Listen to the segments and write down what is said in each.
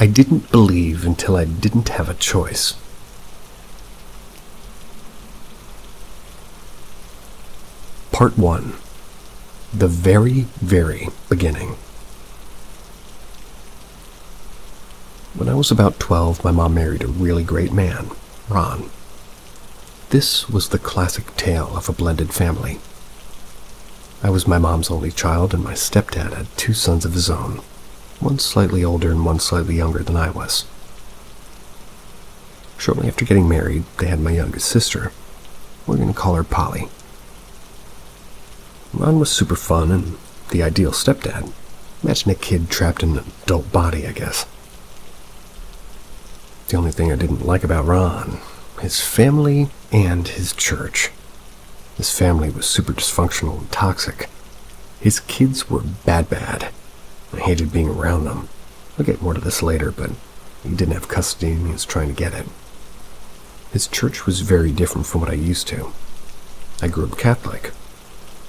I didn't believe until I didn't have a choice. Part 1. The very, very beginning. When I was about 12, my mom married a really great man, Ron. This was the classic tale of a blended family. I was my mom's only child, and my stepdad had 2 sons of his own, one slightly older and one slightly younger than I was. Shortly after getting married, they had my youngest sister. We're going to call her Polly. Ron was super fun and the ideal stepdad. Imagine a kid trapped in an adult body, I guess. The only thing I didn't like about Ron, his family and his church. His family was super dysfunctional and toxic. His kids were bad. I hated being around them. I'll get more to this later, but he didn't have custody and he was trying to get it. His church was very different from what I used to. I grew up Catholic.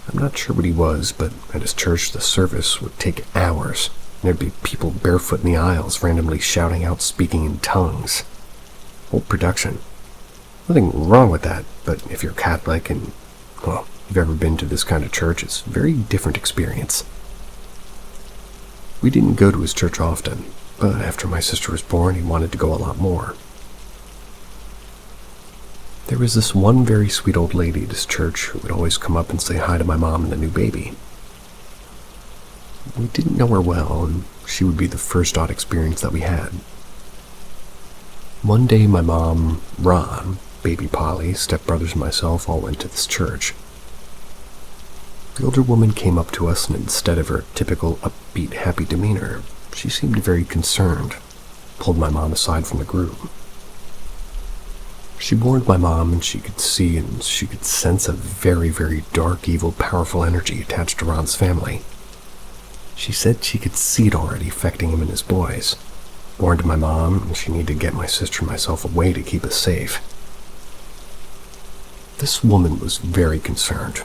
I'm not sure what he was, but at his church the service would take hours. There'd be people barefoot in the aisles, randomly shouting out, speaking in tongues. Whole production. Nothing wrong with that, but if you're Catholic and, well, you've ever been to this kind of church, it's a very different experience. We didn't go to his church often, but after my sister was born, he wanted to go a lot more. There was this one very sweet old lady at his church who would always come up and say hi to my mom and the new baby. We didn't know her well, and she would be the first odd experience that we had. One day my mom, Ron, baby Polly, stepbrothers and myself all went to this church. The older woman came up to us, and instead of her typical upbeat, happy demeanor, she seemed very concerned, pulled my mom aside from the group. She warned my mom, and she could see and she could sense a very, very dark, evil, powerful energy attached to Ron's family. She said she could see it already affecting him and his boys. Warned my mom, and she needed to get my sister and myself away to keep us safe. This woman was very concerned,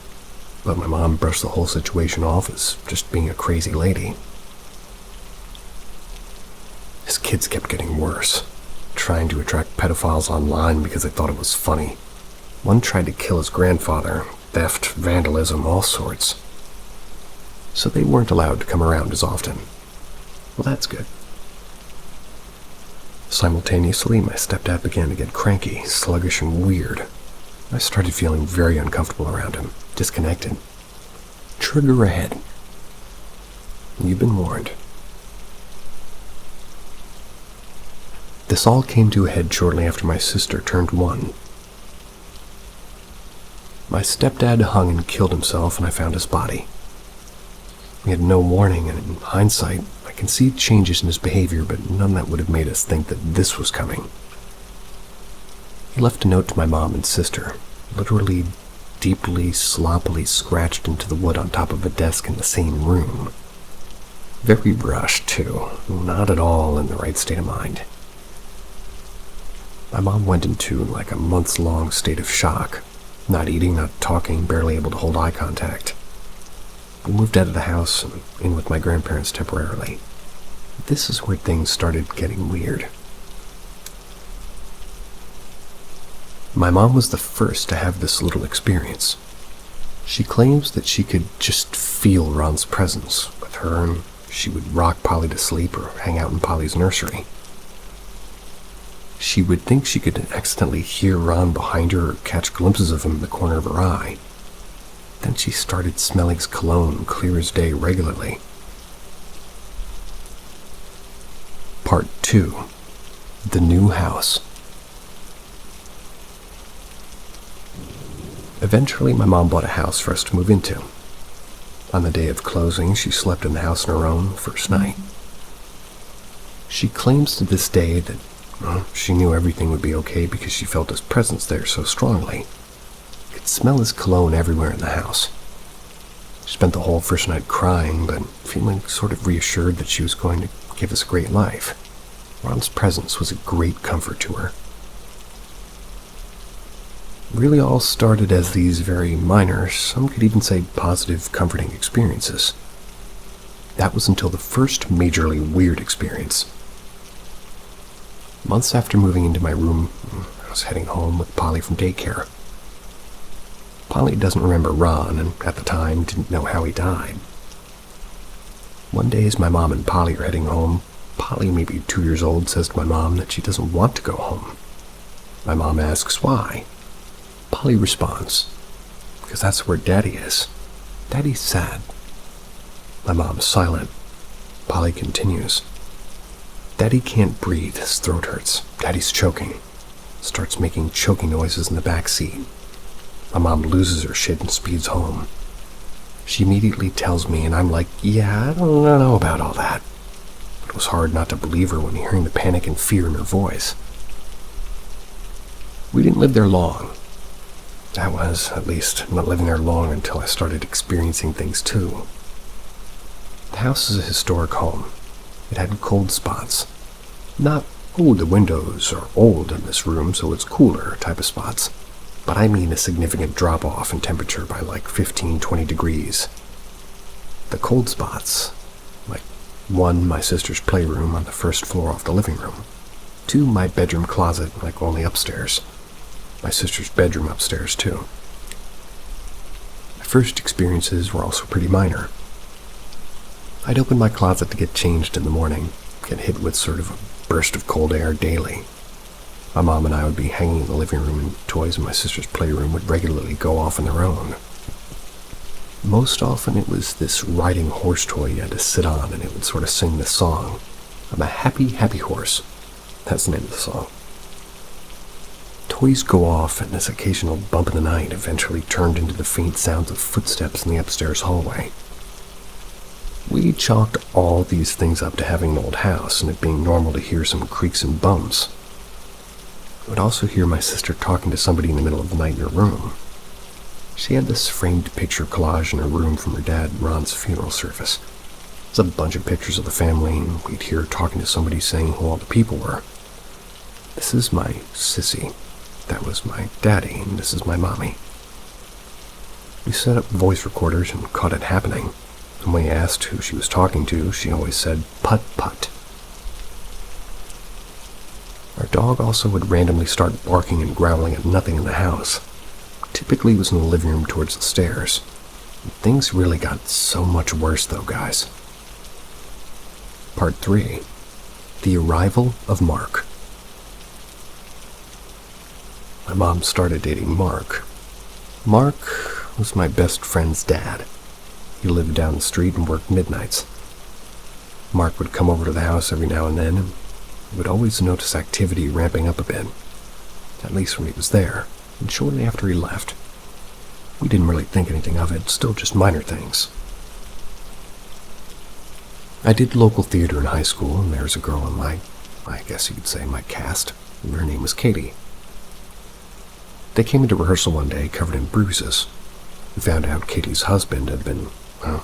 but my mom brushed the whole situation off as just being a crazy lady. His kids kept getting worse, trying to attract pedophiles online because they thought it was funny. One tried to kill his grandfather, theft, vandalism, all sorts. So they weren't allowed to come around as often. Well, that's good. Simultaneously, my stepdad began to get cranky, sluggish, and weird. I started feeling very uncomfortable around him, disconnected. Trigger ahead. You've been warned. This all came to a head shortly after my sister turned 1. My stepdad hung and killed himself, and I found his body. He had no warning, and in hindsight, I can see changes in his behavior, but none that would have made us think that this was coming. He left a note to my mom and sister, literally deeply, sloppily scratched into the wood on top of a desk in the same room. Very rushed, too, not at all in the right state of mind. My mom went into like a months-long state of shock, not eating, not talking, barely able to hold eye contact. We moved out of the house and in with my grandparents temporarily. This is where things started getting weird. My mom was the first to have this little experience. She claims that she could just feel Ron's presence with her, and she would rock Polly to sleep or hang out in Polly's nursery. She would think she could accidentally hear Ron behind her or catch glimpses of him in the corner of her eye. Then she started smelling his cologne clear as day regularly. Part 2. The New House. Eventually, my mom bought a house for us to move into. On the day of closing, she slept in the house on her own the first night. She claims to this day that she knew everything would be okay because she felt his presence there so strongly. Could smell his cologne everywhere in the house. She spent the whole first night crying, but feeling sort of reassured that she was going to give us a great life. Ron's presence was a great comfort to her. Really all started as these very minor, some could even say positive, comforting experiences. That was until the first majorly weird experience. Months after moving into my room, I was heading home with Polly from daycare. Polly doesn't remember Ron, and at the time didn't know how he died. One day as my mom and Polly are heading home, Polly, maybe 2 years old, says to my mom that she doesn't want to go home. My mom asks why. Polly responds, "Because that's where Daddy is. Daddy's sad." My mom's silent. Polly continues, "Daddy can't breathe, his throat hurts. Daddy's choking." Starts making choking noises in the back seat. My mom loses her shit and speeds home. She immediately tells me, and I'm like, yeah, I don't know about all that. But it was hard not to believe her when hearing the panic and fear in her voice. We didn't live there long. That was, at least, not living there long until I started experiencing things too. The house is a historic home. It had cold spots. Not, oh, the windows are old in this room, so it's cooler type of spots. But I mean a significant drop-off in temperature by like 15-20 degrees. The cold spots, like 1, my sister's playroom on the first floor off the living room. 2, my bedroom closet, like only upstairs. My sister's bedroom upstairs too. My first experiences were also pretty minor. I'd open my closet to get changed in the morning, get hit with sort of a burst of cold air daily. My mom and I would be hanging in the living room, and toys in my sister's playroom would regularly go off on their own. Most often it was this riding horse toy you had to sit on, and it would sort of sing this song. "I'm a happy, happy horse." That's the name of the song. Toys go off, and this occasional bump in the night eventually turned into the faint sounds of footsteps in the upstairs hallway. We chalked all these things up to having an old house, and it being normal to hear some creaks and bumps. I would also hear my sister talking to somebody in the middle of the night in her room. She had this framed picture collage in her room from her dad Ron's funeral service. It was a bunch of pictures of the family, and we'd hear her talking to somebody saying who all the people were. "This is my sissy. That was my daddy, and this is my mommy." We set up voice recorders and caught it happening, and when we asked who she was talking to, she always said, "Put, put." Our dog also would randomly start barking and growling at nothing in the house. Typically it was in the living room towards the stairs. And things really got so much worse though, guys. Part 3. The Arrival of Mark. My mom started dating Mark. Mark was my best friend's dad. He lived down the street and worked midnights. Mark would come over to the house every now and then, and would always notice activity ramping up a bit, at least when he was there, and shortly after he left. We didn't really think anything of it, still just minor things. I did local theater in high school, and there was a girl in I guess you could say my cast, and her name was Katie. They came into rehearsal one day covered in bruises. We found out Katie's husband had been,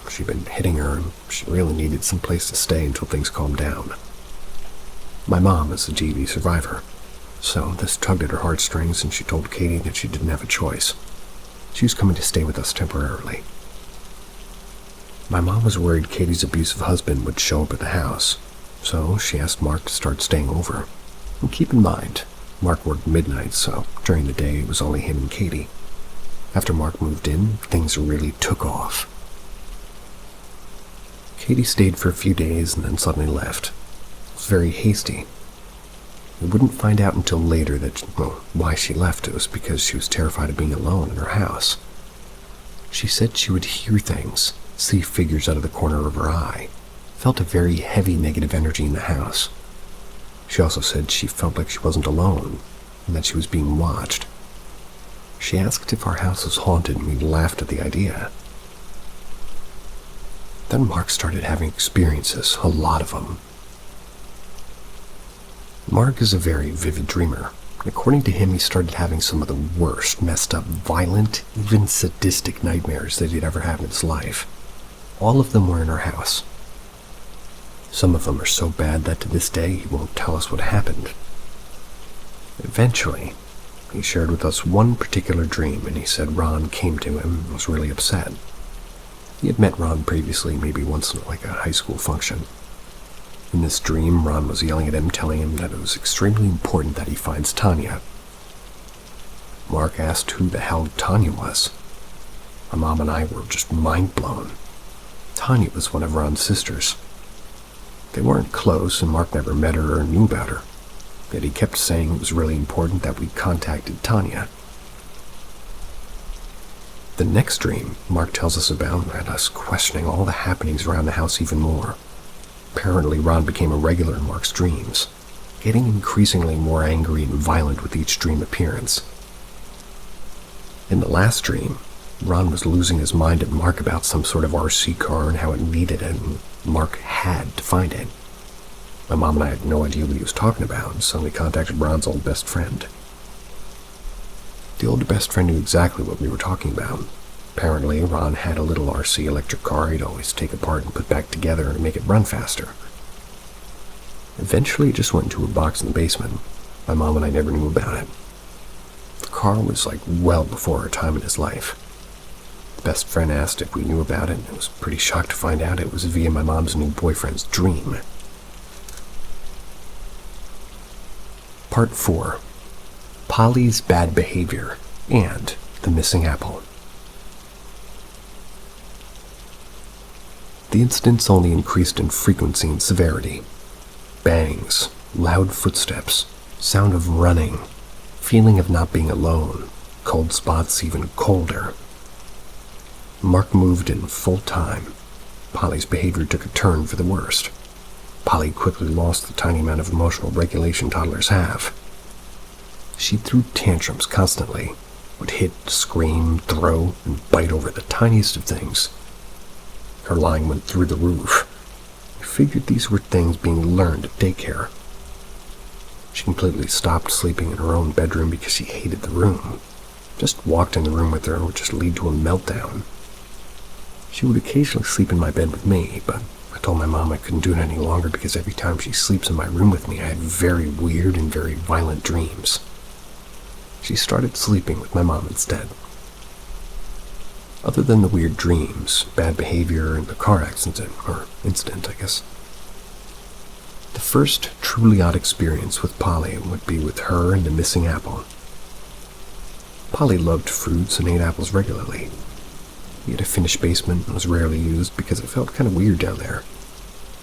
she'd been hitting her, and she really needed some place to stay until things calmed down. My mom is a GV survivor, so this tugged at her heartstrings, and she told Katie that she didn't have a choice. She was coming to stay with us temporarily. My mom was worried Katie's abusive husband would show up at the house, so she asked Mark to start staying over. And keep in mind, Mark worked midnight, so during the day it was only him and Katie. After Mark moved in, things really took off. Katie stayed for a few days and then suddenly left. It was very hasty. We wouldn't find out until later that, why she left. It was because she was terrified of being alone in her house. She said she would hear things, see figures out of the corner of her eye, felt a very heavy negative energy in the house. She also said she felt like she wasn't alone, and that she was being watched. She asked if our house was haunted, and we laughed at the idea. Then Mark started having experiences, a lot of them. Mark is a very vivid dreamer. According to him, he started having some of the worst, messed up, violent, even sadistic nightmares that he'd ever had in his life. All of them were in our house. Some of them are so bad that to this day he won't tell us what happened. Eventually, he shared with us one particular dream, and he said Ron came to him and was really upset. He had met Ron previously, maybe once in a high school function. In this dream, Ron was yelling at him, telling him that it was extremely important that he finds Tanya. Mark asked who the hell Tanya was. My mom and I were just mind blown. Tanya was one of Ron's sisters. They weren't close, and Mark never met her or knew about her. Yet he kept saying it was really important that we contacted Tanya. The next dream Mark tells us about had us questioning all the happenings around the house even more. Apparently, Ron became a regular in Mark's dreams, getting increasingly more angry and violent with each dream appearance. In the last dream, Ron was losing his mind at Mark about some sort of RC car and how it needed it, and Mark had to find it. My mom and I had no idea what he was talking about, so we contacted Ron's old best friend. The older best friend knew exactly what we were talking about. Apparently, Ron had a little RC electric car he'd always take apart and put back together to make it run faster. Eventually, it just went into a box in the basement. My mom and I never knew about it. The car was well before our time in his life. The best friend asked if we knew about it, and I was pretty shocked to find out it was via my mom's new boyfriend's dream. Part 4. Polly's Bad Behavior and the Missing Apple. The incidents only increased in frequency and severity. Bangs, loud footsteps, sound of running, feeling of not being alone, cold spots even colder. Mark moved in full time. Polly's behavior took a turn for the worst. Polly quickly lost the tiny amount of emotional regulation toddlers have. She threw tantrums constantly, would hit, scream, throw, and bite over the tiniest of things. Her lying went through the roof. I figured these were things being learned at daycare. She completely stopped sleeping in her own bedroom because she hated the room. Just walked in the room with her would just lead to a meltdown. She would occasionally sleep in my bed with me, but I told my mom I couldn't do it any longer because every time she sleeps in my room with me, I had very weird and very violent dreams. She started sleeping with my mom instead. Other than the weird dreams, bad behavior, and the car accident, or incident, I guess. The first truly odd experience with Polly would be with her and the missing apple. Polly loved fruits and ate apples regularly. We had a finished basement and was rarely used because it felt kind of weird down there,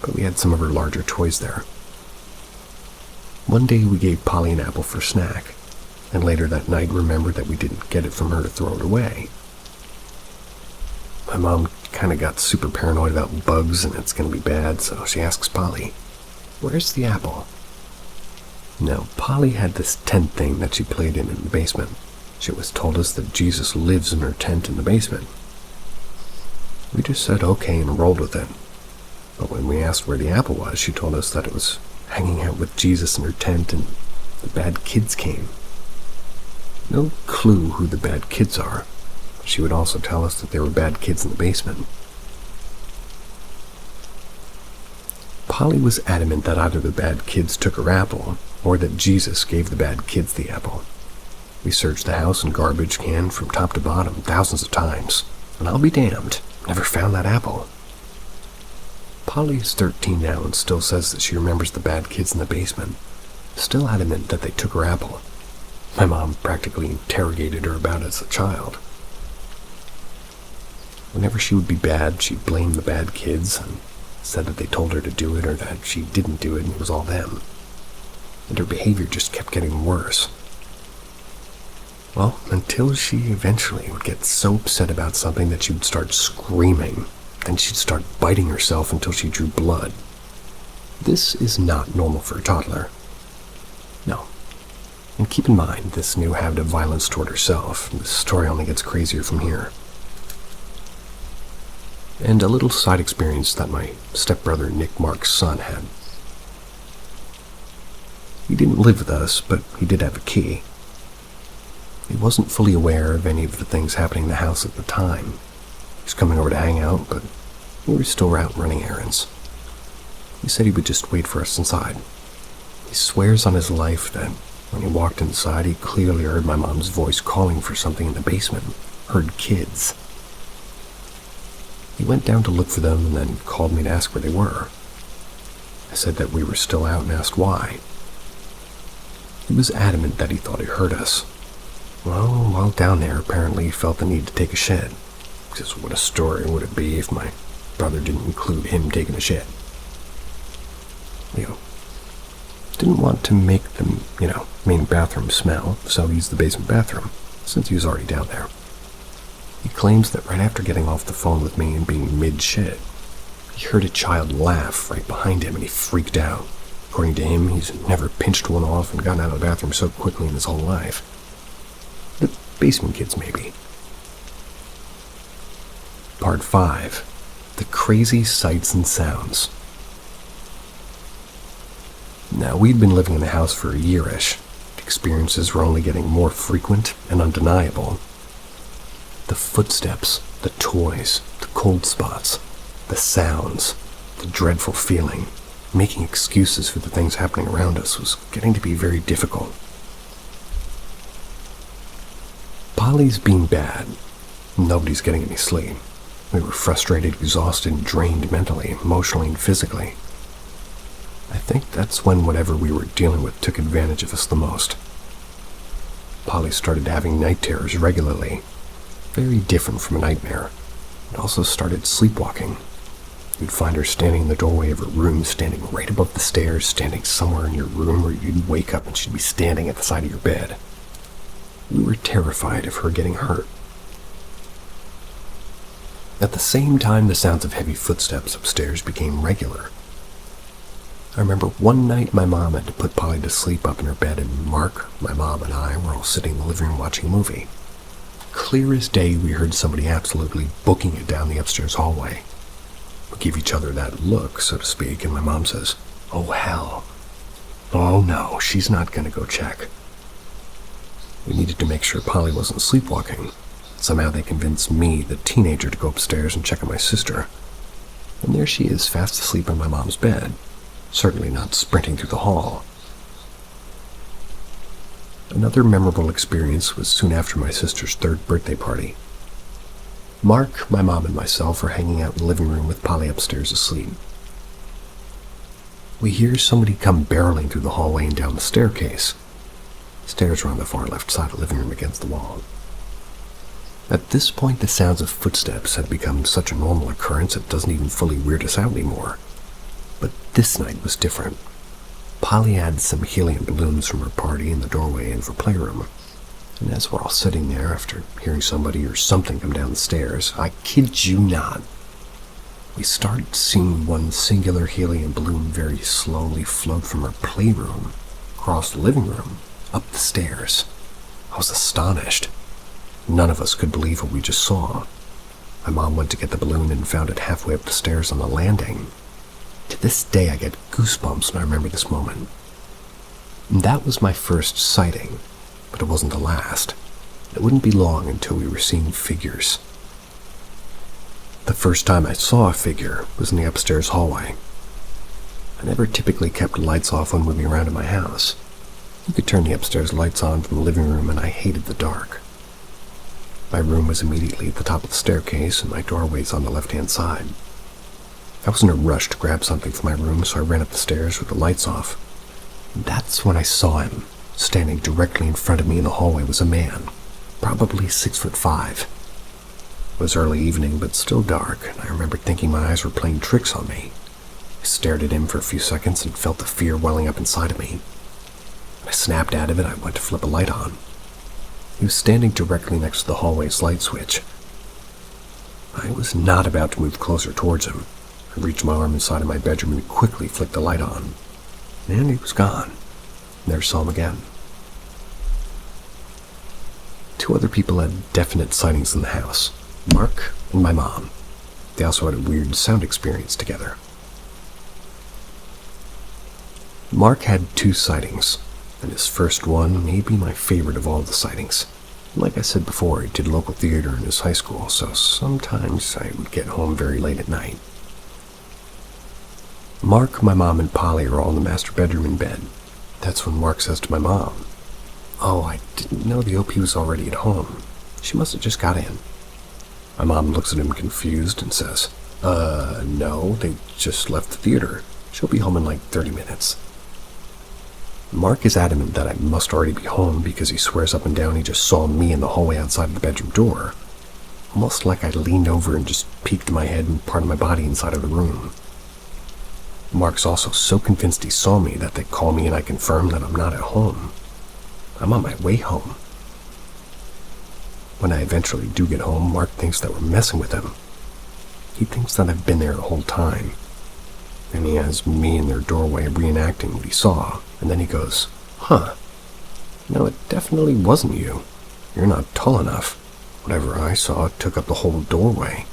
but we had some of her larger toys there. One day we gave Polly an apple for snack, and later that night remembered that we didn't get it from her to throw it away. My mom kind of got super paranoid about bugs and it's going to be bad, so she asks Polly, "Where's the apple?" Now, Polly had this tent thing that she played in the basement. She always told us that Jesus lives in her tent in the basement. We just said okay and rolled with it. But when we asked where the apple was, she told us that it was hanging out with Jesus in her tent and the bad kids came. No clue who the bad kids are. She would also tell us that there were bad kids in the basement. Polly was adamant that either the bad kids took her apple, or that Jesus gave the bad kids the apple. We searched the house and garbage can from top to bottom thousands of times, and I'll be damned, never found that apple. Polly is 13 now and still says that she remembers the bad kids in the basement, still adamant that they took her apple. My mom practically interrogated her about it as a child. Whenever she would be bad, she'd blame the bad kids and said that they told her to do it or that she didn't do it and it was all them. And her behavior just kept getting worse. Well, until she eventually would get so upset about something that she would start screaming. Then she'd start biting herself until she drew blood. This is not normal for a toddler. No. And keep in mind, this new habit of violence toward herself. The story only gets crazier from here. And a little side experience that my stepbrother Nick Mark's son had. He didn't live with us, but he did have a key. He wasn't fully aware of any of the things happening in the house at the time. He was coming over to hang out, but we were still out running errands. He said he would just wait for us inside. He swears on his life that when he walked inside, he clearly heard my mom's voice calling for something in the basement, heard kids. He went down to look for them and then called me to ask where they were. I said that we were still out and asked why. He was adamant that he thought he heard us. Well, while down there, apparently he felt the need to take a shit. Because what a story would it be if my brother didn't include him taking a shit? Didn't want to make the, main bathroom smell, so he used the basement bathroom, since he was already down there. He claims that right after getting off the phone with me and being mid-shit, he heard a child laugh right behind him and he freaked out. According to him, he's never pinched one off and gotten out of the bathroom so quickly in his whole life. The basement kids, maybe. Part 5. The Crazy Sights and Sounds. Now, we'd been living in the house for a year-ish. The experiences were only getting more frequent and undeniable. The footsteps, the toys, the cold spots, the sounds, the dreadful feeling, making excuses for the things happening around us was getting to be very difficult. Polly's being bad. Nobody's getting any sleep. We were frustrated, exhausted, and drained mentally, emotionally, and physically. I think that's when whatever we were dealing with took advantage of us the most. Polly started having night terrors regularly, very different from a nightmare, and also started sleepwalking. You'd find her standing in the doorway of her room, standing right above the stairs, standing somewhere in your room where you'd wake up and she'd be standing at the side of your bed. We were terrified of her getting hurt. At the same time, the sounds of heavy footsteps upstairs became regular. I remember one night my mom had to put Polly to sleep up in her bed, and Mark, my mom, and I were all sitting in the living room watching a movie. Clear as day, we heard somebody absolutely booking it down the upstairs hallway. We gave each other that look, so to speak, and my mom says, "Oh, hell. Oh, no, she's not going to go check." We needed to make sure Polly wasn't sleepwalking. Somehow they convinced me, the teenager, to go upstairs and check on my sister. And there she is, fast asleep in my mom's bed. Certainly not sprinting through the hall. Another memorable experience was soon after my sister's 3rd birthday party. Mark, my mom, and myself are hanging out in the living room with Polly upstairs asleep. We hear somebody come barreling through the hallway and down the staircase. Stairs were on the far left side of the living room against the wall. At this point, the sounds of footsteps had become such a normal occurrence it doesn't even fully weird us out anymore. But this night was different. Polly had some helium balloons from her party in the doorway of her playroom. And as we're all sitting there after hearing somebody or something come down the stairs, I kid you not, we started seeing one singular helium balloon very slowly float from her playroom, across the living room, up the stairs. I was astonished. None of us could believe what we just saw. My mom went to get the balloon and found it halfway up the stairs on the landing. To this day, I get goosebumps when I remember this moment. And that was my first sighting, but it wasn't the last. It wouldn't be long until we were seeing figures. The first time I saw a figure was in the upstairs hallway. I never typically kept lights off when moving around in my house. You could turn the upstairs lights on from the living room, and I hated the dark. My room was immediately at the top of the staircase, and my doorway's on the left-hand side. I was in a rush to grab something from my room, so I ran up the stairs with the lights off. And that's when I saw him. Standing directly in front of me in the hallway was a man, probably 6'5". It was early evening, but still dark, and I remember thinking my eyes were playing tricks on me. I stared at him for a few seconds and felt the fear welling up inside of me. When I snapped out of it, I went to flip a light on. He was standing directly next to the hallway's light switch. I was not about to move closer towards him. I reached my arm inside of my bedroom and quickly flicked the light on. And he was gone. Never saw him again. 2 other people had definite sightings in the house. Mark and my mom. They also had a weird sound experience together. Mark had 2 sightings, and his first one may be my favorite of all the sightings. Like I said before, he did local theater in his high school, so sometimes I would get home very late at night. Mark, my mom, and Polly are all in the master bedroom in bed. That's when Mark says to my mom, "Oh, I didn't know the OP was already at home. She must have just got in." My mom looks at him confused and says, No, they just left the theater. She'll be home in like 30 minutes. Mark is adamant that I must already be home because he swears up and down he just saw me in the hallway outside of the bedroom door, almost like I leaned over and just peeked my head and part of my body inside of the room. Mark's also so convinced he saw me that they call me and I confirm that I'm not at home. I'm on my way home. When I eventually do get home, Mark thinks that we're messing with him. He thinks that I've been there the whole time. And he has me in their doorway reenacting what he saw, and then he goes, "Huh, no, it definitely wasn't you. You're not tall enough. Whatever I saw took up the whole doorway."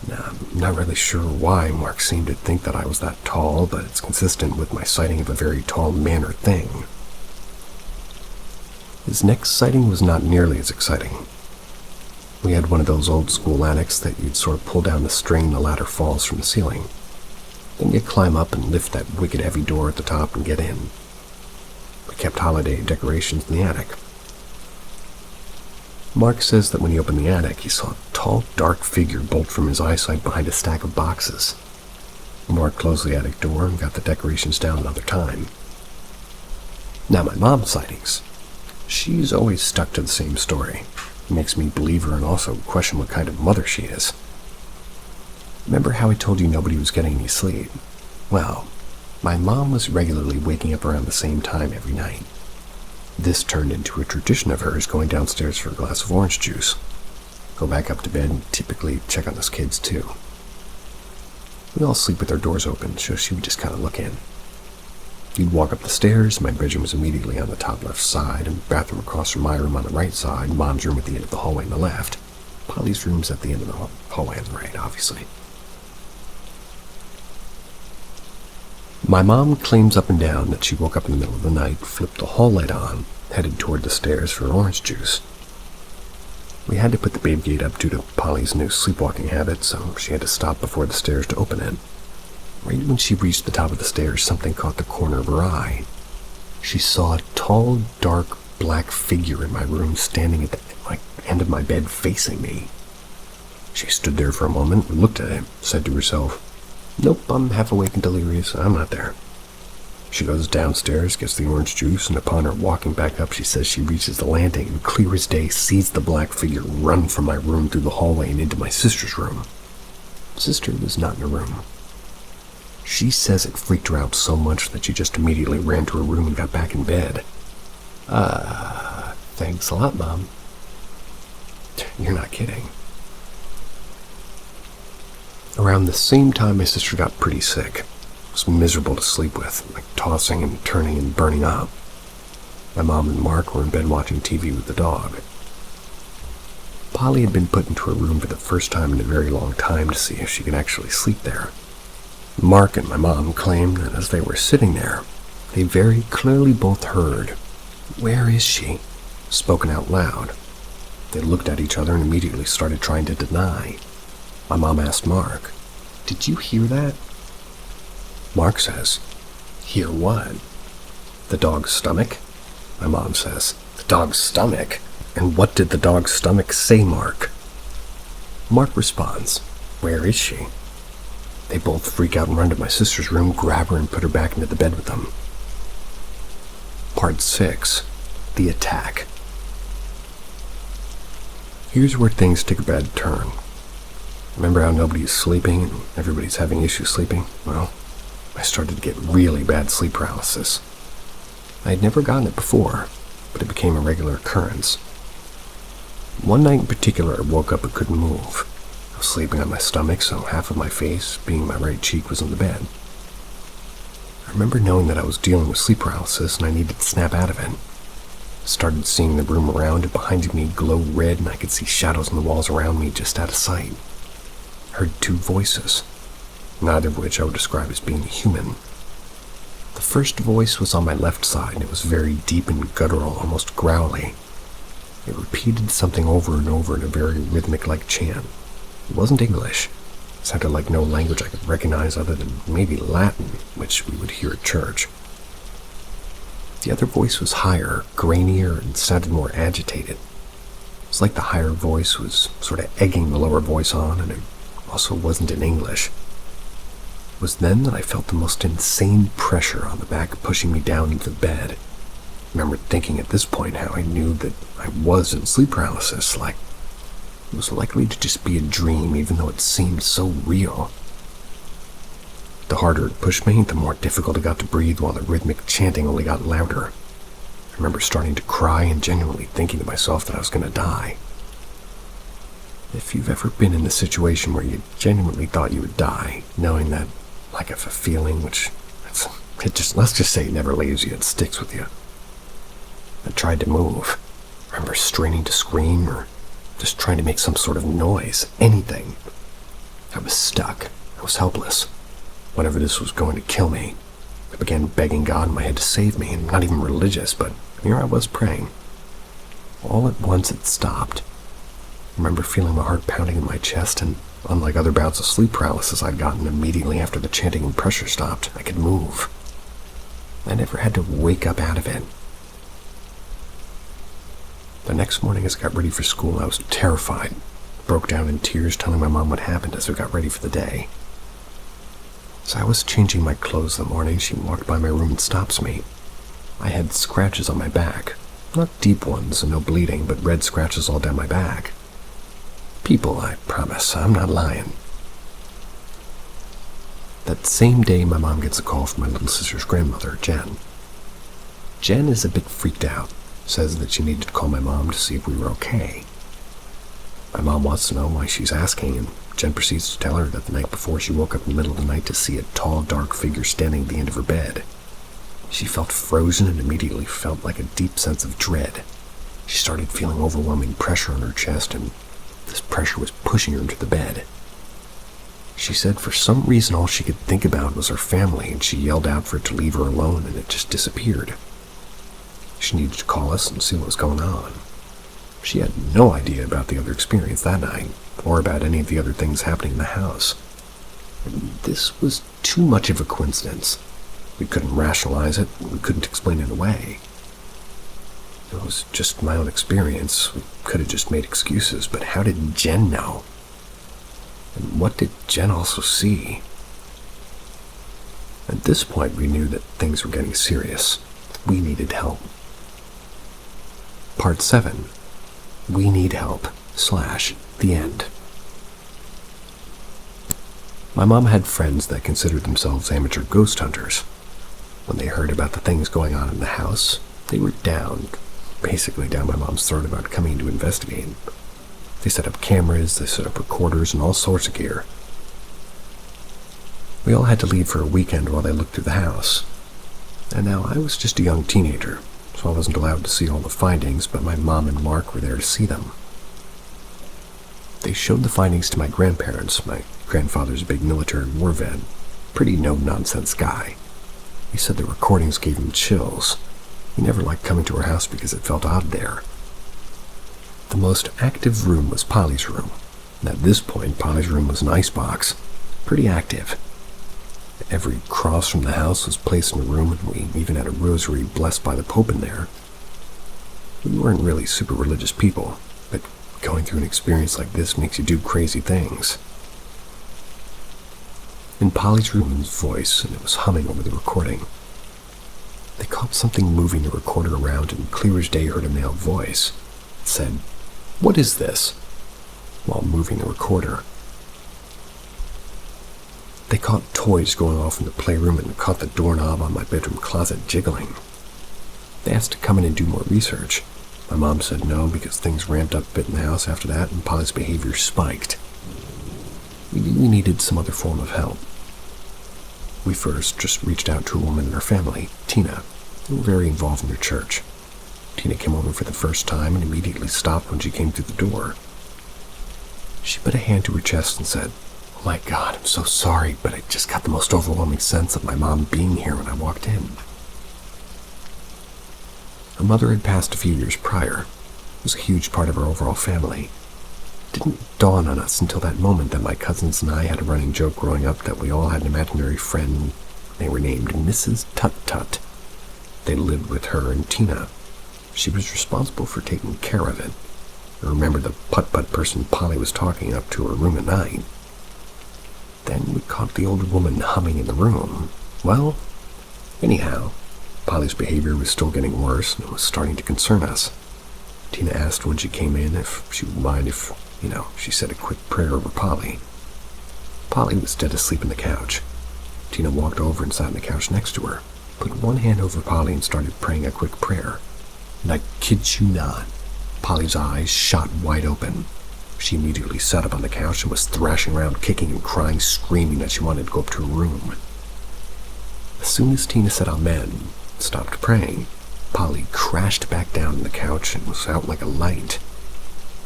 Now, I'm not really sure why Mark seemed to think that I was that tall, but it's consistent with my sighting of a very tall man or thing. His next sighting was not nearly as exciting. We had one of those old school attics that you'd sort of pull down the string and the ladder falls from the ceiling. Then you climb up and lift that wicked heavy door at the top and get in. We kept holiday decorations in the attic. Mark says that when he opened the attic, he saw a tall, dark figure bolt from his eyesight behind a stack of boxes. Mark closed the attic door and got the decorations down another time. Now my mom's sightings. She's always stuck to the same story. It makes me believe her and also question what kind of mother she is. Remember how I told you nobody was getting any sleep? Well, my mom was regularly waking up around the same time every night. This turned into a tradition of hers going downstairs for a glass of orange juice. Go back up to bed and typically check on us kids too. We all sleep with our doors open, so she would just kind of look in. You'd walk up the stairs, my bedroom was immediately on the top left side, and bathroom across from my room on the right side, Mom's room at the end of the hallway on the left. Polly's room's at the end of the hallway on the right, obviously. My mom claims up and down that she woke up in the middle of the night, flipped the hall light on, headed toward the stairs for orange juice. We had to put the baby gate up due to Polly's new sleepwalking habit, so she had to stop before the stairs to open it. Right when she reached the top of the stairs, something caught the corner of her eye. She saw a tall, dark, black figure in my room standing at the end of my bed facing me. She stood there for a moment and looked at it, said to herself, "Nope, I'm half awake and delirious. I'm not there." She goes downstairs, gets the orange juice, and upon her walking back up, she says she reaches the landing and clear as day sees the black figure run from my room through the hallway and into my sister's room. Sister was not in her room. She says it freaked her out so much that she just immediately ran to her room and got back in bed. Thanks a lot, Mom. You're not kidding. Around the same time, my sister got pretty sick. It was miserable to sleep with, like tossing and turning and burning up. My mom and Mark were in bed watching TV with the dog. Polly had been put into her room for the first time in a very long time to see if she could actually sleep there. Mark and my mom claimed that as they were sitting there, they very clearly both heard, "Where is she?" spoken out loud. They looked at each other and immediately started trying to deny. My mom asked Mark, "Did you hear that?" Mark says, "Hear what?" "The dog's stomach?" My mom says, "The dog's stomach? And what did the dog's stomach say, Mark?" Mark responds, "Where is she?" They both freak out and run to my sister's room, grab her, and put her back into the bed with them. Part 6. The Attack. Here's where things take a bad turn. Remember how nobody's sleeping and everybody's having issues sleeping? Well, I started to get really bad sleep paralysis. I had never gotten it before, but it became a regular occurrence. One night in particular, I woke up and couldn't move. I was sleeping on my stomach, so half of my face, being my right cheek, was on the bed. I remember knowing that I was dealing with sleep paralysis and I needed to snap out of it. I started seeing the room around and behind me glow red, and I could see shadows on the walls around me just out of sight. I heard 2 voices, neither of which I would describe as being human. The first voice was on my left side, and it was very deep and guttural, almost growly. It repeated something over and over in a very rhythmic-like chant. It wasn't English. It sounded like no language I could recognize other than maybe Latin, which we would hear at church. The other voice was higher, grainier, and sounded more agitated. It was like the higher voice was sort of egging the lower voice on, and it also wasn't in English. It was then that I felt the most insane pressure on the back pushing me down into the bed. I remember thinking at this point how I knew that I was in sleep paralysis, like it was likely to just be a dream even though it seemed so real. The harder it pushed me, the more difficult it got to breathe while the rhythmic chanting only got louder. I remember starting to cry and genuinely thinking to myself that I was going to die. If you've ever been in the situation where you genuinely thought you would die, knowing that, like if a feeling let's just say it never leaves you, it sticks with you. I tried to move. I remember straining to scream or just trying to make some sort of noise, anything. I was stuck. I was helpless. Whatever this was going to kill me. I began begging God in my head to save me, and not even religious, but here I was praying. All at once it stopped. I remember feeling my heart pounding in my chest, and unlike other bouts of sleep paralysis I'd gotten immediately after the chanting and pressure stopped, I could move. I never had to wake up out of it. The next morning as I got ready for school, I was terrified. I broke down in tears telling my mom what happened as we got ready for the day. As I was changing my clothes that morning, she walked by my room and stops me. I had scratches on my back. Not deep ones and no bleeding, but red scratches all down my back. People, I promise. I'm not lying. That same day, my mom gets a call from my little sister's grandmother, Jen. Jen is a bit freaked out. Says that she needed to call my mom to see if we were okay. My mom wants to know why she's asking, and Jen proceeds to tell her that the night before she woke up in the middle of the night to see a tall, dark figure standing at the end of her bed. She felt frozen and immediately felt like a deep sense of dread. She started feeling overwhelming pressure on her chest, and this pressure was pushing her into the bed. She said for some reason all she could think about was her family, and she yelled out for it to leave her alone, and it just disappeared. She needed to call us and see what was going on. She had no idea about the other experience that night, or about any of the other things happening in the house. And this was too much of a coincidence. We couldn't rationalize it, we couldn't explain it away. It was just my own experience. We could have just made excuses, but how did Jen know? And what did Jen also see? At this point, we knew that things were getting serious. We needed help. Part 7. We Need Help / The End. My mom had friends that considered themselves amateur ghost hunters. When they heard about the things going on in the house, they were basically down my mom's throat about coming to investigate. They set up cameras, they set up recorders, and all sorts of gear. We all had to leave for a weekend while they looked through the house. And now I was just a young teenager, so I wasn't allowed to see all the findings, but my mom and Mark were there to see them. They showed the findings to my grandparents. My grandfather's a big military war vet, pretty no-nonsense guy. He said the recordings gave him chills. He never liked coming to our house because it felt odd there. The most active room was Polly's room. And at this point, Polly's room was an icebox, pretty active. Every cross from the house was placed in a room, and we even had a rosary blessed by the Pope in there. We weren't really super religious people, but going through an experience like this makes you do crazy things. In Polly's room was a voice, and it was humming over the recording. They caught something moving the recorder around, and clear as day heard a male voice. It said, "What is this?" while moving the recorder. They caught toys going off in the playroom and caught the doorknob on my bedroom closet jiggling. They asked to come in and do more research. My mom said no because things ramped up a bit in the house after that and Polly's behavior spiked. We knew we needed some other form of help. We first just reached out to a woman in her family, Tina, who were very involved in their church. Tina came over for the first time and immediately stopped when she came through the door. She put a hand to her chest and said, "Oh my God, I'm so sorry, but I just got the most overwhelming sense of my mom being here when I walked in." Her mother had passed a few years prior. It was a huge part of our overall family. It didn't dawn on us until that moment that my cousins and I had a running joke growing up that we all had an imaginary friend. They were named Mrs. Tut-Tut. They lived with her and Tina. She was responsible for taking care of it. I remember the putt-putt person Polly was talking up to her room at night. Then we caught the older woman humming in the room. Well, anyhow, Polly's behavior was still getting worse and it was starting to concern us. Tina asked when she came in if she would mind if, she said a quick prayer over Polly. Polly was dead asleep on the couch. Tina walked over and sat on the couch next to her, put one hand over Polly and started praying a quick prayer. And I kid you not, Polly's eyes shot wide open. She immediately sat up on the couch and was thrashing around, kicking and crying, screaming that she wanted to go up to her room. As soon as Tina said amen and stopped praying, Polly crashed back down on the couch and was out like a light.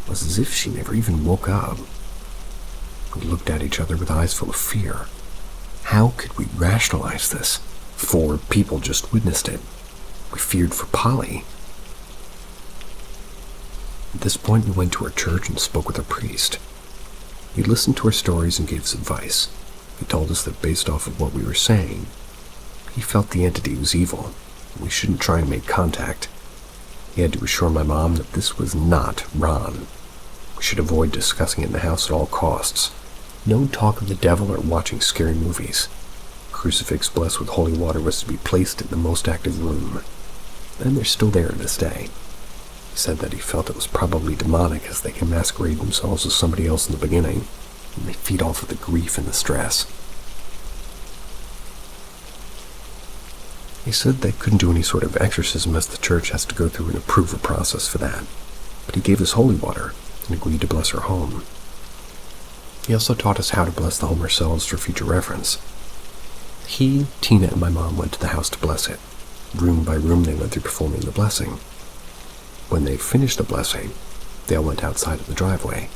It was as if she never even woke up. We looked at each other with eyes full of fear. How could we rationalize this? 4 people just witnessed it. We feared for Polly. At this point, we went to our church and spoke with our priest. He listened to our stories and gave us advice. He told us that based off of what we were saying, he felt the entity was evil, and we shouldn't try and make contact. He had to assure my mom that this was not Ron. We should avoid discussing it in the house at all costs. No talk of the devil or watching scary movies. A crucifix blessed with holy water was to be placed in the most active room, and they're still there to this day. He said that he felt it was probably demonic as they can masquerade themselves as somebody else in the beginning, and they feed off of the grief and the stress. He said they couldn't do any sort of exorcism as the church has to go through an approval process for that, but he gave us holy water and agreed to bless our home. He also taught us how to bless the home ourselves for future reference. He, Tina, and my mom went to the house to bless it. Room by room they went through performing the blessing. When they finished the blessing, they all went outside of the driveway.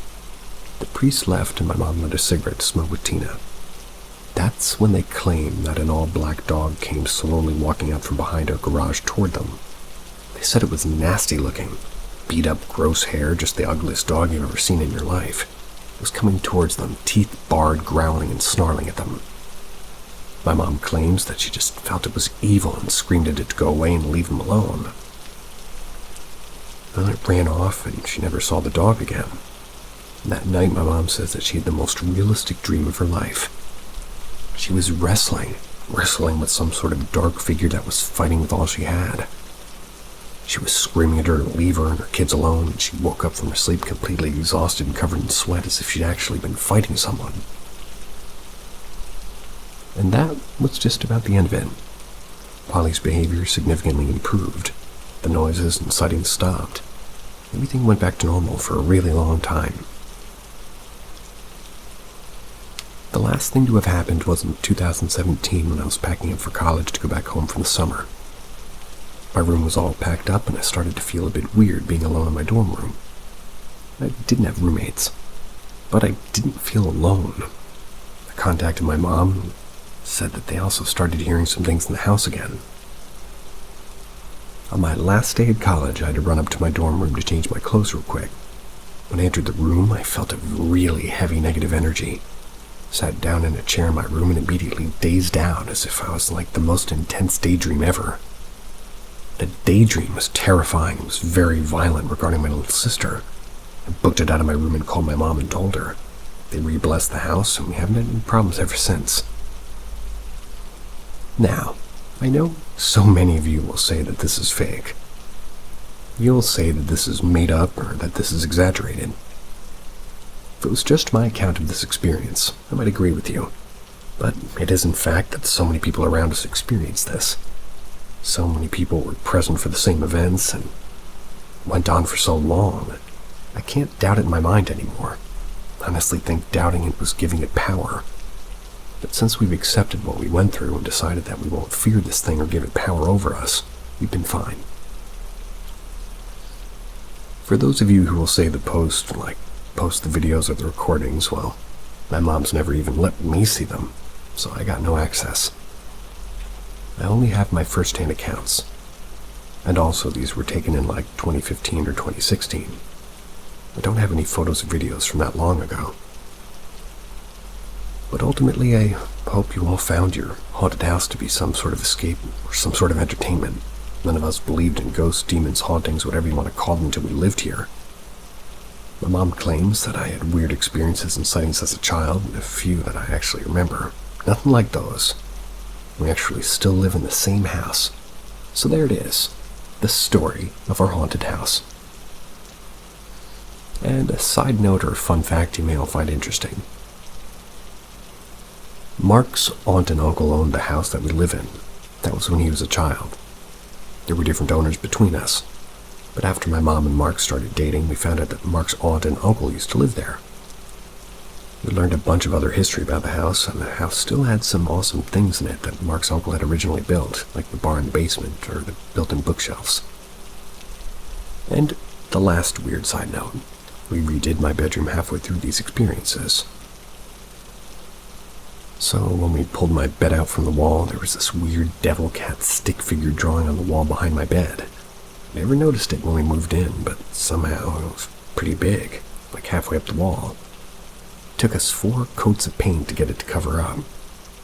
The priest left and my mom lit a cigarette to smoke with Tina. That's when they claimed that an all-black dog came slowly walking out from behind our garage toward them. They said it was nasty looking, beat up, gross hair, just the ugliest dog you've ever seen in your life. It was coming towards them, teeth bared, growling and snarling at them. My mom claims that she just felt it was evil and screamed at it to go away and leave him alone. Then it ran off and she never saw the dog again. And that night my mom says that she had the most realistic dream of her life. She was wrestling with some sort of dark figure that was fighting with all she had. She was screaming at her to leave her and her kids alone, and she woke up from her sleep completely exhausted and covered in sweat as if she'd actually been fighting someone. And that was just about the end of it. Polly's behavior significantly improved. The noises and sightings stopped. Everything went back to normal for a really long time. The last thing to have happened was in 2017 when I was packing up for college to go back home for the summer. My room was all packed up and I started to feel a bit weird being alone in my dorm room. I didn't have roommates, but I didn't feel alone. I contacted my mom and said that they also started hearing some things in the house again. On my last day at college, I had to run up to my dorm room to change my clothes real quick. When I entered the room, I felt a really heavy negative energy. Sat down in a chair in my room and immediately dazed out as if I was like the most intense daydream ever. The daydream was terrifying and was very violent regarding my little sister. I booked it out of my room and called my mom and told her. They re-blessed the house and we haven't had any problems ever since. Now, I know so many of you will say that this is fake. You'll say that this is made up or that this is exaggerated. If it was just my account of this experience, I might agree with you. But it is in fact that so many people around us experienced this. So many people were present for the same events and went on for so long. I can't doubt it in my mind anymore. I honestly think doubting it was giving it power. But since we've accepted what we went through and decided that we won't fear this thing or give it power over us, we've been fine. For those of you who will say the post the videos or the recordings, well, my mom's never even let me see them, so I got no access. I only have my first-hand accounts, and also these were taken in like 2015 or 2016. I don't have any photos or videos from that long ago. But ultimately, I hope you all found your haunted house to be some sort of escape or some sort of entertainment. None of us believed in ghosts, demons, hauntings, whatever you want to call them until we lived here. My mom claims that I had weird experiences and sightings as a child, and a few that I actually remember. Nothing like those. We actually still live in the same house. So there it is, the story of our haunted house. And a side note or fun fact you may all find interesting. Mark's aunt and uncle owned the house that we live in. That was when he was a child. There were different owners between us. But after my mom and Mark started dating, we found out that Mark's aunt and uncle used to live there. We learned a bunch of other history about the house, and the house still had some awesome things in it that Mark's uncle had originally built, like the bar in the basement or the built-in bookshelves. And the last weird side note, we redid my bedroom halfway through these experiences. So when we pulled my bed out from the wall, there was this weird devil cat stick figure drawing on the wall behind my bed. Never noticed it when we moved in, but somehow it was pretty big, like halfway up the wall. It took us 4 coats of paint to get it to cover up,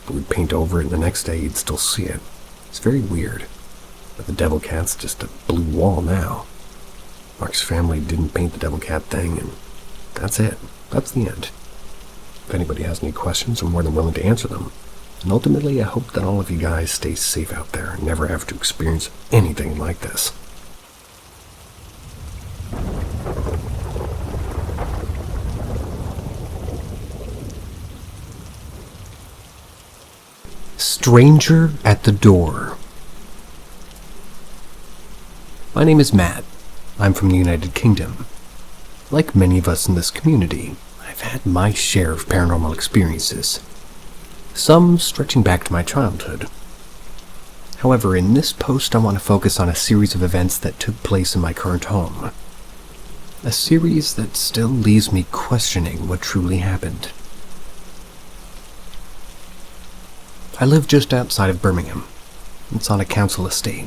but we'd paint over it and the next day you'd still see it. It's very weird, but the devil cat's just a blue wall now. Mark's family didn't paint the devil cat thing, and that's it. That's the end. If anybody has any questions, I'm more than willing to answer them. And ultimately, I hope that all of you guys stay safe out there and never have to experience anything like this. Stranger at the Door. My name is Matt. I'm from the United Kingdom. Like many of us in this community, I've had my share of paranormal experiences, some stretching back to my childhood. However, in this post I want to focus on a series of events that took place in my current home. A series that still leaves me questioning what truly happened. I live just outside of Birmingham. It's on a council estate.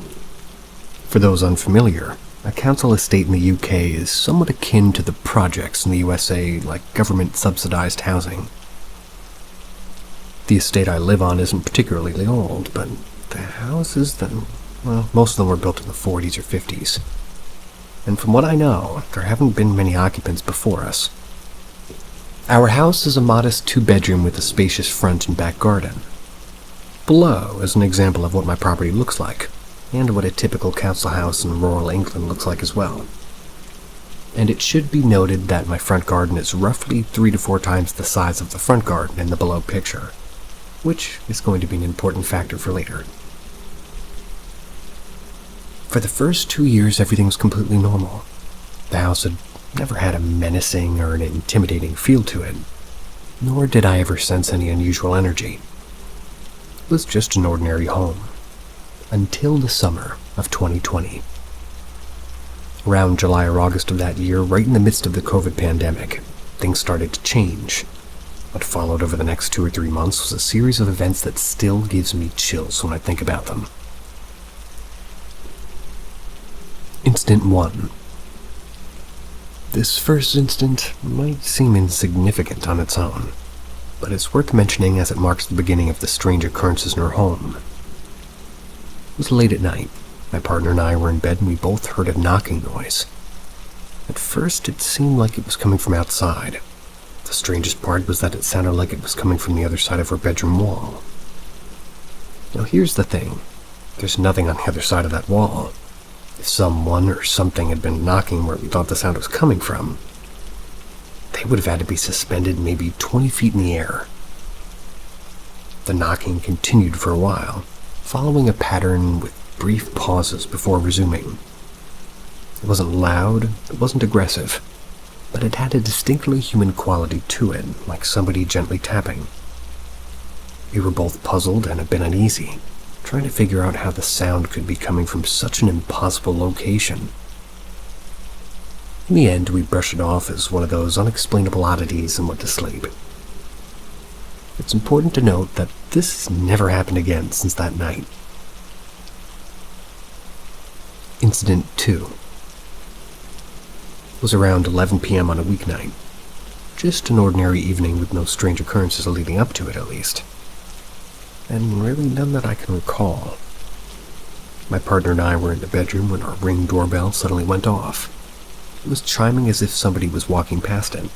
For those unfamiliar, a council estate in the UK is somewhat akin to the projects in the USA, like government-subsidized housing. The estate I live on isn't particularly old, but the houses most of them were built in the 40s or 50s. And from what I know, there haven't been many occupants before us. Our house is a modest 2-bedroom with a spacious front and back garden. Below is an example of what my property looks like, and what a typical council house in rural England looks like as well. And it should be noted that my front garden is roughly 3 to 4 times the size of the front garden in the below picture, which is going to be an important factor for later. For the first 2 years, everything was completely normal. The house had never had a menacing or an intimidating feel to it, nor did I ever sense any unusual energy. It was just an ordinary home. Until the summer of 2020. Around July or August of that year, right in the midst of the COVID pandemic, things started to change. What followed over the next 2 or 3 months was a series of events that still gives me chills when I think about them. Incident 1. This first incident might seem insignificant on its own, but it's worth mentioning as it marks the beginning of the strange occurrences in our home. It was late at night. My partner and I were in bed and we both heard a knocking noise. At first, it seemed like it was coming from outside. The strangest part was that it sounded like it was coming from the other side of our bedroom wall. Now here's the thing. There's nothing on the other side of that wall. If someone or something had been knocking where we thought the sound was coming from, they would have had to be suspended maybe 20 feet in the air. The knocking continued for a while, following a pattern with brief pauses before resuming. It wasn't loud, it wasn't aggressive, but it had a distinctly human quality to it, like somebody gently tapping. We were both puzzled and a bit uneasy, trying to figure out how the sound could be coming from such an impossible location. In the end, we brushed it off as one of those unexplainable oddities and went to sleep. It's important to note that this has never happened again since that night. Incident 2 was around 11 p.m. on a weeknight. Just an ordinary evening with no strange occurrences leading up to it, at least. And really none that I can recall. My partner and I were in the bedroom when our Ring doorbell suddenly went off. It was chiming as if somebody was walking past it.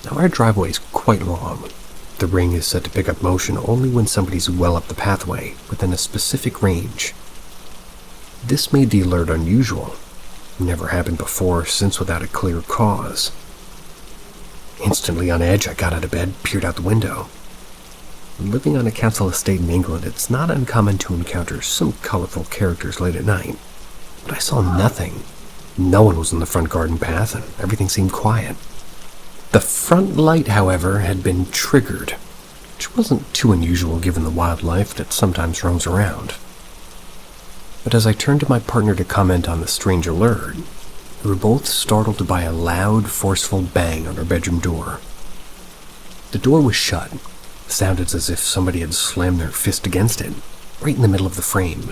Now our driveway is quite long. The ring is set to pick up motion only when somebody's well up the pathway, within a specific range. This made the alert unusual. Never happened before or since without a clear cause. Instantly on edge, I got out of bed, peered out the window. Living on a council estate in England, it's not uncommon to encounter some colorful characters late at night. But I saw nothing. No one was in the front garden path, and everything seemed quiet. The front light, however, had been triggered, which wasn't too unusual given the wildlife that sometimes roams around. But as I turned to my partner to comment on the strange alert, we were both startled by a loud, forceful bang on our bedroom door. The door was shut. It sounded as if somebody had slammed their fist against it, right in the middle of the frame.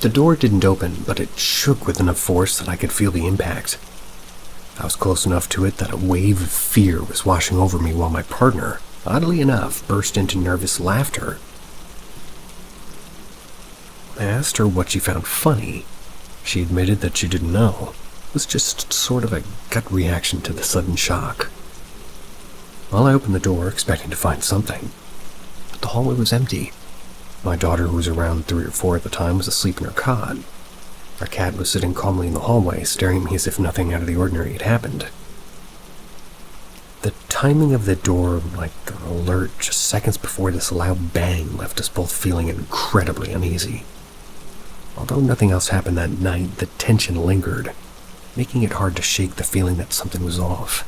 The door didn't open, but it shook with enough force that I could feel the impact. I was close enough to it that a wave of fear was washing over me while my partner, oddly enough, burst into nervous laughter. I asked her what she found funny. She admitted that she didn't know. It was just sort of a gut reaction to the sudden shock. Well, I opened the door, expecting to find something, but the hallway was empty. My daughter, who was around 3 or 4 at the time, was asleep in her cot. Our cat was sitting calmly in the hallway, staring at me as if nothing out of the ordinary had happened. The timing of the door, like an alert just seconds before this loud bang, left us both feeling incredibly uneasy. Although nothing else happened that night, the tension lingered, making it hard to shake the feeling that something was off.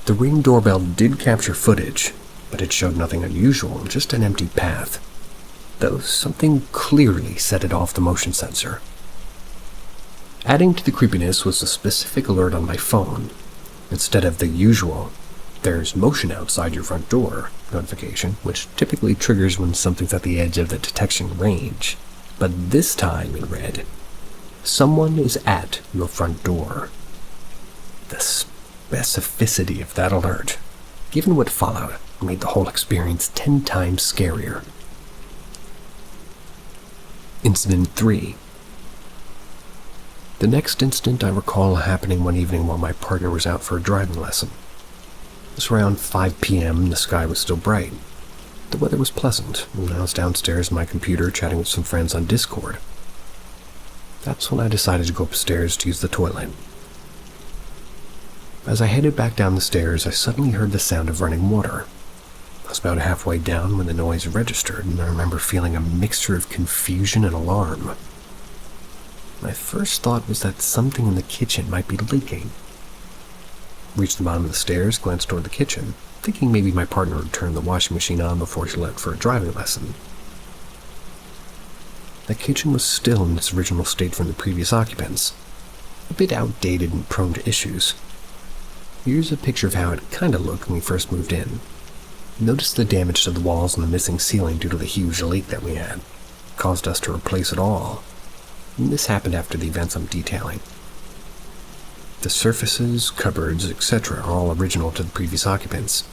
The Ring doorbell did capture footage, but it showed nothing unusual, just an empty path, though something clearly set it off the motion sensor. Adding to the creepiness was a specific alert on my phone. Instead of the usual, "There's motion outside your front door" notification, which typically triggers when something's at the edge of the detection range. But this time it read, "Someone is at your front door." The specificity of that alert, given what followed, made the whole experience 10 times scarier. Incident 3. The next incident I recall happening one evening while my partner was out for a driving lesson. It was around 5 p.m. and the sky was still bright. The weather was pleasant, and I was downstairs on my computer chatting with some friends on Discord. That's when I decided to go upstairs to use the toilet. As I headed back down the stairs, I suddenly heard the sound of running water. I was about halfway down when the noise registered, and I remember feeling a mixture of confusion and alarm. My first thought was that something in the kitchen might be leaking. Reached the bottom of the stairs, glanced toward the kitchen, thinking maybe my partner would turn the washing machine on before she left for a driving lesson. The kitchen was still in its original state from the previous occupants, a bit outdated and prone to issues. Here's a picture of how it kinda looked when we first moved in. Notice the damage to the walls and the missing ceiling due to the huge leak that we had. It caused us to replace it all. And this happened after the events I'm detailing. The surfaces, cupboards, etc. are all original to the previous occupants.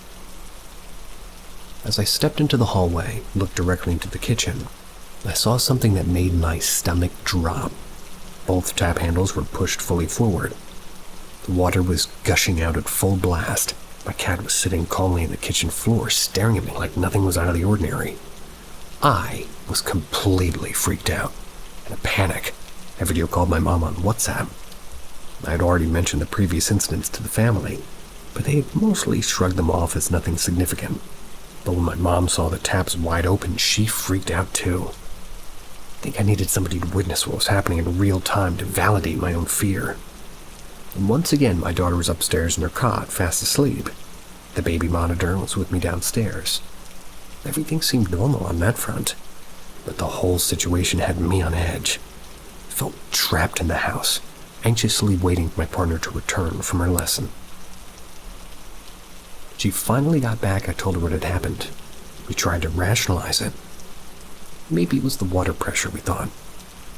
As I stepped into the hallway, looked directly into the kitchen, I saw something that made my stomach drop. Both tap handles were pushed fully forward. The water was gushing out at full blast. My cat was sitting calmly on the kitchen floor, staring at me like nothing was out of the ordinary. I was completely freaked out. In a panic, I video called my mom on WhatsApp. I had already mentioned the previous incidents to the family, but they had mostly shrugged them off as nothing significant. But when my mom saw the taps wide open, she freaked out too. I think I needed somebody to witness what was happening in real time to validate my own fear. And once again, my daughter was upstairs in her cot, fast asleep. The baby monitor was with me downstairs. Everything seemed normal on that front, but the whole situation had me on edge. I felt trapped in the house, anxiously waiting for my partner to return from her lesson. She finally got back. I told her what had happened. We tried to rationalize it. Maybe it was the water pressure, we thought.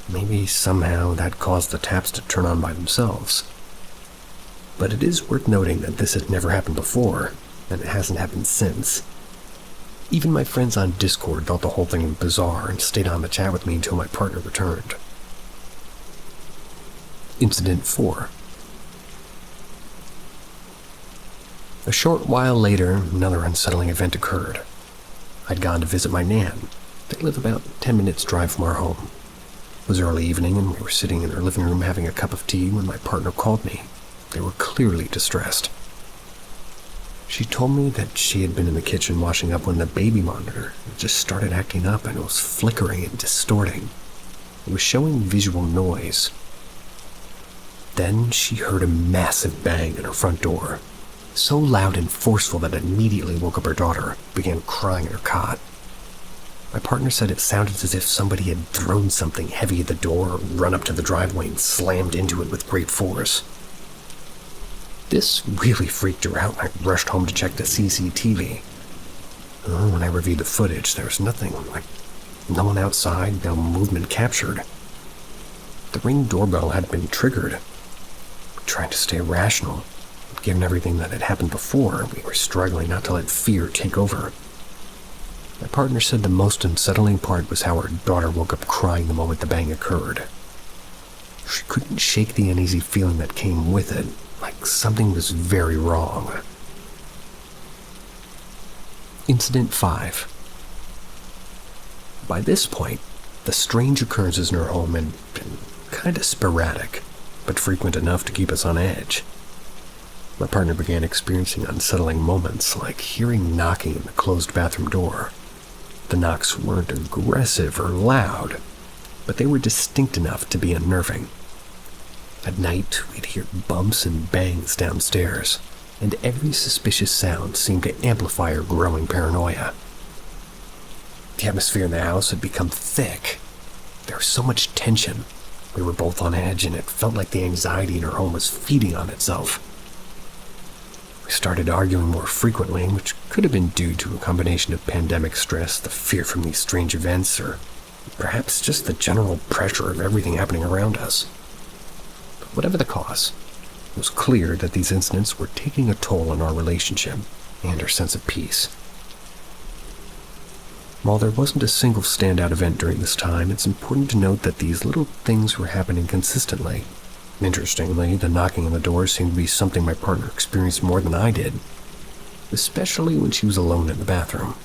Maybe somehow that caused the taps to turn on by themselves. But it is worth noting that this had never happened before, and it hasn't happened since. Even my friends on Discord thought the whole thing was bizarre and stayed on the chat with me until my partner returned. Incident 4. A short while later, another unsettling event occurred. I'd gone to visit my Nan. They live about 10 minutes' drive from our home. It was early evening, and we were sitting in her living room having a cup of tea when my partner called me. They were clearly distressed. She told me that she had been in the kitchen washing up when the baby monitor just started acting up and it was flickering and distorting. It was showing visual noise. Then she heard a massive bang at her front door, so loud and forceful that it immediately woke up her daughter, began crying in her cot. My partner said it sounded as if somebody had thrown something heavy at the door or run up to the driveway and slammed into it with great force. This really freaked her out, and I rushed home to check the CCTV. When I reviewed the footage, there was nothing, no one outside, no movement captured. The Ring doorbell had been triggered. Trying to stay rational, given everything that had happened before, we were struggling not to let fear take over. My partner said the most unsettling part was how her daughter woke up crying the moment the bang occurred. She couldn't shake the uneasy feeling that came with it, like something was very wrong. Incident 5. By this point, the strange occurrences in her home had been kind of sporadic, but frequent enough to keep us on edge. My partner began experiencing unsettling moments, like hearing knocking in the closed bathroom door. The knocks weren't aggressive or loud, but they were distinct enough to be unnerving. At night, we'd hear bumps and bangs downstairs, and every suspicious sound seemed to amplify her growing paranoia. The atmosphere in the house had become thick. There was so much tension. We were both on edge, and it felt like the anxiety in her home was feeding on itself. We started arguing more frequently, which could have been due to a combination of pandemic stress, the fear from these strange events, or perhaps just the general pressure of everything happening around us. But whatever the cause, it was clear that these incidents were taking a toll on our relationship and our sense of peace. While there wasn't a single standout event during this time, it's important to note that these little things were happening consistently. Interestingly, the knocking on the door seemed to be something my partner experienced more than I did, especially when she was alone in the bathroom.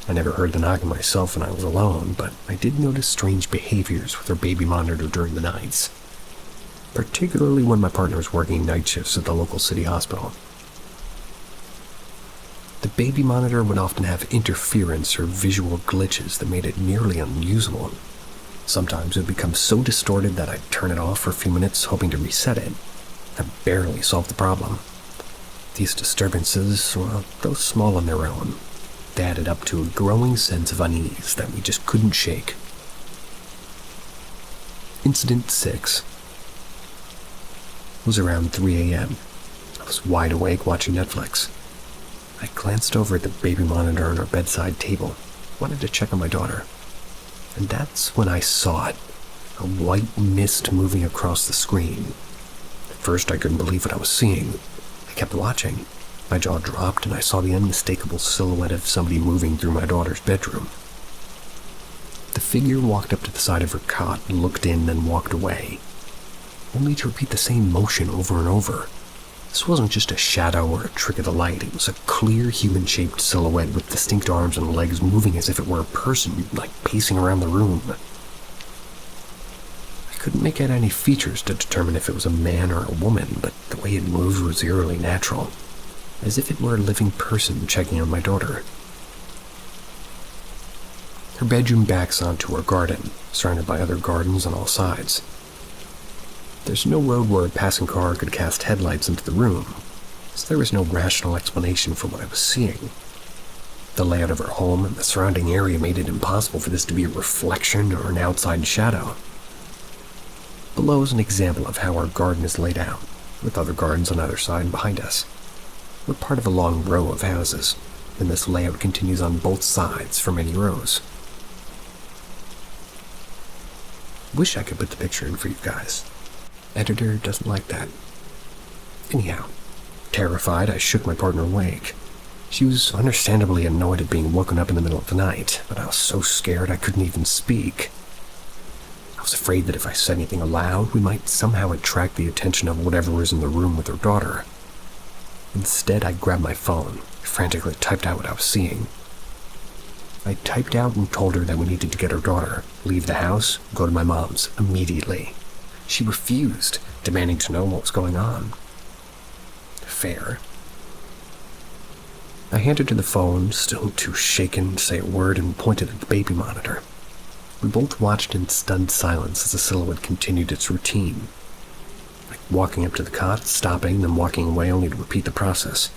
I never heard the knocking myself when I was alone, but I did notice strange behaviors with her baby monitor during the nights, particularly when my partner was working night shifts at the local city hospital. The baby monitor would often have interference or visual glitches that made it nearly unusable. Sometimes it would become so distorted that I'd turn it off for a few minutes hoping to reset it. That barely solved the problem. These disturbances, well, though small on their own, they added up to a growing sense of unease that we just couldn't shake. Incident 6. It was around 3 a.m. I was wide awake watching Netflix. I glanced over at the baby monitor on our bedside table, wanted to check on my daughter. And that's when I saw it, a white mist moving across the screen. At first I couldn't believe what I was seeing. I kept watching. My jaw dropped and I saw the unmistakable silhouette of somebody moving through my daughter's bedroom. The figure walked up to the side of her cot, looked in, then walked away, only to repeat the same motion over and over. This wasn't just a shadow or a trick of the light. It was a clear human-shaped silhouette with distinct arms and legs moving as if it were a person, like pacing around the room. I couldn't make out any features to determine if it was a man or a woman, but the way it moved was eerily natural, as if it were a living person checking on my daughter. Her bedroom backs onto her garden, surrounded by other gardens on all sides. There's no road where a passing car could cast headlights into the room, so there was no rational explanation for what I was seeing. The layout of her home and the surrounding area made it impossible for this to be a reflection or an outside shadow. Below is an example of how our garden is laid out, with other gardens on either side and behind us. We're part of a long row of houses, and this layout continues on both sides for many rows. Wish I could put the picture in for you guys. Editor doesn't like that. Anyhow, terrified, I shook my partner awake. She was understandably annoyed at being woken up in the middle of the night, but I was so scared I couldn't even speak. I was afraid that if I said anything aloud, we might somehow attract the attention of whatever was in the room with her daughter. Instead, I grabbed my phone, frantically typed out what I was seeing. I typed out and told her that we needed to get her daughter, leave the house, go to my mom's immediately. She refused, demanding to know what was going on. Fair. I handed her the phone, still too shaken to say a word, and pointed at the baby monitor. We both watched in stunned silence as the silhouette continued its routine. Like walking up to the cot, stopping, then walking away only to repeat the process.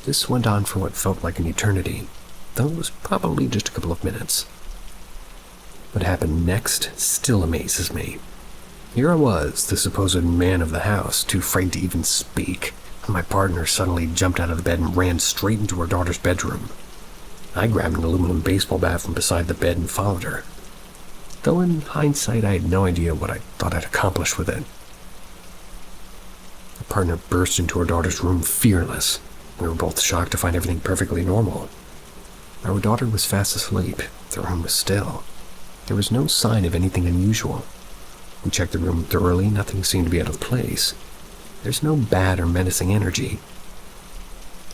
This went on for what felt like an eternity, though it was probably just a couple of minutes. What happened next still amazes me. Here I was, the supposed man of the house, too frightened to even speak, and my partner suddenly jumped out of the bed and ran straight into her daughter's bedroom. I grabbed an aluminum baseball bat from beside the bed and followed her, though in hindsight I had no idea what I thought I'd accomplished with it. My partner burst into her daughter's room fearless. We were both shocked to find everything perfectly normal. Our daughter was fast asleep. The room was still. There was no sign of anything unusual. We checked the room thoroughly. Nothing seemed to be out of place. There's no bad or menacing energy.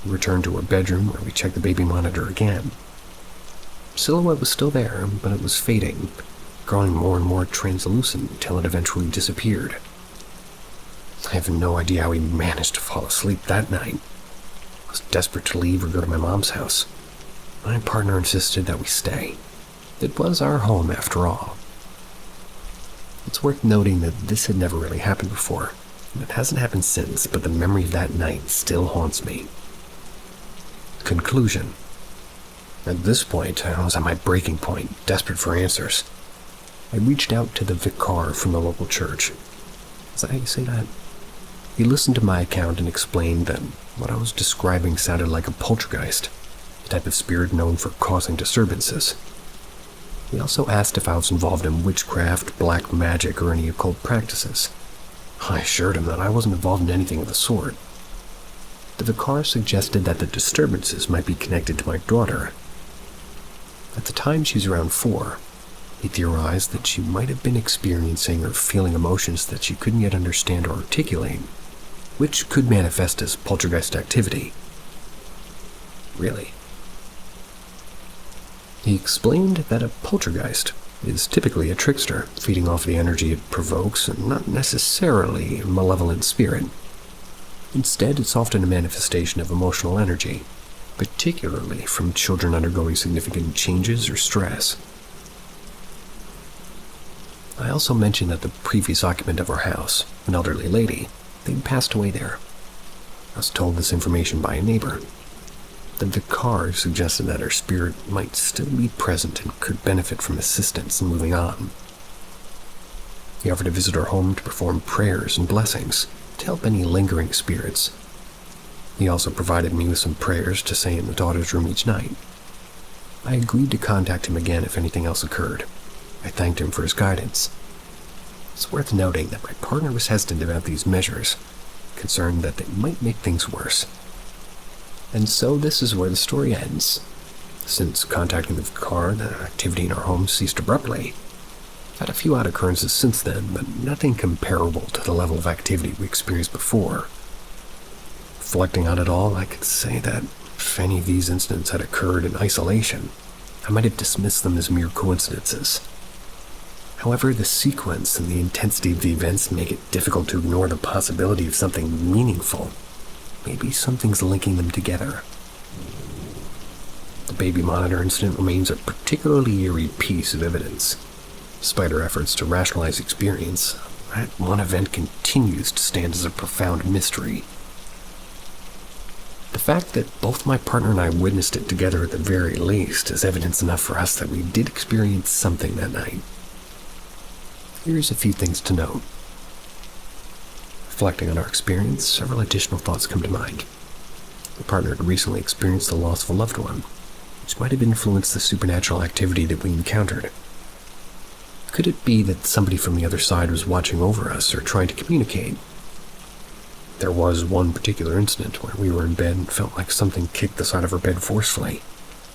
We returned to our bedroom where we checked the baby monitor again. Silhouette was still there, but it was fading, growing more and more translucent until it eventually disappeared. I have no idea how we managed to fall asleep that night. I was desperate to leave or go to my mom's house. My partner insisted that we stay. It was our home after all. It's worth noting that this had never really happened before. It hasn't happened since, but the memory of that night still haunts me. Conclusion. At this point, I was at my breaking point, desperate for answers. I reached out to the vicar from the local church. Is that how you say that? He listened to my account and explained that what I was describing sounded like a poltergeist, a type of spirit known for causing disturbances. He also asked if I was involved in witchcraft, black magic, or any occult practices. I assured him that I wasn't involved in anything of the sort. The vicar suggested that the disturbances might be connected to my daughter. At the time she was around 4, he theorized that she might have been experiencing or feeling emotions that she couldn't yet understand or articulate, which could manifest as poltergeist activity. Really? He explained that a poltergeist is typically a trickster, feeding off the energy it provokes and not necessarily a malevolent spirit. Instead, it's often a manifestation of emotional energy, particularly from children undergoing significant changes or stress. I also mentioned that the previous occupant of our house, an elderly lady, they'd passed away there. I was told this information by a neighbor. The vicar suggested that her spirit might still be present and could benefit from assistance in moving on. He offered to visit our home to perform prayers and blessings to help any lingering spirits. He also provided me with some prayers to say in the daughter's room each night. I agreed to contact him again if anything else occurred. I thanked him for his guidance. It's worth noting that my partner was hesitant about these measures, concerned that they might make things worse. And so this is where the story ends. Since contacting the vicar, the activity in our home ceased abruptly. I've had a few odd occurrences since then, but nothing comparable to the level of activity we experienced before. Reflecting on it all, I could say that if any of these incidents had occurred in isolation, I might have dismissed them as mere coincidences. However, the sequence and the intensity of the events make it difficult to ignore the possibility of something meaningful. Maybe something's linking them together. The baby monitor incident remains a particularly eerie piece of evidence. Despite our efforts to rationalize experience, that one event continues to stand as a profound mystery. The fact that both my partner and I witnessed it together at the very least is evidence enough for us that we did experience something that night. Here's a few things to note. Reflecting on our experience, several additional thoughts come to mind. My partner had recently experienced the loss of a loved one, which might have influenced the supernatural activity that we encountered. Could it be that somebody from the other side was watching over us or trying to communicate? There was one particular incident where we were in bed and felt like something kicked the side of our bed forcefully,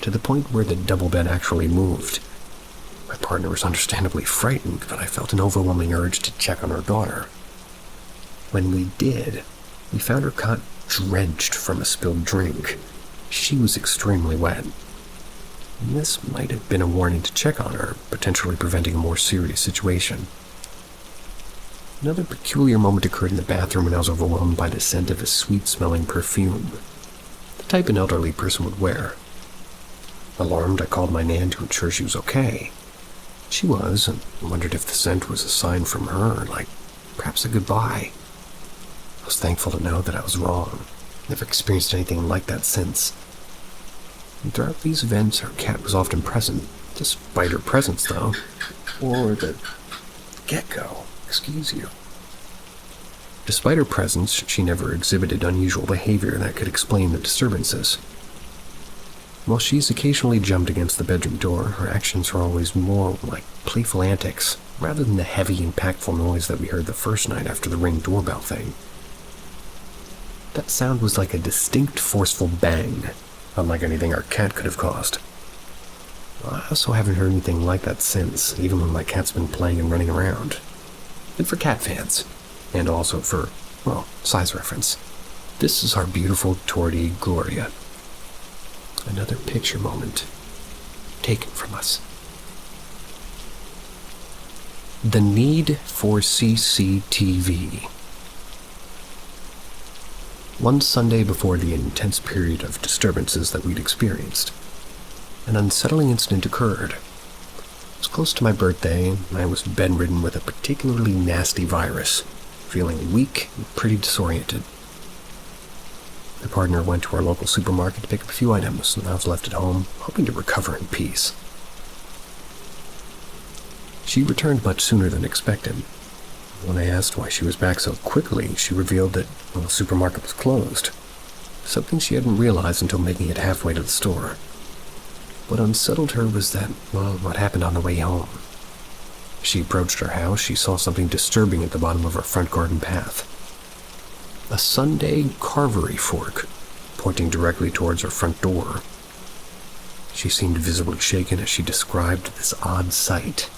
to the point where the double bed actually moved. My partner was understandably frightened, but I felt an overwhelming urge to check on our daughter. When we did, we found her cot drenched from a spilled drink. She was extremely wet. And this might have been a warning to check on her, potentially preventing a more serious situation. Another peculiar moment occurred in the bathroom when I was overwhelmed by the scent of a sweet-smelling perfume, the type an elderly person would wear. Alarmed, I called my nan to ensure she was okay. She was, and wondered if the scent was a sign from her, like perhaps a goodbye. I was thankful to know that I was wrong. Never experienced anything like that since. And throughout these events, our cat was often present, despite her presence, though. Or the gecko, excuse you. Despite her presence, she never exhibited unusual behavior that could explain the disturbances. While she's occasionally jumped against the bedroom door, her actions are always more like playful antics, rather than the heavy, impactful noise that we heard the first night after the Ring doorbell thing. That sound was like a distinct, forceful bang, unlike anything our cat could have caused. I also haven't heard anything like that since, even when my cat's been playing and running around. And for cat fans, and also for, well, size reference, this is our beautiful Tortie Gloria. Another picture moment taken from us. The need for CCTV. One Sunday before the intense period of disturbances that we'd experienced, an unsettling incident occurred. It was close to my birthday, and I was bedridden with a particularly nasty virus, feeling weak and pretty disoriented. My partner went to our local supermarket to pick up a few items, and I was left at home, hoping to recover in peace. She returned much sooner than expected. When I asked why she was back so quickly, she revealed that, well, the supermarket was closed, something she hadn't realized until making it halfway to the store. What unsettled her was that, well, what happened on the way home. As she approached her house, she saw something disturbing at the bottom of her front garden path. A Sunday carvery fork, pointing directly towards her front door. She seemed visibly shaken as she described this odd sight.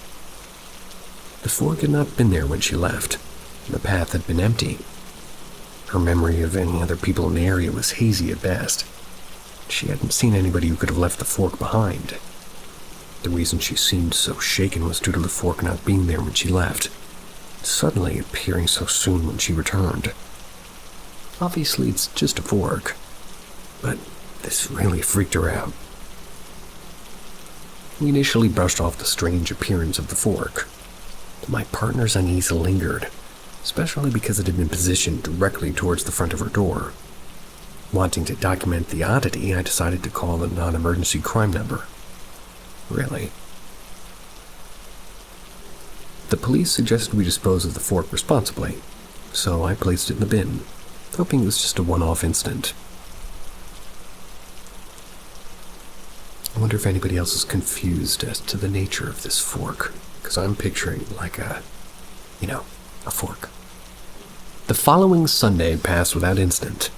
The fork had not been there when she left, and the path had been empty. Her memory of any other people in the area was hazy at best. She hadn't seen anybody who could have left the fork behind. The reason she seemed so shaken was due to the fork not being there when she left, suddenly appearing so soon when she returned. Obviously, it's just a fork, but this really freaked her out. We initially brushed off the strange appearance of the fork, but my partner's unease lingered, especially because it had been positioned directly towards the front of her door. Wanting to document the oddity, I decided to call a non-emergency crime number. Really? The police suggested we dispose of the fork responsibly, so I placed it in the bin, hoping it was just a one-off incident. I wonder if anybody else is confused as to the nature of this fork, because I'm picturing like a fork. The following Sunday passed without incident,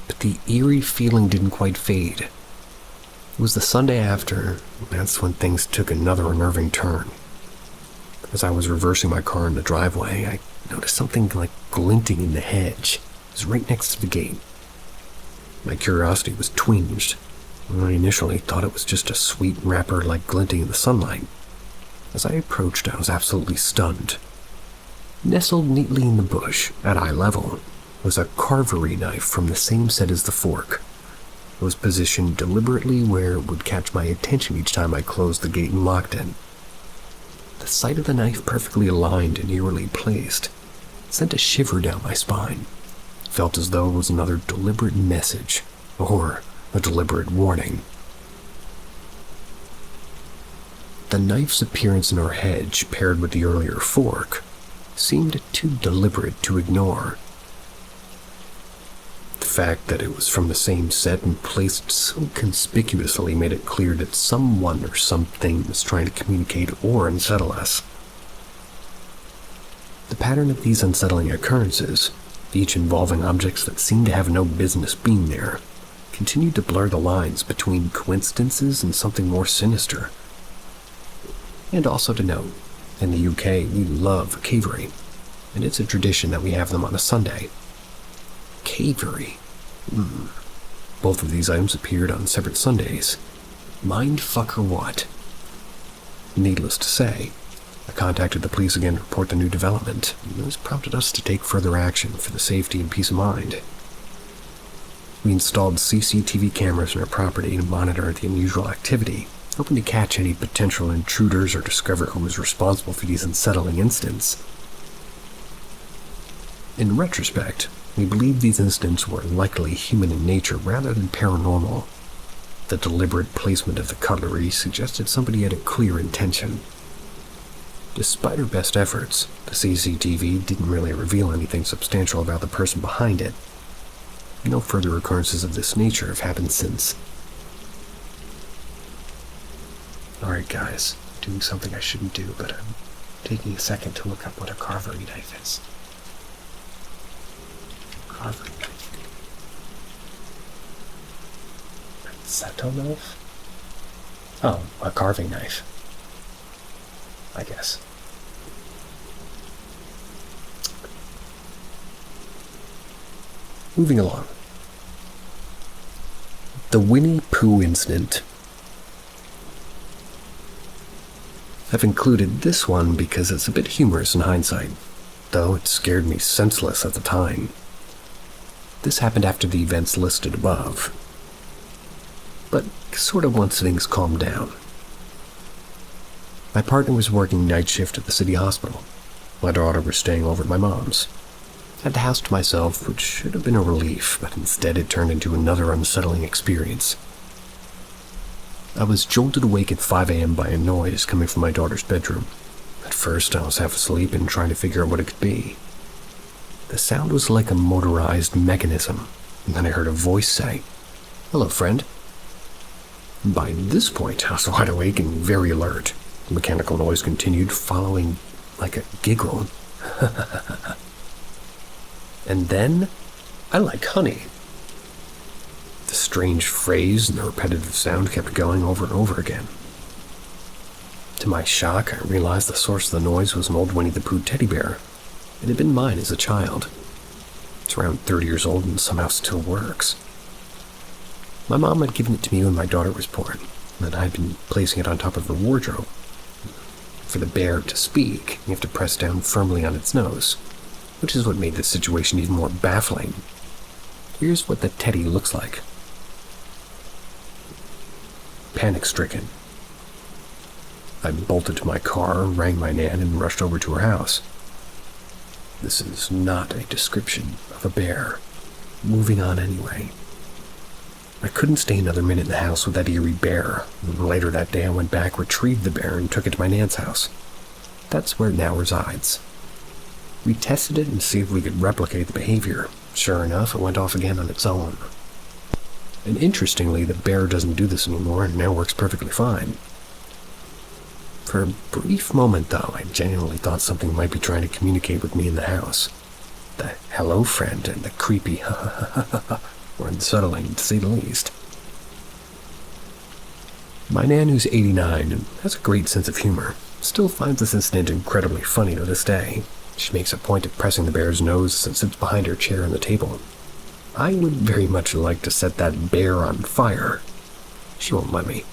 but the eerie feeling didn't quite fade. It was the Sunday after, and that's when things took another unnerving turn. As I was reversing my car in the driveway, I noticed something like glinting in the hedge. It was right next to the gate. My curiosity was twinged. I initially thought it was just a sweet wrapper like glinting in the sunlight. As I approached, I was absolutely stunned. Nestled neatly in the bush, at eye level, was a carvery knife from the same set as the fork. It was positioned deliberately where it would catch my attention each time I closed the gate and locked it. The sight of the knife perfectly aligned and eerily placed sent a shiver down my spine. It felt as though it was another deliberate message, or a deliberate warning. The knife's appearance in our hedge, paired with the earlier fork, seemed too deliberate to ignore. The fact that it was from the same set and placed so conspicuously made it clear that someone or something was trying to communicate or unsettle us. The pattern of these unsettling occurrences, each involving objects that seemed to have no business being there, continued to blur the lines between coincidences and something more sinister. And also to note, in the UK we love cavery, and it's a tradition that we have them on a Sunday. Cavery. Both of these items appeared on separate Sundays. Mindfuck or what? Needless to say, I contacted the police again to report the new development, and this prompted us to take further action for the safety and peace of mind. We installed CCTV cameras on our property to monitor the unusual activity, hoping to catch any potential intruders or discover who was responsible for these unsettling incidents. In retrospect, we believe these incidents were likely human in nature rather than paranormal. The deliberate placement of the cutlery suggested somebody had a clear intention. Despite our best efforts, the CCTV didn't really reveal anything substantial about the person behind it. No further occurrences of this nature have happened since. Alright guys, doing something I shouldn't do, but I'm taking a second to look up what a carvery knife is. Carvery knife. Seto knife? Oh, a carving knife. I guess. Moving along. The Winnie Pooh incident. I've included this one because it's a bit humorous in hindsight, though it scared me senseless at the time. This happened after the events listed above, but sort of once things calmed down. My partner was working night shift at the city hospital. My daughter was staying over at my mom's. I had the house to myself, which should have been a relief, but instead it turned into another unsettling experience. I was jolted awake at 5 a.m. by a noise coming from my daughter's bedroom. At first, I was half asleep and trying to figure out what it could be. The sound was like a motorized mechanism, and then I heard a voice say, "Hello, friend." By this point, I was wide awake and very alert. The mechanical noise continued, following like a giggle. And then, "I like honey." The strange phrase and the repetitive sound kept going over and over again. To my shock, I realized the source of the noise was an old Winnie the Pooh teddy bear. It had been mine as a child. It's around 30 years old and somehow still works. My mom had given it to me when my daughter was born, and I'd been placing it on top of her wardrobe. For the bear to speak, you have to press down firmly on its nose, which is what made this situation even more baffling. Here's what the teddy looks like. Panic-stricken, I bolted to my car, rang my nan, and rushed over to her house. This is not a description of a bear. Moving on anyway. I couldn't stay another minute in the house with that eerie bear. Later that day I went back, retrieved the bear, and took it to my nan's house. That's where it now resides. We tested it and see if we could replicate the behavior. Sure enough, it went off again on its own. And interestingly, the bear doesn't do this anymore and now works perfectly fine. For a brief moment, though, I genuinely thought something might be trying to communicate with me in the house. The hello friend and the creepy ha ha ha ha ha were unsettling, to say the least. My nan, who's 89 and has a great sense of humor, still finds this incident incredibly funny to this day. She makes a point of pressing the bear's nose and sits behind her chair on the table. I would very much like to set that bear on fire. She won't let me.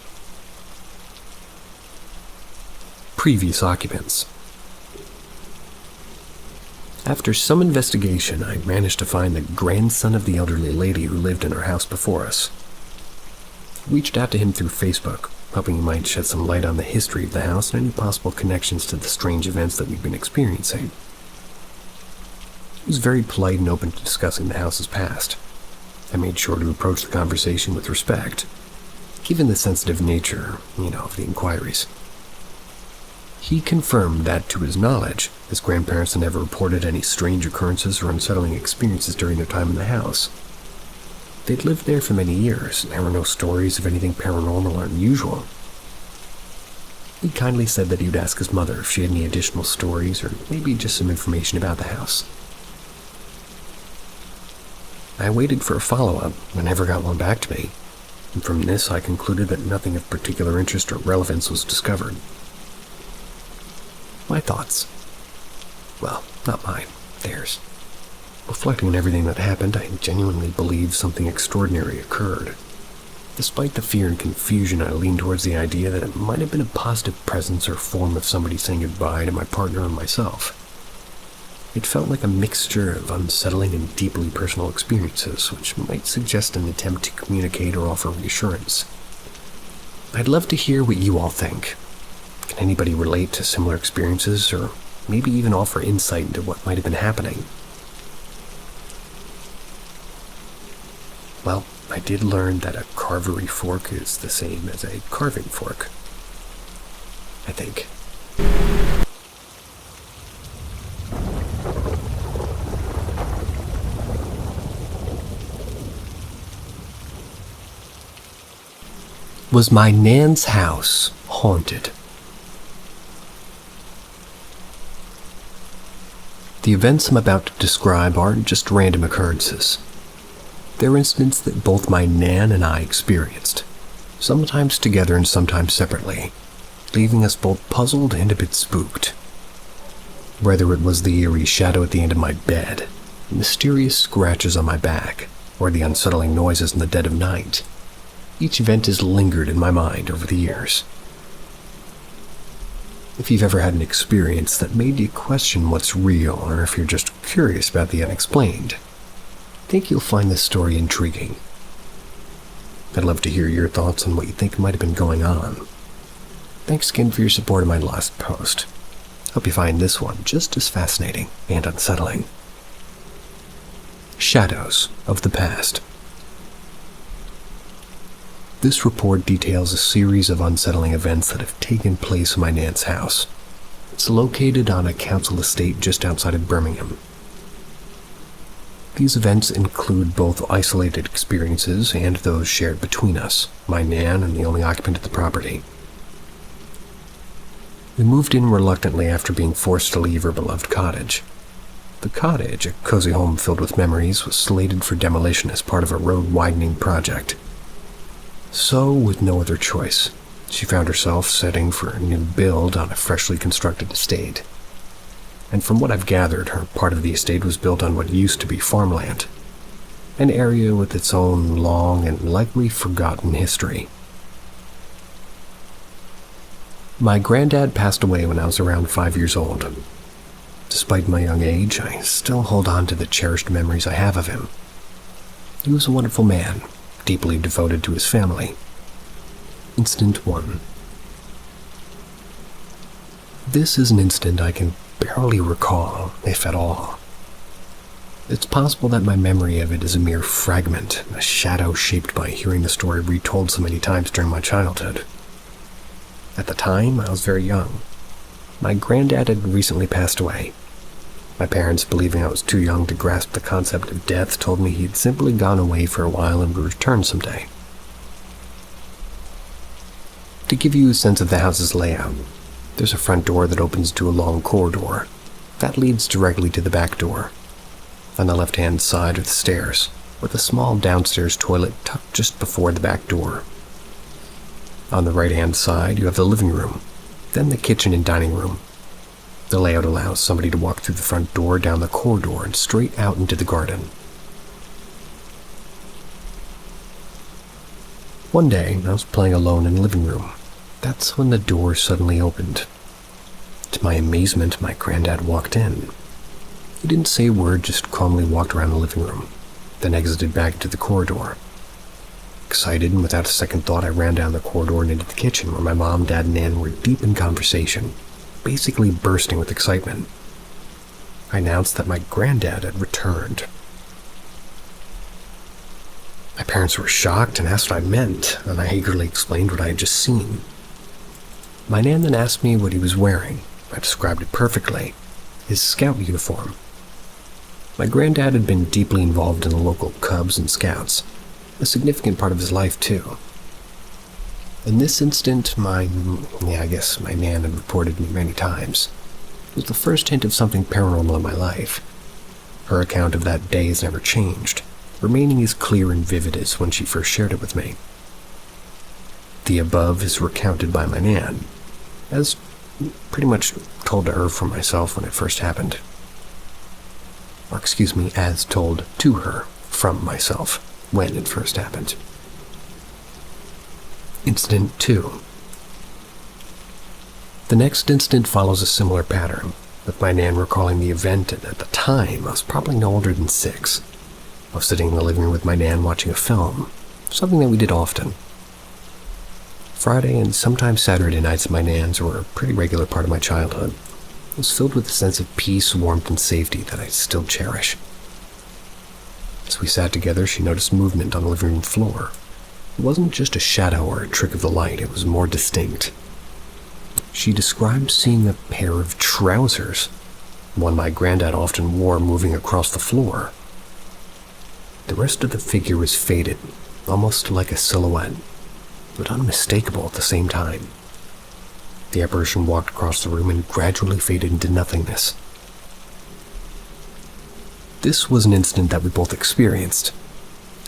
Previous occupants. After some investigation, I managed to find the grandson of the elderly lady who lived in our house before us. I reached out to him through Facebook, hoping he might shed some light on the history of the house and any possible connections to the strange events that we've been experiencing. He was very polite and open to discussing the house's past. I made sure to approach the conversation with respect, given the sensitive nature, of the inquiries. He confirmed that, to his knowledge, his grandparents had never reported any strange occurrences or unsettling experiences during their time in the house. They'd lived there for many years, and there were no stories of anything paranormal or unusual. He kindly said that he would ask his mother if she had any additional stories or maybe just some information about the house. I waited for a follow-up and never got one back to me, and from this I concluded that nothing of particular interest or relevance was discovered. My thoughts. Well, not mine, theirs. Reflecting on everything that happened, I genuinely believe something extraordinary occurred. Despite the fear and confusion, I leaned towards the idea that it might have been a positive presence or form of somebody saying goodbye to my partner and myself. It felt like a mixture of unsettling and deeply personal experiences, which might suggest an attempt to communicate or offer reassurance. I'd love to hear what you all think. Can anybody relate to similar experiences, or maybe even offer insight into what might have been happening? Well, I did learn that a carvery fork is the same as a carving fork. I think. Was my Nan's house haunted? The events I'm about to describe aren't just random occurrences. They're incidents that both my Nan and I experienced, sometimes together and sometimes separately, leaving us both puzzled and a bit spooked. Whether it was the eerie shadow at the end of my bed, the mysterious scratches on my back, or the unsettling noises in the dead of night, each event has lingered in my mind over the years. If you've ever had an experience that made you question what's real, or if you're just curious about the unexplained, I think you'll find this story intriguing. I'd love to hear your thoughts on what you think might have been going on. Thanks again for your support of my last post. Hope you find this one just as fascinating and unsettling. Shadows of the Past. This report details a series of unsettling events that have taken place in my Nan's house. It's located on a council estate just outside of Birmingham. These events include both isolated experiences and those shared between us, my Nan and the only occupant of the property. We moved in reluctantly after being forced to leave our beloved cottage. The cottage, a cozy home filled with memories, was slated for demolition as part of a road-widening project. So, with no other choice, she found herself setting for a new build on a freshly constructed estate. And from what I've gathered, her part of the estate was built on what used to be farmland, an area with its own long and likely forgotten history. My granddad passed away when I was around 5 years old. Despite my young age, I still hold on to the cherished memories I have of him. He was a wonderful man, deeply devoted to his family. Incident 1. This is an incident I can barely recall, if at all. It's possible that my memory of it is a mere fragment, a shadow shaped by hearing the story retold so many times during my childhood. At the time, I was very young. My granddad had recently passed away. My parents, believing I was too young to grasp the concept of death, told me he had simply gone away for a while and would return someday. To give you a sense of the house's layout, there's a front door that opens to a long corridor. That leads directly to the back door. On the left-hand side are the stairs, with a small downstairs toilet tucked just before the back door. On the right-hand side, you have the living room, then the kitchen and dining room. The layout allows somebody to walk through the front door, down the corridor, and straight out into the garden. One day, I was playing alone in the living room. That's when the door suddenly opened. To my amazement, my granddad walked in. He didn't say a word, just calmly walked around the living room, then exited back into the corridor. Excited and without a second thought, I ran down the corridor and into the kitchen where my mom, dad, and Nan were deep in conversation, basically bursting with excitement. I announced that my granddad had returned. My parents were shocked and asked what I meant, and I eagerly explained what I had just seen. My Nan then asked me what he was wearing. I described it perfectly. His scout uniform. My granddad had been deeply involved in the local Cubs and Scouts, a significant part of his life too. In this instant, my Nan had reported me many times. It was the first hint of something paranormal in my life. Her account of that day has never changed, remaining as clear and vivid as when she first shared it with me. The above is recounted by my Nan, as pretty much told to her from myself when it first happened. Or excuse me, as told to her from myself when it first happened. Incident 2. The next incident follows a similar pattern, with my nan recalling the event, and at the time I was probably no older than 6. I was sitting in the living room with my nan watching a film, something that we did often. Friday and sometimes Saturday nights at my nan's were a pretty regular part of my childhood. It was filled with a sense of peace, warmth, and safety that I still cherish. As we sat together, she noticed movement on the living room floor. It wasn't just a shadow or a trick of the light, it was more distinct. She described seeing a pair of trousers, one my granddad often wore, moving across the floor. The rest of the figure was faded, almost like a silhouette, but unmistakable at the same time. The apparition walked across the room and gradually faded into nothingness. This was an incident that we both experienced,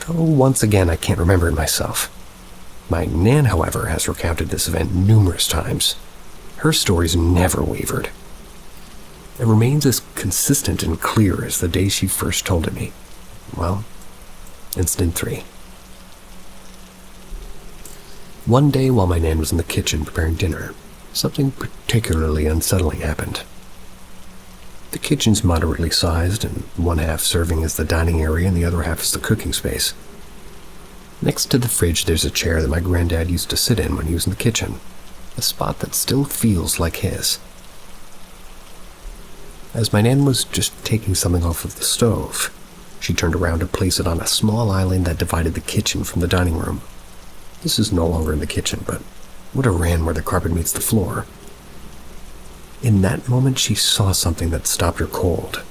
though once again I can't remember it myself. My nan, however, has recounted this event numerous times. Her stories never wavered. It remains as consistent and clear as the day she first told it me. Well, Incident 3. One day while my nan was in the kitchen preparing dinner, something particularly unsettling happened. The kitchen's moderately sized, and one half serving as the dining area and the other half as the cooking space. Next to the fridge there's a chair that my granddad used to sit in when he was in the kitchen, a spot that still feels like his. As my nan was just taking something off of the stove, she turned around to place it on a small island that divided the kitchen from the dining room. This is no longer in the kitchen, but would have ran where the carpet meets the floor. In that moment, she saw something that stopped her cold.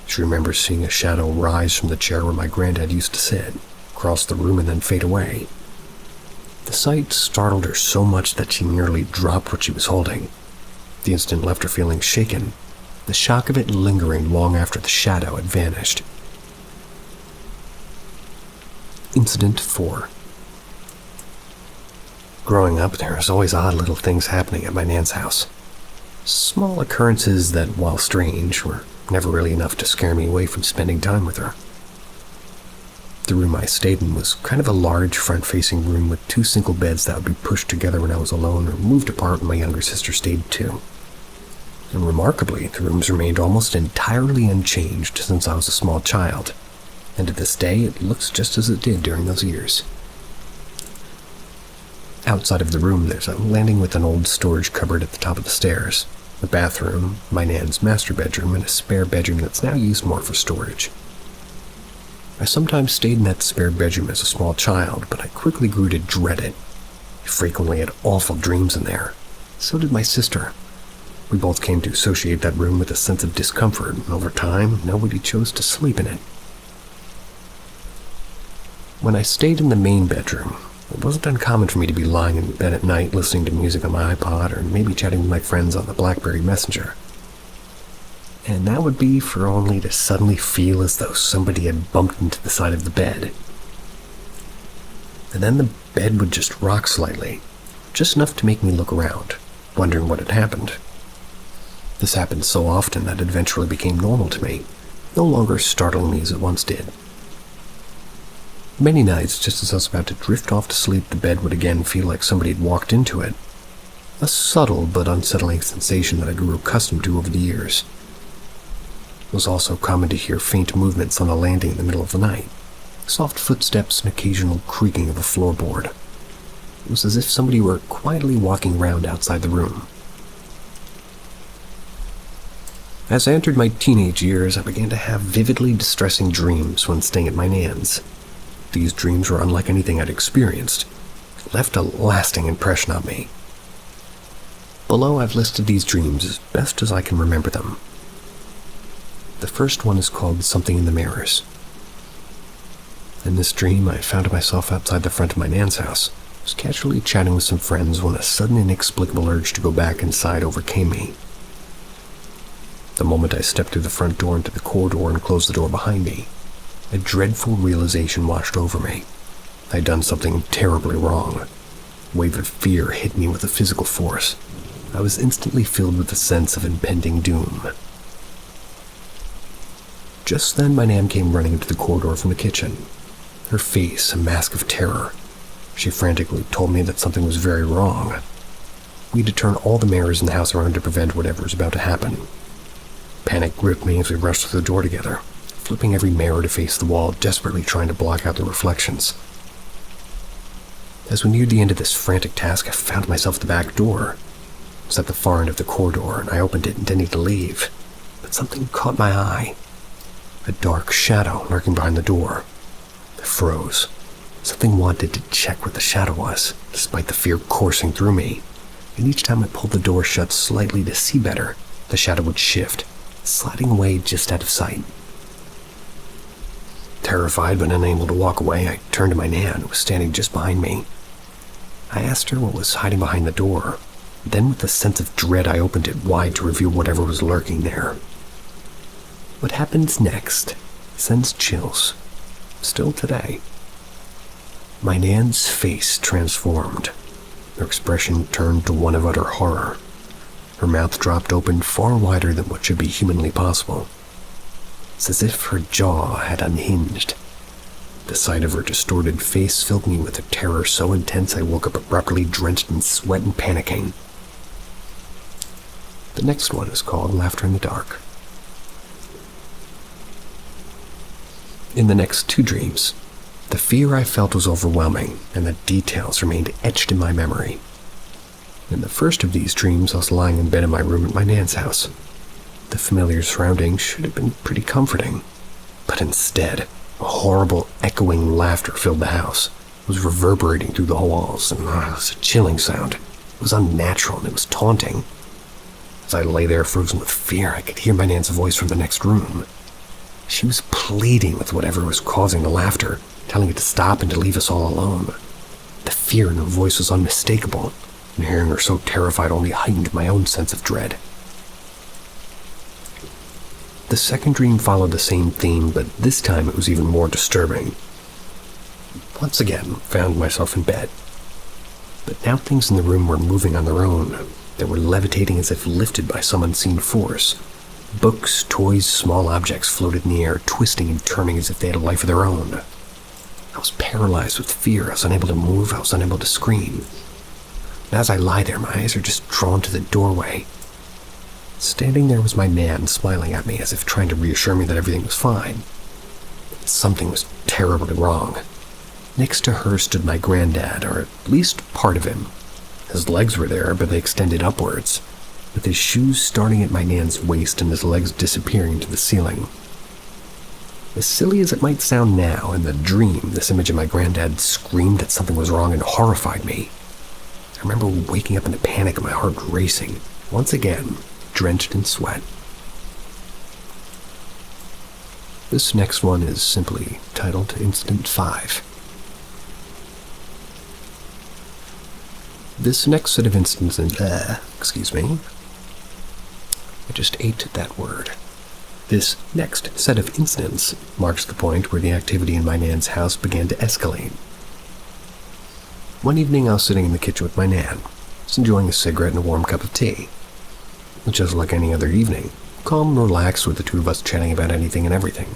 She remembers seeing a shadow rise from the chair where my granddad used to sit, cross the room, and then fade away. The sight startled her so much that she nearly dropped what she was holding. The instant left her feeling shaken, the shock of it lingering long after the shadow had vanished. Incident 4. Growing up, there was always odd little things happening at my nan's house. Small occurrences that, while strange, were never really enough to scare me away from spending time with her. The room I stayed in was kind of a large front-facing room with 2 single beds that would be pushed together when I was alone or moved apart when my younger sister stayed too. And remarkably, the rooms remained almost entirely unchanged since I was a small child, and to this day it looks just as it did during those years. Outside of the room, there's a landing with an old storage cupboard at the top of the stairs, a bathroom, my nan's master bedroom, and a spare bedroom that's now used more for storage. I sometimes stayed in that spare bedroom as a small child, but I quickly grew to dread it. I frequently had awful dreams in there. So did my sister. We both came to associate that room with a sense of discomfort, and over time, nobody chose to sleep in it. When I stayed in the main bedroom, it wasn't uncommon for me to be lying in bed at night listening to music on my iPod or maybe chatting with my friends on the BlackBerry Messenger. And that would be for only to suddenly feel as though somebody had bumped into the side of the bed. And then the bed would just rock slightly, just enough to make me look around, wondering what had happened. This happened so often that it eventually became normal to me, no longer startling me as it once did. Many nights, just as I was about to drift off to sleep, the bed would again feel like somebody had walked into it. A subtle but unsettling sensation that I grew accustomed to over the years. It was also common to hear faint movements on the landing in the middle of the night, soft footsteps and occasional creaking of a floorboard. It was as if somebody were quietly walking around outside the room. As I entered my teenage years, I began to have vividly distressing dreams when staying at my nan's. These dreams were unlike anything I'd experienced. It left a lasting impression on me. Below, I've listed these dreams as best as I can remember them. The first one is called Something in the Mirrors. In this dream, I found myself outside the front of my nan's house. I was casually chatting with some friends when a sudden inexplicable urge to go back inside overcame me. The moment I stepped through the front door into the corridor and closed the door behind me, a dreadful realization washed over me. I'd done something terribly wrong. A wave of fear hit me with a physical force. I was instantly filled with a sense of impending doom. Just then, my Nan came running into the corridor from the kitchen, her face a mask of terror. She frantically told me that something was very wrong. We had to turn all the mirrors in the house around to prevent whatever was about to happen. Panic gripped me as we rushed through the door together, flipping every mirror to face the wall, desperately trying to block out the reflections. As we neared the end of this frantic task, I found myself at the back door. It was at the far end of the corridor, and I opened it intending to leave, but something caught my eye. A dark shadow lurking behind the door. I froze. Something wanted to check what the shadow was, despite the fear coursing through me. And each time I pulled the door shut slightly to see better, the shadow would shift, sliding away just out of sight. Terrified but unable to walk away, I turned to my Nan, who was standing just behind me. I asked her what was hiding behind the door. Then, with a sense of dread, I opened it wide to reveal whatever was lurking there. What happens next sends chills, still today. My Nan's face transformed. Her expression turned to one of utter horror. Her mouth dropped open far wider than what should be humanly possible. It's as if her jaw had unhinged. The sight of her distorted face filled me with a terror so intense I woke up abruptly, drenched in sweat and panicking. The next one is called Laughter in the Dark. In the next 2 dreams, the fear I felt was overwhelming, and the details remained etched in my memory. In the first of these dreams, I was lying in bed in my room at my Nan's house. The familiar surroundings should have been pretty comforting, but instead, a horrible, echoing laughter filled the house. It was reverberating through the walls, and it was a chilling sound. It was unnatural, and it was taunting. As I lay there frozen with fear, I could hear my Nan's voice from the next room. She was pleading with whatever was causing the laughter, telling it to stop and to leave us all alone. The fear in her voice was unmistakable, and hearing her so terrified only heightened my own sense of dread. The second dream followed the same theme, but this time it was even more disturbing. Once again, found myself in bed. But now things in the room were moving on their own. They were levitating as if lifted by some unseen force. Books, toys, small objects floated in the air, twisting and turning as if they had a life of their own. I was paralyzed with fear. I was unable to move. I was unable to scream. And as I lie there, my eyes are just drawn to the doorway. Standing there was my Nan, smiling at me as if trying to reassure me that everything was fine. Something was terribly wrong. Next to her stood my granddad, or at least part of him. His legs were there, but they extended upwards, with his shoes starting at my Nan's waist and his legs disappearing into the ceiling. As silly as it might sound now, in the dream, this image of my granddad screamed that something was wrong and horrified me. I remember waking up in a panic and my heart racing, once again, drenched in sweat. This next one is simply titled Incident 5. This next set of instances, I just ate that word. This next set of incidents marks the point where the activity in my Nan's house began to escalate. One evening I was sitting in the kitchen with my Nan, just enjoying a cigarette and a warm cup of tea. Just like any other evening, calm and relaxed with the two of us chatting about anything and everything.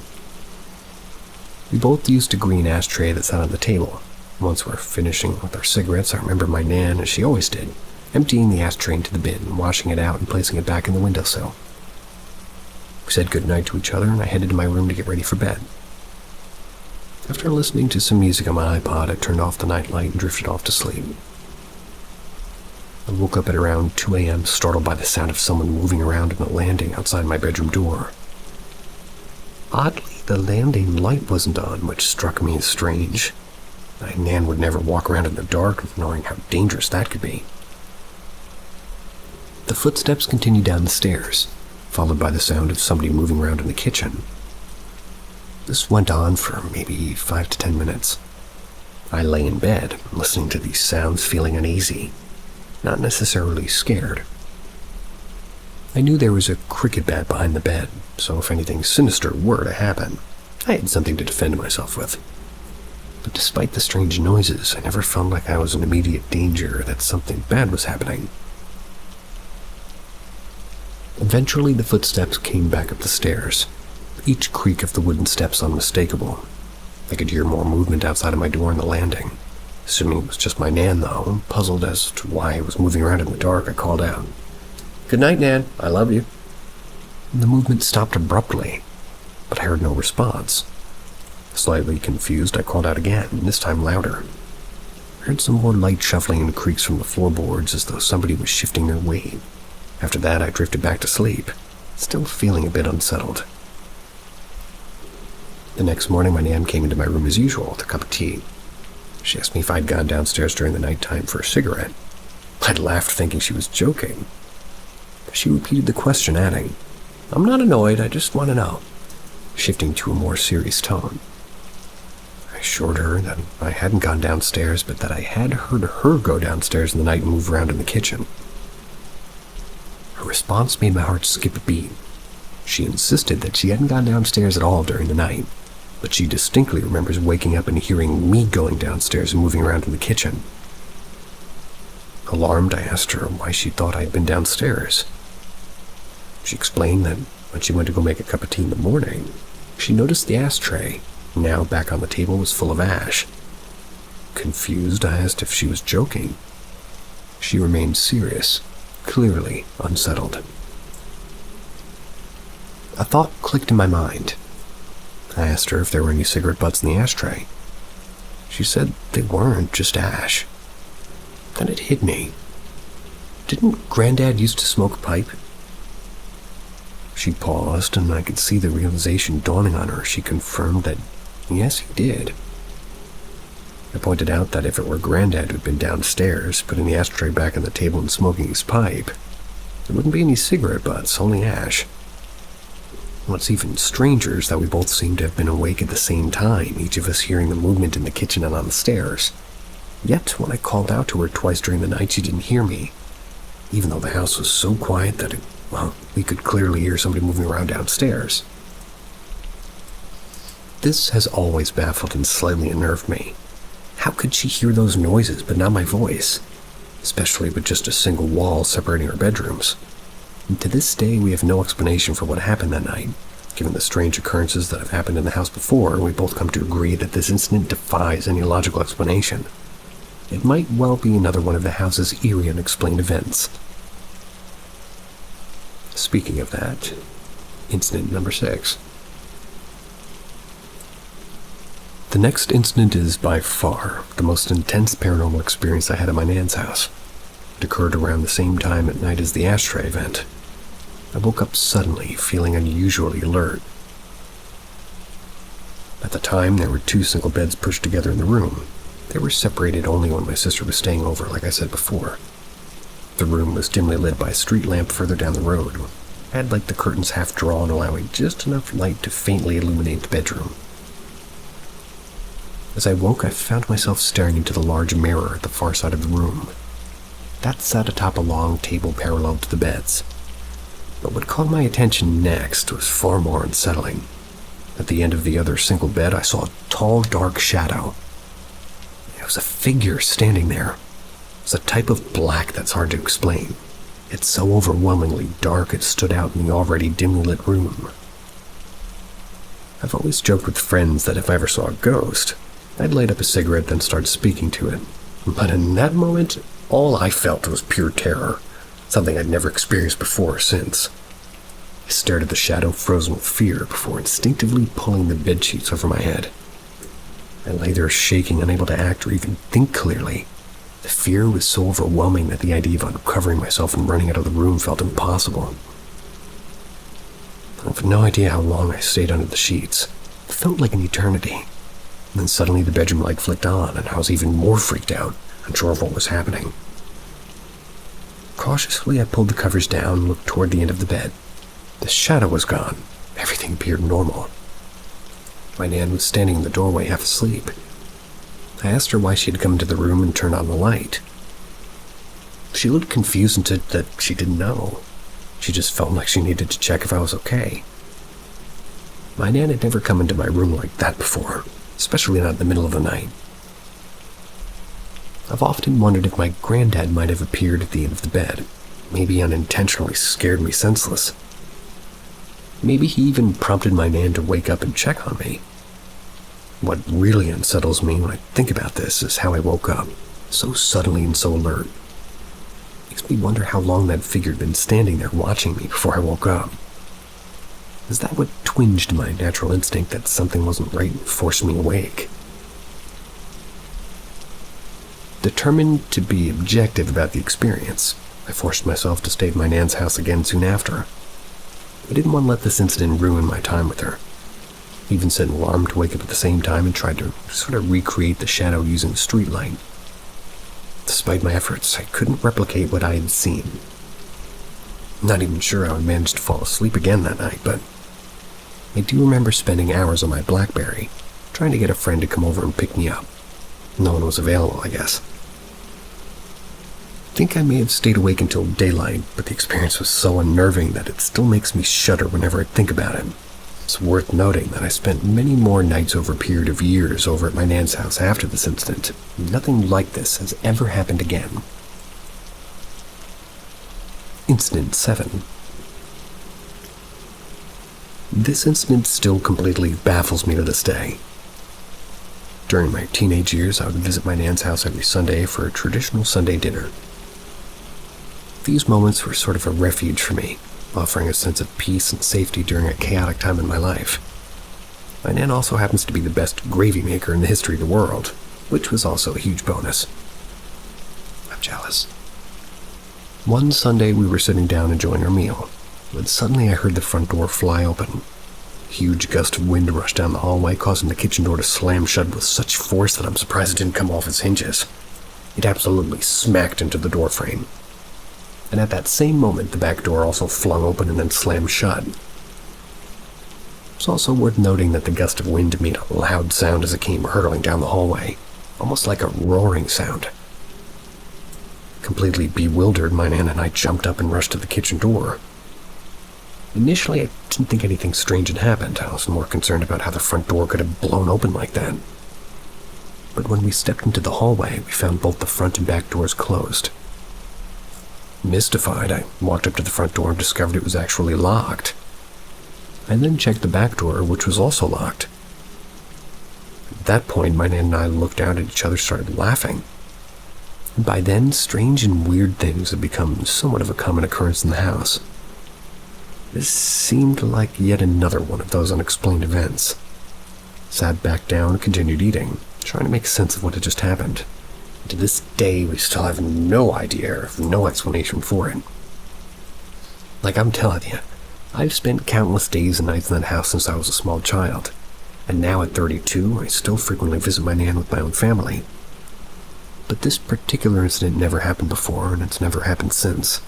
We both used a green ashtray that sat on the table. Once we're finishing with our cigarettes, I remember my Nan, as she always did, emptying the ashtray into the bin, washing it out, and placing it back in the windowsill. We said goodnight to each other, and I headed to my room to get ready for bed. After listening to some music on my iPod, I turned off the nightlight and drifted off to sleep. I woke up at around 2 a.m., startled by the sound of someone moving around in the landing outside my bedroom door. Oddly, the landing light wasn't on, which struck me as strange. My Nan would never walk around in the dark, knowing how dangerous that could be. The footsteps continued down the stairs, followed by the sound of somebody moving around in the kitchen. This went on for maybe 5 to 10 minutes. I lay in bed, listening to these sounds, feeling uneasy, not necessarily scared. I knew there was a cricket bat behind the bed, so if anything sinister were to happen, I had something to defend myself with. But despite the strange noises, I never felt like I was in immediate danger or that something bad was happening. Eventually, the footsteps came back up the stairs, each creak of the wooden steps unmistakable. I could hear more movement outside of my door on the landing. Assuming it was just my Nan, though, puzzled as to why I was moving around in the dark, I called out, "Good night, Nan. I love you." The movement stopped abruptly, but I heard no response. Slightly confused, I called out again, this time louder. I heard some more light shuffling and creaks from the floorboards as though somebody was shifting their weight. After that, I drifted back to sleep, still feeling a bit unsettled. The next morning, my Nan came into my room as usual with a cup of tea. She asked me if I'd gone downstairs during the night time for a cigarette. I'd laughed, thinking she was joking. She repeated the question, adding, "I'm not annoyed, I just want to know," shifting to a more serious tone. I assured her that I hadn't gone downstairs, but that I had heard her go downstairs in the night and move around in the kitchen. Her response made my heart skip a beat. She insisted that she hadn't gone downstairs at all during the night, but she distinctly remembers waking up and hearing me going downstairs and moving around in the kitchen. Alarmed, I asked her why she thought I had been downstairs. She explained that when she went to go make a cup of tea in the morning, she noticed the ashtray, now back on the table, was full of ash. Confused, I asked if she was joking. She remained serious, clearly unsettled. A thought clicked in my mind. I asked her if there were any cigarette butts in the ashtray. She said they weren't, just ash. Then it hit me. Didn't Granddad used to smoke a pipe? She paused, and I could see the realization dawning on her. She confirmed that, yes, he did. I pointed out that if it were Granddad who'd been downstairs, putting the ashtray back on the table and smoking his pipe, there wouldn't be any cigarette butts, only ash. What's even stranger is that we both seemed to have been awake at the same time, each of us hearing the movement in the kitchen and on the stairs. Yet, when I called out to her twice during the night, she didn't hear me, even though the house was so quiet that we could clearly hear somebody moving around downstairs. This has always baffled and slightly unnerved me. How could she hear those noises but not my voice, especially with just a single wall separating our bedrooms? And to this day, we have no explanation for what happened that night. Given the strange occurrences that have happened in the house before, we both come to agree that this incident defies any logical explanation. It might well be another one of the house's eerie unexplained events. Speaking of that, incident number 6. The next incident is by far the most intense paranormal experience I had at my Nan's house. It occurred around the same time at night as the ashtray event. I woke up suddenly, feeling unusually alert. At the time, there were 2 single beds pushed together in the room. They were separated only when my sister was staying over, like I said before. The room was dimly lit by a street lamp further down the road. I had the curtains half drawn, allowing just enough light to faintly illuminate the bedroom. As I woke, I found myself staring into the large mirror at the far side of the room. That sat atop a long table parallel to the beds. But what caught my attention next was far more unsettling. At the end of the other single bed, I saw a tall, dark shadow. It was a figure standing there. It was a type of black that's hard to explain. It's so overwhelmingly dark it stood out in the already dimly lit room. I've always joked with friends that if I ever saw a ghost, I'd light up a cigarette then start speaking to it. But in that moment, all I felt was pure terror, something I'd never experienced before or since. I stared at the shadow, frozen with fear, before instinctively pulling the bedsheets over my head. I lay there shaking, unable to act or even think clearly. The fear was so overwhelming that the idea of uncovering myself and running out of the room felt impossible. I have no idea how long I stayed under the sheets. It felt like an eternity. And then suddenly the bedroom light flicked on, and I was even more freaked out, unsure of what was happening. Cautiously, I pulled the covers down and looked toward the end of the bed. The shadow was gone. Everything appeared normal. My Nan was standing in the doorway, half asleep. I asked her why she had come into the room and turned on the light. She looked confused and said that she didn't know. She just felt like she needed to check if I was okay. My Nan had never come into my room like that before, especially not in the middle of the night. I've often wondered if my granddad might have appeared at the end of the bed. maybe unintentionally scared me senseless. Maybe he even prompted my nan to wake up and check on me. What really unsettles me when I think about this is how I woke up, so suddenly and so alert. Makes me wonder how long that figure had been standing there watching me before I woke up. Is that what twinged my natural instinct that something wasn't right and forced me awake? Determined to be objective about the experience, I forced myself to stay at my nan's house again soon after. I didn't want to let this incident ruin my time with her. I even set an alarm to wake up at the same time and tried to sort of recreate the shadow using the streetlight. Despite my efforts, I couldn't replicate what I had seen. I'm not even sure how I managed to fall asleep again that night, but I do remember spending hours on my BlackBerry, trying to get a friend to come over and pick me up. No one was available, I guess. I think I may have stayed awake until daylight, but the experience was so unnerving that it still makes me shudder whenever I think about it. It's worth noting that I spent many more nights over a period of years over at my nan's house after this incident. Nothing like this has ever happened again. Incident 7. This incident still completely baffles me to this day. During my teenage years, I would visit my nan's house every Sunday for a traditional Sunday dinner. These moments were sort of a refuge for me, offering a sense of peace and safety during a chaotic time in my life. My nan also happens to be the best gravy maker in the history of the world, which was also a huge bonus. I'm jealous. One Sunday we were sitting down enjoying our meal, when suddenly I heard the front door fly open. A huge gust of wind rushed down the hallway, causing the kitchen door to slam shut with such force that I'm surprised it didn't come off its hinges. It absolutely smacked into the door frame. And at that same moment, the back door also flung open and then slammed shut. It's also worth noting that the gust of wind made a loud sound as it came hurtling down the hallway, almost like a roaring sound. Completely bewildered, my nan and I jumped up and rushed to the kitchen door. Initially, I didn't think anything strange had happened. I was more concerned about how the front door could have blown open like that. But when we stepped into the hallway, we found both the front and back doors closed. Mystified, I walked up to the front door and discovered it was actually locked. I then checked the back door, which was also locked. At that point, my nan and I looked out at each other and started laughing. And by then, strange and weird things had become somewhat of a common occurrence in the house. This seemed like yet another one of those unexplained events. Sat back down and continued eating, trying to make sense of what had just happened. To this day, we still have no idea or no explanation for it. Like I'm telling you, I've spent countless days and nights in that house since I was a small child, and now at 32, I still frequently visit my nan with my own family. But this particular incident never happened before, and it's never happened since.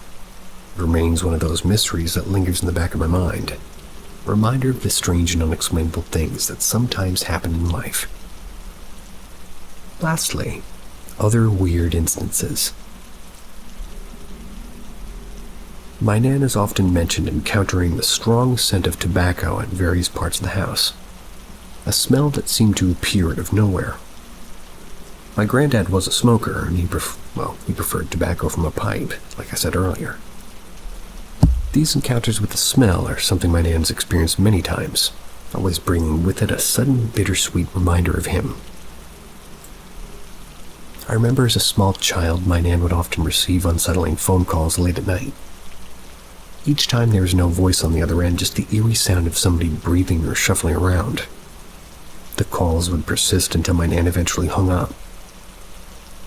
It remains one of those mysteries that lingers in the back of my mind, a reminder of the strange and unexplainable things that sometimes happen in life. Lastly, other weird instances. My nan is often mentioned encountering the strong scent of tobacco at various parts of the house, a smell that seemed to appear out of nowhere. My granddad was a smoker, and he preferred tobacco from a pipe, like I said earlier. These encounters with the smell are something my nan's experienced many times, always bringing with it a sudden bittersweet reminder of him. I remember as a small child, my nan would often receive unsettling phone calls late at night. Each time there was no voice on the other end, just the eerie sound of somebody breathing or shuffling around. The calls would persist until my nan eventually hung up.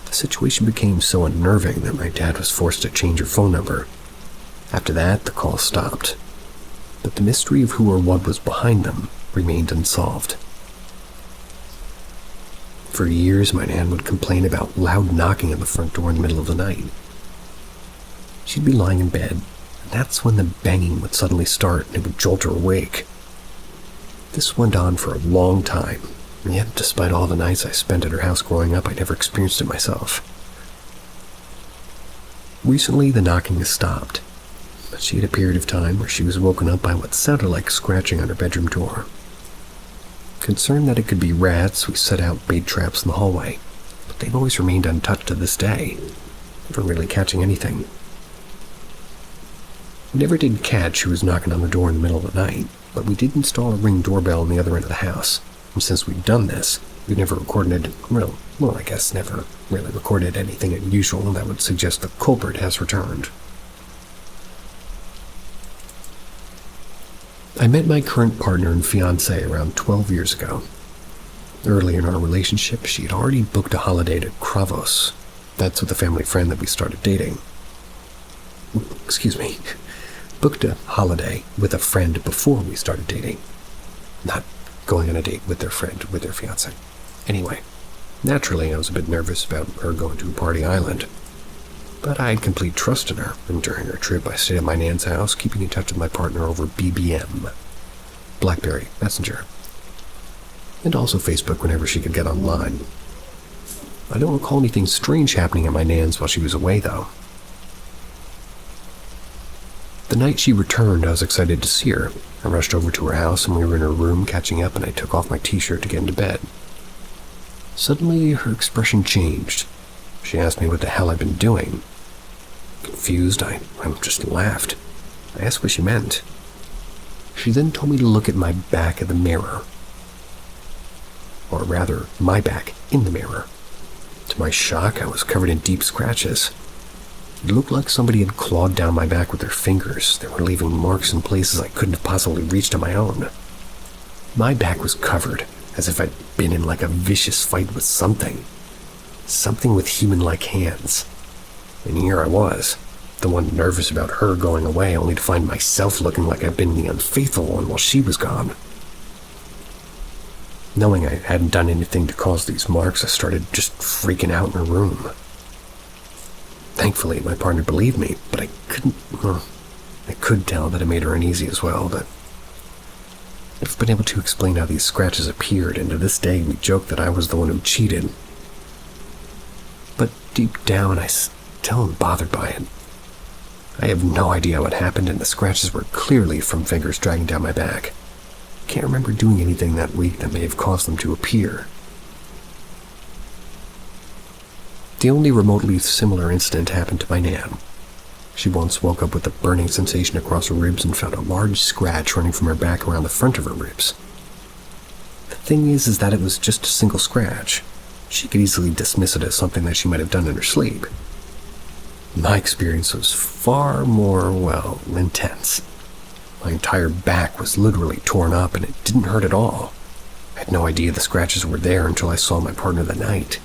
The situation became so unnerving that my dad was forced to change her phone number. After that, the calls stopped, but the mystery of who or what was behind them remained unsolved. For years, my nan would complain about loud knocking on the front door in the middle of the night. She'd be lying in bed, and that's when the banging would suddenly start and it would jolt her awake. This went on for a long time, and yet despite all the nights I spent at her house growing up, I never experienced it myself. Recently, the knocking has stopped, but she had a period of time where she was woken up by what sounded like scratching on her bedroom door. Concerned that it could be rats, we set out bait traps in the hallway, but they've always remained untouched to this day, never really catching anything. We never did catch who was knocking on the door in the middle of the night, but we did install a Ring doorbell on the other end of the house. And since we'd done this, we'd never recorded it. Well, I guess never really recorded anything unusual that would suggest the culprit has returned. I met my current partner and fiancé around 12 years ago. Early in our relationship, she had already booked a holiday to Kravos. That's with a family friend that we started dating. Booked a holiday with a friend before we started dating. Not going on a date with their friend, with their fiancé. Anyway, naturally I was a bit nervous about her going to a party island. But I had complete trust in her, and during our trip I stayed at my nan's house, keeping in touch with my partner over BBM, BlackBerry Messenger, and also Facebook whenever she could get online. I don't recall anything strange happening at my nan's while she was away, though. The night she returned, I was excited to see her. I rushed over to her house, and we were in her room catching up, and I took off my t-shirt to get into bed. Suddenly, her expression changed. She asked me what the hell I'd been doing. Confused, I just laughed. I asked what she meant. She then told me to look at my back at the mirror. Or rather, my back in the mirror. To my shock, I was covered in deep scratches. It looked like somebody had clawed down my back with their fingers. They were leaving marks in places I couldn't have possibly reached on my own. My back was covered, as if I'd been in like a vicious fight with something. Something with human-like hands. And here I was, the one nervous about her going away, only to find myself looking like I'd been the unfaithful one while she was gone. Knowing I hadn't done anything to cause these marks, I started just freaking out in her room. Thankfully, my partner believed me, but I could tell that it made her uneasy as well, that I'd have been able to explain how these scratches appeared, and to this day we joke that I was the one who cheated. But deep down, I still am bothered by it. I have no idea what happened, and the scratches were clearly from fingers dragging down my back. I can't remember doing anything that week that may have caused them to appear. The only remotely similar incident happened to my nan. She once woke up with a burning sensation across her ribs and found a large scratch running from her back around the front of her ribs. The thing is that it was just a single scratch. She could easily dismiss it as something that she might have done in her sleep. My experience was far more, intense. My entire back was literally torn up and it didn't hurt at all. I had no idea the scratches were there until I saw my partner that night.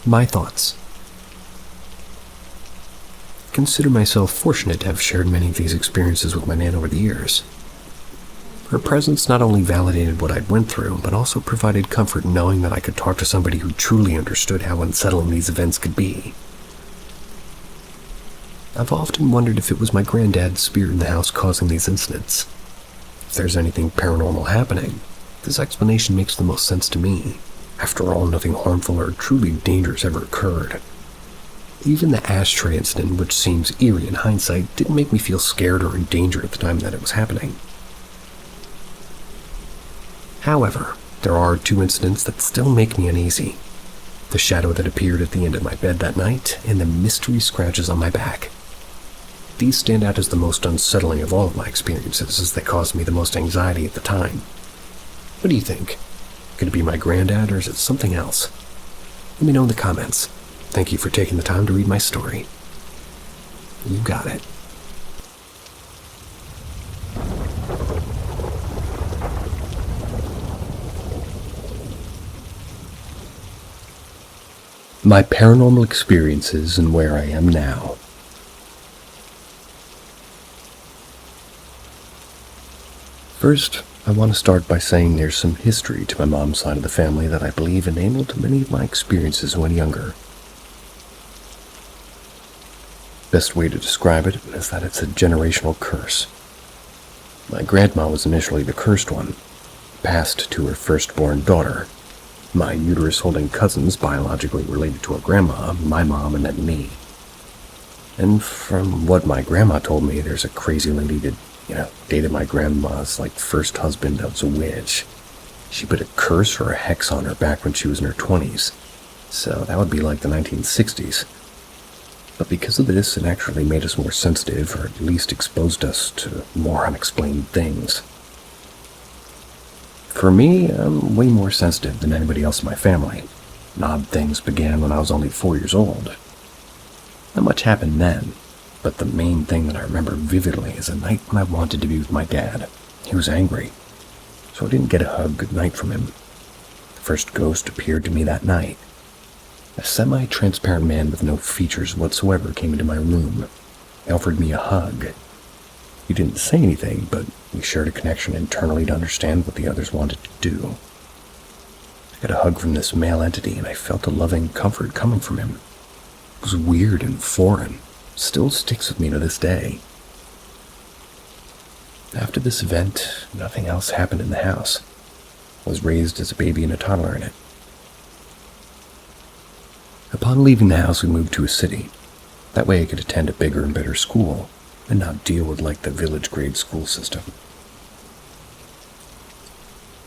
My thoughts. I consider myself fortunate to have shared many of these experiences with my nan over the years. Her presence not only validated what I'd went through, but also provided comfort knowing that I could talk to somebody who truly understood how unsettling these events could be. I've often wondered if it was my granddad's spirit in the house causing these incidents. If there's anything paranormal happening, this explanation makes the most sense to me. After all, nothing harmful or truly dangerous ever occurred. Even the ashtray incident, which seems eerie in hindsight, didn't make me feel scared or in danger at the time that it was happening. However, there are two incidents that still make me uneasy. The shadow that appeared at the end of my bed that night, and the mystery scratches on my back. These stand out as the most unsettling of all of my experiences, as they caused me the most anxiety at the time. What do you think? Could it be my granddad, or is it something else? Let me know in the comments. Thank you for taking the time to read my story. You got it. My paranormal experiences and where I am now. First, I want to start by saying there's some history to my mom's side of the family that I believe enabled many of my experiences when younger. Best way to describe it is that it's a generational curse. My grandma was initially the cursed one, passed to her firstborn daughter. My uterus-holding cousins biologically related to her grandma, my mom, and then me. And from what my grandma told me, there's a crazy lady that, dated my grandma's, first husband that was a witch. She put a curse or a hex on her back when she was in her 20s. So that would be like the 1960s. But because of this, it actually made us more sensitive, or at least exposed us to more unexplained things. For me, I'm way more sensitive than anybody else in my family. Odd things began when I was only 4 years old. Not much happened then, but the main thing that I remember vividly is a night when I wanted to be with my dad. He was angry, so I didn't get a hug goodnight from him. The first ghost appeared to me that night. A semi-transparent man with no features whatsoever came into my room. He offered me a hug. He didn't say anything, but we shared a connection internally to understand what the others wanted to do. I got a hug from this male entity, and I felt a loving comfort coming from him. It was weird and foreign. Still sticks with me to this day. After this event, nothing else happened in the house. I was raised as a baby and a toddler in it. Upon leaving the house, we moved to a city. That way I could attend a bigger and better school, and not deal with the village grade school system.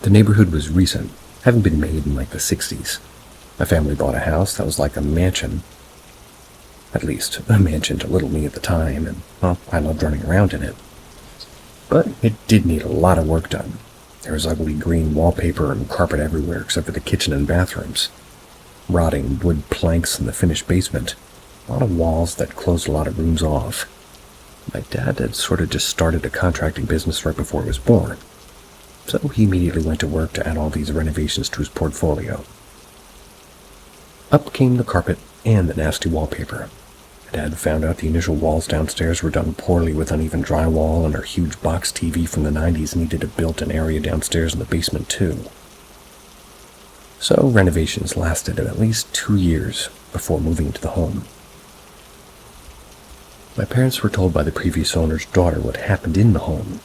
The neighborhood was recent, having been made in the 60s. My family bought a house that was like a mansion. At least, a mansion to little me at the time, and, well, I loved running around in it. But it did need a lot of work done. There was ugly green wallpaper and carpet everywhere except for the kitchen and bathrooms. Rotting wood planks in the finished basement. A lot of walls that closed a lot of rooms off. My dad had sort of just started a contracting business right before he was born, so he immediately went to work to add all these renovations to his portfolio. Up came the carpet and the nasty wallpaper. Dad found out the initial walls downstairs were done poorly with uneven drywall, and our huge box TV from the 90s needed a built-in area downstairs in the basement too. So renovations lasted at least 2 years before moving into the home. My parents were told by the previous owner's daughter what happened in the home.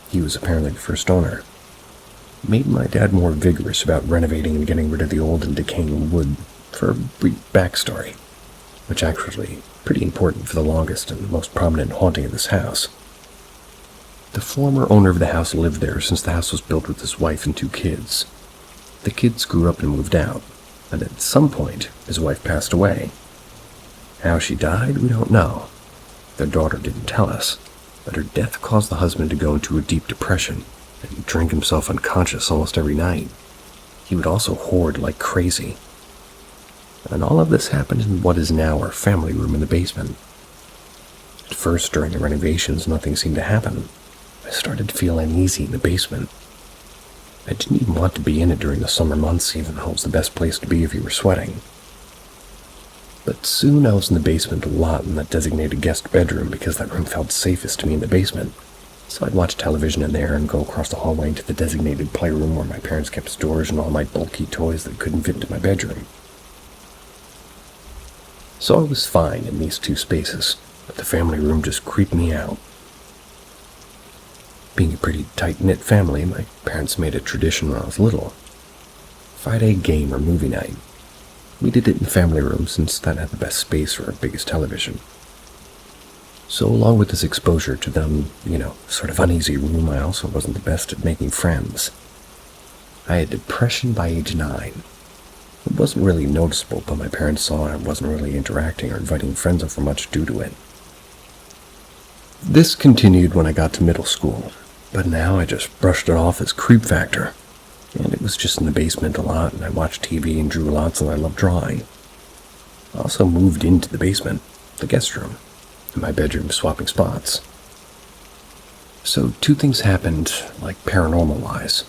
He was apparently the first owner. It made my dad more vigorous about renovating and getting rid of the old and decaying wood for a brief backstory, which actually pretty important for the longest and most prominent haunting of this house. The former owner of the house lived there since the house was built with his wife and 2 kids. The kids grew up and moved out, and at some point his wife passed away. How she died, we don't know. Their daughter didn't tell us, but her death caused the husband to go into a deep depression and drink himself unconscious almost every night. He would also hoard like crazy. And all of this happened in what is now our family room in the basement. At first, during the renovations, nothing seemed to happen. I started to feel uneasy in the basement. I didn't even want to be in it during the summer months, even though it was the best place to be if you were sweating. But soon I was in the basement a lot in that designated guest bedroom because that room felt safest to me in the basement. So I'd watch television in there and go across the hallway into the designated playroom where my parents kept storage and all my bulky toys that couldn't fit into my bedroom. So I was fine in these 2 spaces, but the family room just creeped me out. Being a pretty tight-knit family, my parents made a tradition when I was little. Friday game or movie night. We did it in the family room since that had the best space for our biggest television. So along with this exposure to them, sort of uneasy room, I also wasn't the best at making friends. I had depression by age 9. It wasn't really noticeable, but my parents saw I wasn't really interacting or inviting friends over much due to it. This continued when I got to middle school, but now I just brushed it off as creep factor. And it was just in the basement a lot, and I watched TV and drew lots, and I loved drawing. I also moved into the basement, the guest room, and my bedroom swapping spots. So 2 things happened, like paranormal-wise.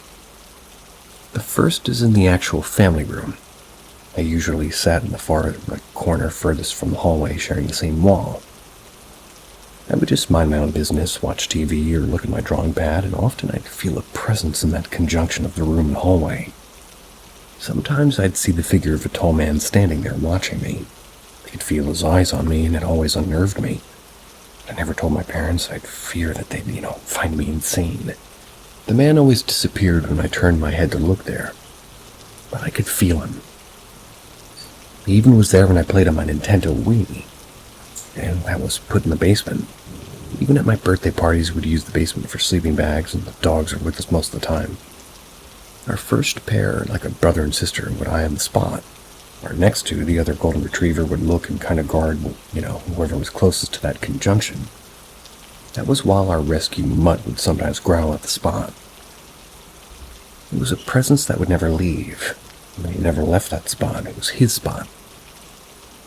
The first is in the actual family room. I usually sat in the far corner furthest from the hallway, sharing the same wall. I would just mind my own business, watch TV, or look at my drawing pad, and often I'd feel a presence in that conjunction of the room and hallway. Sometimes I'd see the figure of a tall man standing there watching me. I could feel his eyes on me, and it always unnerved me. I never told my parents. I'd fear that they'd, find me insane. The man always disappeared when I turned my head to look there, but I could feel him. He even was there when I played on my Nintendo Wii, and that was put in the basement. Even at my birthday parties, we'd use the basement for sleeping bags, and the dogs are with us most of the time. Our first pair, like a brother and sister, would eye on the spot. or next to the other golden retriever would look and kind of guard, whoever was closest to that conjunction. That was while our rescue mutt would sometimes growl at the spot. It was a presence that would never leave. He never left that spot. It was his spot.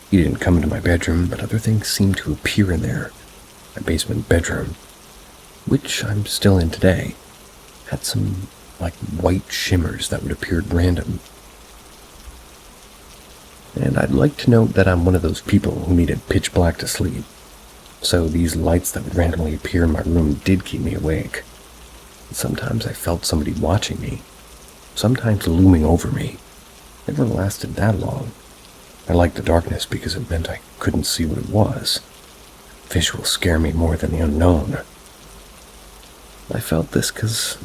He didn't come into my bedroom, but other things seemed to appear in there. My basement bedroom, which I'm still in today, had some, white shimmers that would appear at random. And I'd like to note that I'm one of those people who needed pitch black to sleep. So these lights that would randomly appear in my room did keep me awake. Sometimes I felt somebody watching me, sometimes looming over me. Never lasted that long. I liked the darkness because it meant I couldn't see what it was. Visuals scare me more than the unknown. I felt this because,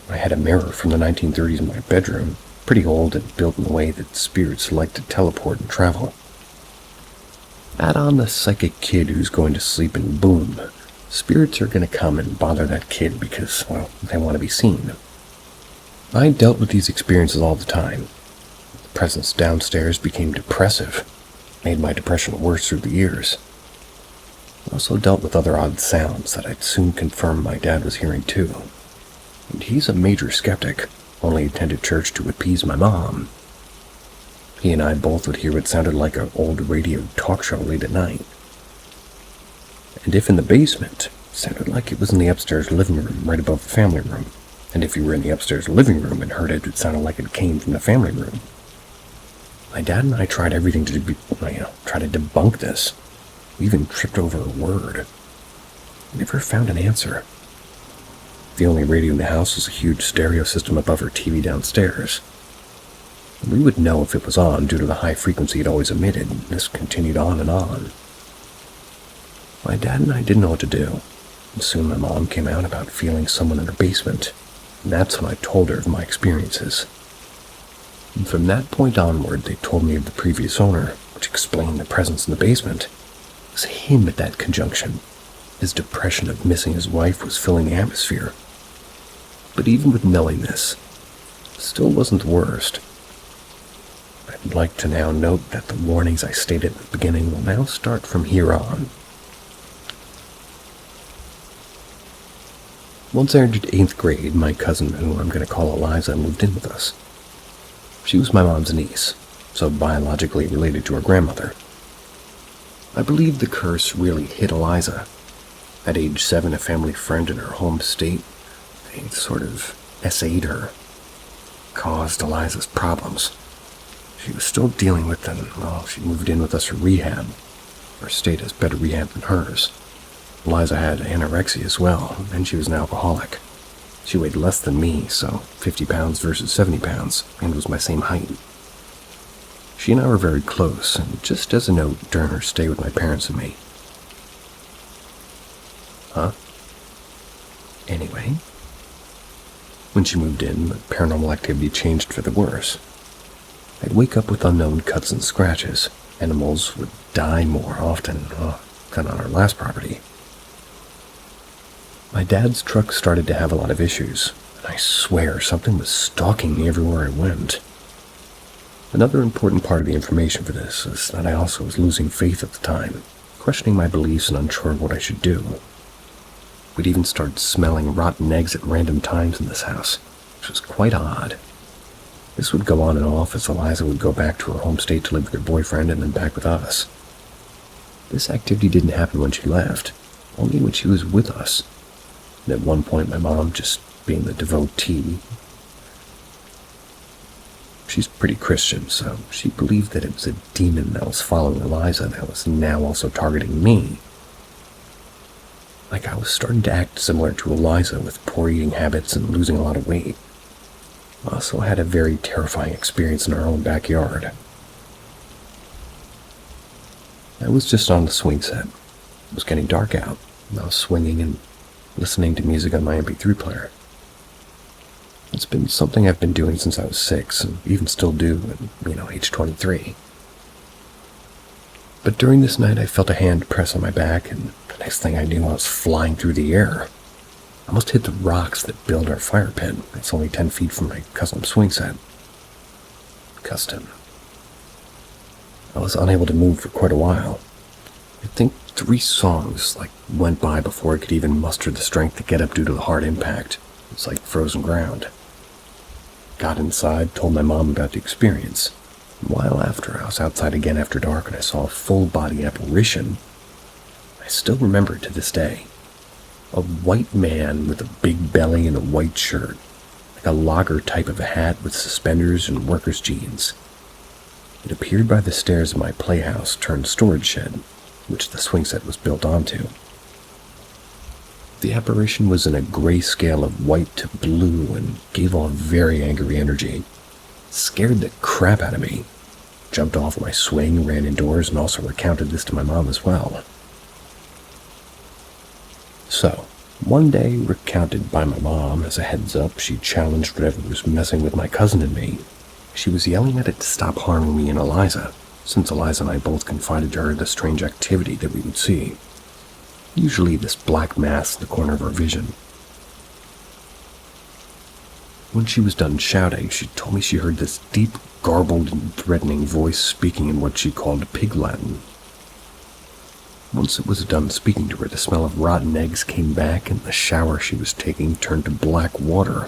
I had a mirror from the 1930s in my bedroom, pretty old and built in a way that spirits like to teleport and travel. Add on the psychic kid who's going to sleep and boom, spirits are going to come and bother that kid because, they want to be seen. I dealt with these experiences all the time. The presence downstairs became depressive, made my depression worse through the years. I also dealt with other odd sounds that I'd soon confirm my dad was hearing too. And he's a major skeptic, only attended church to appease my mom. He and I both would hear what sounded like an old radio talk show late at night. And if in the basement, it sounded like it was in the upstairs living room right above the family room. And if you were in the upstairs living room and heard it, it sounded like it came from the family room. My dad and I tried everything to try to debunk this. We even tripped over a word. We never found an answer. The only radio in the house was a huge stereo system above our TV downstairs. We would know if it was on due to the high frequency it always emitted, and this continued on and on. My dad and I didn't know what to do, and soon my mom came out about feeling someone in her basement, and that's when I told her of my experiences. And from that point onward, they told me of the previous owner, which explained the presence in the basement. It was him at that conjunction. His depression of missing his wife was filling the atmosphere. But even with knowing this, it still wasn't the worst. I'd like to now note that the warnings I stated at the beginning will now start from here on. Once I entered 8th grade, my cousin, who I'm going to call Eliza, moved in with us. She was my mom's niece, so biologically related to her grandmother. I believe the curse really hit Eliza. At age 7, a family friend in her home state, they sort of essayed her, caused Eliza's problems. She was still dealing with them. She moved in with us for rehab. Her state has better rehab than hers. Eliza had anorexia as well, and she was an alcoholic. She weighed less than me, so 50 pounds versus 70 pounds, and was my same height. She and I were very close, and just as a note during her stay with my parents and me. Anyway, when she moved in, the paranormal activity changed for the worse. I'd wake up with unknown cuts and scratches. Animals would die more often than on our last property. My dad's truck started to have a lot of issues, and I swear something was stalking me everywhere I went. Another important part of the information for this is that I also was losing faith at the time, questioning my beliefs and unsure of what I should do. We'd even started smelling rotten eggs at random times in this house, which was quite odd. This would go on and off as Eliza would go back to her home state to live with her boyfriend and then back with us. This activity didn't happen when she left, only when she was with us. And at one point my mom, just being the devotee, she's pretty Christian, so she believed that it was a demon that was following Eliza that was now also targeting me. I was starting to act similar to Eliza with poor eating habits and losing a lot of weight. I also had a very terrifying experience in our own backyard. I was just on the swing set. It was getting dark out, and I was swinging and listening to music on my MP3 player. It's been something I've been doing since I was 6, and even still do at, age 23. But during this night, I felt a hand press on my back, and the next thing I knew, I was flying through the air. I almost hit the rocks that build our fire pit. It's only 10 feet from my custom swing set. Custom. I was unable to move for quite a while. I think 3 songs went by before I could even muster the strength to get up due to the hard impact. It was like frozen ground. Got inside, told my mom about the experience. A while after, I was outside again after dark and I saw a full-body apparition. I still remember it to this day. A white man with a big belly and a white shirt, like a logger type of a hat with suspenders and worker's jeans. It appeared by the stairs of my playhouse turned storage shed, which the swing set was built onto. The apparition was in a gray scale of white to blue and gave off very angry energy. It scared the crap out of me. Jumped off my swing, ran indoors, and also recounted this to my mom as well. So, one day recounted by my mom as a heads up, she challenged whatever was messing with my cousin and me. She was yelling at it to stop harming me and Eliza, since Eliza and I both confided to her the strange activity that we would see. Usually this black mass in the corner of our vision. When she was done shouting, she told me she heard this deep, garbled, and threatening voice speaking in what she called pig Latin. Once it was done speaking to her, the smell of rotten eggs came back, and the shower she was taking turned to black water.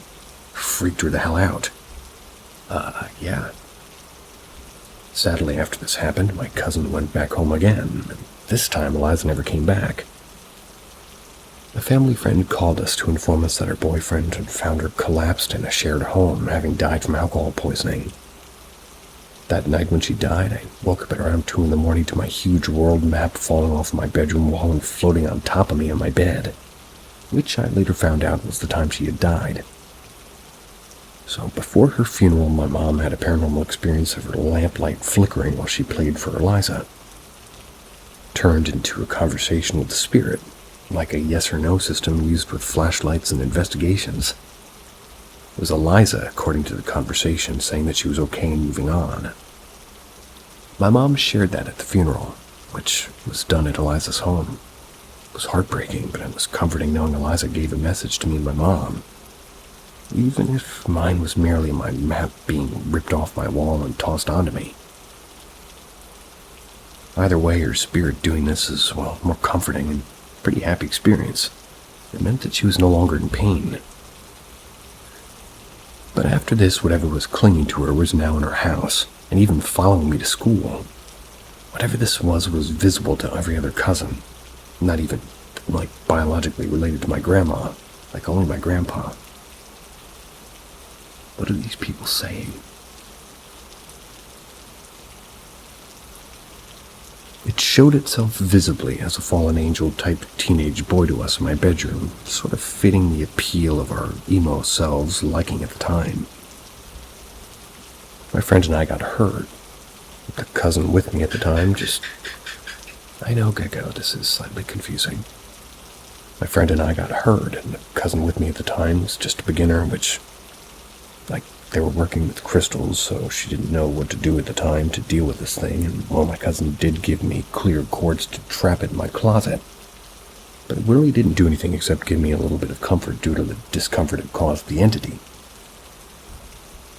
Freaked her the hell out. Yeah. Sadly, after this happened, my cousin went back home again, and this time Eliza never came back. A family friend called us to inform us that her boyfriend had found her collapsed in a shared home, having died from alcohol poisoning. That night when she died, I woke up at around 2 a.m. to my huge world map falling off my bedroom wall and floating on top of me on my bed, which I later found out was the time she had died. So before her funeral, my mom had a paranormal experience of her lamplight flickering while she played for Eliza. Turned into a conversation with the spirit, like a yes or no system used with flashlights and investigations. It was Eliza, according to the conversation, saying that she was okay and moving on. My mom shared that at the funeral, which was done at Eliza's home. It was heartbreaking, but it was comforting knowing Eliza gave a message to me and my mom. Even if mine was merely my map being ripped off my wall and tossed onto me. Either way, her spirit doing this is, more comforting and pretty happy experience. It meant that she was no longer in pain. But after this, whatever was clinging to her was now in her house, and even following me to school. Whatever this was visible to every other cousin. Not even, biologically related to my grandma, only my grandpa. What are these people saying? It showed itself visibly as a fallen angel-type teenage boy to us in my bedroom, sort of fitting the appeal of our emo selves liking at the time. My friend and I got hurt. The cousin with me at the time I know, Gecko, this is slightly confusing. My friend and I got hurt, and the cousin with me at the time was just a beginner, which, they were working with crystals, so she didn't know what to do at the time to deal with this thing, and my cousin did give me clear cords to trap it in my closet. But it really didn't do anything except give me a little bit of comfort due to the discomfort it caused the entity.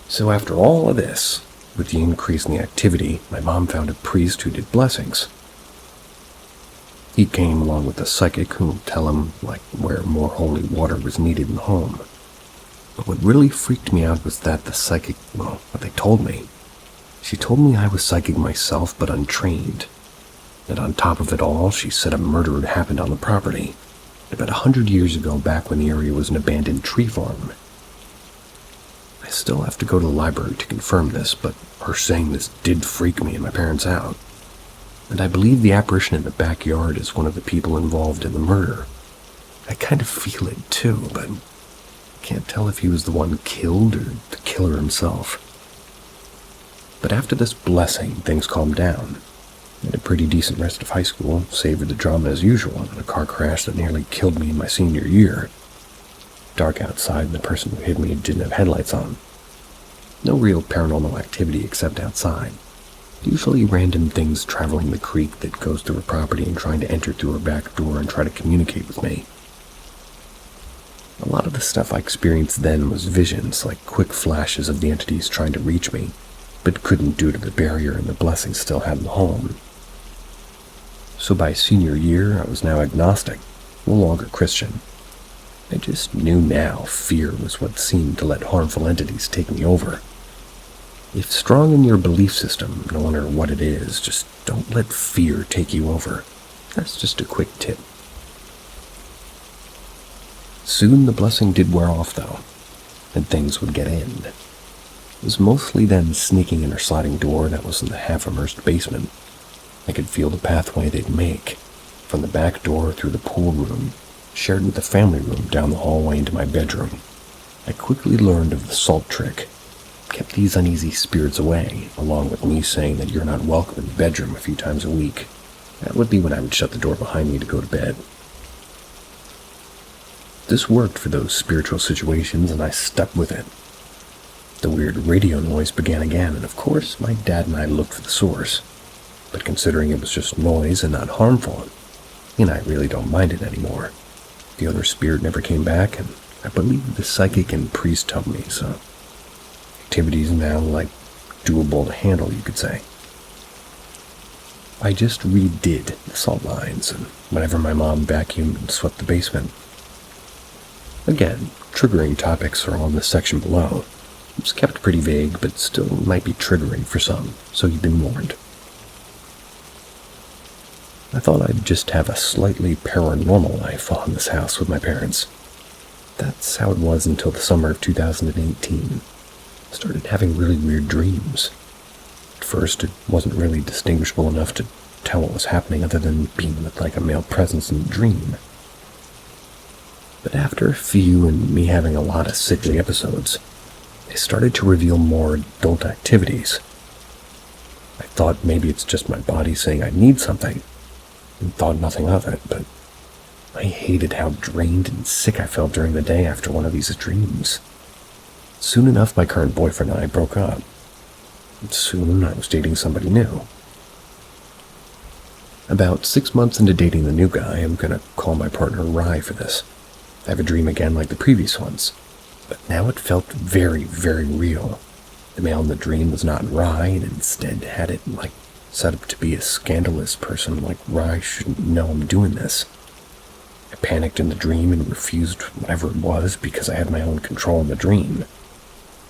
So after all of this, with the increase in the activity, my mom found a priest who did blessings. He came along with a psychic who would tell him, where more holy water was needed in the home. But what really freaked me out was that the psychic, what they told me. She told me I was psychic myself, but untrained. And on top of it all, she said a murder had happened on the property, about 100 years ago, back when the area was an abandoned tree farm. I still have to go to the library to confirm this, but her saying this did freak me and my parents out. And I believe the apparition in the backyard is one of the people involved in the murder. I kind of feel it too, but can't tell if he was the one killed or the killer himself. But after this blessing, things calmed down. I had a pretty decent rest of high school, savored the drama as usual, in a car crash that nearly killed me in my senior year. Dark outside, and the person who hit me didn't have headlights on. No real paranormal activity except outside. Usually random things traveling the creek that goes through her property and trying to enter through her back door and try to communicate with me. A lot of the stuff I experienced then was visions, quick flashes of the entities trying to reach me, but couldn't due to the barrier and the blessings still had in the home. So by senior year, I was now agnostic, no longer Christian. I just knew now fear was what seemed to let harmful entities take me over. If strong in your belief system, no matter what it is, just don't let fear take you over. That's just a quick tip. Soon the blessing did wear off, though, and things would get in. It was mostly them sneaking in our sliding door that was in the half-immersed basement. I could feel the pathway they'd make, from the back door through the pool room, shared with the family room down the hallway into my bedroom. I quickly learned of the salt trick, kept these uneasy spirits away, along with me saying that you're not welcome in the bedroom a few times a week. That would be when I would shut the door behind me to go to bed. This worked for those spiritual situations, and I stuck with it. The weird radio noise began again, and of course, my dad and I looked for the source. But considering it was just noise and not harmful, and I really don't mind it anymore. The other spirit never came back, and I believe the psychic and priest helped me, so activities now like doable to handle, you could say. I just redid the salt lines, and whenever my mom vacuumed and swept the basement. Again, triggering topics are on the section below. It's kept pretty vague, but still might be triggering for some, so you've been warned. I thought I'd just have a slightly paranormal life while in this house with my parents. That's how it was until the summer of 2018. I started having really weird dreams. At first, it wasn't really distinguishable enough to tell what was happening other than being with like a male presence in the dream. But after a few and me having a lot of sickly episodes, they started to reveal more adult activities. I thought maybe it's just my body saying I need something, and thought nothing of it, but I hated how drained and sick I felt during the day after one of these dreams. Soon enough, my current boyfriend and I broke up. And soon, I was dating somebody new. About 6 months into dating the new guy, I'm gonna call my partner Rye for this. I have a dream again like the previous ones, but now it felt very, very real. The male in the dream was not Rye, and instead had it like set up to be a scandalous person like Rye shouldn't know I'm doing this. I panicked in the dream and refused whatever it was because I had my own control in the dream.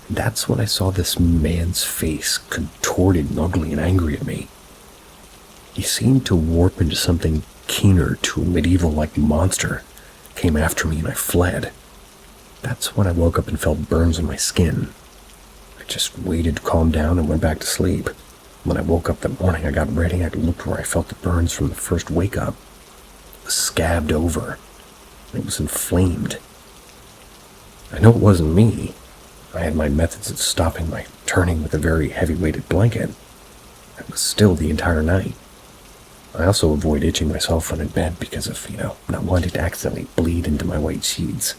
And that's when I saw this man's face contorted and ugly and angry at me. He seemed to warp into something keener to a medieval-like monster, came after me and I fled. That's when I woke up and felt burns on my skin. I just waited to calm down and went back to sleep. When I woke up that morning, I got ready, I looked where I felt the burns from the first wake-up. It was scabbed over. It was inflamed. I know it wasn't me. I had my methods of stopping my turning with a very heavy-weighted blanket. It was still the entire night. I also avoid itching myself when in bed because of, not wanting to accidentally bleed into my white sheets.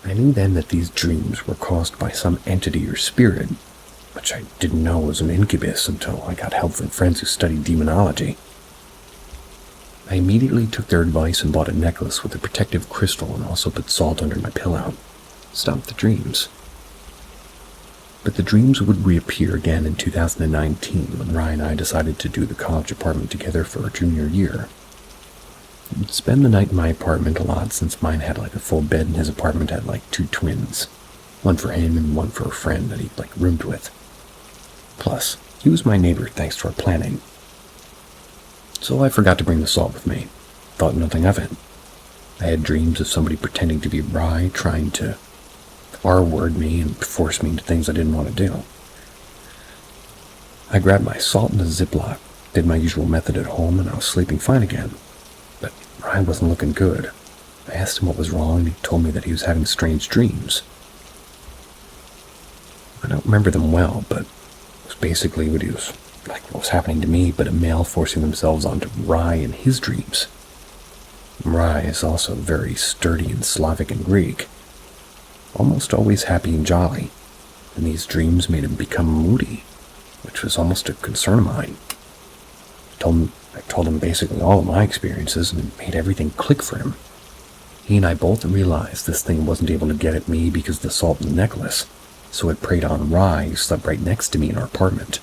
I knew then that these dreams were caused by some entity or spirit, which I didn't know was an incubus until I got help from friends who studied demonology. I immediately took their advice and bought a necklace with a protective crystal and also put salt under my pillow. Stopped the dreams. But the dreams would reappear again in 2019 when Ryan and I decided to do the college apartment together for our junior year. We'd spend the night in my apartment a lot since mine had like a full bed and his apartment had like 2 twins. One for him and one for a friend that he roomed with. Plus, he was my neighbor thanks to our planning. So I forgot to bring the salt with me. Thought nothing of it. I had dreams of somebody pretending to be Rye, trying to R-word me and force me into things I didn't want to do. I grabbed my salt in a Ziploc, did my usual method at home, and I was sleeping fine again. But Ryan wasn't looking good. I asked him what was wrong, and he told me that he was having strange dreams. I don't remember them well, but it was basically what was happening to me, but a male forcing themselves onto Rye in his dreams. Rye is also very sturdy and Slavic and Greek, almost always happy and jolly, and these dreams made him become moody, which was almost a concern of mine. I told him basically all of my experiences, and it made everything click for him. He and I both realized this thing wasn't able to get at me because of the salt in the necklace. so I preyed on Rye, who slept right next to me in our apartment.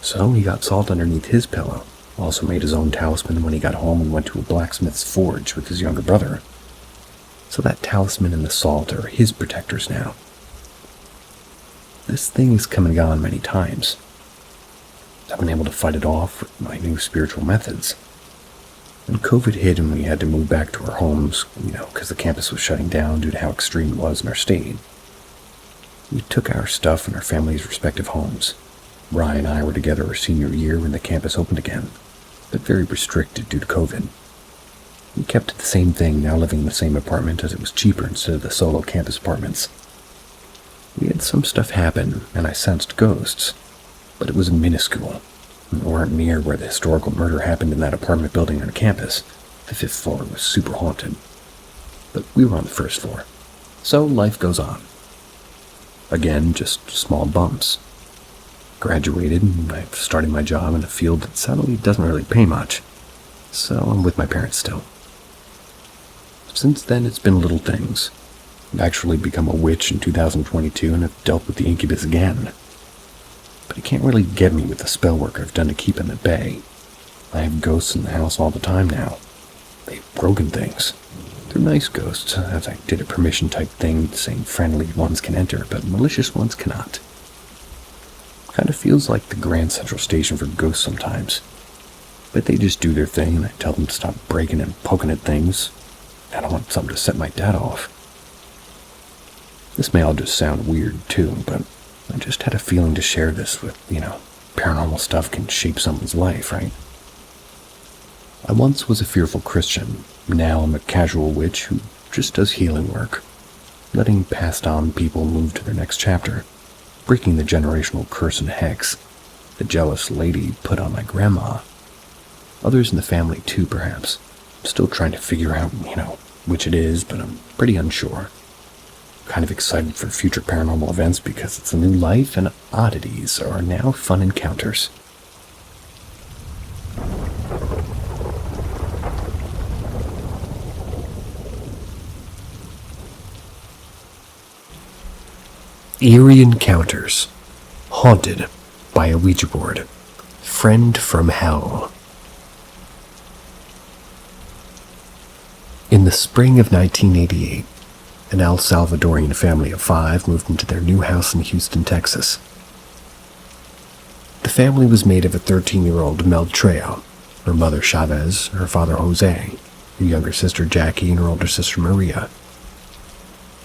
So he got salt underneath his pillow, also made his own talisman when he got home and went to a blacksmith's forge with his younger brother. So that talisman and the salt are his protectors now. This thing has come and gone many times. I've been able to fight it off with my new spiritual methods. When COVID hit and we had to move back to our homes, because the campus was shutting down due to how extreme it was in our state, we took our stuff and our families' respective homes. Rye and I were together our senior year when the campus opened again, but very restricted due to COVID. We kept the same thing, now living in the same apartment as it was cheaper instead of the solo campus apartments. We had some stuff happen, and I sensed ghosts, but it was minuscule. We weren't near where the historical murder happened in that apartment building on campus. The 5th floor was super haunted. But we were on the 1st floor, so life goes on. Again, just small bumps. Graduated, and I've started my job in a field that sadly doesn't really pay much, so I'm with my parents still. Since then, it's been little things. I've actually become a witch in 2022 and have dealt with the incubus again. But it can't really get me with the spell work I've done to keep them at bay. I have ghosts in the house all the time now. They've broken things. They're nice ghosts, as I did a permission type thing saying friendly ones can enter, but malicious ones cannot. Kind of feels like the Grand Central Station for ghosts sometimes. But they just do their thing and I tell them to stop breaking and poking at things. I don't want something to set my dad off. This may all just sound weird too, but I just had a feeling to share this with, paranormal stuff can shape someone's life, right? I once was a fearful Christian. Now I'm a casual witch who just does healing work, letting passed on people move to their next chapter, breaking the generational curse and hex the jealous lady put on my grandma. Others in the family too, perhaps. I'm still trying to figure out, which it is, but I'm pretty unsure. Kind of excited for future paranormal events because it's a new life and oddities are now fun encounters. Eerie Encounters. Haunted by a Ouija board. Friend from hell. In the spring of 1988, an El Salvadorian family of 5 moved into their new house in Houston, Texas. The family was made of a 13-year-old Mel Trejo, her mother Chavez, her father Jose, her younger sister Jackie, and her older sister Maria.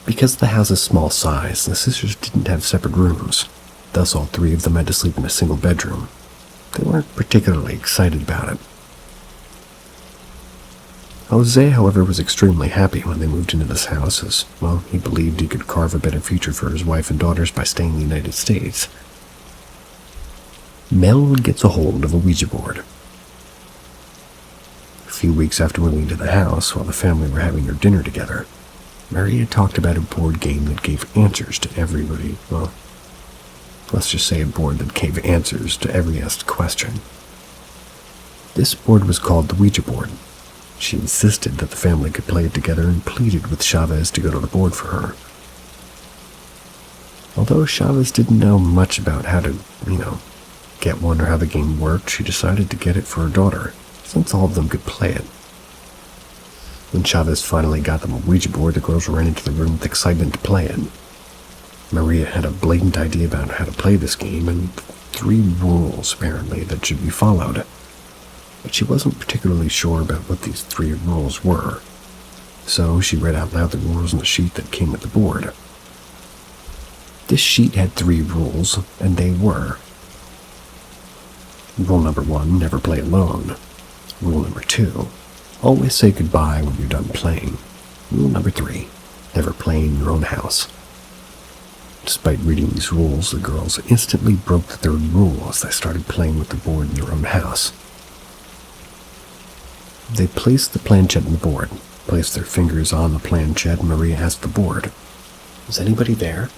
Because the house's small size, the sisters didn't have separate rooms, thus all 3 of them had to sleep in a single bedroom. They weren't particularly excited about it. Jose, however, was extremely happy when they moved into this house, as, he believed he could carve a better future for his wife and daughters by staying in the United States. Mel gets a hold of a Ouija board. A few weeks after moving into the house, while the family were having their dinner together, Maria talked about a board game that gave answers to everybody. Let's just say a board that gave answers to every asked question. This board was called the Ouija board. She insisted that the family could play it together and pleaded with Chavez to go to the board for her. Although Chavez didn't know much about how to, get one or how the game worked, she decided to get it for her daughter, since all of them could play it. When Chavez finally got them a Ouija board, the girls ran into the room with excitement to play it. Maria had a blatant idea about how to play this game and 3 rules, apparently, that should be followed. But she wasn't particularly sure about what these 3 rules were, so she read out loud the rules on the sheet that came with the board. This sheet had 3 rules, and they were: Rule number 1, never play alone. Rule number 2, always say goodbye when you're done playing. Rule number 3, never play in your own house. Despite reading these rules, the girls instantly broke the 3rd rule as they started playing with the board in their own house. They placed the planchette on the board, placed their fingers on the planchette, and Maria asked the board, "Is anybody there?"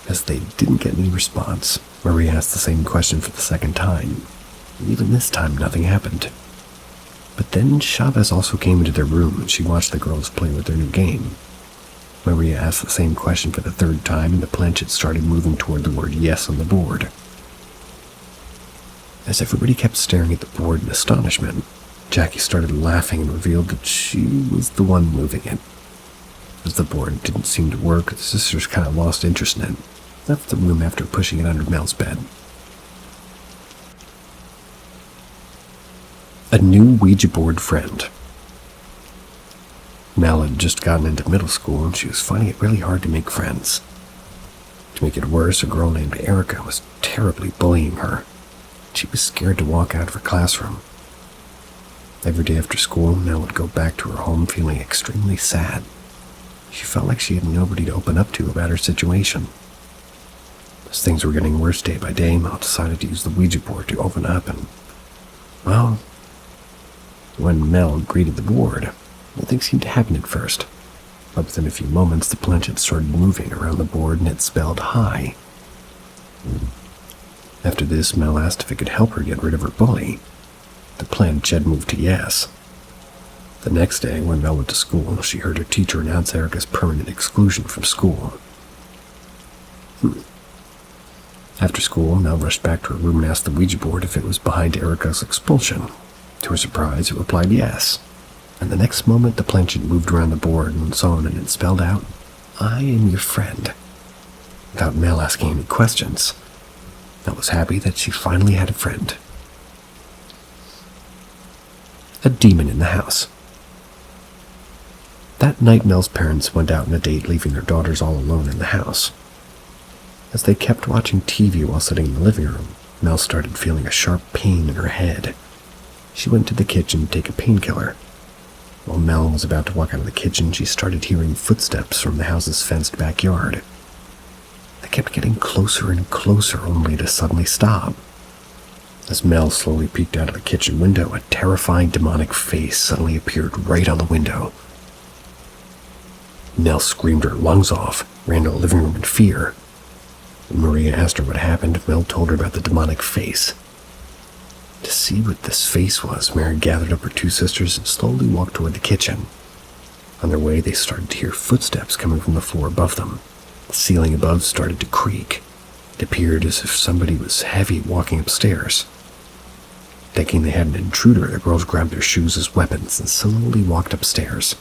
As they didn't get any response, Maria asked the same question for the 2nd time. Even this time, nothing happened. But then Chavez also came into their room and she watched the girls play with their new game. Maria asked the same question for the third time, and the planchette started moving toward the word yes on the board. As everybody kept staring at the board in astonishment, Jackie started laughing and revealed that she was the one moving it. As the board didn't seem to work, the sisters kind of lost interest in it, left the room after pushing it under Mel's bed. A new Ouija board friend. Mel had just gotten into middle school and she was finding it really hard to make friends. To make it worse, a girl named Erica was terribly bullying her. She was scared to walk out of her classroom. Every day after school, Mel would go back to her home feeling extremely sad. She felt like she had nobody to open up to about her situation. As things were getting worse day by day, Mel decided to use the Ouija board to open up and, well, when Mel greeted the board, nothing seemed to happen at first. But within a few moments, the planchette started moving around the board and it spelled hi. After this, Mel asked if it could help her get rid of her bully. The planchette moved to yes. The next day, when Mel went to school, she heard her teacher announce Erica's permanent exclusion from school. After school, Mel rushed back to her room and asked the Ouija board if it was behind Erica's expulsion. To her surprise, it replied yes. And the next moment, the planchette moved around the board and so on, and it spelled out, I am your friend, without Mel asking any questions. Mel was happy that she finally had a friend. A demon in the house. That night, Mel's parents went out on a date, leaving their daughters all alone in the house. As they kept watching TV while sitting in the living room, Mel started feeling a sharp pain in her head. She went to the kitchen to take a painkiller. While Mel was about to walk out of the kitchen, she started hearing footsteps from the house's fenced backyard. They kept getting closer and closer, only to suddenly stop. As Mel slowly peeked out of the kitchen window, a terrifying demonic face suddenly appeared right on the window. Mel screamed her lungs off, ran to the living room in fear. When Maria asked her what happened, Mel told her about the demonic face. To see what this face was, Mary gathered up her two sisters and slowly walked toward the kitchen. On their way, they started to hear footsteps coming from the floor above them. The ceiling above started to creak. It appeared as if somebody was heavy walking upstairs. Thinking they had an intruder, the girls grabbed their shoes as weapons and slowly walked upstairs.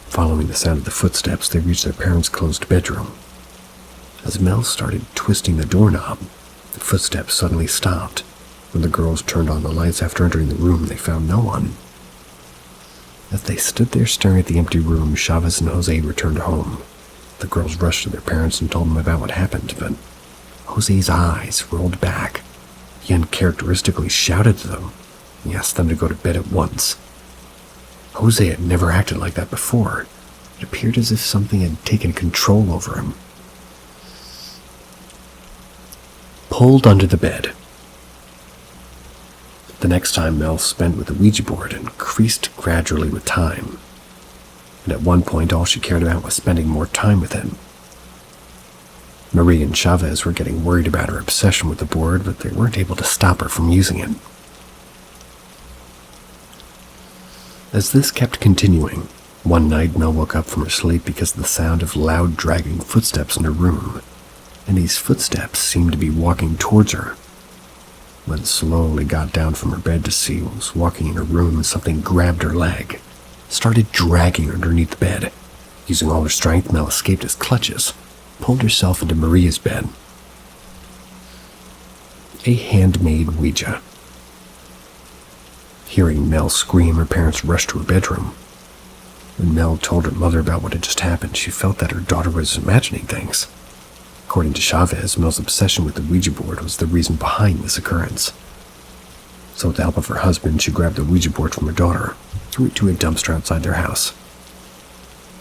Following the sound of the footsteps, they reached their parents' closed bedroom. As Mel started twisting the doorknob, the footsteps suddenly stopped. When the girls turned on the lights after entering the room, they found no one. As they stood there staring at the empty room, Chavez and Jose returned home. The girls rushed to their parents and told them about what happened, but Jose's eyes rolled back. He uncharacteristically shouted to them. He asked them to go to bed at once. Jose had never acted like that before. It appeared as if something had taken control over him. Pulled under the bed. The next time Mel spent with the Ouija board increased gradually with time, and at one point all she cared about was spending more time with him. Marie and Chavez were getting worried about her obsession with the board, but they weren't able to stop her from using it. As this kept continuing, one night Mel woke up from her sleep because of the sound of loud dragging footsteps in her room, and these footsteps seemed to be walking towards her. When slowly got down from her bed to see what was walking in her room, something grabbed her leg, started dragging her underneath the bed. Using all her strength, Mel escaped his clutches, pulled herself into Maria's bed. A handmade Ouija. Hearing Mel scream, her parents rushed to her bedroom. When Mel told her mother about what had just happened, she felt that her daughter was imagining things. According to Chavez, Mel's obsession with the Ouija board was the reason behind this occurrence. So with the help of her husband, she grabbed the Ouija board from her daughter, threw it to a dumpster outside their house.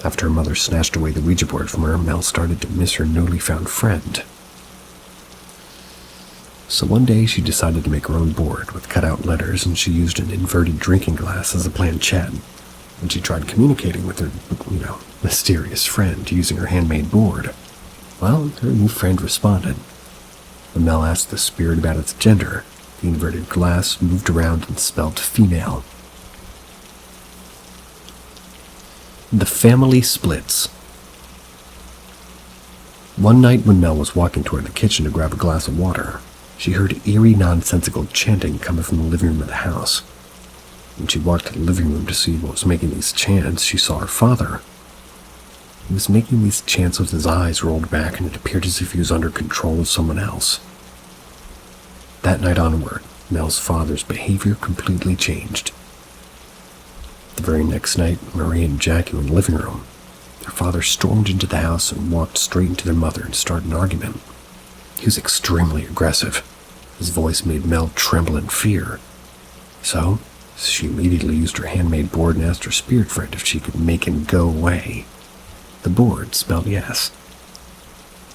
After her mother snatched away the Ouija board from her, Mel started to miss her newly found friend. So one day she decided to make her own board with cut-out letters, and she used an inverted drinking glass as a planchette. When she tried communicating with her, mysterious friend using her handmade board, well, her new friend responded. When Mel asked the spirit about its gender, the inverted glass moved around and spelled female. The family splits. One night when Mel was walking toward the kitchen to grab a glass of water, she heard eerie, nonsensical chanting coming from the living room of the house. When she walked to the living room to see what was making these chants, she saw her father. He was making these chants with his eyes rolled back, and it appeared as if he was under control of someone else. That night onward, Mel's father's behavior completely changed. The very next night, Marie and Jackie were in the living room. Their father stormed into the house and walked straight into their mother and started an argument. He was extremely aggressive. His voice made Mel tremble in fear. So, she immediately used her handmade board and asked her spirit friend if she could make him go away. The board spelled yes.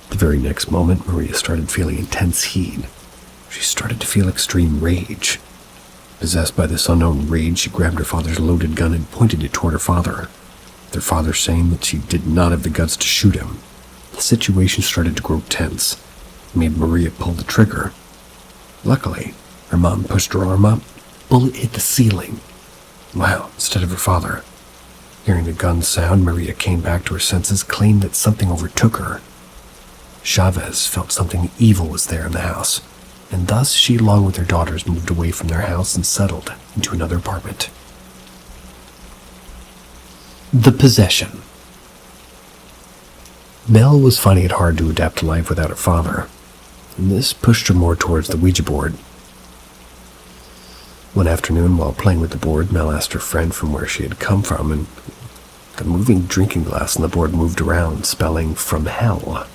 The very next moment, Maria started feeling intense heat. She started to feel extreme rage. Possessed by this unknown rage, she grabbed her father's loaded gun and pointed it toward her father. Their father saying that she did not have the guts to shoot him. The situation started to grow tense. It made Maria pull the trigger. Luckily, her mom pushed her arm up. Bullet hit the ceiling. Wow, instead of her father. Hearing the gun sound, Maria came back to her senses, claimed that something overtook her. Chavez felt something evil was there in the house, and thus she, along with her daughters, moved away from their house and settled into another apartment. The possession. Mel was finding it hard to adapt to life without her father, and this pushed her more towards the Ouija board. One afternoon, while playing with the board, Mel asked her friend from where she had come from, and the moving drinking glass on the board moved around, spelling "from hell."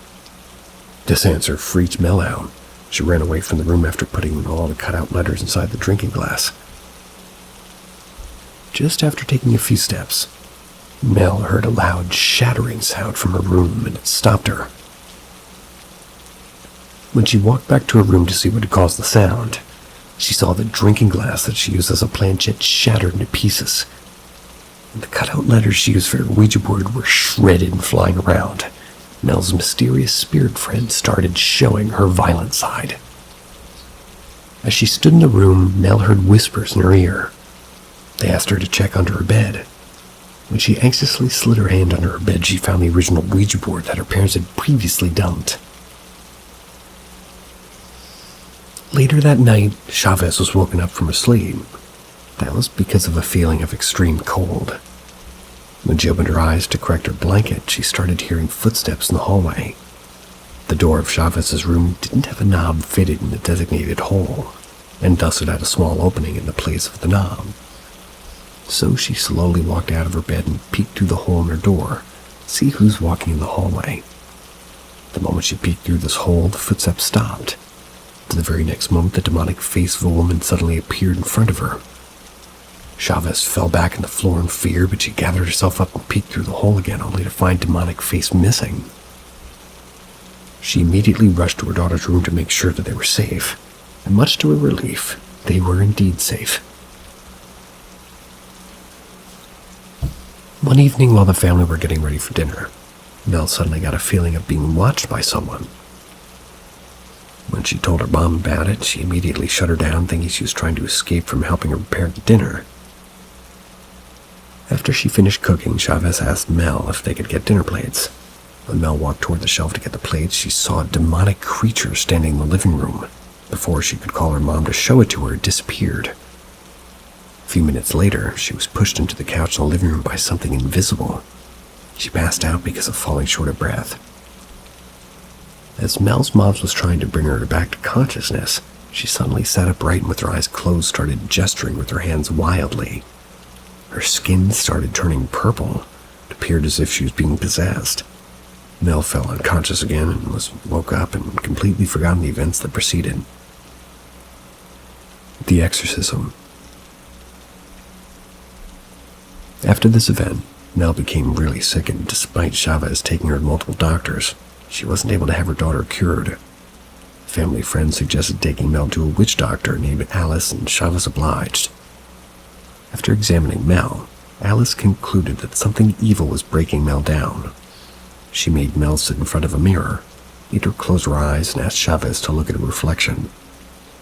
This answer freaked Mel out. She ran away from the room after putting all the cut-out letters inside the drinking glass. Just after taking a few steps, Mel heard a loud shattering sound from her room, and it stopped her. When she walked back to her room to see what had caused the sound, she saw the drinking glass that she used as a planchette shattered into pieces, and the cut-out letters she used for her Ouija board were shredded and flying around. Mel's mysterious spirit friend started showing her violent side. As she stood in the room, Mel heard whispers in her ear. They asked her to check under her bed. When she anxiously slid her hand under her bed, she found the original Ouija board that her parents had previously dumped. Later that night, Chavez was woken up from her sleep. That was because of a feeling of extreme cold. When she opened her eyes to correct her blanket, she started hearing footsteps in the hallway. The door of Chavez's room didn't have a knob fitted in the designated hole, and thus it had a small opening in the place of the knob. So she slowly walked out of her bed and peeked through the hole in her door, to see who's walking in the hallway. The moment she peeked through this hole, the footsteps stopped. To the very next moment, the demonic face of a woman suddenly appeared in front of her. Chavez fell back on the floor in fear, but she gathered herself up and peeked through the hole again, only to find demonic face missing. She immediately rushed to her daughter's room to make sure that they were safe, and much to her relief, they were indeed safe. One evening while the family were getting ready for dinner, Mel suddenly got a feeling of being watched by someone. When she told her mom about it, she immediately shut her down, thinking she was trying to escape from helping her prepare the dinner. After she finished cooking, Chavez asked Mel if they could get dinner plates. When Mel walked toward the shelf to get the plates, she saw a demonic creature standing in the living room. Before she could call her mom to show it to her, it disappeared. A few minutes later, she was pushed into the couch in the living room by something invisible. She passed out because of falling short of breath. As Mel's mom was trying to bring her back to consciousness, she suddenly sat upright and with her eyes closed started gesturing with her hands wildly. Her skin started turning purple. It appeared as if she was being possessed. Mel fell unconscious again and woke up and completely forgotten the events that preceded. The exorcism. After this event, Mel became really sick, and despite Chavez taking her to multiple doctors, she wasn't able to have her daughter cured. Family friends suggested taking Mel to a witch doctor named Alice, and Chavez obliged. After examining Mel, Alice concluded that something evil was breaking Mel down. She made Mel sit in front of a mirror, made her close her eyes, and asked Chavez to look at her reflection.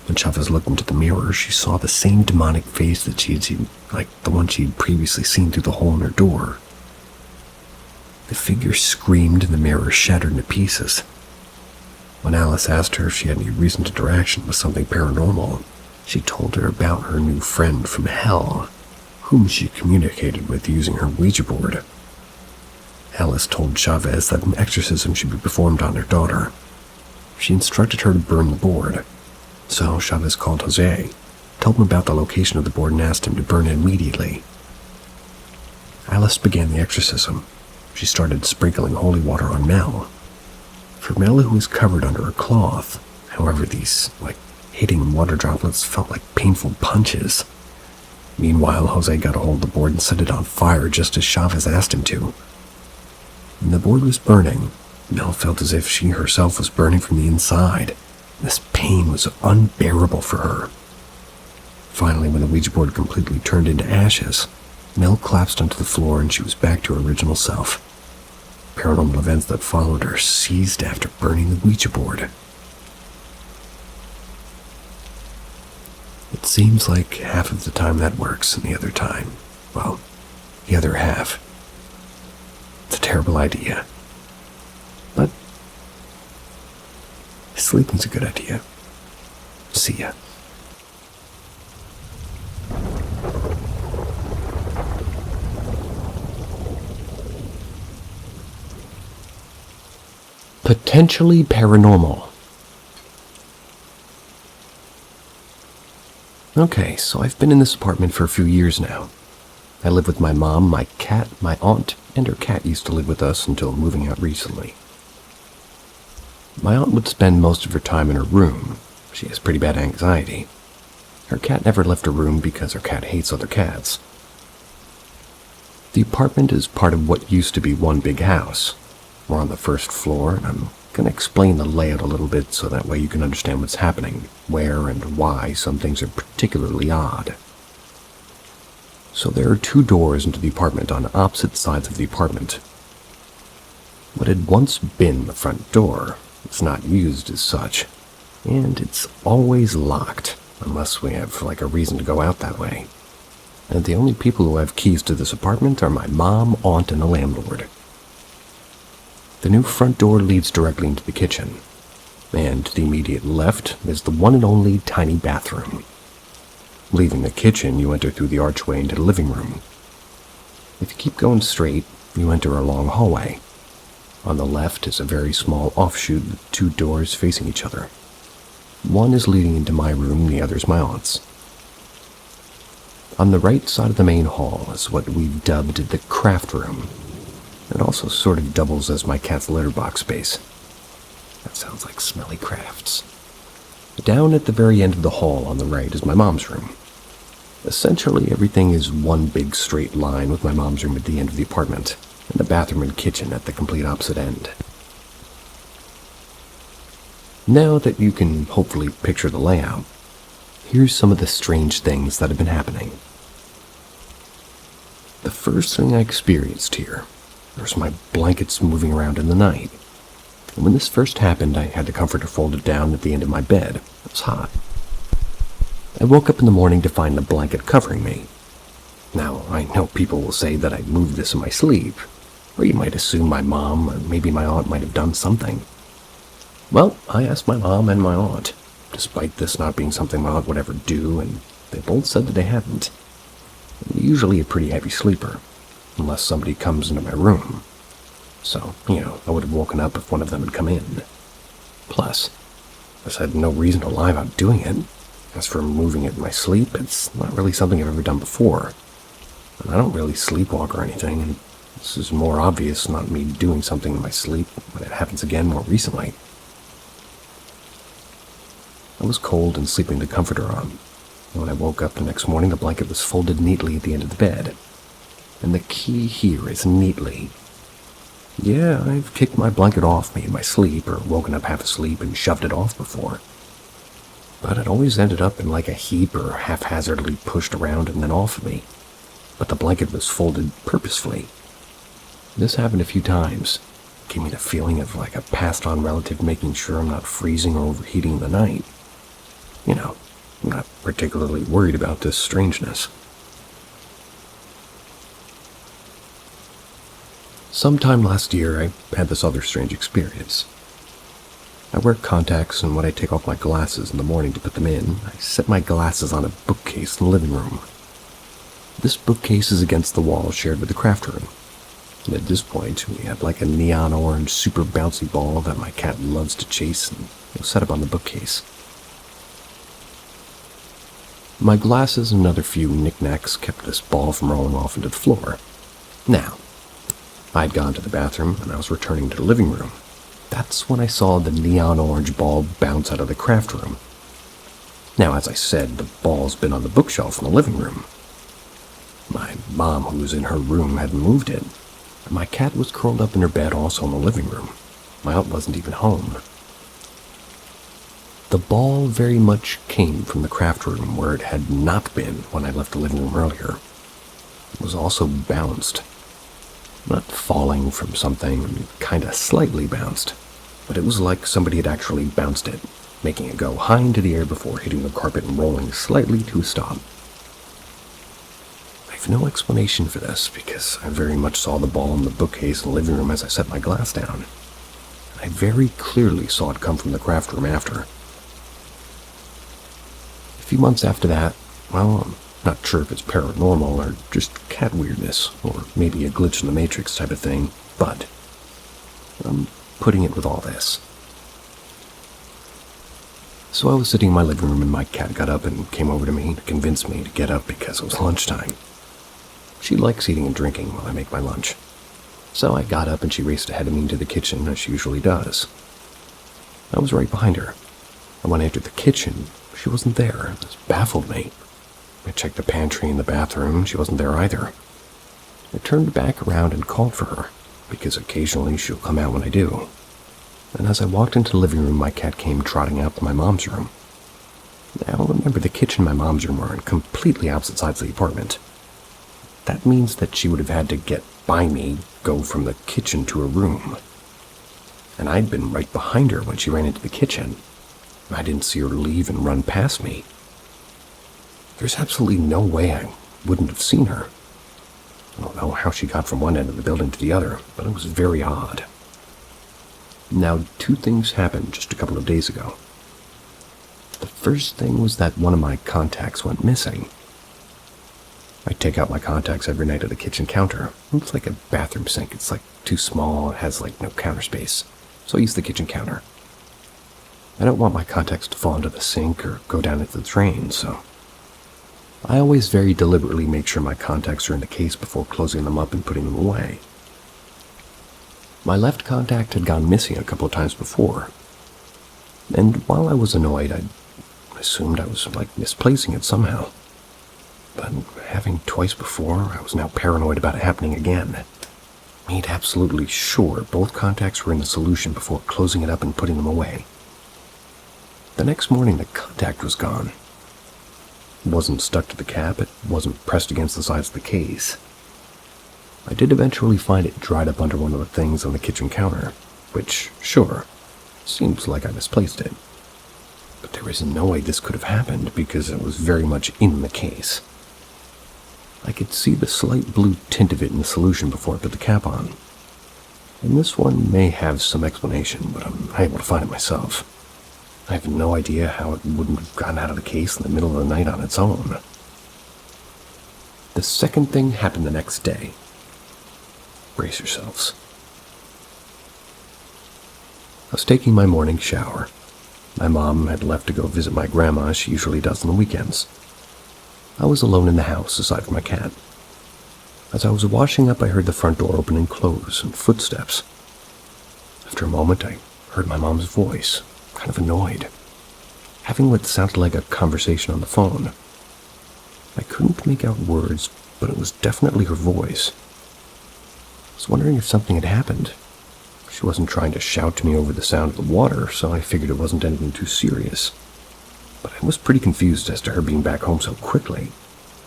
When Chavez looked into the mirror, she saw the same demonic face that she had seen, like the one she had previously seen through the hole in her door. The figure screamed and the mirror shattered into pieces. When Alice asked her if she had any recent interaction with something paranormal, she told her about her new friend from hell, whom she communicated with using her Ouija board. Alice told Chavez that an exorcism should be performed on her daughter. She instructed her to burn the board, so Chavez called Jose, told him about the location of the board and asked him to burn it immediately. Alice began the exorcism. She started sprinkling holy water on Mel. For Mel, who was covered under a cloth, however, these, hitting water droplets felt like painful punches. Meanwhile, Jose got a hold of the board and set it on fire just as Chavez asked him to. When the board was burning, Mel felt as if she herself was burning from the inside. This pain was unbearable for her. Finally, when the Ouija board completely turned into ashes, Mel collapsed onto the floor and she was back to her original self. Paranormal events that followed her ceased after burning the Ouija board. It seems like half of the time that works, and the other time, well, the other half. It's a terrible idea. But sleeping's a good idea. See ya. Potentially paranormal. Okay, so I've been in this apartment for a few years now. I live with my mom, my cat, my aunt, and her cat used to live with us until moving out recently. My aunt would spend most of her time in her room. She has pretty bad anxiety. Her cat never left her room because her cat hates other cats. The apartment is part of what used to be one big house. We're on the first floor, and I'm going to explain the layout a little bit so that way you can understand what's happening, where and why some things are particularly odd. So there are 2 doors into the apartment on opposite sides of the apartment. What had once been the front door is not used as such, and it's always locked, unless we have a reason to go out that way. And the only people who have keys to this apartment are my mom, aunt, and the landlord. The new front door leads directly into the kitchen, and to the immediate left is the one and only tiny bathroom. Leaving the kitchen, you enter through the archway into the living room. If you keep going straight, you enter a long hallway. On the left is a very small offshoot with 2 doors facing each other. One is leading into my room, the other is my aunt's. On the right side of the main hall is what we've dubbed the craft room. It also sort of doubles as my cat's litter box space. That sounds like smelly crafts. Down at the very end of the hall on the right is my mom's room. Essentially, everything is one big straight line with my mom's room at the end of the apartment, and the bathroom and kitchen at the complete opposite end. Now that you can hopefully picture the layout, here's some of the strange things that have been happening. The first thing I experienced here was my blankets moving around in the night. And when this first happened, I had the comforter folded down at the end of my bed. It was hot. I woke up in the morning to find the blanket covering me. Now, I know people will say that I moved this in my sleep, or you might assume my mom or maybe my aunt might have done something. Well, I asked my mom and my aunt, despite this not being something my aunt would ever do, and they both said that they hadn't. I'm usually a pretty heavy sleeper, unless somebody comes into my room. So, I would have woken up if one of them had come in. Plus, I had no reason to lie about doing it. As for moving it in my sleep, it's not really something I've ever done before. And I don't really sleepwalk or anything, and this is more obvious not me doing something in my sleep when it happens again more recently. I was cold and sleeping the comforter on. When I woke up the next morning, the blanket was folded neatly at the end of the bed. And the key here is neatly. Yeah, I've kicked my blanket off me in my sleep, or woken up half asleep and shoved it off before. But it always ended up in a heap or haphazardly pushed around and then off of me. But the blanket was folded purposefully. This happened a few times. It gave me the feeling of a passed-on relative making sure I'm not freezing or overheating in the night. I'm not particularly worried about this strangeness. Sometime last year, I had this other strange experience. I wear contacts, and when I take off my glasses in the morning to put them in, I set my glasses on a bookcase in the living room. This bookcase is against the wall shared with the craft room. And at this point, we had like a neon orange super bouncy ball that my cat loves to chase and set up on the bookcase. My glasses and other few knickknacks kept this ball from rolling off into the floor. Now, I'd gone to the bathroom and I was returning to the living room. That's when I saw the neon orange ball bounce out of the craft room. Now, as I said, the ball's been on the bookshelf in the living room. My mom, who was in her room, hadn't moved it. And my cat was curled up in her bed also in the living room. My aunt wasn't even home. The ball very much came from the craft room where it had not been when I left the living room earlier. It was also bounced. Not falling from something, kinda slightly bounced, but it was like somebody had actually bounced it, making it go high into the air before hitting the carpet and rolling slightly to a stop. I have no explanation for this because I very much saw the ball in the bookcase in the living room as I set my glass down. I very clearly saw it come from the craft room after. A few months after that, well, I'm not sure if it's paranormal or just cat weirdness, or maybe a glitch in the Matrix type of thing, but I'm putting it with all this. So I was sitting in my living room and my cat got up and came over to me to convince me to get up because it was lunchtime. She likes eating and drinking while I make my lunch. So I got up and she raced ahead of me into the kitchen as she usually does. I was right behind her. And when I entered the kitchen, she wasn't there. This baffled me. I checked the pantry and the bathroom. She wasn't there either. I turned back around and called for her, because occasionally she'll come out when I do. And as I walked into the living room, my cat came trotting out to my mom's room. Now, remember, the kitchen and my mom's room are on completely opposite sides of the apartment. That means that she would have had to get by me, go from the kitchen to her room. And I'd been right behind her when she ran into the kitchen. I didn't see her leave and run past me. There's absolutely no way I wouldn't have seen her. I don't know how she got from one end of the building to the other, but it was very odd. Now, two things happened just a couple of days ago. The first thing was that one of my contacts went missing. I take out my contacts every night at the kitchen counter. It's like a bathroom sink. It's like too small. It has like no counter space. So I use the kitchen counter. I don't want my contacts to fall into the sink or go down into the drain, so I always very deliberately make sure my contacts are in the case before closing them up and putting them away. My left contact had gone missing a couple of times before, and while I was annoyed, I assumed I was misplacing it somehow. But having twice before, I was now paranoid about it happening again. Made absolutely sure both contacts were in the solution before closing it up and putting them away. The next morning, the contact was gone. It wasn't stuck to the cap, it wasn't pressed against the sides of the case. I did eventually find it dried up under one of the things on the kitchen counter, which, sure, seems like I misplaced it. But there was no way this could have happened because it was very much in the case. I could see the slight blue tint of it in the solution before I put the cap on. And this one may have some explanation, but I'm unable to find it myself. I have no idea how it wouldn't have gotten out of the case in the middle of the night on its own. The second thing happened the next day. Brace yourselves. I was taking my morning shower. My mom had left to go visit my grandma as she usually does on the weekends. I was alone in the house aside from my cat. As I was washing up, I heard the front door open and close and footsteps. After a moment, I heard my mom's voice, kind of annoyed, having what sounded like a conversation on the phone. I couldn't make out words, but it was definitely her voice. I was wondering if something had happened. She wasn't trying to shout to me over the sound of the water, so I figured it wasn't anything too serious. But I was pretty confused as to her being back home so quickly.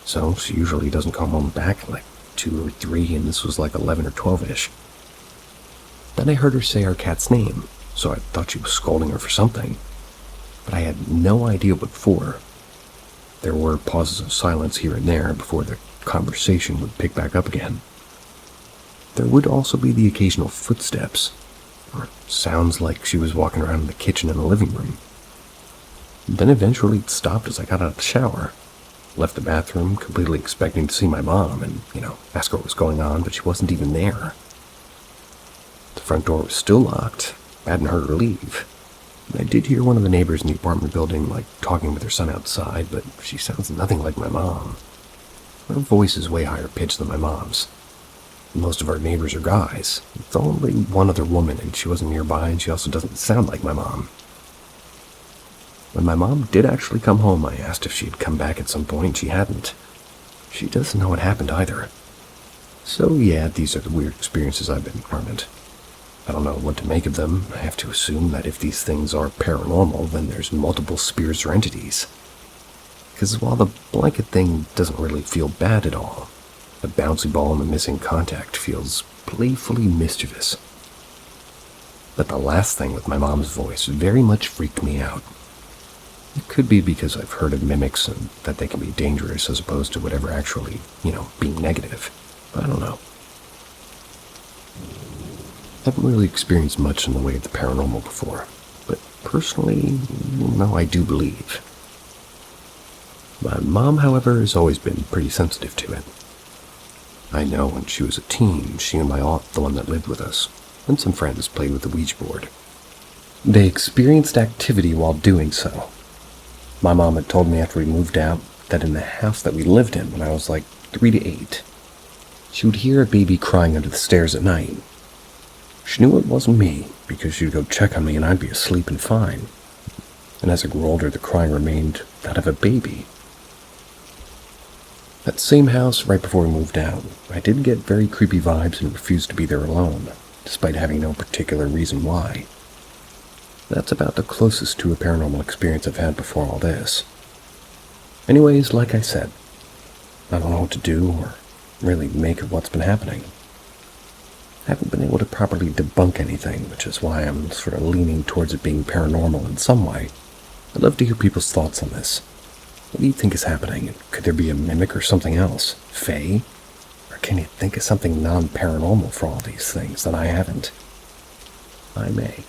So she usually doesn't come home back at like 2 or 3, and this was like 11 or 12-ish. Then I heard her say our cat's name, so I thought she was scolding her for something. But I had no idea what for. There were pauses of silence here and there before the conversation would pick back up again. There would also be the occasional footsteps, or sounds like she was walking around in the kitchen and the living room. Then eventually it stopped as I got out of the shower. Left the bathroom, completely expecting to see my mom and, ask her what was going on, but she wasn't even there. The front door was still locked. I hadn't heard her leave. I did hear one of the neighbors in the apartment building, talking with her son outside, but she sounds nothing like my mom. Her voice is way higher pitched than my mom's. Most of our neighbors are guys. It's only one other woman, and she wasn't nearby, and she also doesn't sound like my mom. When my mom did actually come home, I asked if she'd come back at some point. She hadn't. She doesn't know what happened either. So yeah, these are the weird experiences I've been harmed. I don't know what to make of them. I have to assume that if these things are paranormal, then there's multiple spirits or entities. Because while the blanket thing doesn't really feel bad at all, the bouncy ball and the missing contact feels playfully mischievous. But the last thing with my mom's voice very much freaked me out. It could be because I've heard of mimics and that they can be dangerous as opposed to whatever actually, being negative. I don't know. I haven't really experienced much in the way of the paranormal before, but personally, I do believe. My mom, however, has always been pretty sensitive to it. I know when she was a teen, she and my aunt, the one that lived with us, and some friends played with the Ouija board. They experienced activity while doing so. My mom had told me after we moved out that in the house that we lived in when I was 3 to 8, she would hear a baby crying under the stairs at night. She knew it wasn't me because she'd go check on me and I'd be asleep and fine. And as I grew older, the crying remained that of a baby. That same house, right before we moved out, I did get very creepy vibes and refused to be there alone, despite having no particular reason why. That's about the closest to a paranormal experience I've had before all this. Anyways, like I said, I don't know what to do or really make of what's been happening. I haven't been able to properly debunk anything, which is why I'm sort of leaning towards it being paranormal in some way. I'd love to hear people's thoughts on this. What do you think is happening? Could there be a mimic or something else? Fae? Or can you think of something non-paranormal for all these things that I haven't? I may.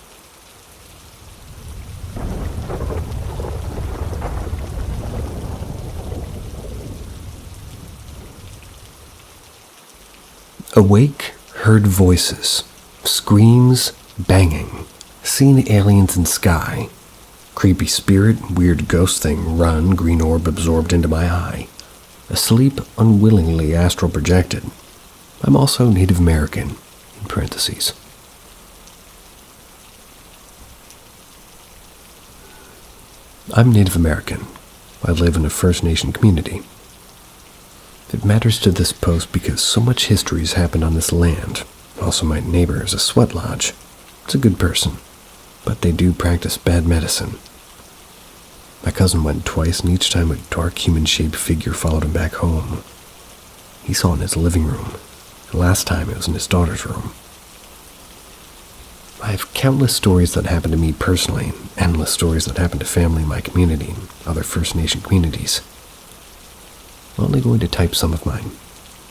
Awake, heard voices, screams, banging, seen aliens in sky, creepy spirit, weird ghost thing run, green orb absorbed into my eye, asleep, unwillingly astral projected. I'm also Native American, in parentheses. I'm Native American. I live in a First Nation community. It matters to this post because so much history has happened on this land. Also, my neighbor is a sweat lodge. It's a good person, but they do practice bad medicine. My cousin went twice, and each time a dark human-shaped figure followed him back home. He saw it in his living room. The last time it was in his daughter's room. I have countless stories that happened to me personally, and endless stories that happened to family in my community and other First Nation communities. I'm only going to type some of mine.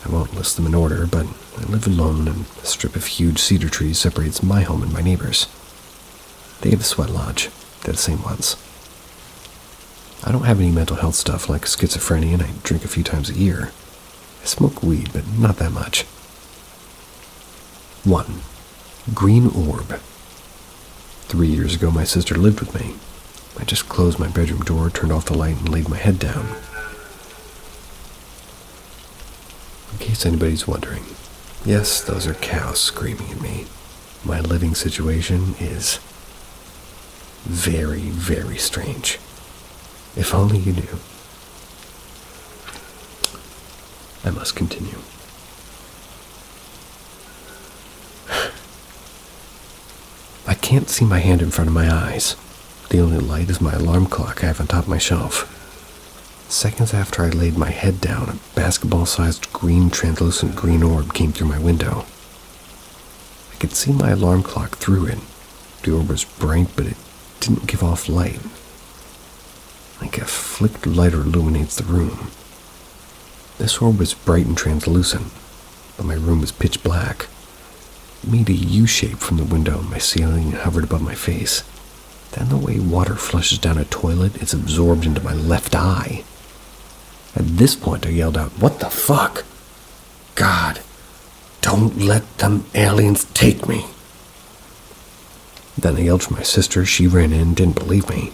I won't list them in order, but I live alone and a strip of huge cedar trees separates my home and my neighbors. They have a sweat lodge. They're the same ones. I don't have any mental health stuff like schizophrenia, and I drink a few times a year. I smoke weed, but not that much. 1. Green orb. 3 years ago, my sister lived with me. I just closed my bedroom door, turned off the light, and laid my head down. In case anybody's wondering, yes, those are cows screaming at me. My living situation is very, very strange. If only you knew. I must continue. I can't see my hand in front of my eyes. The only light is my alarm clock I have on top of my shelf. Seconds after I laid my head down, a basketball-sized green, translucent green orb came through my window. I could see my alarm clock through it. The orb was bright, but it didn't give off light. Like a flicked lighter illuminates the room. This orb was bright and translucent, but my room was pitch black. It made a U-shape from the window in my ceiling and hovered above my face. Then the way water flushes down a toilet, it's absorbed into my left eye. At this point, I yelled out, "What the fuck? God, don't let them aliens take me." Then I yelled for my sister. She ran in and didn't believe me.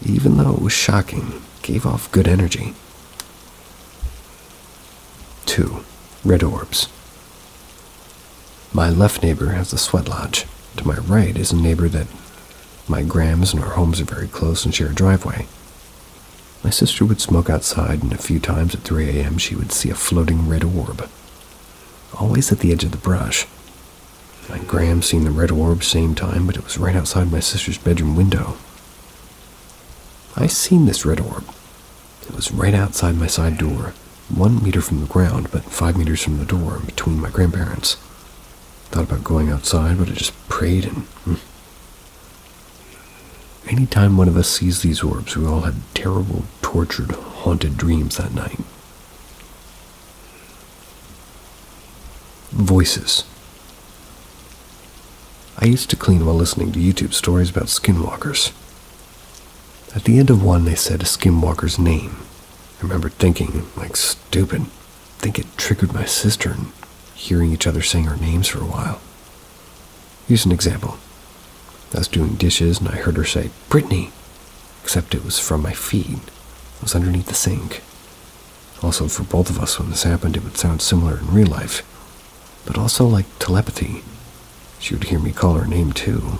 Even though it was shocking, it gave off good energy. 2. Red orbs. My left neighbor has a sweat lodge. To my right is a neighbor that my grams and our homes are very close and share a driveway. My sister would smoke outside, and a few times at 3 a.m. she would see a floating red orb, always at the edge of the brush. My gram seen the red orb same time, but it was right outside my sister's bedroom window. I seen this red orb. It was right outside my side door, 1 meter from the ground, but 5 meters from the door, in between my grandparents. Thought about going outside, but I just prayed and... Anytime one of us sees these orbs, we all had terrible, tortured, haunted dreams that night. Voices. I used to clean while listening to YouTube stories about skinwalkers. At the end of one, they said a skinwalker's name. I remember thinking, like stupid, I think it triggered my sister and hearing each other saying our names for a while. Here's an example. I was doing dishes and I heard her say, "Brittany," except it was from my feed. It was underneath the sink. Also, for both of us, when this happened, it would sound similar in real life, but also like telepathy. She would hear me call her name too.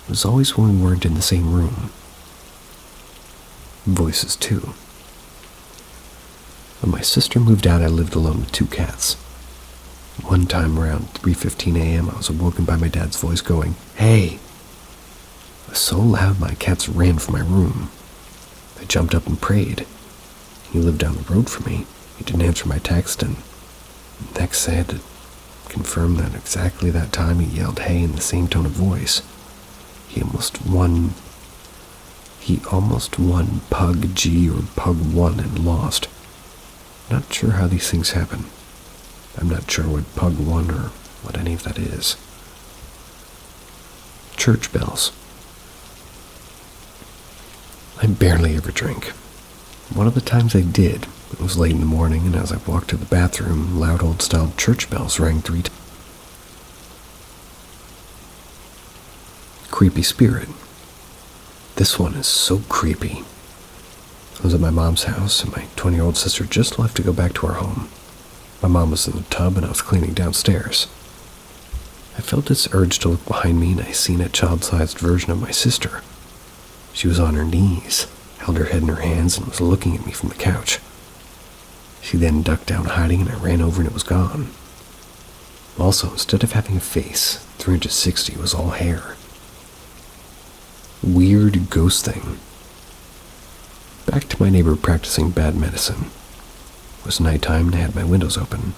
It was always when we weren't in the same room. Voices too. When my sister moved out, I lived alone with 2 cats. One time around 3:15 a.m., I was awoken by my dad's voice going, "Hey!" It was so loud my cats ran from my room. I jumped up and prayed. He lived down the road from me. He didn't answer my text, and next I had to confirm that exactly that time he yelled "hey" in the same tone of voice. He almost won Pug G or Pug 1 and lost. Not sure how these things happen. I'm not sure what Pug 1 or what any of that is. Church bells. I barely ever drink. One of the times I did, it was late in the morning, and as I walked to the bathroom, loud old-style church bells rang 3 times. Creepy spirit. This one is so creepy. I was at my mom's house, and my 20-year-old sister just left to go back to our home. My mom was in the tub, and I was cleaning downstairs. I felt this urge to look behind me, and I seen a child-sized version of my sister. She was on her knees, held her head in her hands, and was looking at me from the couch. She then ducked down hiding, and I ran over, and it was gone. Also, instead of having a face, 360 was all hair. Weird ghost thing. Back to my neighbor practicing bad medicine. It was nighttime and I had my windows open.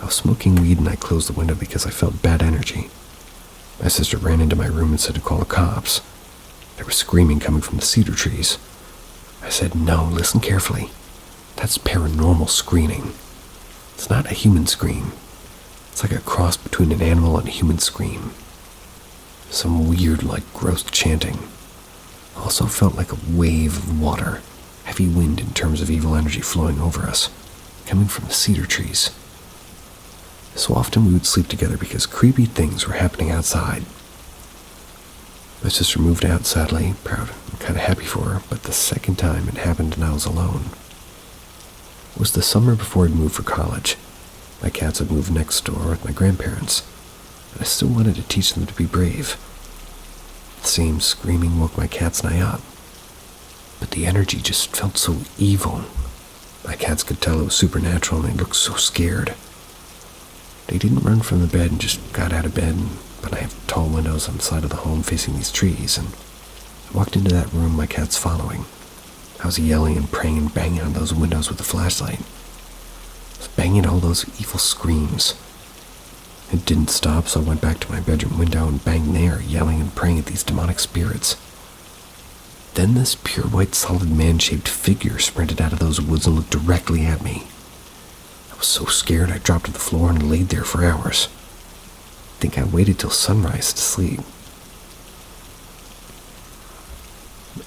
I was smoking weed and I closed the window because I felt bad energy. My sister ran into my room and said to call the cops. There was screaming coming from the cedar trees. I said, "No, listen carefully. That's paranormal screaming. It's not a human scream. It's like a cross between an animal and a human scream. Some weird, gross chanting. Also felt like a wave of water, heavy wind in terms of evil energy flowing over us, coming from the cedar trees. So often we would sleep together because creepy things were happening outside. My sister moved out, sadly, proud and kind of happy for her, but the second time it happened and I was alone. It was the summer before I'd moved for college. My cats had moved next door with my grandparents, but I still wanted to teach them to be brave. The same screaming woke my cats and I up, but the energy just felt so evil. My cats could tell it was supernatural and they looked so scared. They didn't run from the bed and just got out of bed, but I have tall windows on the side of the home facing these trees, and I walked into that room, my cats following. I was yelling and praying and banging on those windows with a flashlight. I was banging all those evil screams. It didn't stop, so I went back to my bedroom window and banged there, yelling and praying at these demonic spirits. Then this pure white solid man-shaped figure sprinted out of those woods and looked directly at me. I was so scared I dropped to the floor and laid there for hours. think I waited till sunrise to sleep.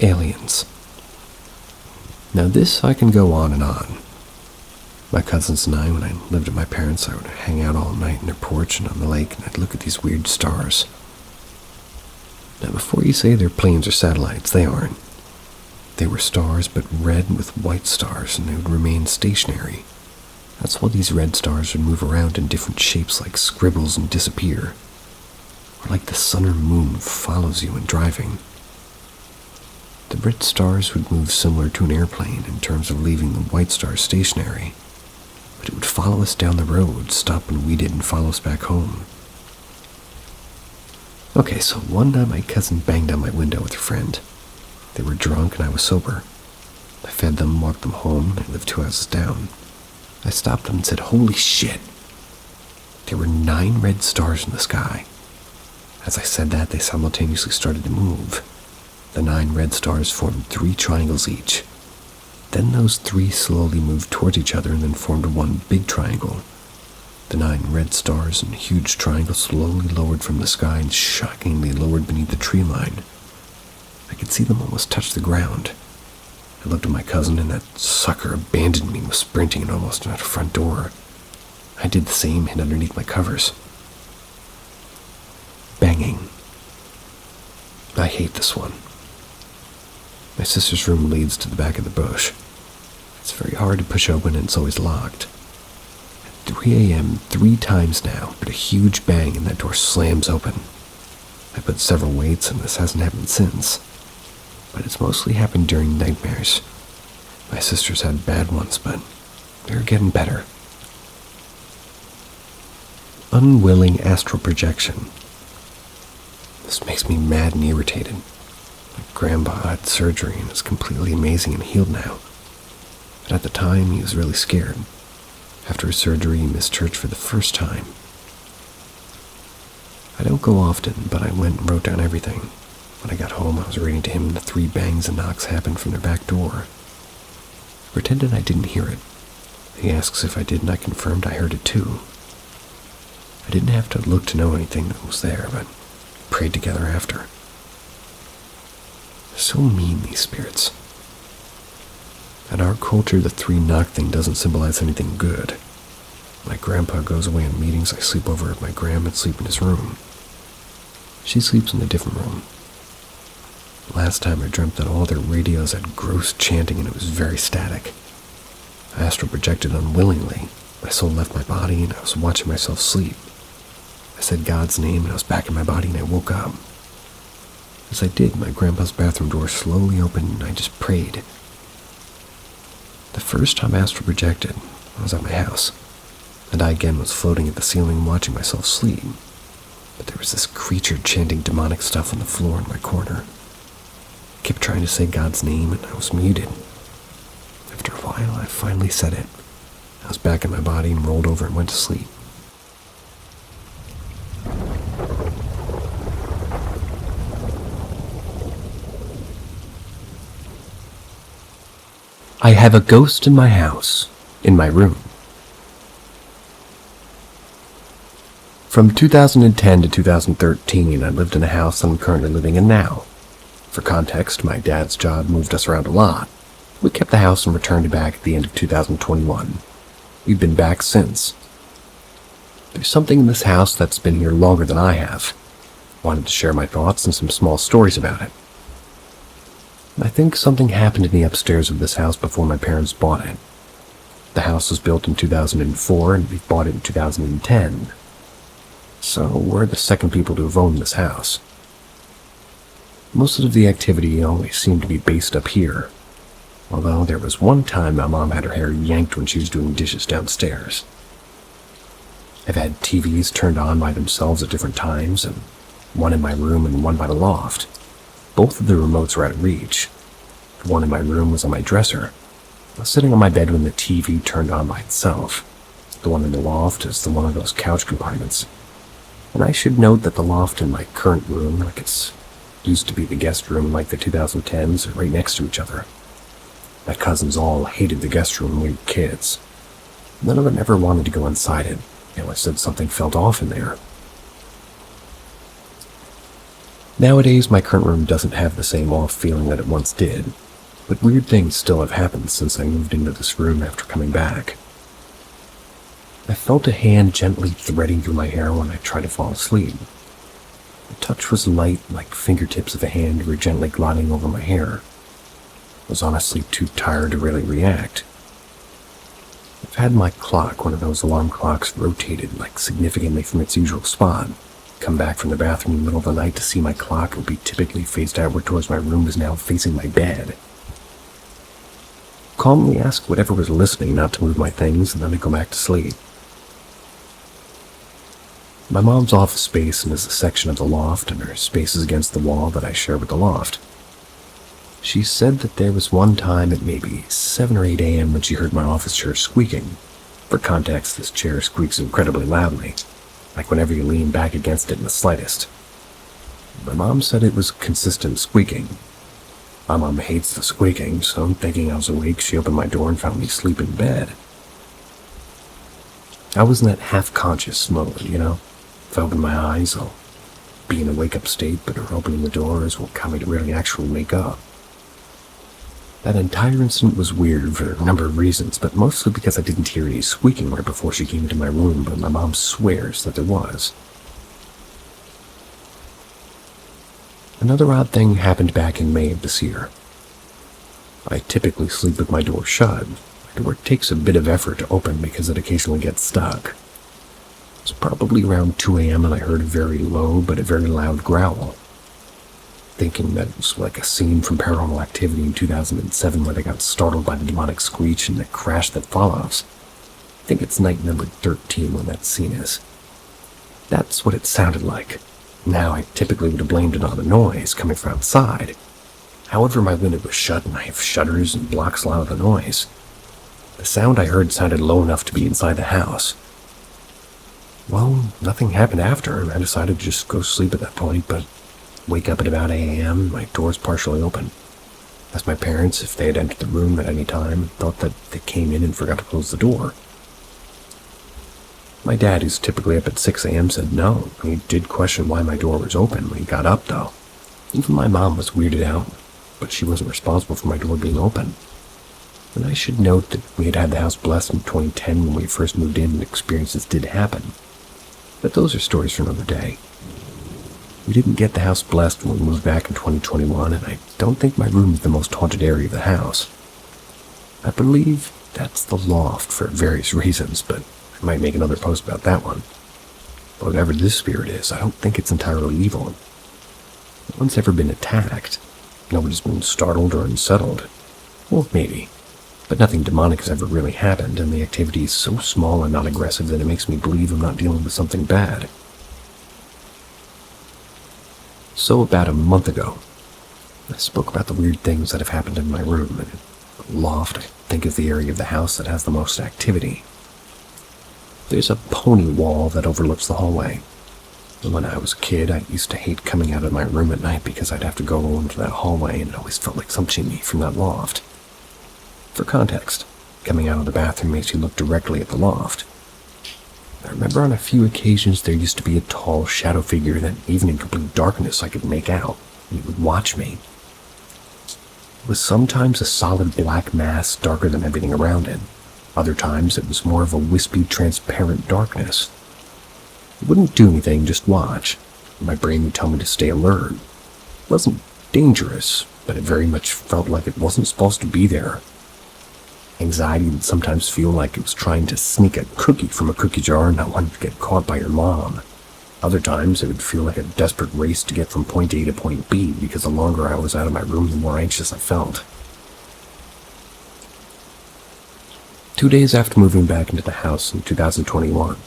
Aliens. Now this I can go on and on. My cousins and I, when I lived at my parents', I would hang out all night in their porch and on the lake, and I'd look at these weird stars. Now before you say they're planes or satellites, they aren't. They were stars, but red with white stars, and they would remain stationary. That's why these red stars would move around in different shapes like scribbles and disappear. Or like the sun or moon follows you when driving. The red stars would move similar to an airplane in terms of leaving the white stars stationary, but it would follow us down the road, stop when we did, and follow us back home. Okay, so one night my cousin banged on my window with her friend. They were drunk and I was sober. I fed them, walked them home, and I lived 2 houses down. I stopped them and said, "Holy shit!" There were 9 red stars in the sky. As I said that, they simultaneously started to move. The 9 red stars formed 3 triangles each. Then those 3 slowly moved towards each other and then formed one big triangle. The 9 red stars and huge triangle slowly lowered from the sky and shockingly lowered beneath the tree line. I could see them almost touch the ground. I looked at my cousin, and that sucker abandoned me and was sprinting and almost at the front door. I did the same, hid underneath my covers. Banging. I hate this one. My sister's room leads to the back of the bush. It's very hard to push open and it's always locked. At 3 a.m., 3 times now, but a huge bang and that door slams open. I put several weights and this hasn't happened since. But it's mostly happened during nightmares. My sister's had bad ones, but they're getting better. Unwilling astral projection. This makes me mad and irritated. My grandpa had surgery and is completely amazing and healed now. But at the time, he was really scared. After his surgery, he missed church for the first time. I don't go often, but I went and wrote down everything. When I got home, I was reading to him and the 3 bangs and knocks happened from their back door. I pretended I didn't hear it. He asks if I did, and I confirmed I heard it too. I didn't have to look to know anything that was there, but prayed together after. So mean, these spirits. In our culture, the 3 knock thing doesn't symbolize anything good. My grandpa goes away on meetings, I sleep over at my grandma and sleep in his room. She sleeps in a different room. Last time I dreamt that all their radios had gross chanting and it was very static. I astral projected unwillingly. My soul left my body and I was watching myself sleep. I said God's name and I was back in my body and I woke up. As I did, my grandpa's bathroom door slowly opened and I just prayed. The first time I astral projected, I was at my house, and I again was floating at the ceiling watching myself sleep. But there was this creature chanting demonic stuff on the floor in my corner. I kept trying to say God's name and I was muted. After a while, I finally said it. I was back in my body and rolled over and went to sleep. I have a ghost in my house, in my room. From 2010 to 2013, I lived in a house I'm currently living in now. For context, my dad's job moved us around a lot. We kept the house and returned it back at the end of 2021. We've been back since. There's something in this house that's been here longer than I have. Wanted to share my thoughts and some small stories about it. I think something happened in the upstairs of this house before my parents bought it. The house was built in 2004 and we bought it in 2010. So we're the second people to have owned this house. Most of the activity always seemed to be based up here, although there was one time my mom had her hair yanked when she was doing dishes downstairs. I've had TVs turned on by themselves at different times, and one in my room and one by the loft. Both of the remotes were out of reach. The one in my room was on my dresser. I was sitting on my bed when the TV turned on by itself. The one in the loft is the one of those couch compartments. And I should note that the loft in my current room, like it's used to be the guest room like the 2010s, are right next to each other. My cousins all hated the guest room when we were kids. None of them ever wanted to go inside it. They always said something felt off in there. Nowadays, my current room doesn't have the same off feeling that it once did, but weird things still have happened since I moved into this room after coming back. I felt a hand gently threading through my hair when I tried to fall asleep. The touch was light, like fingertips of a hand were gently gliding over my hair. I was honestly too tired to really react. I've had my clock, one of those alarm clocks, rotated like significantly from its usual spot. Come back from the bathroom in the middle of the night to see my clock would be typically faced outward towards my room is now facing my bed. Calmly ask whatever was listening not to move my things and then to go back to sleep. My mom's office space is a section of the loft, and her space is against the wall that I share with the loft. She said that there was one time at maybe 7 or 8 a.m. when she heard my office chair squeaking. For context, this chair squeaks incredibly loudly, like whenever you lean back against it in the slightest. My mom said it was consistent squeaking. My mom hates the squeaking, so thinking I was awake, she opened my door and found me asleep in bed. I was in that half-conscious mode, If I open my eyes, I'll be in a wake-up state, but her opening the door is what got me to really actually wake up. That entire incident was weird for a number of reasons, but mostly because I didn't hear any squeaking right before she came into my room, but my mom swears that there was. Another odd thing happened back in May of this year. I typically sleep with my door shut. My door takes a bit of effort to open because it occasionally gets stuck. It was probably around 2 a.m. and I heard a very low but a very loud growl. Thinking that it was like a scene from Paranormal Activity in 2007 where they got startled by the demonic screech and the crash that follows. I think it's night number 13 when that scene is. That's what it sounded like. Now, I typically would have blamed it on the noise coming from outside. However, my window was shut and I have shutters and blocks a lot of the noise. The sound I heard sounded low enough to be inside the house. Well, nothing happened after, and I decided to just go sleep at that point, but wake up at about 8 a.m., my door's partially open. Asked my parents if they had entered the room at any time, and thought that they came in and forgot to close the door. My dad, who's typically up at 6 a.m., said no. He did question why my door was open when he got up, though. Even my mom was weirded out, but she wasn't responsible for my door being open. And I should note that we had had the house blessed in 2010 when we first moved in and experiences did happen. But those are stories for another day. We didn't get the house blessed when we moved back in 2021, and I don't think my room is the most haunted area of the house. I believe that's the loft for various reasons, but I might make another post about that one. But whatever this spirit is, I don't think it's entirely evil. No one's ever been attacked. Nobody's been startled or unsettled. Well, maybe. But nothing demonic has ever really happened, and the activity is so small and not aggressive that it makes me believe I'm not dealing with something bad. So about a month ago, I spoke about the weird things that have happened in my room, and the loft, I think, is the area of the house that has the most activity. There's a pony wall that overlooks the hallway. And when I was a kid, I used to hate coming out of my room at night because I'd have to go into that hallway, and it always felt like some chimney from that loft. For context, coming out of the bathroom makes you look directly at the loft. I remember on a few occasions there used to be a tall shadow figure that even in complete darkness I could make out, and he would watch me. It was sometimes a solid black mass darker than everything around it. Other times it was more of a wispy, transparent darkness. It wouldn't do anything, just watch. My brain would tell me to stay alert. It wasn't dangerous, but it very much felt like it wasn't supposed to be there. Anxiety would sometimes feel like it was trying to sneak a cookie from a cookie jar and not wanting to get caught by your mom. Other times it would feel like a desperate race to get from point A to point B because the longer I was out of my room, the more anxious I felt. 2 days after moving back into the house in 2021,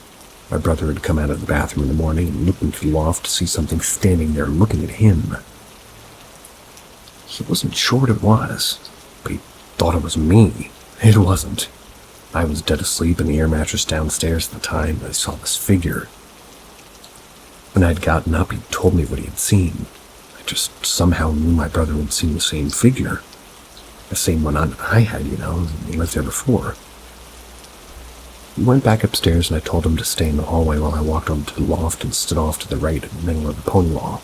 my brother had come out of the bathroom in the morning and looked into the loft to see something standing there looking at him. He wasn't sure what it was, but he thought it was me. It wasn't. I was dead asleep in the air mattress downstairs at the time, and I saw this figure. When I'd gotten up, he told me what he had seen. I just somehow knew my brother had seen the same figure. The same one I had, he lived there before. We went back upstairs and I told him to stay in the hallway while I walked over to the loft and stood off to the right in the middle of the pony wall.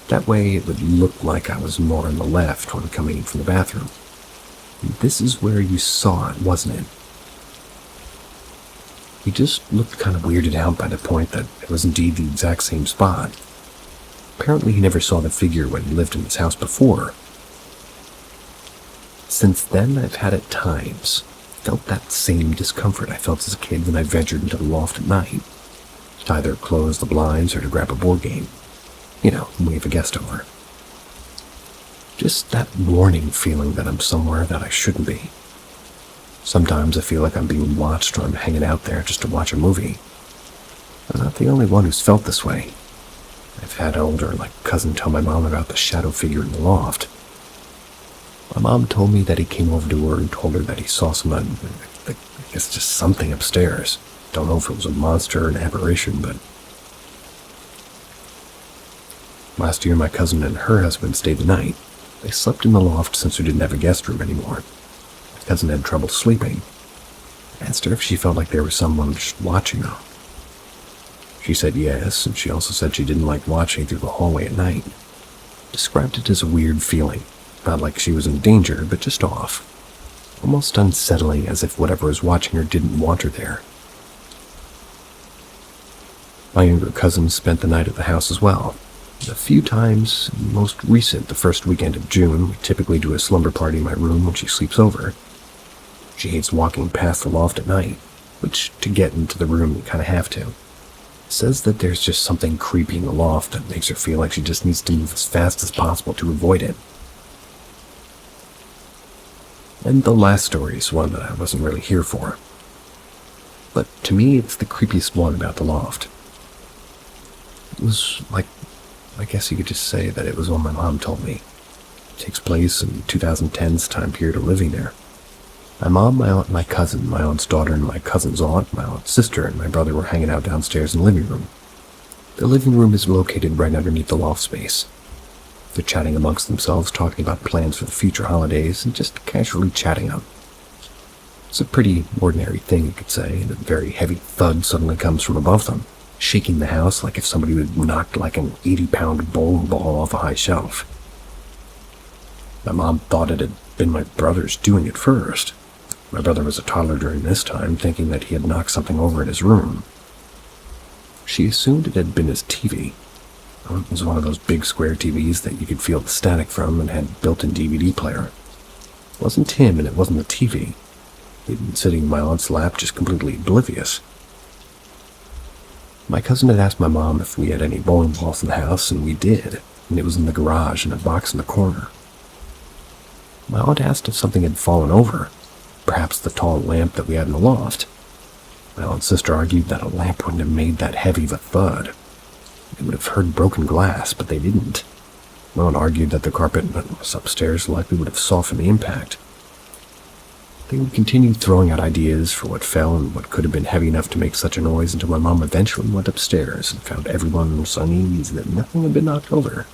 That way it would look like I was more on the left when coming in from the bathroom. And this is where you saw it, wasn't it? He just looked kind of weirded out by the point that it was indeed the exact same spot. Apparently he never saw the figure when he lived in this house before. Since then, I've had at times felt that same discomfort I felt as a kid when I ventured into the loft at night, to either close the blinds or to grab a board game. You know, when we have a guest over. Just that warning feeling that I'm somewhere that I shouldn't be. Sometimes I feel like I'm being watched or I'm hanging out there just to watch a movie. I'm not the only one who's felt this way. I've had an older, cousin tell my mom about the shadow figure in the loft. My mom told me that he came over to her and told her that he saw someone, I guess just something upstairs. Don't know if it was a monster or an apparition, but... Last year, my cousin and her husband stayed the night. They slept in the loft since we didn't have a guest room anymore. My cousin had trouble sleeping. I asked her if she felt like there was someone just watching her. She said yes, and she also said she didn't like watching through the hallway at night. Described it as a weird feeling. Not like she was in danger, but just off. Almost unsettling, as if whatever was watching her didn't want her there. My younger cousin spent the night at the house as well. A few times, most recent, the first weekend of June, we typically do a slumber party in my room when she sleeps over. She hates walking past the loft at night, which, to get into the room, you kind of have to. Says that there's just something creepy in the loft that makes her feel like she just needs to move as fast as possible to avoid it. And the last story is one that I wasn't really here for. But to me, it's the creepiest one about the loft. It was I guess you could just say that it was one my mom told me. It takes place in 2010's time period of living there. My mom, my aunt, my cousin, my aunt's daughter, and my cousin's aunt, my aunt's sister, and my brother were hanging out downstairs in the living room. The living room is located right underneath the loft space. They're chatting amongst themselves, talking about plans for the future holidays, and just casually chatting up. It's a pretty ordinary thing, you could say, and a very heavy thud suddenly comes from above them, shaking the house like if somebody had knocked like an 80-pound bowling ball off a high shelf. My mom thought it had been my brother's doing it first. My brother was a toddler during this time, thinking that he had knocked something over in his room. She assumed it had been his TV. It was one of those big square TVs that you could feel the static from and had built-in DVD player. It wasn't him and it wasn't the TV. He'd been sitting in my aunt's lap just completely oblivious. My cousin had asked my mom if we had any bowling balls in the house, and we did, and it was in the garage in a box in the corner. My aunt asked if something had fallen over, perhaps the tall lamp that we had in the loft. My aunt's sister argued that a lamp wouldn't have made that heavy of a thud. They would have heard broken glass, but they didn't. My aunt argued that the carpet that was upstairs likely would have softened the impact. They would continue throwing out ideas for what fell and what could have been heavy enough to make such a noise until my mom eventually went upstairs and found everyone was uneasy that nothing had been knocked over.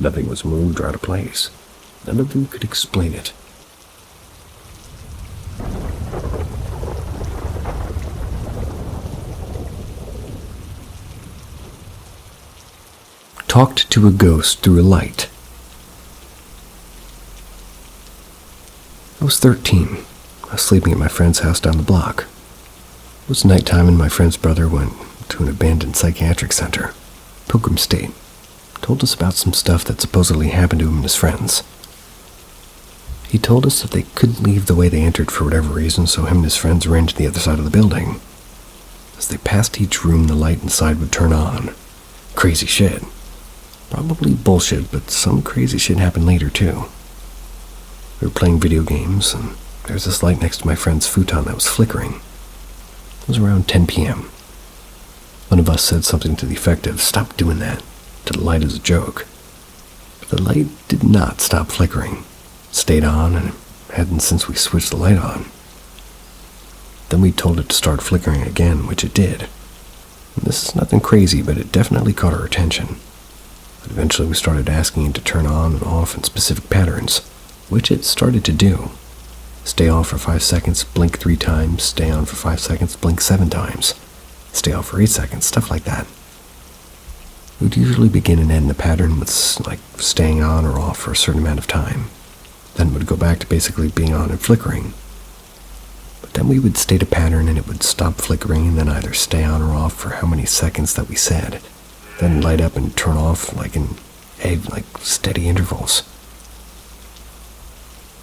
Nothing was moved or out of place. None of them could explain it. Talked to a ghost through a light. I was 13. I was sleeping at my friend's house down the block. It was nighttime and my friend's brother went to an abandoned psychiatric center, Pilgrim State. Told us about some stuff that supposedly happened to him and his friends. He told us that they couldn't leave the way they entered for whatever reason, so him and his friends ran to the other side of the building. As they passed each room, the light inside would turn on. Crazy shit. Probably bullshit, but some crazy shit happened later, too. We were playing video games, and there was this light next to my friend's futon that was flickering. It was around 10 p.m. One of us said something to the effect of, "Stop doing that," to the light as a joke. But the light did not stop flickering. It stayed on, and it hadn't since we switched the light on. Then we told it to start flickering again, which it did. And this is nothing crazy, but it definitely caught our attention. But eventually we started asking it to turn on and off in specific patterns, which it started to do. Stay off for 5 seconds, blink 3 times, stay on for 5 seconds, blink 7 times. Stay off for 8 seconds, stuff like that. It would usually begin and end the pattern with staying on or off for a certain amount of time. Then it would go back to basically being on and flickering. But then we would state a pattern and it would stop flickering and then either stay on or off for how many seconds that we said. Then light up and turn off in steady intervals.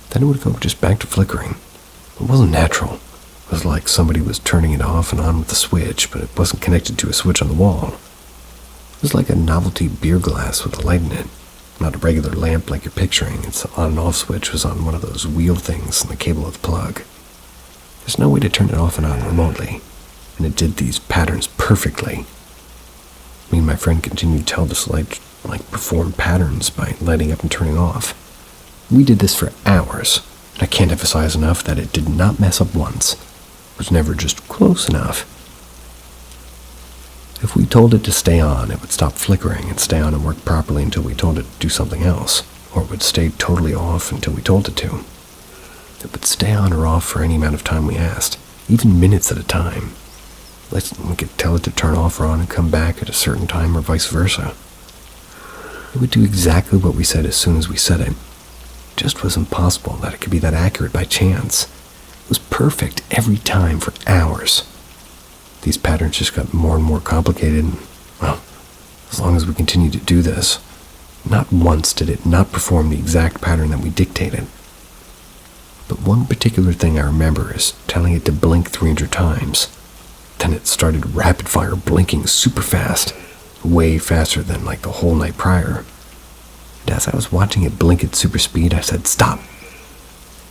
Then it would go just back to flickering. It wasn't natural. It was like somebody was turning it off and on with a switch, but it wasn't connected to a switch on the wall. It was like a novelty beer glass with a light in it. Not a regular lamp like you're picturing. Its on and off switch was on one of those wheel things in the cable of the plug. There's no way to turn it off and on remotely, and it did these patterns perfectly. Me and my friend continued to tell this light perform patterns by lighting up and turning off. We did this for hours, and I can't emphasize enough that it did not mess up once. It was never just close enough. If we told it to stay on, it would stop flickering and stay on and work properly until we told it to do something else, or it would stay totally off until we told it to. It would stay on or off for any amount of time we asked, even minutes at a time. We could tell it to turn off or on and come back at a certain time or vice versa. It would do exactly what we said as soon as we said it. It just was impossible that it could be that accurate by chance. It was perfect every time for hours. These patterns just got more and more complicated, and, as long as we continued to do this, not once did it not perform the exact pattern that we dictated. But one particular thing I remember is telling it to blink 300 times. Then it started rapid-fire blinking super fast, way faster than the whole night prior. And as I was watching it blink at super speed, I said, "Stop!"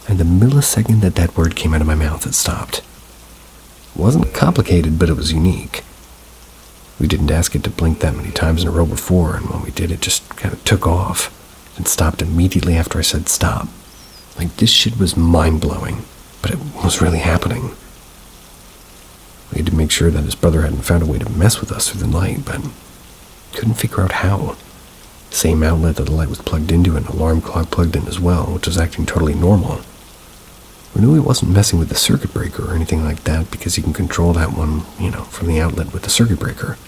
And the millisecond that word came out of my mouth, it stopped. It wasn't complicated, but it was unique. We didn't ask it to blink that many times in a row before, and when we did, it just kind of took off and stopped immediately after I said stop. This shit was mind-blowing, but it was really happening. We had to make sure that his brother hadn't found a way to mess with us through the night, but couldn't figure out how. Same outlet that the light was plugged into, and an alarm clock plugged in as well, which was acting totally normal. We knew he wasn't messing with the circuit breaker or anything like that because you can control that one, from the outlet with the circuit breaker.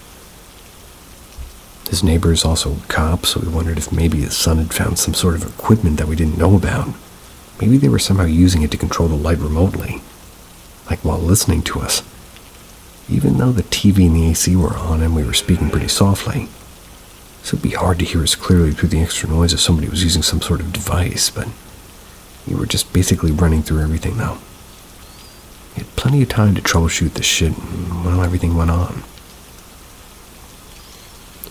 His neighbor is also a cop, so we wondered if maybe his son had found some sort of equipment that we didn't know about. Maybe they were somehow using it to control the light remotely, while listening to us, even though the TV and the AC were on and we were speaking pretty softly. So it'd be hard to hear us clearly through the extra noise if somebody was using some sort of device, but we were just basically running through everything now. We had plenty of time to troubleshoot this shit while everything went on.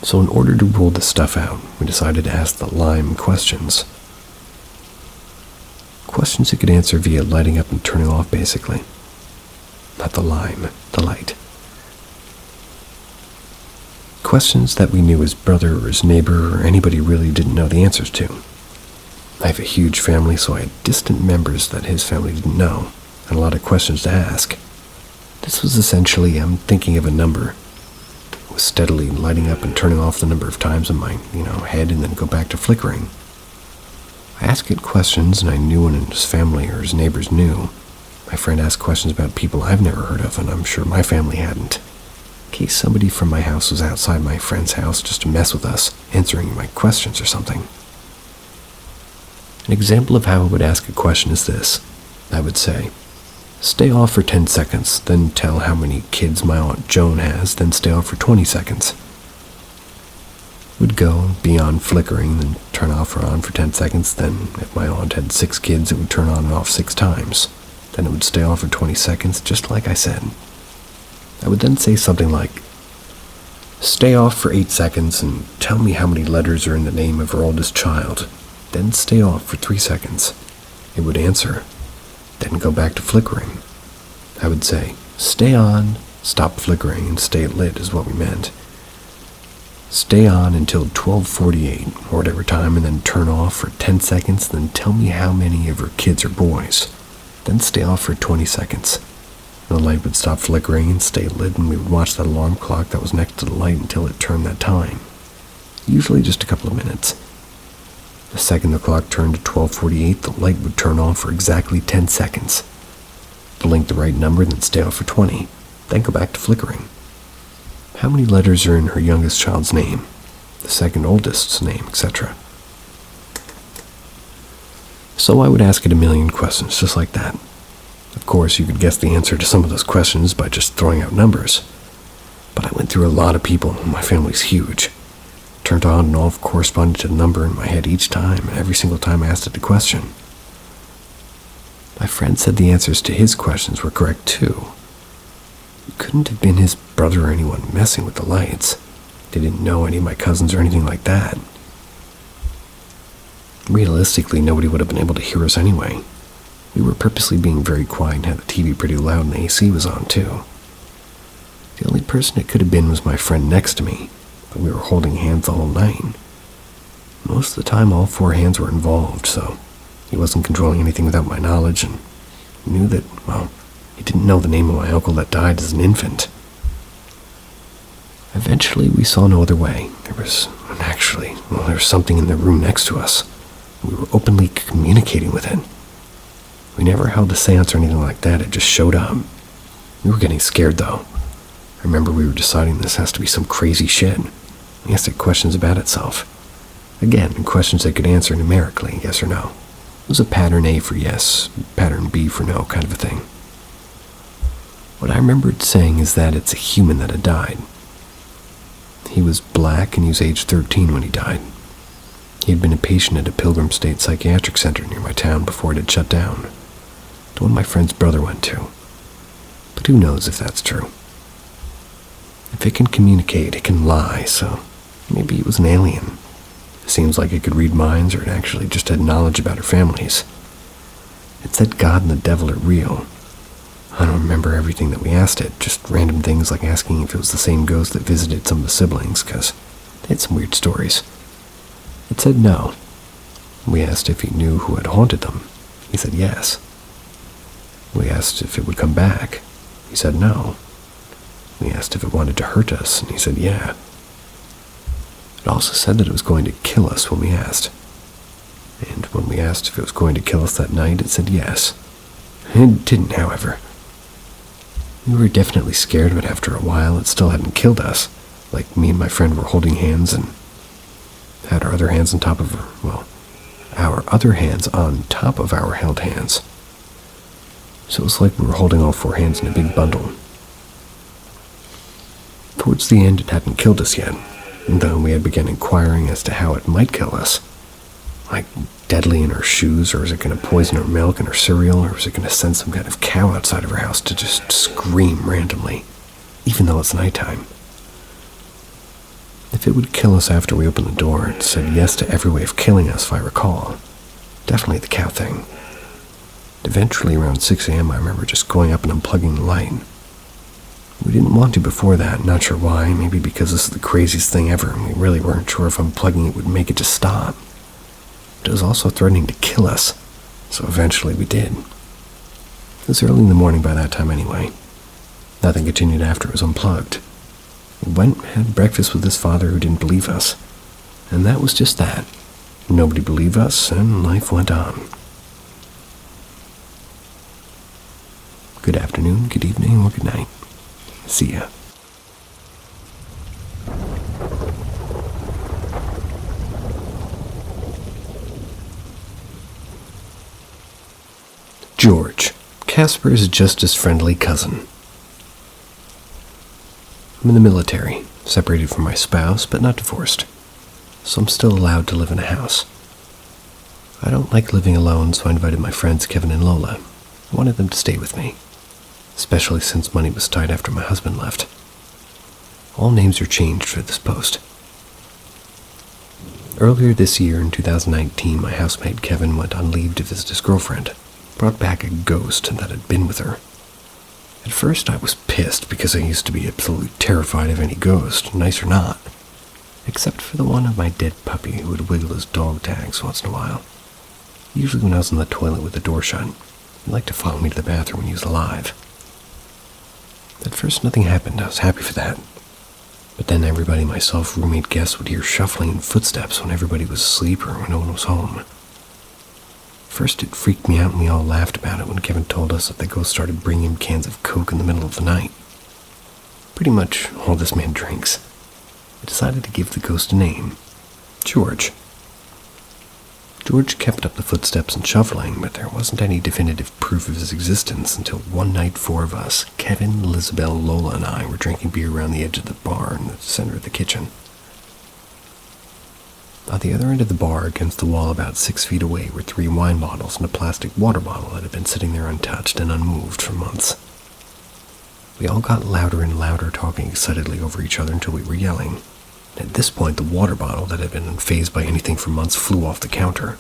So in order to rule this stuff out, we decided to ask the Lime questions. Questions it could answer via lighting up and turning off, basically. Not the lime, the light. Questions that we knew his brother or his neighbor or anybody really didn't know the answers to. I have a huge family, so I had distant members that his family didn't know, and a lot of questions to ask. This was essentially, I'm thinking of a number. It was steadily lighting up and turning off the number of times in my, head and then go back to flickering. I asked it questions, and I knew when his family or his neighbors knew. My friend asked questions about people I've never heard of, and I'm sure my family hadn't. In case somebody from my house was outside my friend's house just to mess with us, answering my questions or something. An example of how I would ask a question is this. I would say, "Stay off for 10 seconds, then tell how many kids my Aunt Joan has, then stay off for 20 seconds. Would go, be on flickering, then turn off or on for 10 seconds, then if my aunt had 6 kids, it would turn on and off 6 times. Then it would stay off for 20 seconds, just like I said. I would then say something like, "Stay off for 8 seconds and tell me how many letters are in the name of her oldest child. Then stay off for 3 seconds. It would answer, then go back to flickering. I would say, "Stay on, stop flickering, and stay lit," is what we meant. Stay on until 12:48 or whatever time, and then turn off for 10 seconds, then tell me how many of her kids are boys. Then stay off for 20 seconds. The light would stop flickering and stay lit, and we would watch that alarm clock that was next to the light until it turned that time. Usually just a couple of minutes. The second the clock turned to 12:48, the light would turn on for exactly 10 seconds. Blink the right number, then stay off for 20. Then go back to flickering. How many letters are in her youngest child's name? the second oldest's name, etc. So I would ask it a million questions just like that. Of course, you could guess the answer to some of those questions by just throwing out numbers. But I went through a lot of people, and my family's huge. Turned on and off corresponded to the number in my head each time, and every single time I asked it a question. My friend said the answers to his questions were correct too. It couldn't have been his brother or anyone messing with the lights. They didn't know any of my cousins or anything like that. Realistically, nobody would have been able to hear us anyway. We were purposely being very quiet and had the TV pretty loud and the AC was on too. The only person it could have been was my friend next to me, but we were holding hands the whole night. Most of the time, all four hands were involved, so he wasn't controlling anything without my knowledge, and knew that, well, he didn't know the name of my uncle that died as an infant. Eventually, we saw no other way. There was something in the room next to us. We were openly communicating with it. We never held a seance or anything like that. It just showed up. We were getting scared, though. I remember we were deciding this has to be some crazy shit. We asked it questions about itself. Again, questions it could answer numerically, yes or no. It was a pattern A for yes, pattern B for no kind of a thing. What I remember it saying is that it's a human that had died. He was black and he was age 13 when he died. He had been a patient at a Pilgrim State psychiatric center near my town before it had shut down. The one my friend's brother went to. But who knows if that's true. If it can communicate, it can lie, so maybe it was an alien. It seems like it could read minds, or it actually just had knowledge about our families. It said God and the devil are real. I don't remember everything that we asked it, just random things like asking if it was the same ghost that visited some of the siblings, because they had some weird stories. It said no. We asked if he knew who had haunted them. He said yes. We asked if it would come back. He said no. We asked if it wanted to hurt us, and he said yeah. It also said that it was going to kill us when we asked. And when we asked if it was going to kill us that night, it said yes. It didn't, however. We were definitely scared, but after a while, it still hadn't killed us. Like me and my friend were holding hands and had our other hands on top of our other hands on top of our held hands. So it was like we were holding all four hands in a big bundle. Towards the end, it hadn't killed us yet, and though we had begun inquiring as to how it might kill us. Like deadly in our shoes, or is it going to poison our milk and our cereal, or is it going to send some kind of cow outside of our house to just scream randomly, even though it's nighttime? If it would kill us after we opened the door, it said yes to every way of killing us, if I recall. Definitely the cow thing. Eventually, around 6 a.m., I remember just going up and unplugging the light. We didn't want to before that, not sure why, maybe because this is the craziest thing ever, and we really weren't sure if unplugging it would make it just stop. But it was also threatening to kill us, so eventually we did. It was early in the morning by that time anyway. Nothing continued after it was unplugged. We went and had breakfast with his father who didn't believe us. And that was just that. Nobody believed us, and life went on. Good afternoon, good evening, or good night. See ya. George, Casper's just-as friendly cousin. I'm in the military, separated from my spouse, but not divorced, so I'm still allowed to live in a house. I don't like living alone, so I invited my friends Kevin and Lola. I wanted them to stay with me, especially since money was tight after my husband left. All names are changed for this post. Earlier this year, in 2019, my housemate Kevin went on leave to visit his girlfriend, brought back a ghost that had been with her. At first, I was pissed because I used to be absolutely terrified of any ghost, nice or not, except for the one of my dead puppy who would wiggle his dog tags once in a while. Usually when I was in the toilet with the door shut, he liked to follow me to the bathroom when he was alive. At first, nothing happened. I was happy for that. But then everybody, myself, roommate, guests, would hear shuffling and footsteps when everybody was asleep or when no one was home. First, it freaked me out and we all laughed about it when Kevin told us that the ghost started bringing him cans of Coke in the middle of the night. Pretty much all this man drinks. I decided to give the ghost a name. George. George kept up the footsteps and shuffling, but there wasn't any definitive proof of his existence until one night 4 of us, Kevin, Elizabeth, Lola, and I, were drinking beer around the edge of the bar in the center of the kitchen. On the other end of the bar, against the wall about 6 feet away, were 3 wine bottles and a plastic water bottle that had been sitting there untouched and unmoved for months. We all got louder and louder, talking excitedly over each other until we were yelling. At this point, the water bottle that had been unfazed by anything for months flew off the counter.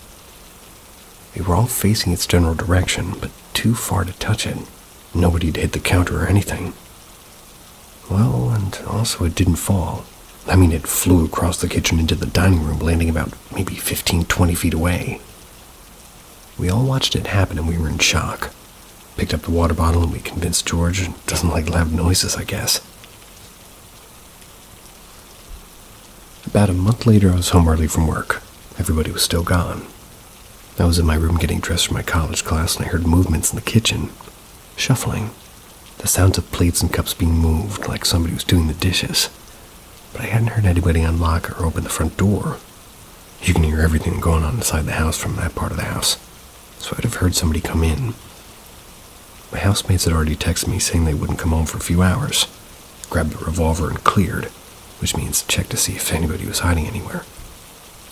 We were all facing its general direction, but too far to touch it. Nobody had hit the counter or anything. Well, and also it didn't fall. I mean, it flew across the kitchen into the dining room, landing about maybe 15-20 feet away. We all watched it happen and we were in shock. Picked up the water bottle and we convinced George doesn't like loud noises, I guess. About a month later, I was home early from work. Everybody was still gone. I was in my room getting dressed for my college class and I heard movements in the kitchen. Shuffling. The sounds of plates and cups being moved, like somebody was doing the dishes. But I hadn't heard anybody unlock or open the front door. You can hear everything going on inside the house from that part of the house, so I'd have heard somebody come in. My housemates had already texted me saying they wouldn't come home for a few hours. Grabbed the revolver and cleared, which means check to see if anybody was hiding anywhere.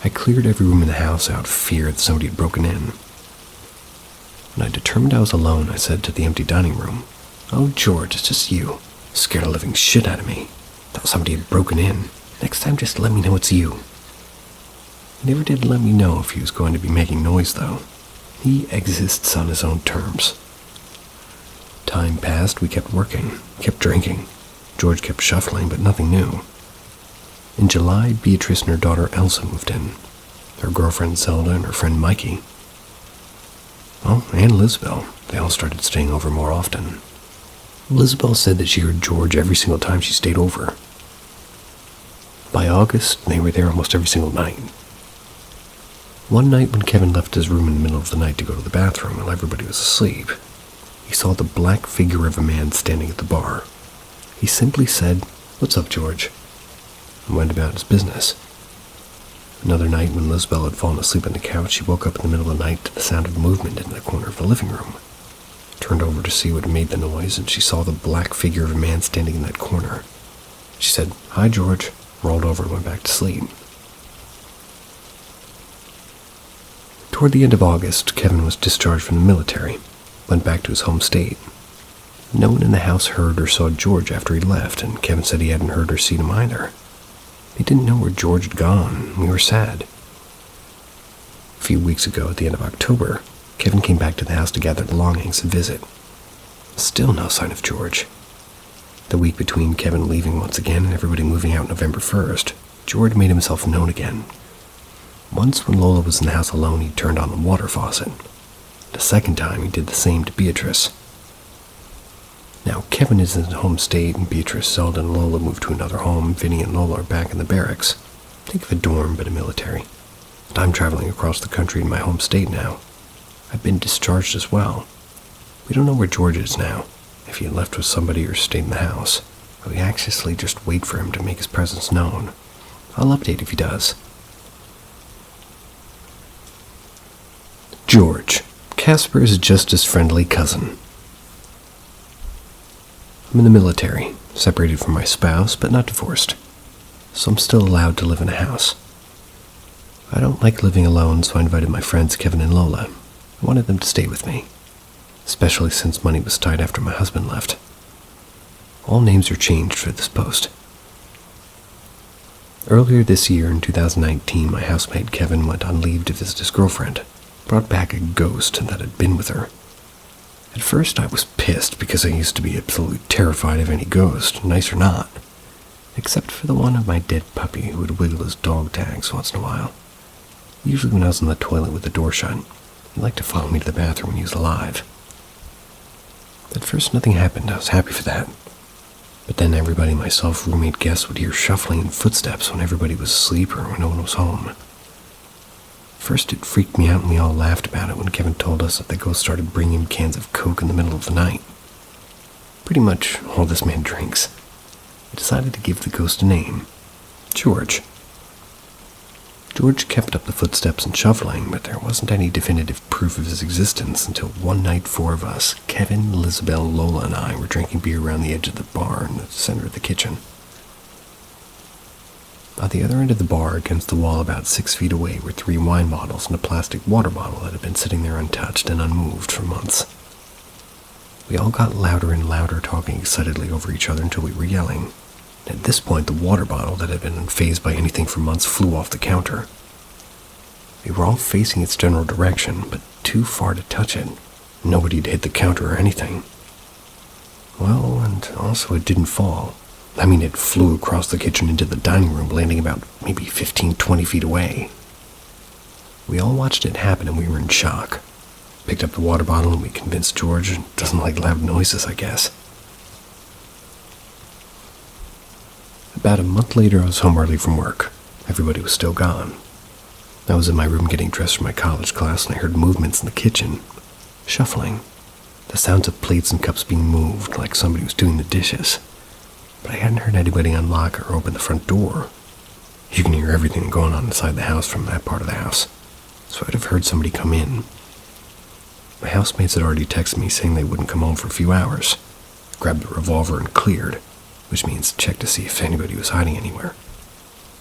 I cleared every room in the house out of fear that somebody had broken in. When I determined I was alone, I said to the empty dining room, "Oh, George, it's just you. Scared the living shit out of me. Thought somebody had broken in. Next time, just let me know it's you." He never did let me know if he was going to be making noise, though. He exists on his own terms. Time passed, we kept working, kept drinking. George kept shuffling, but nothing new. In July, Beatrice and her daughter Elsa moved in. Her girlfriend Zelda and her friend Mikey. Oh, and Elizabeth. They all started staying over more often. Elizabeth said that she heard George every single time she stayed over. By August, they were there almost every single night. One night when Kevin left his room in the middle of the night to go to the bathroom while everybody was asleep, he saw the black figure of a man standing at the bar. He simply said, "What's up, George?" and went about his business. Another night when Elizabeth had fallen asleep on the couch, she woke up in the middle of the night to the sound of movement in the corner of the living room. Turned over to see what made the noise, and she saw the black figure of a man standing in that corner. She said, "Hi, George," rolled over and went back to sleep. Toward the end of August, Kevin was discharged from the military, went back to his home state. No one in the house heard or saw George after he left, and Kevin said he hadn't heard or seen him either. He didn't know where George had gone, and we were sad. A few weeks ago, at the end of October, Kevin came back to the house to gather belongings and visit. Still no sign of George. The week between Kevin leaving once again and everybody moving out November 1st, George made himself known again. Once when Lola was in the house alone, he turned on the water faucet. The second time, he did the same to Beatrice. Now, Kevin is in his home state, and Beatrice, Zelda, and Lola moved to another home. Vinny and Lola are back in the barracks. Think of a dorm, but a military. And I'm traveling across the country in my home state now. I've been discharged as well. We don't know where George is now, if he had left with somebody or stayed in the house. But we anxiously just wait for him to make his presence known. I'll update if he does. George. Casper is just his friendly cousin. I'm in the military, separated from my spouse, but not divorced. So I'm still allowed to live in a house. I don't like living alone, so I invited my friends Kevin and Lola. I wanted them to stay with me, especially since money was tight after my husband left. All names are changed for this post. Earlier this year, in 2019, my housemate Kevin went on leave to visit his girlfriend, brought back a ghost that had been with her. At first, I was pissed because I used to be absolutely terrified of any ghost, nice or not, except for the one of my dead puppy who would wiggle his dog tags once in a while. Usually when I was in the toilet with the door shut, he liked to follow me to the bathroom when he was alive. At first, nothing happened. I was happy for that. But then everybody, myself, roommate, guests, would hear shuffling and footsteps when everybody was asleep or when no one was home. First, it freaked me out and we all laughed about it when Kevin told us that the ghost started bringing cans of Coke in the middle of the night. Pretty much all this man drinks. I decided to give the ghost a name. George. George kept up the footsteps and shuffling, but there wasn't any definitive proof of his existence until one night 4 of us, Kevin, Elizabeth, Lola, and I, were drinking beer around the edge of the bar in the center of the kitchen. On the other end of the bar, against the wall about 6 feet away, were 3 wine bottles and a plastic water bottle that had been sitting there untouched and unmoved for months. We all got louder and louder, talking excitedly over each other until we were yelling. At this point, the water bottle that had been unfazed by anything for months flew off the counter. We were all facing its general direction, but too far to touch it. Nobody had hit the counter or anything. Well, and also it didn't fall. I mean, it flew across the kitchen into the dining room, landing about maybe 15-20 feet away. We all watched it happen and we were in shock. Picked up the water bottle and we convinced George doesn't like loud noises, I guess. About a month later, I was home early from work. Everybody was still gone. I was in my room getting dressed for my college class and I heard movements in the kitchen. Shuffling. The sounds of plates and cups being moved, like somebody was doing the dishes. But I hadn't heard anybody unlock or open the front door. You can hear everything going on inside the house from that part of the house, so I'd have heard somebody come in. My housemates had already texted me saying they wouldn't come home for a few hours. Grabbed the revolver and cleared, which means check to see if anybody was hiding anywhere.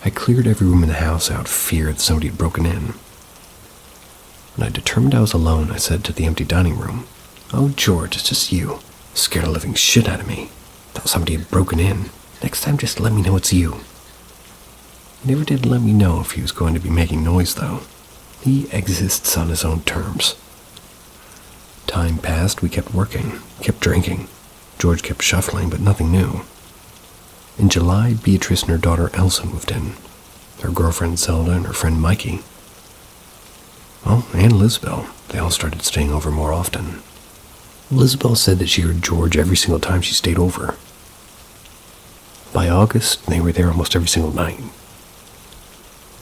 I cleared every room in the house out of fear that somebody had broken in. When I determined I was alone, I said to the empty dining room, "Oh, George, it's just you. Scared the living shit out of me. Thought somebody had broken in. Next time, just let me know it's you." He never did let me know if he was going to be making noise, though. He exists on his own terms. Time passed, we kept working, kept drinking. George kept shuffling, but nothing new. In July, Beatrice and her daughter Elsa moved in. Her girlfriend Zelda and her friend Mikey. Oh, and Elizabeth. They all started staying over more often. Elizabeth said that she heard George every single time she stayed over. By August, they were there almost every single night.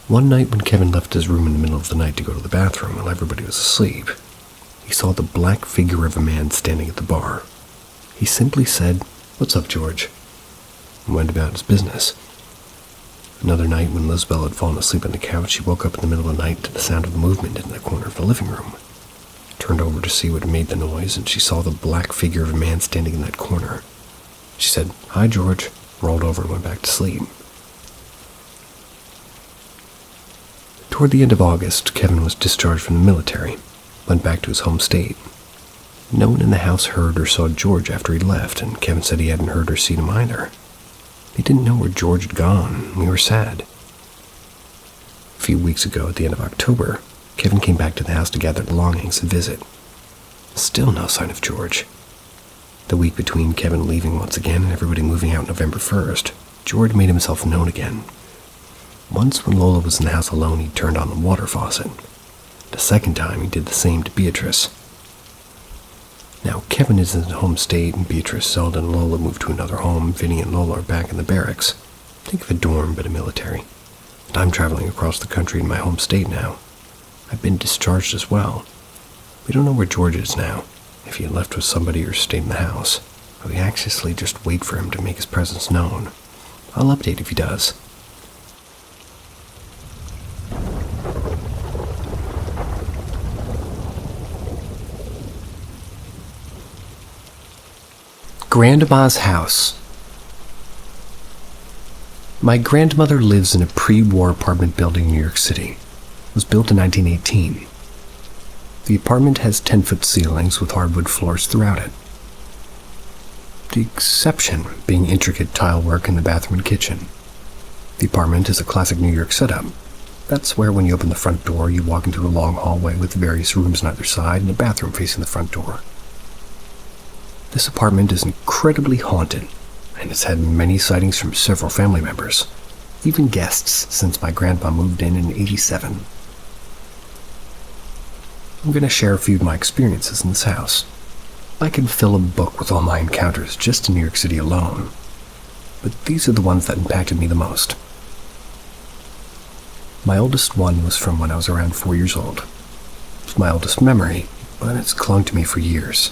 One night when Kevin left his room in the middle of the night to go to the bathroom while everybody was asleep, he saw the black figure of a man standing at the bar. He simply said, "What's up, George?" and went about his business. Another night when Elizabeth had fallen asleep on the couch, she woke up in the middle of the night to the sound of movement in the corner of the living room. Turned over to see what had made the noise, and she saw the black figure of a man standing in that corner. She said, "Hi, George," rolled over and went back to sleep. Toward the end of August, Kevin was discharged from the military, went back to his home state. No one in the house heard or saw George after he left, and Kevin said he hadn't heard or seen him either. They didn't know where George had gone, and we were sad. A few weeks ago, at the end of October, Kevin came back to the house to gather belongings and visit. Still no sign of George. The week between Kevin leaving once again and everybody moving out November 1st, George made himself known again. Once when Lola was in the house alone, he turned on the water faucet. The second time, he did the same to Beatrice. Now, Kevin is in his home state, and Beatrice, Zelda, and Lola moved to another home. Vinny and Lola are back in the barracks. Think of a dorm, but a military. And I'm traveling across the country in my home state now. I've been discharged as well. We don't know where George is now, if he had left with somebody or stayed in the house. But we anxiously just wait for him to make his presence known. I'll update if he does. Grandma's house. My grandmother lives in a pre-war apartment building in New York City. It was built in 1918. The apartment has 10-foot ceilings with hardwood floors throughout it. The exception being intricate tile work in the bathroom and kitchen. The apartment is a classic New York setup. That's where when you open the front door, you walk into a long hallway with various rooms on either side and a bathroom facing the front door. This apartment is incredibly haunted, and has had many sightings from several family members, even guests since my grandpa moved in '87. I'm going to share a few of my experiences in this house. I can fill a book with all my encounters just in New York City alone, but these are the ones that impacted me the most. My oldest one was from when I was around 4 years old. It's my oldest memory, but it's clung to me for years.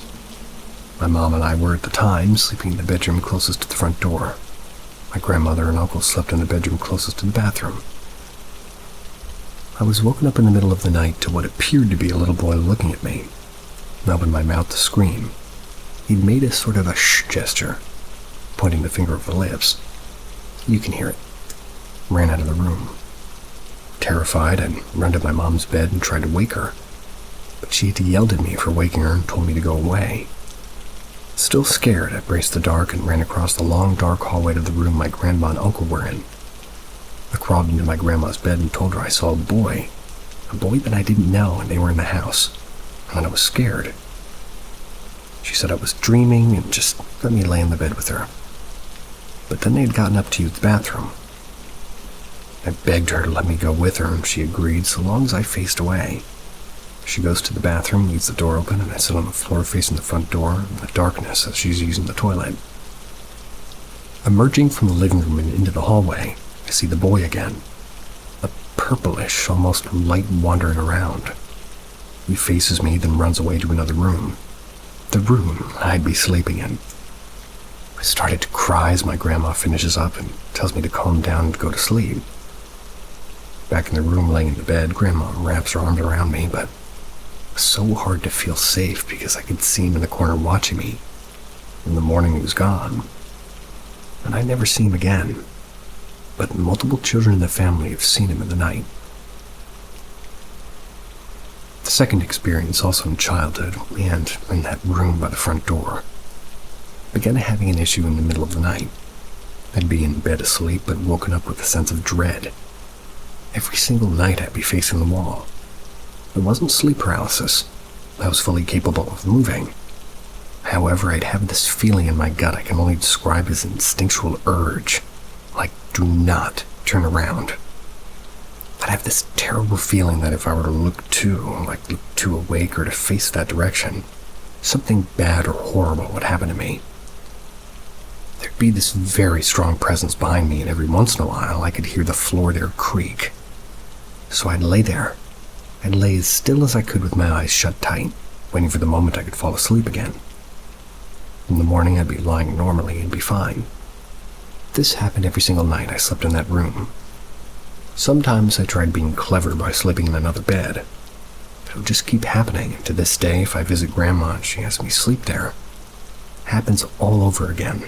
My mom and I were at the time sleeping in the bedroom closest to the front door. My grandmother and uncle slept in the bedroom closest to the bathroom. I was woken up in the middle of the night to what appeared to be a little boy looking at me. I opened my mouth to scream. He'd made a sort of a shh gesture, pointing the finger of the lips. You can hear it. Ran out of the room. Terrified, I'd run to my mom's bed and tried to wake her, but she had yelled at me for waking her and told me to go away. Still scared, I braced the dark and ran across the long, dark hallway to the room my grandma and uncle were in. I crawled into my grandma's bed and told her I saw a boy that I didn't know, and they were in the house, and that I was scared. She said I was dreaming and just let me lay in the bed with her. But then they had gotten up to use the bathroom. I begged her to let me go with her, and she agreed so long as I faced away. She goes to the bathroom, leaves the door open, and I sit on the floor facing the front door in the darkness as she's using the toilet. Emerging from the living room and into the hallway, I see the boy again. A purplish, almost light wandering around. He faces me, then runs away to another room. The room I'd be sleeping in. I started to cry as my grandma finishes up and tells me to calm down and go to sleep. Back in the room, laying in the bed, Grandma wraps her arms around me, but it was so hard to feel safe because I could see him in the corner watching me. In the morning, he was gone, and I'd never see him again. But multiple children in the family have seen him in the night. The second experience, also in childhood, and in that room by the front door, began having an issue in the middle of the night. I'd be in bed asleep, but woken up with a sense of dread. Every single night I'd be facing the wall. It wasn't sleep paralysis. I was fully capable of moving. However, I'd have this feeling in my gut I can only describe as instinctual urge, like, do not turn around. I'd have this terrible feeling that if I were to look too awake or to face that direction, something bad or horrible would happen to me. There'd be this very strong presence behind me, and every once in a while I could hear the floor there creak. So I'd lay there. I'd lay as still as I could with my eyes shut tight, waiting for the moment I could fall asleep again. In the morning I'd be lying normally and be fine. This happened every single night I slept in that room. Sometimes I tried being clever by sleeping in another bed. But it would just keep happening, and to this day, if I visit Grandma and she has me sleep there, it happens all over again.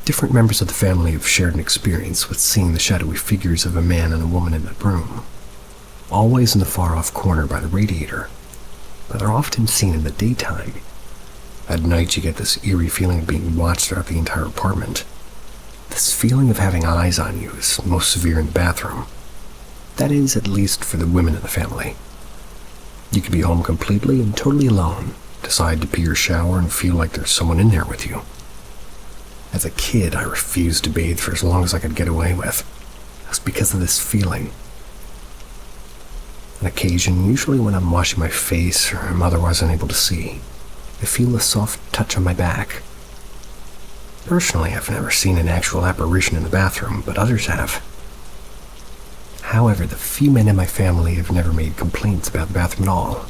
Different members of the family have shared an experience with seeing the shadowy figures of a man and a woman in that room, always in the far-off corner by the radiator, but they're often seen in the daytime. At night, you get this eerie feeling of being watched throughout the entire apartment. This feeling of having eyes on you is most severe in the bathroom. That is, at least for the women in the family. You could be home completely and totally alone, decide to pee or shower, and feel like there's someone in there with you. As a kid, I refused to bathe for as long as I could get away with. It was because of this feeling. On occasion, usually when I'm washing my face or I'm otherwise unable to see, I feel a soft touch on my back. Personally, I've never seen an actual apparition in the bathroom, but others have. However, the few men in my family have never made complaints about the bathroom at all.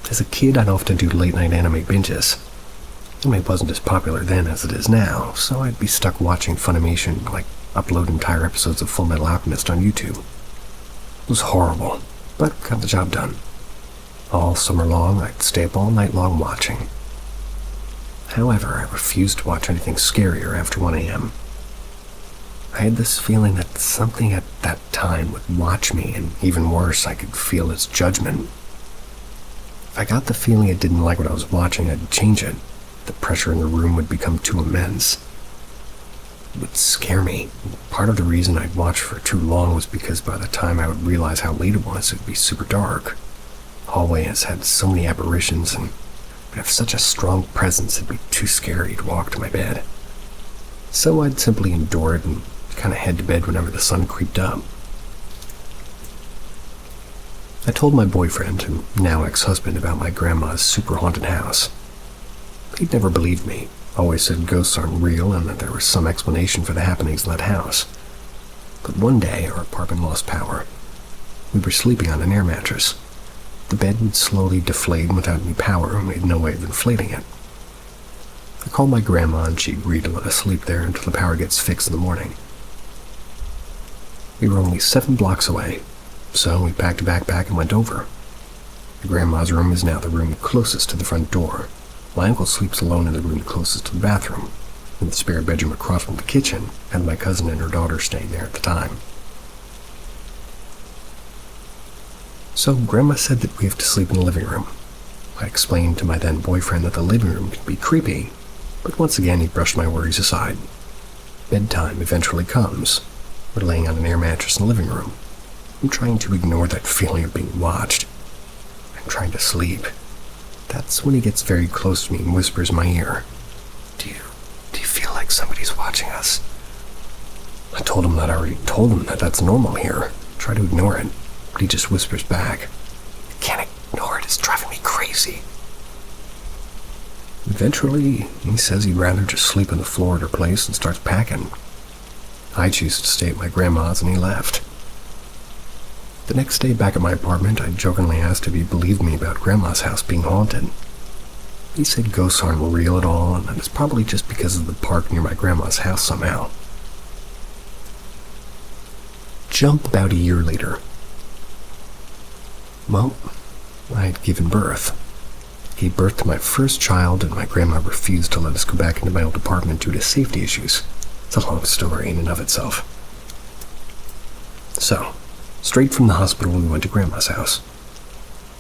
As a kid, I'd often do late-night anime binges. Anime wasn't as popular then as it is now, so I'd be stuck watching Funimation, upload entire episodes of Full Metal Alchemist on YouTube. It was horrible, but got the job done. All summer long, I'd stay up all night long watching. However, I refused to watch anything scarier after 1 a.m. I had this feeling that something at that time would watch me, and even worse, I could feel its judgment. If I got the feeling it didn't like what I was watching, I'd change it. The pressure in the room would become too immense. It would scare me. Part of the reason I'd watch for too long was because by the time I would realize how late it was, it'd be super dark. The hallway has had so many apparitions, and would have such a strong presence it'd be too scary to walk to my bed. So I'd simply endure it and kind of head to bed whenever the sun creeped up. I told my boyfriend, and now ex-husband, about my grandma's super haunted house. He'd never believed me, always said ghosts aren't real and that there was some explanation for the happenings in that house. But one day, our apartment lost power. We were sleeping on an air mattress. The bed would slowly deflate without any power, and we had no way of inflating it. I called my grandma, and she agreed to let us sleep there until the power gets fixed in the morning. We were only 7 blocks away, so we packed a backpack and went over. My grandma's room is now the room closest to the front door. My uncle sleeps alone in the room closest to the bathroom, and the spare bedroom across from the kitchen had my cousin and her daughter staying there at the time. So Grandma said that we have to sleep in the living room. I explained to my then boyfriend that the living room could be creepy, but once again he brushed my worries aside. Bedtime eventually comes. We're laying on an air mattress in the living room. I'm trying to ignore that feeling of being watched. I'm trying to sleep. That's when he gets very close to me and whispers in my ear, Do you feel like somebody's watching us? I told him that I already told him that that's normal here. Try to ignore it, but he just whispers back, I can't ignore it, it's driving me crazy. Eventually, he says he'd rather just sleep on the floor at her place and starts packing. I choose to stay at my grandma's and he left. The next day back at my apartment, I jokingly asked if he believed me about Grandma's house being haunted. He said ghosts aren't real at all, and that it's probably just because of the park near my grandma's house somehow. Jump about a year later. Well, I had given birth. Gave birth to my first child, and my grandma refused to let us go back into my old apartment due to safety issues. It's a long story in and of itself. So, straight from the hospital, we went to Grandma's house.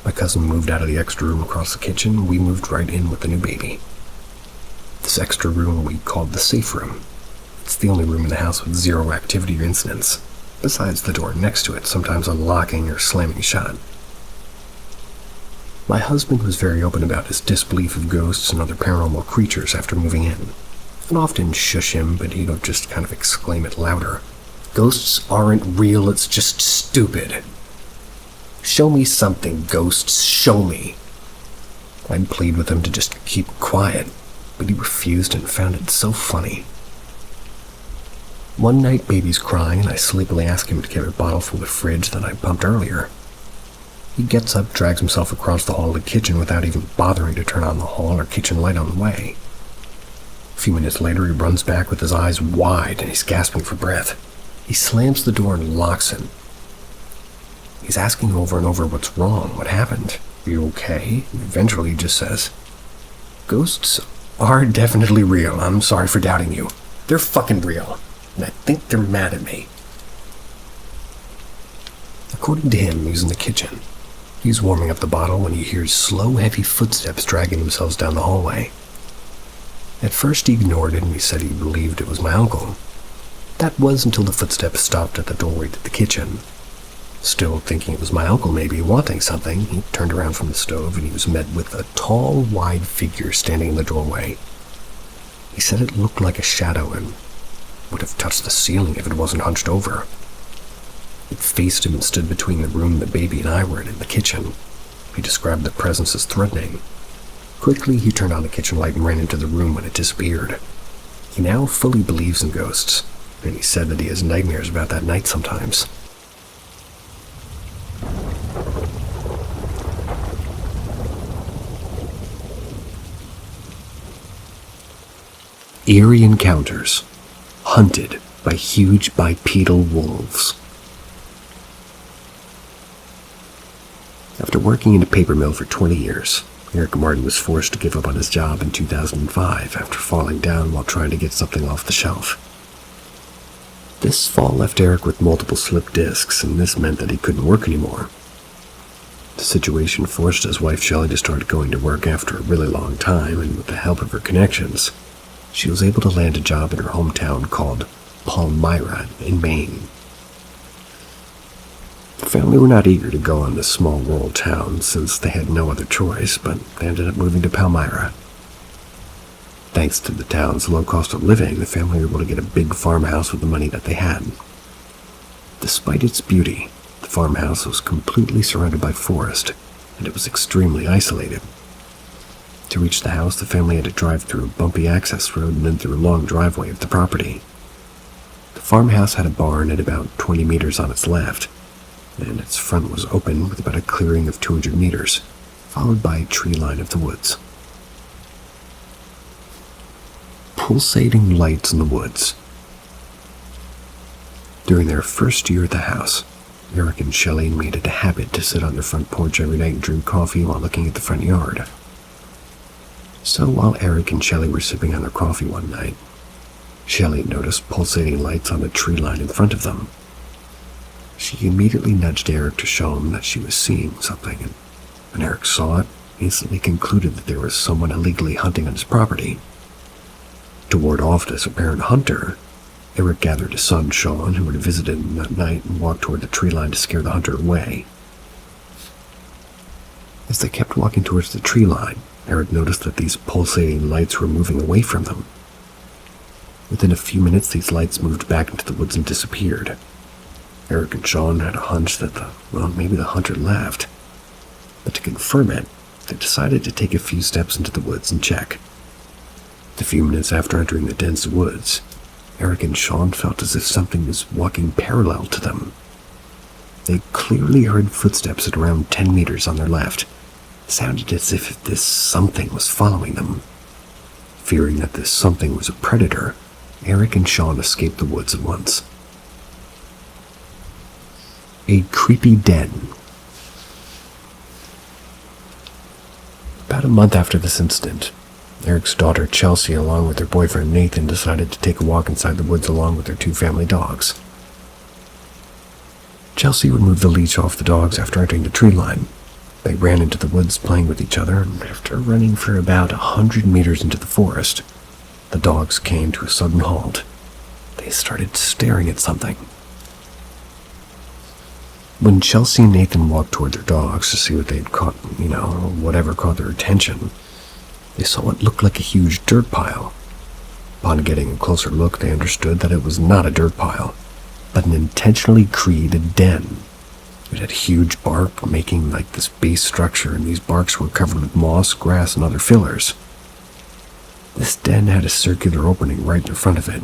My cousin moved out of the extra room across the kitchen, and we moved right in with the new baby. This extra room we called the safe room. It's the only room in the house with 0 activity or incidents, besides the door next to it sometimes unlocking or slamming shut. My husband was very open about his disbelief of ghosts and other paranormal creatures after moving in. I'd often shush him, but he'd just kind of exclaim it louder. Ghosts aren't real, it's just stupid. Show me something, ghosts, show me. I'd plead with him to just keep quiet, but he refused and found it so funny. One night, baby's crying, and I sleepily ask him to get a bottle from the fridge that I pumped earlier. He gets up, drags himself across the hall to the kitchen without even bothering to turn on the hall or kitchen light on the way. A few minutes later, he runs back with his eyes wide and he's gasping for breath. He slams the door and locks it. He's asking over and over what's wrong, what happened, are you okay? And eventually he just says, Ghosts are definitely real, I'm sorry for doubting you. They're fucking real, and I think they're mad at me. According to him, he's in the kitchen. He's warming up the bottle when he hears slow, heavy footsteps dragging themselves down the hallway. At first he ignored it and he said he believed it was my uncle. That was until the footsteps stopped at the doorway to the kitchen. Still thinking it was my uncle maybe wanting something, he turned around from the stove and he was met with a tall, wide figure standing in the doorway. He said it looked like a shadow and would have touched the ceiling if it wasn't hunched over. It faced him and stood between the room the baby and I were in the kitchen. He described the presence as threatening. Quickly, he turned on the kitchen light and ran into the room when it disappeared. He now fully believes in ghosts, and he said that he has nightmares about that night sometimes. Eerie encounters. Hunted by huge bipedal wolves. After working in a paper mill for 20 years, Eric Martin was forced to give up on his job in 2005 after falling down while trying to get something off the shelf. This fall left Eric with multiple slipped discs, and this meant that he couldn't work anymore. The situation forced his wife Shelley to start going to work after a really long time, and with the help of her connections, she was able to land a job in her hometown called Palmyra in Maine. The family were not eager to go on this small rural town since they had no other choice, but they ended up moving to Palmyra. Thanks to the town's low cost of living, the family were able to get a big farmhouse with the money that they had. Despite its beauty, the farmhouse was completely surrounded by forest, and it was extremely isolated. To reach the house, the family had to drive through a bumpy access road and then through a long driveway of the property. The farmhouse had a barn at about 20 meters on its left, and its front was open with about a clearing of 200 meters, followed by a tree line of the woods. Pulsating lights in the woods. During their first year at the house, Eric and Shelley made it a habit to sit on their front porch every night and drink coffee while looking at the front yard. So while Eric and Shelley were sipping on their coffee one night, Shelley noticed pulsating lights on the tree line in front of them. She immediately nudged Eric to show him that she was seeing something, and when Eric saw it, he instantly concluded that there was someone illegally hunting on his property. To ward off this apparent hunter, Eric gathered his son, Sean, who had visited him that night, and walked toward the tree line to scare the hunter away. As they kept walking towards the tree line, Eric noticed that these pulsating lights were moving away from them. Within a few minutes, these lights moved back into the woods and disappeared. Eric and Sean had a hunch that maybe the hunter left. But to confirm it, they decided to take a few steps into the woods and check. A few minutes after entering the dense woods, Eric and Sean felt as if something was walking parallel to them. They clearly heard footsteps at around 10 meters on their left. It sounded as if this something was following them. Fearing that this something was a predator, Eric and Sean escaped the woods at once. A creepy den. About a month after this incident, Eric's daughter Chelsea, along with her boyfriend Nathan, decided to take a walk inside the woods along with their two family dogs. Chelsea removed the leash off the dogs after entering the tree line. They ran into the woods playing with each other, and after running for about 100 meters into the forest, the dogs came to a sudden halt. They started staring at something. When Chelsea and Nathan walked toward their dogs to see what they'd caught, whatever caught their attention, they saw what looked like a huge dirt pile. Upon getting a closer look, they understood that it was not a dirt pile, but an intentionally created den. It had huge bark making like this base structure, and these barks were covered with moss, grass, and other fillers. This den had a circular opening right in front of it.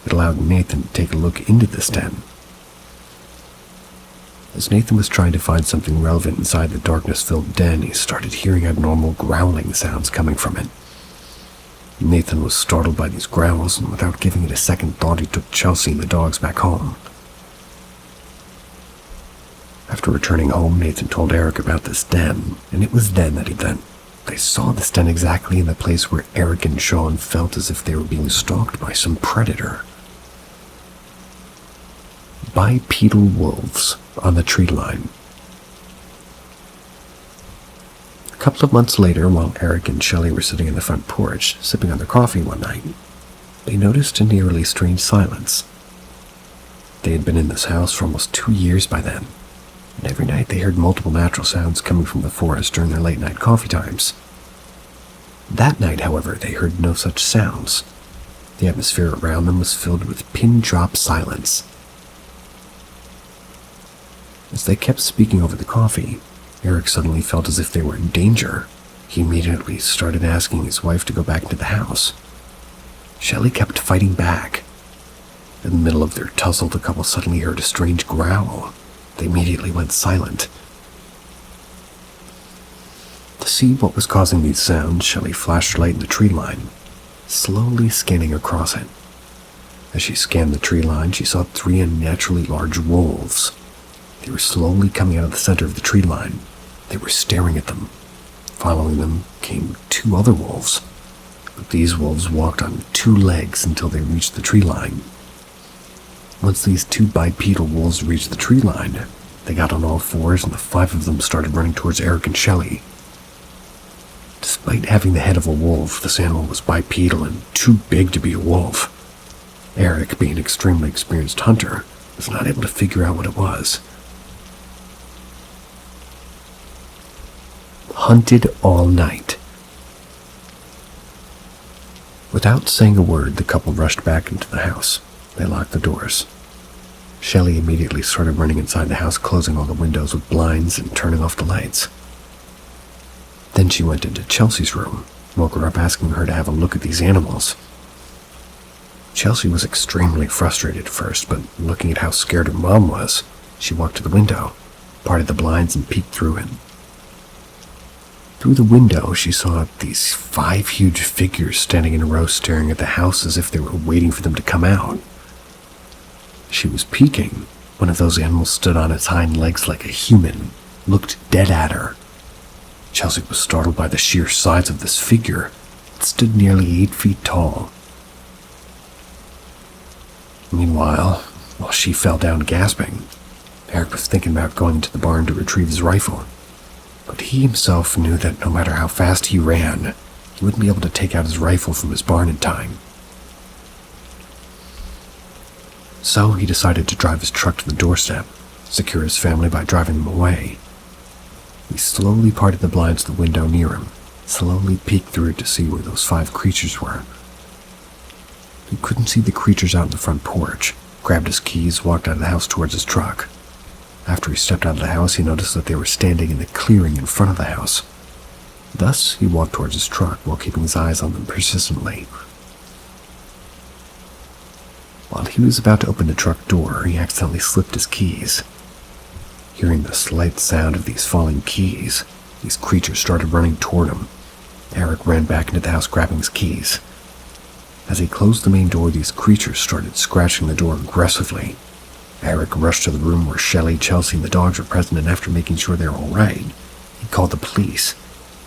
It allowed Nathan to take a look into this den. As Nathan was trying to find something relevant inside the darkness-filled den, he started hearing abnormal growling sounds coming from it. Nathan was startled by these growls, and without giving it a second thought, he took Chelsea and the dogs back home. After returning home, Nathan told Eric about this den, and it was then that they saw this den exactly in the place where Eric and Sean felt as if they were being stalked by some predator. Bipedal wolves on the tree line. A couple of months later, while Eric and Shelley were sitting on the front porch, sipping on their coffee one night, they noticed an eerily strange silence. They had been in this house for almost 2 years by then, and every night they heard multiple natural sounds coming from the forest during their late-night coffee times. That night, however, they heard no such sounds. The atmosphere around them was filled with pin-drop silence. As they kept speaking over the coffee, Eric suddenly felt as if they were in danger. He immediately started asking his wife to go back into the house. Shelley kept fighting back. In the middle of their tussle, the couple suddenly heard a strange growl. They immediately went silent. To see what was causing these sounds, Shelley flashed her light in the tree line, slowly scanning across it. As she scanned the tree line, she saw 3 unnaturally large wolves. They were slowly coming out of the center of the tree line. They were staring at them. Following them came 2 other wolves, but these wolves walked on 2 legs until they reached the tree line. Once these 2 bipedal wolves reached the tree line, they got on all 4s, and the 5 of them started running towards Eric and Shelley. Despite having the head of a wolf, this animal was bipedal and too big to be a wolf. Eric, being an extremely experienced hunter, was not able to figure out what it was. Hunted all night. Without saying a word, the couple rushed back into the house. They locked the doors. Shelley immediately started running inside the house, closing all the windows with blinds and turning off the lights. Then she went into Chelsea's room, woke her up asking her to have a look at these animals. Chelsea was extremely frustrated at first, but looking at how scared her mom was, she walked to the window. parted the blinds, and peeked through it. Through the window, she saw these 5 huge figures standing in a row staring at the house as if they were waiting for them to come out. She was peeking. One of those animals stood on its hind legs like a human, looked dead at her. Chelsea was startled by the sheer size of this figure. It stood nearly 8 feet tall. Meanwhile, while she fell down gasping, Eric was thinking about going into the barn to retrieve his rifle. But he himself knew that no matter how fast he ran, he wouldn't be able to take out his rifle from his barn in time. So he decided to drive his truck to the doorstep, secure his family by driving them away. He slowly parted the blinds to the window near him, slowly peeked through it to see where those 5 creatures were. He couldn't see the creatures out in the front porch, grabbed his keys, walked out of the house towards his truck. After he stepped out of the house, he noticed that they were standing in the clearing in front of the house. Thus, he walked towards his truck while keeping his eyes on them persistently. While he was about to open the truck door, he accidentally slipped his keys. Hearing the slight sound of these falling keys, these creatures started running toward him. Eric ran back into the house, grabbing his keys. As he closed the main door, these creatures started scratching the door aggressively. Eric rushed to the room where Shelley, Chelsea, and the dogs were present, and after making sure they were all right, he called the police,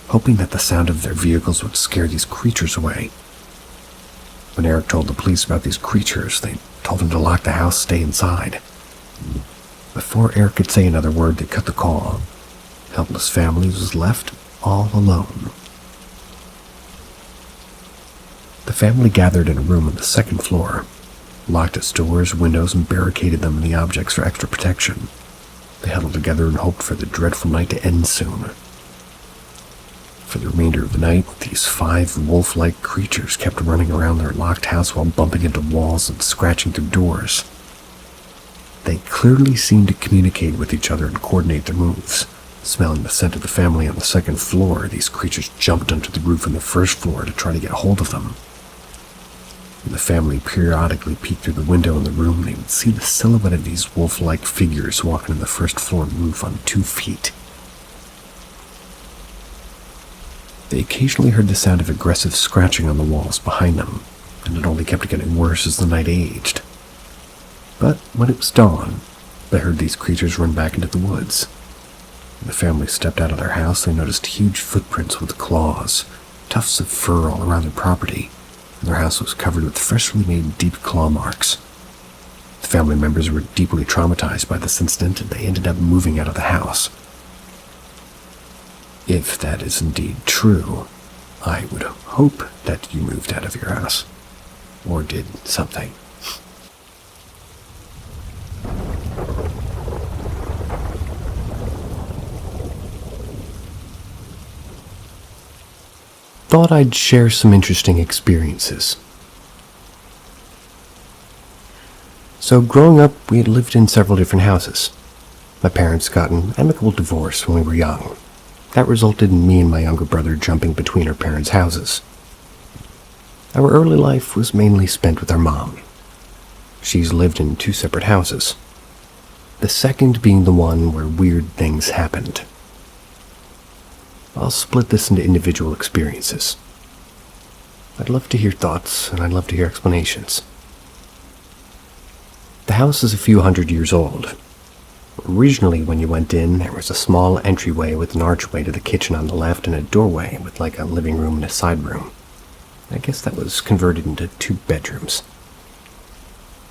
hoping that the sound of their vehicles would scare these creatures away. When Eric told the police about these creatures, they told him to lock the house, stay inside. Before Eric could say another word, they cut the call. Helpless family was left all alone. The family gathered in a room on the 2nd floor, locked its doors, windows, and barricaded them and the objects for extra protection. They huddled together and hoped for the dreadful night to end soon. For the remainder of the night, these 5 wolf-like creatures kept running around their locked house while bumping into walls and scratching through doors. They clearly seemed to communicate with each other and coordinate their moves. Smelling the scent of the family on the 2nd floor, these creatures jumped onto the roof on the 1st floor to try to get hold of them. When the family periodically peeked through the window in the room, they would see the silhouette of these wolf-like figures walking on the 1st floor roof on 2 feet. They occasionally heard the sound of aggressive scratching on the walls behind them, and it only kept getting worse as the night aged. But when it was dawn, they heard these creatures run back into the woods. When the family stepped out of their house, they noticed huge footprints with claws, tufts of fur all around their property, and their house was covered with freshly made deep claw marks. The family members were deeply traumatized by this incident, and they ended up moving out of the house. If that is indeed true, I would hope that you moved out of your house, or did something. Thought I'd share some interesting experiences. So growing up, we had lived in several different houses. My parents got an amicable divorce when we were young. That resulted in me and my younger brother jumping between our parents' houses. Our early life was mainly spent with our mom. She's lived in 2 separate houses, the second being the one where weird things happened. I'll split this into individual experiences. I'd love to hear thoughts, and I'd love to hear explanations. The house is a few hundred years old. Originally, when you went in, there was a small entryway with an archway to the kitchen on the left and a doorway with like a living room and a side room. I guess that was converted into 2 bedrooms.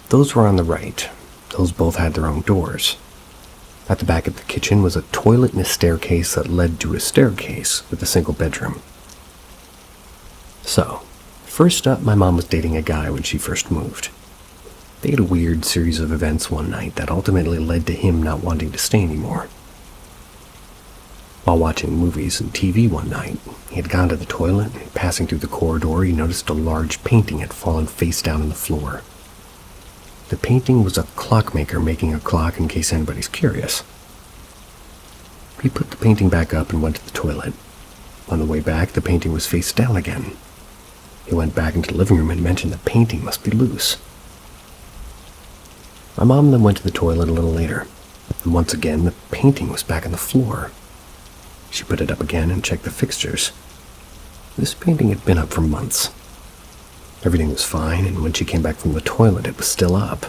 Those were on the right. Those both had their own doors. At the back of the kitchen was a toilet and a staircase that led to a staircase with a single bedroom. So, first up, my mom was dating a guy when she first moved. They had a weird series of events one night that ultimately led to him not wanting to stay anymore. While watching movies and TV one night, he had gone to the toilet, and passing through the corridor, he noticed a large painting had fallen face down on the floor. The painting was a clockmaker making a clock, in case anybody's curious. He put the painting back up and went to the toilet. On the way back, the painting was face down again. He went back into the living room and mentioned the painting must be loose. My mom then went to the toilet a little later. And once again, the painting was back on the floor. She put it up again and checked the fixtures. This painting had been up for months. Everything was fine, and when she came back from the toilet, it was still up.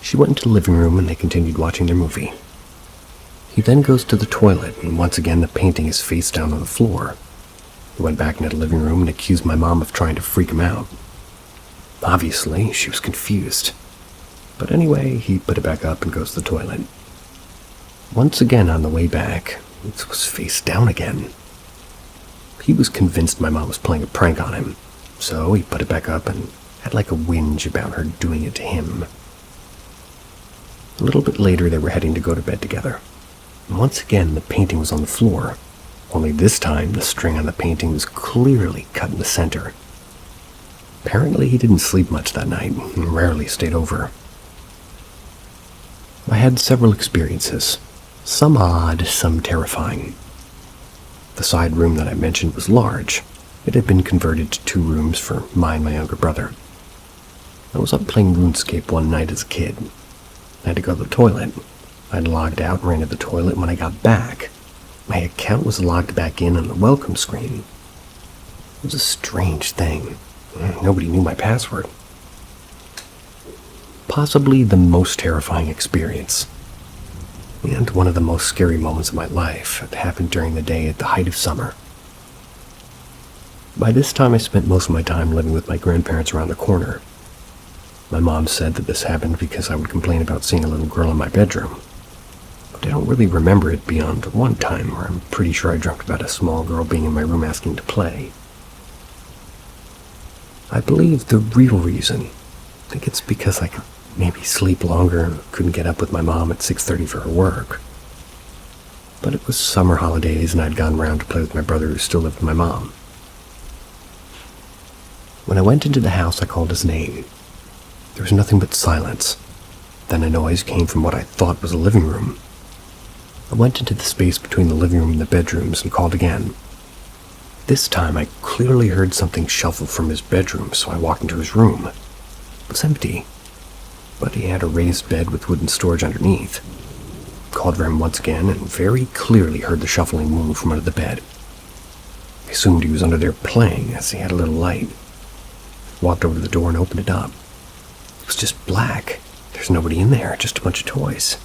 She went into the living room and they continued watching their movie. He then goes to the toilet, and once again the painting is face down on the floor. He went back into the living room and accused my mom of trying to freak him out. Obviously, she was confused. But anyway, he put it back up and goes to the toilet. Once again on the way back, it was face down again. He was convinced my mom was playing a prank on him, so he put it back up and had like a whinge about her doing it to him. A little bit later, they were heading to go to bed together. And once again, the painting was on the floor, only this time the string on the painting was clearly cut in the center. Apparently, he didn't sleep much that night and rarely stayed over. I had several experiences, some odd, some terrifying. The side room that I mentioned was large. It had been converted to 2 rooms for my and my younger brother. I was up playing RuneScape one night as a kid. I had to go to the toilet. I'd logged out and ran to the toilet. When I got back, my account was logged back in on the welcome screen. It was a strange thing. Nobody knew my password. Possibly the most terrifying experience, and one of the most scary moments of my life. It happened during the day at the height of summer. By this time, I spent most of my time living with my grandparents around the corner. My mom said that this happened because I would complain about seeing a little girl in my bedroom. But I don't really remember it beyond one time where I'm pretty sure I dreamt about a small girl being in my room asking to play. I believe the real reason, I think it's because I could maybe sleep longer and couldn't get up with my mom at 6:30 for her work. But it was summer holidays and I'd gone around to play with my brother who still lived with my mom. When I went into the house, I called his name. There was nothing but silence. Then a noise came from what I thought was a living room. I went into the space between the living room and the bedrooms and called again. This time I clearly heard something shuffle from his bedroom, so I walked into his room. It was empty, but he had a raised bed with wooden storage underneath. Called for him once again and very clearly heard the shuffling move from under the bed. I assumed he was under there playing as he had a little light. Walked over to the door and opened it up. It was just black. There's nobody in there, just a bunch of toys.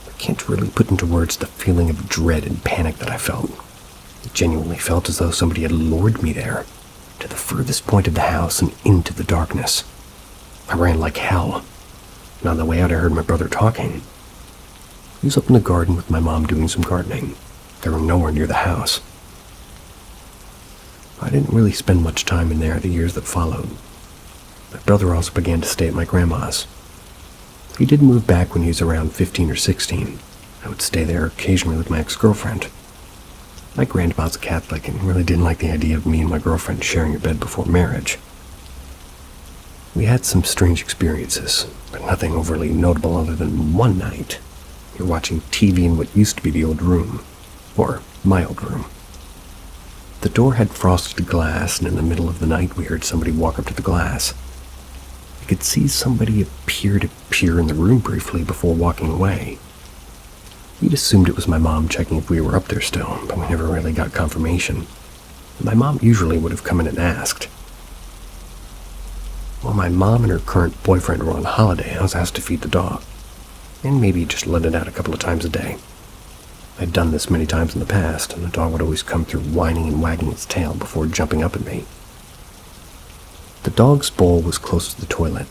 I can't really put into words the feeling of dread and panic that I felt. It genuinely felt as though somebody had lured me there, to the furthest point of the house and into the darkness. I ran like hell, and on the way out I heard my brother talking. He was up in the garden with my mom doing some gardening. They were nowhere near the house. I didn't really spend much time in there the years that followed. My brother also began to stay at my grandma's. He did move back when he was around 15 or 16. I would stay there occasionally with my ex-girlfriend. My grandma's a Catholic and really didn't like the idea of me and my girlfriend sharing a bed before marriage. We had some strange experiences, but nothing overly notable other than one night. We were watching TV in what used to be the old room, or my old room. The door had frosted glass, and in the middle of the night we heard somebody walk up to the glass. I could see somebody appear to peer in the room briefly before walking away. We'd assumed it was my mom checking if we were up there still, but we never really got confirmation. My mom usually would have come in and asked. While my mom and her current boyfriend were on holiday, I was asked to feed the dog, and maybe just let it out a couple of times a day. I'd done this many times in the past, and the dog would always come through whining and wagging its tail before jumping up at me. The dog's bowl was close to the toilet,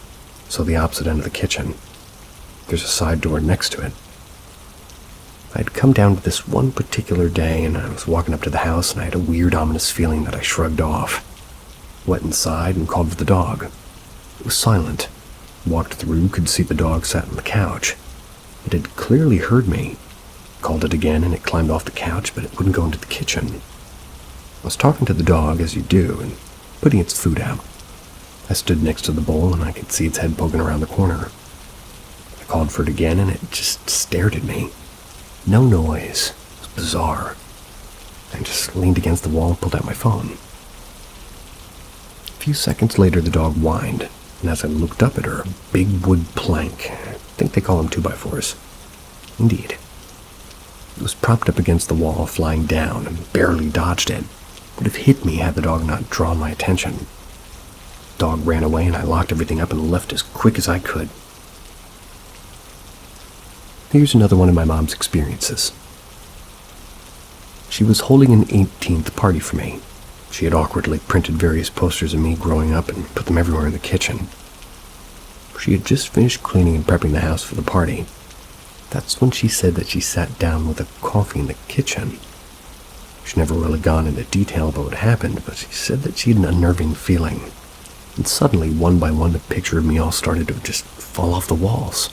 so the opposite end of the kitchen. There's a side door next to it. I'd come down to this one particular day, and I was walking up to the house, and I had a weird, ominous feeling that I shrugged off. Went inside and called for the dog. It was silent. Walked through, could see the dog sat on the couch. It had clearly heard me. Called it again, and it climbed off the couch, but it wouldn't go into the kitchen. I was talking to the dog, as you do, and putting its food out. I stood next to the bowl, and I could see its head poking around the corner. I called for it again, and it just stared at me. No noise. It was bizarre. I just leaned against the wall and pulled out my phone. A few seconds later, the dog whined. and as I looked up at her, a big wood plank, I think they call them 2x4s. Indeed. It was propped up against the wall, flying down, and barely dodged it. Would have hit me had the dog not drawn my attention. The dog ran away, and I locked everything up and left as quick as I could. Here's another one of my mom's experiences. She was holding an 18th party for me. She had awkwardly printed various posters of me growing up and put them everywhere in the kitchen. She had just finished cleaning and prepping the house for the party. That's when she said that she sat down with a coffee in the kitchen. She'd never really gone into detail about what happened, but she said that she had an unnerving feeling. And suddenly, one by one, the picture of me all started to just fall off the walls.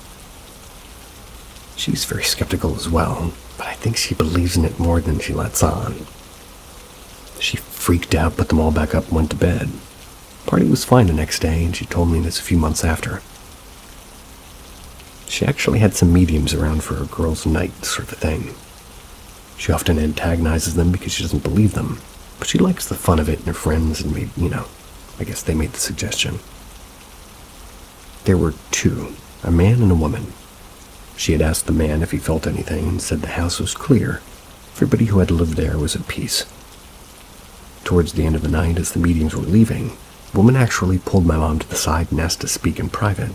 She's very skeptical as well, but I think she believes in it more than she lets on. She freaked out, put them all back up, and went to bed. The party was fine the next day, and she told me this a few months after. She actually had some mediums around for a girls' night sort of thing. She often antagonizes them because she doesn't believe them, but she likes the fun of it and her friends, and I guess they made the suggestion. There were two, a man and a woman. She had asked the man if he felt anything and said the house was clear. Everybody who had lived there was at peace. Towards the end of the night, as the mediums were leaving, the woman actually pulled my mom to the side and asked to speak in private.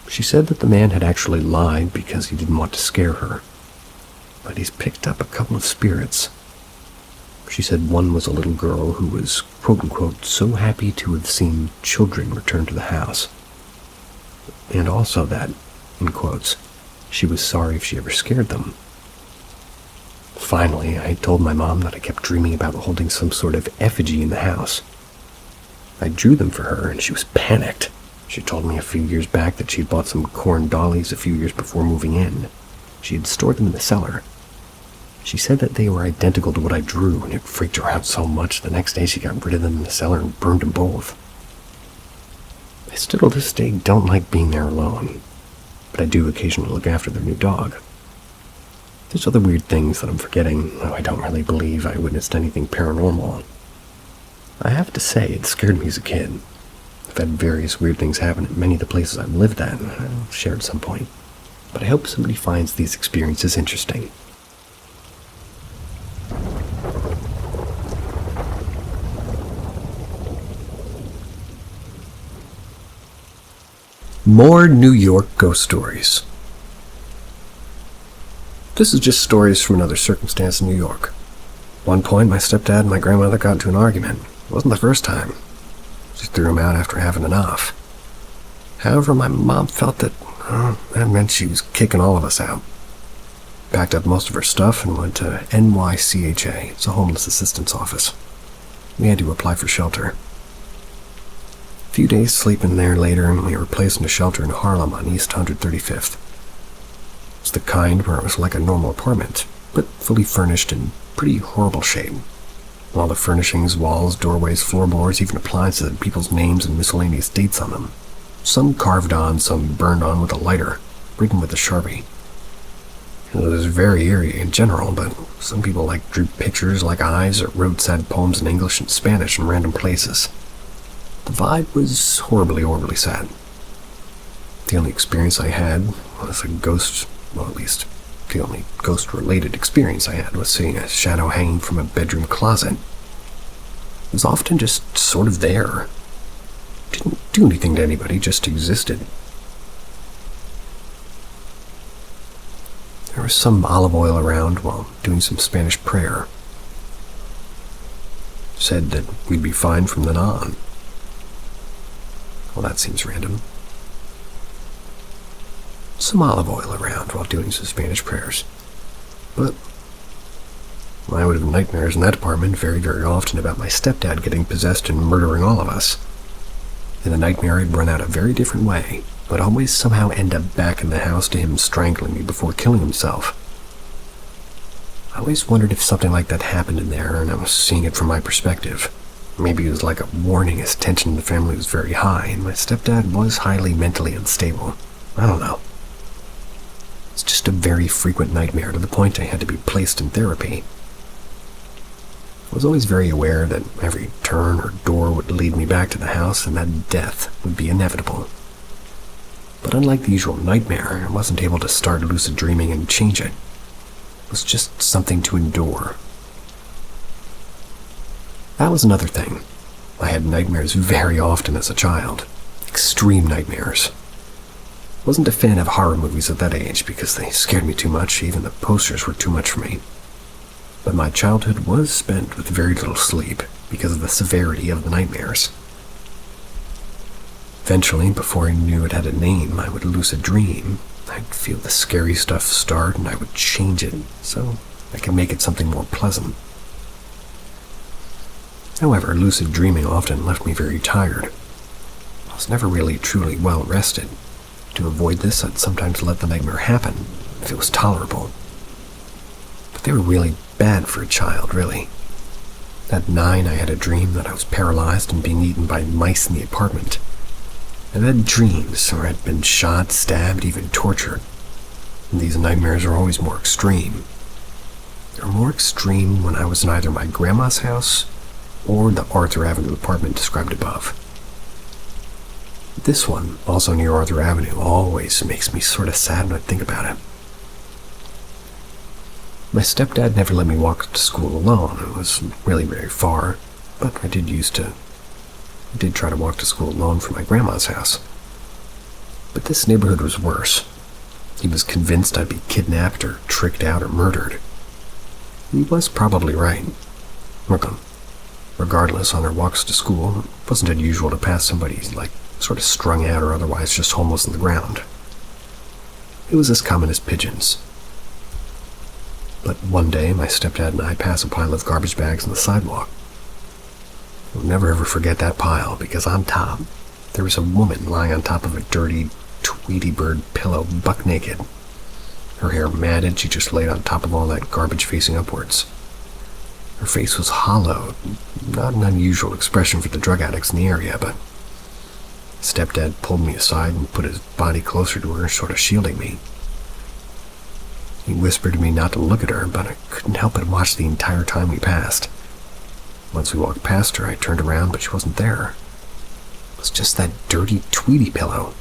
She said that the man had actually lied because he didn't want to scare her, but he's picked up a couple of spirits. She said one was a little girl who was, quote-unquote, so happy to have seen children return to the house, and also that, in quotes, she was sorry if she ever scared them. Finally, I told my mom that I kept dreaming about holding some sort of effigy in the house. I drew them for her, and she was panicked. She told me a few years back that she'd bought some corn dollies a few years before moving in. She had stored them in the cellar. She said that they were identical to what I drew, and it freaked her out so much the next day she got rid of them in the cellar and burned them both. I still to this day don't like being there alone, but I do occasionally look after their new dog. There's other weird things that I'm forgetting, though I don't really believe I witnessed anything paranormal. I have to say, it scared me as a kid. I've had various weird things happen at many of the places I've lived at, and I'll share at some point. But I hope somebody finds these experiences interesting. More New York ghost stories. This is just stories from another circumstance in New York. At one point, my stepdad and my grandmother got into an argument. It wasn't the first time. She threw him out after having enough. However, my mom felt that meant she was kicking all of us out. Packed up most of her stuff and went to NYCHA. It's a homeless assistance office. We had to apply for shelter. A few days sleeping there later, and we were placed in a shelter in Harlem on East 135th. It's the kind where it was like a normal apartment, but fully furnished in pretty horrible shape. All the furnishings, walls, doorways, floorboards, even appliances had people's names and miscellaneous dates on them. Some carved on, some burned on with a lighter, written with a Sharpie. It was very eerie in general, but some people drew pictures like eyes or wrote sad poems in English and Spanish in random places. The vibe was horribly sad. The only experience I had was a ghost, well, at least the only ghost-related experience I had was seeing a shadow hanging from a bedroom closet. It was often just sort of there. Didn't do anything to anybody, just existed. There was some olive oil around while doing some Spanish prayer. Said that we'd be fine from then on. Well, that seems random. Some olive oil around while doing some Spanish prayers. But I would have nightmares in that apartment very often about my stepdad getting possessed and murdering all of us. In the nightmare, I'd run out a very different way, but always somehow end up back in the house to him strangling me before killing himself. I always wondered if something like that happened in there and I was seeing it from my perspective. Maybe it was like a warning as tension in the family was very high and my stepdad was highly mentally unstable. I don't know. It's just a very frequent nightmare to the point I had to be placed in therapy. I was always very aware that every turn or door would lead me back to the house and that death would be inevitable. But unlike the usual nightmare, I wasn't able to start lucid dreaming and change it. It was just something to endure. That was another thing. I had nightmares very often as a child. Extreme nightmares. I wasn't a fan of horror movies at that age because they scared me too much. Even the posters were too much for me. But my childhood was spent with very little sleep because of the severity of the nightmares. Eventually, before I knew it had a name, I would lucid dream. I'd feel the scary stuff start and I would change it so I could make it something more pleasant. However, lucid dreaming often left me very tired. I was never really truly well rested. To avoid this, I'd sometimes let the nightmare happen if it was tolerable. But they were really bad for a child, really. At 9, I had a dream that I was paralyzed and being eaten by mice in the apartment. I've had dreams where I'd been shot, stabbed, even tortured. And these nightmares are always more extreme. They're more extreme when I was in either my grandma's house or the Arthur Avenue apartment described above. This one, also near Arthur Avenue, always makes me sort of sad when I think about it. My stepdad never let me walk to school alone. It was really very far, but I did try to walk to school alone from my grandma's house. But this neighborhood was worse. He was convinced I'd be kidnapped or tricked out or murdered. He was probably right. Regardless, on our walks to school, it wasn't unusual to pass somebody sort of strung out or otherwise just homeless on the ground. It was as common as pigeons. But one day, my stepdad and I passed a pile of garbage bags on the sidewalk. I'll never ever forget that pile because on top, there was a woman lying on top of a dirty Tweety bird pillow, buck naked. Her hair matted, she just laid on top of all that garbage facing upwards. Her face was hollow, not an unusual expression for the drug addicts in the area, but stepdad pulled me aside and put his body closer to her, sort of shielding me. He whispered to me not to look at her, but I couldn't help but watch the entire time we passed. Once we walked past her, I turned around, but she wasn't there. It was just that dirty Tweety pillow.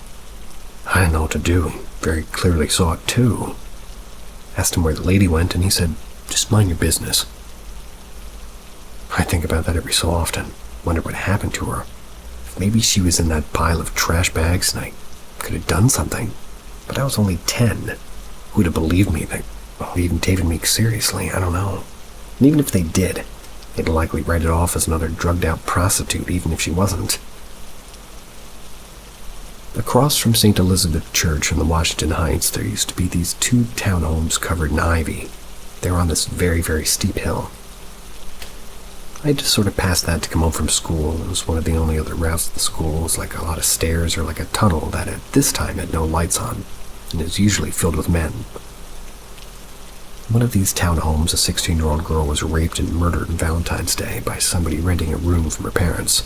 I didn't know what to do. He very clearly saw it too. Asked him where the lady went, and he said, "Just mind your business." I think about that every so often. Wonder what happened to her. If maybe she was in that pile of trash bags and I could have done something. But I was only 10. Who would have believed me? They even taken me seriously. I don't know. And even if they did, they'd likely write it off as another drugged-out prostitute, even if she wasn't. Across from St. Elizabeth Church in the Washington Heights, there used to be these 2 townhomes covered in ivy. They were on this very, very steep hill. I just sort of passed that to come home from school. It was one of the only other routes to the school. It was like a lot of stairs or like a tunnel that at this time had no lights on, and is usually filled with men. One of these townhomes, a 16-year-old girl was raped and murdered on Valentine's Day by somebody renting a room from her parents.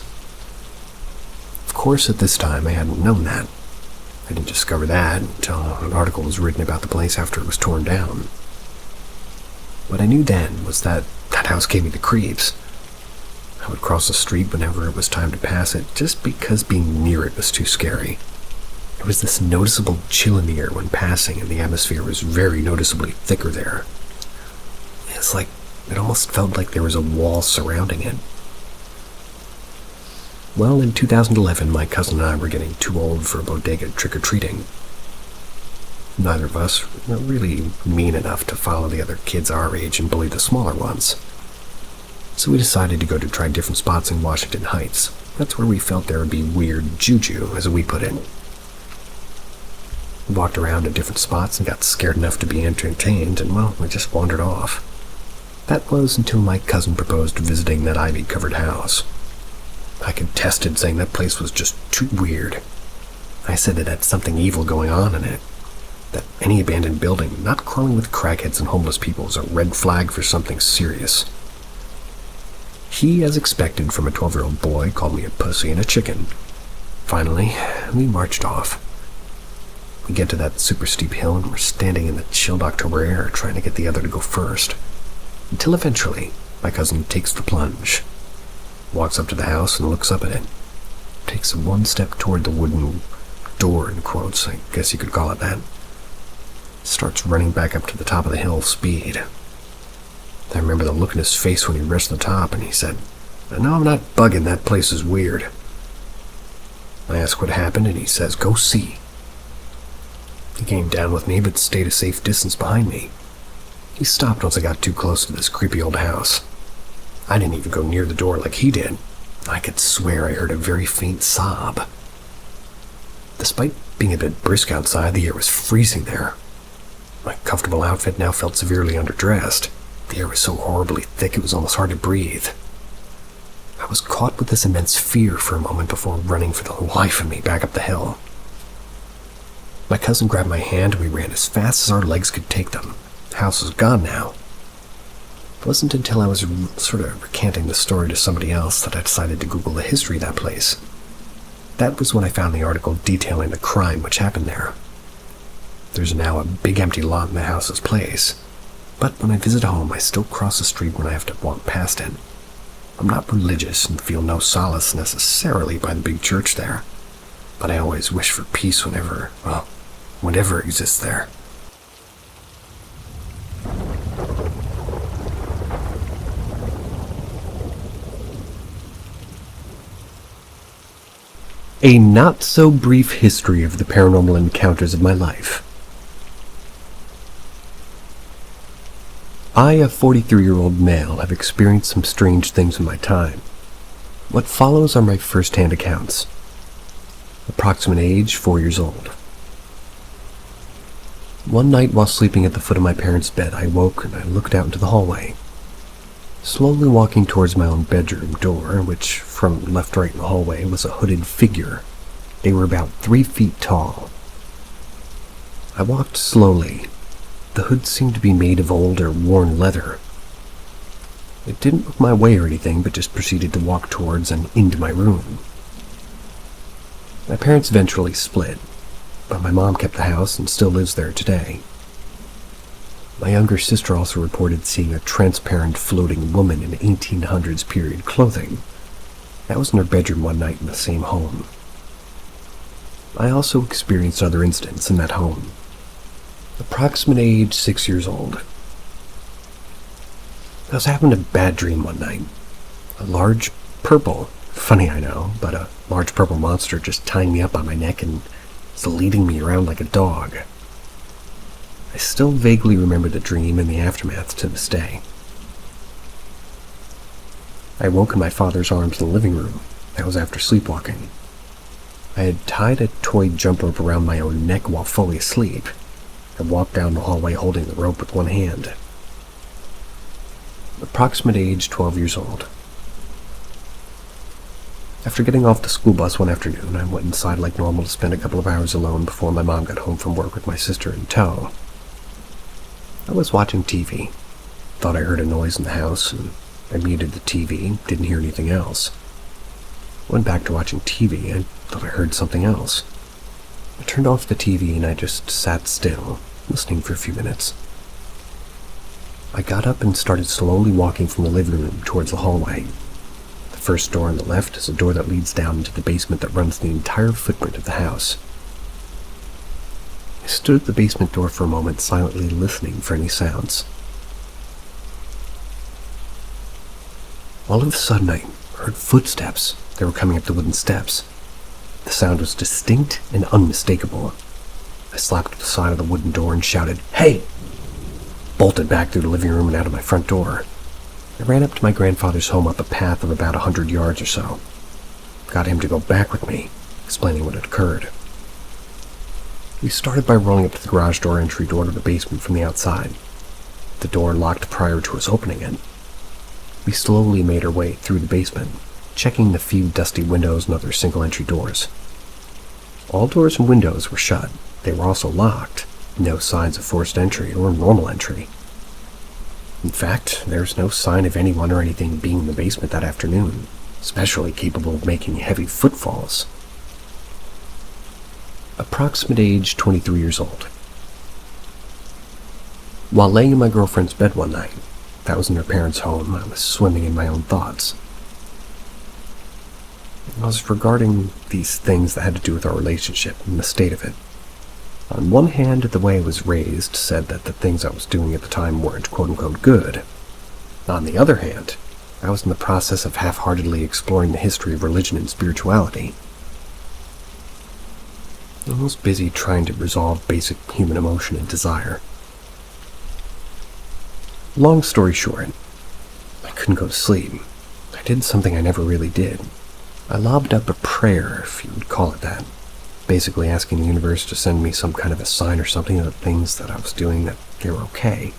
Of course, at this time, I hadn't known that. I didn't discover that until an article was written about the place after it was torn down. What I knew then was that that house gave me the creeps. I would cross the street whenever it was time to pass it, just because being near it was too scary. There was this noticeable chill in the air when passing, and the atmosphere was very noticeably thicker there. It's like, it almost felt like there was a wall surrounding it. Well, in 2011, my cousin and I were getting too old for a bodega trick-or-treating. Neither of us were really mean enough to follow the other kids our age and bully the smaller ones. So we decided to go to try different spots in Washington Heights. That's where we felt there would be weird juju, as we put it. We walked around at different spots and got scared enough to be entertained, and well, we just wandered off. That was until my cousin proposed visiting that ivy-covered house. I contested, saying that place was just too weird. I said it had something evil going on in it. That any abandoned building not crawling with crackheads and homeless people is a red flag for something serious. He, as expected from a 12-year-old boy, called me a pussy and a chicken. Finally, we marched off. We get to that super steep hill and we're standing in the chilled October air trying to get the other to go first. Until eventually, My cousin takes the plunge, walks up to the house and looks up at it, takes one step toward the wooden door, in quotes, I guess you could call it that, starts running back up to the top of the hill, speed. I remember the look in his face when he reached the top, and he said, "No, I'm not bugging, that place is weird." I asked what happened, and he says, "Go see." He came down with me, but stayed a safe distance behind me. He stopped once I got too close to this creepy old house. I didn't even go near the door like he did. I could swear I heard a very faint sob. Despite being a bit brisk outside, the air was freezing there. My comfortable outfit now felt severely underdressed. The air was so horribly thick it was almost hard to breathe. I was caught with this immense fear for a moment before running for the life of me back up the hill. My cousin grabbed my hand and we ran as fast as our legs could take them. The house was gone now. It wasn't until I was sort of recanting the story to somebody else that I decided to Google the history of that place. That was when I found the article detailing the crime which happened there. There's now a big empty lot in the house's place, but when I visit home, I still cross the street when I have to walk past it. I'm not religious and feel no solace necessarily by the big church there, but I always wish for peace whenever exists there. A not-so-brief history of the paranormal encounters of my life. I, a 43-year-old male, have experienced some strange things in my time. What follows are my first-hand accounts. Approximate age, 4 years old. One night while sleeping at the foot of my parents' bed, I woke and I looked out into the hallway. Slowly walking towards my own bedroom door, which, from left to right in the hallway, was a hooded figure. They were about 3 feet tall. I walked slowly. The hood seemed to be made of old or worn leather. I didn't look my way or anything, but just proceeded to walk towards and into my room. My parents eventually split, but my mom kept the house and still lives there today. My younger sister also reported seeing a transparent floating woman in 1800s period clothing. That was in her bedroom one night in the same home. I also experienced other incidents in that home. Approximate age, 6 years old. I was having a bad dream one night. A large purple, funny I know, but a large purple monster just tying me up on my neck and was leading me around like a dog. I still vaguely remember the dream and the aftermath to this day. I woke in my father's arms in the living room. That was after sleepwalking. I had tied a toy jump rope around my own neck while fully asleep. I walked down the hallway holding the rope with one hand. Approximate age, 12 years old. After getting off the school bus one afternoon, I went inside like normal to spend a couple of hours alone before my mom got home from work with my sister in tow. I was watching TV. Thought I heard a noise in the house, and I muted the TV, didn't hear anything else. Went back to watching TV, and thought I heard something else. I turned off the TV and I just sat still, listening for a few minutes. I got up and started slowly walking from the living room towards the hallway. The first door on the left is a door that leads down into the basement that runs the entire footprint of the house. I stood at the basement door for a moment, silently listening for any sounds. All of a sudden, I heard footsteps. They were coming up the wooden steps. The sound was distinct and unmistakable. I slapped the side of the wooden door and shouted, "Hey!" Bolted back through the living room and out of my front door. I ran up to my grandfather's home up a path of about 100 yards or so. Got him to go back with me, explaining what had occurred. We started by rolling up to the garage door entry door to the basement from the outside. The door locked prior to us opening it. We slowly made our way through the basement, checking the few dusty windows and other single-entry doors. All doors and windows were shut. They were also locked. No signs of forced entry or normal entry. In fact, there's no sign of anyone or anything being in the basement that afternoon, especially capable of making heavy footfalls. Approximate age, 23 years old. While laying in my girlfriend's bed one night, If I was in her parents' home, I was swimming in my own thoughts. It was regarding these things that had to do with our relationship and the state of it. On one hand, the way I was raised said that the things I was doing at the time weren't quote-unquote good. On the other hand, I was in the process of half-heartedly exploring the history of religion and spirituality. I was busy trying to resolve basic human emotion and desire. Long story short, I couldn't go to sleep. I did something I never really did. I lobbed up a prayer, if you would call it that, basically asking the universe to send me some kind of a sign or something of the things that I was doing, that they were okay.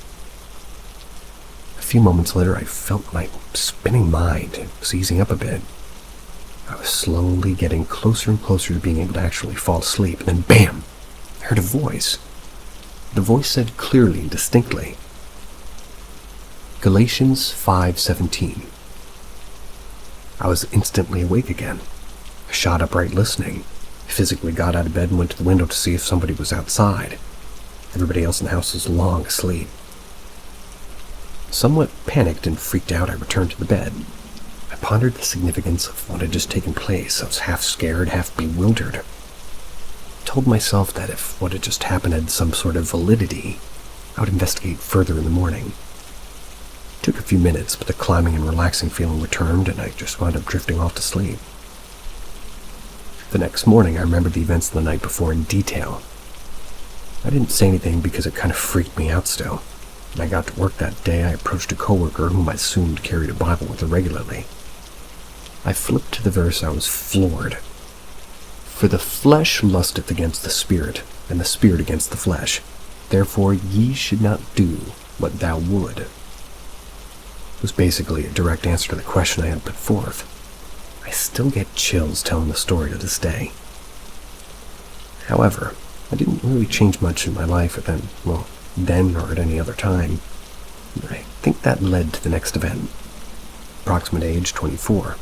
A few moments later, I felt my spinning mind was easing up a bit. I was slowly getting closer and closer to being able to actually fall asleep, and then bam! I heard a voice. The voice said clearly and distinctly, Galatians 5:17. I was instantly awake again. I shot upright listening. I physically got out of bed and went to the window to see if somebody was outside. Everybody else in the house was long asleep. Somewhat panicked and freaked out, I returned to the bed. I pondered the significance of what had just taken place. I was half scared, half bewildered. I told myself that if what had just happened had some sort of validity, I would investigate further in the morning. It took a few minutes, but the calming and relaxing feeling returned, and I just wound up drifting off to sleep. The next morning, I remembered the events of the night before in detail. I didn't say anything because it kind of freaked me out still. When I got to work that day, I approached a coworker whom I assumed carried a Bible with her regularly. I flipped to the verse. I was floored. For the flesh lusteth against the spirit, and the spirit against the flesh. Therefore ye should not do what thou would. It was basically a direct answer to the question I had put forth. I still get chills telling the story to this day. However, I didn't really change much in my life then or at any other time. I think that led to the next event. Approximate age 24.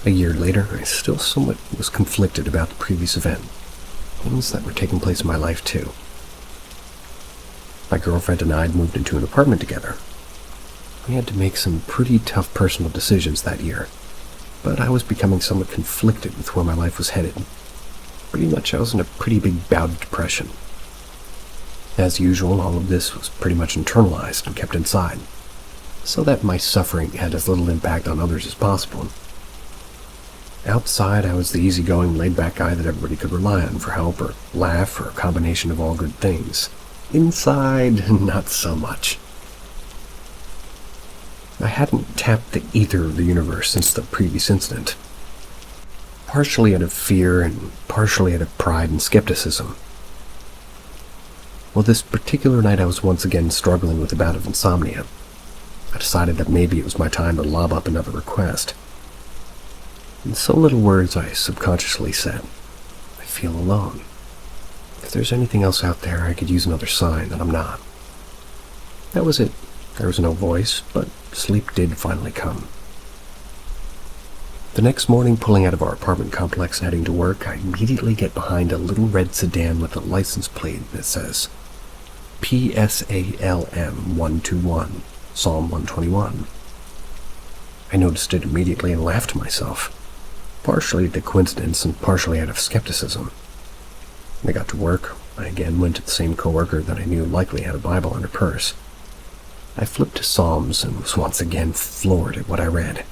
A year later, I still somewhat was conflicted about the previous event. Things that were taking place in my life too. My girlfriend and I had moved into an apartment together. We had to make some pretty tough personal decisions that year, but I was becoming somewhat conflicted with where my life was headed. Pretty much I was in a pretty big bout of depression. As usual, all of this was pretty much internalized and kept inside, so that my suffering had as little impact on others as possible. Outside, I was the easygoing, laid-back guy that everybody could rely on for help or laugh or a combination of all good things. Inside, not so much. I hadn't tapped the ether of the universe since the previous incident. Partially out of fear and partially out of pride and skepticism. Well, this particular night I was once again struggling with a bout of insomnia. I decided that maybe it was my time to lob up another request. In so little words, I subconsciously said, I feel alone. If there's anything else out there, I could use another sign that I'm not. That was it. There was no voice, but sleep did finally come. The next morning, pulling out of our apartment complex and heading to work, I immediately get behind a little red sedan with a license plate that says, PSALM 121, Psalm 121. I noticed it immediately and laughed to myself, partially the coincidence and partially out of skepticism. When I got to work, I again went to the same coworker that I knew likely had a Bible in her purse. I flipped to Psalms and was once again floored at what I read.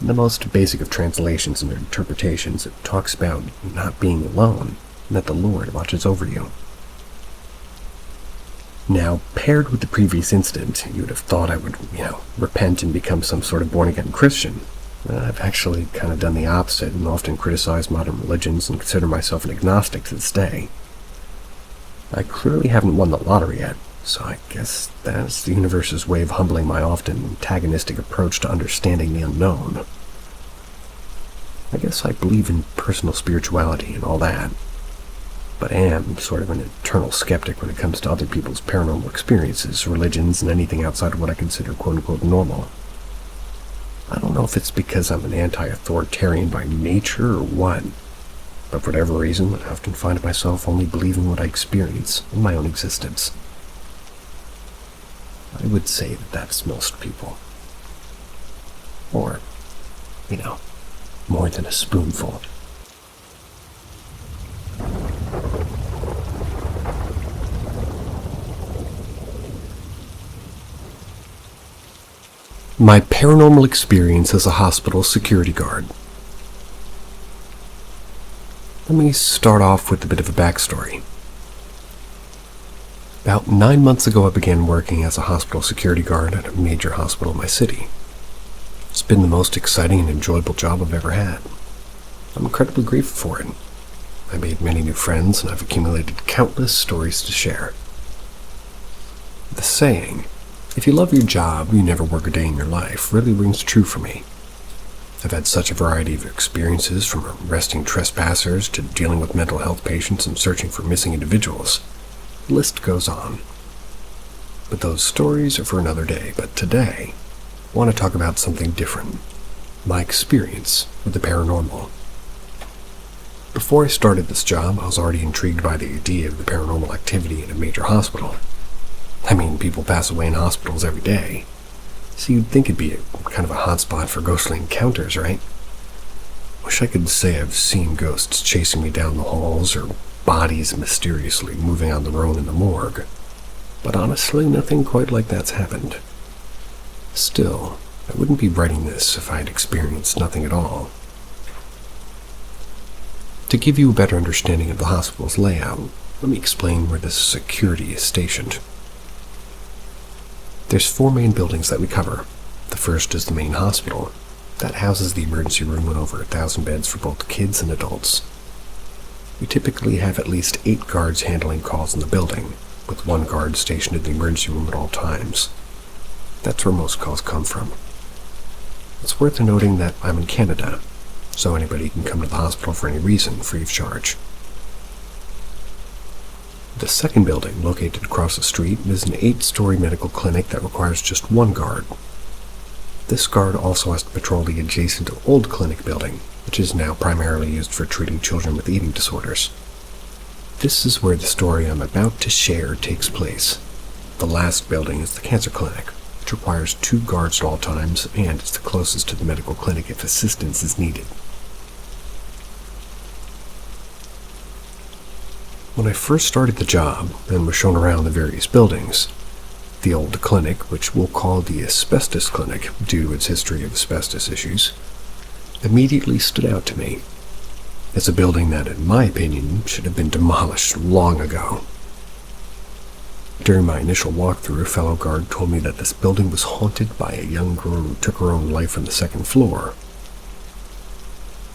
In the most basic of translations and interpretations, it talks about not being alone, and that the Lord watches over you. Now, paired with the previous incident, you would have thought I would, repent and become some sort of born-again Christian. I've actually kind of done the opposite and often criticize modern religions and consider myself an agnostic to this day. I clearly haven't won the lottery yet, so I guess that's the universe's way of humbling my often antagonistic approach to understanding the unknown. I guess I believe in personal spirituality and all that, but am sort of an eternal skeptic when it comes to other people's paranormal experiences, religions, and anything outside of what I consider quote-unquote normal. I don't know if it's because I'm an anti-authoritarian by nature or what, but for whatever reason, I often find myself only believing what I experience in my own existence. I would say that that's most people. Or, more than a spoonful. My paranormal experience as a hospital security guard. Let me start off with a bit of a backstory. About 9 months ago, I began working as a hospital security guard at a major hospital in my city. It's been the most exciting and enjoyable job I've ever had. I'm incredibly grateful for it. I made many new friends, and I've accumulated countless stories to share. The saying, "If you love your job, you never work a day in your life," really rings true for me. I've had such a variety of experiences, from arresting trespassers to dealing with mental health patients and searching for missing individuals. The list goes on. But those stories are for another day. But today, I want to talk about something different. My experience with the paranormal. Before I started this job, I was already intrigued by the idea of the paranormal activity in a major hospital. I mean, people pass away in hospitals every day, so you'd think it'd be kind of a hotspot for ghostly encounters, right? Wish I could say I've seen ghosts chasing me down the halls or bodies mysteriously moving on their own in the morgue, but honestly, nothing quite like that's happened. Still, I wouldn't be writing this if I had experienced nothing at all. To give you a better understanding of the hospital's layout, let me explain where this security is stationed. There's 4 main buildings that we cover. The first is the main hospital. That houses the emergency room with over 1,000 beds for both kids and adults. We typically have at least 8 guards handling calls in the building, with 1 guard stationed in the emergency room at all times. That's where most calls come from. It's worth noting that I'm in Canada, so anybody can come to the hospital for any reason, free of charge. The second building, located across the street, is an 8-story medical clinic that requires just 1 guard. This guard also has to patrol the adjacent old clinic building, which is now primarily used for treating children with eating disorders. This is where the story I'm about to share takes place. The last building is the cancer clinic, which requires 2 guards at all times, and is the closest to the medical clinic if assistance is needed. When I first started the job and was shown around the various buildings, the old clinic, which we'll call the asbestos clinic due to its history of asbestos issues, immediately stood out to me. It's a building that, in my opinion, should have been demolished long ago. During my initial walkthrough, a fellow guard told me that this building was haunted by a young girl who took her own life on the 2nd floor.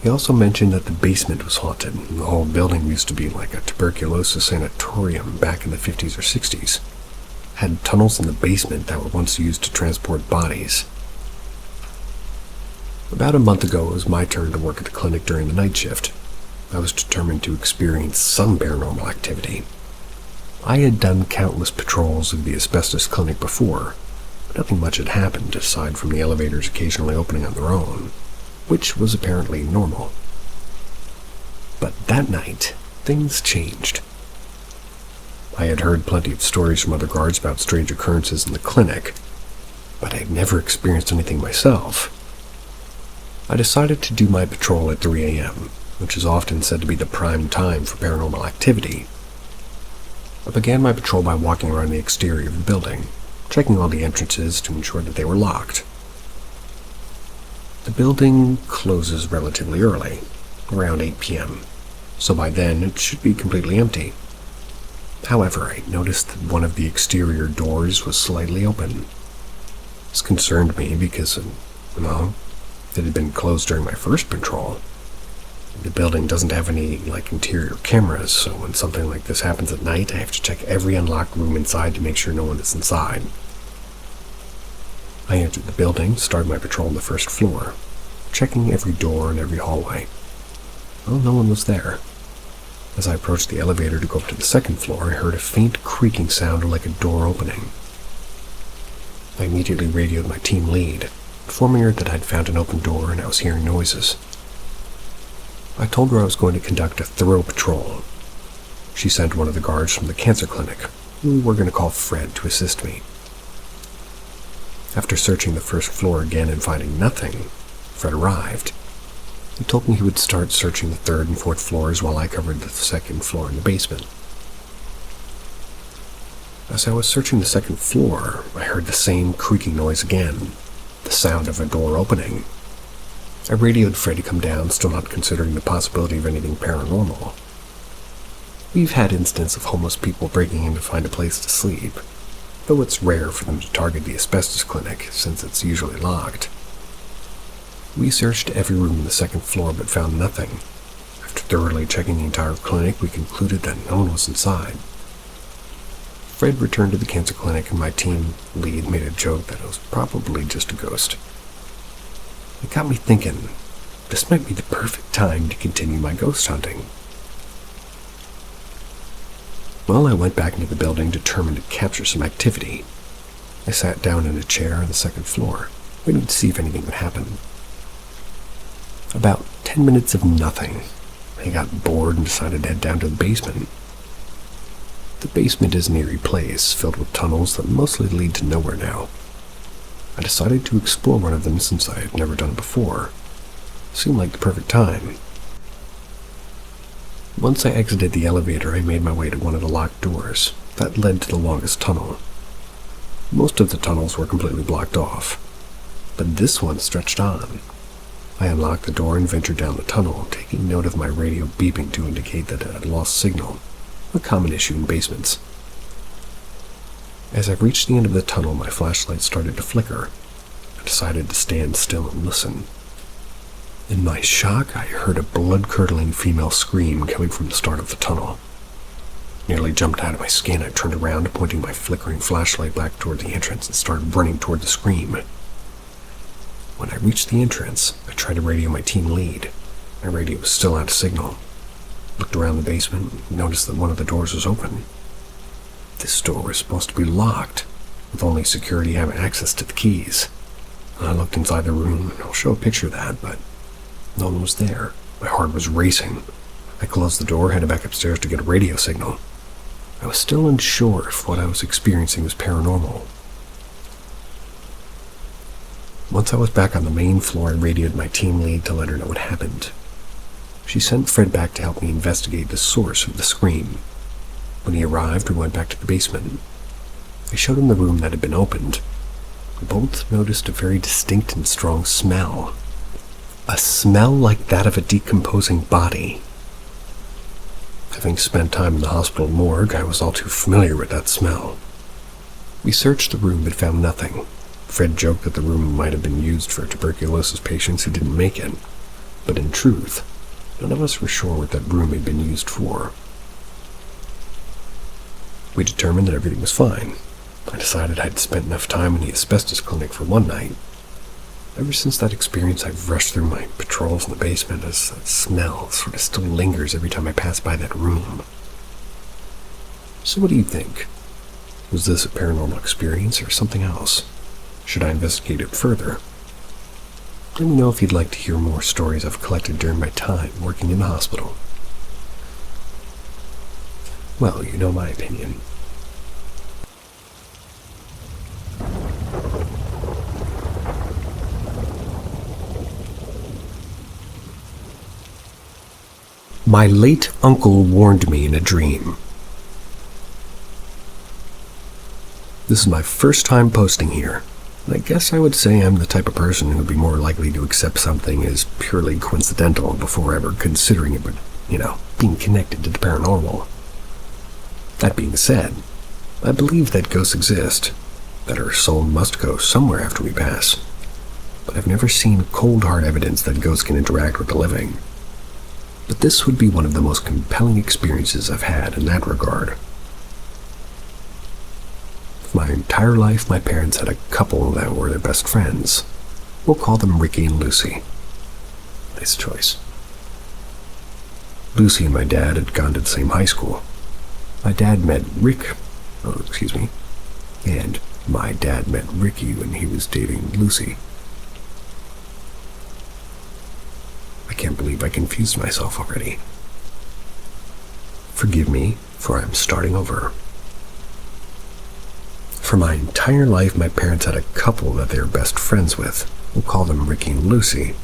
He also mentioned that the basement was haunted, and the whole building used to be like a tuberculosis sanatorium back in the 50s or 60s. Had tunnels in the basement that were once used to transport bodies. About a month ago, it was my turn to work at the clinic during the night shift. I was determined to experience some paranormal activity. I had done countless patrols of the asbestos clinic before, but nothing much had happened aside from the elevators occasionally opening on their own, which was apparently normal. But that night, things changed. I had heard plenty of stories from other guards about strange occurrences in the clinic, but I had never experienced anything myself. I decided to do my patrol at 3 a.m., which is often said to be the prime time for paranormal activity. I began my patrol by walking around the exterior of the building, checking all the entrances to ensure that they were locked. The building closes relatively early, around 8 p.m., so by then it should be completely empty. However, I noticed that one of the exterior doors was slightly open. This concerned me because, it had been closed during my first patrol. The building doesn't have any, interior cameras, so when something like this happens at night, I have to check every unlocked room inside to make sure no one is inside. I entered the building, started my patrol on the 1st floor, checking every door and every hallway. Well, no one was there. As I approached the elevator to go up to the 2nd floor, I heard a faint creaking sound like a door opening. I immediately radioed my team lead, informing her that I'd found an open door and I was hearing noises. I told her I was going to conduct a thorough patrol. She sent one of the guards from the cancer clinic, who we're going to call Fred, to assist me. After searching the first floor again and finding nothing, Fred arrived. He told me he would start searching the third and fourth floors while I covered the second floor in the basement. As I was searching the second floor, I heard the same creaking noise again, the sound of a door opening. I radioed Fred to come down, still not considering the possibility of anything paranormal. We've had instances of homeless people breaking in to find a place to sleep, though it's rare for them to target the asbestos clinic since it's usually locked. We searched every room in the second floor but found nothing. After thoroughly checking the entire clinic, we concluded that no one was inside. Fred returned to the cancer clinic and my team lead made a joke that it was probably just a ghost. It got me thinking, this might be the perfect time to continue my ghost hunting. Well, I went back into the building determined to capture some activity. I sat down in a chair on the second floor, waiting to see if anything would happen. About 10 minutes of nothing. I got bored and decided to head down to the basement. The basement is an eerie place, filled with tunnels that mostly lead to nowhere now. I decided to explore one of them since I had never done it before. It seemed like the perfect time. Once I exited the elevator, I made my way to one of the locked doors that led to the longest tunnel. Most of the tunnels were completely blocked off, but this one stretched on. I unlocked the door and ventured down the tunnel, taking note of my radio beeping to indicate that it had lost signal, a common issue in basements. As I reached the end of the tunnel, my flashlight started to flicker. I decided to stand still and listen. In my shock, I heard a blood-curdling female scream coming from the start of the tunnel. Nearly jumped out of my skin, I turned around, pointing my flickering flashlight back toward the entrance and started running toward the scream. When I reached the entrance, I tried to radio my team lead. My radio was still out of signal. Looked around the basement and noticed that one of the doors was open. This door was supposed to be locked, with only security having access to the keys. I looked inside the room, and I'll show a picture of that, but no one was there. My heart was racing. I closed the door, headed back upstairs to get a radio signal. I was still unsure if what I was experiencing was paranormal. Once I was back on the main floor, I radioed my team lead to let her know what happened. She sent Fred back to help me investigate the source of the scream. When he arrived, we went back to the basement. I showed him the room that had been opened. We both noticed a very distinct and strong smell. A smell like that of a decomposing body. Having spent time in the hospital morgue, I was all too familiar with that smell. We searched the room but found nothing. Fred joked that the room might have been used for tuberculosis patients who didn't make it, but in truth, none of us were sure what that room had been used for. We determined that everything was fine. I decided I'd spent enough time in the asbestos clinic for one night. Ever since that experience, I've rushed through my patrols in the basement as that smell sort of still lingers every time I pass by that room. So what do you think? Was this a paranormal experience or something else? Should I investigate it further? Let me know if you'd like to hear more stories I've collected during my time working in the hospital. Well, you know my opinion. My late uncle warned me in a dream. This is my first time posting here, and I guess I would say I'm the type of person who would be more likely to accept something as purely coincidental before ever considering it, being connected to the paranormal. That being said, I believe that ghosts exist, that our soul must go somewhere after we pass, but I've never seen cold hard evidence that ghosts can interact with the living. But this would be one of the most compelling experiences I've had in that regard. For my entire life, my parents had a couple that were their best friends. We'll call them Ricky and Lucy. Nice choice. Lucy and my dad had gone to the same high school. And my dad met Ricky when he was dating Lucy. I can't believe I confused myself already. Forgive me, for I'm starting over. For my entire life, my parents had a couple that they were best friends with. We'll call them Ricky and Lucy.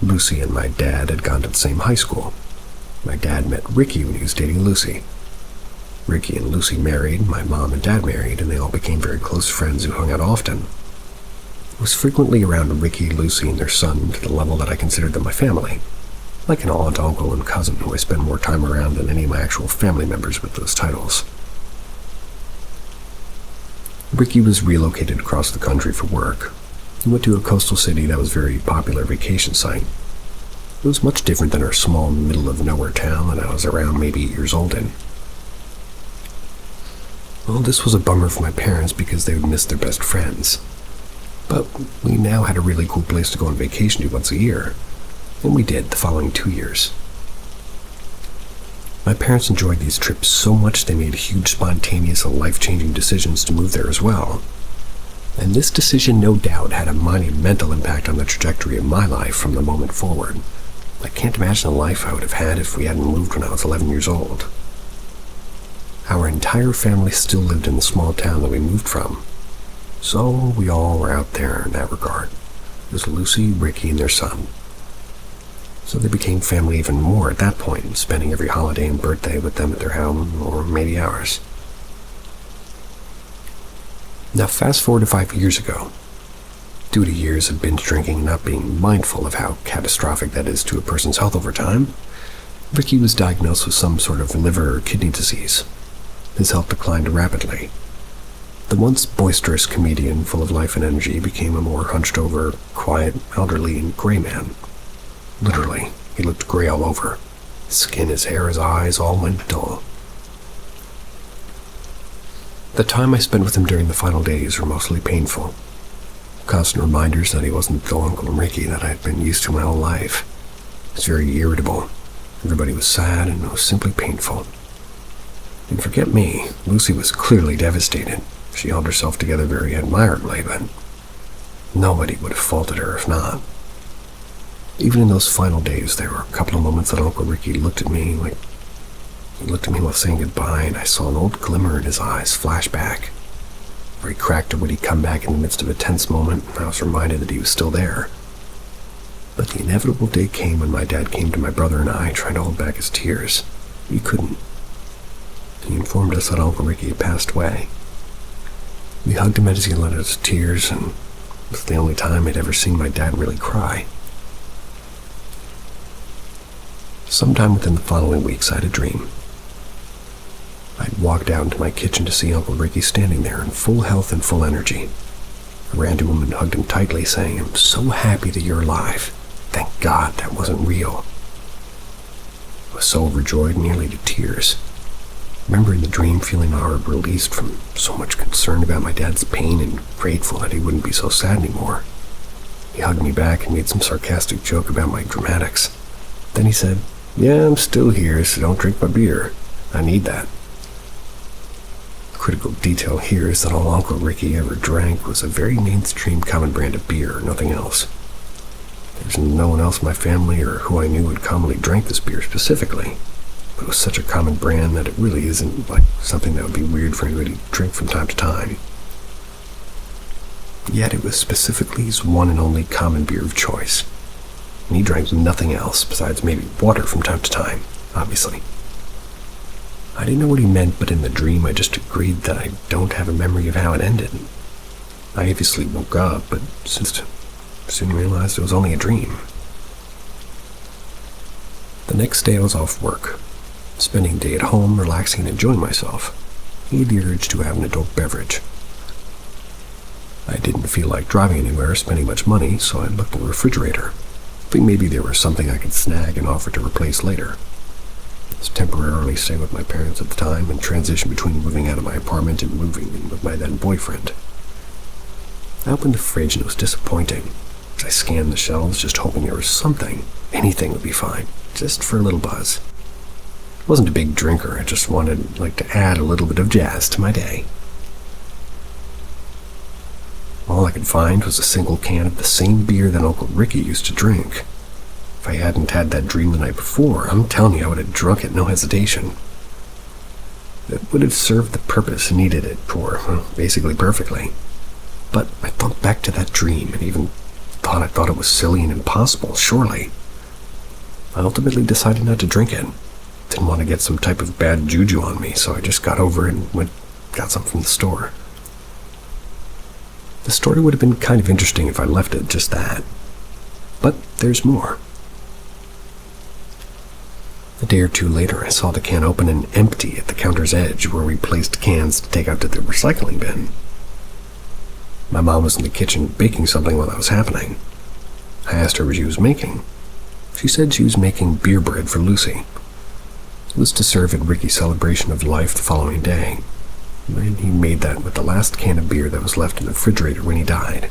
Lucy and my dad had gone to the same high school. My dad met Ricky when he was dating Lucy. Ricky and Lucy married, my mom and dad married, and they all became very close friends who hung out often. I was frequently around Ricky, Lucy, and their son to the level that I considered them my family. Like an aunt, uncle, and cousin who I spend more time around than any of my actual family members with those titles. Ricky was relocated across the country for work. He went to a coastal city that was a very popular vacation site. It was much different than our small middle-of-nowhere town that I was around maybe 8 years old in. Well, this was a bummer for my parents because they would miss their best friends. But we now had a really cool place to go on vacation to once a year, and we did the following 2 years. My parents enjoyed these trips so much they made huge spontaneous and life-changing decisions to move there as well. And this decision no doubt had a monumental impact on the trajectory of my life from the moment forward. I can't imagine the life I would have had if we hadn't moved when I was 11 years old. Our entire family still lived in the small town that we moved from, so we all were out there in that regard. It was Lucy, Ricky, and their son. So they became family even more at that point, spending every holiday and birthday with them at their home, or maybe ours. Now fast forward to 5 years ago. Due to years of binge drinking and not being mindful of how catastrophic that is to a person's health over time, Ricky was diagnosed with some sort of liver or kidney disease. His health declined rapidly. The once boisterous comedian full of life and energy became a more hunched-over, quiet, elderly, and gray man. Literally, he looked gray all over. His skin, his hair, his eyes all went dull. The time I spent with him during the final days were mostly painful. Constant reminders that he wasn't the Uncle Ricky that I had been used to my whole life. He was very irritable. Everybody was sad, and it was simply painful. And forget me, Lucy was clearly devastated. She held herself together very admirably, but nobody would have faulted her if not. Even in those final days, there were a couple of moments that Uncle Ricky looked at me like he looked at me while saying goodbye, and I saw an old glimmer in his eyes flash back. Where he cracked a witty comeback in the midst of a tense moment, and I was reminded that he was still there. But the inevitable day came when my dad came to my brother and I, trying to hold back his tears. He couldn't. He informed us that Uncle Ricky had passed away. We hugged him as he let out his tears, and it was the only time I'd ever seen my dad really cry. Sometime within the following weeks, I had a dream. I'd walked out into my kitchen to see Uncle Ricky standing there in full health and full energy. I ran to him and hugged him tightly, saying, "I'm so happy that you're alive. Thank God that wasn't real." I was so overjoyed, nearly to tears. Remembering the dream, feeling my heart released from so much concern about my dad's pain and grateful that he wouldn't be so sad anymore. He hugged me back and made some sarcastic joke about my dramatics. Then he said, "Yeah, I'm still here, so don't drink my beer. I need that." Critical detail here is that all Uncle Ricky ever drank was a very mainstream common brand of beer, nothing else. There's no one else in my family or who I knew would commonly drink this beer specifically, but it was such a common brand that it really isn't like something that would be weird for anybody to drink from time to time. Yet it was specifically his one and only common beer of choice, and he drank nothing else besides maybe water from time to time, obviously. I didn't know what he meant, but in the dream I just agreed that I don't have a memory of how it ended. I obviously woke up, but soon realized it was only a dream. The next day I was off work, spending the day at home, relaxing and enjoying myself. I had the urge to have an adult beverage. I didn't feel like driving anywhere or spending much money, so I looked in the refrigerator, thinking maybe there was something I could snag and offer to replace later. I was temporarily staying with my parents at the time and transitioned between moving out of my apartment and moving in with my then boyfriend. I opened the fridge and it was disappointing. As I scanned the shelves, just hoping there was something, anything would be fine, just for a little buzz. I wasn't a big drinker, I just wanted to add a little bit of jazz to my day. All I could find was a single can of the same beer that Uncle Ricky used to drink. If I hadn't had that dream the night before, I'm telling you I would have drunk it no hesitation. that would have served the purpose needed it for, well, basically perfectly. But I thought back to that dream and even I thought it was silly and impossible, surely. I ultimately decided not to drink it. Didn't want to get some type of bad juju on me, so I just got over it and got some from the store. The story would have been kind of interesting if I left it just that. But there's more. A day or two later, I saw the can open and empty at the counter's edge where we placed cans to take out to the recycling bin. My mom was in the kitchen baking something while that was happening. I asked her what she was making. She said she was making beer bread for Lucy. It was to serve at Ricky's celebration of life the following day. And he made that with the last can of beer that was left in the refrigerator when he died.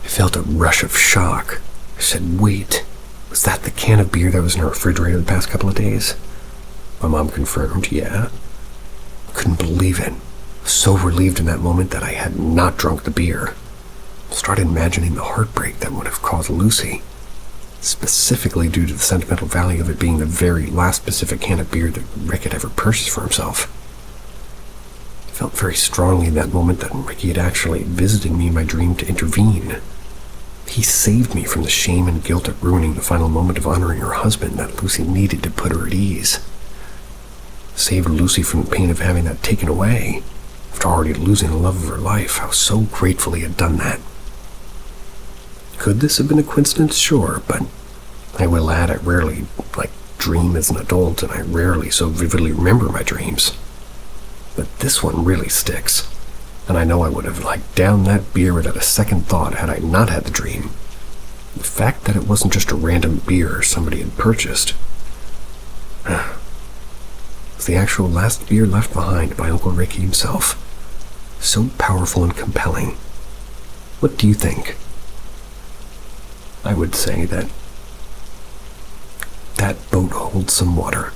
I felt a rush of shock. I said, "Wait, was that the can of beer that was in our refrigerator the past couple of days?" My mom confirmed, "Yeah." I couldn't believe it. So relieved in that moment that I had not drunk the beer. Started imagining the heartbreak that would have caused Lucy, specifically due to the sentimental value of it being the very last specific can of beer that Rick had ever purchased for himself. I felt very strongly in that moment that Ricky had actually visited me in my dream to intervene. He saved me from the shame and guilt of ruining the final moment of honoring her husband that Lucy needed to put her at ease. Saved Lucy from the pain of having that taken away. After already losing the love of her life, I was so grateful he had done that. Could this have been a coincidence? Sure, but I will add I rarely, dream as an adult, and I rarely so vividly remember my dreams. But this one really sticks, and I know I would have downed that beer without a second thought had I not had the dream. The fact that it wasn't just a random beer somebody had purchased was the actual last beer left behind by Uncle Ricky himself. So powerful and compelling. What do you think? I would say that boat holds some water.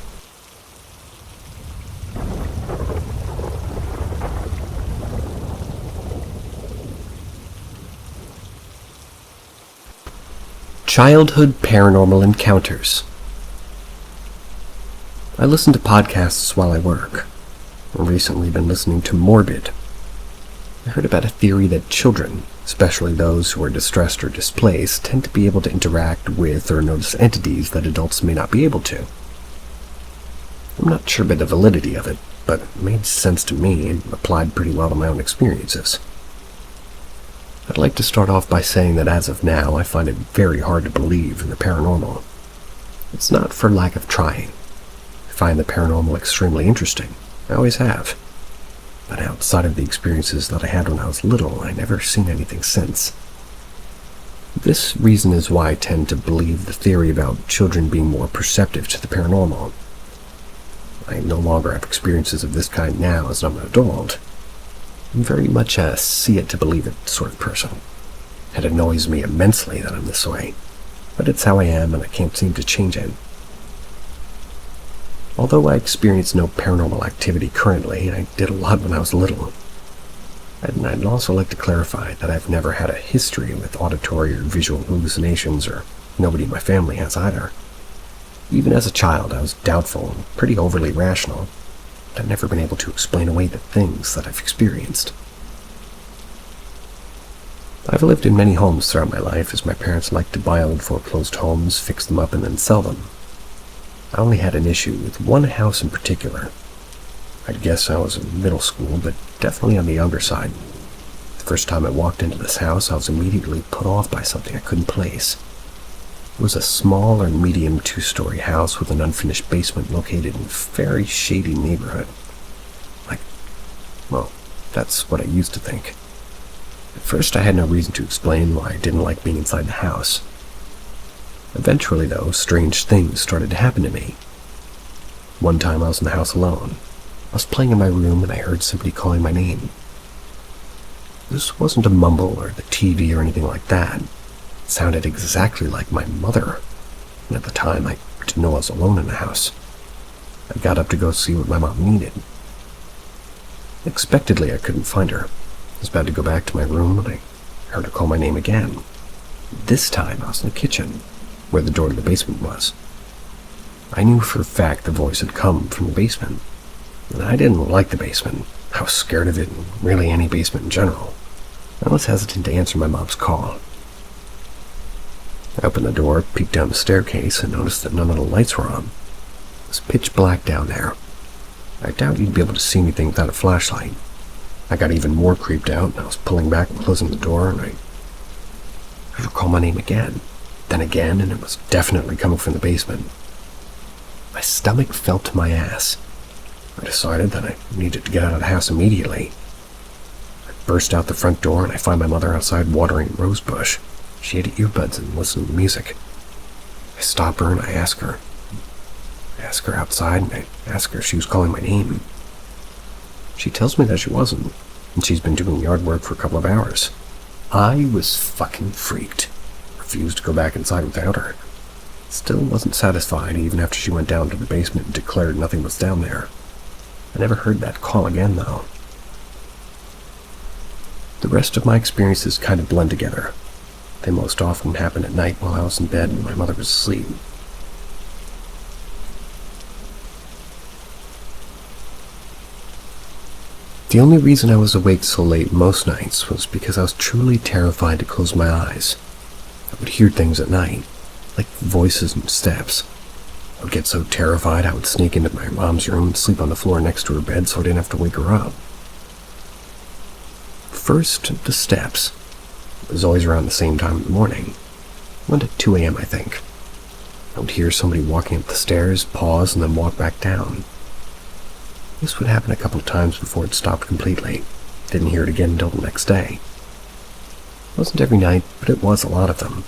Childhood paranormal encounters. I listen to podcasts while I work. I've recently been listening to Morbid. I heard about a theory that children, especially those who are distressed or displaced, tend to be able to interact with or notice entities that adults may not be able to. I'm not sure about the validity of it, but it made sense to me and applied pretty well to my own experiences. I'd like to start off by saying that as of now, I find it very hard to believe in the paranormal. It's not for lack of trying. I find the paranormal extremely interesting. I always have. But outside of the experiences that I had when I was little, I've never seen anything since. This reason is why I tend to believe the theory about children being more perceptive to the paranormal. I no longer have experiences of this kind now as I'm an adult. I'm very much a see it to believe it sort of person. It annoys me immensely that I'm this way, but it's how I am and I can't seem to change it. Although I experience no paranormal activity currently, I did a lot when I was little. And I'd also like to clarify that I've never had a history with auditory or visual hallucinations, or nobody in my family has either. Even as a child, I was doubtful and pretty overly rational, but I've never been able to explain away the things that I've experienced. I've lived in many homes throughout my life, as my parents liked to buy old foreclosed homes, fix them up, and then sell them. I only had an issue with one house in particular. I'd guess I was in middle school, but definitely on the younger side. The first time I walked into this house, I was immediately put off by something I couldn't place. It was a small or medium 2-story house with an unfinished basement located in a very shady neighborhood. That's what I used to think. At first I had no reason to explain why I didn't like being inside the house. Eventually, though, strange things started to happen to me. One time I was in the house alone. I was playing in my room and I heard somebody calling my name. This wasn't a mumble or the TV or anything like that. It sounded exactly like my mother. And at the time, I didn't know I was alone in the house. I got up to go see what my mom needed. Unexpectedly, I couldn't find her. I was about to go back to my room when I heard her call my name again. This time, I was in the kitchen, where the door to the basement was. I knew for a fact the voice had come from the basement. And I didn't like the basement. I was scared of it, and really any basement in general. I was hesitant to answer my mom's call. I opened the door, peeked down the staircase, and noticed that none of the lights were on. It was pitch black down there. I doubt you'd be able to see anything without a flashlight. I got even more creeped out, and I was pulling back and closing the door, and I heard her call my name again, then again, and it was definitely coming from the basement. My stomach fell to my ass. I decided that I needed to get out of the house immediately. I burst out the front door, and I find my mother outside watering a rose bush. She had earbuds and listened to music. I stop her and I ask her. I ask her outside, and I ask her if she was calling my name. She tells me that she wasn't, and she's been doing yard work for a couple of hours. I was fucking freaked. Refused to go back inside without her. Still wasn't satisfied even after she went down to the basement and declared nothing was down there. I never heard that call again, though. The rest of my experiences kind of blend together. They most often happen at night while I was in bed and my mother was asleep. The only reason I was awake so late most nights was because I was truly terrified to close my eyes. I would hear things at night, like voices and steps. I would get so terrified I would sneak into my mom's room and sleep on the floor next to her bed so I didn't have to wake her up. First, the steps. It was always around the same time in the morning. 1 to 2 a.m., I think. I would hear somebody walking up the stairs, pause, and then walk back down. This would happen a couple of times before it stopped completely. Didn't hear it again until the next day. It wasn't every night, but it was a lot of them.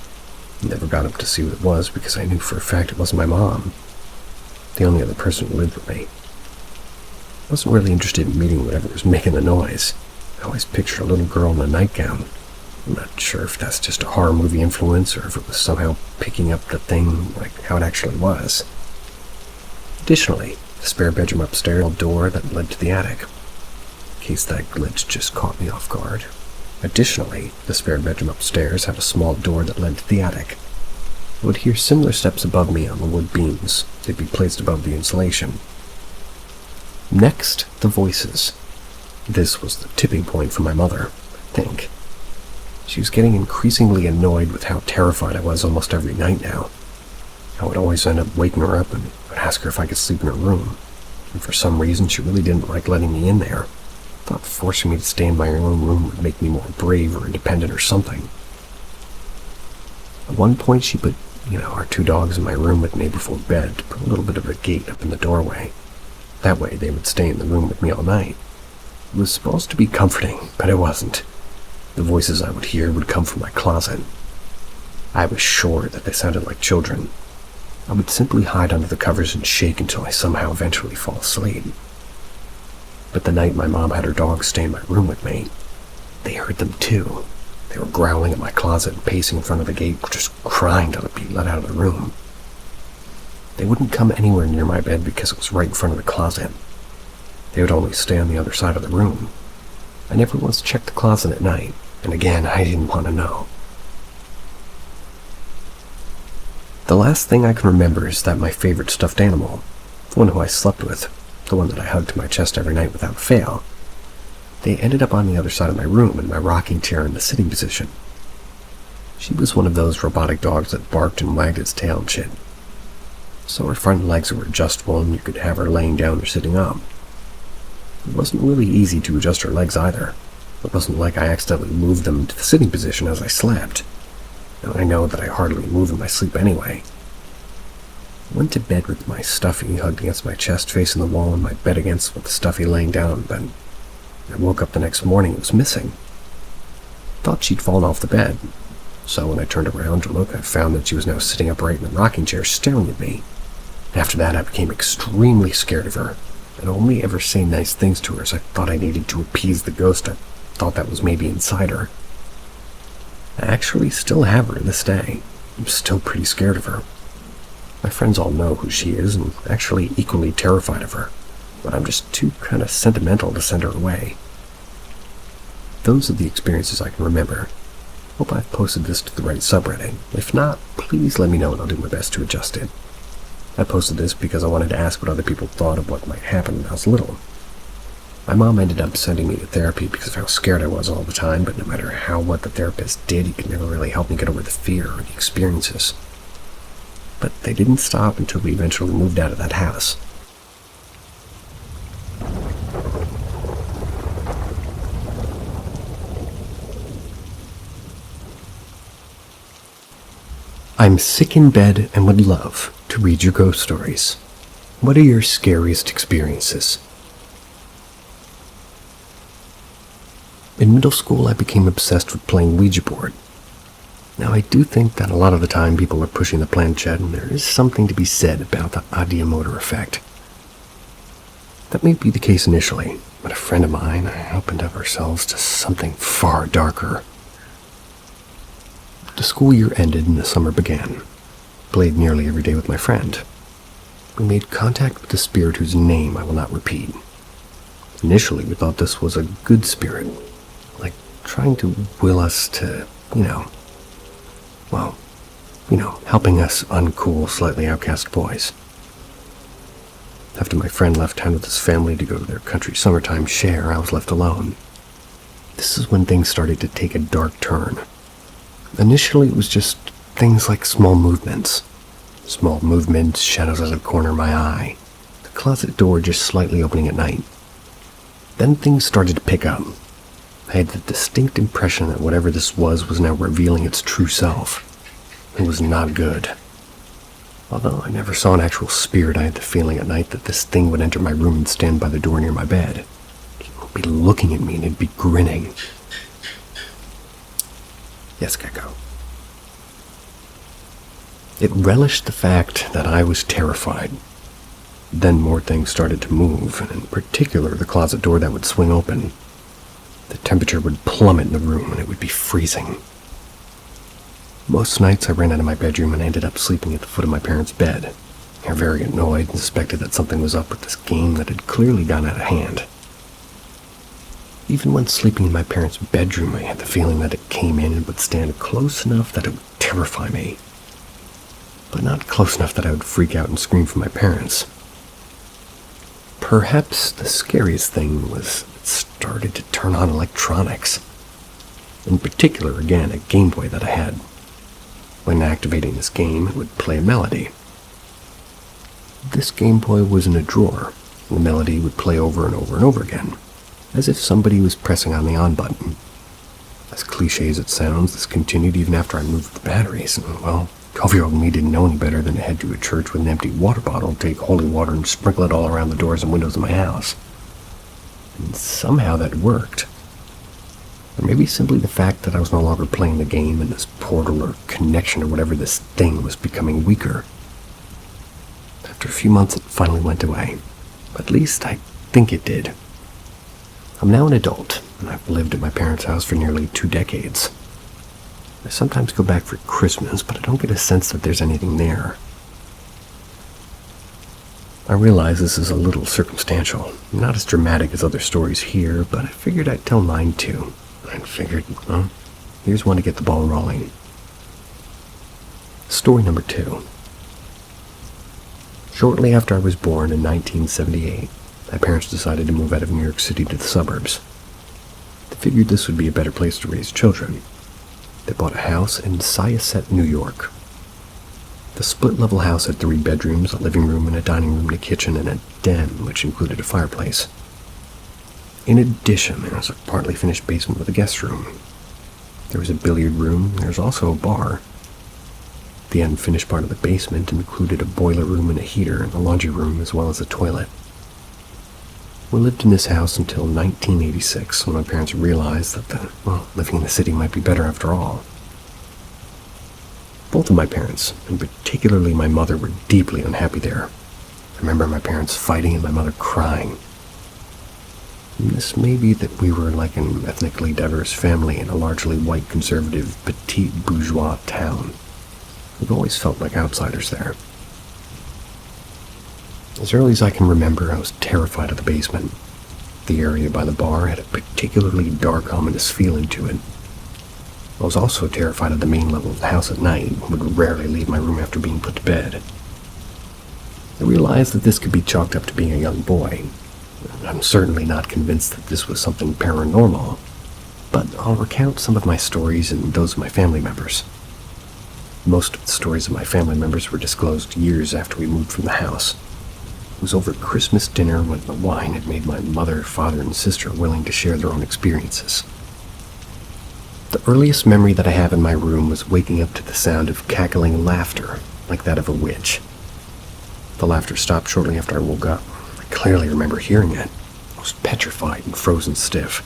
I never got up to see what it was because I knew for a fact it wasn't my mom, the only other person who lived with me. I wasn't really interested in meeting whatever was making the noise. I always pictured a little girl in a nightgown. I'm not sure if that's just a horror movie influence or if it was somehow picking up the thing like how it actually was. Additionally, the spare bedroom upstairs had a door that led to the attic, in case that glitch just caught me off guard. Additionally, the spare bedroom upstairs had a small door that led to the attic. I would hear similar steps above me on the wood beams. They'd be placed above the insulation. Next, the voices. This was the tipping point for my mother, I think. She was getting increasingly annoyed with how terrified I was almost every night now. I would always end up waking her up and would ask her if I could sleep in her room. And for some reason, she really didn't like letting me in there. Thought forcing me to stay in my own room would make me more brave or independent or something. At one point, she put, our 2 dogs in my room with me before bed to put a little bit of a gate up in the doorway. That way, they would stay in the room with me all night. It was supposed to be comforting, but it wasn't. The voices I would hear would come from my closet. I was sure that they sounded like children. I would simply hide under the covers and shake until I somehow eventually fall asleep. But the night my mom had her dogs stay in my room with me, they heard them too. They were growling at my closet and pacing in front of the gate, just crying to be let out of the room. They wouldn't come anywhere near my bed because it was right in front of the closet. They would only stay on the other side of the room. I never once checked the closet at night, and again, I didn't want to know. The last thing I can remember is that my favorite stuffed animal, the one who I slept with, the one that I hugged to my chest every night without fail, they ended up on the other side of my room in my rocking chair in the sitting position. She was one of those robotic dogs that barked and wagged its tail and shit. So her front legs were adjustable and you could have her laying down or sitting up. It wasn't really easy to adjust her legs either. It wasn't like I accidentally moved them into the sitting position as I slept. And I know that I hardly move in my sleep anyway. I went to bed with my Stuffy hugged against my chest facing the wall and my bed against with the Stuffy laying down on the bed. I woke up the next morning, it was missing. I thought she'd fallen off the bed. So when I turned around to look, I found that she was now sitting upright in the rocking chair staring at me. After that, I became extremely scared of her. I'd only ever say nice things to her as I thought I needed to appease the ghost I thought that was maybe inside her. I actually still have her to this day. I'm still pretty scared of her. My friends all know who she is and actually equally terrified of her, but I'm just too kind of sentimental to send her away. Those are the experiences I can remember. Hope I've posted this to the right subreddit. If not, please let me know and I'll do my best to adjust it. I posted this because I wanted to ask what other people thought of what might happen when I was little. My mom ended up sending me to therapy because of how scared I was all the time, but no matter what the therapist did, he could never really help me get over the fear or the experiences. But they didn't stop until we eventually moved out of that house. I'm sick in bed and would love to read your ghost stories. What are your scariest experiences? In middle school, I became obsessed with playing Ouija board. Now, I do think that a lot of the time people are pushing the planchette, and there is something to be said about the ideomotor effect. That may be the case initially, but a friend of mine and I opened up ourselves to something far darker. The school year ended and the summer began. Played nearly every day with my friend. We made contact with a spirit whose name I will not repeat. Initially, we thought this was a good spirit, like trying to will us to, helping us uncool, slightly outcast boys. After my friend left town with his family to go to their country summertime share, I was left alone. This is when things started to take a dark turn. Initially, it was just things like small movements, shadows out of the corner of my eye, the closet door just slightly opening at night. Then things started to pick up. I had the distinct impression that whatever this was now revealing its true self. It was not good. Although I never saw an actual spirit, I had the feeling at night that this thing would enter my room and stand by the door near my bed. It would be looking at me and it'd be grinning. Yes, Gecko. It relished the fact that I was terrified. Then more things started to move, and in particular the closet door that would swing open. The temperature would plummet in the room and it would be freezing. Most nights I ran out of my bedroom and ended up sleeping at the foot of my parents' bed. They were very annoyed and suspected that something was up with this game that had clearly gone out of hand. Even when sleeping in my parents' bedroom, I had the feeling that it came in and would stand close enough that it would terrify me, but not close enough that I would freak out and scream for my parents. Perhaps the scariest thing was it started to turn on electronics. In particular, again, a Game Boy that I had. When activating this game, it would play a melody. This Game Boy was in a drawer. The melody would play over and over and over again, as if somebody was pressing on the on button. As cliche as it sounds, this continued even after I moved the batteries, and, 12-year-old me didn't know any better than to head to a church with an empty water bottle, take holy water, and sprinkle it all around the doors and windows of my house. And somehow that worked. Or maybe simply the fact that I was no longer playing the game and this portal or connection or whatever this thing was becoming weaker. After a few months, it finally went away. At least I think it did. I'm now an adult, and I've lived at my parents' house for nearly 2 decades. I sometimes go back for Christmas, but I don't get a sense that there's anything there. I realize this is a little circumstantial, not as dramatic as other stories here, but I figured I'd tell mine too. I figured, here's one to get the ball rolling. Story number 2. Shortly after I was born in 1978, my parents decided to move out of New York City to the suburbs. They figured this would be a better place to raise children. They bought a house in Syosset, New York. The split-level house had 3 bedrooms, a living room, and a dining room, and a kitchen, and a den, which included a fireplace. In addition, there was a partly finished basement with a guest room. There was a billiard room. There was also a bar. The unfinished part of the basement included a boiler room and a heater, and a laundry room, as well as a toilet. We lived in this house until 1986, when my parents realized that living in the city might be better after all. Both of my parents, and particularly my mother, were deeply unhappy there. I remember my parents fighting and my mother crying. And this may be that we were like an ethnically diverse family in a largely white, conservative, petite bourgeois town. We've always felt like outsiders there. As early as I can remember, I was terrified of the basement. The area by the bar had a particularly dark, ominous feeling to it. I was also terrified of the main level of the house at night, and would rarely leave my room after being put to bed. I realized that this could be chalked up to being a young boy. I'm certainly not convinced that this was something paranormal, but I'll recount some of my stories and those of my family members. Most of the stories of my family members were disclosed years after we moved from the house. It was over Christmas dinner when the wine had made my mother, father, and sister willing to share their own experiences. The earliest memory that I have in my room was waking up to the sound of cackling laughter, like that of a witch. The laughter stopped shortly after I woke up. I clearly remember hearing it. I was petrified and frozen stiff.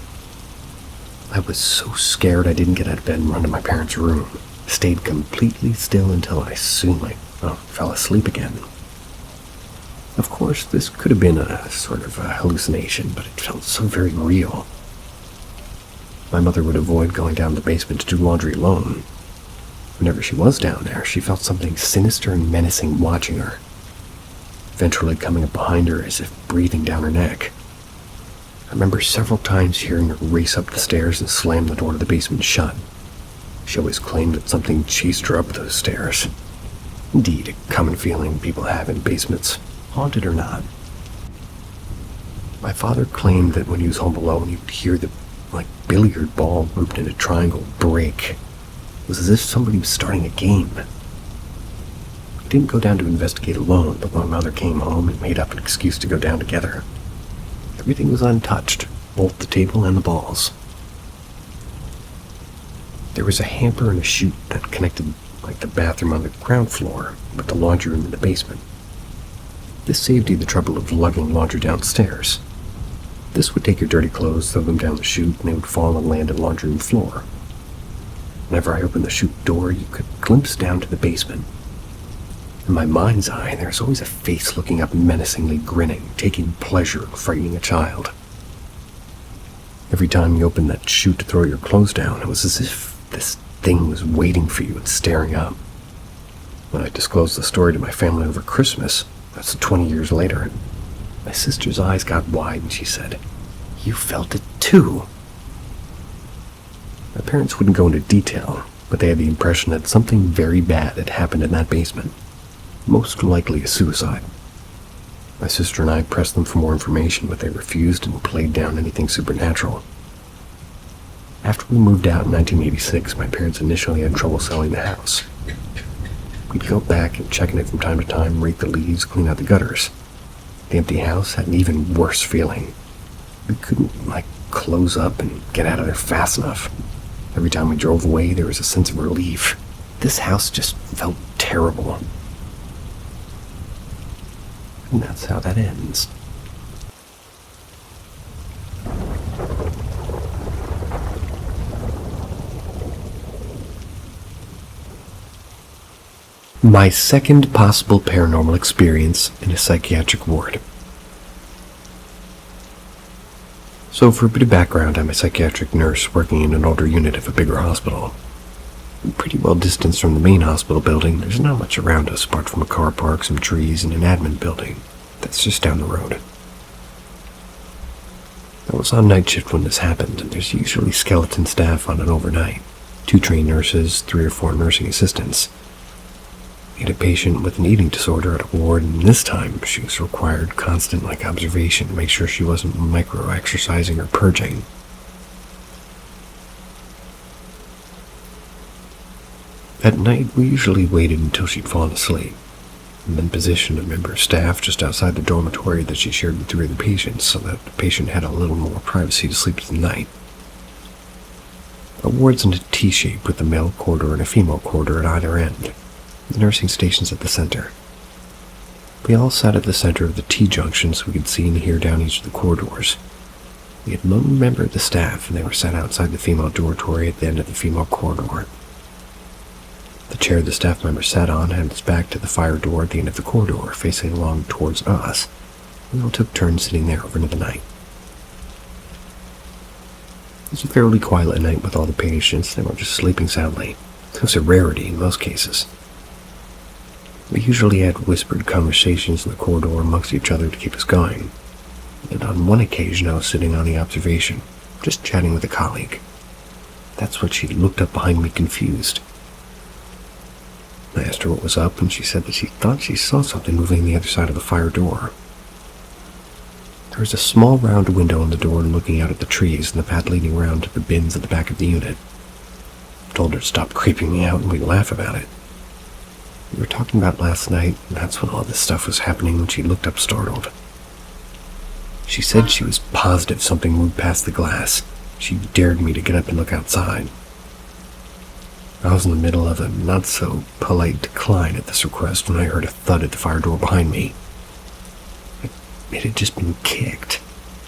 I was so scared I didn't get out of bed and run to my parents' room. Stayed completely still until I fell asleep again. Of course, this could have been a sort of a hallucination, but it felt so very real. My mother would avoid going down to the basement to do laundry alone. Whenever she was down there, she felt something sinister and menacing watching her, eventually coming up behind her as if breathing down her neck. I remember several times hearing her race up the stairs and slam the door to the basement shut. She always claimed that something chased her up those stairs. Indeed, a common feeling people have in basements, haunted or not. My father claimed that when he was home alone, he would hear the billiard ball grouped in a triangle break. It was as if somebody was starting a game. He didn't go down to investigate alone, but my mother came home and made up an excuse to go down together. Everything was untouched, both the table and the balls. There was a hamper and a chute that connected the bathroom on the ground floor with the laundry room in the basement. This saved you the trouble of lugging laundry downstairs. This would take your dirty clothes, throw them down the chute, and they would fall and land on the laundry room floor. Whenever I opened the chute door, you could glimpse down to the basement. In my mind's eye, there was always a face looking up menacingly grinning, taking pleasure in frightening a child. Every time you opened that chute to throw your clothes down, it was as if this thing was waiting for you and staring up. When I disclosed the story to my family over Christmas, that's 20 years later, my sister's eyes got wide and she said, "You felt it too." My parents wouldn't go into detail, but they had the impression that something very bad had happened in that basement, most likely a suicide. My sister and I pressed them for more information, but they refused and played down anything supernatural. After we moved out in 1986, my parents initially had trouble selling the house. We'd go back and check in it from time to time, rake the leaves, clean out the gutters. The empty house had an even worse feeling. We couldn't, close up and get out of there fast enough. Every time we drove away, there was a sense of relief. This house just felt terrible. And that's how that ends. My second possible paranormal experience in a psychiatric ward. So for a bit of background, I'm a psychiatric nurse working in an older unit of a bigger hospital. I'm pretty well distanced from the main hospital building. There's not much around us apart from a car park, some trees, and an admin building. That's just down the road. I was on night shift when this happened, and there's usually skeleton staff on an overnight. 2 trained nurses, 3 or 4 nursing assistants. We had a patient with an eating disorder at a ward, and this time she was required constant observation to make sure she wasn't micro-exercising or purging. At night, we usually waited until she'd fallen asleep, and then positioned a member of staff just outside the dormitory that she shared with 3 other patients so that the patient had a little more privacy to sleep through the night. The ward's in a T-shape with a male corridor and a female corridor at either end. The nursing station's at the center. We all sat at the center of the T-junction so we could see and hear down each of the corridors. We had one member of the staff, and they were sat outside the female dormitory at the end of the female corridor. The chair the staff member sat on had its back to the fire door at the end of the corridor, facing along towards us. We all took turns sitting there over the night. It was a fairly quiet night with all the patients. They were just sleeping soundly. It was a rarity in most cases. We usually had whispered conversations in the corridor amongst each other to keep us going. And on one occasion I was sitting on the observation, just chatting with a colleague. That's when she looked up behind me confused. I asked her what was up, and she said that she thought she saw something moving on the other side of the fire door. There was a small round window in the door looking out at the trees and the path leading around to the bins at the back of the unit. I told her to stop creeping me out and we'd laugh about it. We were talking about last night, and that's when all this stuff was happening when she looked up startled. She said she was positive something moved past the glass. She dared me to get up and look outside. I was in the middle of a not-so-polite decline at this request when I heard a thud at the fire door behind me. It had just been kicked.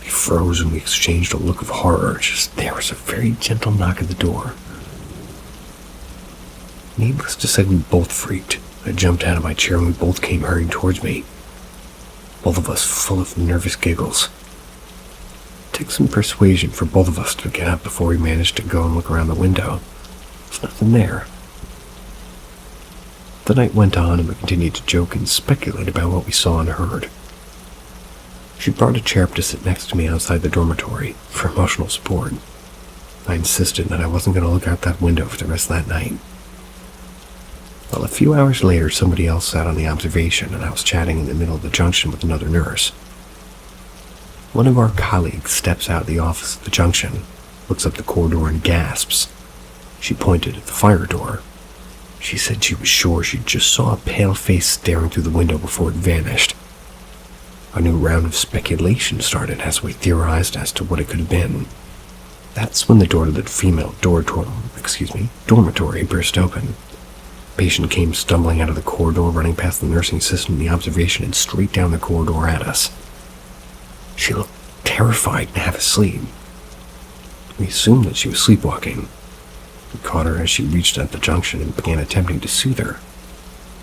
We froze and we exchanged a look of horror. Just there was a very gentle knock at the door. Needless to say, we both freaked. I jumped out of my chair and we both came hurrying towards me. Both of us full of nervous giggles. It took some persuasion for both of us to get up before we managed to go and look around the window. There's nothing there. The night went on and we continued to joke and speculate about what we saw and heard. She brought a chair up to sit next to me outside the dormitory for emotional support. I insisted that I wasn't going to look out that window for the rest of that night. Well, a few hours later, somebody else sat on the observation and I was chatting in the middle of the junction with another nurse. One of our colleagues steps out of the office at the junction, looks up the corridor and gasps. She pointed at the fire door. She said she was sure she just saw a pale face staring through the window before it vanished. A new round of speculation started as we theorized as to what it could have been. That's when the door to the female dormitory burst open. A patient came stumbling out of the corridor, running past the nursing assistant in the observation and straight down the corridor at us. She looked terrified and half asleep. We assumed that she was sleepwalking. We caught her as she reached at the junction and began attempting to soothe her.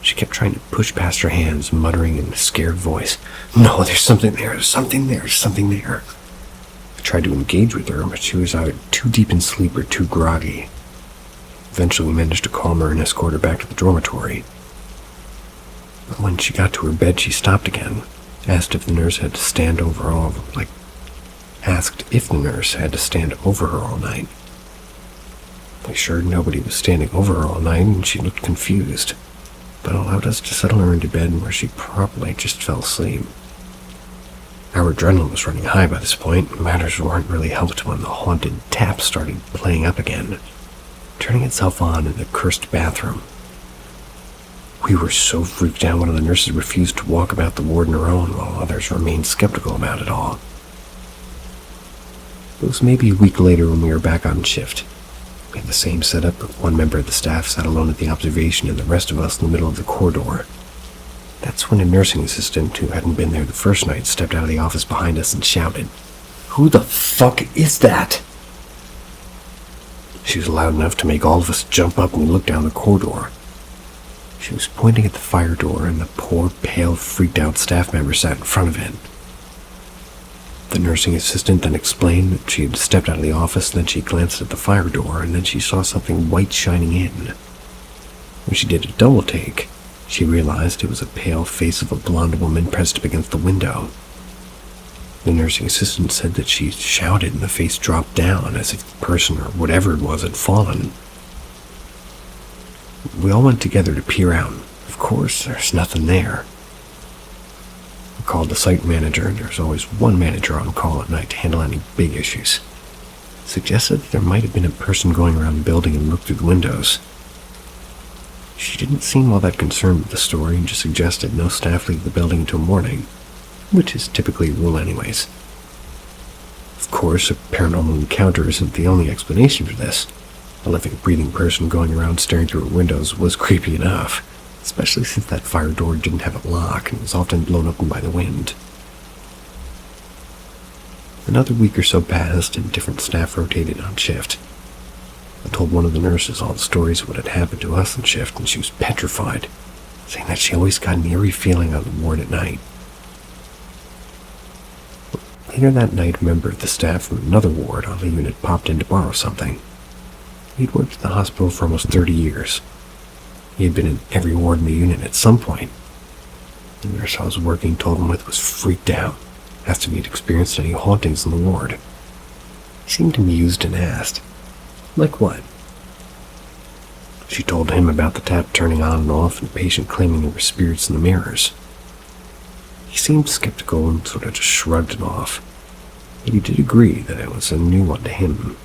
She kept trying to push past her hands, muttering in a scared voice, "No, there's something there, there's something there, there's something there." I tried to engage with her, but she was either too deep in sleep or too groggy. Eventually we managed to calm her and escort her back to the dormitory. But when she got to her bed, she stopped again, asked if the nurse had to stand over her all night. We assured nobody was standing over her all night, and she looked confused, but allowed us to settle her into bed where she probably just fell asleep. Our adrenaline was running high by this point, and matters weren't really helped when the haunted tap started playing up again, turning itself on in the cursed bathroom. We were so freaked out one of the nurses refused to walk about the ward on her own while others remained skeptical about it all. It was maybe a week later when we were back on shift. We had the same setup, but one member of the staff sat alone at the observation and the rest of us in the middle of the corridor. That's when a nursing assistant who hadn't been there the first night stepped out of the office behind us and shouted, "Who the fuck is that?" She was loud enough to make all of us jump up and we looked down the corridor. She was pointing at the fire door and the poor, pale, freaked-out staff member sat in front of it. The nursing assistant then explained that she had stepped out of the office and then she glanced at the fire door and then she saw something white shining in. When she did a double take, she realized it was a pale face of a blonde woman pressed up against the window. The nursing assistant said that she shouted and the face dropped down as if the person or whatever it was had fallen. We all went together to peer out. Of course, there's nothing there. I called the site manager, and there's always one manager on call at night to handle any big issues. Suggested that there might have been a person going around the building and looked through the windows. She didn't seem all that concerned with the story and just suggested no staff leave the building until morning, which is typically a rule anyways. Of course, a paranormal encounter isn't the only explanation for this. A living, breathing person going around staring through her windows was creepy enough, especially since that fire door didn't have a lock and was often blown open by the wind. Another week or so passed and different staff rotated on shift. I told one of the nurses all the stories of what had happened to us on shift, and she was petrified, saying that she always got an eerie feeling on the ward at night. Later that night, a member of the staff from another ward on the unit popped in to borrow something. He'd worked at the hospital for almost 30 years. He had been in every ward in the unit at some point. The nurse I was working told him with was freaked out, asked if he'd experienced any hauntings in the ward. He seemed amused and asked, "Like what?" She told him about the tap turning on and off and the patient claiming there were spirits in the mirrors. He seemed skeptical and sort of just shrugged it off. But he did agree that it was a new one to him.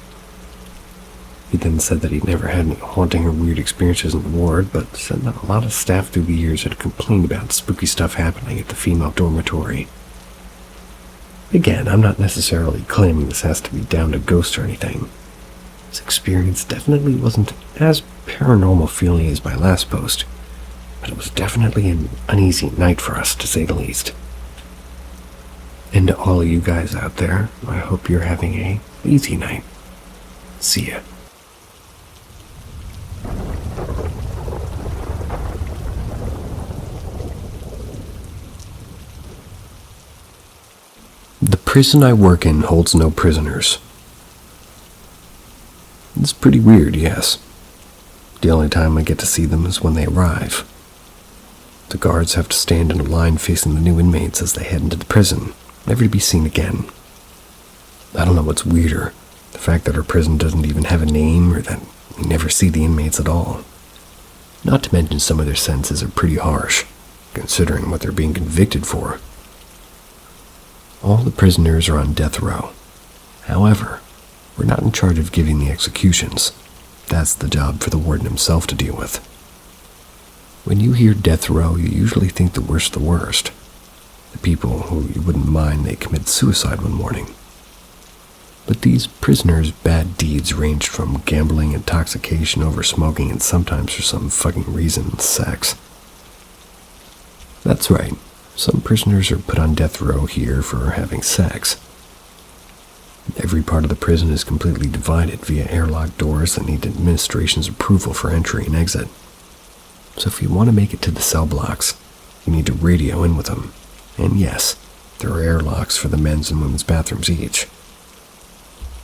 He then said that he'd never had any haunting or weird experiences in the ward, but said that a lot of staff through the years had complained about spooky stuff happening at the female dormitory. Again, I'm not necessarily claiming this has to be down to ghosts or anything. His experience definitely wasn't as paranormal feeling as my last post, but it was definitely an uneasy night for us, to say the least. And to all of you guys out there, I hope you're having a easy night. See ya. The prison I work in holds no prisoners. It's pretty weird, yes. The only time I get to see them is when they arrive. The guards have to stand in a line facing the new inmates as they head into the prison, never to be seen again. I don't know what's weirder, the fact that our prison doesn't even have a name, or that we never see the inmates at all. Not to mention some of their sentences are pretty harsh, considering what they're being convicted for. All the prisoners are on death row. However, we're not in charge of giving the executions. That's the job for the warden himself to deal with. When you hear death row, you usually think the worst. The people who you wouldn't mind they commit suicide one morning. But these prisoners' bad deeds ranged from gambling, intoxication, over smoking, and sometimes for some fucking reason, sex. That's right. Some prisoners are put on death row here for having sex. Every part of the prison is completely divided via airlock doors that need administration's approval for entry and exit. So if you want to make it to the cell blocks, you need to radio in with them. And yes, there are airlocks for the men's and women's bathrooms each.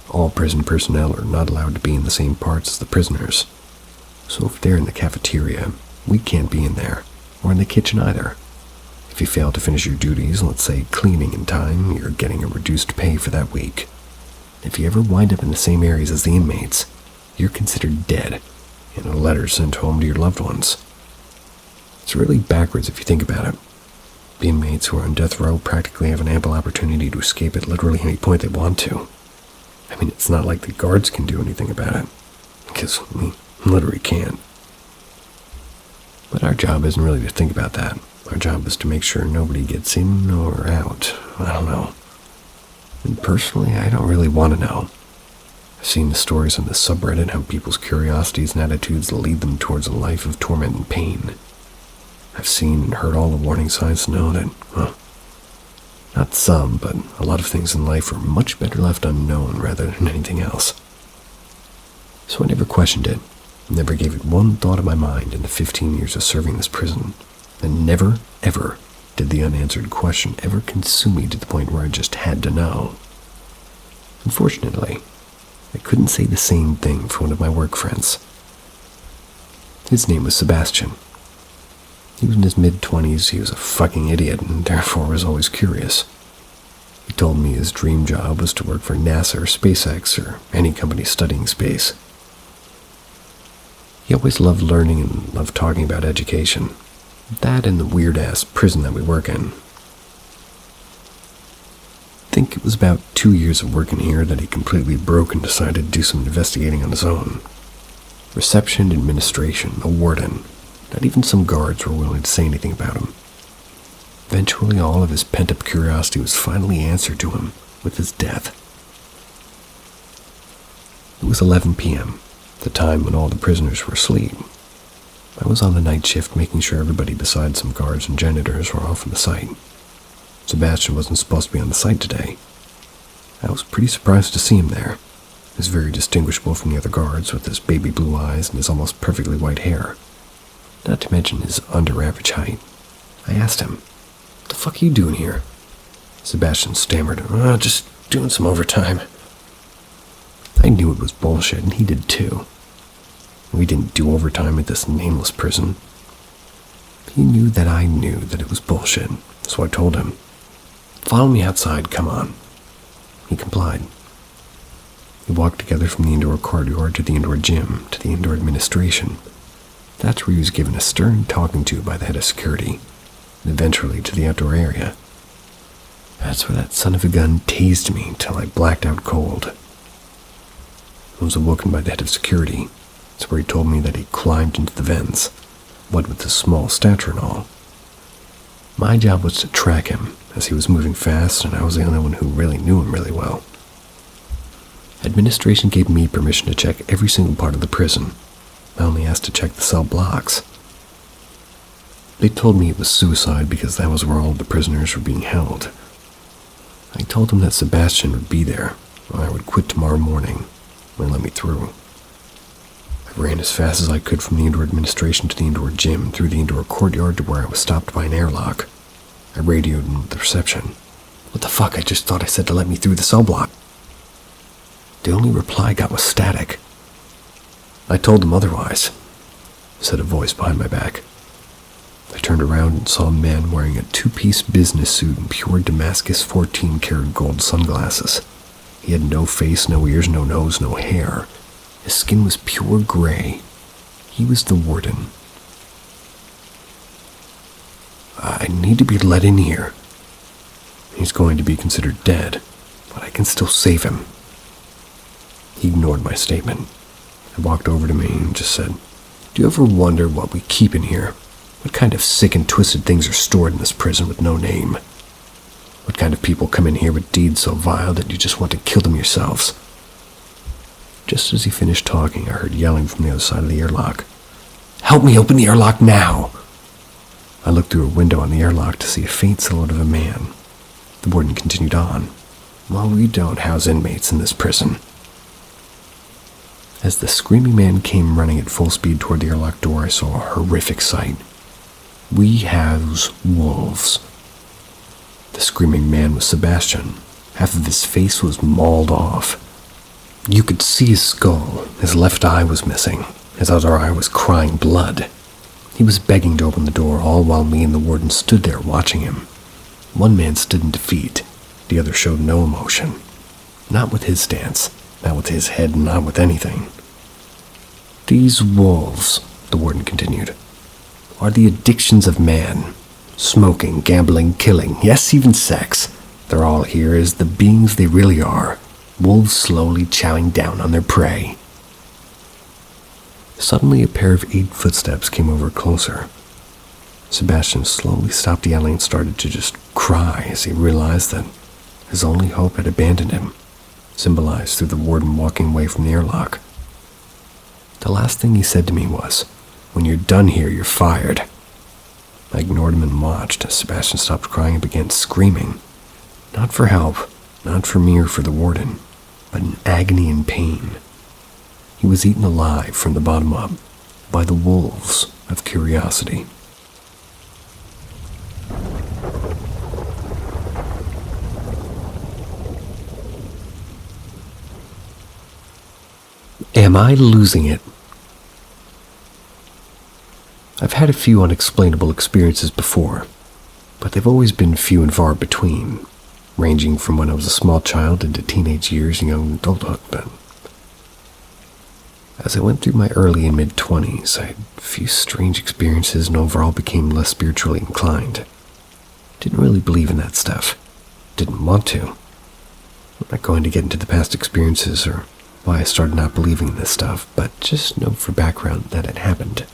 All prison personnel are not allowed to be in the same parts as the prisoners. So if they're in the cafeteria, we can't be in there, or in the kitchen either. If you fail to finish your duties, let's say cleaning in time, you're getting a reduced pay for that week. If you ever wind up in the same areas as the inmates, you're considered dead, and a letter sent home to your loved ones. It's really backwards if you think about it. The inmates who are on death row practically have an ample opportunity to escape at literally any point they want to. I mean, it's not like the guards can do anything about it, because we literally can't. But our job isn't really to think about that. Our job is to make sure nobody gets in or out. I don't know. And personally, I don't really want to know. I've seen the stories on the subreddit how people's curiosities and attitudes lead them towards a life of torment and pain. I've seen and heard all the warning signs to know that, well, not some, but a lot of things in life are much better left unknown rather than anything else. So I never questioned it, never gave it one thought of my mind in the 15 years of serving this prison, and never, ever did the unanswered question ever consume me to the point where I just had to know. Unfortunately, I couldn't say the same thing for one of my work friends. His name was Sebastian. He was in his mid-20s, he was a fucking idiot, and therefore was always curious. He told me his dream job was to work for NASA or SpaceX or any company studying space. He always loved learning and loved talking about education. That and the weird-ass prison that we work in. I think it was about 2 years of working here that he completely broke and decided to do some investigating on his own. Reception, administration, a warden. Not even some guards were willing to say anything about him. Eventually, all of his pent-up curiosity was finally answered to him with his death. It was 11 p.m., the time when all the prisoners were asleep. I was on the night shift making sure everybody besides some guards and janitors were off on the site. Sebastian wasn't supposed to be on the site today. I was pretty surprised to see him there. He was very distinguishable from the other guards with his baby blue eyes and his almost perfectly white hair. Not to mention his under-average height. I asked him, "What the fuck are you doing here?" Sebastian stammered, "Just doing some overtime." I knew it was bullshit, and he did too. We didn't do overtime at this nameless prison. He knew that I knew that it was bullshit, so I told him, "Follow me outside, come on." He complied. We walked together from the indoor courtyard to the indoor gym, to the indoor administration. That's where he was given a stern talking to by the head of security, and eventually to the outdoor area, That's where that son of a gun tased me till I blacked out cold. I was awoken by the head of security. It's where he told me that he climbed into the vents, what with his small stature and all. My job was to track him, as he was moving fast and I was the only one who really knew him really well. Administration gave me permission to check every single part of the prison. I only asked to check the cell blocks. They told me it was suicide because that was where all of the prisoners were being held. I told them that Sebastian would be there, or I would quit tomorrow morning when they let me through. I ran as fast as I could from the indoor administration to the indoor gym, through the indoor courtyard to where I was stopped by an airlock. I radioed in with the reception. What the fuck, I just thought I said to let me through the cell block. The only reply I got was static. I told them otherwise, said a voice behind my back. I turned around and saw a man wearing a two-piece business suit and pure Damascus 14-karat gold sunglasses. He had no face, no ears, no nose, no hair. His skin was pure gray. He was the warden. I need to be let in here. He's going to be considered dead, but I can still save him. He ignored my statement. I walked over to me and just said, "Do you ever wonder what we keep in here? What kind of sick and twisted things are stored in this prison with no name? What kind of people come in here with deeds so vile that you just want to kill them yourselves?" Just as he finished talking, I heard yelling from the other side of the airlock. "Help me open the airlock now!" I looked through a window on the airlock to see a faint silhouette of a man. The warden continued on. "Well, we don't house inmates in this prison." As the screaming man came running at full speed toward the airlock door, I saw a horrific sight. We house wolves. The screaming man was Sebastian. Half of his face was mauled off. You could see his skull. His left eye was missing. His other eye was crying blood. He was begging to open the door, all while me and the warden stood there watching him. One man stood in defeat. The other showed no emotion. Not with his stance, not with his head, not with anything. "These wolves," the warden continued, "are the addictions of man. Smoking, gambling, killing, yes, even sex. They're all here as the beings they really are. Wolves slowly chowing down on their prey." Suddenly, a pair of 8 footsteps came over closer. Sebastian slowly stopped yelling and started to just cry as he realized that his only hope had abandoned him, symbolized through the warden walking away from the airlock. The last thing he said to me was, "When you're done here, you're fired." I ignored him and watched as Sebastian stopped crying and began screaming. Not for help, not for me or for the warden, but in agony and pain. He was eaten alive from the bottom up by the wolves of curiosity. Am I losing it? I've had a few unexplainable experiences before, but they've always been few and far between, ranging from when I was a small child into teenage years and young adulthood. But as I went through my early and mid-20s, I had a few strange experiences and overall became less spiritually inclined. Didn't really believe in that stuff. Didn't want to. I'm not going to get into the past experiences or why I started not believing in this stuff, but just know for background that it happened.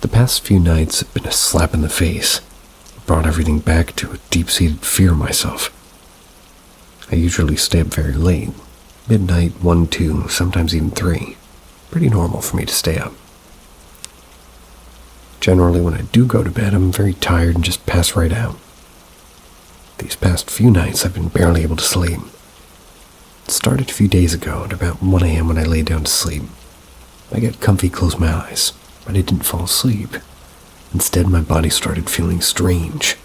The past few nights have been a slap in the face. It brought everything back to a deep-seated fear of myself. I usually stay up very late. Midnight, 1, 2, sometimes even 3. Pretty normal for me to stay up. Generally, when I do go to bed, I'm very tired and just pass right out. These past few nights, I've been barely able to sleep. It started a few days ago at about 1 a.m. when I lay down to sleep. I got comfy, closed my eyes, but I didn't fall asleep. Instead, my body started feeling strange.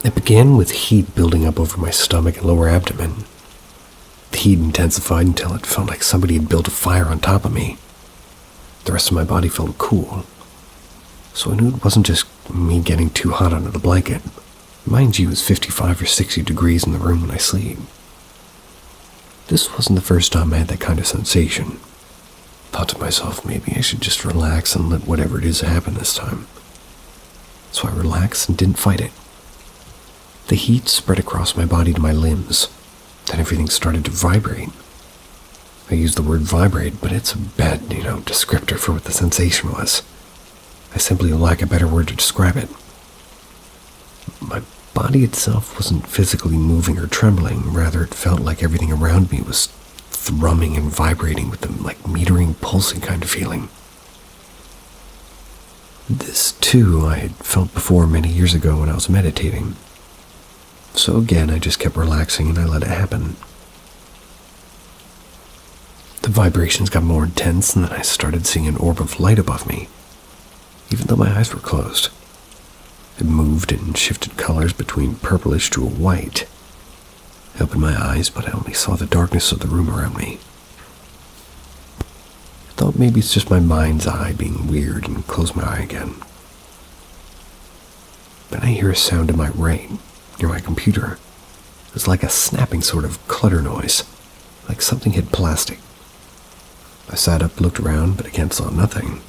It began with heat building up over my stomach and lower abdomen. The heat intensified until it felt like somebody had built a fire on top of me. The rest of my body felt cool. So I knew it wasn't just me getting too hot under the blanket. Mind you, it's 55 or 60 degrees in the room when I sleep. This wasn't the first time I had that kind of sensation. Thought to myself, maybe I should just relax and let whatever it is happen this time. so I relaxed and didn't fight it. The heat spread across my body to my limbs. Then everything started to vibrate. I use the word vibrate, but it's a bad, descriptor for what the sensation was. I simply lack a better word to describe it. My body itself wasn't physically moving or trembling. Rather, it felt like everything around me was thrumming and vibrating with a metering, pulsing kind of feeling. This, too, I had felt before many years ago when I was meditating. So again, I just kept relaxing and I let it happen. The vibrations got more intense, and then I started seeing an orb of light above me, even though my eyes were closed. It moved and shifted colors between purplish to a white. I opened my eyes, but I only saw the darkness of the room around me. I thought maybe it's just my mind's eye being weird and closed my eye again. Then I hear a sound to my right, near my computer. It was like a snapping sort of clutter noise, like something hit plastic. I sat up, looked around, but again saw nothing.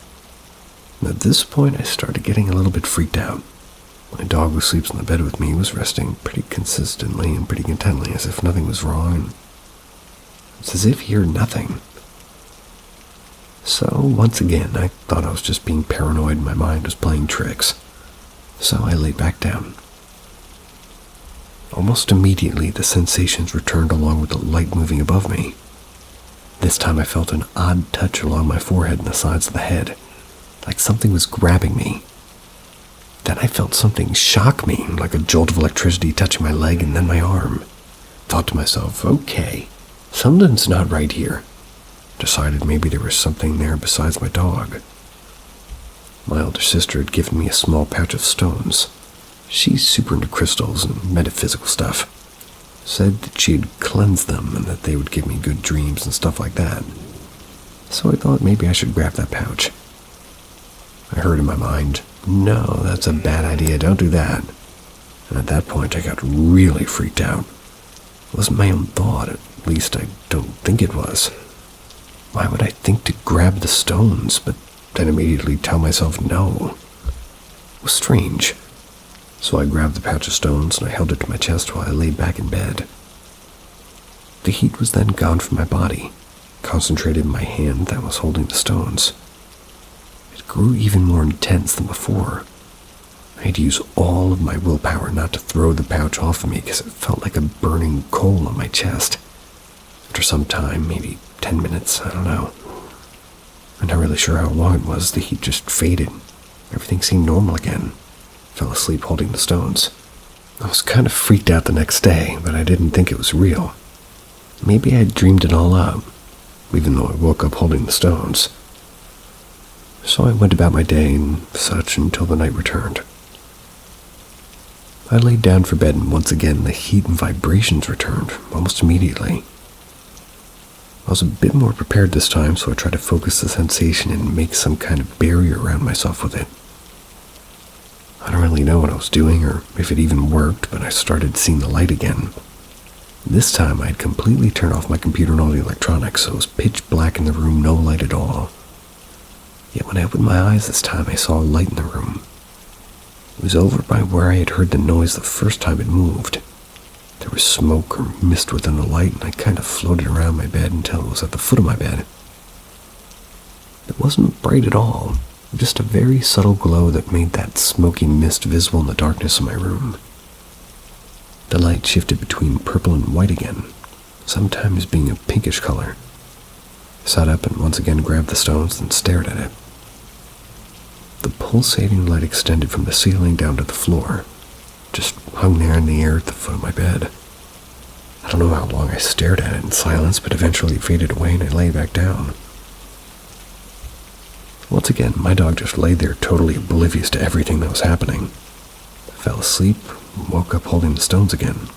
And at this point, I started getting a little bit freaked out. My dog, who sleeps in the bed with me, was resting pretty consistently and pretty contently, as if nothing was wrong. It's as if he heard nothing. So, once again, I thought I was just being paranoid and my mind was playing tricks. So I lay back down. Almost immediately, the sensations returned along with the light moving above me. This time I felt an odd touch along my forehead and the sides of the head, like something was grabbing me. Then I felt something shock me, like a jolt of electricity touching my leg and then my arm. Thought to myself, okay, something's not right here. Decided maybe there was something there besides my dog. My older sister had given me a small pouch of stones. She's super into crystals and metaphysical stuff. Said that she had cleansed them and that they would give me good dreams and stuff like that. So I thought maybe I should grab that pouch. I heard in my mind, no, that's a bad idea, don't do that. And at that point I got really freaked out. It wasn't my own thought, at least I don't think it was. Why would I think to grab the stones, but then immediately tell myself no? It was strange. So I grabbed the pouch of stones and I held it to my chest while I lay back in bed. The heat was then gone from my body, concentrated in my hand that was holding the stones. It grew even more intense than before. I had to use all of my willpower not to throw the pouch off of me because it felt like a burning coal on my chest. After some time, maybe 10 minutes, I don't know. I'm not really sure how long it was, the heat just faded. Everything seemed normal again. Fell asleep holding the stones. I was kind of freaked out the next day, but I didn't think it was real. Maybe I had dreamed it all up, even though I woke up holding the stones. So I went about my day and such until the night returned. I laid down for bed and once again the heat and vibrations returned, almost immediately. I was a bit more prepared this time, so I tried to focus the sensation and make some kind of barrier around myself with it. I don't really know what I was doing or if it even worked, but I started seeing the light again. This time I had completely turned off my computer and all the electronics, so it was pitch black in the room, no light at all. Yet when I opened my eyes this time, I saw a light in the room. It was over by where I had heard the noise the first time it moved. There was smoke or mist within the light, and I kind of floated around my bed until it was at the foot of my bed. It wasn't bright at all. Just a very subtle glow that made that smoky mist visible in the darkness of my room. The light shifted between purple and white again, sometimes being a pinkish color. I sat up and once again grabbed the stones and stared at it. The pulsating light extended from the ceiling down to the floor, just hung there in the air at the foot of my bed. I don't know how long I stared at it in silence, but eventually it faded away and I lay back down. Once again, my dog just lay there totally oblivious to everything that was happening. I fell asleep and woke up holding the stones again.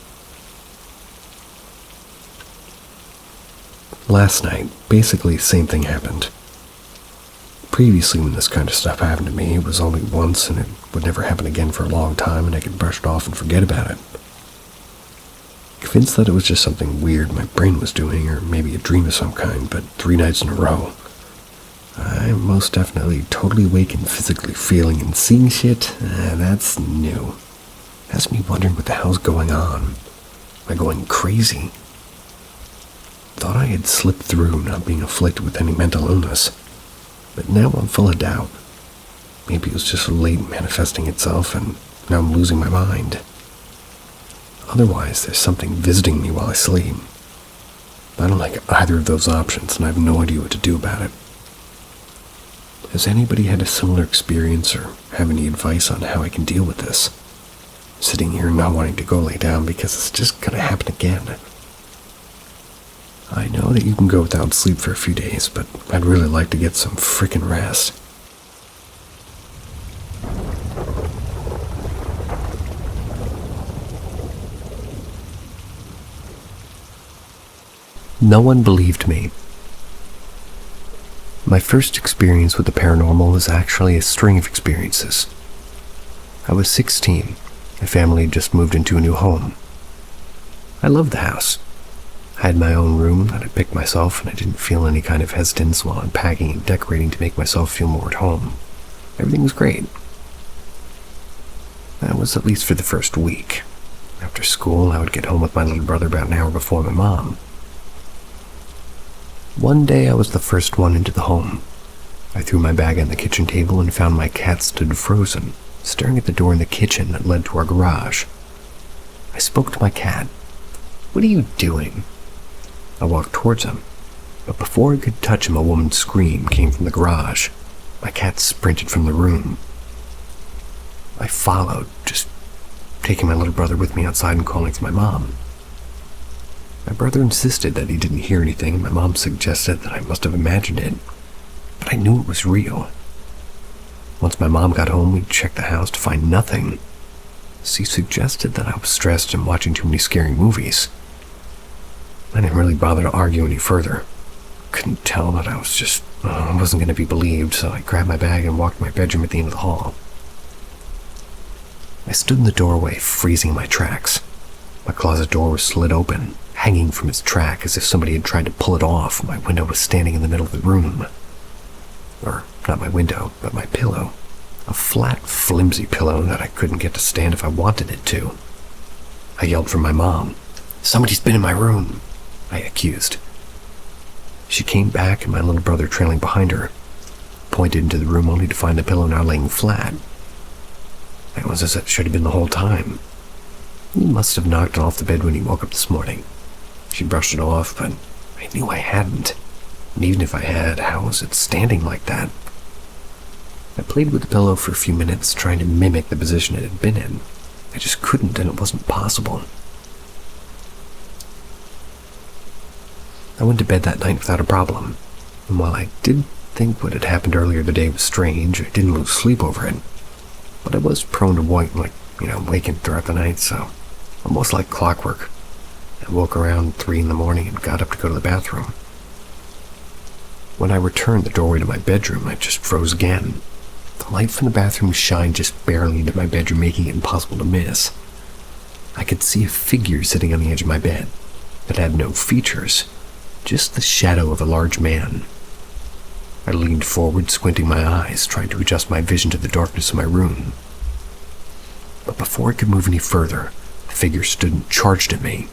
Last night, basically the same thing happened. Previously, when this kind of stuff happened to me, it was only once and it would never happen again for a long time and I could brush it off and forget about it. Convinced that it was just something weird my brain was doing, or maybe a dream of some kind, but 3 nights in a row. I'm most definitely totally awake and physically feeling and seeing shit. That's new. Has me wondering what the hell's going on. Am I going crazy? Thought I had slipped through not being afflicted with any mental illness, but now I'm full of doubt. Maybe it was just late manifesting itself and now I'm losing my mind. Otherwise, there's something visiting me while I sleep. I don't like either of those options and I have no idea what to do about it. Has anybody had a similar experience or have any advice on how I can deal with this? Sitting here not wanting to go lay down because it's just gonna happen again. I know that you can go without sleep for a few days, but I'd really like to get some frickin' rest. No one believed me. My first experience with the paranormal was actually a string of experiences. I was 16. My family had just moved into a new home. I loved the house. I had my own room that I picked myself, and I didn't feel any kind of hesitance while unpacking and decorating to make myself feel more at home. Everything was great. That was at least for the first week. After school, I would get home with my little brother about an hour before my mom. One day I was the first one into the home. I threw my bag on the kitchen table and found my cat stood frozen, staring at the door in the kitchen that led to our garage. I spoke to my cat. "What are you doing?" I walked towards him, but before I could touch him, a woman's scream came from the garage. My cat sprinted from the room. I followed, just taking my little brother with me outside and calling for my mom. My brother insisted that he didn't hear anything, and my mom suggested that I must have imagined it, but I knew it was real. Once my mom got home, we checked the house to find nothing. She suggested that I was stressed and watching too many scary movies. I didn't really bother to argue any further. Couldn't tell that I wasn't going to be believed, so I grabbed my bag and walked to my bedroom at the end of the hall. I stood in the doorway, freezing in my tracks. My closet door was slid open, hanging from its track as if somebody had tried to pull it off. My window was standing in the middle of the room. Or, not my window, but my pillow. A flat, flimsy pillow that I couldn't get to stand if I wanted it to. I yelled for my mom. "Somebody's been in my room," I accused. She came back and my little brother trailing behind her, pointed into the room only to find the pillow now laying flat. It was as it should have been the whole time. He must have knocked it off the bed when he woke up this morning. She brushed it off, but I knew I hadn't. And even if I had, how was it standing like that? I played with the pillow for a few minutes, trying to mimic the position it had been in. I just couldn't, and it wasn't possible. I went to bed that night without a problem, and while I did think what had happened earlier the day was strange, I didn't lose sleep over it. But I was prone to waking throughout the night, so almost like clockwork. I woke around 3 in the morning and got up to go to the bathroom. When I returned the doorway to my bedroom, I just froze again. The light from the bathroom shined just barely into my bedroom, making it impossible to miss. I could see a figure sitting on the edge of my bed that had no features, just the shadow of a large man. I leaned forward, squinting my eyes, trying to adjust my vision to the darkness of my room. But before I could move any further, the figure stood and charged at me.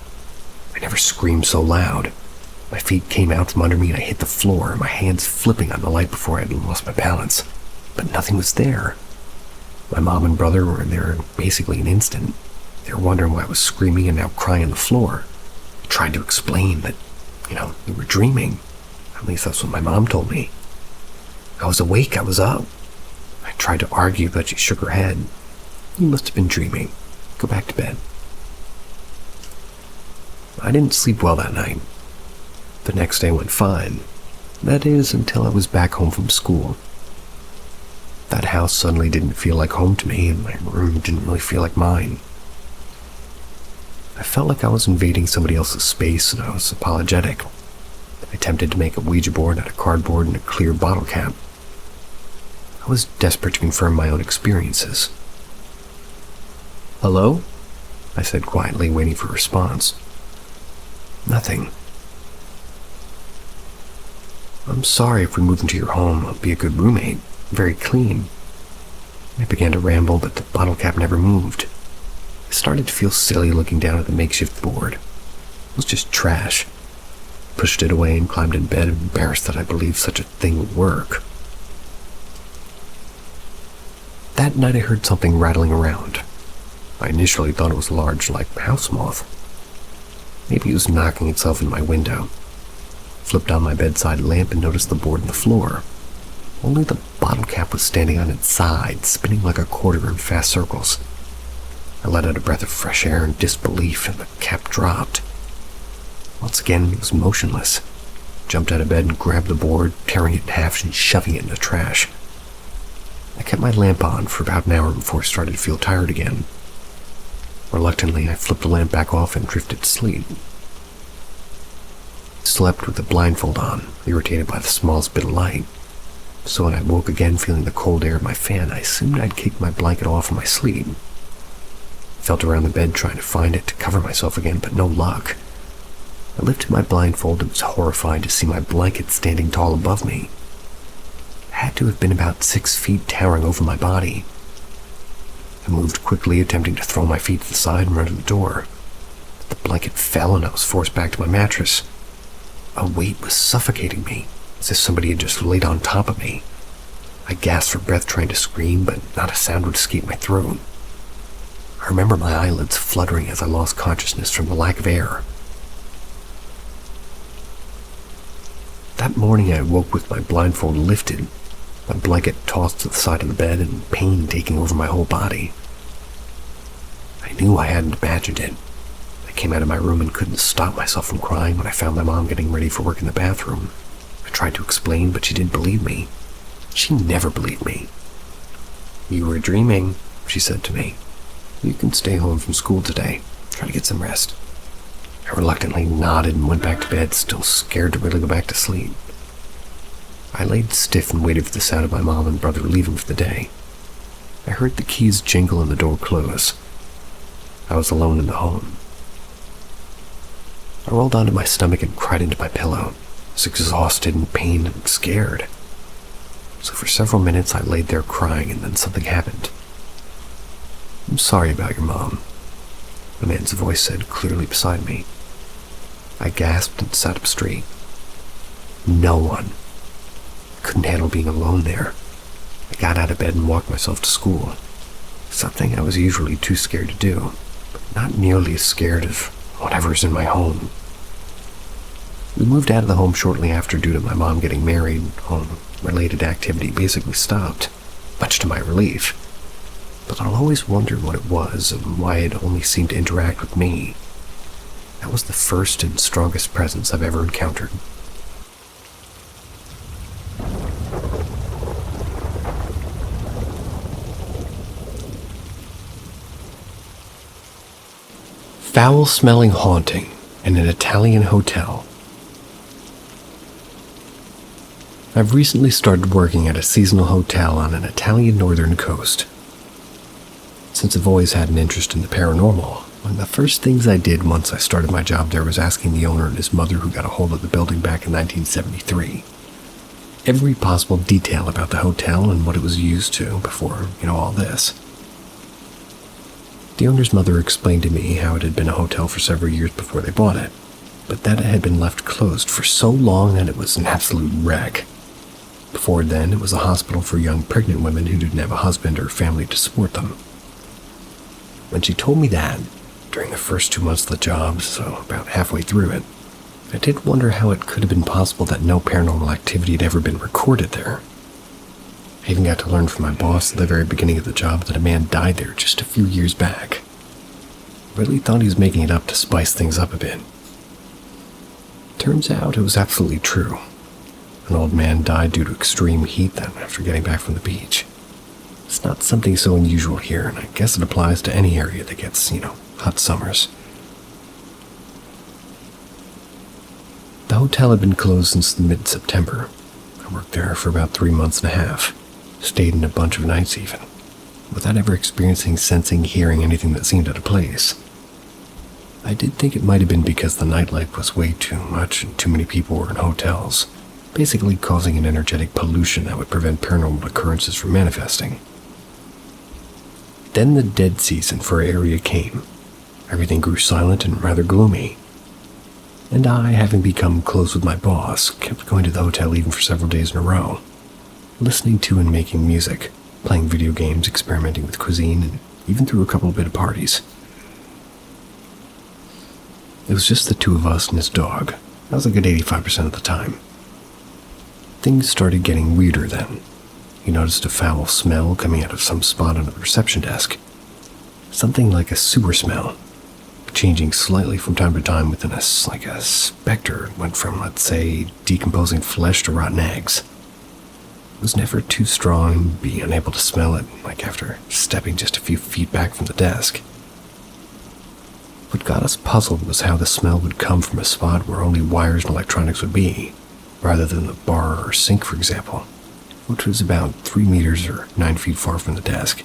I never screamed so loud. My feet came out from under me and I hit the floor, my hands flipping on the light before I had lost my balance. But nothing was there. My mom and brother were there in basically an instant. They were wondering why I was screaming and now crying on the floor. I tried to explain that, we were dreaming. At least that's what my mom told me. I was awake, I was up. I tried to argue, but she shook her head. "You must have been dreaming. Go back to bed." I didn't sleep well that night. The next day went fine. That is, until I was back home from school. That house suddenly didn't feel like home to me, and my room didn't really feel like mine. I felt like I was invading somebody else's space, and I was apologetic. I attempted to make a Ouija board out of cardboard and a clear bottle cap. I was desperate to confirm my own experiences. "Hello?" I said quietly, waiting for a response. Nothing. I'm sorry if we move into your home. I'll be a good roommate. Very clean. I began to ramble, but the bottle cap never moved. I started to feel silly looking down at the makeshift board. It was just trash. Pushed it away and climbed in bed, embarrassed that I believed such a thing would work. That night I heard something rattling around. I initially thought it was large, like a house moth. Maybe it was knocking itself in my window. Flipped on my bedside lamp and noticed the board on the floor. Only the bottle cap was standing on its side, spinning like a quarter in fast circles. I let out a breath of fresh air in disbelief, and the cap dropped. Once again, it was motionless. Jumped out of bed and grabbed the board, tearing it in half and shoving it in the trash. I kept my lamp on for about an hour before I started to feel tired again. Reluctantly, I flipped the lamp back off and drifted to sleep. Slept with the blindfold on, irritated by the smallest bit of light. So when I woke again feeling the cold air of my fan, I assumed I'd kicked my blanket off in my sleep. Felt around the bed trying to find it to cover myself again, but no luck. I lifted my blindfold and was horrified to see my blanket standing tall above me. It had to have been about 6 feet towering over my body. I moved quickly, attempting to throw my feet to the side and run to the door. The blanket fell and I was forced back to my mattress. A weight was suffocating me, as if somebody had just laid on top of me. I gasped for breath trying to scream, but not a sound would escape my throat. I remember my eyelids fluttering as I lost consciousness from the lack of air. That morning I awoke with my blindfold lifted, my blanket tossed to the side of the bed, and pain taking over my whole body. I knew I hadn't imagined it. I came out of my room and couldn't stop myself from crying when I found my mom getting ready for work in the bathroom. I tried to explain, but she didn't believe me. She never believed me. "You were dreaming," she said to me. "You can stay home from school today. Try to get some rest." I reluctantly nodded and went back to bed, still scared to really go back to sleep. I laid stiff and waited for the sound of my mom and brother leaving for the day. I heard the keys jingle and the door close. I was alone in the home. I rolled onto my stomach and cried into my pillow. I was exhausted and pained and scared. So for several minutes I laid there crying, and then something happened. "I'm sorry about your mom," a man's voice said clearly beside me. I gasped and sat up straight. No one. I couldn't handle being alone there. I got out of bed and walked myself to school. Something I was usually too scared to do, but not nearly as scared of whatever's in my home. We moved out of the home shortly after due to my mom getting married. Home-related activity basically stopped, much to my relief. But I'll always wonder what it was and why it only seemed to interact with me. That was the first and strongest presence I've ever encountered. Foul-smelling haunting in an Italian hotel. I've recently started working at a seasonal hotel on an Italian northern coast. Since I've always had an interest in the paranormal, one of the first things I did once I started my job there was asking the owner and his mother, who got a hold of the building back in 1973, every possible detail about the hotel and what it was used to before, all this. The owner's mother explained to me how it had been a hotel for several years before they bought it, but that it had been left closed for so long that it was an absolute wreck. Before then, it was a hospital for young pregnant women who didn't have a husband or family to support them. When she told me that, during the first 2 months of the job, so about halfway through it, I did wonder how it could have been possible that no paranormal activity had ever been recorded there. I even got to learn from my boss at the very beginning of the job that a man died there just a few years back. I really thought he was making it up to spice things up a bit. Turns out it was absolutely true. An old man died due to extreme heat then after getting back from the beach. It's not something so unusual here, and I guess it applies to any area that gets, hot summers. The hotel had been closed since mid-September. I worked there for about 3 months and a half. Stayed in a bunch of nights even, without ever experiencing, sensing, hearing anything that seemed out of place. I did think it might have been because the nightlife was way too much and too many people were in hotels. basically causing an energetic pollution that would prevent paranormal occurrences from manifesting. Then the dead season for our area came. Everything grew silent and rather gloomy. And I, having become close with my boss, kept going to the hotel even for several days in a row, listening to and making music, playing video games, experimenting with cuisine, and even threw a couple of bit of parties. It was just the two of us and his dog. That was a good 85% of the time. Things started getting weirder then. He noticed a foul smell coming out of some spot on the reception desk. Something like a sewer smell, changing slightly from time to time within us, like a specter. Went from, let's say, decomposing flesh to rotten eggs. It was never too strong, being unable to smell it, like after stepping just a few feet back from the desk. What got us puzzled was how the smell would come from a spot where only wires and electronics would be, rather than the bar or sink, for example, which was about 3 meters or 9 feet far from the desk.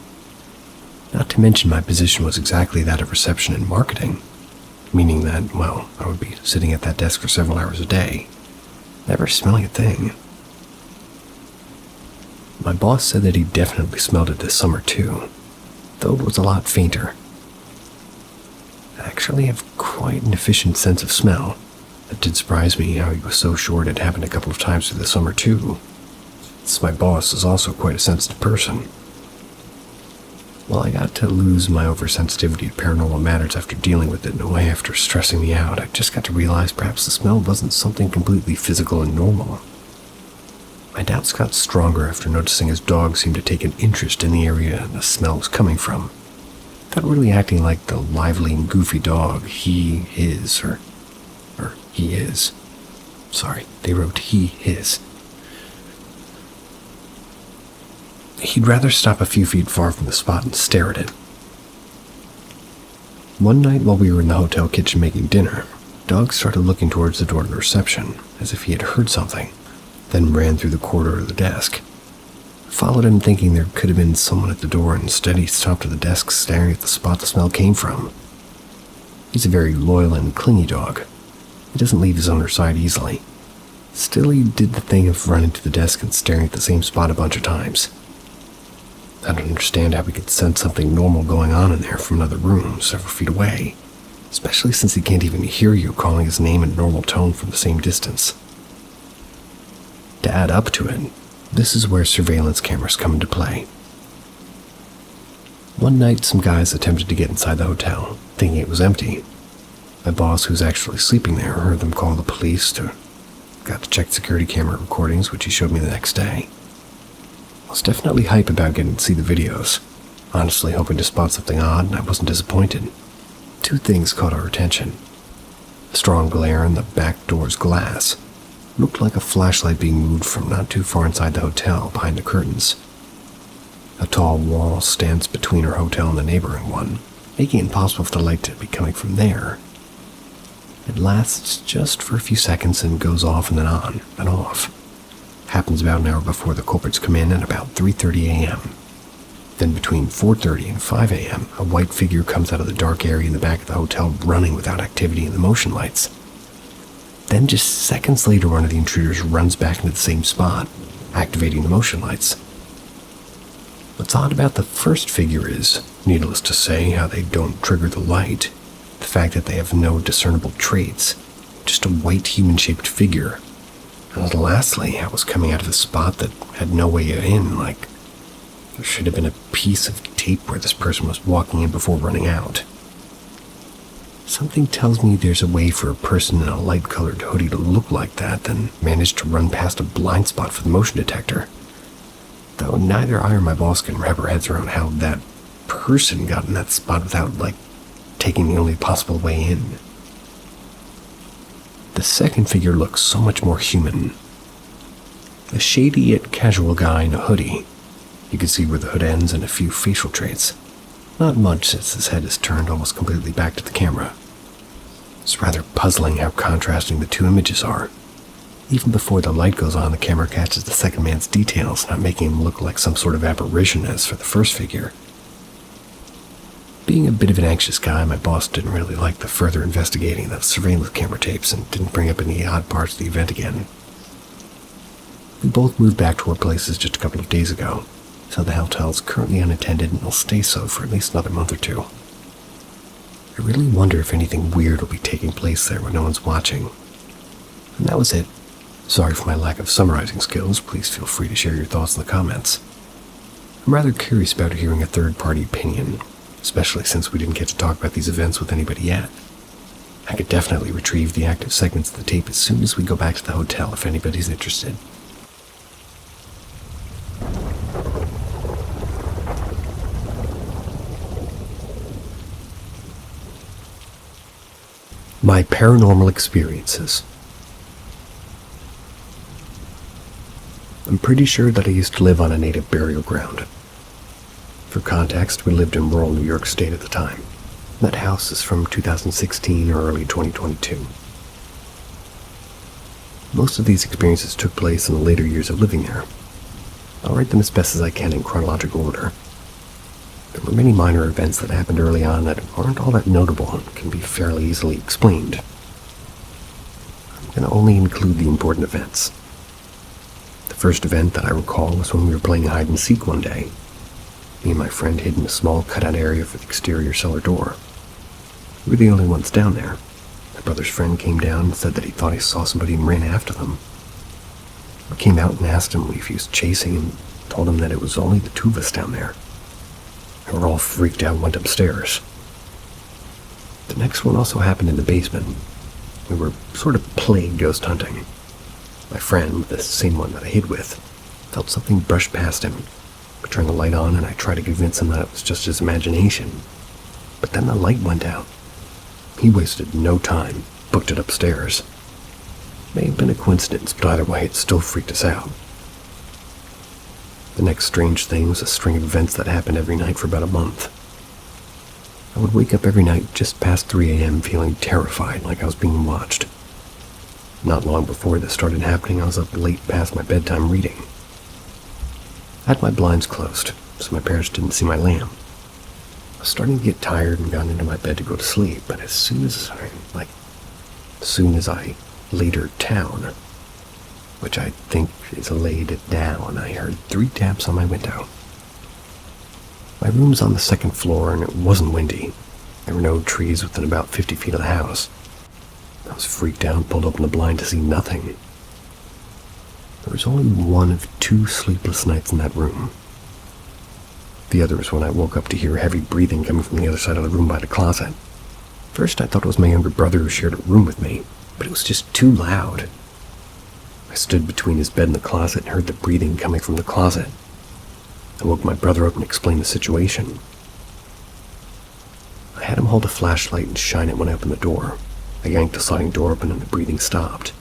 Not to mention my position was exactly that of reception and marketing, meaning that, well, I would be sitting at that desk for several hours a day, never smelling a thing. My boss said that he definitely smelled it this summer too, though it was a lot fainter. I actually have quite an efficient sense of smell. It did surprise me how he was so sure it had happened a couple of times through the summer too. Since my boss is also quite a sensitive person. Well, I got to lose my oversensitivity to paranormal matters after dealing with it in a way after stressing me out. I just got to realize perhaps the smell wasn't something completely physical and normal. My doubts got stronger after noticing his dog seemed to take an interest in the area the smell was coming from. Without really acting like the lively and goofy dog he is. Sorry, they wrote he, his. He'd rather stop a few feet far from the spot and stare at it. One night while we were in the hotel kitchen making dinner, Doug started looking towards the door to the reception, as if he had heard something, then ran through the corridor to the desk. I followed him thinking there could have been someone at the door, and instead he stopped at the desk staring at the spot the smell came from. He's a very loyal and clingy dog. He doesn't leave his owner's side easily. Still, he did the thing of running to the desk and staring at the same spot a bunch of times. I don't understand how we could sense something normal going on in there from another room several feet away, especially since he can't even hear you calling his name in a normal tone from the same distance. To add up to it, this is where surveillance cameras come into play. One night, some guys attempted to get inside the hotel, thinking it was empty. My boss, who's actually sleeping there, heard them call the police. Got to check security camera recordings, which he showed me the next day. I was definitely hype about getting to see the videos, honestly hoping to spot something odd, and I wasn't disappointed. Two things caught our attention. The strong glare in the back door's glass looked like a flashlight being moved from not too far inside the hotel behind the curtains. A tall wall stands between our hotel and the neighboring one, making it impossible for the light to be coming from there. It lasts just for a few seconds and goes off and then on and off. Happens about an hour before the culprits come in at about 3:30 a.m. Then between 4:30 and 5 a.m., a white figure comes out of the dark area in the back of the hotel running without activity in the motion lights. Then just seconds later, one of the intruders runs back into the same spot, activating the motion lights. What's odd about the first figure is, needless to say, how they don't trigger the light. The fact that they have no discernible traits, just a white human-shaped figure. And lastly, how it was coming out of a spot that had no way in, like there should have been a piece of tape where this person was walking in before running out. Something tells me there's a way for a person in a light-colored hoodie to look like that, then manage to run past a blind spot for the motion detector. Though neither I or my boss can wrap our heads around how that person got in that spot without, taking the only possible way in. The second figure looks so much more human. A shady yet casual guy in a hoodie. You can see where the hood ends and a few facial traits. Not much since his head is turned almost completely back to the camera. It's rather puzzling how contrasting the two images are. Even before the light goes on, the camera catches the second man's details, not making him look like some sort of apparition as for the first figure. Being a bit of an anxious guy, my boss didn't really like the further investigating of the surveillance camera tapes and didn't bring up any odd parts of the event again. We both moved back to our places just a couple of days ago, so the hotel is currently unattended and will stay so for at least another month or two. I really wonder if anything weird will be taking place there when no one's watching. And that was it. Sorry for my lack of summarizing skills. Please feel free to share your thoughts in the comments. I'm rather curious about hearing a third-party opinion, especially since we didn't get to talk about these events with anybody yet. I could definitely retrieve the active segments of the tape as soon as we go back to the hotel if anybody's interested. My paranormal experiences. I'm pretty sure that I used to live on a native burial ground. For context, we lived in rural New York State at the time. That house is from 2016 or early 2022. Most of these experiences took place in the later years of living there. I'll write them as best as I can in chronological order. There were many minor events that happened early on that aren't all that notable and can be fairly easily explained. I'm going to only include the important events. The first event that I recall was when we were playing hide and seek one day. Me and my friend hid in a small cutout area for the exterior cellar door. We were the only ones down there. My brother's friend came down and said that he thought he saw somebody and ran after them. I came out and asked him if he was chasing and told him that it was only the two of us down there. We were all freaked out and went upstairs. The next one also happened in the basement. We were sort of playing ghost hunting. My friend, the same one that I hid with, felt something brush past him. We turned the light on and I tried to convince him that it was just his imagination. But then the light went out. He wasted no time, booked it upstairs. May have been a coincidence, but either way it still freaked us out. The next strange thing was a string of events that happened every night for about a month. I would wake up every night just past 3 a.m. feeling terrified, like I was being watched. Not long before this started happening, I was up late past my bedtime reading. I had my blinds closed, so my parents didn't see my lamp. I was starting to get tired and got into my bed to go to sleep, but as soon as I laid her down, which I think is laid it down, I heard 3 taps on my window. My room's on the 2nd floor and it wasn't windy. There were no trees within about 50 feet of the house. I was freaked out and pulled open the blind to see nothing. There was only one of 2 sleepless nights in that room. The other was when I woke up to hear heavy breathing coming from the other side of the room by the closet. First I thought it was my younger brother who shared a room with me, but it was just too loud. I stood between his bed and the closet and heard the breathing coming from the closet. I woke my brother up and explained the situation. I had him hold a flashlight and shine it when I opened the door. I yanked the sliding door open and the breathing stopped.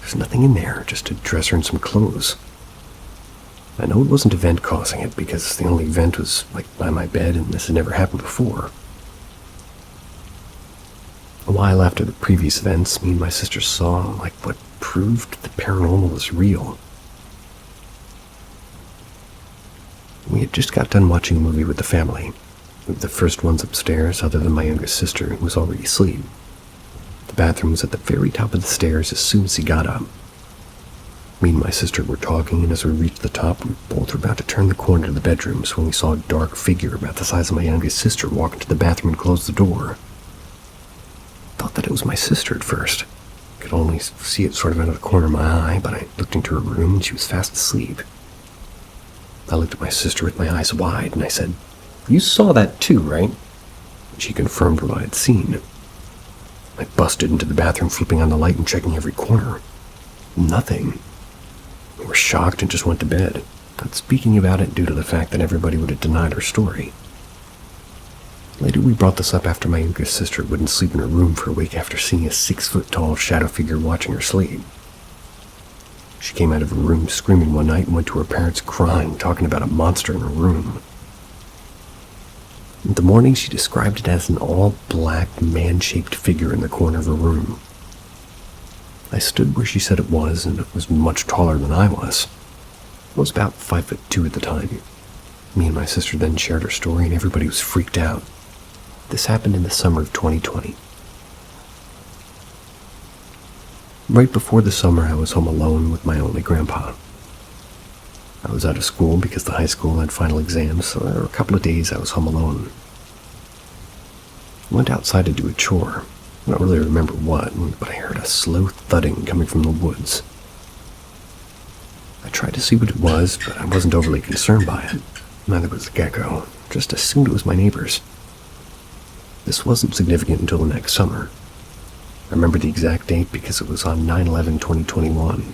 There's nothing in there, just a dresser and some clothes. I know it wasn't a vent causing it because the only vent was by my bed and this had never happened before. A while after the previous events, me and my sister saw what proved the paranormal was real. We had just got done watching a movie with the family. We were the first ones upstairs other than my youngest sister, who was already asleep. The bathroom was at the very top of the stairs as soon as he got up. Me and my sister were talking, and as we reached the top, we both were about to turn the corner to the bedrooms when we saw a dark figure about the size of my youngest sister walk into the bathroom and close the door. Thought that it was my sister at first. Could only see it sort of out of the corner of my eye, but I looked into her room and she was fast asleep. I looked at my sister with my eyes wide, and I said, "You saw that too, right?" And she confirmed what I had seen. I busted into the bathroom, flipping on the light and checking every corner. Nothing. We were shocked and just went to bed, not speaking about it due to the fact that everybody would have denied our story. Later we brought this up after my youngest sister wouldn't sleep in her room for a week after seeing a 6-foot-tall shadow figure watching her sleep. She came out of her room screaming one night and went to her parents crying, talking about a monster in her room. In the morning, she described it as an all-black, man-shaped figure in the corner of her room. I stood where she said it was, and it was much taller than I was. I was about 5'2" at the time. Me and my sister then shared her story, and everybody was freaked out. This happened in the summer of 2020. Right before the summer, I was home alone with my only grandpa. I was out of school because the high school had final exams, so there were a couple of days I was home alone. I went outside to do a chore. I don't really remember what, but I heard a slow thudding coming from the woods. I tried to see what it was, but I wasn't overly concerned by it. Neither was the gecko. Just assumed it was my neighbor's. This wasn't significant until the next summer. I remember the exact date because it was on 9/11/2021.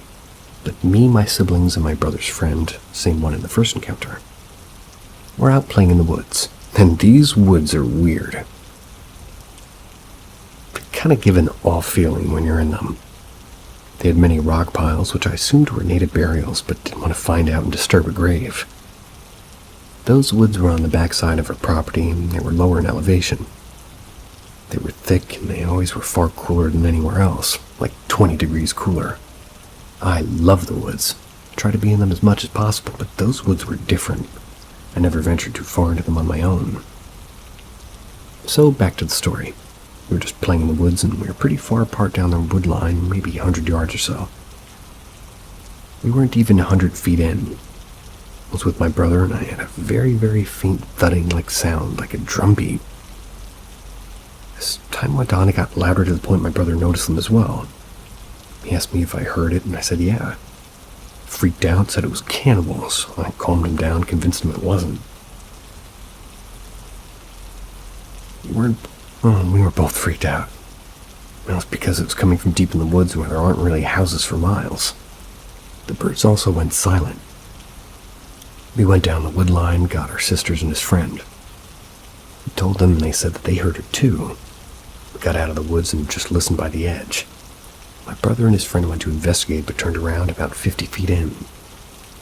But me, my siblings, and my brother's friend, same one in the first encounter, were out playing in the woods. And these woods are weird. They kind of give an off feeling when you're in them. They had many rock piles, which I assumed were native burials, but didn't want to find out and disturb a grave. Those woods were on the backside of our property, and they were lower in elevation. They were thick, and they always were far cooler than anywhere else, like 20 degrees cooler. I love the woods. Try to be in them as much as possible, but those woods were different. I never ventured too far into them on my own. So, back to the story. We were just playing in the woods, and we were pretty far apart down the wood line, maybe 100 yards or so. We weren't even 100 feet in. I was with my brother, and I had a very, very faint thudding-like sound, like a drum beat. As time went on, it got louder to the point my brother noticed them as well. He asked me if I heard it, and I said yeah. Freaked out, said it was cannibals. I calmed him down, convinced him it wasn't. We were both freaked out. Well, it's because it was coming from deep in the woods where there aren't really houses for miles. The birds also went silent. We went down the wood line, got our sisters and his friend. We told them, and they said that they heard it too. We got out of the woods and just listened by the edge. My brother and his friend went to investigate, but turned around about 50 feet in.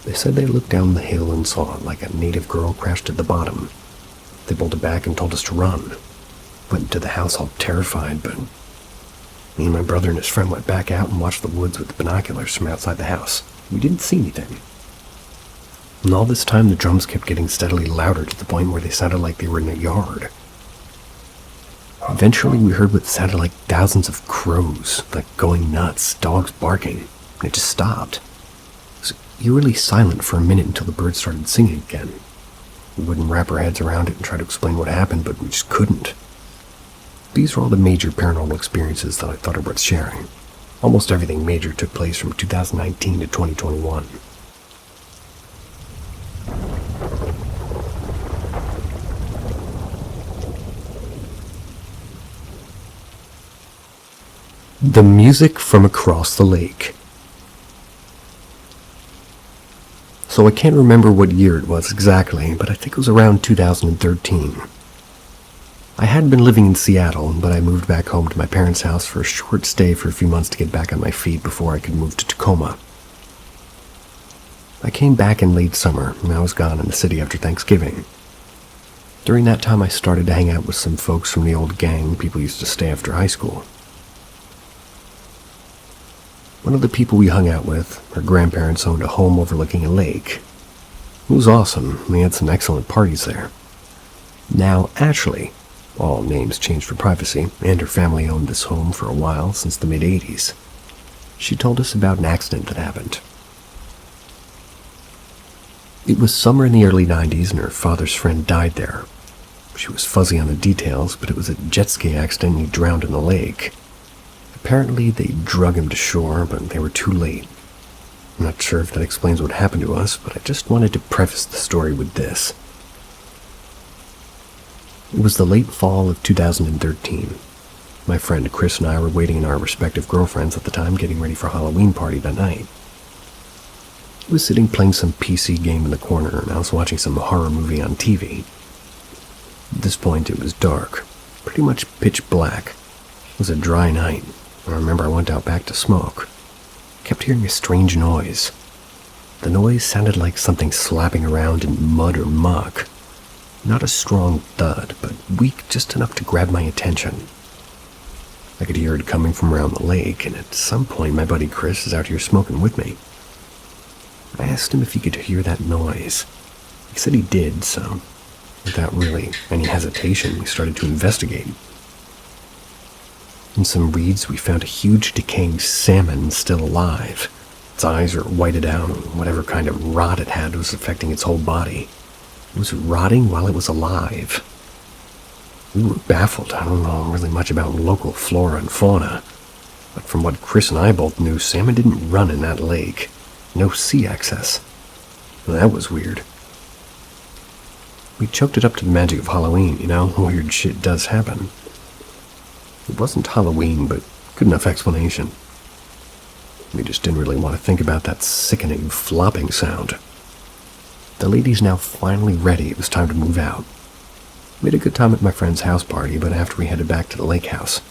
They said they looked down the hill and saw like a native girl crashed at the bottom. They bolted back and told us to run. Went into the house all terrified, but me and my brother and his friend went back out and watched the woods with the binoculars from outside the house. We didn't see anything. And all this time the drums kept getting steadily louder to the point where they sounded like they were in a yard. Eventually we heard what sounded like thousands of crows, like going nuts, dogs barking, and it just stopped. It was eerily silent for a minute until the birds started singing again. We wouldn't wrap our heads around it and try to explain what happened, but we just couldn't. These were all the major paranormal experiences that I thought are worth sharing. Almost everything major took place from 2019 to 2021. The music from across the lake. So I can't remember what year it was exactly, but I think it was around 2013. I had been living in Seattle, but I moved back home to my parents' house for a short stay for a few months to get back on my feet before I could move to Tacoma. I came back in late summer, and I was gone in the city after Thanksgiving. During that time, I started to hang out with some folks from the old gang people used to stay after high school. One of the people we hung out with, her grandparents owned a home overlooking a lake. It was awesome. We had some excellent parties there. Now, Ashley, all names changed for privacy, and her family owned this home for a while since the mid-'80s. She told us about an accident that happened. It was summer in the early 90s, and her father's friend died there. She was fuzzy on the details, but it was a jet ski accident and he drowned in the lake. Apparently, they drug him to shore, but they were too late. I'm not sure if that explains what happened to us, but I just wanted to preface the story with this. It was the late fall of 2013. My friend Chris and I were waiting in our respective girlfriends at the time, getting ready for a Halloween party that night. He was sitting playing some PC game in the corner, and I was watching some horror movie on TV. At this point, it was dark, pretty much pitch black. It was a dry night. I remember I went out back to smoke. I kept hearing a strange noise. The noise sounded like something slapping around in mud or muck. Not a strong thud, but weak just enough to grab my attention. I could hear it coming from around the lake, and at some point my buddy Chris is out here smoking with me. I asked him if he could hear that noise. He said he did, so without really any hesitation, we started to investigate. In some reeds, we found a huge decaying salmon still alive, Its eyes were whited out, and whatever kind of rot it had was affecting its whole body. It was rotting while it was alive. We were baffled. I don't know really much about local flora and fauna, but from what Chris and I both knew, salmon didn't run in that lake. No sea access. Well, that was weird. We choked it up to the magic of Halloween, you know? Weird shit does happen. It wasn't Halloween, but good enough explanation. We just didn't really want to think about that sickening flopping sound. The lady's now finally ready. It was time to move out. We had a good time at my friend's house party, but after we headed back to the lake house,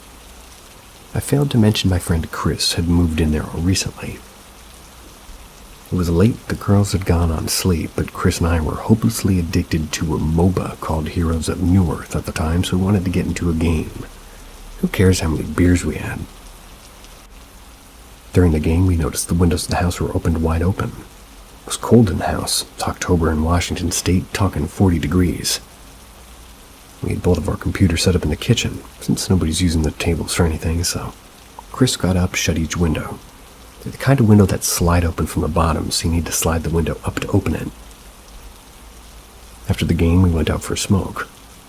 I failed to mention my friend Chris had moved in there recently. It was late, the girls had gone on sleep, but Chris and I were hopelessly addicted to a MOBA called Heroes of New Earth at the time, so we wanted to get into a game. Who cares how many beers we had? During the game, we noticed the windows of the house were opened wide open. It was cold in the house. It's October in Washington State, talking 40 degrees. We had both of our computers set up in the kitchen, since nobody's using the tables for anything, so Chris got up, shut each window. They're the kind of window that slide open from the bottom, so you need to slide the window up to open it. After the game, we went out for a smoke.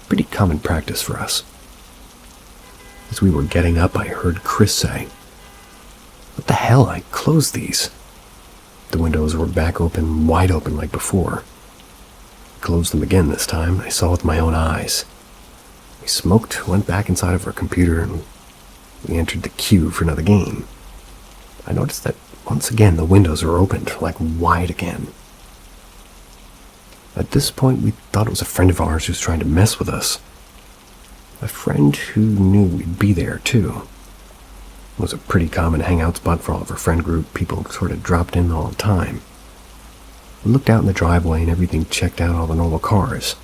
Pretty common practice for us. As we were getting up, I heard Chris say, "What the hell? I closed these." The windows were back open, wide open like before. I closed them again this time. I saw with my own eyes. We smoked, went back inside of our computer, and we entered the queue for another game. I noticed that once again the windows were opened, like wide again. At this point, we thought it was a friend of ours who was trying to mess with us. A friend who knew we'd be there, too. It was a pretty common hangout spot for all of our friend group. People sort of dropped in all the time. We looked out in the driveway and everything checked out all the normal cars.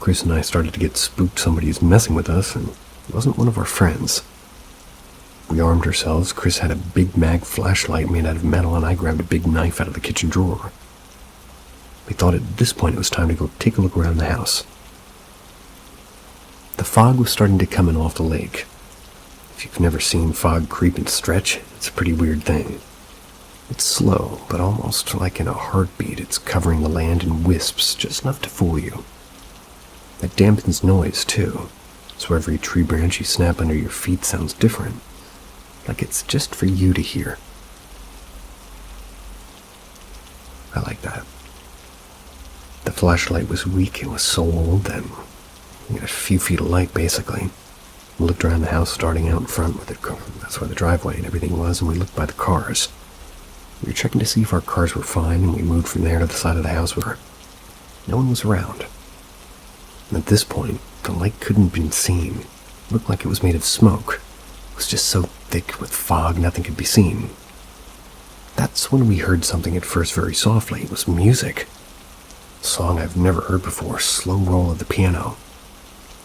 Chris and I started to get spooked somebody was messing with us, and it wasn't one of our friends. We armed ourselves. Chris had a big mag flashlight made out of metal, and I grabbed a big knife out of the kitchen drawer. We thought at this point it was time to go take a look around the house. The fog was starting to come in off the lake. If you've never seen fog creep and stretch, it's a pretty weird thing. It's slow, but almost like in a heartbeat. It's covering the land in wisps, just enough to fool you. It dampens noise, too, so every tree branch you snap under your feet sounds different, like it's just for you to hear. I like that. The flashlight was weak. It was so old that we had a few feet of light, basically. We looked around the house, starting out in front with it. That's where the driveway and everything was, and we looked by the cars. We were checking to see if our cars were fine, and we moved from there to the side of the house where no one was around. And at this point, the light couldn't have been seen. It looked like it was made of smoke. It was just so thick with fog, nothing could be seen. That's when we heard something at first very softly. It was music. A song I've never heard before, slow roll of the piano.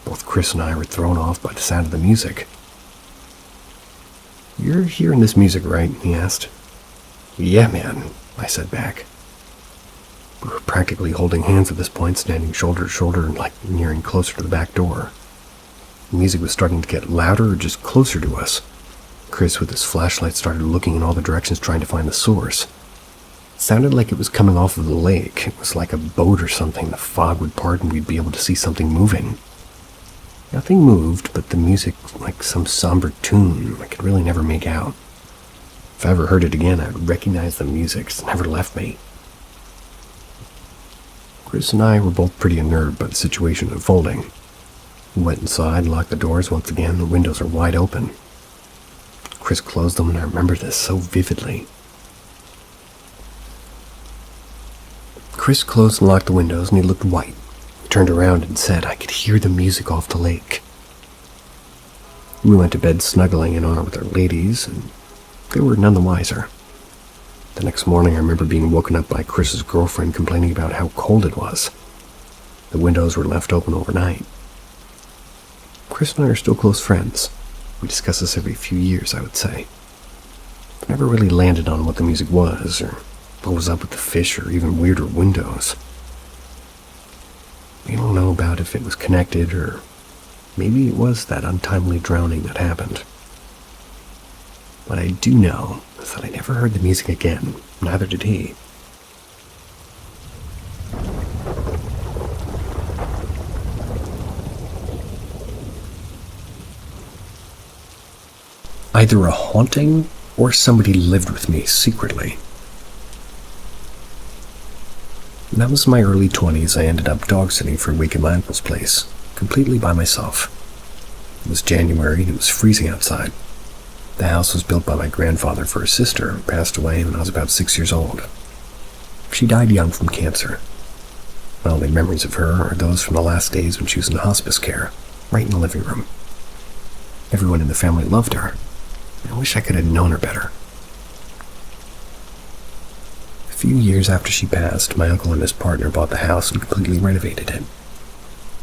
Both Chris and I were thrown off by the sound of the music. "You're hearing this music, right?" he asked. "Yeah, man," I said back. We were practically holding hands at this point, standing shoulder to shoulder and like nearing closer to the back door. The music was starting to get louder or just closer to us. Chris, with his flashlight, started looking in all the directions trying to find the source. It sounded like it was coming off of the lake. It was like a boat or something. The fog would part and we'd be able to see something moving. Nothing moved, but the music, like some somber tune, I could really never make out. If I ever heard it again, I would recognize the music. It's never left me. Chris and I were both pretty unnerved by the situation unfolding. We went inside, locked the doors once again. The windows are wide open. Chris closed them, and I remember this so vividly. Chris closed and locked the windows, and he looked white. He turned around and said, "I could hear the music off the lake." We went to bed snuggling in on with our ladies, and they were none the wiser. The next morning, I remember being woken up by Chris's girlfriend complaining about how cold it was. The windows were left open overnight. Chris and I are still close friends. We discuss this every few years, I would say. But never really landed on what the music was, or what was up with the fish, or even weirder windows. We don't know about if it was connected, or maybe it was that untimely drowning that happened. What I do know is was that I never heard the music again. Neither did he. Either a haunting or somebody lived with me secretly. When I was in my early 20s, I ended up dog sitting for a week at my uncle's place, completely by myself. It was January and it was freezing outside. The house was built by my grandfather for his sister, who passed away when I was about 6 years old. She died young from cancer. My only memories of her are those from the last days when she was in hospice care, right in the living room. Everyone in the family loved her. I wish I could have known her better. A few years after she passed, my uncle and his partner bought the house and completely renovated it.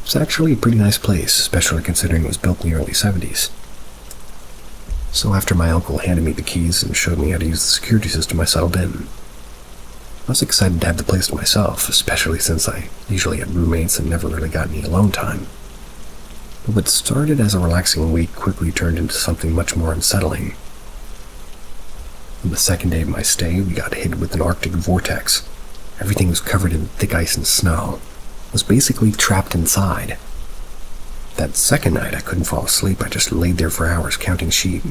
It's actually a pretty nice place, especially considering it was built in the early 70s. So after my uncle handed me the keys and showed me how to use the security system, I settled in. I was excited to have the place to myself, especially since I usually had roommates and never really got any alone time. But what started as a relaxing week quickly turned into something much more unsettling. On the second day of my stay, we got hit with an Arctic vortex. Everything was covered in thick ice and snow. I was basically trapped inside. That second night, I couldn't fall asleep. I just laid there for hours counting sheep.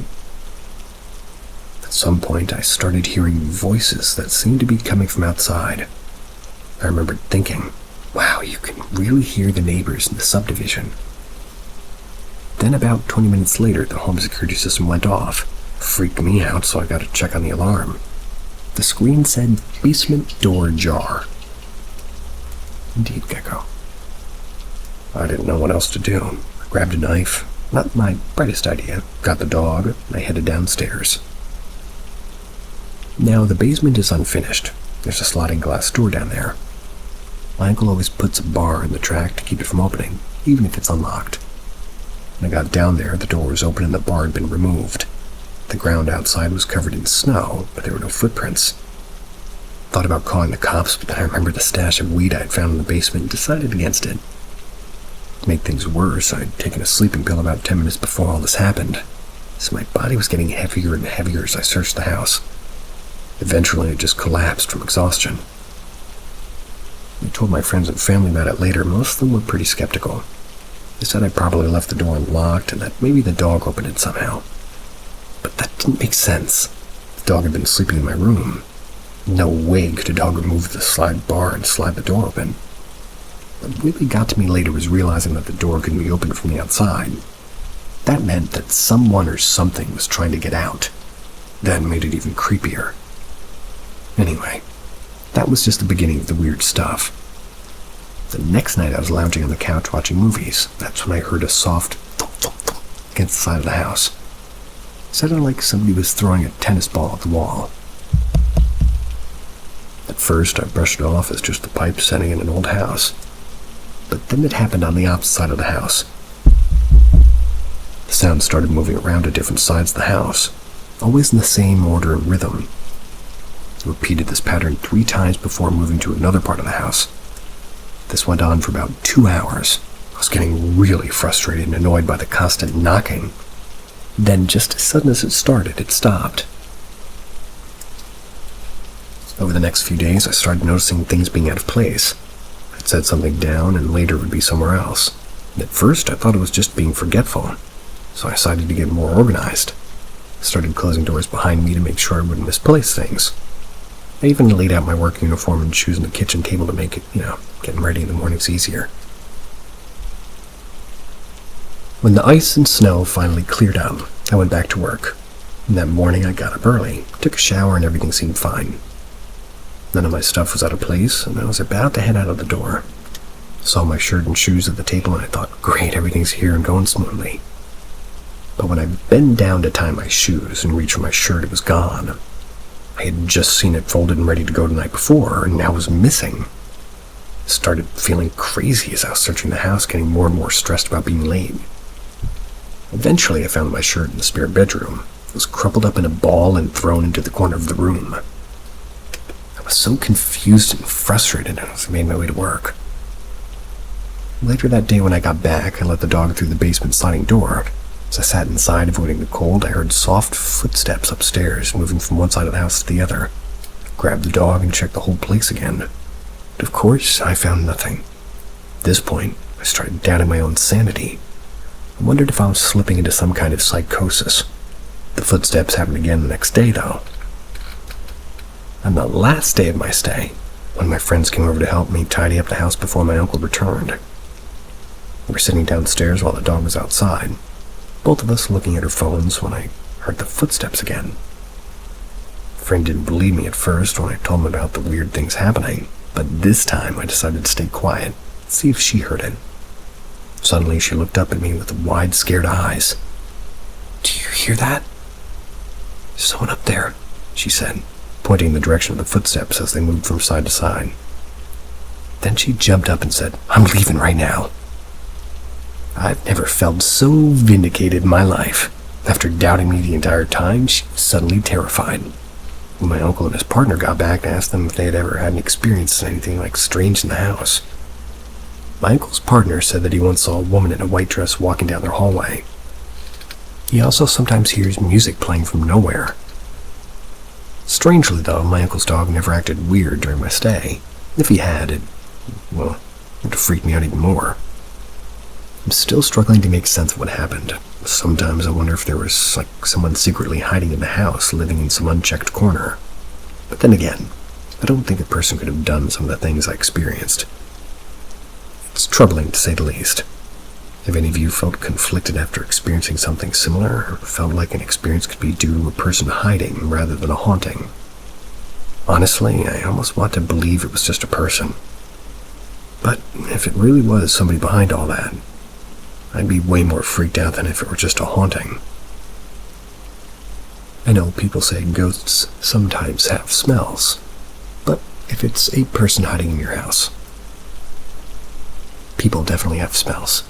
At some point, I started hearing voices that seemed to be coming from outside. I remembered thinking, wow, you can really hear the neighbors in the subdivision. Then about 20 minutes later, the home security system went off. Freaked me out, so I got to check on the alarm. The screen said, basement door ajar. Indeed, Gecko. I didn't know what else to do. I grabbed a knife. Not my brightest idea. Got the dog, and I headed downstairs. Now, the basement is unfinished. There's a sliding glass door down there. My uncle always puts a bar in the track to keep it from opening, even if it's unlocked. When I got down there, the door was open and the bar had been removed. The ground outside was covered in snow, but there were no footprints. Thought about calling the cops, but then I remembered the stash of weed I had found in the basement and decided against it. To make things worse, I'd taken a sleeping pill about 10 minutes before all this happened, so my body was getting heavier and heavier as I searched the house. Eventually, I just collapsed from exhaustion. I told my friends and family about it later. Most of them were pretty skeptical. They said I probably left the door unlocked and that maybe the dog opened it somehow. But that didn't make sense. The dog had been sleeping in my room. No way could a dog remove the slide bar and slide the door open. What really got to me later was realizing that the door couldn't be opened from the outside. That meant that someone or something was trying to get out. That made it even creepier. Anyway, that was just the beginning of the weird stuff. The next night I was lounging on the couch watching movies. That's when I heard a soft thump, thump, thump against the side of the house. It sounded like somebody was throwing a tennis ball at the wall. At first I brushed it off as just the pipe setting in an old house. But then it happened on the opposite side of the house. The sound started moving around to different sides of the house, always in the same order and rhythm. I repeated this pattern 3 times before moving to another part of the house. This went on for about 2 hours. I was getting really frustrated and annoyed by the constant knocking. Then, just as sudden as it started, it stopped. Over the next few days, I started noticing things being out of place. I'd set something down, and later it would be somewhere else. And at first, I thought it was just being forgetful, so I decided to get more organized. I started closing doors behind me to make sure I wouldn't misplace things. I even laid out my work uniform and shoes on the kitchen table to make it, getting ready in the mornings easier. When the ice and snow finally cleared up, I went back to work. And that morning I got up early, took a shower, and everything seemed fine. None of my stuff was out of place, and I was about to head out of the door. Saw my shirt and shoes at the table, and I thought, great, everything's here and going smoothly. But when I bent down to tie my shoes and reach for my shirt, it was gone. I had just seen it folded and ready to go the night before, and now it was missing. I started feeling crazy as I was searching the house, getting more and more stressed about being late. Eventually, I found my shirt in the spare bedroom. It was crumpled up in a ball and thrown into the corner of the room. I was so confused and frustrated as I made my way to work. Later that day when I got back, I let the dog through the basement sliding door. As I sat inside avoiding the cold, I heard soft footsteps upstairs, moving from one side of the house to the other. I grabbed the dog and checked the whole place again. But of course, I found nothing. At this point, I started doubting my own sanity. I wondered if I was slipping into some kind of psychosis. The footsteps happened again the next day, though. On the last day of my stay, one of my friends came over to help me tidy up the house before my uncle returned. We were sitting downstairs while the dog was outside, both of us looking at our phones when I heard the footsteps again. My friend didn't believe me at first when I told him about the weird things happening, but this time I decided to stay quiet, see if she heard it. Suddenly she looked up at me with wide, scared eyes. "Do you hear that?" "There's someone up there," she said, pointing in the direction of the footsteps as they moved from side to side. Then she jumped up and said, "I'm leaving right now." I've never felt so vindicated in my life. After doubting me the entire time, she was suddenly terrified. When my uncle and his partner got back, I asked them if they had ever had an experience anything like strange in the house. My uncle's partner said that he once saw a woman in a white dress walking down their hallway. He also sometimes hears music playing from nowhere. Strangely, though, my uncle's dog never acted weird during my stay. If he had, it would have freaked me out even more. I'm still struggling to make sense of what happened. Sometimes I wonder if there was someone secretly hiding in the house, living in some unchecked corner. But then again, I don't think a person could have done some of the things I experienced. It's troubling, to say the least. Have any of you felt conflicted after experiencing something similar, or felt like an experience could be due to a person hiding rather than a haunting? Honestly, I almost want to believe it was just a person. But if it really was somebody behind all that, I'd be way more freaked out than if it were just a haunting. I know people say ghosts sometimes have smells, but if it's a person hiding in your house, people definitely have smells.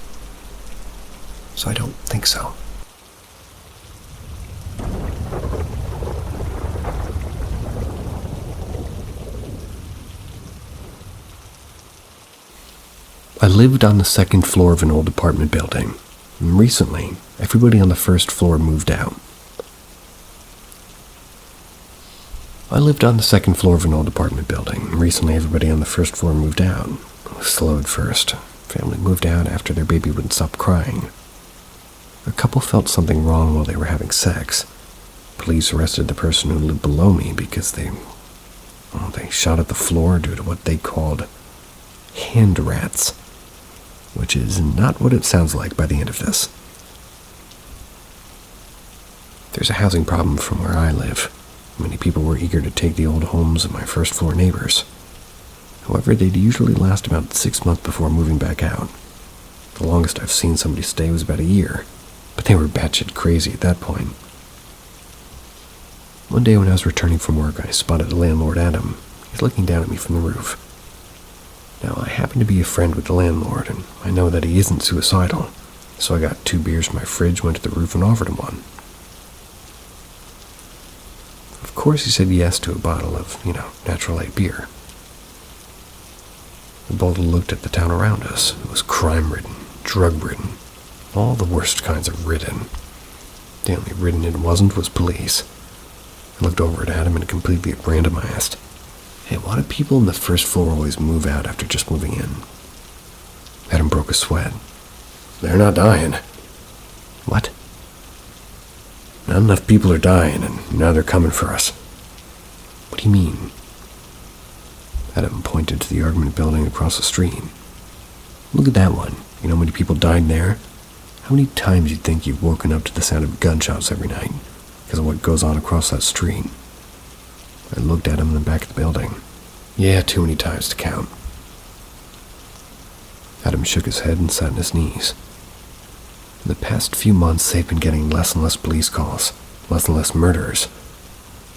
So I don't think so. I lived on the second floor of an old apartment building, and recently, everybody on the first floor moved out. It was slow at first. Family moved out after their baby wouldn't stop crying. A couple felt something wrong while they were having sex. Police arrested the person who lived below me because they shot at the floor due to what they called hand rats, which is not what it sounds like by the end of this. There's a housing problem from where I live. Many people were eager to take the old homes of my first floor neighbors. However, they'd usually last about 6 months before moving back out. The longest I've seen somebody stay was about a year, but they were batshit crazy at that point. One day when I was returning from work, I spotted the landlord, Adam. He's looking down at me from the roof. Now, I happen to be a friend with the landlord, and I know that he isn't suicidal, so I got 2 beers from my fridge, went to the roof, and offered him one. Of course, he said yes to a bottle of, natural light beer. We both looked at the town around us. It was crime-ridden, drug-ridden, all the worst kinds of ridden. The only ridden it wasn't was police. I looked over at Adam and completely at random I asked, "Hey, why do people on the first floor always move out after just moving in?" Adam broke a sweat. "They're not dying." "What?" "Not enough people are dying, and now they're coming for us." "What do you mean?" Adam pointed to the argument building across the street. "Look at that one. You know how many people died there? How many times you'd think you've woken up to the sound of gunshots every night because of what goes on across that street?" I looked at him in the back of the building. "Yeah, too many times to count." Adam shook his head and sat on his knees. In the past few months, they've been getting less and less police calls, less and less murders.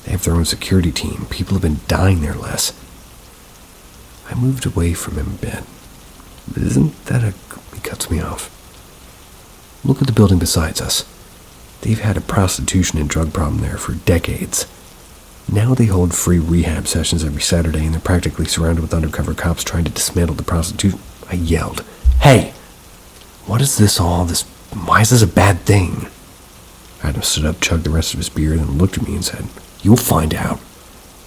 They have their own security team. People have been dying there less. I moved away from him a bit. But isn't that He cuts me off. "Look at the building besides us. They've had a prostitution and drug problem there for decades. Now they hold free rehab sessions every Saturday, and they're practically surrounded with undercover cops trying to dismantle the prostitution." I yelled, "Hey! Why is this a bad thing?" Adam stood up, chugged the rest of his beer, then looked at me and said, "You'll find out."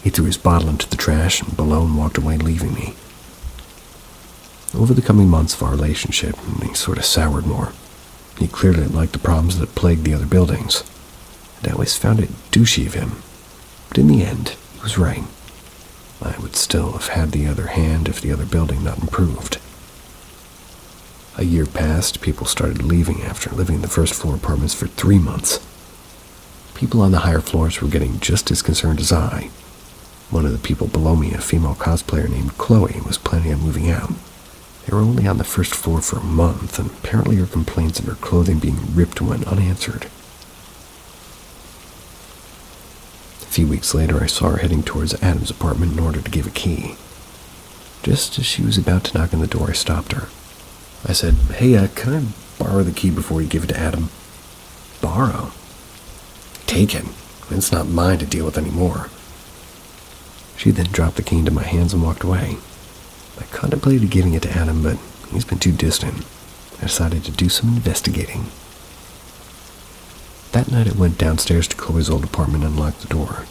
He threw his bottle into the trash and below and walked away, leaving me. Over the coming months of our relationship, he sort of soured more. He clearly liked the problems that plagued the other buildings, and I always found it douchey of him. But in the end, he was right. I would still have had the other hand if the other building not improved. A year passed, people started leaving after living in the first floor apartments for 3 months. People on the higher floors were getting just as concerned as I. One of the people below me, a female cosplayer named Chloe, was planning on moving out. They were only on the first floor for a month, and apparently her complaints of her clothing being ripped went unanswered. A few weeks later, I saw her heading towards Adam's apartment in order to give a key. Just as she was about to knock on the door, I stopped her. I said, "Hey, can I borrow the key before you give it to Adam?" "Borrow?" "Take it. It's not mine to deal with anymore." She then dropped the key into my hands and walked away. I contemplated giving it to Adam, but he's been too distant. I decided to do some investigating. That night I went downstairs to Chloe's old apartment and unlocked the door.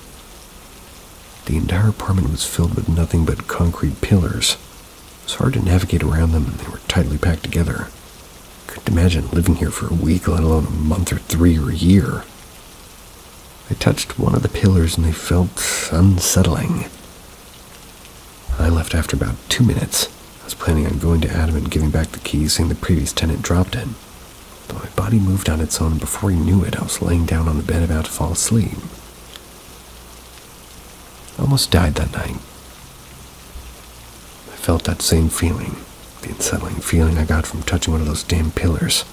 The entire apartment was filled with nothing but concrete pillars. It was hard to navigate around them, and they were tightly packed together. I couldn't imagine living here for a week, let alone a month or 3 or a year. I touched one of the pillars and they felt unsettling. I left after about 2 minutes. I was planning on going to Adam and giving back the keys, seeing the previous tenant dropped it. But my body moved on its own, and before he knew it, I was laying down on the bed about to fall asleep. I almost died that night. I felt that same feeling, the unsettling feeling I got from touching one of those damn pillars,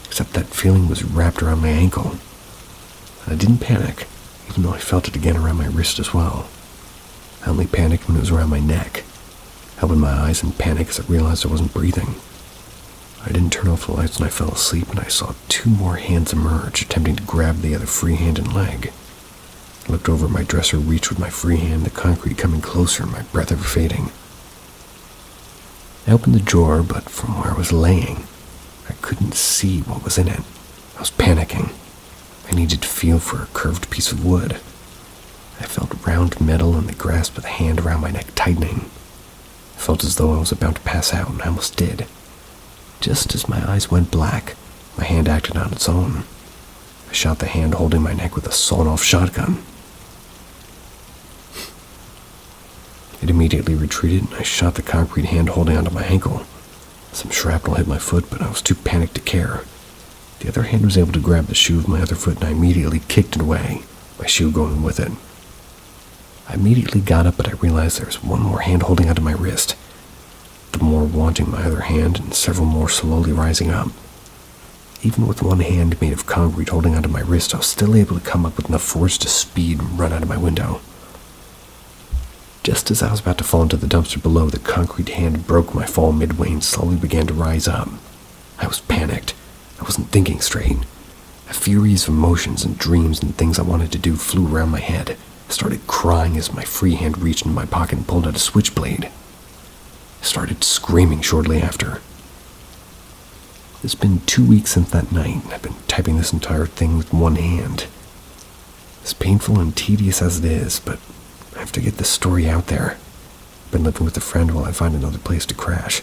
except that feeling was wrapped around my ankle. And I didn't panic, even though I felt it again around my wrist as well. I only panicked when it was around my neck. I opened my eyes in panic as I realized I wasn't breathing. I didn't turn off the lights when I fell asleep, and I saw 2 more hands emerge, attempting to grab the other free hand and leg. I looked over at my dresser, reached with my free hand, the concrete coming closer, my breath ever fading. I opened the drawer, but from where I was laying, I couldn't see what was in it. I was panicking. I needed to feel for a curved piece of wood. I felt round metal and the grasp of the hand around my neck tightening. I felt as though I was about to pass out, and I almost did. Just as my eyes went black, my hand acted on its own. I shot the hand holding my neck with a sawn-off shotgun. It immediately retreated, and I shot the concrete hand holding onto my ankle. Some shrapnel hit my foot, but I was too panicked to care. The other hand was able to grab the shoe of my other foot, and I immediately kicked it away, my shoe going with it. I immediately got up, but I realized there was one more hand holding onto my wrist, the more wanting my other hand, and several more slowly rising up. Even with one hand made of concrete holding onto my wrist, I was still able to come up with enough force to speed and run out of my window. Just as I was about to fall into the dumpster below, the concrete hand broke my fall midway and slowly began to rise up. I was panicked. I wasn't thinking straight. A fury of emotions and dreams and things I wanted to do flew around my head. I started crying as my free hand reached into my pocket and pulled out a switchblade. I started screaming shortly after. It's been 2 weeks since that night, and I've been typing this entire thing with one hand. As painful and tedious as it is, but I have to get this story out there. I've been living with a friend while I find another place to crash.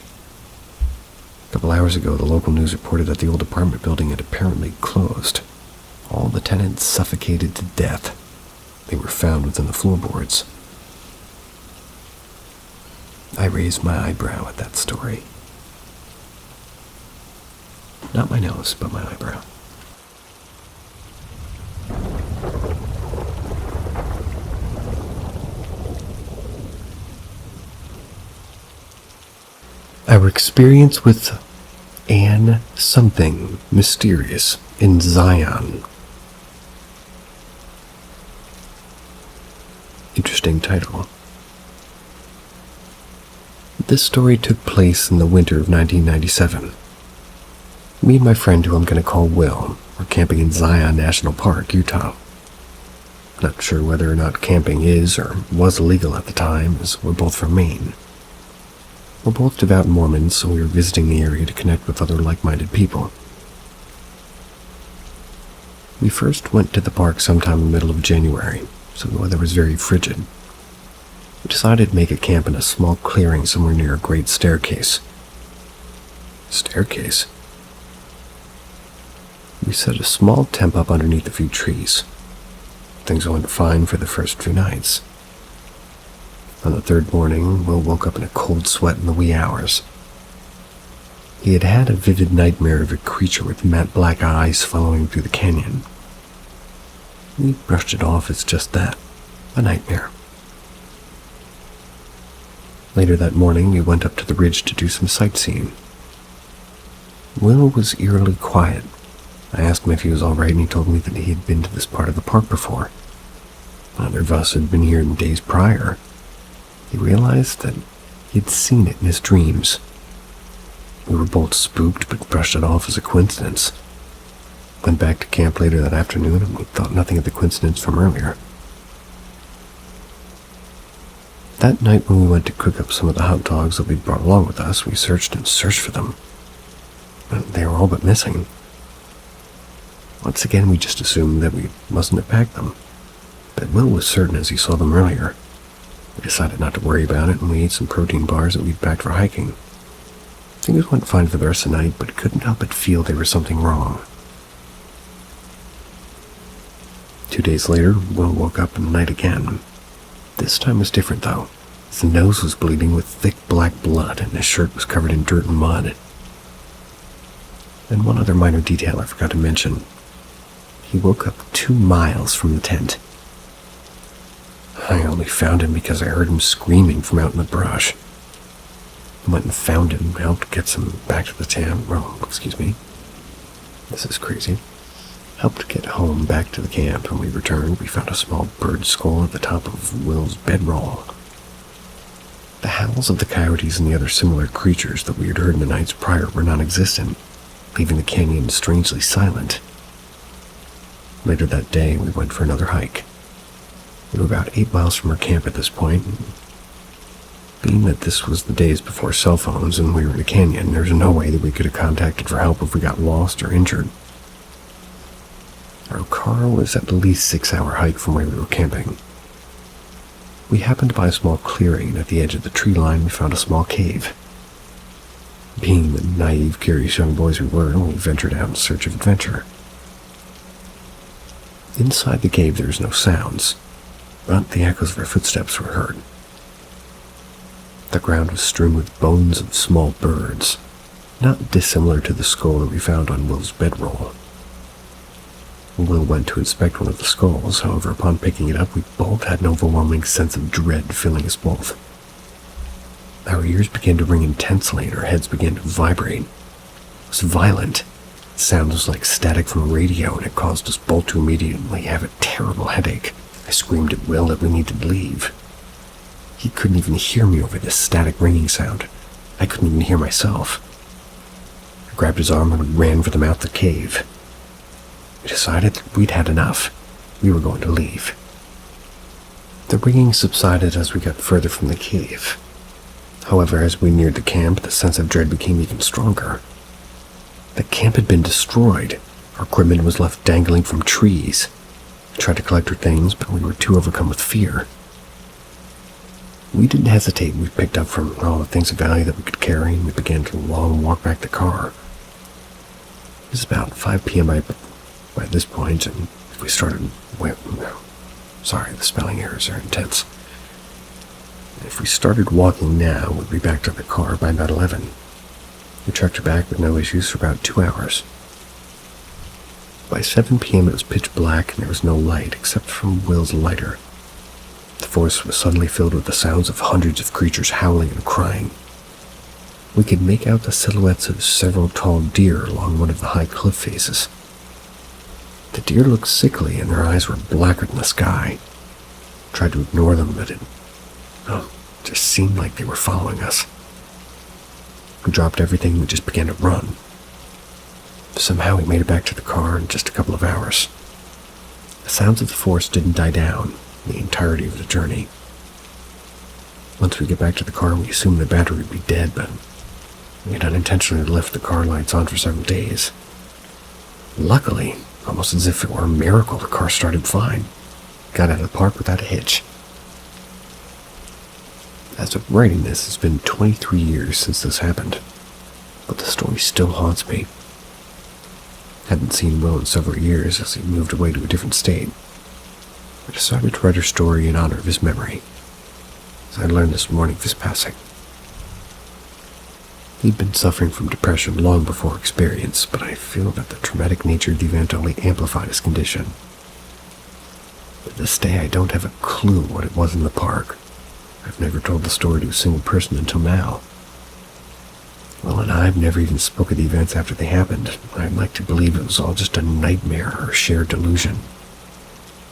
A couple hours ago, the local news reported that the old apartment building had apparently closed. All the tenants suffocated to death. They were found within the floorboards. I raised my eyebrow at that story. Not my nose, but my eyebrow. Our experience with Anne something mysterious in Zion. Interesting title. This story took place in the winter of 1997. Me and my friend, who I'm going to call Will, were camping in Zion National Park, Utah. Not sure whether or not camping is or was illegal at the time, as we're both from Maine. We're both devout Mormons, so we were visiting the area to connect with other like-minded people. We first went to the park sometime in the middle of January, so the weather was very frigid. We decided to make a camp in a small clearing somewhere near a great staircase. Staircase? We set a small tent up underneath a few trees. Things went fine for the first few nights. On the third morning, Will woke up in a cold sweat in the wee hours. He had had a vivid nightmare of a creature with matte black eyes following through the canyon. We brushed it off as just that, a nightmare. Later that morning, we went up to the ridge to do some sightseeing. Will was eerily quiet. I asked him if he was all right, and he told me that he had been to this part of the park before. Neither of us had been here in days prior. He realized that he had seen it in his dreams. We were both spooked, but brushed it off as a coincidence. Went back to camp later that afternoon, and we thought nothing of the coincidence from earlier. That night when we went to cook up some of the hot dogs that we'd brought along with us, we searched and searched for them. They were all but missing. Once again, we just assumed that we mustn't have packed them, but Will was certain as he saw them earlier. We decided not to worry about it, and we ate some protein bars that we'd packed for hiking. Things went fine for the rest of the night, but couldn't help but feel there was something wrong. 2 days later, Will woke up in the night again. This time was different, though. His nose was bleeding with thick black blood, and his shirt was covered in dirt and mud. And one other minor detail I forgot to mention. He woke up 2 miles from the tent. I only found him because I heard him screaming from out in the brush. I went and found him, helped get him back to the tent. Oh, excuse me. This is crazy. Helped get home back to the camp. When we returned, we found a small bird skull at the top of Will's bedroll. The howls of the coyotes and the other similar creatures that we had heard in the nights prior were non-existent, leaving the canyon strangely silent. Later that day, we went for another hike. We were about 8 miles from our camp at this point. Being that this was the days before cell phones and we were in the canyon, there was no way that we could have contacted for help if we got lost or injured. Our car was at least 6-hour hike from where we were camping. We happened by a small clearing, and at the edge of the tree line we found a small cave. Being the naive, curious young boys we were, we ventured out in search of adventure. Inside the cave there was no sounds, but the echoes of our footsteps were heard. The ground was strewn with bones of small birds, not dissimilar to the skull that we found on Will's bedroll. Will went to inspect one of the skulls. However, upon picking it up, we both had an overwhelming sense of dread filling us both. Our ears began to ring intensely and our heads began to vibrate. It was violent. The sound was like static from a radio, and it caused us both to immediately have a terrible headache. I screamed at Will that we needed to leave. He couldn't even hear me over this static ringing sound. I couldn't even hear myself. I grabbed his arm and we ran for the mouth of the cave. We decided that we'd had enough. We were going to leave. The ringing subsided as we got further from the cave. However, as we neared the camp, the sense of dread became even stronger. The camp had been destroyed. Our equipment was left dangling from trees. We tried to collect our things, but we were too overcome with fear. We didn't hesitate. We picked up from all the things of value that we could carry, and we began to long walk back to the car. It was about 5 p.m. by this point, and if we started... Sorry, the spelling errors are intense. If we started walking now, we'd be back to the car by about 11. We trekked her back with no issues for about 2 hours. By 7 p.m. it was pitch black and there was no light except from Will's lighter. The forest was suddenly filled with the sounds of hundreds of creatures howling and crying. We could make out the silhouettes of several tall deer along one of the high cliff faces. The deer looked sickly and their eyes were blacker than the sky. I tried to ignore them, but it just seemed like they were following us. We dropped everything and we just began to run. Somehow we made it back to the car in just a couple of hours. The sounds of the forest didn't die down the entirety of the journey. Once we get back to the car, we assumed the battery would be dead, but we had unintentionally left the car lights on for several days. Luckily, Almost as if it were a miracle, the car started fine. Got out of the park without a hitch. As of writing this, it's been 23 years since this happened, but the story still haunts me. Hadn't seen Will in several years as he moved away to a different state. I decided to write her story in honor of his memory, as I learned this morning of his passing. He'd been suffering from depression long before experience, but I feel that the traumatic nature of the event only amplified his condition. To this day, I don't have a clue what it was in the park. I've never told the story to a single person until now. Will and I have never even spoke of the events after they happened. I'd like to believe it was all just a nightmare or a shared delusion.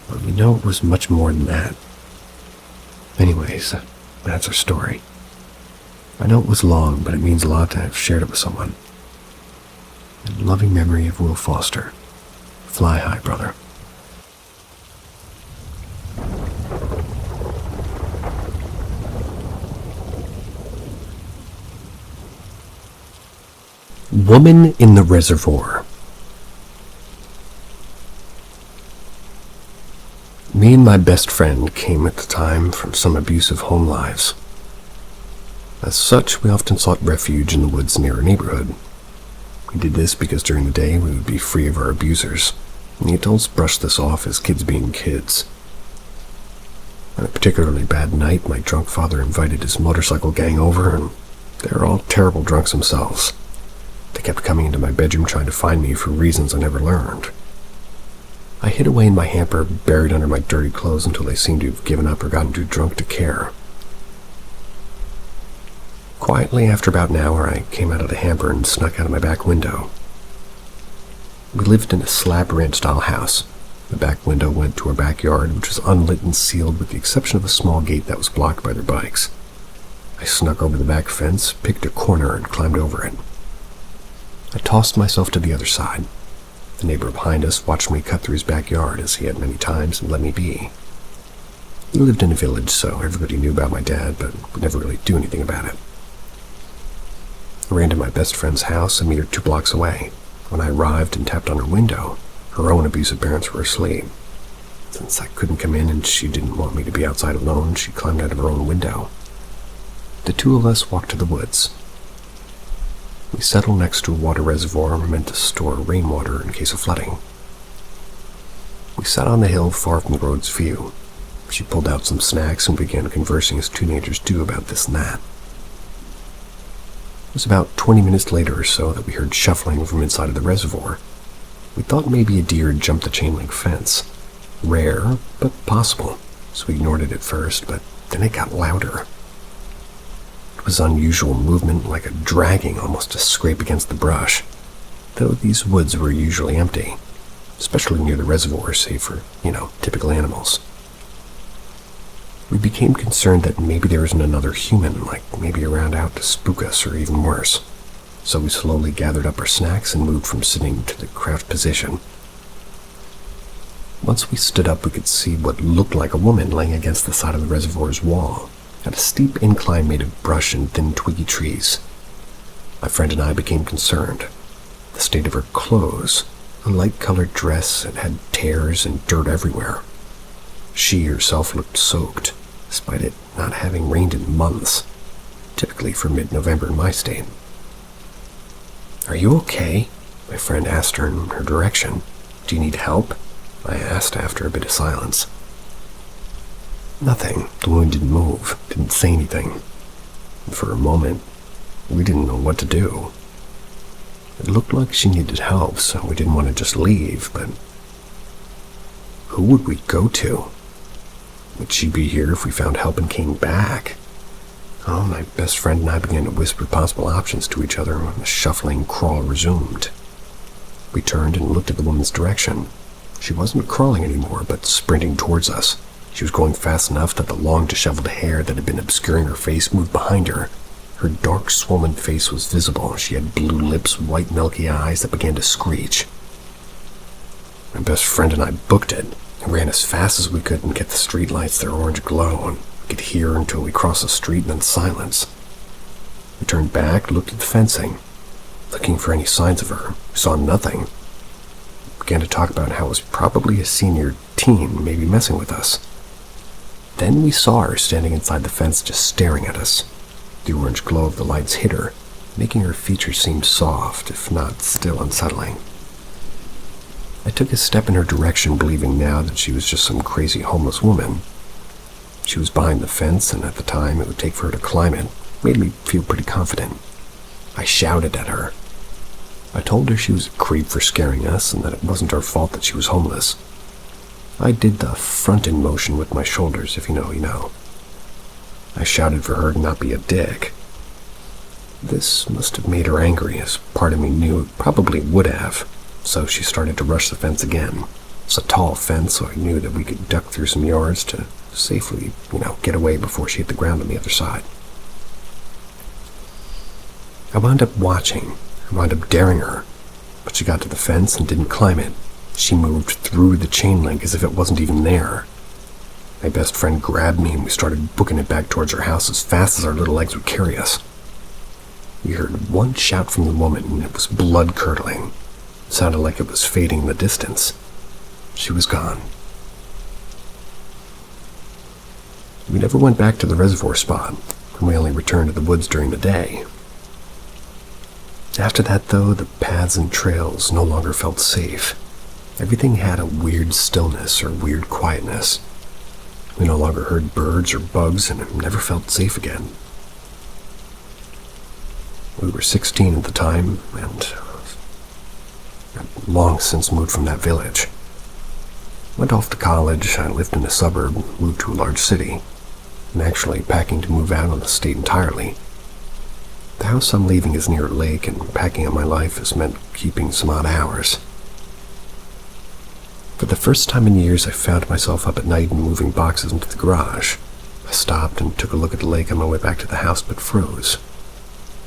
But we know it was much more than that. Anyways, that's our story. I know it was long, but it means a lot to have shared it with someone. In loving memory of Will Foster. Fly high, brother. Woman in the Reservoir. Me and my best friend came at the time from some abusive home lives. As such, we often sought refuge in the woods near our neighborhood. We did this because during the day we would be free of our abusers, and the adults brushed this off as kids being kids. On a particularly bad night, my drunk father invited his motorcycle gang over, and they were all terrible drunks themselves. They kept coming into my bedroom trying to find me for reasons I never learned. I hid away in my hamper, buried under my dirty clothes until they seemed to have given up or gotten too drunk to care. Quietly, after about an hour, I came out of the hamper and snuck out of my back window. We lived in a slab ranch-style house. The back window went to our backyard, which was unlit and sealed with the exception of a small gate that was blocked by their bikes. I snuck over the back fence, picked a corner, and climbed over it. I tossed myself to the other side. The neighbor behind us watched me cut through his backyard, as he had many times, and let me be. We lived in a village, so everybody knew about my dad, but would never really do anything about it. I ran to my best friend's house a mere 2 blocks away. When I arrived and tapped on her window, her own abusive parents were asleep. Since I couldn't come in and she didn't want me to be outside alone, she climbed out of her own window. The 2 of us walked to the woods. We settled next to a water reservoir meant to store rainwater in case of flooding. We sat on the hill far from the road's view. She pulled out some snacks and began conversing as teenagers do about this and that. It was about 20 minutes later or so that we heard shuffling from inside of the reservoir. We thought maybe a deer had jumped the chain-link fence. Rare, but possible, so we ignored it at first, but then it got louder. It was unusual movement, like a dragging, almost a scrape against the brush, though these woods were usually empty, especially near the reservoir, save for, typical animals. We became concerned that maybe there isn't another human, like maybe around out to spook us or even worse. So we slowly gathered up our snacks and moved from sitting to the crouched position. Once we stood up, we could see what looked like a woman laying against the side of the reservoir's wall, at a steep incline made of brush and thin twiggy trees. My friend and I became concerned. The state of her clothes, a light-colored dress, it had tears and dirt everywhere. She herself looked soaked, despite it not having rained in months, typically for mid-November in my state. "Are you okay?" my friend asked her in her direction. "Do you need help?" I asked after a bit of silence. Nothing. The woman didn't move, didn't say anything. And for a moment, we didn't know what to do. It looked like she needed help, so we didn't want to just leave, but who would we go to? Would she be here if we found help and came back? Oh, my best friend and I began to whisper possible options to each other when the shuffling crawl resumed. We turned and looked at the woman's direction. She wasn't crawling anymore, but sprinting towards us. She was going fast enough that the long, disheveled hair that had been obscuring her face moved behind her. Her dark, swollen face was visible. She had blue lips, white, milky eyes that began to screech. My best friend and I booked it. We ran as fast as we could and get the street lights their orange glow, and we could hear until we crossed the street and then silence. We turned back, looked at the fencing, looking for any signs of her. We saw nothing. We began to talk about how it was probably a senior teen maybe messing with us. Then we saw her standing inside the fence just staring at us. The orange glow of the lights hit her, making her features seem soft, if not still unsettling. I took a step in her direction, believing now that she was just some crazy homeless woman. She was behind the fence, and at the time it would take for her to climb it made me feel pretty confident. I shouted at her. I told her she was a creep for scaring us and that it wasn't her fault that she was homeless. I did the front-end motion with my shoulders, if you know, you know. I shouted for her to not be a dick. This must have made her angry, as part of me knew it probably would have, so she started to rush the fence again. It's a tall fence, so I knew that we could duck through some yards to safely, get away before she hit the ground on the other side. I wound up watching. I wound up daring her, but she got to the fence and didn't climb it. She moved through the chain link as if it wasn't even there. My best friend grabbed me and we started booking it back towards her house as fast as our little legs would carry us. We heard one shout from the woman and it was blood-curdling. It sounded like it was fading in the distance. She was gone. We never went back to the reservoir spot, and we only returned to the woods during the day. After that, though, the paths and trails no longer felt safe. Everything had a weird stillness or weird quietness. We no longer heard birds or bugs, and it never felt safe again. We were 16 at the time, and had long since moved from that village. Went off to college. I lived in a suburb, moved to a large city, and actually packing to move out on the state entirely. The house I'm leaving is near a lake, and packing up my life has meant keeping some odd hours. For the first time in years, I found myself up at night and moving boxes into the garage. I stopped and took a look at the lake on my way back to the house, but froze.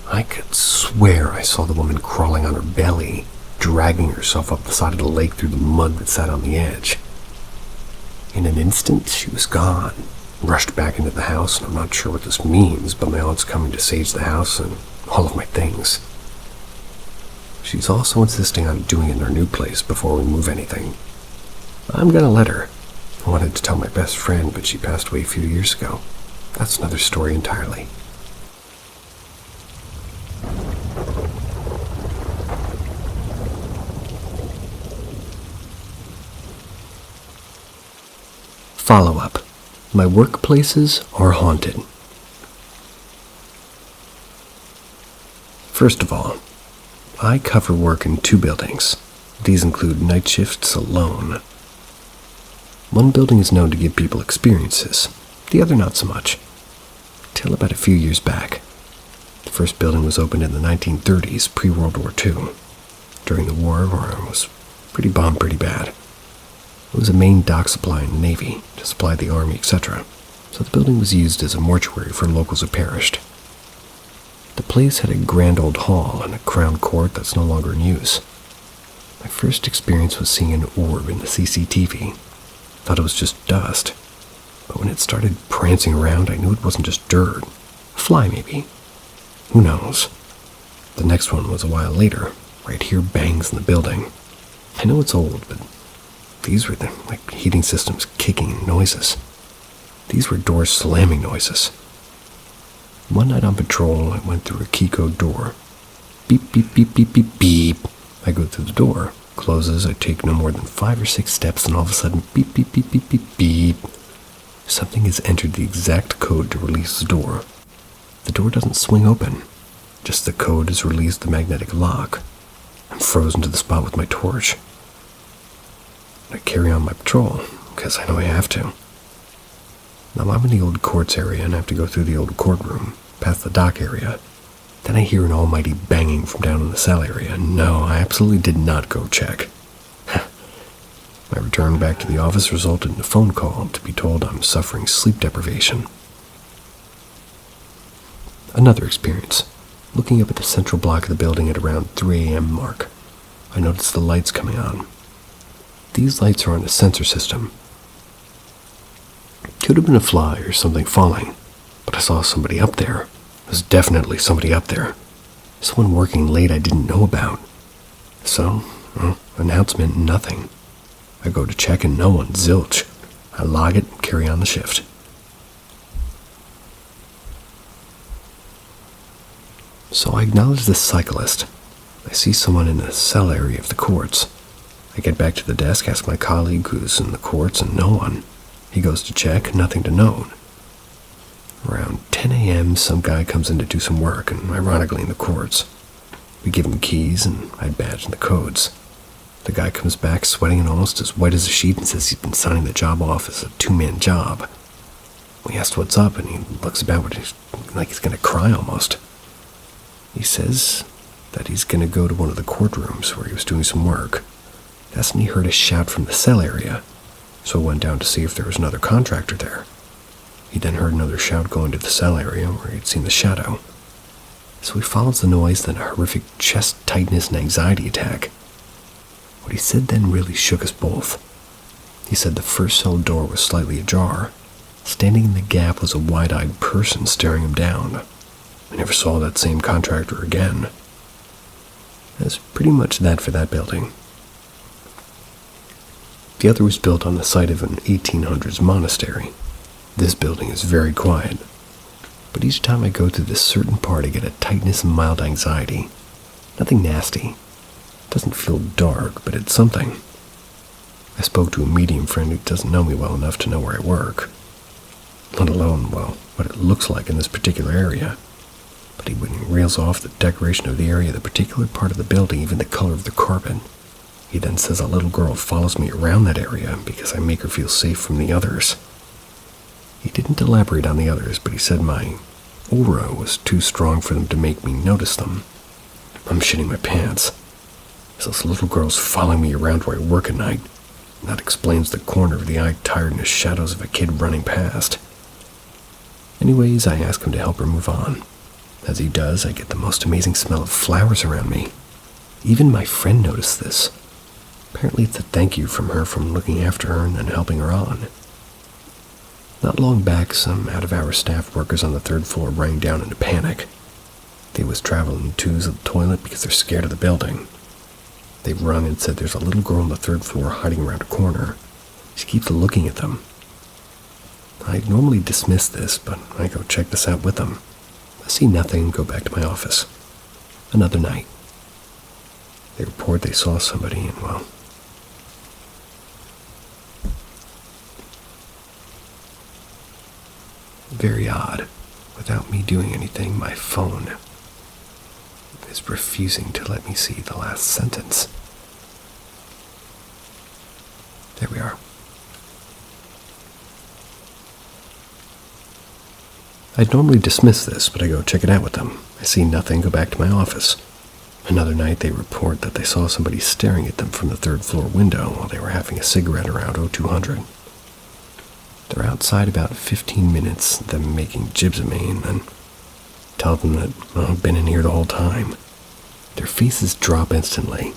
I could swear I saw the woman crawling on her belly, dragging herself up the side of the lake through the mud that sat on the edge. In an instant, she was gone. Rushed back into the house, and I'm not sure what this means, but my aunt's coming to sage the house and all of my things. She's also insisting on doing it in our new place before we move anything. I'm gonna let her. I wanted to tell my best friend, but she passed away a few years ago. That's another story entirely. Follow-up. My workplaces are haunted. First of all, I cover work in 2 buildings. These include night shifts alone. One building is known to give people experiences, the other not so much. Till about a few years back. The first building was opened in the 1930s, pre-World War II. During the war, it was bombed pretty bad. It was a main dock supply in the Navy to supply the Army, etc., so the building was used as a mortuary for locals who perished. The place had a grand old hall and a crown court that's no longer in use. My first experience was seeing an orb in the CCTV. Thought it was just dust, but when it started prancing around, I knew it wasn't just dirt. A fly, maybe. Who knows? The next one was a while later. Right here, bangs in the building. I know it's old, but these were the heating systems kicking noises. These were doors slamming noises. One night on patrol, I went through a key code door. Beep, beep, beep, beep, beep, beep. I go through the door. Closes. I take no more than 5 or 6 steps, and all of a sudden, beep, beep, beep, beep, beep, beep. Something has entered the exact code to release the door. The door doesn't swing open. Just the code has released the magnetic lock. I'm frozen to the spot with my torch. I carry on my patrol, because I know I have to. Now I'm in the old courts area and I have to go through the old courtroom, past the dock area. Then I hear an almighty banging from down in the cell area. No, I absolutely did not go check. My return back to the office resulted in a phone call to be told I'm suffering sleep deprivation. Another experience. Looking up at the central block of the building at around 3 a.m. mark, I noticed the lights coming on. These lights are on a sensor system. Could have been a fly or something falling, but I saw somebody up there. There's definitely somebody up there. Someone working late I didn't know about. So, Announcement, nothing. I go to check and no one, zilch. I log it and carry on the shift. So I acknowledge the cyclist. I see someone in the cell area of the courts. I get back to the desk, ask my colleague who's in the courts, and no one. He goes to check, nothing to note. Around 10 a.m., some guy comes in to do some work, and ironically in the courts. We give him keys, and I badge in the codes. The guy comes back sweating and almost as white as a sheet and says he's been signing the job off as a two-man job. We asked what's up, and he looks about like he's going to cry almost. He says that he's going to go to one of the courtrooms where he was doing some work. That's when he heard a shout from the cell area, so I went down to see if there was another contractor there. He then heard another shout going to the cell area where he'd seen the shadow. So he follows the noise, then a horrific chest tightness and anxiety attack. What he said then really shook us both. He said the first cell door was slightly ajar. Standing in the gap was a wide-eyed person staring him down. I never saw that same contractor again. That's pretty much that for that building. The other was built on the site of an 1800s monastery. This building is very quiet, but each time I go through this certain part I get a tightness and mild anxiety. Nothing nasty. Doesn't feel dark, but it's something. I spoke to a medium friend who doesn't know me well enough to know where I work, let alone, well, what it looks like in this particular area. But when he reels off the decoration of the area, the particular part of the building, even the color of the carpet, he then says a little girl follows me around that area because I make her feel safe from the others. He didn't elaborate on the others, but he said my aura was too strong for them to make me notice them. I'm shitting my pants. So this little girl's following me around where I work at night. That explains the corner of the eye tiredness shadows of a kid running past. Anyways, I ask him to help her move on. As he does, I get the most amazing smell of flowers around me. Even my friend noticed this. Apparently it's a thank you from her from looking after her and then helping her on. Not long back, some out-of-hours staff workers on the third floor rang down in a panic. They was traveling in twos of the toilet because they're scared of the building. They rung and said there's a little girl on the third floor hiding around a corner. She keeps looking at them. I normally dismiss this, but I go check this out with them. I see nothing and go back to my office. Another night. They report they saw somebody and, well, very odd. Without me doing anything, my phone is refusing to let me see the last sentence. There we are. I'd normally dismiss this, but I go check it out with them. I see nothing, go back to my office. Another night they report that they saw somebody staring at them from the third floor window while they were having a cigarette around 0200. They're outside about 15 minutes, them making jibs at me, and then tell them that I've been in here the whole time. Their faces drop instantly.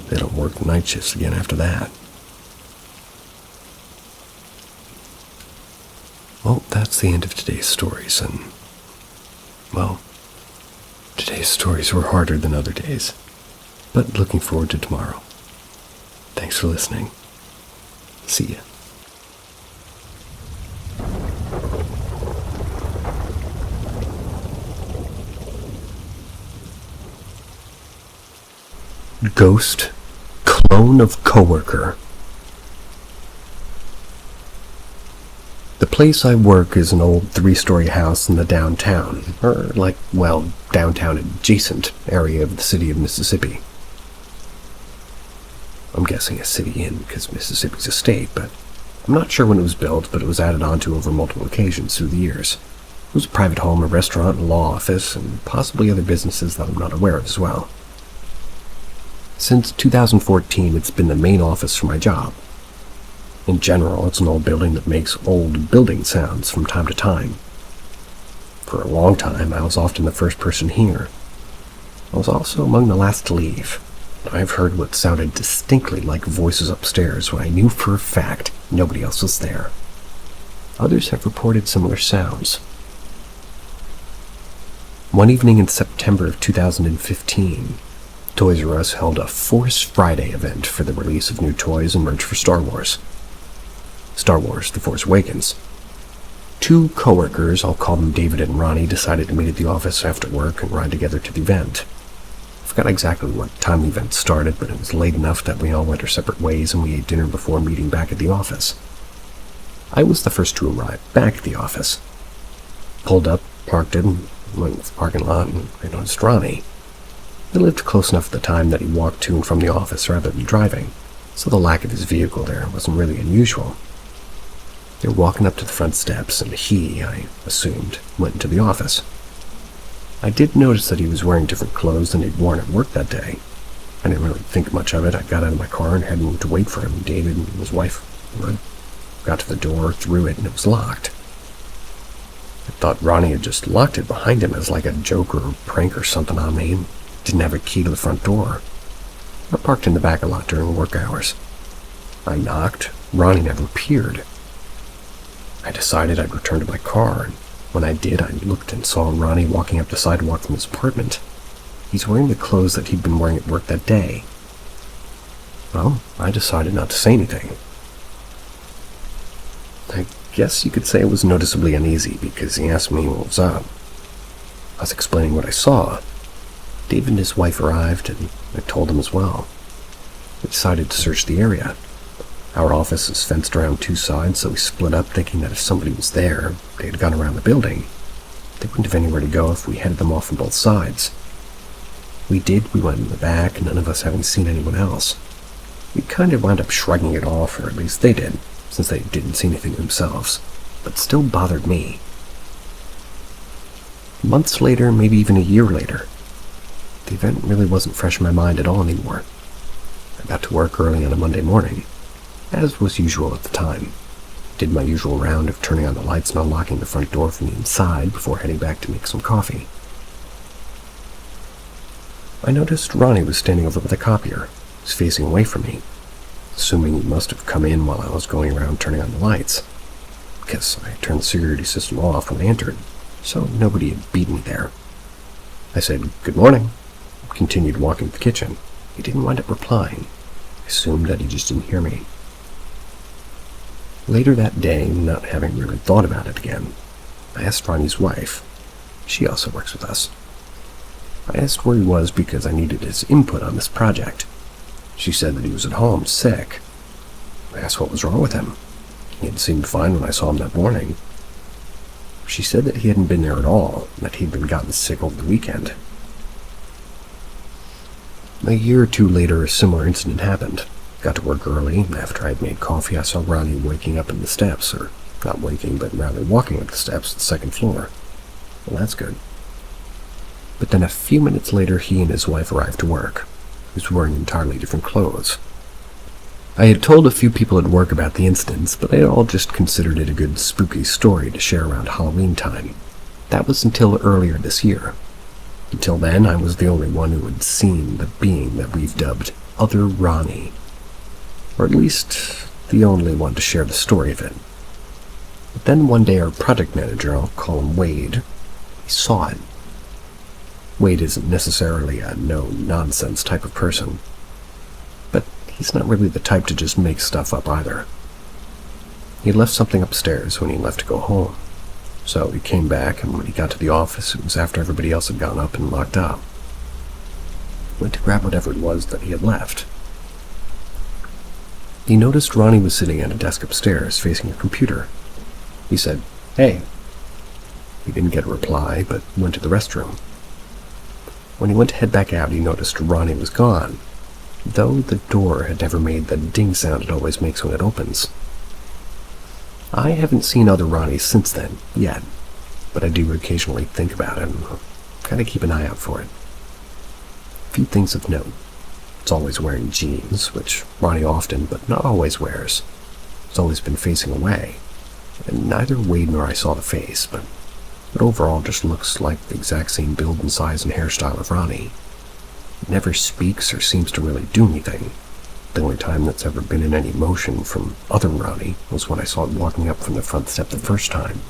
They don't work night shifts again after that. Well, that's the end of today's stories, and, well, today's stories were harder than other days, but looking forward to tomorrow. Thanks for listening. See ya. Ghost, clone of coworker. The place I work is an old 3-story house in the downtown, or downtown adjacent area of the city of Mississippi. I'm guessing a city in because Mississippi's a state, but I'm not sure when it was built, but it was added onto over multiple occasions through the years. It was a private home, a restaurant, a law office, and possibly other businesses that I'm not aware of as well. Since 2014, it's been the main office for my job. In general, it's an old building that makes old building sounds from time to time. For a long time, I was often the first person here. I was also among the last to leave. I've heard what sounded distinctly like voices upstairs when I knew for a fact nobody else was there. Others have reported similar sounds. One evening in September of 2015, Toys R Us held a Force Friday event for the release of new toys and merch for Star Wars. Star Wars: The Force Awakens. Two coworkers, I'll call them David and Ronnie, decided to meet at the office after work and ride together to the event. I forgot exactly what time the event started, but it was late enough that we all went our separate ways and we ate dinner before meeting back at the office. I was the first to arrive back at the office. Pulled up, parked it, and went into the parking lot, and I noticed Ronnie. He lived close enough at the time that he walked to and from the office rather than driving, so the lack of his vehicle there wasn't really unusual. They were walking up to the front steps, and he, I assumed, went into the office. I did notice that he was wearing different clothes than he'd worn at work that day. I didn't really think much of it. I got out of my car and headed to wait for him. David and his wife got to the door, threw it, and it was locked. I thought Ronnie had just locked it behind him as like a joke or a prank or something on me, and didn't have a key to the front door. I parked in the back a lot during work hours. I knocked. Ronnie never appeared. I decided I'd return to my car, and when I did, I looked and saw Ronnie walking up the sidewalk from his apartment. He's wearing the clothes that he'd been wearing at work that day. Well, I decided not to say anything. I guess you could say I was noticeably uneasy because he asked me what was up. I was explaining what I saw. David and his wife arrived, and I told them as well. We decided to search the area. Our office is fenced around two sides, so we split up thinking that if somebody was there, they had gone around the building. They wouldn't have anywhere to go if we headed them off from both sides. We went in the back, none of us having seen anyone else. We kind of wound up shrugging it off, or at least they did, since they didn't see anything themselves, but still bothered me. Months later, maybe even a year later, the event really wasn't fresh in my mind at all anymore. I got to work early on a Monday morning, as was usual at the time. Did my usual round of turning on the lights and unlocking the front door from the inside before heading back to make some coffee. I noticed Ronnie was standing over by the copier. He was facing away from me, assuming he must have come in while I was going around turning on the lights, because I turned the security system off when I entered, so nobody had beaten me there. I said, "Good morning," and continued walking to the kitchen. He didn't wind up replying. I assumed that he just didn't hear me. Later that day, not having really thought about it again, I asked Ronnie's wife. She also works with us. I asked where he was because I needed his input on this project. She said that he was at home, sick. I asked what was wrong with him. He had seemed fine when I saw him that morning. She said that he hadn't been there at all, and that he'd been gotten sick over the weekend. A year or two later, a similar incident happened. Got to work early, and after I'd made coffee, I saw Ronnie waking up in the steps, or not waking, but rather walking up the steps to the second floor. Well, that's good. But then a few minutes later, he and his wife arrived to work. He was wearing entirely different clothes. I had told a few people at work about the incidents, but they all just considered it a good spooky story to share around Halloween time. That was until earlier this year. Until then, I was the only one who had seen the being that we've dubbed Other Ronnie. Or at least, the only one to share the story of it. But then one day our project manager, I'll call him Wade, he saw it. Wade isn't necessarily a no-nonsense type of person, but he's not really the type to just make stuff up either. He left something upstairs when he left to go home, so he came back, and when he got to the office, it was after everybody else had gone up and locked up. He went to grab whatever it was that he had left. He noticed Ronnie was sitting at a desk upstairs, facing a computer. He said, "Hey." He didn't get a reply, but went to the restroom. When he went to head back out, he noticed Ronnie was gone, though the door had never made the ding sound it always makes when it opens. I haven't seen Other Ronnie since then, yet, but I do occasionally think about it and kind of keep an eye out for it. A few things of note. It's always wearing jeans, which Ronnie often, but not always wears. It's always been facing away, and neither Wade nor I saw the face, but overall just looks like the exact same build and size and hairstyle of Ronnie. He never speaks or seems to really do anything. The only time that's ever been in any motion from Other Ronnie was when I saw it walking up from the front step the first time.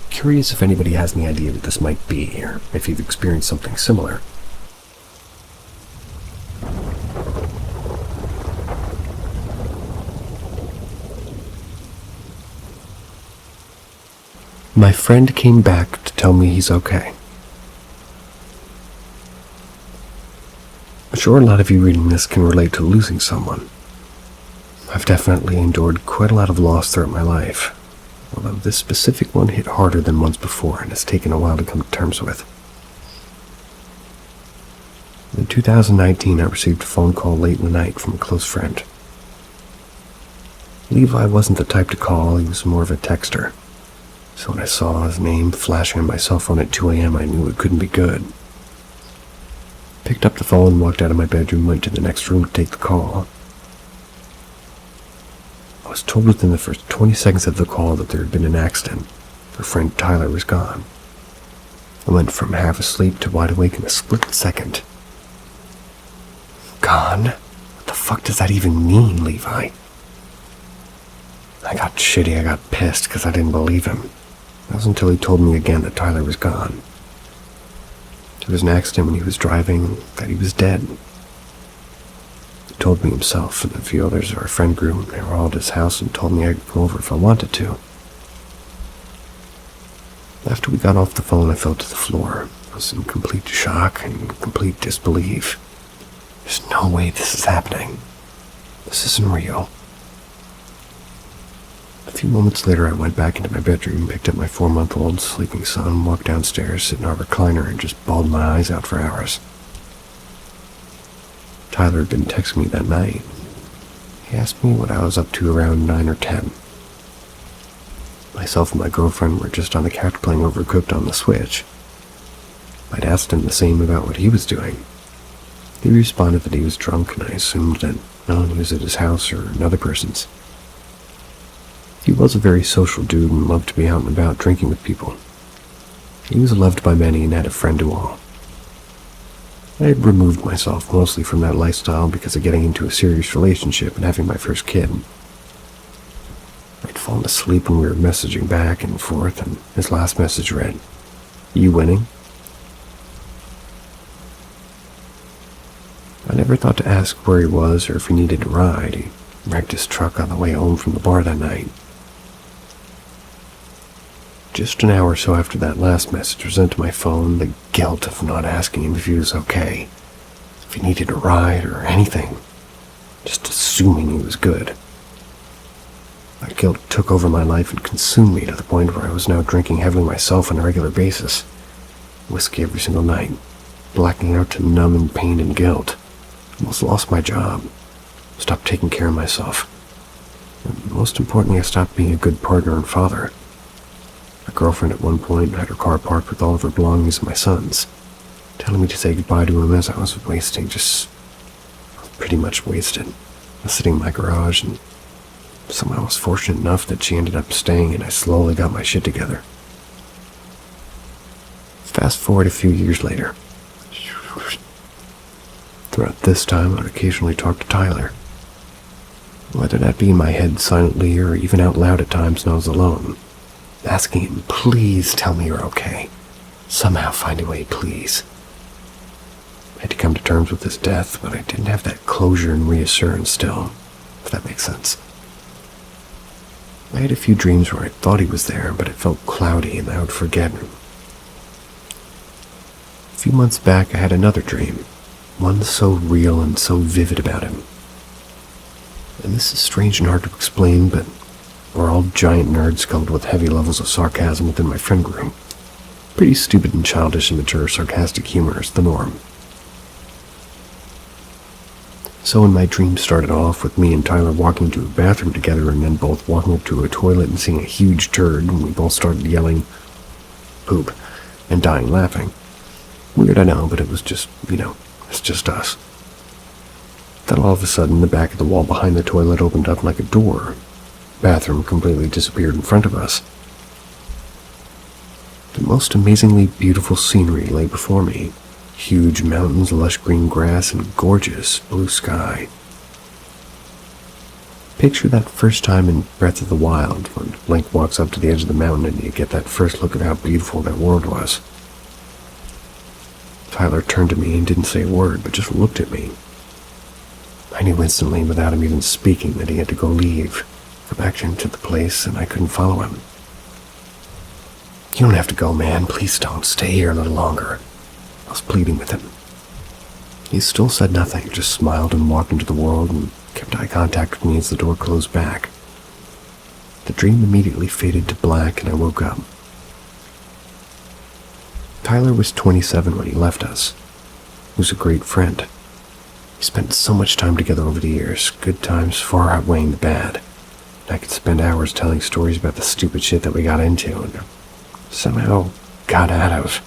Curious if anybody has any idea what this might be, or if you've experienced something similar. My friend came back to tell me he's okay. I'm sure a lot of you reading this can relate to losing someone. I've definitely endured quite a lot of loss throughout my life, although this specific one hit harder than once before and has taken a while to come to terms with. In 2019, I received a phone call late in the night from a close friend. Levi wasn't the type to call, he was more of a texter. So when I saw his name flashing on my cell phone at 2 a.m., I knew it couldn't be good. Picked up the phone, walked out of my bedroom, went to the next room to take the call. I was told within the first 20 seconds of the call that there had been an accident. Her friend Tyler was gone. I went from half asleep to wide awake in a split second. Gone? What the fuck does that even mean, Levi? I got shitty, I got pissed because I didn't believe him. It wasn't until he told me again that Tyler was gone. There was an accident when he was driving, that he was dead. He told me himself and a few others of our friend group. They were all at his house and told me I could come over if I wanted to. After we got off the phone, I fell to the floor. I was in complete shock and complete disbelief. There's no way this is happening. This isn't real. A few moments later, I went back into my bedroom, picked up my 4-month-old sleeping son, walked downstairs, sat in our recliner, and just bawled my eyes out for hours. Tyler had been texting me that night. He asked me what I was up to around 9 or 10. Myself and my girlfriend were just on the couch playing Overcooked on the Switch. I'd asked him the same about what he was doing. He responded that he was drunk, and I assumed that he was at his house or another person's. He was a very social dude and loved to be out and about drinking with people. He was loved by many and had a friend to all. I had removed myself mostly from that lifestyle because of getting into a serious relationship and having my first kid. I'd fallen asleep when we were messaging back and forth, and his last message read, "You winning?" I never thought to ask where he was or if he needed a ride. He wrecked his truck on the way home from the bar that night. Just an hour or so after that last message was sent to my phone, the guilt of not asking him if he was okay, if he needed a ride or anything, just assuming he was good. That guilt took over my life and consumed me to the point where I was now drinking heavily myself on a regular basis. Whiskey every single night, blacking out to numb in pain and guilt. Almost lost my job, stopped taking care of myself, and most importantly, I stopped being a good partner and father. My girlfriend at one point had her car parked with all of her belongings and my son's, telling me to say goodbye to him as I was pretty much wasted. I was sitting in my garage, and somehow I was fortunate enough that she ended up staying, and I slowly got my shit together. Fast forward a few years later. Throughout this time, I would occasionally talk to Tyler. Whether that be in my head silently or even out loud at times when I was alone, asking him, please tell me you're okay. Somehow find a way, please. I had to come to terms with his death, but I didn't have that closure and reassurance still, if that makes sense. I had a few dreams where I thought he was there, but it felt cloudy and I would forget him. A few months back, I had another dream, one so real and so vivid about him. And this is strange and hard to explain, but we're all giant nerds coupled with heavy levels of sarcasm within my friend group. Pretty stupid and childish and mature sarcastic humor is the norm. So when my dream started off with me and Tyler walking to a bathroom together and then both walking up to a toilet and seeing a huge turd, and we both started yelling, poop, and dying laughing. Weird, I know, but it was just, it's just us. Then all of a sudden, the back of the wall behind the toilet opened up like a door. The bathroom completely disappeared in front of us. The most amazingly beautiful scenery lay before me. Huge mountains, lush green grass, and gorgeous blue sky. Picture that first time in Breath of the Wild when Link walks up to the edge of the mountain and you get that first look at how beautiful that world was. Tyler turned to me and didn't say a word, but just looked at me. I knew instantly, without him even speaking, that he had to go back into the place, and I couldn't follow him. "You don't have to go, man. Please don't. Stay here a little longer." I was pleading with him. He still said nothing, just smiled and walked into the world and kept eye contact with me as the door closed back. The dream immediately faded to black and I woke up. Tyler was 27 when he left us. He was a great friend. We spent so much time together over the years, good times far outweighing the bad. I could spend hours telling stories about the stupid shit that we got into and somehow got out of.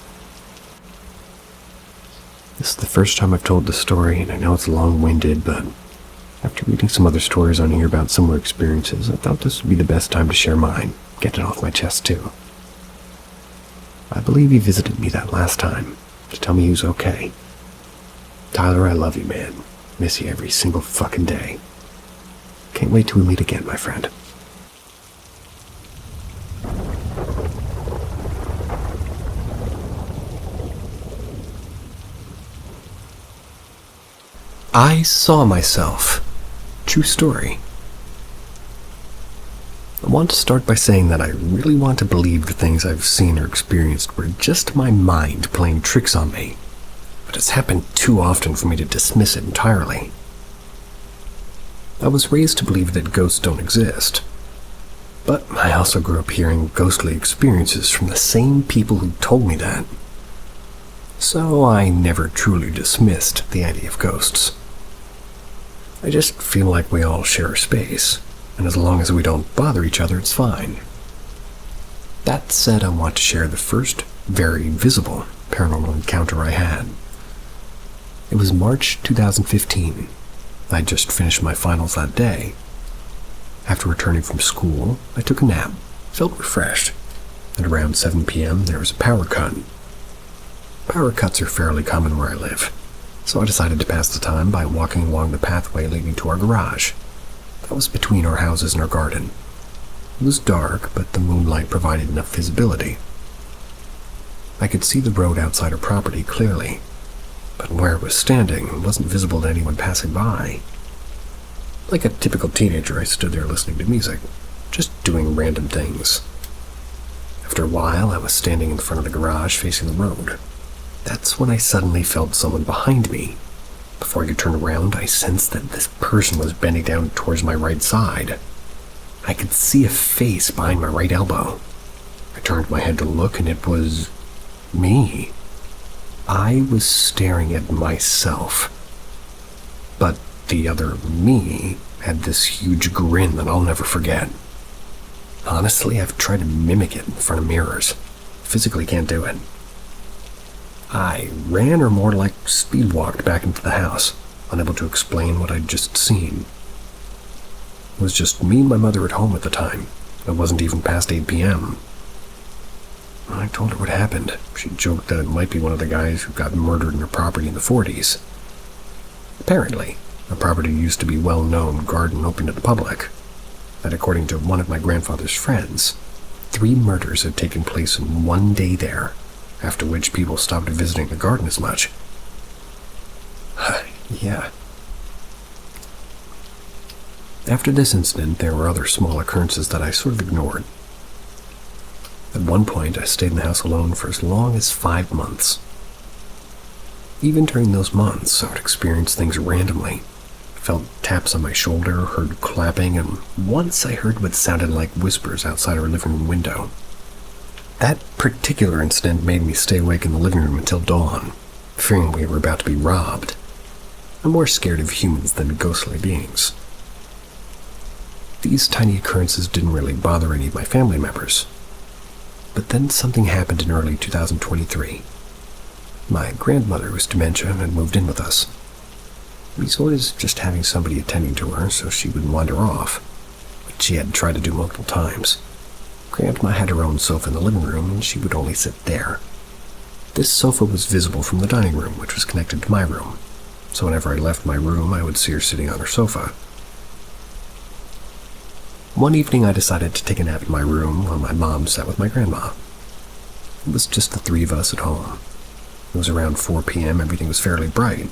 This is the first time I've told this story, and I know it's long-winded, but after reading some other stories on here about similar experiences, I thought this would be the best time to share mine, get it off my chest too. I believe he visited me that last time, to tell me he was okay. Tyler, I love you, man. Miss you every single fucking day. Can't wait till we meet again, my friend. I saw myself. True story. I want to start by saying that I really want to believe the things I've seen or experienced were just my mind playing tricks on me, but it's happened too often for me to dismiss it entirely. I was raised to believe that ghosts don't exist, but I also grew up hearing ghostly experiences from the same people who told me that. So I never truly dismissed the idea of ghosts. I just feel like we all share space, and as long as we don't bother each other, it's fine. That said, I want to share the first, very visible paranormal encounter I had. It was March 2015. I'd just finished my finals that day. After returning from school, I took a nap, felt refreshed, and around 7 p.m. there was a power cut. Power cuts are fairly common where I live, so I decided to pass the time by walking along the pathway leading to our garage. That was between our houses and our garden. It was dark, but the moonlight provided enough visibility. I could see the road outside our property clearly, but where I was standing it wasn't visible to anyone passing by. Like a typical teenager, I stood there listening to music, just doing random things. After a while, I was standing in front of the garage facing the road. That's when I suddenly felt someone behind me. Before I could turn around, I sensed that this person was bending down towards my right side. I could see a face behind my right elbow. I turned my head to look, and it was me. I was staring at myself. But the other me had this huge grin that I'll never forget. Honestly, I've tried to mimic it in front of mirrors. Physically can't do it. I ran, or more like speed-walked back into the house, unable to explain what I'd just seen. It was just me and my mother at home at the time. It wasn't even past 8 p.m. I told her what happened. She joked that it might be one of the guys who got murdered in her property in the 40s. Apparently, the property used to be a well-known garden open to the public. That according to one of my grandfather's friends, 3 murders had taken place in one day there, after which people stopped visiting the garden as much. Yeah. After this incident, there were other small occurrences that I sort of ignored. At one point, I stayed in the house alone for as long as 5 months. Even during those months, I would experience things randomly. I felt taps on my shoulder, heard clapping, and once I heard what sounded like whispers outside our living room window. That particular incident made me stay awake in the living room until dawn, fearing we were about to be robbed. I'm more scared of humans than ghostly beings. These tiny occurrences didn't really bother any of my family members. But then something happened in early 2023. My grandmother was dementia and had moved in with us. We was always just having somebody attending to her so she wouldn't wander off, which she had tried to do multiple times. Grandma had her own sofa in the living room, and she would only sit there. This sofa was visible from the dining room, which was connected to my room, so whenever I left my room, I would see her sitting on her sofa. One evening, I decided to take a nap in my room while my mom sat with my grandma. It was just the 3 of us at home. It was around 4 p.m., everything was fairly bright.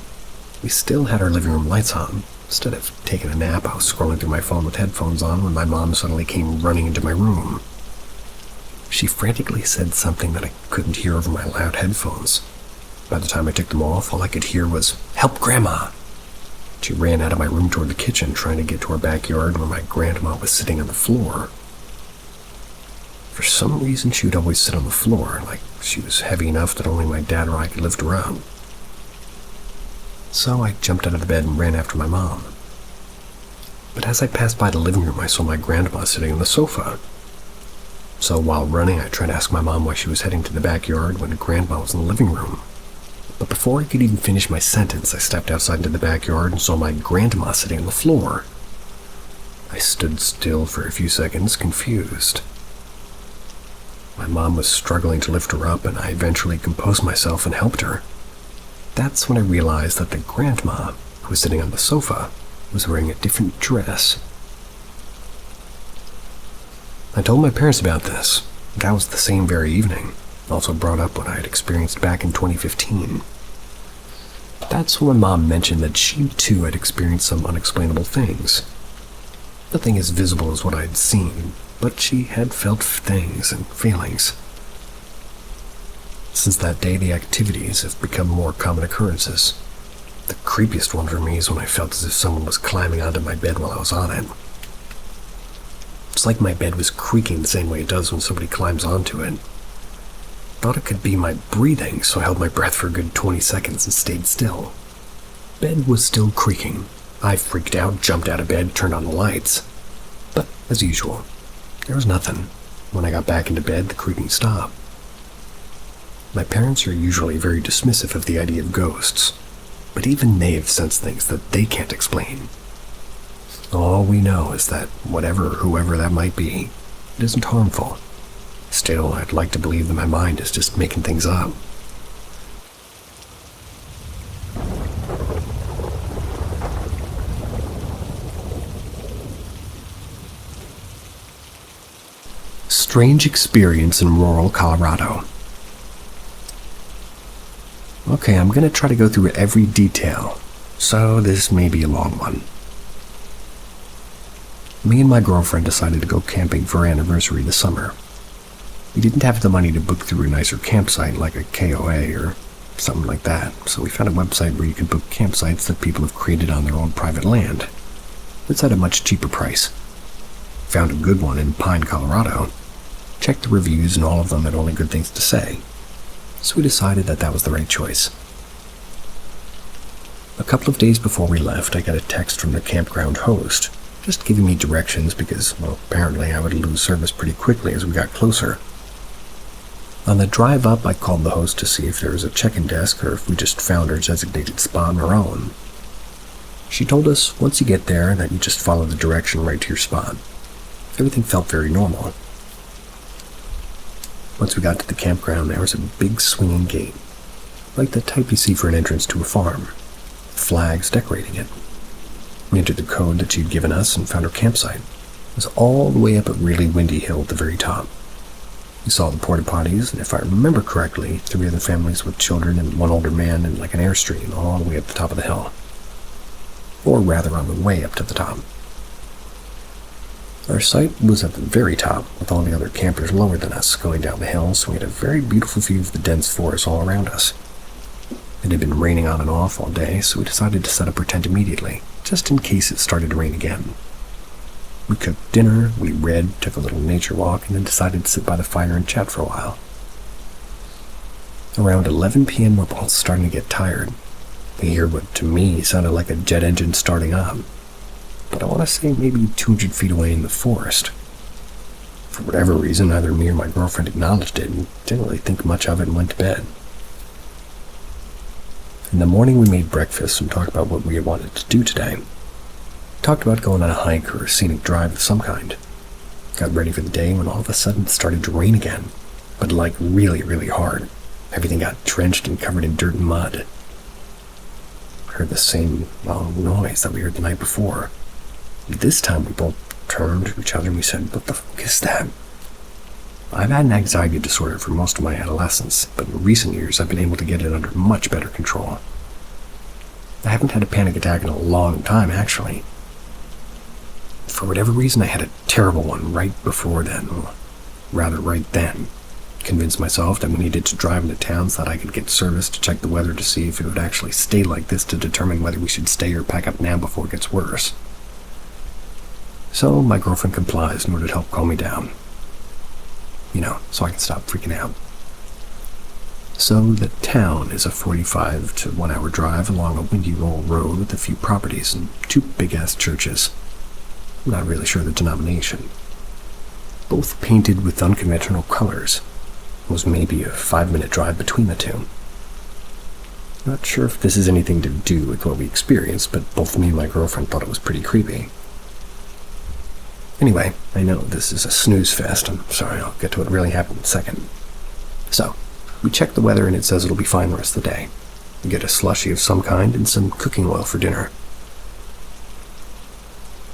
We still had our living room lights on. Instead of taking a nap, I was scrolling through my phone with headphones on when my mom suddenly came running into my room. She frantically said something that I couldn't hear over my loud headphones. By the time I took them off, all I could hear was, "Help, Grandma!" She ran out of my room toward the kitchen, trying to get to our backyard where my grandma was sitting on the floor. For some reason, she would always sit on the floor, like she was heavy enough that only my dad or I could lift her up. So I jumped out of the bed and ran after my mom. But as I passed by the living room, I saw my grandma sitting on the sofa. So while running, I tried to ask my mom why she was heading to the backyard when Grandma was in the living room. But before I could even finish my sentence, I stepped outside into the backyard and saw my grandma sitting on the floor. I stood still for a few seconds, confused. My mom was struggling to lift her up, and I eventually composed myself and helped her. That's when I realized that the grandma, who was sitting on the sofa, was wearing a different dress. I told my parents about this. That was the same very evening. Also brought up what I had experienced back in 2015. That's when my mom mentioned that she too had experienced some unexplainable things. Nothing as visible as what I had seen, but she had felt things and feelings. Since that day, the activities have become more common occurrences. The creepiest one for me is when I felt as if someone was climbing onto my bed while I was on it. It's like my bed was creaking the same way it does when somebody climbs onto it. Thought it could be my breathing, so I held my breath for a good 20 seconds and stayed still. Bed was still creaking. I freaked out, jumped out of bed, turned on the lights. But, as usual, there was nothing. When I got back into bed, the creaking stopped. My parents are usually very dismissive of the idea of ghosts, but even they have sensed things that they can't explain. All we know is that whatever or whoever that might be, it isn't harmful. Still, I'd like to believe that my mind is just making things up. Strange experience in rural Colorado. Okay, I'm going to try to go through every detail, so this may be a long one. Me and my girlfriend decided to go camping for our anniversary this summer. We didn't have the money to book through a nicer campsite like a KOA or something like that, so we found a website where you can book campsites that people have created on their own private land. It's at a much cheaper price. Found a good one in Pine, Colorado. Checked the reviews and all of them had only good things to say. So we decided that that was the right choice. A couple of days before we left, I got a text from the campground host, just giving me directions because, well, apparently I would lose service pretty quickly as we got closer. On the drive up, I called the host to see if there was a check-in desk or if we just found our designated spot on our own. She told us once you get there that you just follow the direction right to your spot. Everything felt very normal. Once we got to the campground, there was a big swinging gate, like the type you see for an entrance to a farm, with flags decorating it. We entered the code that she'd given us and found our campsite. It was all the way up a really windy hill at the very top. We saw the porta potties, and if I remember correctly, 3 other families with children and 1 older man and like an airstream all the way up the top of the hill. Or rather on the way up to the top. Our site was at the very top, with all the other campers lower than us going down the hill, so we had a very beautiful view of the dense forest all around us. It had been raining on and off all day, so we decided to set up our tent immediately, just in case it started to rain again. We cooked dinner, we read, took a little nature walk, and then decided to sit by the fire and chat for a while. Around 11 p.m. we're both starting to get tired. We hear what to me sounded like a jet engine starting up, but I want to say maybe 200 feet away in the forest. For whatever reason, neither me or my girlfriend acknowledged it and didn't really think much of it and went to bed. In the morning we made breakfast and talked about what we had wanted to do today. Talked about going on a hike or a scenic drive of some kind. Got ready for the day when all of a sudden it started to rain again, but like really, really hard. Everything got drenched and covered in dirt and mud. Heard the same noise that we heard the night before. This time we both turned to each other and we said, "What the fuck is that?" I've had an anxiety disorder for most of my adolescence, but in recent years I've been able to get it under much better control. I haven't had a panic attack in a long time, actually. For whatever reason, I had a terrible one right before then. rather right then. Convinced myself that we needed to drive into town so that I could get service to check the weather to see if it would actually stay like this to determine whether we should stay or pack up now before it gets worse. So my girlfriend complies in order to help calm me down. So I can stop freaking out. So the town is a 45 to 1 hour drive along a windy roll road with a few properties and 2 big-ass churches. I'm not really sure the denomination. Both painted with unconventional colors. It was maybe a 5-minute drive between the two. Not sure if this has anything to do with what we experienced, but both me and my girlfriend thought it was pretty creepy. Anyway, I know this is a snooze fest. I'm sorry, I'll get to what really happened in a second. So, we check the weather and it says it'll be fine the rest of the day. We get a slushie of some kind and some cooking oil for dinner.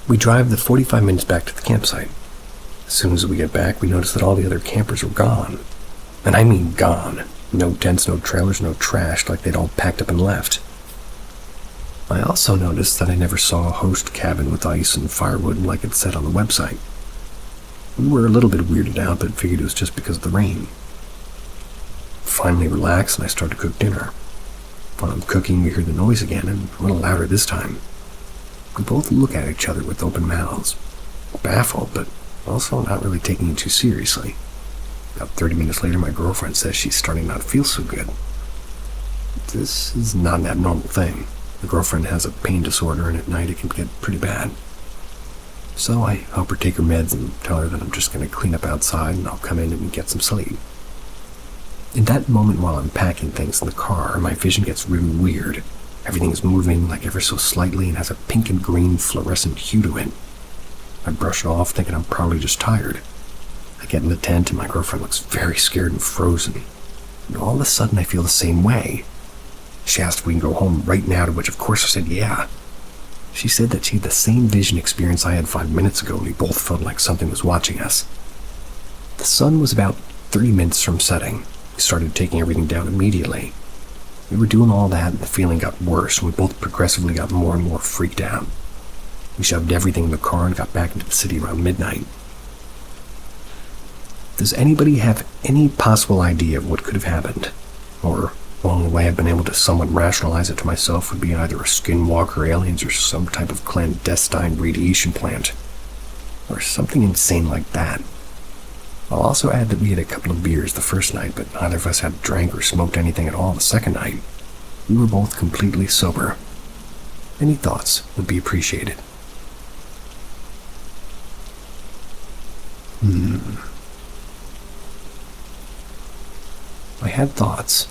We drive the 45 minutes back to the campsite. As soon as we get back, we notice that all the other campers were gone. And I mean gone. No tents, no trailers, no trash, like they'd all packed up and left. I also noticed that I never saw a host cabin with ice and firewood like it said on the website. We were a little bit weirded out, but figured it was just because of the rain. Finally relaxed, and I start to cook dinner. While I'm cooking, we hear the noise again, and a little louder this time. We both look at each other with open mouths, baffled, but also not really taking it too seriously. About 30 minutes later, my girlfriend says she's starting not to feel so good. This is not an abnormal thing. My girlfriend has a pain disorder, and at night it can get pretty bad. So I help her take her meds and tell her that I'm just going to clean up outside and I'll come in and get some sleep. In that moment while I'm packing things in the car, my vision gets really weird. Everything is moving like ever so slightly and has a pink and green fluorescent hue to it. I brush it off thinking I'm probably just tired. I get in the tent and my girlfriend looks very scared and frozen. And all of a sudden I feel the same way. She asked if we can go home right now, to which of course I said yeah. She said that she had the same vision experience I had 5 minutes ago, and we both felt like something was watching us. The sun was about 30 minutes from setting. We started taking everything down immediately. We were doing all that and the feeling got worse, and we both progressively got more and more freaked out. We shoved everything in the car and got back into the city around midnight. Does anybody have any possible idea of what could have happened? Or the only way I've been able to somewhat rationalize it to myself would be either a skinwalker, aliens, or some type of clandestine radiation plant. Or something insane like that. I'll also add that we had a couple of beers the first night, but neither of us had drank or smoked anything at all the second night. We were both completely sober. Any thoughts would be appreciated. I had thoughts,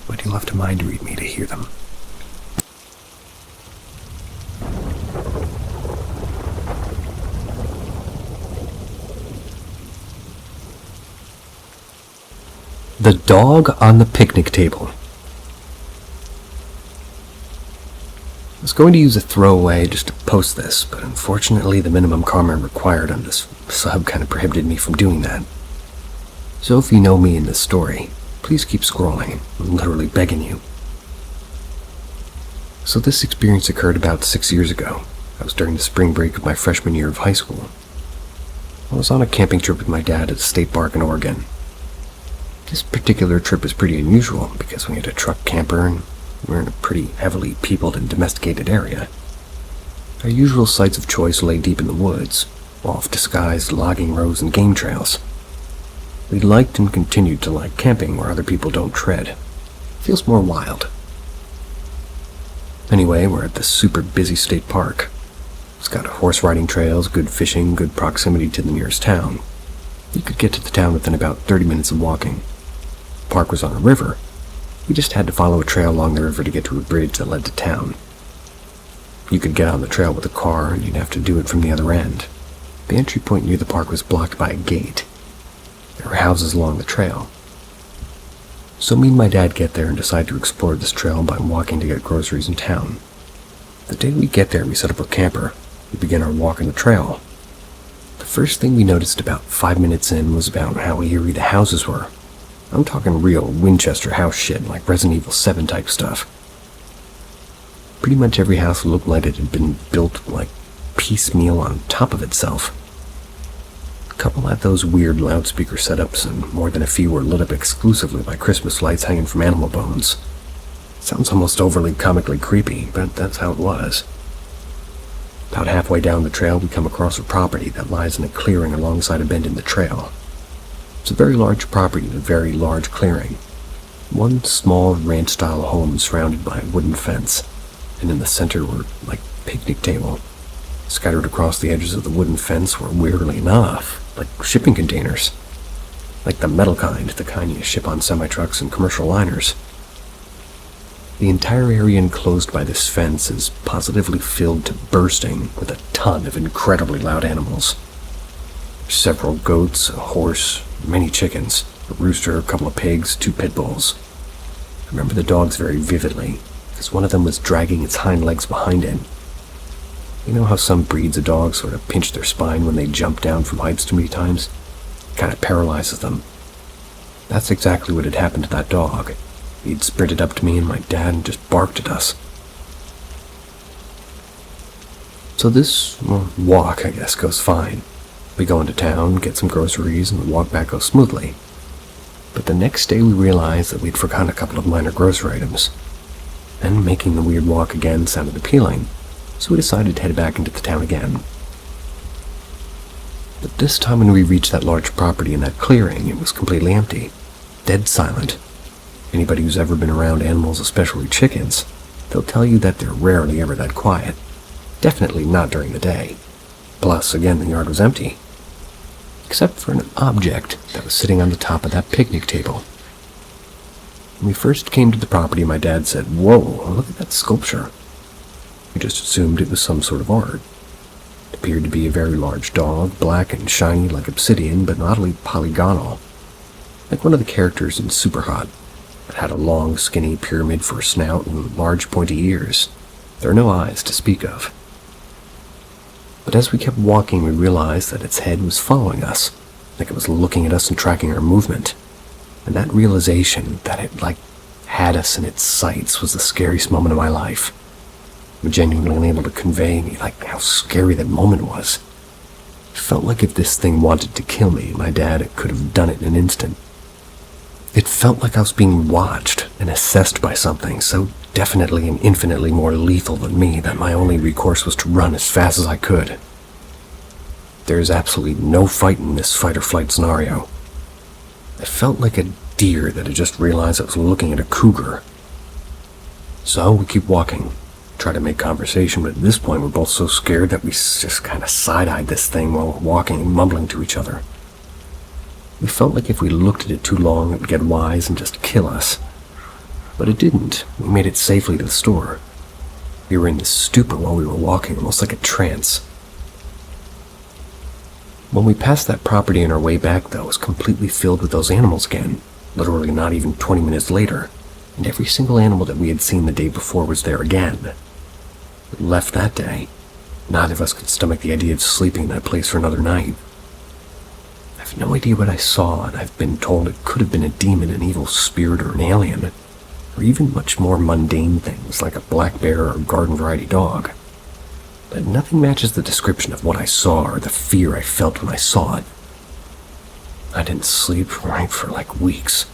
but you'll have to mind read me to hear them. The dog on the picnic table. I was going to use a throwaway just to post this, but unfortunately the minimum comment required on this sub kind of prohibited me from doing that. So if you know me in this story, please keep scrolling. I'm literally begging you. So this experience occurred about 6 years ago. I was during the spring break of my freshman year of high school. I was on a camping trip with my dad at a state park in Oregon. This particular trip was pretty unusual because we had a truck camper and we're in a pretty heavily peopled and domesticated area. Our usual sites of choice lay deep in the woods, oft-disguised logging rows and game trails. We liked and continued to like camping where other people don't tread. It feels more wild. Anyway, we're at this super busy state park. It's got horse riding trails, good fishing, good proximity to the nearest town. You could get to the town within about 30 minutes of walking. The park was on a river. We just had to follow a trail along the river to get to a bridge that led to town. You could get on the trail with a car, and you'd have to do it from the other end. The entry point near the park was blocked by a gate. There were houses along the trail. So me and my dad get there and decide to explore this trail by walking to get groceries in town. The day we get there, we set up our camper. We begin our walk on the trail. The first thing we noticed about 5 minutes in was about how eerie the houses were. I'm talking real Winchester house shit, like Resident Evil 7 type stuff. Pretty much every house looked like it had been built like piecemeal on top of itself. couple had those weird loudspeaker setups, and more than a few were lit up exclusively by Christmas lights hanging from animal bones. Sounds almost overly comically creepy, but that's how it was. About halfway down the trail, we come across a property that lies in a clearing alongside a bend in the trail. It's a very large property with a very large clearing. One small ranch-style home surrounded by a wooden fence, and in the center were like a picnic table. Scattered across the edges of the wooden fence were, weirdly enough, like shipping containers. Like the metal kind, the kind you ship on semi-trucks and commercial liners. The entire area enclosed by this fence is positively filled to bursting with a ton of incredibly loud animals. Several goats, a horse, many chickens, a rooster, a couple of pigs, 2 pit bulls. I remember the dogs very vividly, because one of them was dragging its hind legs behind it. You know how some breeds of dogs sort of pinch their spine when they jump down from heights too many times? It kind of paralyzes them. That's exactly what had happened to that dog. He'd sprinted up to me and my dad and just barked at us. So this walk, I guess, goes fine. We go into town, get some groceries, and the walk back goes smoothly. But the next day we realized that we'd forgotten a couple of minor grocery items. And making the weird walk again sounded appealing, so we decided to head back into the town again. But this time when we reached that large property in that clearing, it was completely empty. Dead silent. Anybody who's ever been around animals, especially chickens, they'll tell you that they're rarely ever that quiet. Definitely not during the day. Plus, again, the yard was empty. Except for an object that was sitting on the top of that picnic table. When we first came to the property, my dad said, "Whoa, look at that sculpture." We just assumed it was some sort of art. It appeared to be a very large dog, black and shiny like obsidian, but oddly polygonal. Like one of the characters in Superhot. It had a long, skinny pyramid for a snout and large, pointy ears. There are no eyes to speak of. But as we kept walking, we realized that its head was following us, like it was looking at us and tracking our movement. And that realization that it, had us in its sights was the scariest moment of my life. I'm genuinely unable to convey how scary that moment was. It felt like if this thing wanted to kill me, my dad could have done it in an instant. It felt like I was being watched and assessed by something so definitely and infinitely more lethal than me that my only recourse was to run as fast as I could. There is absolutely no fight in this fight-or-flight scenario. I felt like a deer that had just realized I was looking at a cougar. So we keep walking, try to make conversation, but at this point we're both so scared that we just kind of side-eyed this thing while walking and mumbling to each other. We felt like if we looked at it too long, it would get wise and just kill us. But it didn't. We made it safely to the store. We were in this stupor while we were walking, almost like a trance. When we passed that property on our way back, though, it was completely filled with those animals again, literally not even 20 minutes later, and every single animal that we had seen the day before was there again. We left that day. Neither of us could stomach the idea of sleeping in that place for another night. I have no idea what I saw, and I've been told it could have been a demon, an evil spirit, or an alien, or even much more mundane things like a black bear or a garden variety dog. But nothing matches the description of what I saw or the fear I felt when I saw it. I didn't sleep for weeks.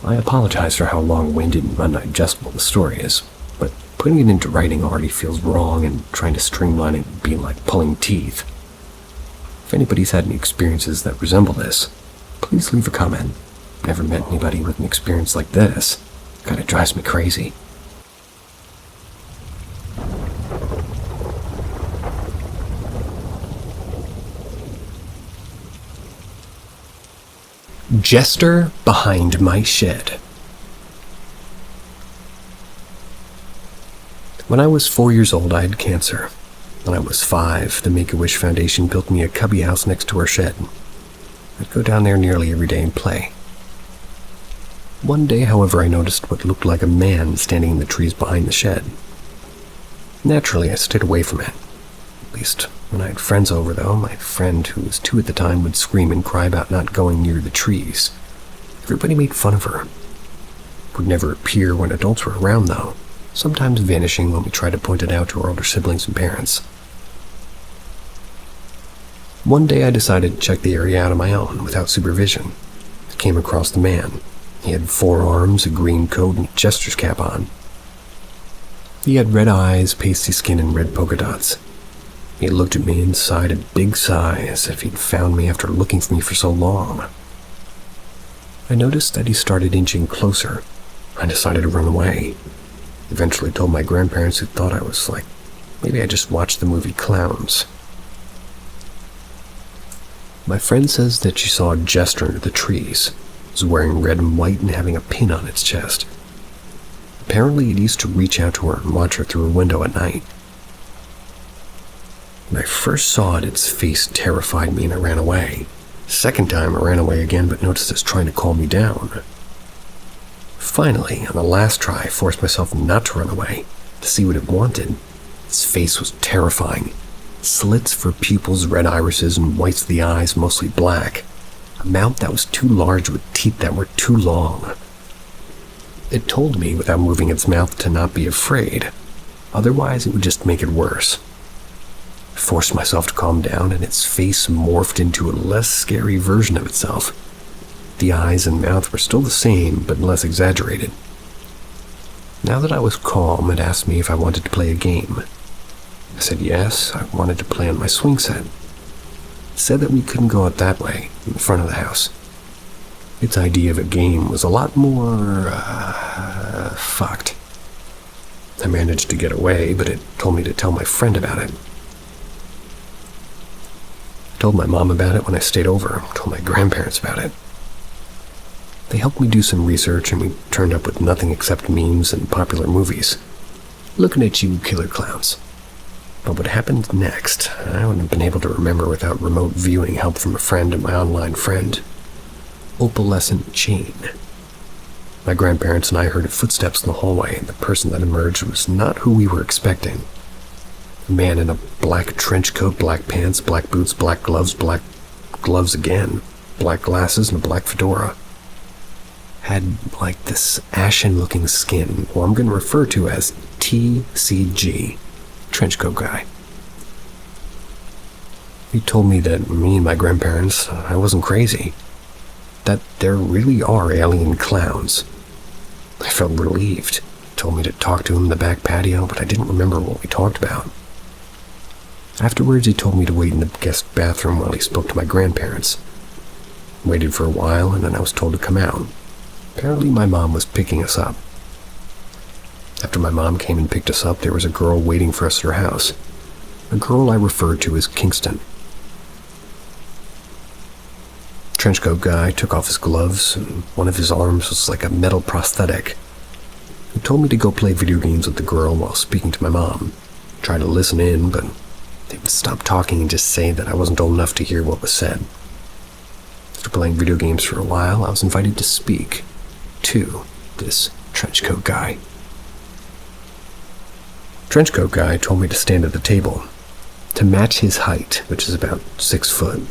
I apologize for how long-winded and undigestible the story is, but putting it into writing already feels wrong, and trying to streamline it would be like pulling teeth. If anybody's had any experiences that resemble this, please leave a comment. Never met anybody with an experience like this. Kinda drives me crazy. Jester behind my shed. When I was 4 years old, I had cancer. When I was 5, the Make-A-Wish Foundation built me a cubby house next to our shed. I'd go down there nearly every day and play. One day, however, I noticed what looked like a man standing in the trees behind the shed. Naturally, I stayed away from it. At least, when I had friends over, though, my friend, who was 2 at the time, would scream and cry about not going near the trees. Everybody made fun of her. Would never appear when adults were around, though, sometimes vanishing when we tried to point it out to our older siblings and parents. One day I decided to check the area out on my own, without supervision. I came across the man. He had 4 arms, a green coat, and a jester's cap on. He had red eyes, pasty skin, and red polka dots. He looked at me and sighed a big sigh, as if he'd found me after looking for me for so long. I noticed that he started inching closer. I decided to run away. Eventually told my grandparents, who thought I was like, maybe I just watched the movie Clowns. My friend says that she saw a jester under the trees. It was wearing red and white and having a pin on its chest. Apparently it used to reach out to her and watch her through a window at night. When I first saw it, its face terrified me and I ran away. Second time I ran away again, but noticed it was trying to calm me down. Finally, on the last try, I forced myself not to run away, to see what it wanted. Its face was terrifying. Slits for pupils, red irises, and whites of the eyes, mostly black. A mouth that was too large with teeth that were too long. It told me, without moving its mouth, to not be afraid. Otherwise, it would just make it worse. I forced myself to calm down, and its face morphed into a less scary version of itself. The eyes and mouth were still the same, but less exaggerated. Now that I was calm, it asked me if I wanted to play a game. I said yes, I wanted to play on my swing set. It said that we couldn't go out that way, in the front of the house. Its idea of a game was a lot more, fucked. I managed to get away, but it told me to tell my friend about it. I told my mom about it when I stayed over, told my grandparents about it. They helped me do some research, and we turned up with nothing except memes and popular movies. Looking at you, killer clowns. But what happened next, I wouldn't have been able to remember without remote viewing help from a friend and my online friend. Opalescent chain. My grandparents and I heard footsteps in the hallway, and the person that emerged was not who we were expecting. A man in a black trench coat, black pants, black boots, black gloves again, black glasses, and a black fedora. Had like this ashen-looking skin, who I'm going to refer to as TCG, trenchcoat guy. He told me that me and my grandparents, I wasn't crazy. That there really are alien clowns. I felt relieved. He told me to talk to him in the back patio, but I didn't remember what we talked about. Afterwards, he told me to wait in the guest bathroom while he spoke to my grandparents. I waited for a while, and then I was told to come out. Apparently, my mom was picking us up. After my mom came and picked us up, there was a girl waiting for us at her house. A girl I referred to as Kingston. Trenchcoat guy took off his gloves, and one of his arms was like a metal prosthetic. He told me to go play video games with the girl while speaking to my mom. I tried to listen in, but they would stop talking and just say that I wasn't old enough to hear what was said. After playing video games for a while, I was invited to speak to this trenchcoat guy. Trenchcoat guy told me to stand at the table, to match his height, which is about 6 foot.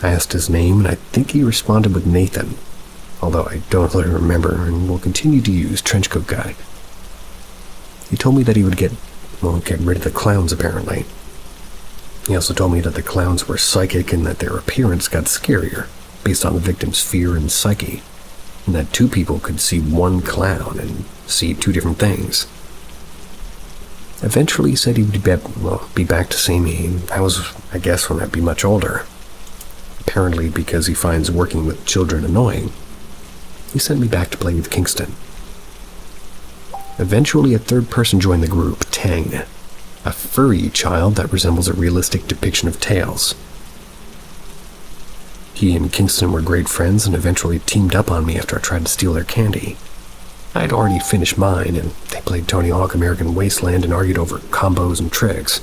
I asked his name, and I think he responded with Nathan, although I don't really remember and will continue to use trenchcoat guy. He told me that he would get rid of the clowns, apparently. He also told me that the clowns were psychic and that their appearance got scarier, based on the victim's fear and psyche, and that 2 people could see one clown and see 2 different things. Eventually he said he would be back to see me. That was, I guess, when I'd be much older. Apparently because he finds working with children annoying. He sent me back to play with Kingston. Eventually a 3rd person joined the group, Tang, a furry child that resembles a realistic depiction of Tails. He and Kingston were great friends and eventually teamed up on me after I tried to steal their candy. I had already finished mine, and they played Tony Hawk American Wasteland and argued over combos and tricks.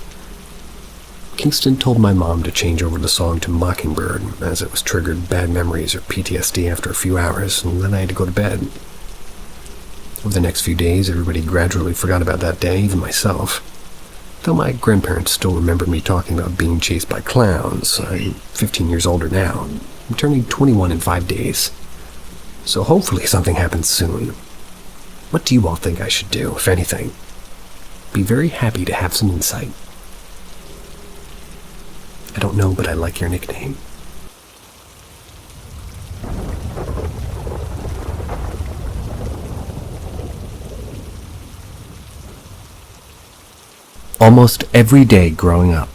Kingston told my mom to change over the song to Mockingbird, as it was triggered bad memories or PTSD after a few hours, and then I had to go to bed. Over the next few days, everybody gradually forgot about that day, even myself. Though my grandparents still remember me talking about being chased by clowns. I'm 15 years older now. I'm turning 21 in 5 days. So hopefully something happens soon. What do you all think I should do, if anything? Be very happy to have some insight. I don't know, but I like your nickname. Almost every day growing up.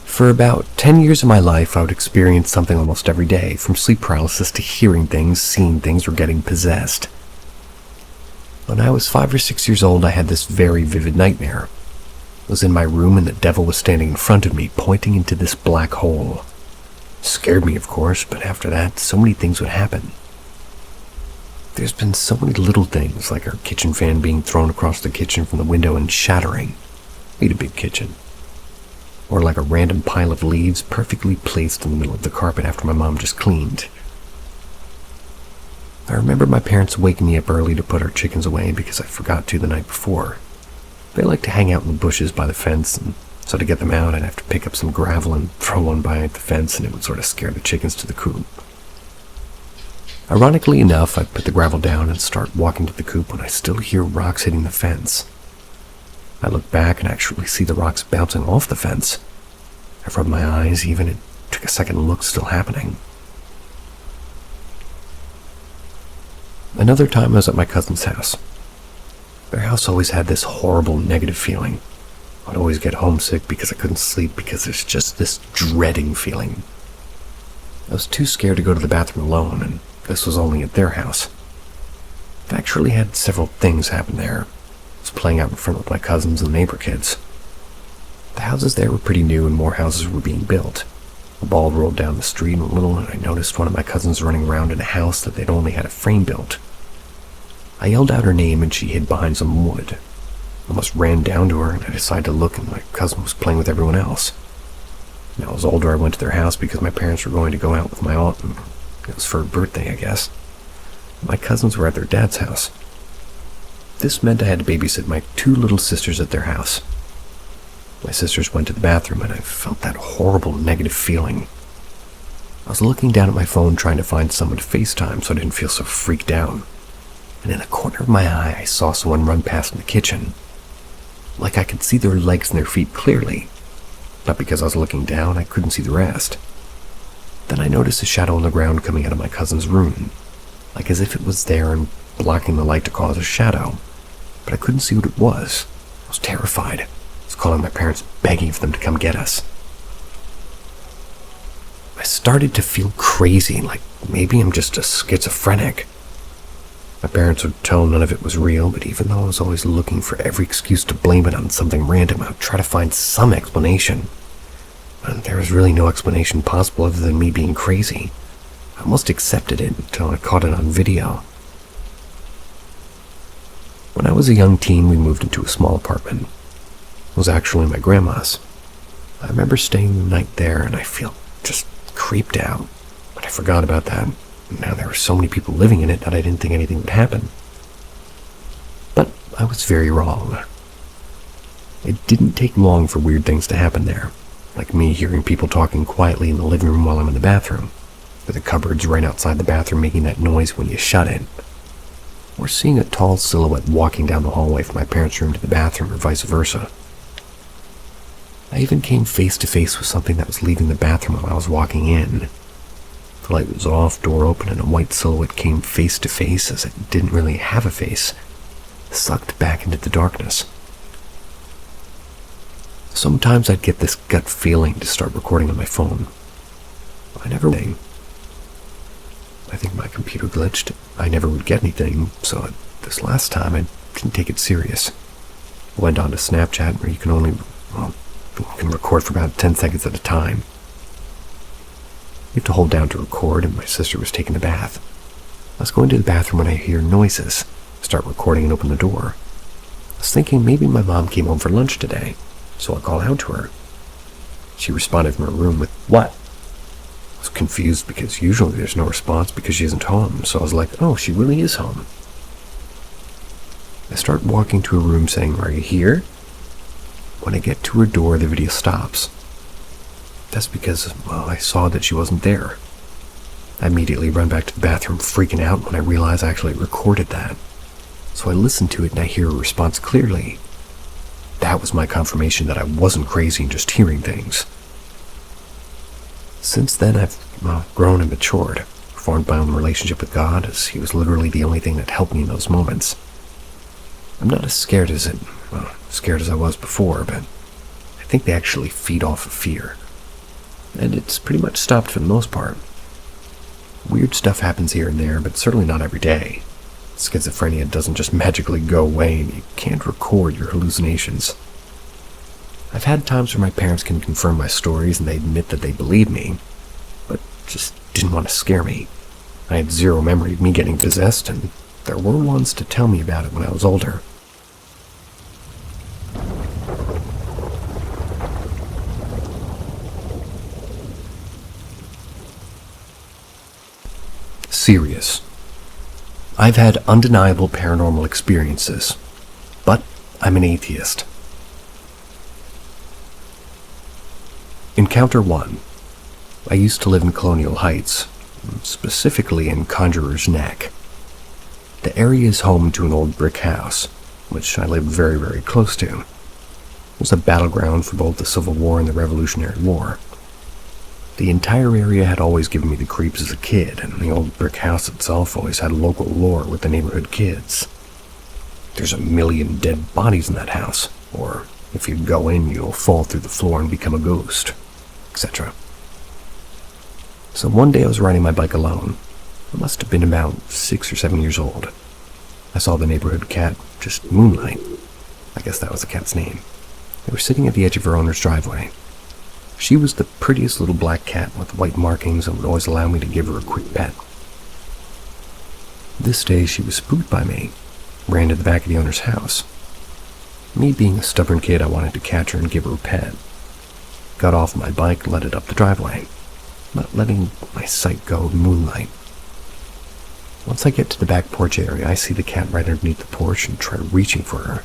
For about 10 years of my life, I would experience something almost every day, from sleep paralysis to hearing things, seeing things, or getting possessed. When I was 5 or 6 years old, I had this very vivid nightmare. I was in my room and the devil was standing in front of me, pointing into this black hole. It scared me, of course, but after that, so many things would happen. There's been so many little things, like our kitchen fan being thrown across the kitchen from the window and shattering. We had a big kitchen. Or like a random pile of leaves perfectly placed in the middle of the carpet after my mom just cleaned. I remember my parents waking me up early to put our chickens away because I forgot to the night before. They like to hang out in the bushes by the fence, and so to get them out, I'd have to pick up some gravel and throw one by the fence, and it would sort of scare the chickens to the coop. Ironically enough, I'd put the gravel down and start walking to the coop when I still hear rocks hitting the fence. I look back and actually see the rocks bouncing off the fence. I rubbed my eyes even, it took a second to look, still happening. Another time I was at my cousin's house. Their house always had this horrible negative feeling. I'd always get homesick because I couldn't sleep because there's just this dreading feeling. I was too scared to go to the bathroom alone, and this was only at their house. I've actually had several things happen there. I was playing out in front with my cousins and neighbor kids. The houses there were pretty new and more houses were being built. A ball rolled down the street a little and I noticed one of my cousins running around in a house that they'd only had a frame built. I yelled out her name and she hid behind some wood. I almost ran down to her and I decided to look and my cousin was playing with everyone else. When I was older, I went to their house because my parents were going to go out with my aunt and it was for her birthday, I guess. My cousins were at their dad's house. This meant I had to babysit my 2 little sisters at their house. My sisters went to the bathroom and I felt that horrible negative feeling. I was looking down at my phone trying to find someone to FaceTime so I didn't feel so freaked out. And in the corner of my eye, I saw someone run past in the kitchen. Like I could see their legs and their feet clearly. But because I was looking down, I couldn't see the rest. Then I noticed a shadow on the ground coming out of my cousin's room, like as if it was there and blocking the light to cause a shadow. But I couldn't see what it was. I was terrified. I was calling my parents, begging for them to come get us. I started to feel crazy, like maybe I'm just a schizophrenic. My parents would tell none of it was real, but even though I was always looking for every excuse to blame it on something random, I would try to find some explanation. And there was really no explanation possible other than me being crazy. I almost accepted it until I caught it on video. When I was a young teen, we moved into a small apartment. It was actually my grandma's. I remember staying the night there and I felt just creeped out, but I forgot about that. Now there were so many people living in it that I didn't think anything would happen. But I was very wrong. It didn't take long for weird things to happen there, like me hearing people talking quietly in the living room while I'm in the bathroom, or the cupboards right outside the bathroom making that noise when you shut it, or seeing a tall silhouette walking down the hallway from my parents' room to the bathroom or vice versa. I even came face to face with something that was leaving the bathroom while I was walking in. The light was off, door open, and a white silhouette came face to face as it didn't really have a face, sucked back into the darkness. Sometimes I'd get this gut feeling to start recording on my phone. I never would. I think my computer glitched. I never would get anything, so this last time I didn't take it serious. I went on to Snapchat where you can record for about 10 seconds at a time. You have to hold down to record, and my sister was taking a bath. I was going to the bathroom when I hear noises, start recording and open the door. I was thinking maybe my mom came home for lunch today, so I called out to her. She responded from her room with, "What?" I was confused because usually there's no response because she isn't home, so I was like, oh, she really is home. I start walking to her room saying, "Are you here?" When I get to her door, the video stops. That's because, I saw that she wasn't there. I immediately run back to the bathroom freaking out when I realize I actually recorded that. So I listen to it and I hear her response clearly. that was my confirmation that I wasn't crazy and just hearing things. Since then, I've grown and matured, formed my own relationship with God, as He was literally the only thing that helped me in those moments. I'm not as scared as I was before, but I think they actually feed off of fear. And it's pretty much stopped for the most part. Weird stuff happens here and there, but certainly not every day. Schizophrenia doesn't just magically go away, and you can't record your hallucinations. I've had times where my parents can confirm my stories and they admit that they believe me, but just didn't want to scare me. I had zero memory of me getting possessed, and there were ones to tell me about it when I was older. Serious. I've had undeniable paranormal experiences, but I'm an atheist. Encounter 1. I used to live in Colonial Heights, specifically in Conjurer's Neck. The area is home to an old brick house, which I lived very, very close to. It was a battleground for both the Civil War and the Revolutionary War. The entire area had always given me the creeps as a kid, and the old brick house itself always had local lore with the neighborhood kids. There's 1 million dead bodies in that house, or if you go in, you'll fall through the floor and become a ghost, etc. So one day I was riding my bike alone. I must have been about 6 or 7 years old. I saw the neighborhood cat, just Moonlight. I guess that was the cat's name. They were sitting at the edge of her owner's driveway. She was the prettiest little black cat with white markings and would always allow me to give her a quick pet. This day she was spooked by me, ran to the back of the owner's house. Me being a stubborn kid, I wanted to catch her and give her a pet. Got off my bike and let it up the driveway, not letting my sight go of Moonlight. Once I get to the back porch area, I see the cat right underneath the porch and try reaching for her.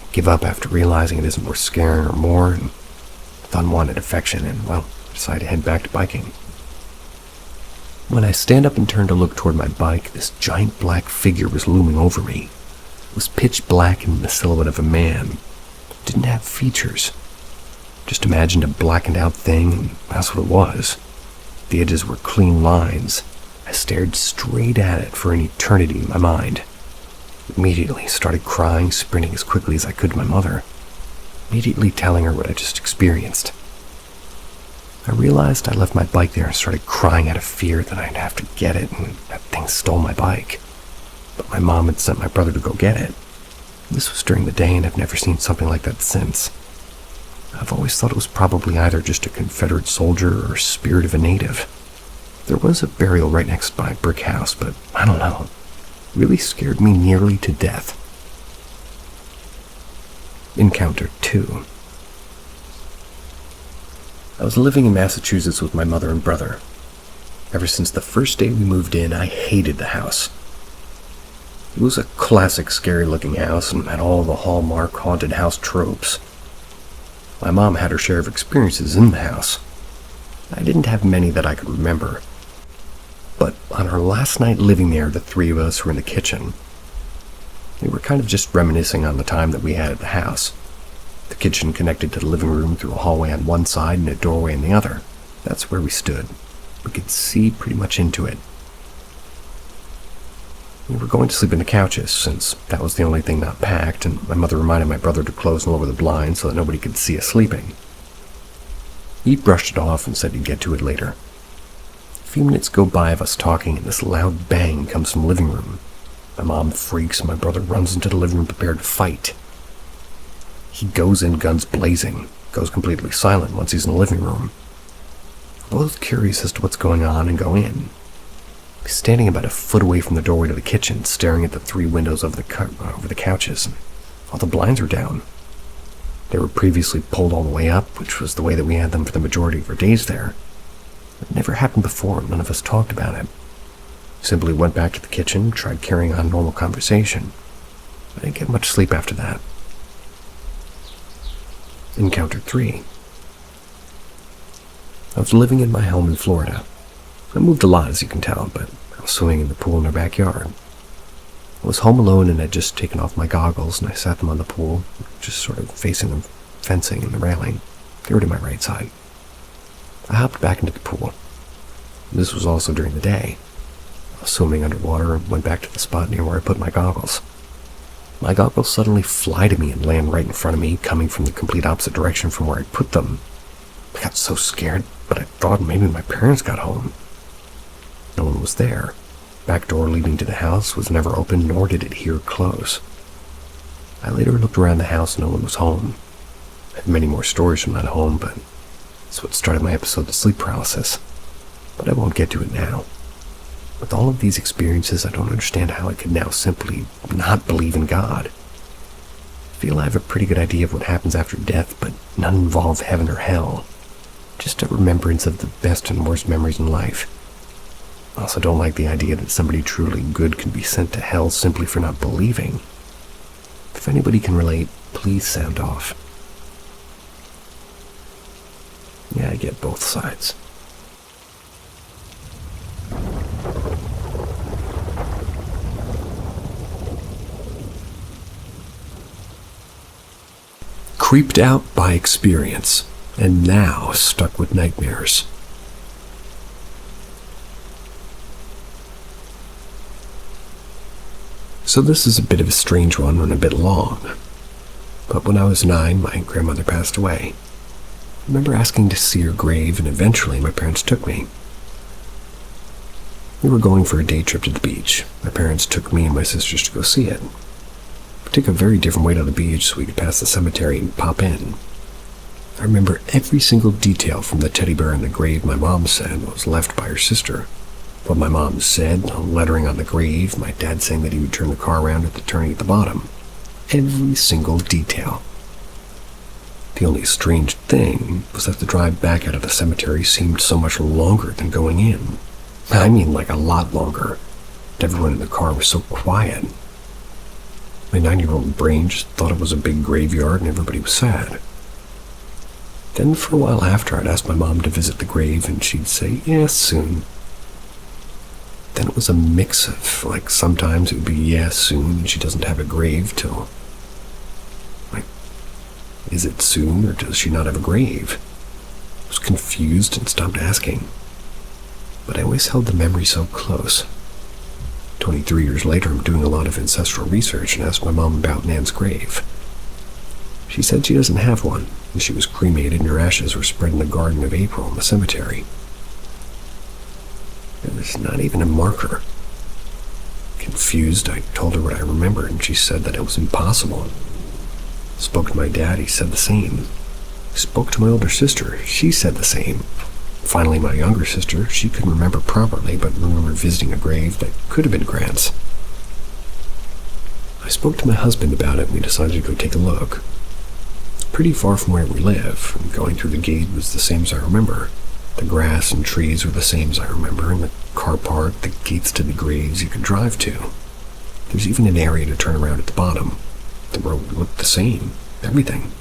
I give up after realizing it isn't worth scaring her more, and with unwanted affection, and, decide to head back to biking. When I stand up and turn to look toward my bike, this giant black figure was looming over me. It was pitch black and the silhouette of a man. It didn't have features. Just imagined a blackened out thing, and that's what it was. The edges were clean lines. I stared straight at it for an eternity in my mind. Immediately started crying, sprinting as quickly as I could to my mother, immediately telling her what I just experienced. I realized I left my bike there and started crying out of fear that I'd have to get it and that thing stole my bike. But my mom had sent my brother to go get it. This was during the day, and I've never seen something like that since. I've always thought it was probably either just a Confederate soldier or spirit of a native. There was a burial right next to my brick house, but I don't know. It really scared me nearly to death. Encounter 2. I was living in Massachusetts with my mother and brother. Ever since the first day we moved in, I hated the house. It was a classic scary-looking house and had all the hallmark haunted house tropes. My mom had her share of experiences in the house. I didn't have many that I could remember. But on our last night living there, the three of us were in the kitchen. We were kind of just reminiscing on the time that we had at the house. The kitchen connected to the living room through a hallway on one side and a doorway on the other. That's where we stood. We could see pretty much into it. We were going to sleep in the couches, since that was the only thing not packed, and my mother reminded my brother to close and lower the blinds so that nobody could see us sleeping. He brushed it off and said he'd get to it later. A few minutes go by of us talking, and this loud bang comes from the living room. My mom freaks, and my brother runs into the living room prepared to fight. He goes in, guns blazing, goes completely silent once he's in the living room. We're both curious as to what's going on and go in. He's standing about a foot away from the doorway to the kitchen, staring at the three windows over the couches. All the blinds were down. They were previously pulled all the way up, which was the way that we had them for the majority of our days there. It never happened before, and none of us talked about it. Simply went back to the kitchen, tried carrying on normal conversation. I didn't get much sleep after that. Encounter 3. I was living in my home in Florida. I moved a lot, as you can tell, but I was swimming in the pool in our backyard. I was home alone and had just taken off my goggles, and I sat them on the pool, just sort of facing the fencing and the railing. They were to my right side. I hopped back into the pool. This was also during the day. I was swimming underwater and went back to the spot near where I put my goggles. My goggles suddenly fly to me and land right in front of me, coming from the complete opposite direction from where I put them. I got so scared, but I thought maybe my parents got home. No one was there. Back door leading to the house was never open, nor did it here close. I later looked around the house and no one was home. I had many more stories from that home, but that's what started my episode of sleep paralysis. But I won't get to it now. With all of these experiences, I don't understand how I could now simply not believe in God. I feel I have a pretty good idea of what happens after death, but none involve heaven or hell. Just a remembrance of the best and worst memories in life. I also don't like the idea that somebody truly good can be sent to hell simply for not believing. If anybody can relate, please sound off. Yeah, I get both sides. Creeped out by experience, and now stuck with nightmares. So this is a bit of a strange one and a bit long. But when I was 9, my grandmother passed away. I remember asking to see her grave, and eventually my parents took me. We were going for a day trip to the beach. My parents took me and my sisters to go see it. We took a very different way to the beach so we could pass the cemetery and pop in. I remember every single detail from the teddy bear in the grave my mom said was left by her sister. What my mom said, the lettering on the grave, my dad saying that he would turn the car around at the turning at the bottom. Every single detail. The only strange thing was that the drive back out of the cemetery seemed so much longer than going in. I mean, like a lot longer. Everyone in the car was so quiet. My 9-year-old brain just thought it was a big graveyard and everybody was sad. Then for a while after, I'd ask my mom to visit the grave and she'd say, yeah, soon. Then it was a mix of, like, sometimes it would be, yeah, soon, and she doesn't have a grave till, like, is it soon or does she not have a grave? I was confused and stopped asking. But I always held the memory so close. 23 years later, I'm doing a lot of ancestral research and asked my mom about Nan's grave. She said she doesn't have one, and she was cremated and her ashes were spread in the Garden of April in the cemetery. There was not even a marker. Confused, I told her what I remembered, and she said that it was impossible. Spoke to my dad, he said the same. Spoke to my older sister, she said the same. Finally, my younger sister, she couldn't remember properly, but remembered visiting a grave that could have been Grant's. I spoke to my husband about it, and we decided to go take a look. It's pretty far from where we live, and going through the gate was the same as I remember. The grass and trees were the same as I remember, and the car park, the gates to the graves you could drive to. There's even an area to turn around at the bottom. The road looked the same, everything.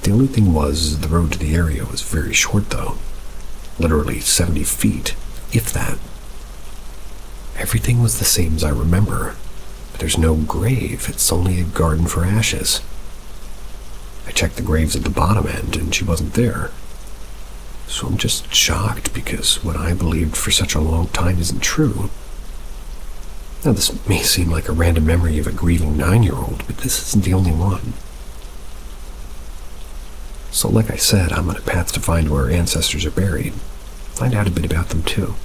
The only thing was, the road to the area was very short though. Literally 70 feet, if that. Everything was the same as I remember, but there's no grave, it's only a garden for ashes. I checked the graves at the bottom end, and she wasn't there. So I'm just shocked because what I believed for such a long time isn't true. Now this may seem like a random memory of a grieving 9-year-old, but this isn't the only one. So like I said, I'm on a path to find where our ancestors are buried. Find out a bit about them too.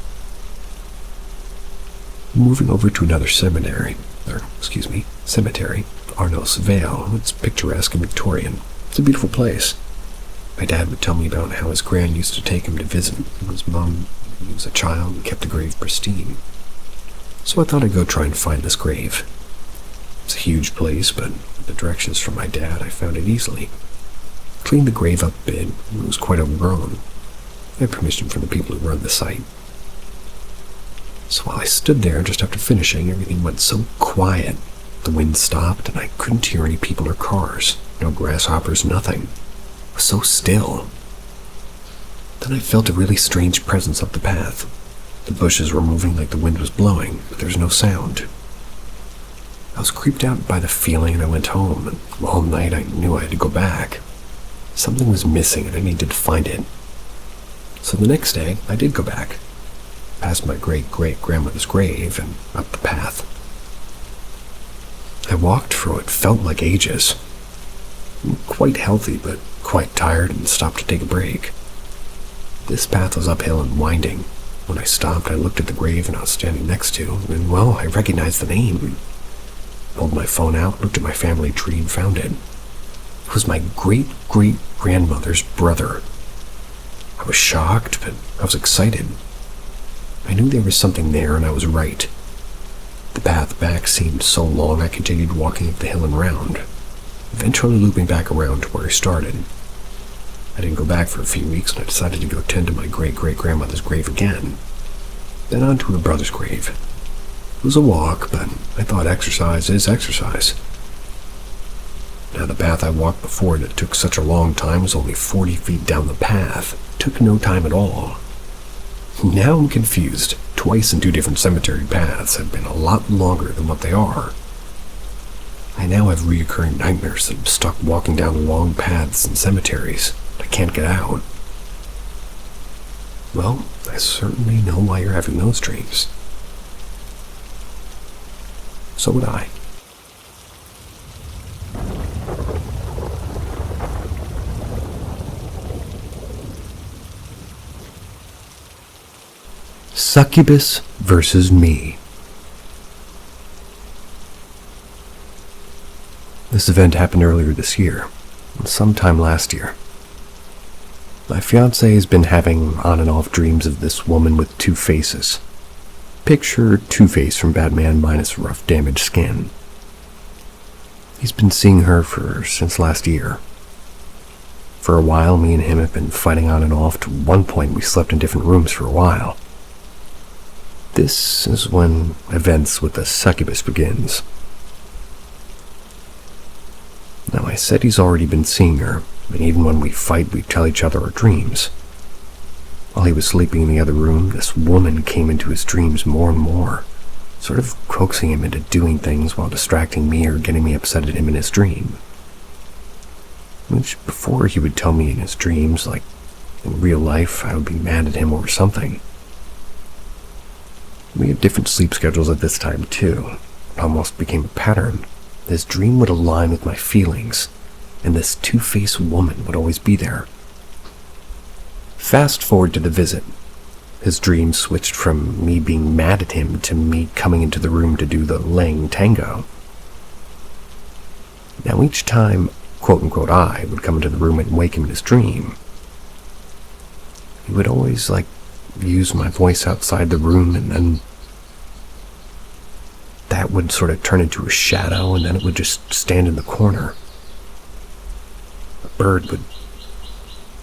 Moving over to another cemetery, Arnos Vale. It's picturesque and Victorian. It's a beautiful place. My dad would tell me about how his gran used to take him to visit, and his mom, when he was a child, and kept the grave pristine. So I thought I'd go try and find this grave. It's a huge place, but with the directions from my dad, I found it easily. Cleaned the grave up a bit, and it was quite overgrown. I had permission from the people who run the site. So while I stood there just after finishing, everything went so quiet. The wind stopped, and I couldn't hear any people or cars. No grasshoppers, nothing. It was so still. Then I felt a really strange presence up the path. The bushes were moving like the wind was blowing, but there was no sound. I was creeped out by the feeling and I went home, and all night I knew I had to go back. Something was missing and I needed to find it. So the next day, I did go back, past my great-great-grandmother's grave and up the path. I walked for what felt like ages. Quite healthy, but quite tired, and stopped to take a break. This path was uphill and winding. When I stopped, I looked at the grave and I was standing next to, and well, I recognized the name. Pulled my phone out, looked at my family tree, and found it. It was my great-great-grandmother's brother. I was shocked, but I was excited. I knew there was something there, and I was right. The path back seemed so long I continued walking up the hill and round, eventually looping back around to where I started. I didn't go back for a few weeks, and I decided to go tend to my great-great-grandmother's grave again, then on to her brother's grave. It was a walk, but I thought exercise is exercise. Now the path I walked before that took such a long time was only 40 feet down the path. It took no time at all. Now I'm confused. Twice in 2 different cemetery paths have been a lot longer than what they are. I now have reoccurring nightmares that I'm stuck walking down long paths in cemeteries. I can't get out. Well, I certainly know why you're having those dreams. So would I. Succubus versus me. This event happened earlier this year, sometime last year. My fiancé has been having on and off dreams of this woman with 2 faces. Picture Two-Face from Batman minus rough damaged skin. He's been seeing her since last year. For a while, me and him have been fighting on and off. To one point, we slept in different rooms for a while. This is when events with the succubus begins. Now, I said he's already been seeing her, and even when we fight, we tell each other our dreams. While he was sleeping in the other room, this woman came into his dreams more and more, sort of coaxing him into doing things while distracting me or getting me upset at him in his dream. Which, before he would tell me in his dreams, like in real life, I would be mad at him over something. We had different sleep schedules at this time, too. It almost became a pattern. His dream would align with my feelings, and this two-faced woman would always be there. Fast forward to the visit. His dream switched from me being mad at him to me coming into the room to do the laying tango. Now each time, quote-unquote, I would come into the room and wake him in his dream, he would always, use my voice outside the room, and then that would sort of turn into a shadow, and then it would just stand in the corner. A bird would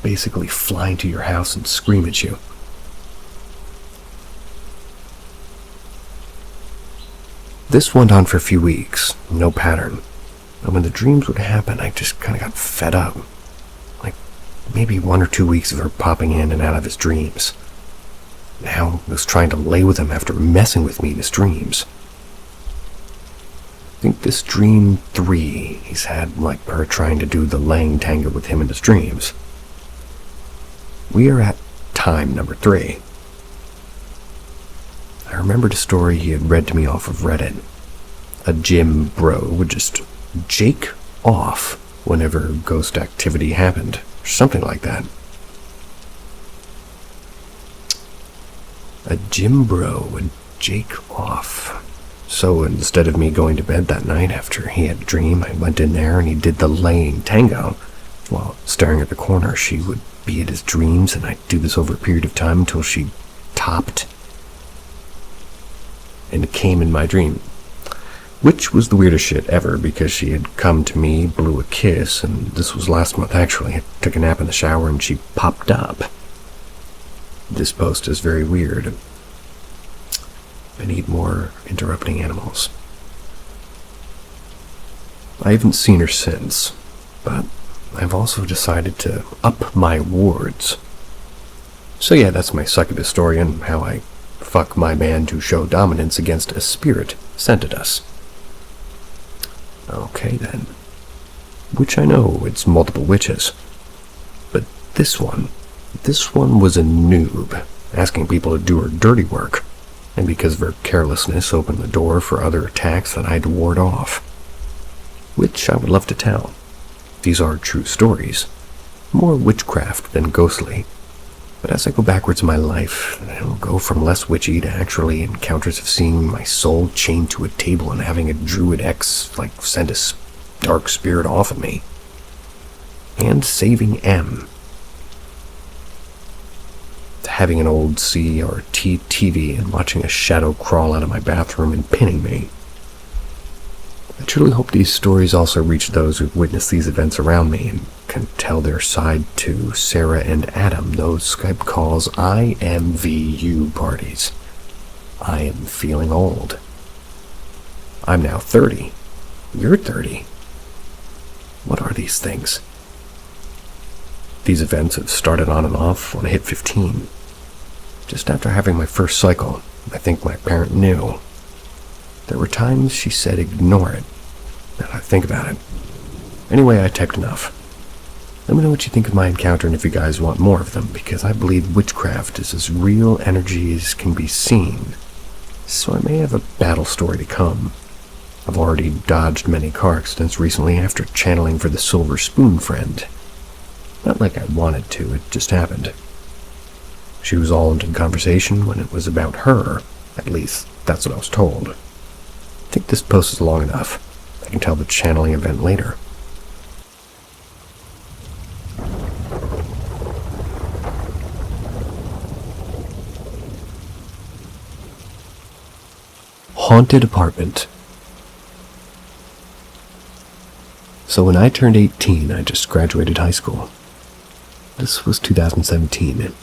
basically fly into your house and scream at you. This went on for a few weeks, no pattern. And when the dreams would happen, I just kind of got fed up. Maybe 1 or 2 weeks of her popping in and out of his dreams. Now I was trying to lay with him after messing with me in his dreams. I think this dream 3 he's had, her trying to do the laying tango with him in his dreams. We are at time number 3. I remembered a story he had read to me off of Reddit. A gym bro would just jake off whenever ghost activity happened, or something like that. A gym bro would jake off. So instead of me going to bed that night after he had a dream, I went in there and he did the laying tango. While staring at the corner, she would be at his dreams, and I'd do this over a period of time until she topped and came in my dream. Which was the weirdest shit ever, because she had come to me, blew a kiss, and this was last month actually. I took a nap in the shower and she popped up. This post is very weird. I need more interrupting animals. I haven't seen her since, but I've also decided to up my wards. So yeah, that's my succubus story and how I fuck my man to show dominance against a spirit sent at us. Okay then. Which I know it's multiple witches. But this one was a noob, asking people to do her dirty work, and because of her carelessness opened the door for other attacks that I had to ward off. Which I would love to tell. These are true stories. More witchcraft than ghostly. But as I go backwards in my life, I'll go from less witchy to actually encounters of seeing my soul chained to a table and having a druid ex, send a dark spirit off of me. And saving M. Having an old CRT TV and watching a shadow crawl out of my bathroom and pinning me. I truly hope these stories also reach those who've witnessed these events around me and can tell their side to Sarah and Adam, those Skype calls IMVU parties. I am feeling old. I'm now 30. You're 30. What are these things? These events have started on and off when I hit 15. Just after having my first cycle, I think my parent knew. There were times she said ignore it. Now I think about it. Anyway, I typed enough. Let me know what you think of my encounter and if you guys want more of them, because I believe witchcraft is as real energy as can be seen. So I may have a battle story to come. I've already dodged many car accidents recently after channeling for the Silver Spoon friend. Not like I wanted to, it just happened. She was all into conversation when it was about her. At least, that's what I was told. I think this post is long enough. I can tell the channeling event later. Haunted apartment. So when I turned 18, I just graduated high school. This was 2017.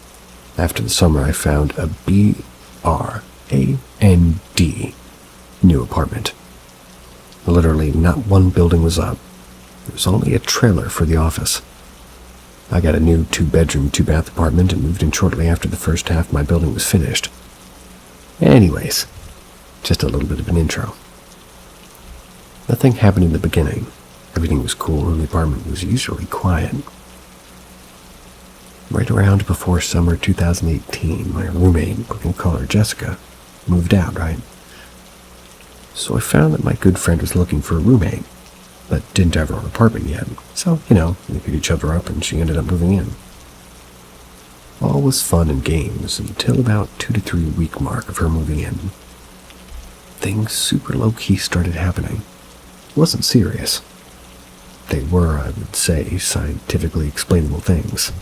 After the summer, I found a BRAND new apartment. Literally, not one building was up. There was only a trailer for the office. I got a new 2-bedroom, 2-bath apartment and moved in shortly after the first half of my building was finished. Anyways, just a little bit of an intro. Nothing happened in the beginning. Everything was cool and the apartment was usually quiet. Right around before summer 2018, my roommate, we can call her Jessica, moved out, right? So I found that my good friend was looking for a roommate, but didn't have her own apartment yet. So, we picked each other up and she ended up moving in. All was fun and games until about 2 to 3 week mark of her moving in. Things super low-key started happening. It wasn't serious. They were, I would say, scientifically explainable things.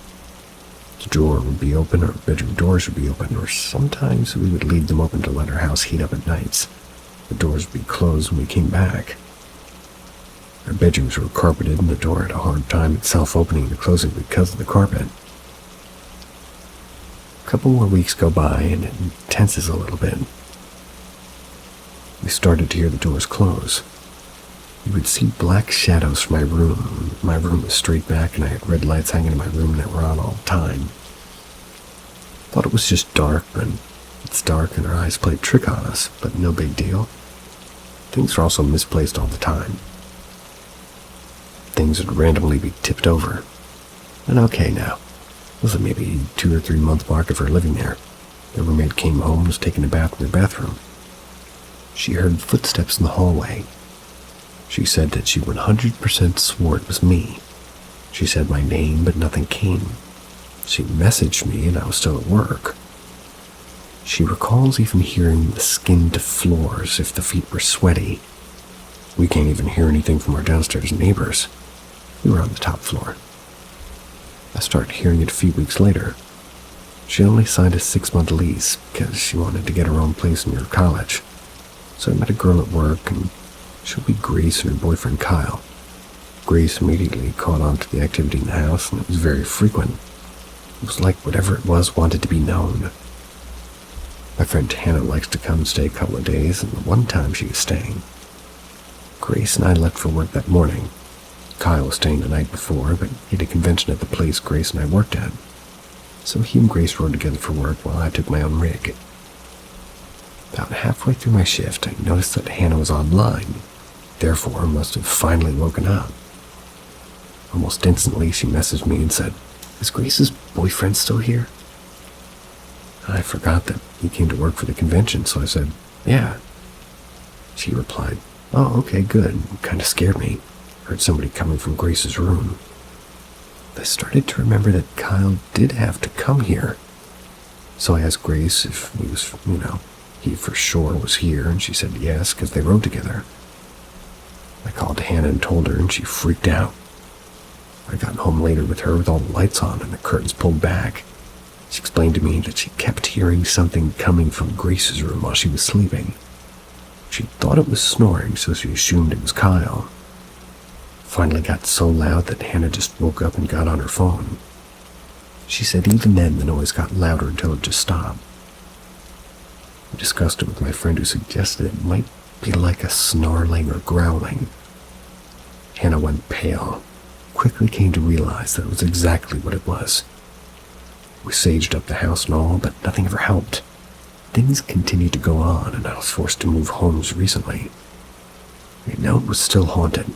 The drawer would be open, or bedroom doors would be open, or sometimes we would leave them open to let our house heat up at nights. The doors would be closed when we came back. Our bedrooms were carpeted, and the door had a hard time itself opening and closing because of the carpet. A couple more weeks go by, and it tenses a little bit. We started to hear the doors close. You would see black shadows from my room. My room was straight back and I had red lights hanging in my room that were on all the time. Thought it was just dark, but it's dark and our eyes played trick on us, but no big deal. Things were also misplaced all the time. Things would randomly be tipped over. And okay now. It was maybe 2 or 3 month mark of her living there. The roommate came home and was taking a bath in their bathroom. She heard footsteps in the hallway. She said that she 100% swore it was me. She said my name, but nothing came. She messaged me and I was still at work. She recalls even hearing the skin to floors if the feet were sweaty. We can't even hear anything from our downstairs neighbors. We were on the top floor. I started hearing it a few weeks later. She only signed a 6-month lease because she wanted to get her own place near college. So I met a girl at work and she'll be Grace and her boyfriend Kyle. Grace immediately caught on to the activity in the house, and it was very frequent. It was like whatever it was wanted to be known. My friend Hannah likes to come and stay a couple of days, and the one time she was staying. Grace and I left for work that morning. Kyle was staying the night before, but he had a convention at the place Grace and I worked at. So he and Grace rode together for work while I took my own rig. About halfway through my shift, I noticed that Hannah was online. therefore must have finally woken up. Almost instantly, she messaged me and said, "Is Grace's boyfriend still here?" I forgot that he came to work for the convention, so I said, "Yeah." She replied, "Oh, okay, good. Kind of scared me. Heard somebody coming from Grace's room." I started to remember that Kyle did have to come here. So I asked Grace if he was, he for sure was here, and she said yes, because they rode together. I called Hannah and told her, and she freaked out. I got home later with her with all the lights on and the curtains pulled back. She explained to me that she kept hearing something coming from Grace's room while she was sleeping. She thought it was snoring, so she assumed it was Kyle. Finally got so loud that Hannah just woke up and got on her phone. She said even then the noise got louder until it just stopped. I discussed it with my friend, who suggested it might be like a snarling or growling. Hannah went pale, quickly came to realize that it was exactly what it was. We saged up the house and all, but nothing ever helped. Things continued to go on, and I was forced to move homes recently. I know it was still haunted.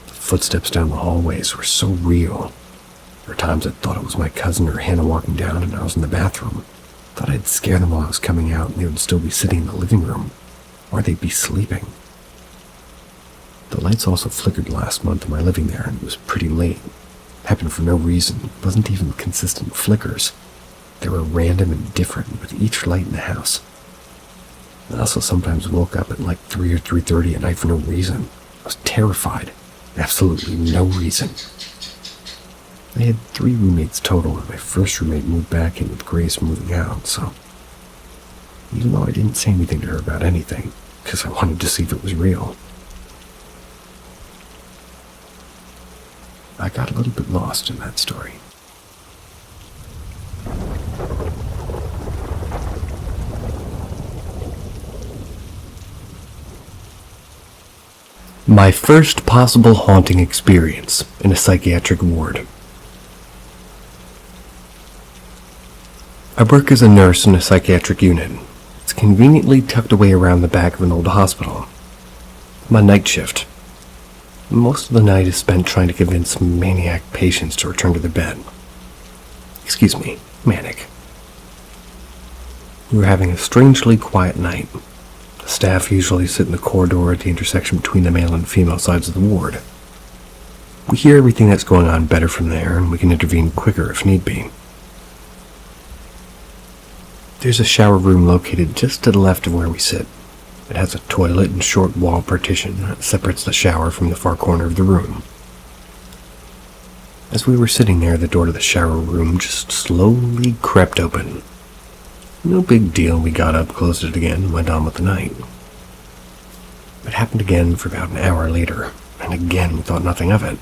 The footsteps down the hallways were so real. There were times I thought it was my cousin or Hannah walking down and I was in the bathroom. Thought I'd scare them while I was coming out and they would still be sitting in the living room, or they'd be sleeping. The lights also flickered last month in my living there, and it was pretty late. It happened for no reason. It wasn't even consistent flickers. They were random and different with each light in the house. I also sometimes woke up at like 3 or 3:30 at night for no reason. I was terrified. Absolutely no reason. I had 3 roommates total, and my first roommate moved back in with Grace moving out, so even though I didn't say anything to her about anything, because I wanted to see if it was real, I got a little bit lost in that story. My first possible haunting experience in a psychiatric ward. I work as a nurse in a psychiatric unit. It's conveniently tucked away around the back of an old hospital. I'm on night shift. Most of the night is spent trying to convince maniac patients to return to their bed. Excuse me, manic. We were having a strangely quiet night. The staff usually sit in the corridor at the intersection between the male and female sides of the ward. We hear everything that's going on better from there, and we can intervene quicker if need be. There's a shower room located just to the left of where we sit. It has a toilet and short wall partition that separates the shower from the far corner of the room. As we were sitting there, the door to the shower room just slowly crept open. No big deal, we got up, closed it again, and went on with the night. It happened again for about an hour later, and again we thought nothing of it.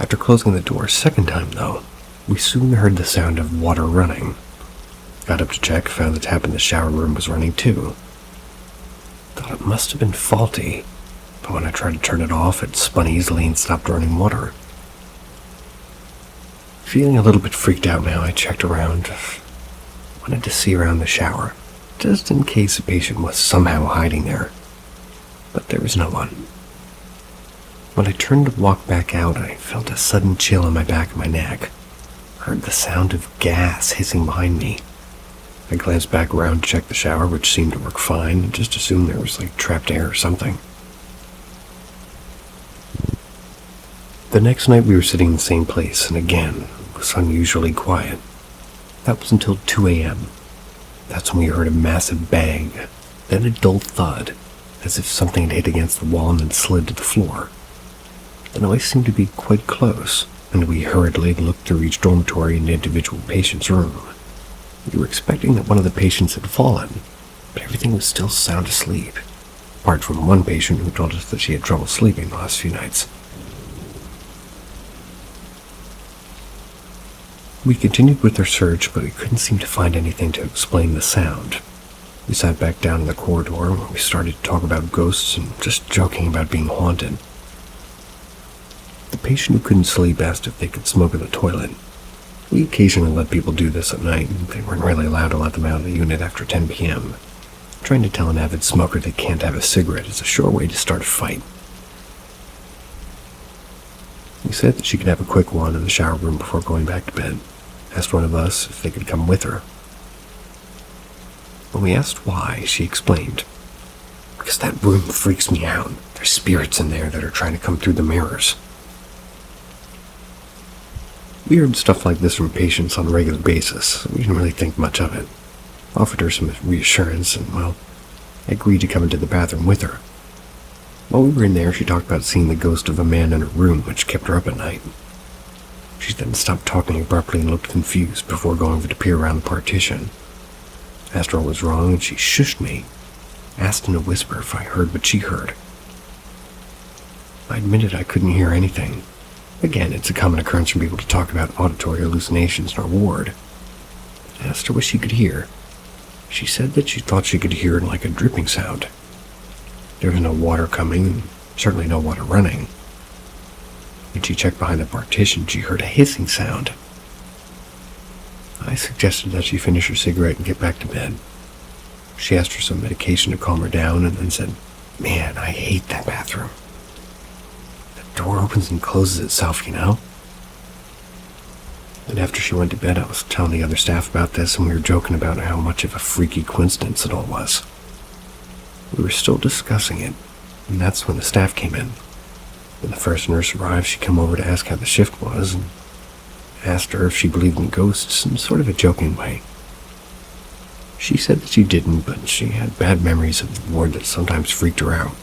After closing the door a second time, though, we soon heard the sound of water running. Got up to check, found the tap in the shower room was running too. Thought it must have been faulty, but when I tried to turn it off, it spun easily and stopped running water. Feeling a little bit freaked out now, I checked around. Wanted to see around the shower, just in case a patient was somehow hiding there. But there was no one. When I turned to walk back out, I felt a sudden chill on my back and my neck. I heard the sound of gas hissing behind me. I glanced back around to check the shower, which seemed to work fine, and just assumed there was like trapped air or something. The next night we were sitting in the same place, and again, it was unusually quiet. That was until 2 a.m. That's when we heard a massive bang, then a dull thud, as if something had hit against the wall and then slid to the floor. The noise seemed to be quite close, and we hurriedly looked through each dormitory and individual patient's room. We were expecting that one of the patients had fallen, but everything was still sound asleep, apart from one patient who told us that she had trouble sleeping the last few nights. We continued with our search, but we couldn't seem to find anything to explain the sound. We sat back down in the corridor and we started to talk about ghosts and just joking about being haunted. The patient who couldn't sleep asked if they could smoke in the toilet. We occasionally let people do this at night, and they weren't really allowed to let them out of the unit after 10 p.m. Trying to tell an avid smoker they can't have a cigarette is a sure way to start a fight. We said that she could have a quick one in the shower room before going back to bed. Asked one of us if they could come with her. When we asked why, she explained, "Because that room freaks me out. There's spirits in there that are trying to come through the mirrors." We heard stuff like this from patients on a regular basis. We didn't really think much of it. Offered her some reassurance and, well, agreed to come into the bathroom with her. While we were in there, she talked about seeing the ghost of a man in her room, which kept her up at night. She then stopped talking abruptly and looked confused before going over to peer around the partition. Asked her what was wrong, and she shushed me. Asked in a whisper if I heard what she heard. I admitted I couldn't hear anything. Again, it's a common occurrence for people to talk about auditory hallucinations in our ward. I asked her what she could hear. She said that she thought she could hear like a dripping sound. There was no water coming, and certainly no water running. When she checked behind the partition, she heard a hissing sound. I suggested that she finish her cigarette and get back to bed. She asked for some medication to calm her down and then said, "Man, I hate that bathroom. The door opens and closes itself, you know?" And after she went to bed, I was telling the other staff about this, and we were joking about how much of a freaky coincidence it all was. We were still discussing it, and that's when the staff came in. When the first nurse arrived, she came over to ask how the shift was, and asked her if she believed in ghosts in sort of a joking way. She said that she didn't, but she had bad memories of the ward that sometimes freaked her out.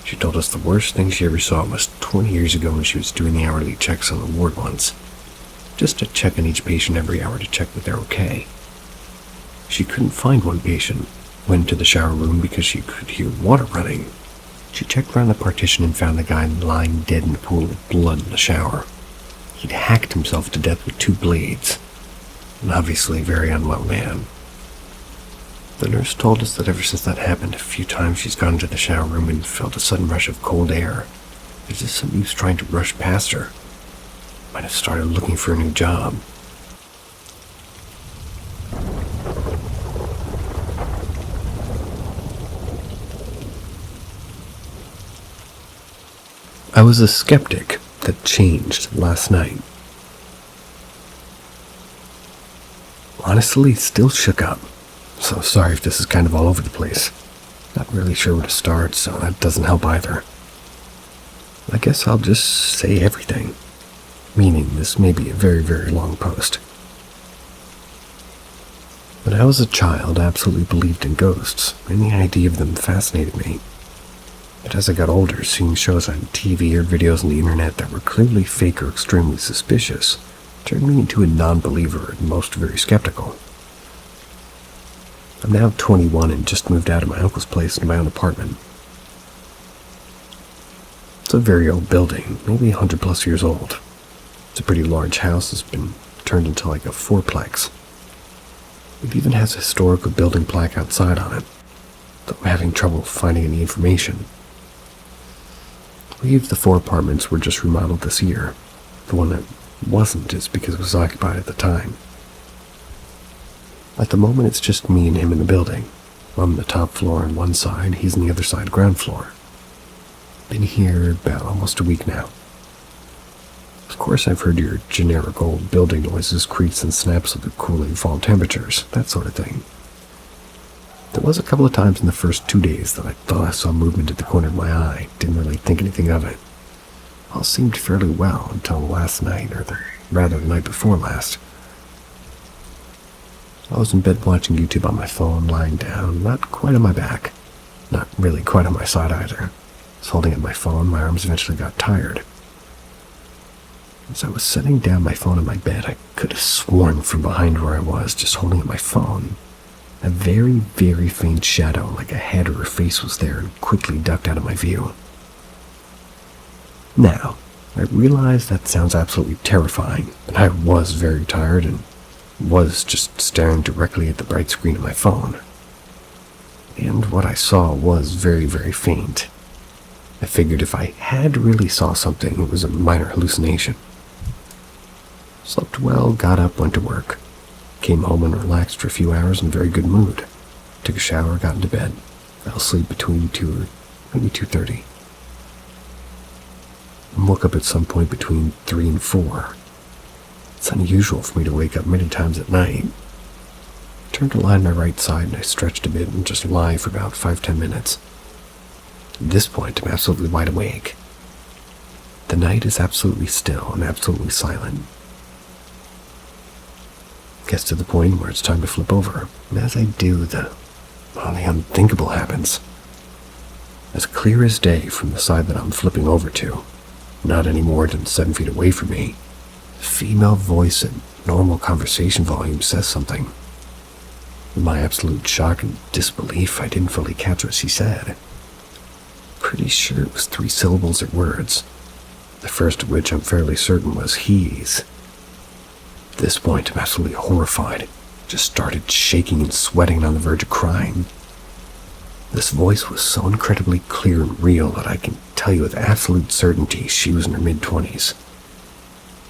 She told us the worst thing she ever saw was 20 years ago when she was doing the hourly checks on the ward once. Just to check on each patient every hour to check that they're okay. She couldn't find one patient. Went to the shower room because she could hear water running. She checked around the partition and found the guy lying dead in a pool of blood in the shower. He'd hacked himself to death with 2 blades. An obviously very unwell man. The nurse told us that ever since that happened, a few times she's gone into the shower room and felt a sudden rush of cold air. As if somebody was trying to rush past her. Might have started looking for a new job. I was a skeptic that changed last night. Honestly, still shook up. So sorry if this is kind of all over the place. Not really sure where to start, so that doesn't help either. I guess I'll just say everything. Meaning this may be a very, very long post. When I was a child, I absolutely believed in ghosts, and the idea of them fascinated me. But as I got older, seeing shows on TV or videos on the internet that were clearly fake or extremely suspicious turned me into a non-believer and most very skeptical. I'm now 21 and just moved out of my uncle's place into my own apartment. It's a very old building, maybe 100 plus years old. It's a pretty large house that's been turned into like a fourplex. It even has a historical building plaque outside on it, though I'm having trouble finding any information. I believe the 4 apartments were just remodeled this year. The one that wasn't is because it was occupied at the time. At the moment, it's just me and him in the building. I'm on the top floor on one side, he's on the other side, ground floor. Been here about almost a week now. Of course, I've heard your generic old building noises, creaks and snaps of the cooling fall temperatures, that sort of thing. There was a couple of times in the first 2 days that I thought I saw movement at the corner of my eye. Didn't really think anything of it. All seemed fairly well until last night, or rather the night before last. I was in bed watching YouTube on my phone, lying down, not quite on my back. Not really quite on my side either. I was holding up my phone, my arms eventually got tired. As I was setting down my phone on my bed, I could have sworn from behind where I was, just holding up my phone, a very, very faint shadow, like a head or a face was there and quickly ducked out of my view. Now, I realize that sounds absolutely terrifying, and I was very tired and was just staring directly at the bright screen of my phone. And what I saw was very, very faint. I figured if I had really saw something, it was a minor hallucination. Slept well, got up, went to work. Came home and relaxed for a few hours in a very good mood. took a shower, got into bed. Fell asleep between 2 or maybe 2:30. And woke up at some point between 3 and 4. It's unusual for me to wake up many times at night. I turned to lie on my right side and I stretched a bit and just lie for about 5-10 minutes. At this point, I'm absolutely wide awake. The night is absolutely still and absolutely silent. Gets to the point where it's time to flip over, and as I do, the unthinkable happens. As clear as day from the side that I'm flipping over to, not any more than 7 feet away from me, a female voice at normal conversation volume says something. In my absolute shock and disbelief, I didn't fully catch what she said. Pretty sure it was 3 syllables or words, the first of which I'm fairly certain was he's. At this point, I'm absolutely horrified. Just started shaking and sweating on the verge of crying. This voice was so incredibly clear and real that I can tell you with absolute certainty she was in her mid-20s.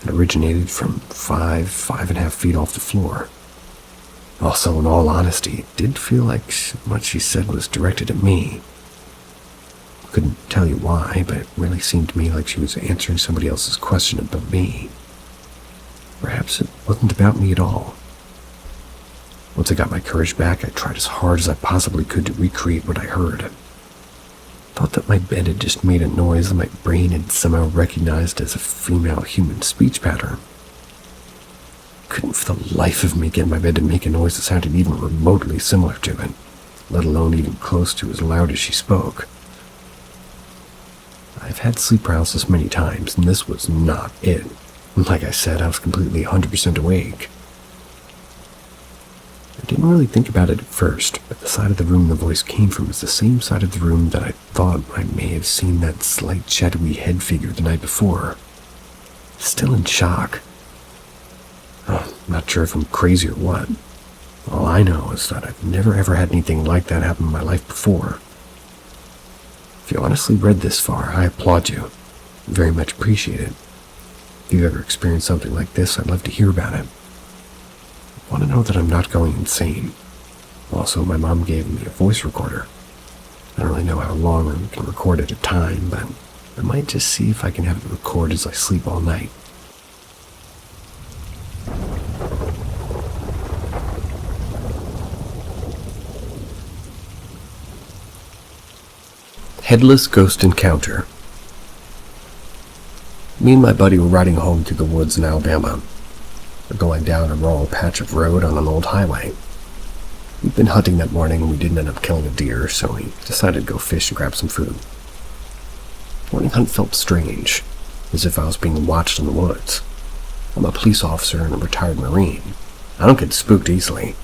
It originated from 5.5 feet off the floor. Also, in all honesty, it did feel like what she said was directed at me. Couldn't tell you why, but it really seemed to me like she was answering somebody else's question about me. Perhaps it wasn't about me at all. Once I got my courage back, I tried as hard as I possibly could to recreate what I heard. Thought that my bed had just made a noise that my brain had somehow recognized as a female human speech pattern. Couldn't for the life of me get my bed to make a noise that sounded even remotely similar to it, let alone even close to as loud as she spoke. I've had sleep paralysis many times, and this was not it. Like I said, I was completely 100% awake. I didn't really think about it at first, but the side of the room the voice came from was the same side of the room that I thought I may have seen that slight shadowy head figure the night before. Still in shock. Not sure if I'm crazy or what. All I know is that I've never ever had anything like that happen in my life before. If you honestly read this far, I applaud you. Very much appreciate it. If you've ever experienced something like this, I'd love to hear about it. I want to know that I'm not going insane. Also, my mom gave me a voice recorder. I don't really know how long I can record at a time, but I might just see if I can have it record as I sleep all night. Headless Ghost Encounter. Me and my buddy were riding home through the woods in Alabama. We're going down a rural patch of road on an old highway. We'd been hunting that morning and we didn't end up killing a deer, so we decided to go fish and grab some food. The morning hunt felt strange, as if I was being watched in the woods. I'm a police officer and a retired Marine. I don't get spooked easily.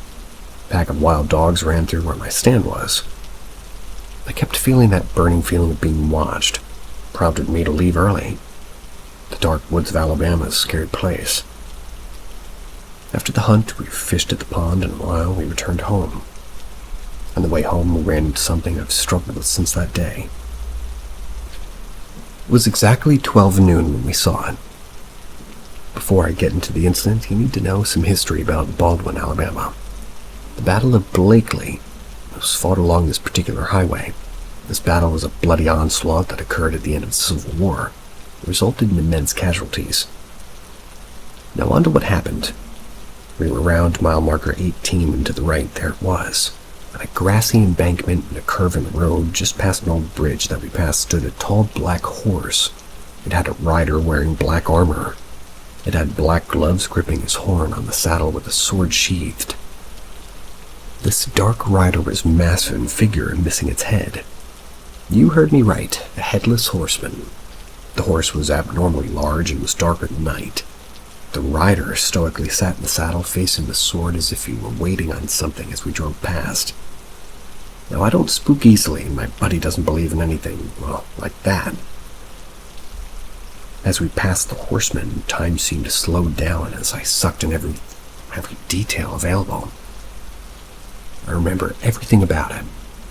A pack of wild dogs ran through where my stand was. I kept feeling that burning feeling of being watched, prompted me to leave early. The dark woods of Alabama is a scary place. After the hunt, we fished at the pond, and in a while we returned home. On the way home, we ran into something I've struggled with since that day. It was exactly 12 noon when we saw it. Before I get into the incident, you need to know some history about Baldwin, Alabama. The Battle of Blakely was fought along this particular highway. This battle was a bloody onslaught that occurred at the end of the Civil War. It resulted in immense casualties. Now on to what happened. We were around mile marker 18, and to the right there it was. On a grassy embankment and a curve in the road, just past an old bridge that we passed, stood a tall black horse. It had a rider wearing black armor. It had black gloves gripping his horn on the saddle with a sword sheathed. This dark rider was massive in figure and missing its head. You heard me right, a headless horseman. The horse was abnormally large and was darker than night. The rider stoically sat in the saddle facing the sword as if he were waiting on something as we drove past. Now, I don't spook easily, and my buddy doesn't believe in anything, well, like that. As we passed the horseman, time seemed to slow down as I sucked in every detail available. I remember everything about it.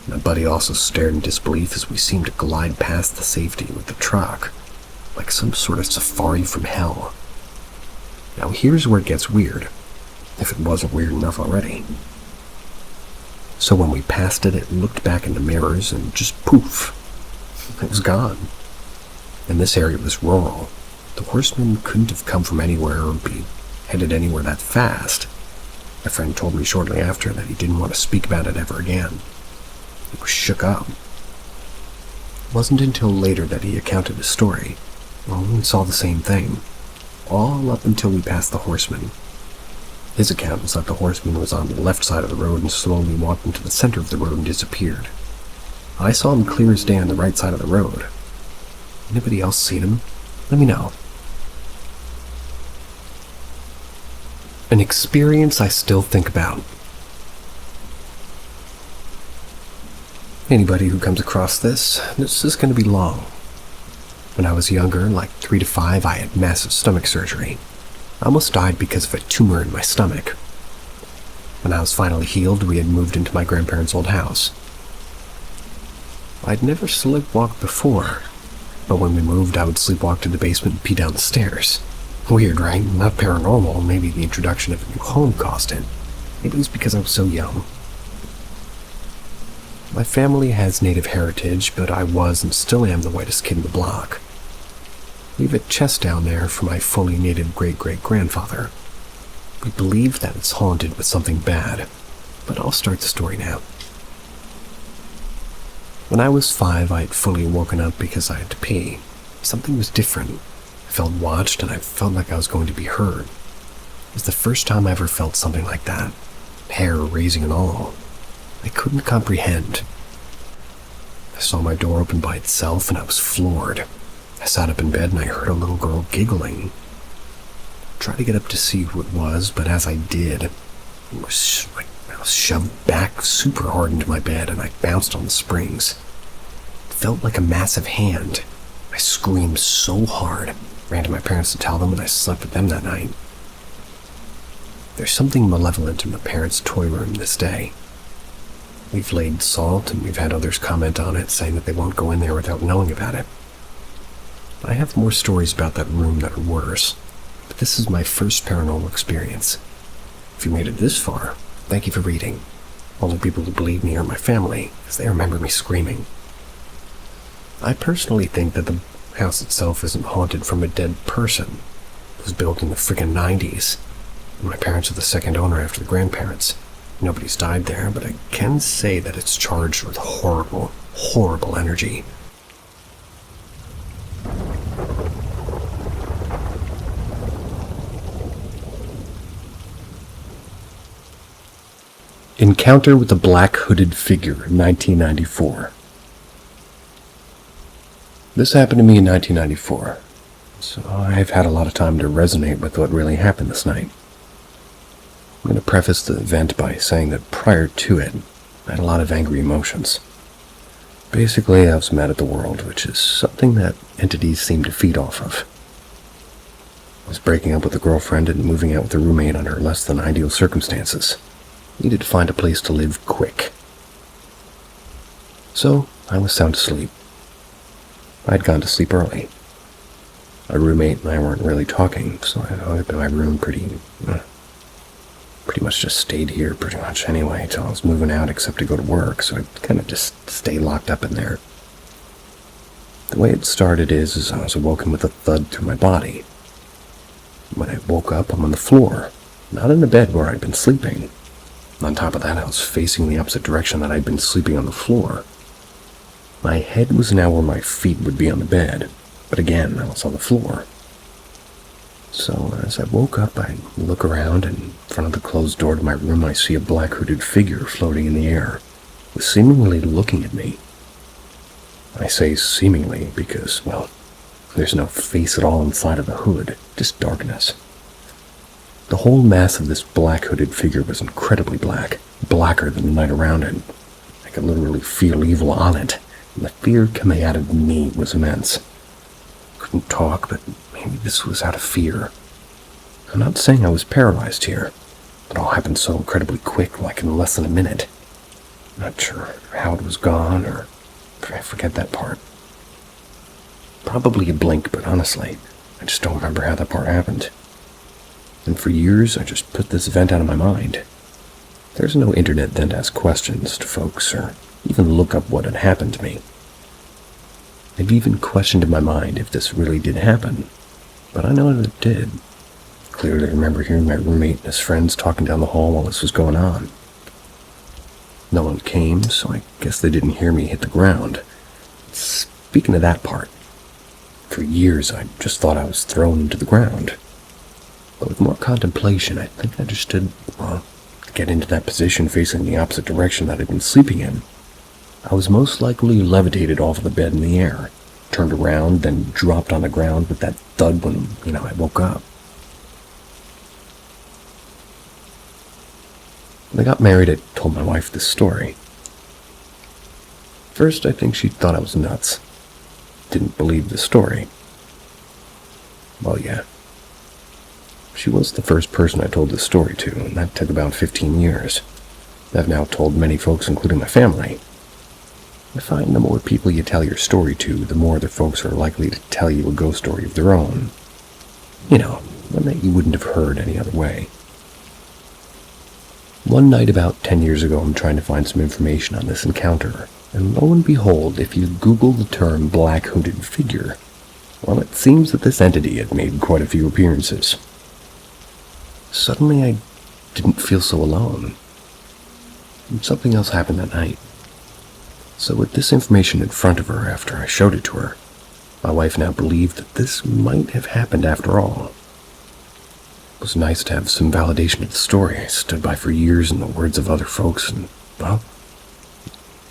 My buddy also stared in disbelief as we seemed to glide past the safety with the truck, like some sort of safari from hell. Now here's where it gets weird, if it wasn't weird enough already. So when we passed it, it looked back in the mirrors and just poof, it was gone. And this area was rural. The horseman couldn't have come from anywhere or be headed anywhere that fast. My friend told me shortly after that he didn't want to speak about it ever again. He was shook up. It wasn't until later that he recounted his story. Well, we saw the same thing, all up until we passed the horseman. His account was that the horseman was on the left side of the road and slowly walked into the center of the road and disappeared. I saw him clear as day on the right side of the road. Anybody else seen him? Let me know. An experience I still think about. Anybody who comes across this is going to be long. When I was younger, like 3 to 5, I had massive stomach surgery. I almost died because of a tumor in my stomach. When I was finally healed, we had moved into my grandparents' old house. I'd never sleepwalked before, but when we moved, I would sleepwalk to the basement and pee down the stairs. Weird, right? Not paranormal. Maybe the introduction of a new home caused it. Maybe it was because I was so young. My family has native heritage, but I was and still am the whitest kid in the block. We have a chest down there for my fully native great-great-grandfather. We believe that it's haunted with something bad, but I'll start the story now. When I was 5, I had fully woken up because I had to pee. Something was different. I felt watched and I felt like I was going to be heard. It was the first time I ever felt something like that, hair raising and all. I couldn't comprehend. I saw my door open by itself and I was floored. I sat up in bed and I heard a little girl giggling. I tried to get up to see who it was, but as I did, I was shoved back super hard into my bed and I bounced on the springs. It felt like a massive hand. I screamed so hard, ran to my parents to tell them, and I slept with them that night. There's something malevolent in my parents' toy room this day. We've laid salt and we've had others comment on it, saying that they won't go in there without knowing about it. I have more stories about that room that are worse, but this is my first paranormal experience. If you made it this far, thank you for reading. Only people who believe me are my family, because they remember me screaming. I personally think that the house itself isn't haunted from a dead person. It was built in the frickin' 90s. My parents are the second owner after the grandparents. Nobody's died there, but I can say that it's charged with horrible, horrible energy. Encounter with a black hooded figure, 1994. This happened to me in 1994, so I've had a lot of time to resonate with what really happened this night. I'm going to preface the event by saying that prior to it, I had a lot of angry emotions. Basically, I was mad at the world, which is something that entities seem to feed off of. I was breaking up with a girlfriend and moving out with a roommate under less than ideal circumstances. Needed to find a place to live quick. So, I was sound asleep. I'd gone to sleep early. My roommate and I weren't really talking, so I hung up in my room pretty much just stayed here pretty much anyway till I was moving out except to go to work, so I'd kind of just stay locked up in there. The way it started is I was awoken with a thud through my body. When I woke up, I'm on the floor, not in the bed where I'd been sleeping. On top of that, I was facing the opposite direction that I'd been sleeping on the floor. My head was now where my feet would be on the bed, but again, I was on the floor. So as I woke up, I look around, and in front of the closed door to my room, I see a black hooded figure floating in the air, seemingly looking at me. I say seemingly because, well, there's no face at all inside of the hood, just darkness. The whole mass of this black hooded figure was incredibly black, blacker than the night around it. I could literally feel evil on it, and the fear coming out of me was immense. Couldn't talk, but maybe this was out of fear. I'm not saying I was paralyzed here. It all happened so incredibly quick, like in less than a minute. I'm not sure how it was gone, or I forget that part. Probably a blink, but honestly, I just don't remember how that part happened. And for years, I just put this event out of my mind. There's no internet then to ask questions to folks or even look up what had happened to me. I've even questioned in my mind if this really did happen, but I know that it did. Clearly remember hearing my roommate and his friends talking down the hall while this was going on. No one came, so I guess they didn't hear me hit the ground. Speaking of that part, for years I just thought I was thrown into the ground. But with more contemplation, I think I understood, to get into that position facing the opposite direction that I'd been sleeping in. I was most likely levitated off of the bed in the air, turned around, then dropped on the ground with that thud when, I woke up. When I got married, I told my wife this story. First, I think she thought I was nuts. Didn't believe the story. Well, yeah. She was the first person I told this story to, and that took about 15 years. I've now told many folks, including my family. I find the more people you tell your story to, the more other folks are likely to tell you a ghost story of their own. One that you wouldn't have heard any other way. One night about 10 years ago, I'm trying to find some information on this encounter, and lo and behold, if you Google the term black hooded figure, well, it seems that this entity had made quite a few appearances. Suddenly, I didn't feel so alone. Something else happened that night. So with this information in front of her after I showed it to her, my wife now believed that this might have happened after all. It was nice to have some validation of the story I stood by for years in the words of other folks, and, it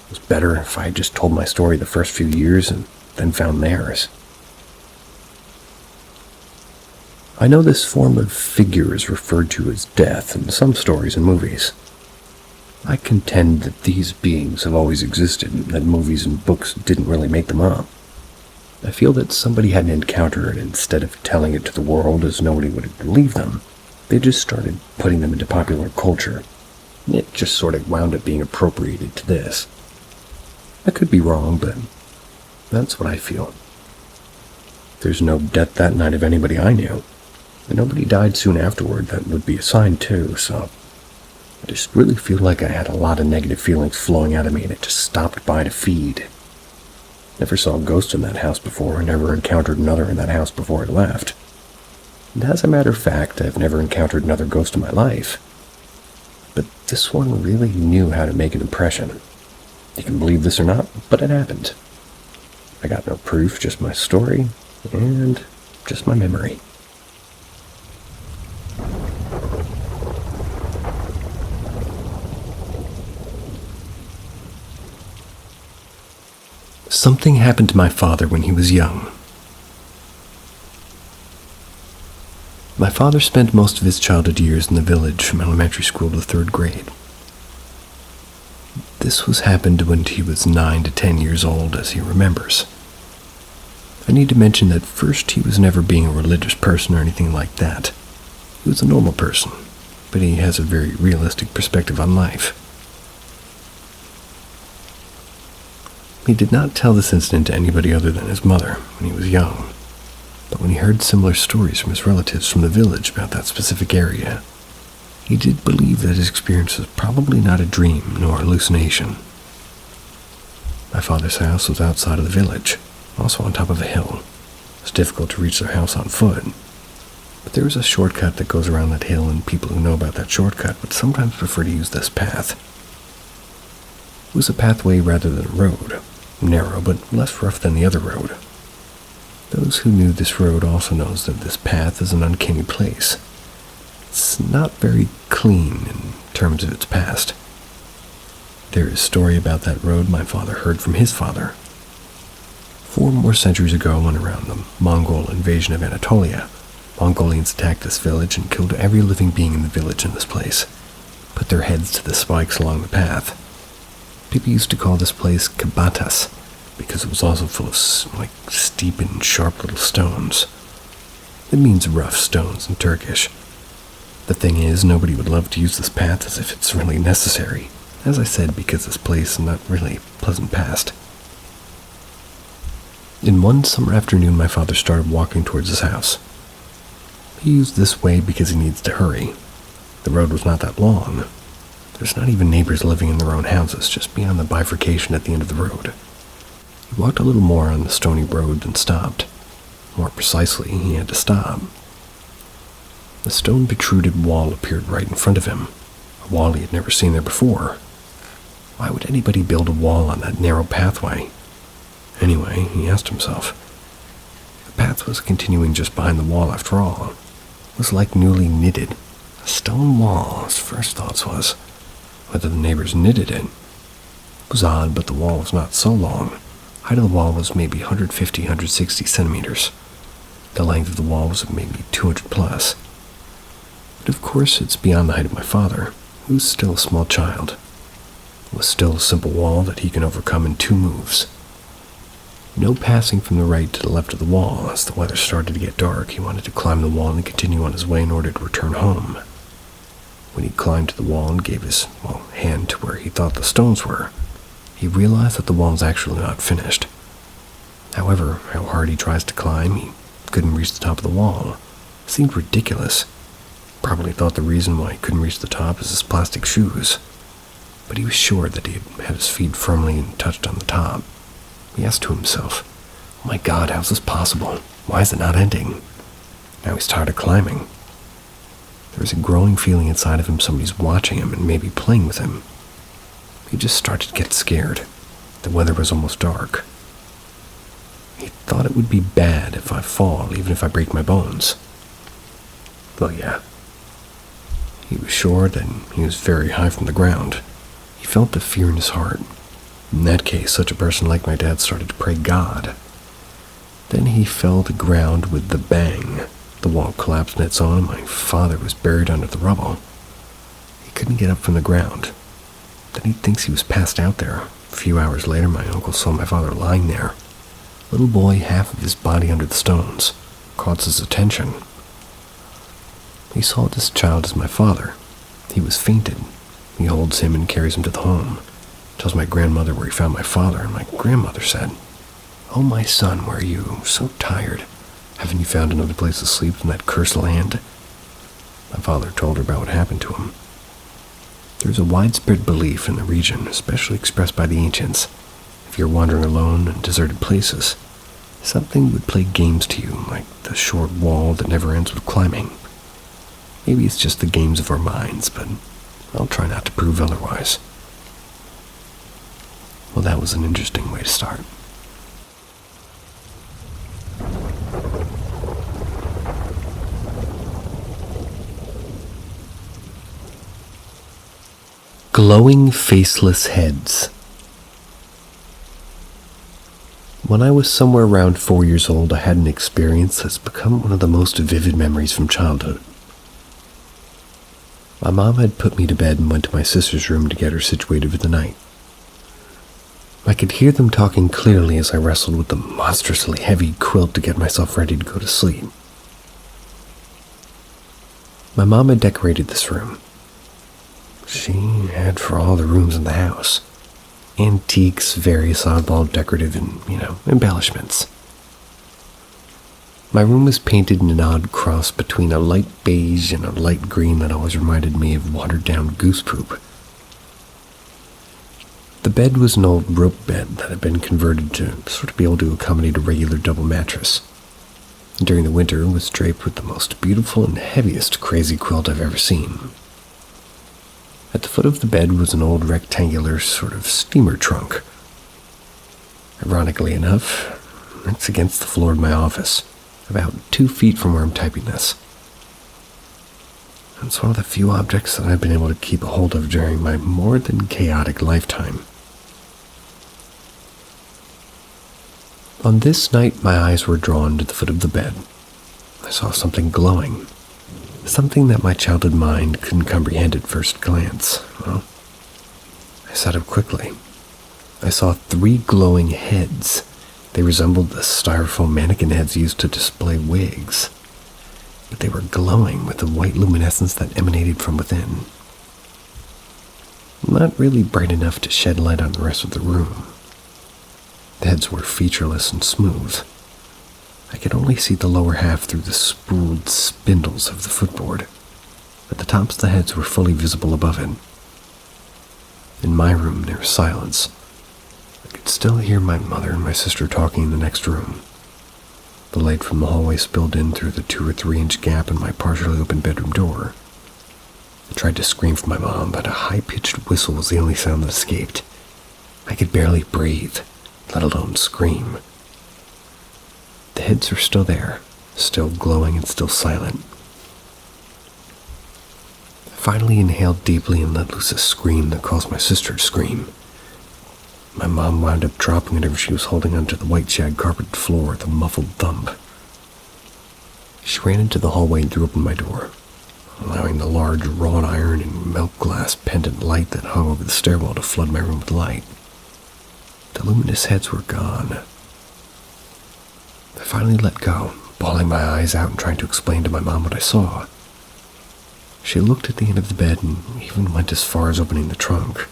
was better if I had just told my story the first few years and then found theirs. I know this form of figure is referred to as death in some stories and movies. I contend that these beings have always existed and that movies and books didn't really make them up. I feel that somebody had an encounter and instead of telling it to the world as nobody would believe them, they just started putting them into popular culture. It just sort of wound up being appropriated to this. I could be wrong, but that's what I feel. There's no death that night of anybody I knew, and nobody died soon afterward that would be assigned to, so I just really feel like I had a lot of negative feelings flowing out of me and it just stopped by to feed. Never saw a ghost in that house before, never encountered another in that house before I left. And as a matter of fact, I've never encountered another ghost in my life. But this one really knew how to make an impression. You can believe this or not, but it happened. I got no proof, just my story, and just my memory. Something happened to my father when he was young. My father spent most of his childhood years in the village from elementary school to 3rd grade. This was happened when he was 9 to 10 years old, as he remembers. I need to mention that first he was never being a religious person or anything like that. He was a normal person, but he has a very realistic perspective on life. He did not tell this incident to anybody other than his mother when he was young, but when he heard similar stories from his relatives from the village about that specific area, he did believe that his experience was probably not a dream nor hallucination. My father's house was outside of the village, also on top of a hill. It was difficult to reach their house on foot, but there is a shortcut that goes around that hill, and people who know about that shortcut would sometimes prefer to use this path. It was a pathway rather than a road, narrow but less rough than the other road. Those who knew this road also knows that this path is an uncanny place. It's not very clean in terms of its past. There is a story about that road my father heard from his father. 4 more centuries ago, when around the Mongol invasion of Anatolia, Mongolians attacked this village and killed every living being in the village in this place, put their heads to the spikes along the path. People used to call this place Kabatas, because it was also full of steep and sharp little stones. It means rough stones in Turkish. The thing is, nobody would love to use this path as if it's really necessary. As I said, because this place is not really pleasant past. In one summer afternoon, my father started walking towards his house. He used this way because he needs to hurry. The road was not that long. There's not even neighbors living in their own houses, just beyond the bifurcation at the end of the road. He walked a little more on the stony road and stopped. More precisely, he had to stop. A stone protruded wall appeared right in front of him, a wall he had never seen there before. Why would anybody build a wall on that narrow pathway? Anyway, he asked himself. The path was continuing just behind the wall after all. It was like newly knitted. A stone wall, his first thoughts was. Whether the neighbors knitted it. It was odd, but the wall was not so long. The height of the wall was maybe 150, 160 centimeters. The length of the wall was maybe 200 plus. But of course, it's beyond the height of my father, who was still a small child. It was still a simple wall that he can overcome in 2 moves. No passing from the right to the left of the wall. As the weather started to get dark, he wanted to climb the wall and continue on his way in order to return home. When he climbed to the wall and gave his hand to where he thought the stones were, he realized that the wall was actually not finished. However, how hard he tries to climb, he couldn't reach the top of the wall. It seemed ridiculous. Probably thought the reason why he couldn't reach the top is his plastic shoes. But he was sure that he had his feet firmly touched on the top. He asked to himself, "Oh my God, how's this possible? Why is it not ending?" Now he's tired of climbing. There was a growing feeling inside of him somebody's watching him and maybe playing with him. He just started to get scared. The weather was almost dark. He thought it would be bad if I fall, even if I break my bones. Well, yeah. He was sure that he was very high from the ground. He felt the fear in his heart. In that case, such a person like my dad started to pray God. Then he fell to the ground with the bang. The wall collapsed on its own, and my father was buried under the rubble. He couldn't get up from the ground. Then he thinks he was passed out there. A few hours later, my uncle saw my father lying there. Little boy, half of his body under the stones. Caught his attention. He saw this child as my father. He was fainted. He holds him and carries him to the home. Tells my grandmother where he found my father, and my grandmother said, "Oh, my son, where are you? So tired. Haven't you found another place to sleep in that cursed land?" My father told her about what happened to him. There's a widespread belief in the region, especially expressed by the ancients. If you're wandering alone in deserted places, something would play games to you, like the short wall that never ends with climbing. Maybe it's just the games of our minds, but I'll try not to prove otherwise. Well, that was an interesting way to start. Glowing faceless heads. When I was somewhere around 4 years old, I had an experience that's become one of the most vivid memories from childhood. My mom had put me to bed and went to my sister's room to get her situated for the night. I could hear them talking clearly as I wrestled with the monstrously heavy quilt to get myself ready to go to sleep. My mom had decorated this room. She had for all the rooms in the house. Antiques, various oddball decorative and, embellishments. My room was painted in an odd cross between a light beige and a light green that always reminded me of watered-down goose poop. The bed was an old rope bed that had been converted to sort of be able to accommodate a regular double mattress. During the winter, it was draped with the most beautiful and heaviest crazy quilt I've ever seen. At the foot of the bed was an old rectangular sort of steamer trunk. Ironically enough, it's against the floor of my office, about 2 feet from where I'm typing this. It's one of the few objects that I've been able to keep a hold of during my more than chaotic lifetime. On this night, my eyes were drawn to the foot of the bed. I saw something glowing. Something that my childhood mind couldn't comprehend at first glance. Well, I sat up quickly. I saw 3 glowing heads. They resembled the styrofoam mannequin heads used to display wigs. But they were glowing with a white luminescence that emanated from within. Not really bright enough to shed light on the rest of the room. The heads were featureless and smooth. I could only see the lower half through the spooled spindles of the footboard, but the tops of the heads were fully visible above it. In my room, there was silence. I could still hear my mother and my sister talking in the next room. The light from the hallway spilled in through the 2 or 3 inch gap in my partially open bedroom door. I tried to scream for my mom, but a high-pitched whistle was the only sound that escaped. I could barely breathe, let alone scream. The heads were still there, still glowing and still silent. I finally inhaled deeply and let loose a scream that caused my sister to scream. My mom wound up dropping whatever she was holding onto the white shag carpeted floor with a muffled thump. She ran into the hallway and threw open my door, allowing the large wrought iron and milk glass pendant light that hung over the stairwell to flood my room with light. The luminous heads were gone. I finally let go, bawling my eyes out and trying to explain to my mom what I saw. She looked at the end of the bed and even went as far as opening the trunk.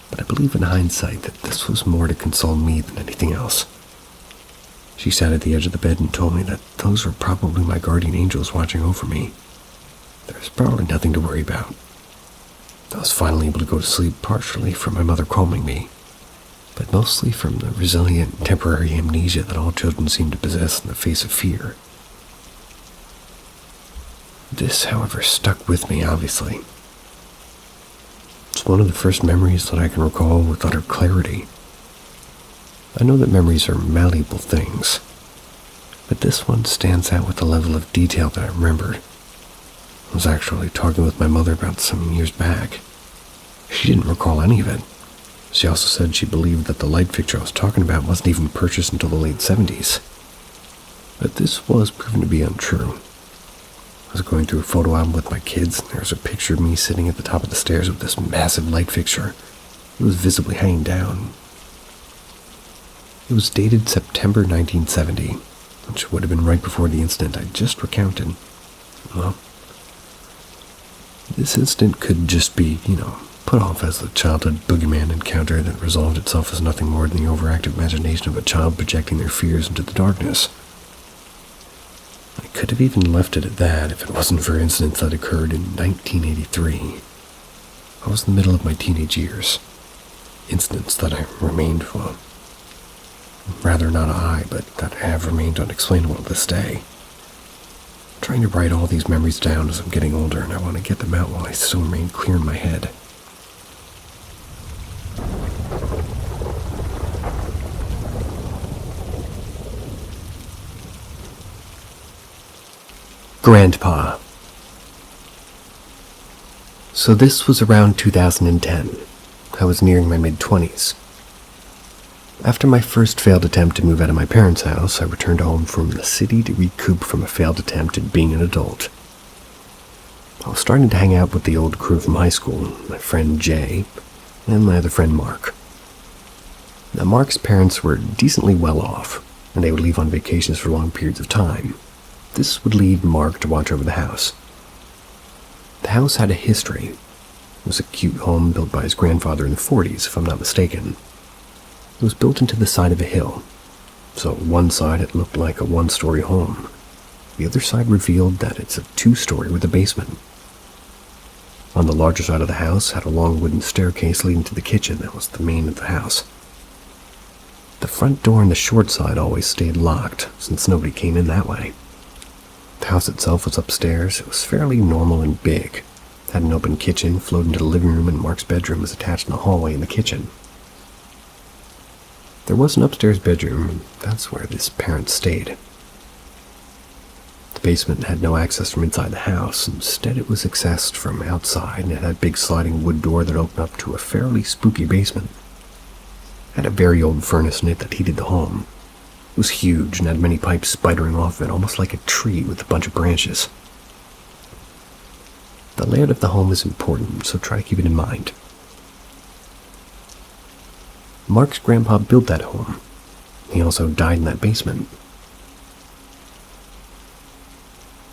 But I believe in hindsight that this was more to console me than anything else. She sat at the edge of the bed and told me that those were probably my guardian angels watching over me. There was probably nothing to worry about. I was finally able to go to sleep partially from my mother calming me, but mostly from the resilient temporary amnesia that all children seem to possess in the face of fear. This, however, stuck with me, obviously. It's one of the first memories that I can recall with utter clarity. I know that memories are malleable things, but this one stands out with the level of detail that I remembered. I was actually talking with my mother about some years back. She didn't recall any of it. She also said she believed that the light fixture I was talking about wasn't even purchased until the late 70s. But this was proven to be untrue. I was going through a photo album with my kids, and there was a picture of me sitting at the top of the stairs with this massive light fixture. It was visibly hanging down. It was dated September 1970, which would have been right before the incident I just recounted. Well, this incident could just be, put off as a childhood boogeyman encounter that resolved itself as nothing more than the overactive imagination of a child projecting their fears into the darkness. I could have even left it at that if it wasn't for incidents that occurred in 1983. I was in the middle of my teenage years. Incidents that I remained, rather not I, but that have remained unexplainable to this day. I'm trying to write all these memories down as I'm getting older, and I want to get them out while I still remain clear in my head. Grandpa. So this was around 2010. I was nearing my mid-20s. After my first failed attempt to move out of my parents' house, I returned home from the city to recoup from a failed attempt at being an adult. I was starting to hang out with the old crew from high school, my friend Jay, and my other friend Mark. Now, Mark's parents were decently well off, and they would leave on vacations for long periods of time. This would lead Mark to watch over the house. The house had a history. It was a cute home built by his grandfather in the 40s, if I'm not mistaken. It was built into the side of a hill, so one side it looked like a one-story home. The other side revealed that it's a two-story with a basement. On the larger side of the house had a long wooden staircase leading to the kitchen that was the main of the house. The front door on the short side always stayed locked, since nobody came in that way. The house itself was upstairs. It was fairly normal and big. It had an open kitchen, flowed into the living room, and Mark's bedroom was attached in the hallway in the kitchen. There was an upstairs bedroom, and that's where his parents stayed. The basement had no access from inside the house. Instead, it was accessed from outside, and it had a big sliding wood door that opened up to a fairly spooky basement. It had a very old furnace in it that heated the home. It was huge and had many pipes spidering off it, almost like a tree with a bunch of branches. The layout of the home is important, so try to keep it in mind. Mark's grandpa built that home. He also died in that basement.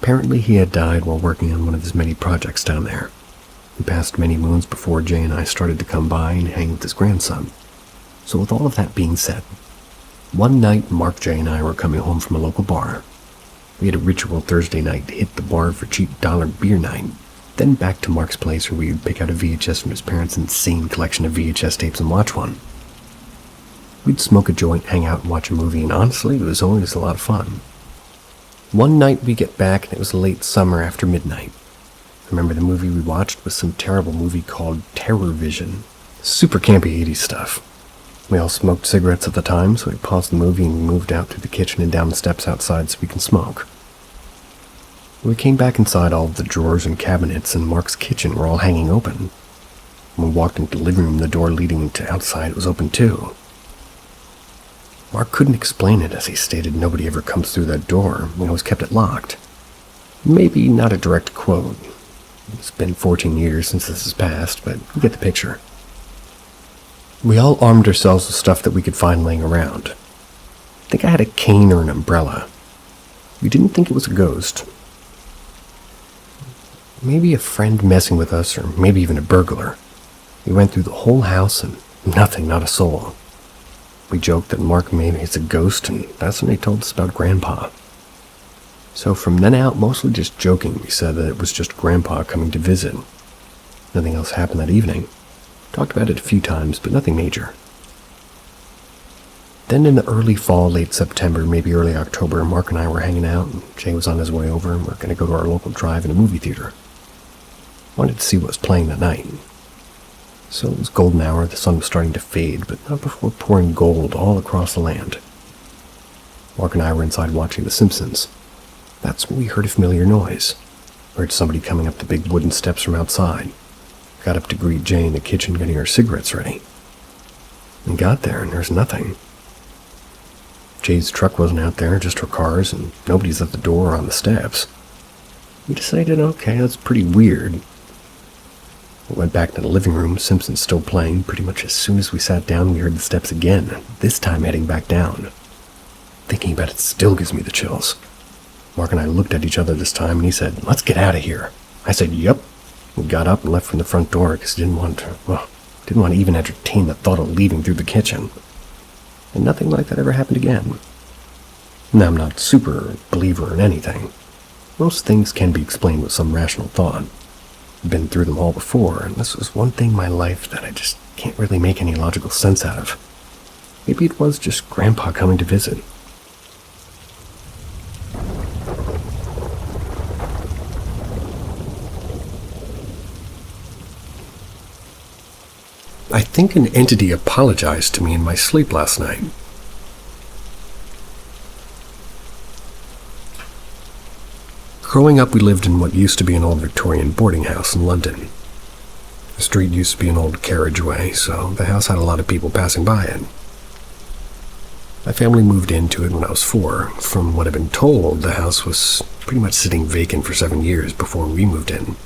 Apparently he had died while working on one of his many projects down there. He passed many moons before Jay and I started to come by and hang with his grandson. So with all of that being said, one night Mark, Jay, and I were coming home from a local bar. We had a ritual Thursday night to hit the bar for cheap dollar beer night. Then back to Mark's place where we'd pick out a VHS from his parents' insane collection of VHS tapes and watch one. We'd smoke a joint, hang out, and watch a movie, and honestly, it was always a lot of fun. One night we get back, and it was late summer after midnight. I remember the movie we watched was some terrible movie called Terror Vision. Super campy 80s stuff. We all smoked cigarettes at the time, so we paused the movie and moved out through the kitchen and down the steps outside so we can smoke. When we came back inside, all of the drawers and cabinets in Mark's kitchen were all hanging open. When we walked into the living room, the door leading to outside was open too. Mark couldn't explain it, as he stated nobody ever comes through that door. We always kept it locked. Maybe not a direct quote. It's been 14 years since this has passed, but you get the picture. We all armed ourselves with stuff that we could find laying around. I think I had a cane or an umbrella. We didn't think it was a ghost. Maybe a friend messing with us, or maybe even a burglar. We went through the whole house and nothing, not a soul. We joked that Mark maybe is a ghost, and that's when he told us about Grandpa. So from then out, mostly just joking, we said that it was just Grandpa coming to visit. Nothing else happened that evening. Talked about it a few times, but nothing major. Then in the early fall, late September, maybe early October, Mark and I were hanging out, and Jay was on his way over, and we were going to go to our local drive-in a movie theater. Wanted to see what was playing that night. So it was golden hour, the sun was starting to fade, but not before pouring gold all across the land. Mark and I were inside watching The Simpsons. That's when we heard a familiar noise. Heard somebody coming up the big wooden steps from outside. Got up to greet Jay in the kitchen getting her cigarettes ready. We got there and there's nothing. Jay's truck wasn't out there, just her cars, and nobody's at the door or on the steps. We decided, okay, that's pretty weird. We went back to the living room, Simpsons still playing. Pretty much as soon as we sat down, we heard the steps again, this time heading back down. Thinking about it still gives me the chills. Mark and I looked at each other this time, and he said, "Let's get out of here." I said, "Yup." We got up and left from the front door because didn't want to even entertain the thought of leaving through the kitchen. And nothing like that ever happened again. Now, I'm not super believer in anything. Most things can be explained with some rational thought. I've been through them all before, and this was one thing in my life that I just can't really make any logical sense out of. Maybe it was just Grandpa coming to visit. I think an entity apologized to me in my sleep last night. Growing up, we lived in what used to be an old Victorian boarding house in London. The street used to be an old carriageway, so the house had a lot of people passing by it. My family moved into it when I was 4. From what I've been told, the house was pretty much sitting vacant for 7 years before we moved in.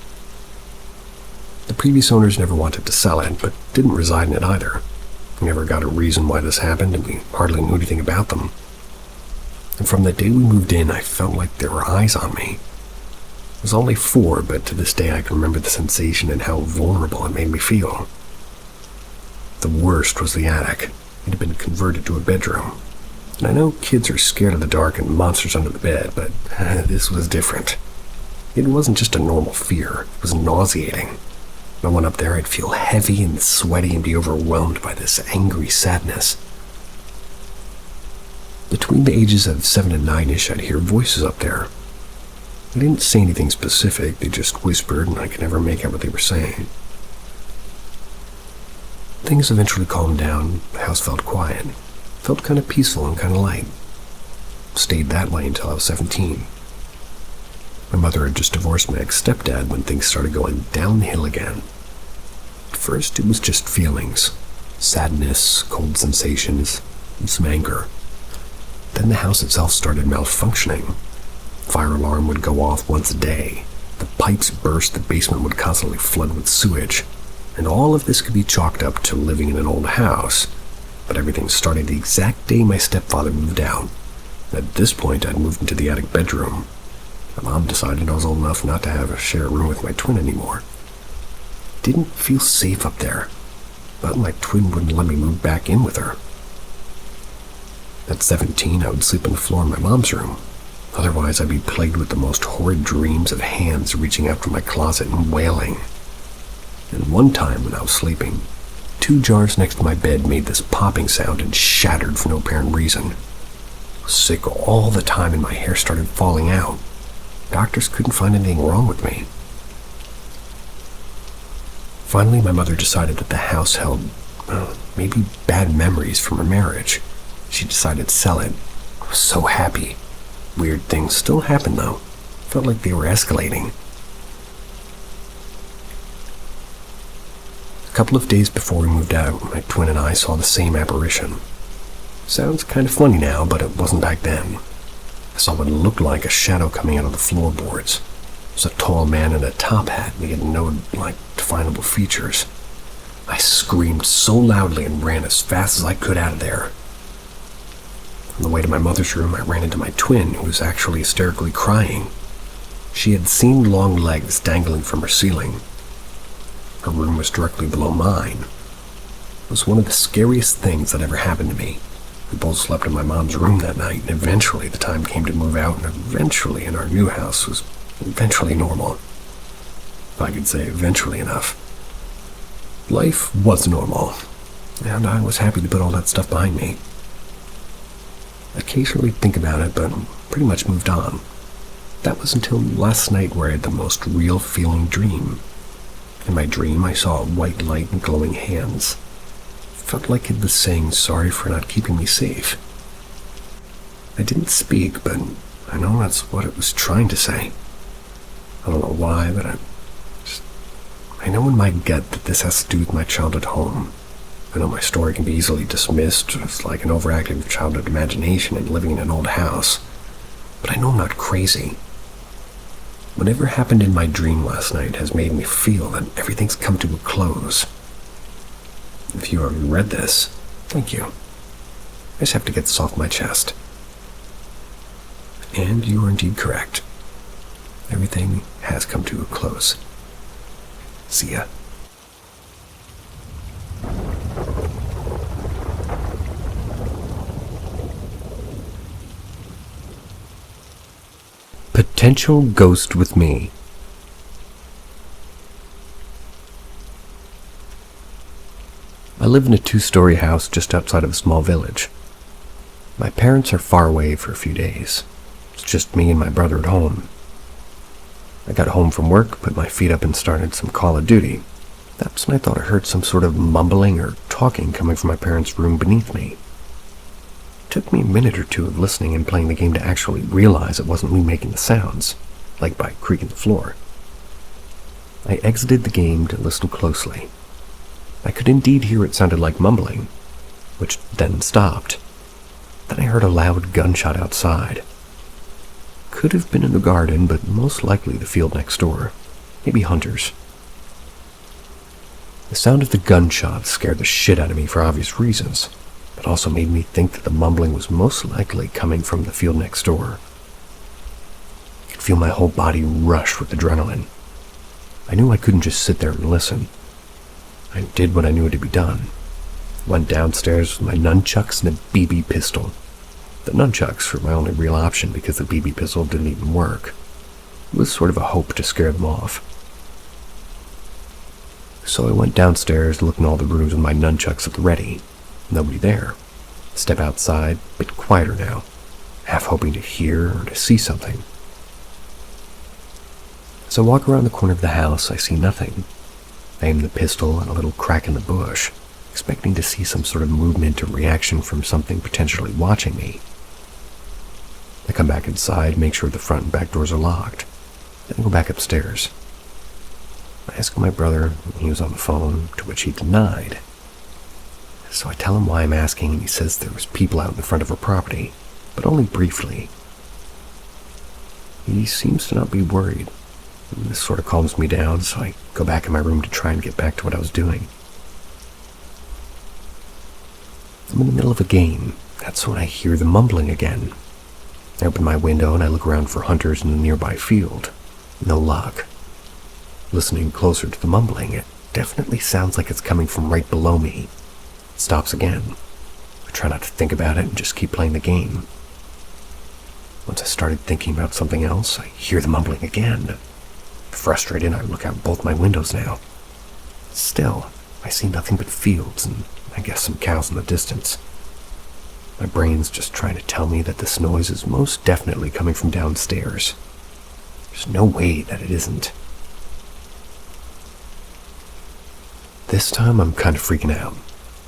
The previous owners never wanted to sell it, but didn't reside in it either. We never got a reason why this happened, and we hardly knew anything about them. And from the day we moved in, I felt like there were eyes on me. I was only 4, but to this day I can remember the sensation and how vulnerable it made me feel. The worst was the attic. It had been converted to a bedroom. And I know kids are scared of the dark and monsters under the bed, but this was different. It wasn't just a normal fear, it was nauseating. When I went up there, I'd feel heavy and sweaty and be overwhelmed by this angry sadness. Between the ages of 7 and 9-ish, I'd hear voices up there. They didn't say anything specific, they just whispered, and I could never make out what they were saying. Things eventually calmed down, the house felt quiet. Felt kind of peaceful and kind of light. Stayed that way until I was 17. My mother had just divorced my ex-stepdad when things started going downhill again. At first, it was just feelings. Sadness, cold sensations, and some anger. Then the house itself started malfunctioning. Fire alarm would go off once a day. The pipes burst, the basement would constantly flood with sewage. And all of this could be chalked up to living in an old house. But everything started the exact day my stepfather moved out. At this point, I'd moved into the attic bedroom. My mom decided I was old enough not to have a shared room with my twin anymore. Didn't feel safe up there, but my twin wouldn't let me move back in with her. At 17, I would sleep on the floor in my mom's room. Otherwise, I'd be plagued with the most horrid dreams of hands reaching out from my closet and wailing. And one time when I was sleeping, 2 jars next to my bed made this popping sound and shattered for no apparent reason. I was sick all the time and my hair started falling out. Doctors couldn't find anything wrong with me. Finally, my mother decided that the house held, maybe bad memories from her marriage. She decided to sell it. I was so happy. Weird things still happened, though. Felt like they were escalating. A couple of days before we moved out, my twin and I saw the same apparition. Sounds kind of funny now, but it wasn't back then. I saw what looked like a shadow coming out of the floorboards. It was a tall man in a top hat, and he had no, definable features. I screamed so loudly and ran as fast as I could out of there. On the way to my mother's room, I ran into my twin, who was actually hysterically crying. She had seen long legs dangling from her ceiling. Her room was directly below mine. It was one of the scariest things that ever happened to me. We both slept in my mom's room that night, and eventually the time came to move out, and eventually in our new house was eventually normal. If I could say eventually enough. Life was normal, and I was happy to put all that stuff behind me. I occasionally think about it, but pretty much moved on. That was until last night where I had the most real feeling dream. In my dream, I saw a white light and glowing hands. It felt like it was saying sorry for not keeping me safe. I didn't speak, but I know that's what it was trying to say. I don't know why, but I know in my gut that this has to do with my childhood home. I know my story can be easily dismissed as like an overactive childhood imagination and living in an old house, but I know I'm not crazy. Whatever happened in my dream last night has made me feel that everything's come to a close. If you already read this, thank you. I just have to get this off my chest. And you are indeed correct. Everything has come to a close. See ya. Potential ghost with me. I live in a 2-story house just outside of a small village. My parents are far away for a few days. It's just me and my brother at home. I got home from work, put my feet up and started some Call of Duty. That's when I thought I heard some sort of mumbling or talking coming from my parents' room beneath me. It took me a minute or two of listening and playing the game to actually realize it wasn't me making the sounds, like by creaking the floor. I exited the game to listen closely. I could indeed hear it sounded like mumbling, which then stopped. Then I heard a loud gunshot outside. Could have been in the garden, but most likely the field next door. Maybe hunters. The sound of the gunshot scared the shit out of me for obvious reasons, but also made me think that the mumbling was most likely coming from the field next door. I could feel my whole body rush with adrenaline. I knew I couldn't just sit there and listen. I did what I knew had to be done. Went downstairs with my nunchucks and a BB pistol. The nunchucks were my only real option because the BB pistol didn't even work. It was sort of a hope to scare them off. So I went downstairs, looking all the rooms with my nunchucks at the ready. Nobody there. Step outside, a bit quieter now, half hoping to hear or to see something. As I walk around the corner of the house, I see nothing. I aim the pistol at a little crack in the bush, expecting to see some sort of movement or reaction from something potentially watching me. I come back inside, make sure the front and back doors are locked, then go back upstairs. I ask my brother when he was on the phone, to which he denied. So I tell him why I'm asking, and he says there was people out in the front of her property, but only briefly. He seems to not be worried. This sort of calms me down, so I go back in my room to try and get back to what I was doing. I'm in the middle of a game. That's when I hear the mumbling again. I open my window and I look around for hunters in the nearby field. No luck. Listening closer to the mumbling, it definitely sounds like it's coming from right below me. It stops again. I try not to think about it and just keep playing the game. Once I started thinking about something else, I hear the mumbling again. Frustrated, I look out both my windows now. Still, I see nothing but fields and I guess some cows in the distance. My brain's just trying to tell me that this noise is most definitely coming from downstairs. There's no way that it isn't. This time I'm kind of freaking out.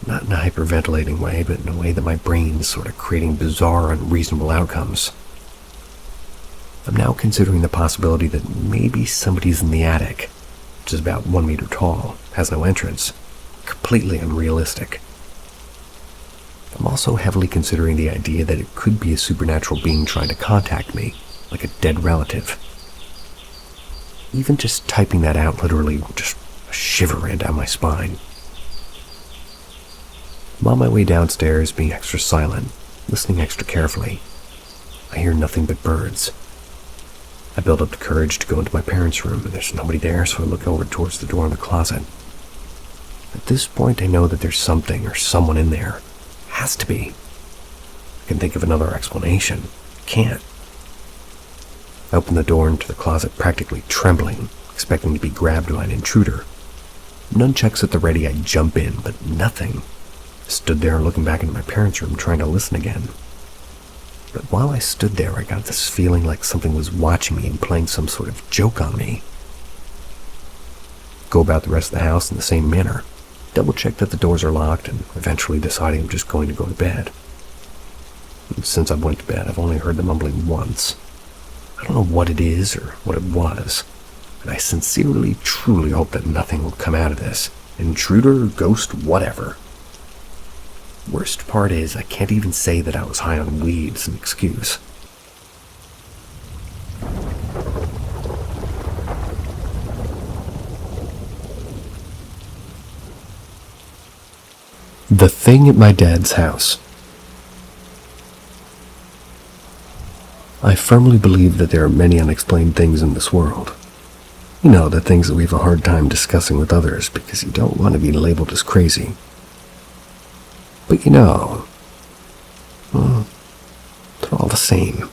Not in a hyperventilating way, but in a way that my brain's sort of creating bizarre, unreasonable outcomes. I'm now considering the possibility that maybe somebody's in the attic, which is about 1 meter tall, has no entrance. Completely unrealistic. I'm also heavily considering the idea that it could be a supernatural being trying to contact me, like a dead relative. Even just typing that out literally just a shiver ran down my spine. I'm on my way downstairs, being extra silent, listening extra carefully. I hear nothing but birds. I build up the courage to go into my parents' room, and there's nobody there, so I look over towards the door in the closet. At this point, I know that there's something or someone in there. Has to be. I can think of another explanation. Can't. I open the door into the closet practically trembling, expecting to be grabbed by an intruder. Nunchucks at the ready, I jump in, but nothing. I stood there looking back into my parents' room, trying to listen again. But while I stood there, I got this feeling like something was watching me and playing some sort of joke on me. Go about the rest of the house in the same manner. Double check that the doors are locked, and eventually deciding I'm just going to go to bed. And since I went to bed, I've only heard the mumbling once. I don't know what it is or what it was, and I sincerely, truly hope that nothing will come out of this. Intruder, ghost, whatever. Worst part is, I can't even say that I was high on weed as an excuse. The thing at my dad's house. I firmly believe that there are many unexplained things in this world. You know, the things that we have a hard time discussing with others because you don't want to be labeled as crazy. But you know, well, they're all the same.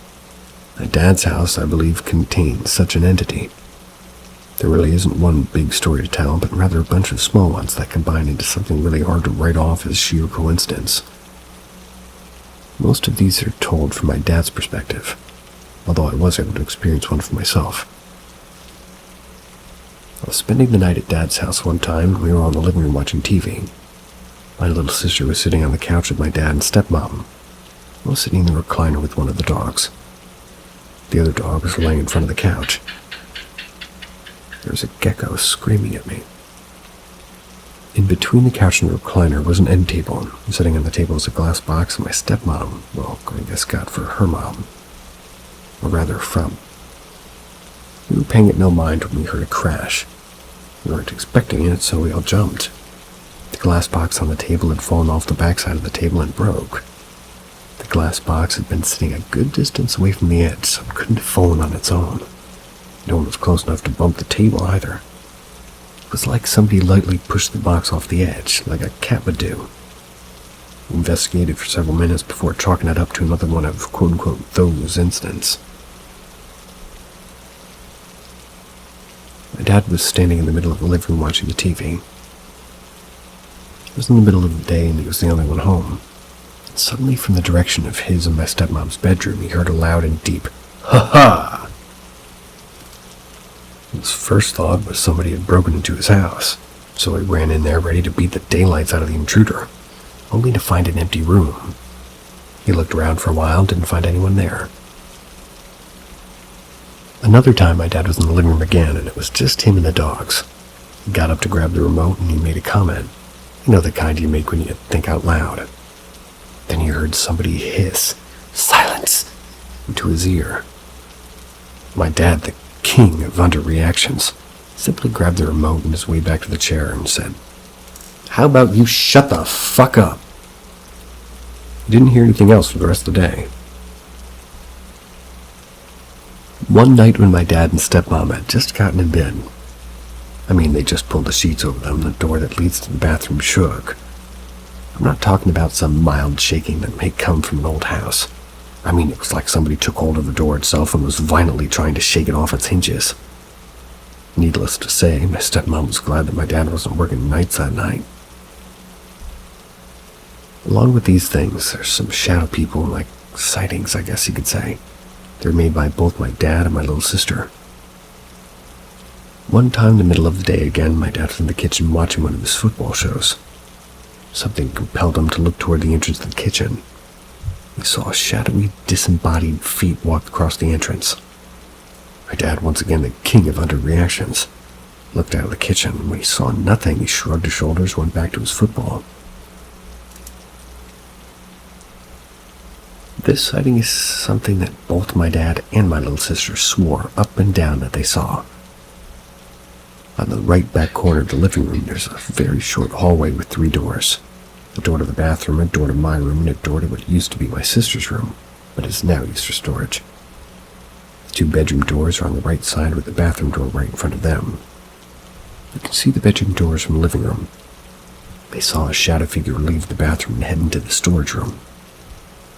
My dad's house, I believe, contains such an entity. There really isn't one big story to tell, but rather a bunch of small ones that combine into something really hard to write off as sheer coincidence. Most of these are told from my dad's perspective, although I was able to experience one for myself. I was spending the night at Dad's house one time, and we were on the living room watching TV. My little sister was sitting on the couch with my dad and stepmom. I was sitting in the recliner with one of the dogs. The other dog was laying in front of the couch. There was a gecko screaming at me. In between the couch and the recliner was an end table, and sitting on the table was a glass box and my stepmom, well, I guess got for her mom. Or rather, from. We were paying it no mind when we heard a crash. We weren't expecting it, so we all jumped. The glass box on the table had fallen off the backside of the table and broke. The glass box had been sitting a good distance away from the edge, so it couldn't have fallen on its own. No one was close enough to bump the table either. It was like somebody lightly pushed the box off the edge, like a cat would do. We investigated for several minutes before chalking it up to another one of quote-unquote those incidents. My dad was standing in the middle of the living room watching the TV. It was in the middle of the day and he was the only one home. And suddenly from the direction of his and my stepmom's bedroom, he heard a loud and deep, "Ha-ha!" His first thought was somebody had broken into his house, so he ran in there ready to beat the daylights out of the intruder, only to find an empty room. He looked around for a while and didn't find anyone there. Another time my dad was in the living room again, and it was just him and the dogs. He got up to grab the remote and he made a comment. You know, the kind you make when you think out loud. Then he heard somebody hiss, "Silence!" into his ear. My dad, the king of underreactions, simply grabbed the remote on his way back to the chair and said, "How about you shut the fuck up?" He didn't hear anything else for the rest of the day. One night when my dad and stepmom had just gotten in bed, they just pulled the sheets over them, the door that leads to the bathroom shook. I'm not talking about some mild shaking that may come from an old house. I mean, it was like somebody took hold of the door itself and was violently trying to shake it off its hinges. Needless to say, my stepmom was glad that my dad wasn't working nights that night. Along with these things, there's some shadow people, like sightings, I guess you could say. They're made by both my dad and my little sister. One time in the middle of the day again, my dad was in the kitchen watching one of his football shows. Something compelled him to look toward the entrance of the kitchen. He saw shadowy, disembodied feet walk across the entrance. My dad, once again the king of underreactions, looked out of the kitchen. When he saw nothing, he shrugged his shoulders, went back to his football. This sighting is something that both my dad and my little sister swore up and down that they saw. On the right back corner of the living room, there's a very short hallway with 3 doors. A door to the bathroom, a door to my room, and a door to what used to be my sister's room, but is now used for storage. The 2 bedroom doors are on the right side with the bathroom door right in front of them. You can see the bedroom doors from the living room. They saw a shadow figure leave the bathroom and head into the storage room.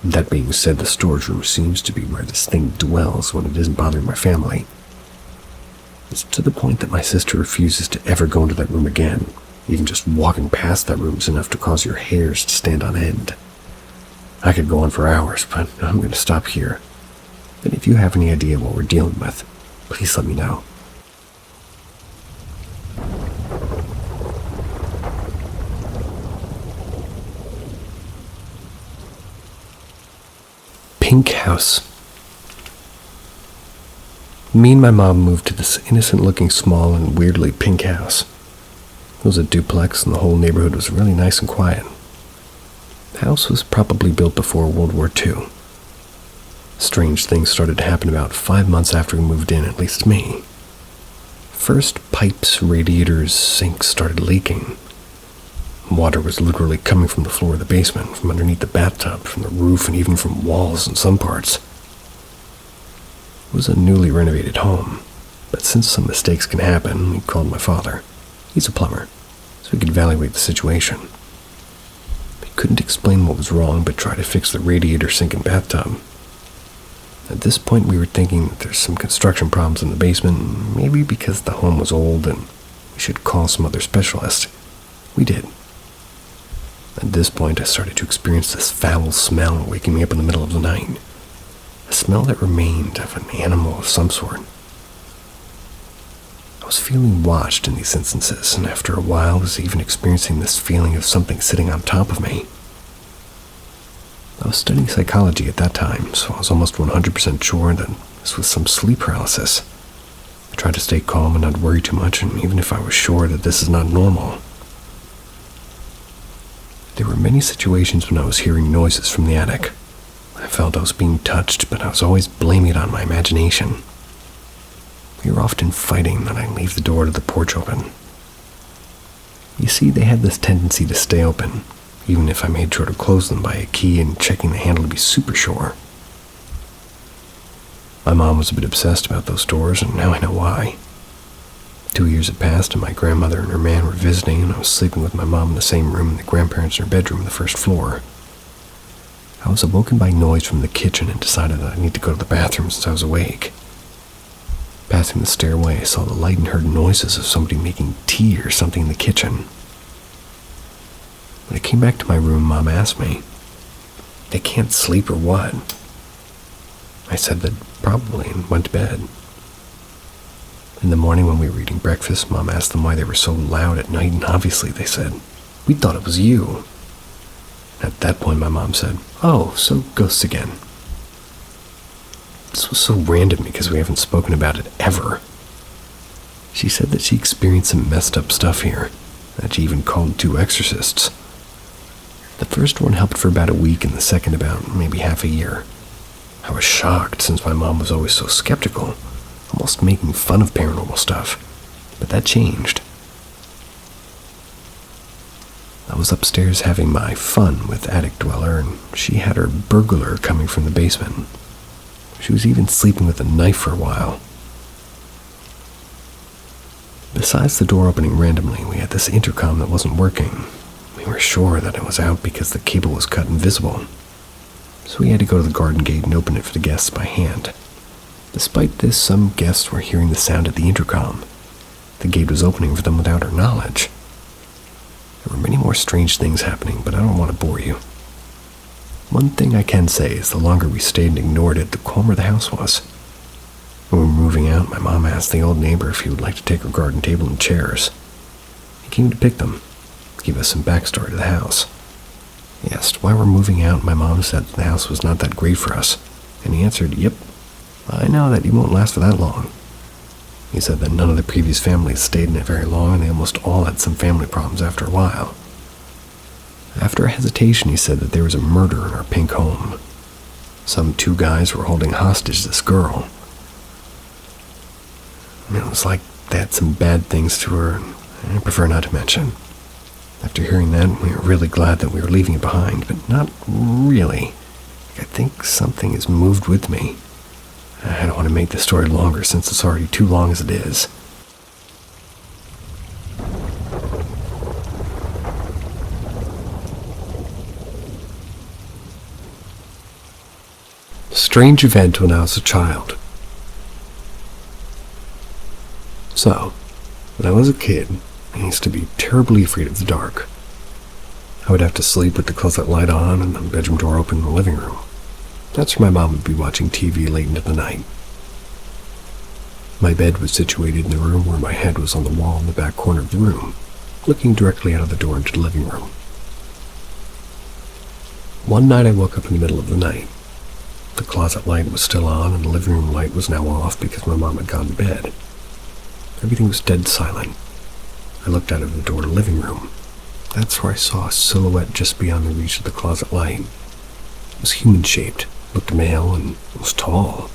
That being said, the storage room seems to be where this thing dwells when it isn't bothering my family. It's to the point that my sister refuses to ever go into that room again. Even just walking past that room is enough to cause your hairs to stand on end. I could go on for hours, but I'm going to stop here. And if you have any idea what we're dealing with, please let me know. Pink house. Me and my mom moved to this innocent-looking small and weirdly pink house. It was a duplex and the whole neighborhood was really nice and quiet. The house was probably built before World War II. Strange things started to happen about 5 months after we moved in, at least to me. First, pipes, radiators, sinks started leaking. Water was literally coming from the floor of the basement, from underneath the bathtub, from the roof, and even from walls in some parts. It was a newly renovated home, but since some mistakes can happen, we called my father. He's a plumber, so we could evaluate the situation. We couldn't explain what was wrong, but try to fix the radiator, sink, and bathtub. At this point, we were thinking that there's some construction problems in the basement, maybe because the home was old and we should call some other specialist. We did. At this point, I started to experience this foul smell waking me up in the middle of the night. A smell that remained of an animal of some sort. I was feeling watched in these instances, and after a while I was even experiencing this feeling of something sitting on top of me. I was studying psychology at that time, so I was almost 100% sure that this was some sleep paralysis. I tried to stay calm and not worry too much, and even if I was sure that this is not normal. There were many situations when I was hearing noises from the attic. I felt I was being touched, but I was always blaming it on my imagination. We were often fighting, and I'd leave the door to the porch open. You see, they had this tendency to stay open, even if I made sure to close them by a key and checking the handle to be super sure. My mom was a bit obsessed about those doors, and now I know why. 2 years had passed, and my grandmother and her man were visiting, and I was sleeping with my mom in the same room and the grandparents in her bedroom on the first floor. I was awoken by noise from the kitchen and decided that I need to go to the bathroom since I was awake. Passing the stairway, I saw the light and heard noises of somebody making tea or something in the kitchen. When I came back to my room, Mom asked me, "They can't sleep or what?" I said that probably and went to bed. In the morning when we were eating breakfast, Mom asked them why they were so loud at night, and obviously they said, "We thought it was you." At that point, my mom said, "Oh, so ghosts again." This was so random because we haven't spoken about it ever. She said that she experienced some messed up stuff here, that she even called 2 exorcists. The first one helped for about a week and the second about maybe half a year. I was shocked since my mom was always so skeptical, almost making fun of paranormal stuff, but that changed. I was upstairs having my fun with attic dweller, and she had her burglar coming from the basement. She was even sleeping with a knife for a while. Besides the door opening randomly, we had this intercom that wasn't working. We were sure that it was out because the cable was cut invisible. so we had to go to the garden gate and open it for the guests by hand. Despite this, some guests were hearing the sound at the intercom. The gate was opening for them without our knowledge. There were many more strange things happening, but I don't want to bore you. One thing I can say is the longer we stayed and ignored it, the calmer the house was. When we were moving out, my mom asked the old neighbor if he would like to take her garden table and chairs. He came to pick them, to give us some backstory to the house. He asked why we're moving out, and my mom said the house was not that great for us, and he answered, "Yep, I know that you won't last for that long." He said that none of the previous families stayed in it very long, and they almost all had some family problems after a while. After a hesitation, he said that there was a murder in our pink home. Some 2 guys were holding hostage this girl. It was like they had some bad things to her, and I prefer not to mention. After hearing that, we were really glad that we were leaving it behind, but not really. I think something has moved with me. I don't want to make the story longer since it's already too long as it is. Strange event when I was a child. So, when I was a kid, I used to be terribly afraid of the dark. I would have to sleep with the closet light on and the bedroom door open in the living room. That's where my mom would be watching TV late into the night. My bed was situated in the room where my head was on the wall in the back corner of the room, looking directly out of the door into the living room. One night I woke up in the middle of the night. The closet light was still on and the living room light was now off because my mom had gone to bed. Everything was dead silent. I looked out of the door to the living room. That's where I saw a silhouette just beyond the reach of the closet light. It was human-shaped, looked male, and was tall.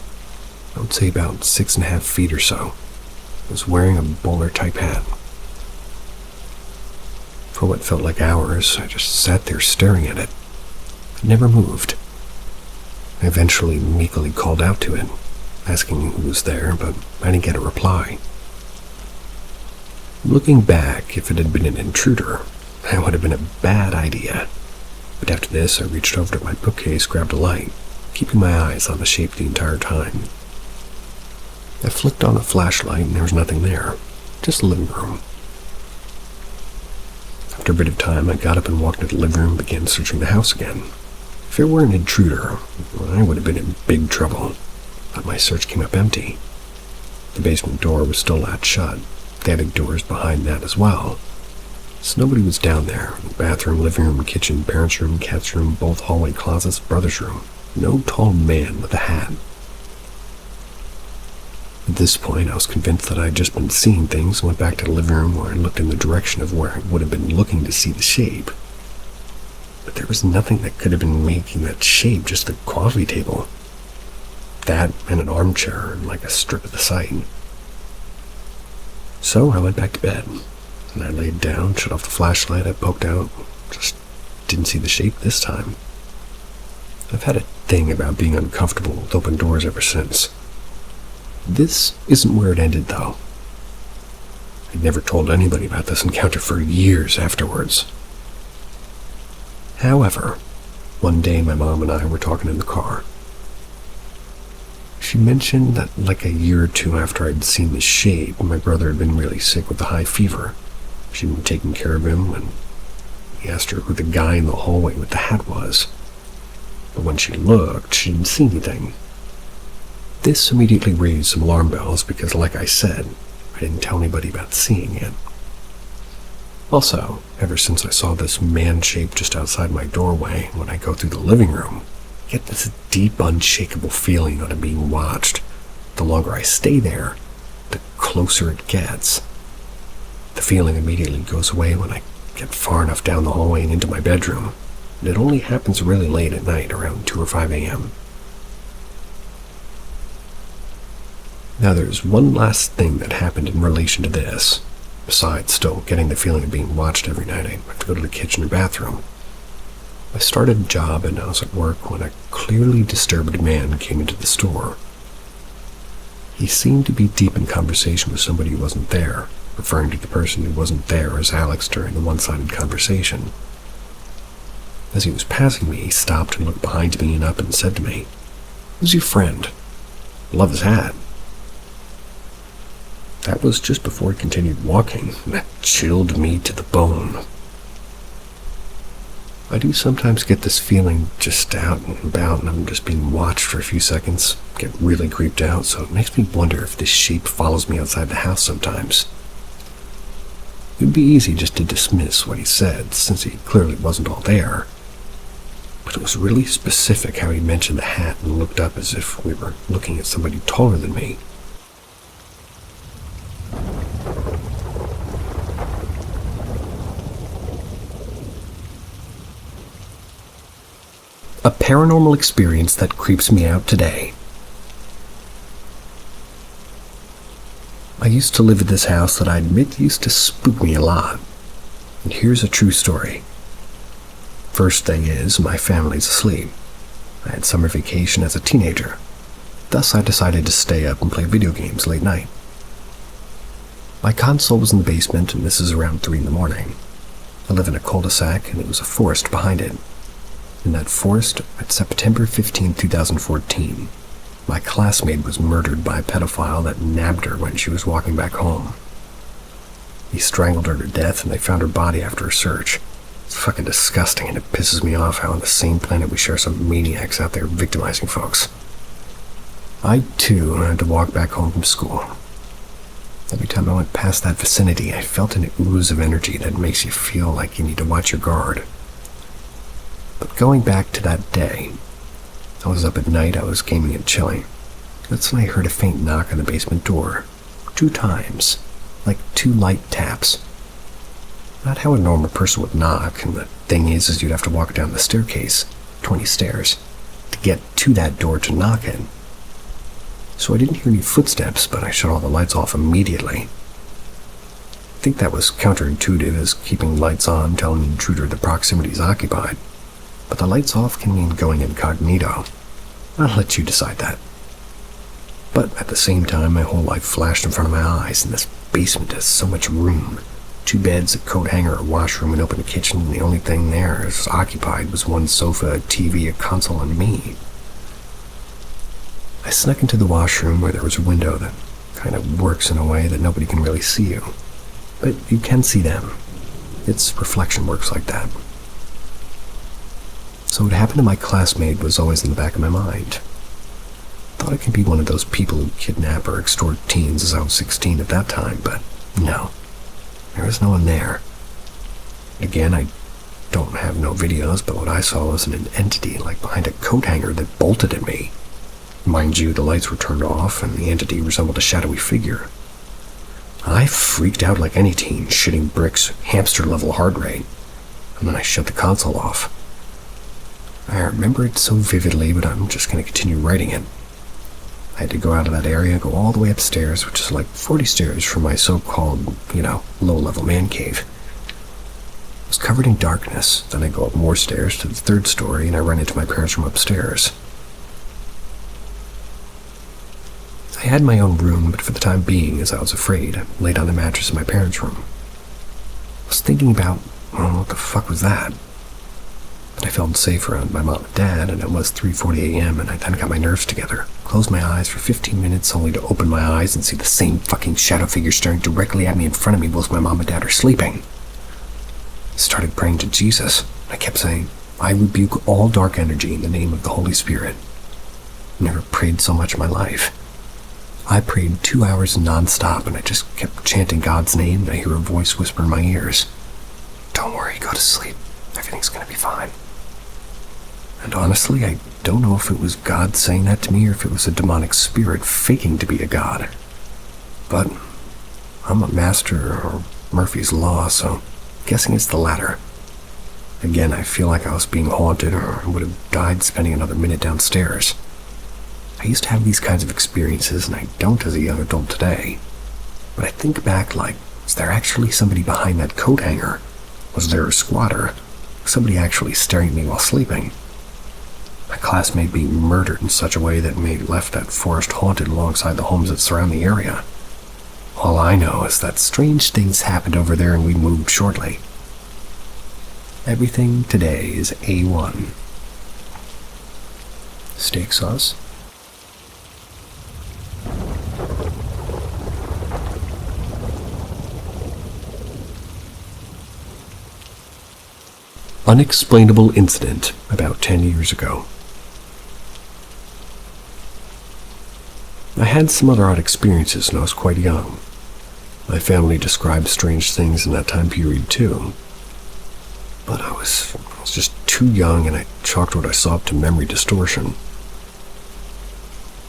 I would say about 6.5 feet or so. It was wearing a bowler-type hat. For what felt like hours, I just sat there staring at it. It never moved. I eventually meekly called out to it, asking who was there, but I didn't get a reply. Looking back, if it had been an intruder, that would have been a bad idea. But after this, I reached over to my bookcase, grabbed a light, keeping my eyes on the shape the entire time. I flicked on a flashlight and there was nothing there, just the living room. After a bit of time, I got up and walked into the living room and began searching the house again. If it were an intruder, I would have been in big trouble, but my search came up empty. The basement door was still latched shut, the attic doors behind that as well. So nobody was down there. Bathroom, living room, kitchen, parents' room, cat's room, both hallway closets, brother's room. No tall man with a hat. At this point, I was convinced that I had just been seeing things and went back to the living room where I looked in the direction of where I would have been looking to see the shape. But there was nothing that could have been making that shape, just the coffee table. That and an armchair and like a strip of the site. So I went back to bed, and I laid down, shut off the flashlight, I poked out, just didn't see the shape this time. I've had a thing about being uncomfortable with open doors ever since. This isn't where it ended, though. I'd never told anybody about this encounter for years afterwards. However, one day my mom and I were talking in the car. She mentioned that like a year or 2 after I'd seen the shape, my brother had been really sick with a high fever. She'd been taking care of him, and he asked her who the guy in the hallway with the hat was. But when she looked, she didn't see anything. This immediately raised some alarm bells because, like I said, I didn't tell anybody about seeing it. Also, ever since I saw this man shape just outside my doorway when I go through the living room, I get this deep, unshakable feeling that I'm being watched. The longer I stay there, the closer it gets. The feeling immediately goes away when I get far enough down the hallway and into my bedroom, and it only happens really late at night, around 2 or 5 a.m. Now there's one last thing that happened in relation to this. Besides still getting the feeling of being watched every night, I have to go to the kitchen or bathroom. I started a job and I was at work when a clearly disturbed man came into the store. He seemed to be deep in conversation with somebody who wasn't there, referring to the person who wasn't there as Alex during the one-sided conversation. As he was passing me, he stopped and looked behind me and up and said to me, "Who's your friend? Love his hat." That was just before he continued walking, and that chilled me to the bone. I do sometimes get this feeling just out and about and I'm just being watched for a few seconds, get really creeped out, so it makes me wonder if this shape follows me outside the house sometimes. It would be easy just to dismiss what he said, since he clearly wasn't all there. But it was really specific how he mentioned the hat and looked up as if we were looking at somebody taller than me. A paranormal experience that creeps me out today. I used to live at this house that I admit used to spook me a lot. And here's a true story. First thing is, my family's asleep. I had summer vacation as a teenager. Thus, I decided to stay up and play video games late night. My console was in the basement, and this is around 3 in the morning. I live in a cul-de-sac, and it was a forest behind it. In that forest, at September 15, 2014, my classmate was murdered by a pedophile that nabbed her when she was walking back home. He strangled her to death, and they found her body after a search. It's fucking disgusting, and it pisses me off how on the same planet we share some maniacs out there victimizing folks. I, too, had to walk back home from school. Every time I went past that vicinity, I felt an ooze of energy that makes you feel like you need to watch your guard. But going back to that day, I was up at night, I was gaming and chilling. That's when I heard a faint knock on the basement door. 2 times, like 2 light taps. Not how a normal person would knock, and the thing is you'd have to walk down the staircase, 20 stairs, to get to that door to knock in. So I didn't hear any footsteps, but I shut all the lights off immediately. I think that was counterintuitive, as keeping lights on telling an intruder the proximity is occupied. But the lights off can mean going incognito. I'll let you decide that. But at the same time, my whole life flashed in front of my eyes, and this basement has so much room. 2 beds, a coat hanger, a washroom, an open kitchen, and the only thing there is occupied was 1 sofa, a TV, a console, and me. I snuck into the washroom where there was a window that kind of works in a way that nobody can really see you. But you can see them. Its reflection works like that. So what happened to my classmate was always in the back of my mind. Thought I could be one of those people who kidnap or extort teens, as I was 16 at that time, but no. There was no one there. Again, I don't have no videos, but what I saw was an entity like behind a coat hanger that bolted at me. Mind you, the lights were turned off, and the entity resembled a shadowy figure. I freaked out like any teen, shitting bricks, hamster-level heart rate, and then I shut the console off. I remember it so vividly, but I'm just going to continue writing it. I had to go out of that area, go all the way upstairs, which is like 40 stairs from my so-called, low-level man cave. It was covered in darkness. Then I go up more stairs to the 3rd story, and I run into my parents' room upstairs. I had my own room, but for the time being, as I was afraid, I laid on the mattress in my parents' room. I was thinking about, what the fuck was that? But I felt safe around my mom and dad, and it was 3:40 a.m., and I then got my nerves together, closed my eyes for 15 minutes, only to open my eyes and see the same fucking shadow figure staring directly at me in front of me whilst my mom and dad are sleeping. I started praying to Jesus. I kept saying, "I rebuke all dark energy in the name of the Holy Spirit." I never prayed so much in my life. I prayed 2 hours non-stop, and I just kept chanting God's name, and I hear a voice whisper in my ears, "Don't worry, go to sleep. Everything's gonna be fine." And honestly, I don't know if it was God saying that to me or if it was a demonic spirit faking to be a god. But I'm a master of Murphy's Law, so I'm guessing it's the latter. Again, I feel like I was being haunted, or I would have died spending another minute downstairs. I used to have these kinds of experiences, and I don't as a young adult today. But I think back like, is there actually somebody behind that coat hanger? Was there a squatter? Was somebody actually staring at me while sleeping? My classmate being murdered in such a way that may have left that forest haunted alongside the homes that surround the area. All I know is that strange things happened over there and we moved shortly. Everything today is A1. Steak sauce. Unexplainable incident about 10 years ago. I had some other odd experiences when I was quite young. My family described strange things in that time period too. But I was just too young, and I chalked what I saw up to memory distortion.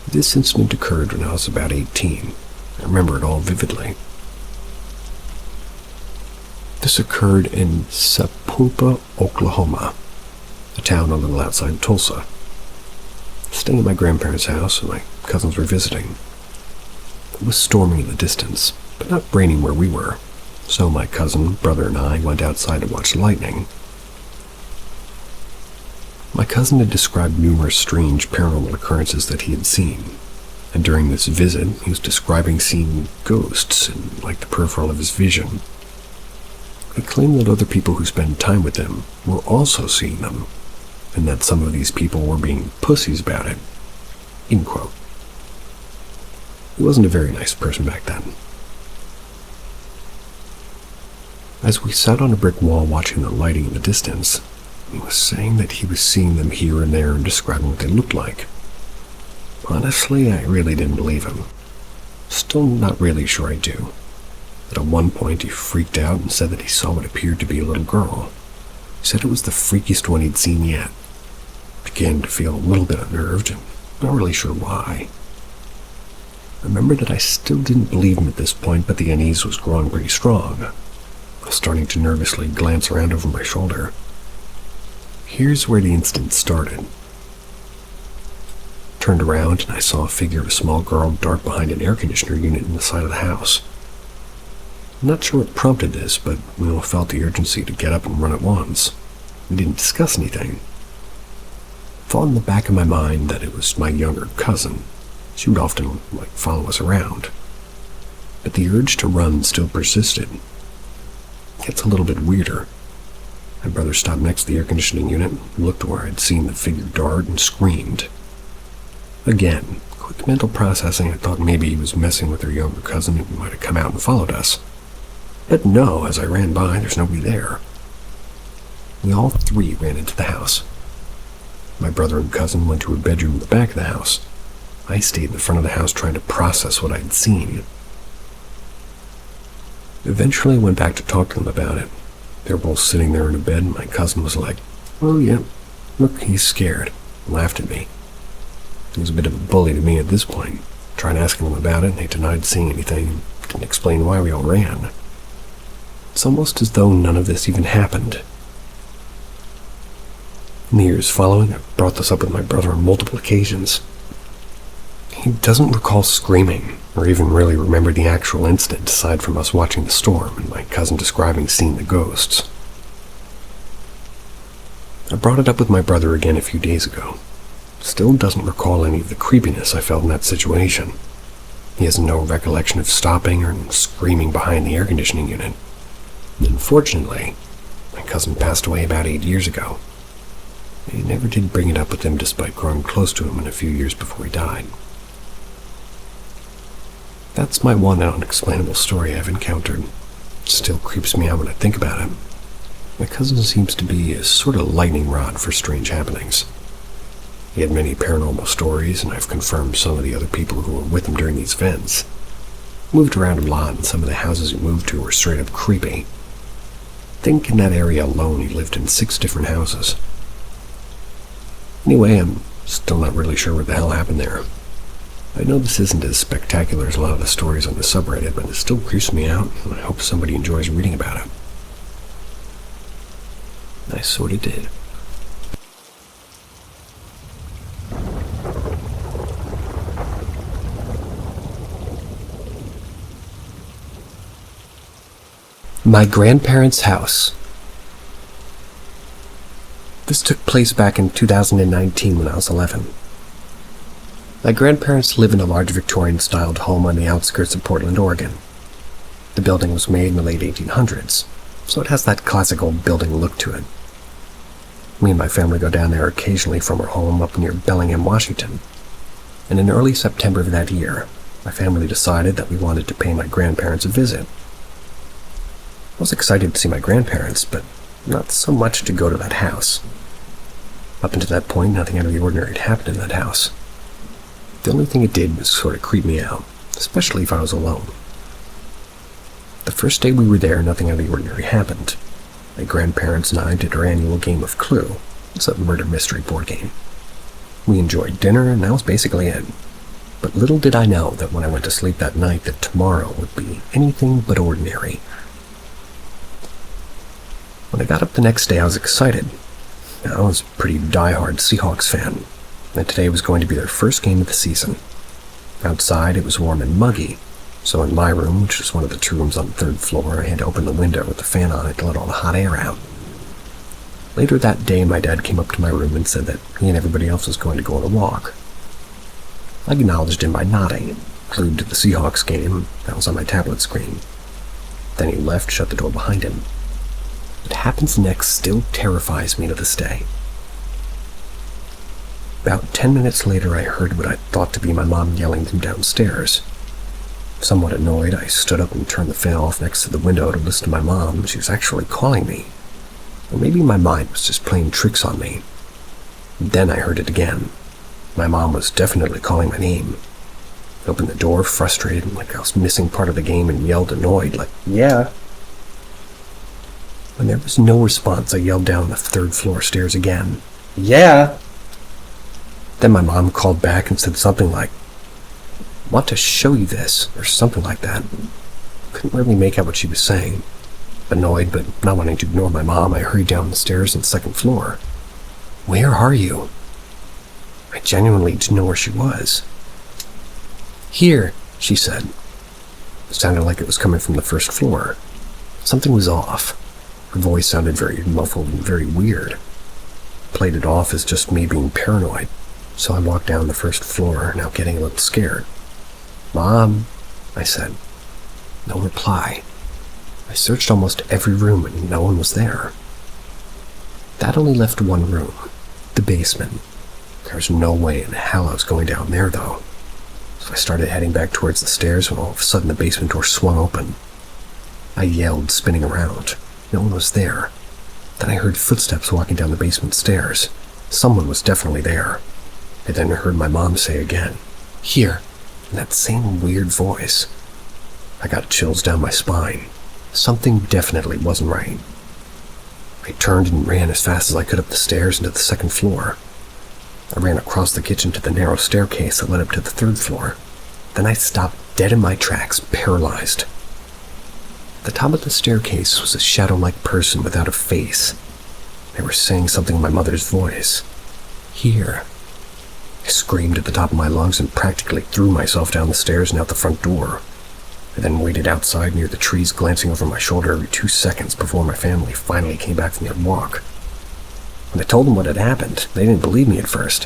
This incident occurred when I was about 18. I remember it all vividly. This occurred in Sapulpa, Oklahoma, a town a little outside Tulsa. Staying at my grandparents' house, and my cousins were visiting. It was storming in the distance, but not raining where we were, so my cousin, brother, and I went outside to watch lightning. My cousin had described numerous strange paranormal occurrences that he had seen, and during this visit, he was describing seeing ghosts in, like, the peripheral of his vision. He claimed that other people who spent time with him were also seeing them, and that some of these people were being pussies about it. End quote. He wasn't a very nice person back then. As we sat on a brick wall watching the lighting in the distance, he was saying that he was seeing them here and there and describing what they looked like. Honestly, I really didn't believe him. Still not really sure I do. But at one point he freaked out and said that he saw what appeared to be a little girl. He said it was the freakiest one he'd seen yet. Began to feel a little bit unnerved, and not really sure why. I remember that I still didn't believe him at this point, but the unease was growing pretty strong. I was starting to nervously glance around over my shoulder. Here's where the incident started. Turned around and I saw a figure of a small girl dart behind an air conditioner unit in the side of the house. I'm not sure what prompted this, but we all felt the urgency to get up and run at once. We didn't discuss anything. Thought in the back of my mind that it was my younger cousin. She would often follow us around. But the urge to run still persisted. It gets a little bit weirder. My brother stopped next to the air conditioning unit, looked where I'd seen the figure dart, and screamed. Again, quick mental processing, I thought maybe he was messing with her younger cousin who might have come out and followed us. But no, as I ran by, there's nobody there. We all three ran into the house. My brother and cousin went to a bedroom in the back of the house. I stayed in the front of the house trying to process what I'd seen. Eventually I went back to talk to them about it. They were both sitting there in a bed, and my cousin was like, "Oh yeah, look, he's scared," and laughed at me. He was a bit of a bully to me at this point. Tried asking them about it, and they denied seeing anything, and didn't explain why we all ran. It's almost as though none of this even happened. In the years following, I brought this up with my brother on multiple occasions. He doesn't recall screaming, or even really remember the actual incident aside from us watching the storm and my cousin describing seeing the ghosts. I brought it up with my brother again a few days ago. Still doesn't recall any of the creepiness I felt in that situation. He has no recollection of stopping or screaming behind the air conditioning unit. Unfortunately, my cousin passed away about 8 years ago. He never did bring it up with him despite growing close to him in a few years before he died. That's my one unexplainable story I've encountered. It still creeps me out when I think about it. My cousin seems to be a sort of lightning rod for strange happenings. He had many paranormal stories, and I've confirmed some of the other people who were with him during these events. Moved around a lot, and some of the houses he moved to were straight up creepy. I think in that area alone he lived in 6 different houses. Anyway, I'm still not really sure what the hell happened there. I know this isn't as spectacular as a lot of the stories on the subreddit, but it still creeps me out, and I hope somebody enjoys reading about it. I sorta did. My grandparents' house. This took place back in 2019 when I was 11. My grandparents live in a large Victorian-styled home on the outskirts of Portland, Oregon. The building was made in the late 1800s, so it has that classic old building look to it, Me and my family go down there occasionally from our home up near Bellingham, Washington. And in early September of that year, my family decided that we wanted to pay my grandparents a visit. I was excited to see my grandparents, but not so much to go to that house. Up until that point, nothing out of the ordinary had happened in that house. The only thing it did was sort of creep me out, especially if I was alone. The first day we were there, nothing out of the ordinary happened. My grandparents and I did our annual game of Clue. It's a murder mystery board game. We enjoyed dinner, and that was basically it. But little did I know that when I went to sleep that night that tomorrow would be anything but ordinary. When I got up the next day, I was excited. I was a pretty diehard Seahawks fan, and today was going to be their first game of the season. Outside, it was warm and muggy, so in my room, which was one of the two rooms on the third floor, I had to open the window with the fan on it to let all the hot air out. Later that day, my dad came up to my room and said that he and everybody else was going to go on a walk. I acknowledged him by nodding, glued to the Seahawks game that was on my tablet screen. Then he left, shut the door behind him. What happens next still terrifies me to this day. About 10 minutes later, I heard what I thought to be my mom yelling from downstairs. Somewhat annoyed, I stood up and turned the fan off next to the window to listen to my mom. She was actually calling me. Or maybe my mind was just playing tricks on me. Then I heard it again. My mom was definitely calling my name. I opened the door, frustrated, like I was missing part of the game, and yelled annoyed, like, "Yeah." When there was no response, I yelled down the third floor stairs again, "Yeah." Then my mom called back and said something like, "Want to show you this," or something like that. Couldn't really make out what she was saying. Annoyed, but not wanting to ignore my mom, I hurried down the stairs on the second floor. "Where are you?" I genuinely didn't know where she was. "Here," she said. It sounded like it was coming from the first floor. Something was off. Her voice sounded very muffled and very weird. Played it off as just me being paranoid, so I walked down the first floor, now getting a little scared. "Mom," I said. No reply. I searched almost every room and no one was there. That only left one room, the basement. There was no way in hell I was going down there, though. So I started heading back towards the stairs when all of a sudden the basement door swung open. I yelled, spinning around. No one was there. Then I heard footsteps walking down the basement stairs. Someone was definitely there. I then heard my mom say again, "Here," in that same weird voice. I got chills down my spine. Something definitely wasn't right. I turned and ran as fast as I could up the stairs into the second floor. I ran across the kitchen to the narrow staircase that led up to the third floor. Then I stopped dead in my tracks, paralyzed. At the top of the staircase was a shadow-like person without a face. They were saying something in my mother's voice. "Here." I screamed at the top of my lungs and practically threw myself down the stairs and out the front door. I then waited outside near the trees, glancing over my shoulder every 2 seconds before my family finally came back from their walk. When I told them what had happened, they didn't believe me at first.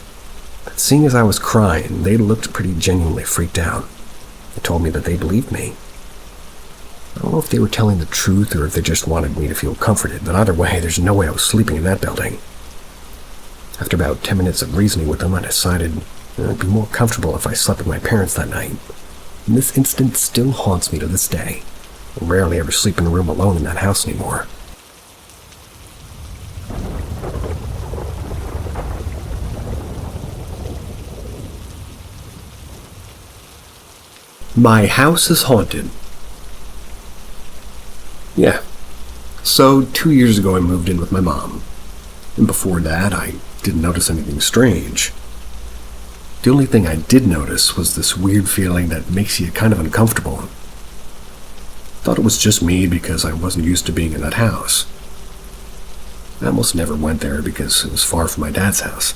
But seeing as I was crying, they looked pretty genuinely freaked out. They told me that they believed me. I don't know if they were telling the truth or if they just wanted me to feel comforted, but either way, there's no way I was sleeping in that building. After about 10 minutes of reasoning with them, I decided it would be more comfortable if I slept with my parents that night. And this incident still haunts me to this day. I rarely ever sleep in a room alone in that house anymore. My house is haunted. Yeah. So 2 years ago I moved in with my mom. And before that I didn't notice anything strange. The only thing I did notice was this weird feeling that makes you kind of uncomfortable. Thought it was just me because I wasn't used to being in that house. I almost never went there because it was far from my dad's house.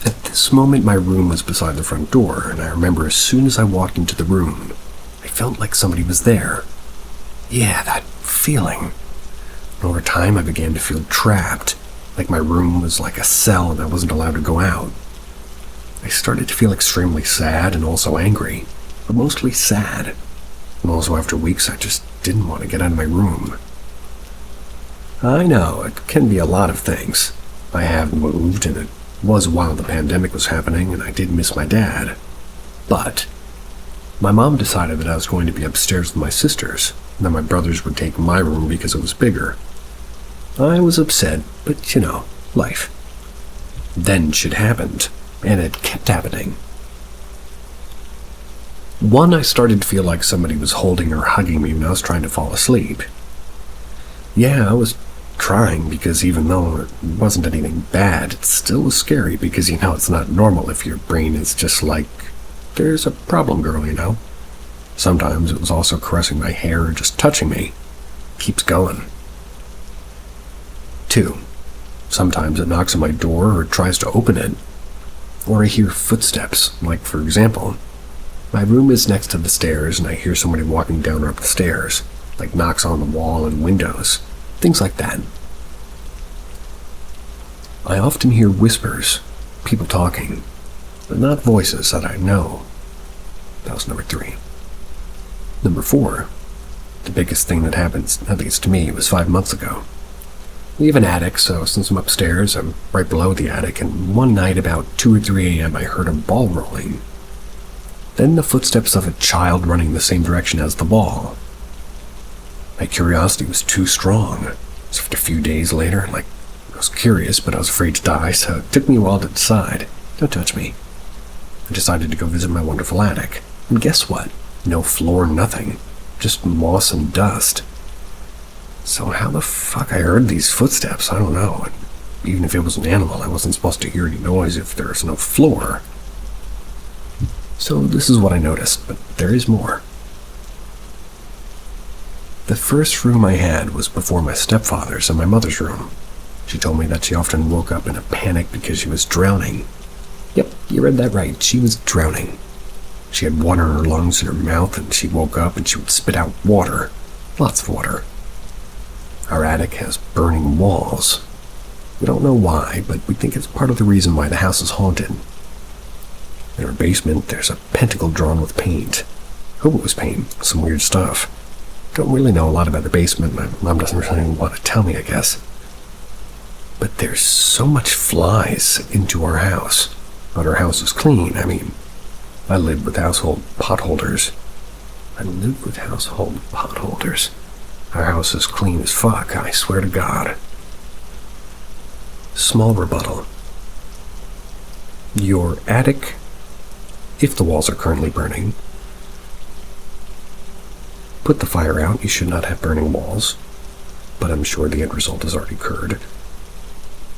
At this moment, my room was beside the front door, and I remember as soon as I walked into the room, I felt like somebody was there. Yeah, that feeling. And over time, I began to feel trapped, like my room was like a cell and I wasn't allowed to go out. I started to feel extremely sad and also angry, but mostly sad. And also after weeks, I just didn't want to get out of my room. I know, it can be a lot of things. I have moved, and it was while the pandemic was happening, and I did miss my dad. But my mom decided that I was going to be upstairs with my sisters, and that my brothers would take my room because it was bigger. I was upset, but life. Then shit happened, and it kept happening. One, I started to feel like somebody was holding or hugging me when I was trying to fall asleep. Yeah, I was trying because even though it wasn't anything bad, it still was scary because it's not normal if your brain is just like, there's a problem, girl. Sometimes it was also caressing my hair or just touching me. Keeps going. 2, sometimes it knocks on my door or tries to open it. Or I hear footsteps, like for example, my room is next to the stairs and I hear somebody walking down or up the stairs, like knocks on the wall and windows, things like that. I often hear whispers, people talking, but not voices that I know. That was number 3. Number 4, the biggest thing that happens, at least to me, was 5 months ago. We have an attic, so since I'm upstairs, I'm right below the attic, and one night about 2 or 3 a.m. I heard a ball rolling. Then the footsteps of a child running the same direction as the ball. My curiosity was too strong, so after a few days later, I was curious, but I was afraid to die, so it took me a while to decide, don't touch me. I decided to go visit my wonderful attic, and guess what? No floor, nothing, just moss and dust. So how the fuck I heard these footsteps, I don't know. And even if it was an animal, I wasn't supposed to hear any noise if there's no floor. So this is what I noticed, but there is more. The first room I had was before my stepfather's and my mother's room. She told me that she often woke up in a panic because she was drowning. Yep, you read that right, she was drowning. She had water in her lungs and her mouth, and she woke up and she would spit out water. Lots of water. Our attic has burning walls. We don't know why, but we think it's part of the reason why the house is haunted. In our basement, there's a pentacle drawn with paint. Hope it was paint, some weird stuff. Don't really know a lot about the basement. My mom doesn't really want to tell me, I guess. But there's so much flies into our house. But our house is clean. I live with household potholders. Our house is clean as fuck, I swear to God. Small rebuttal. Your attic, if the walls are currently burning, put the fire out. You should not have burning walls, but I'm sure the end result has already occurred.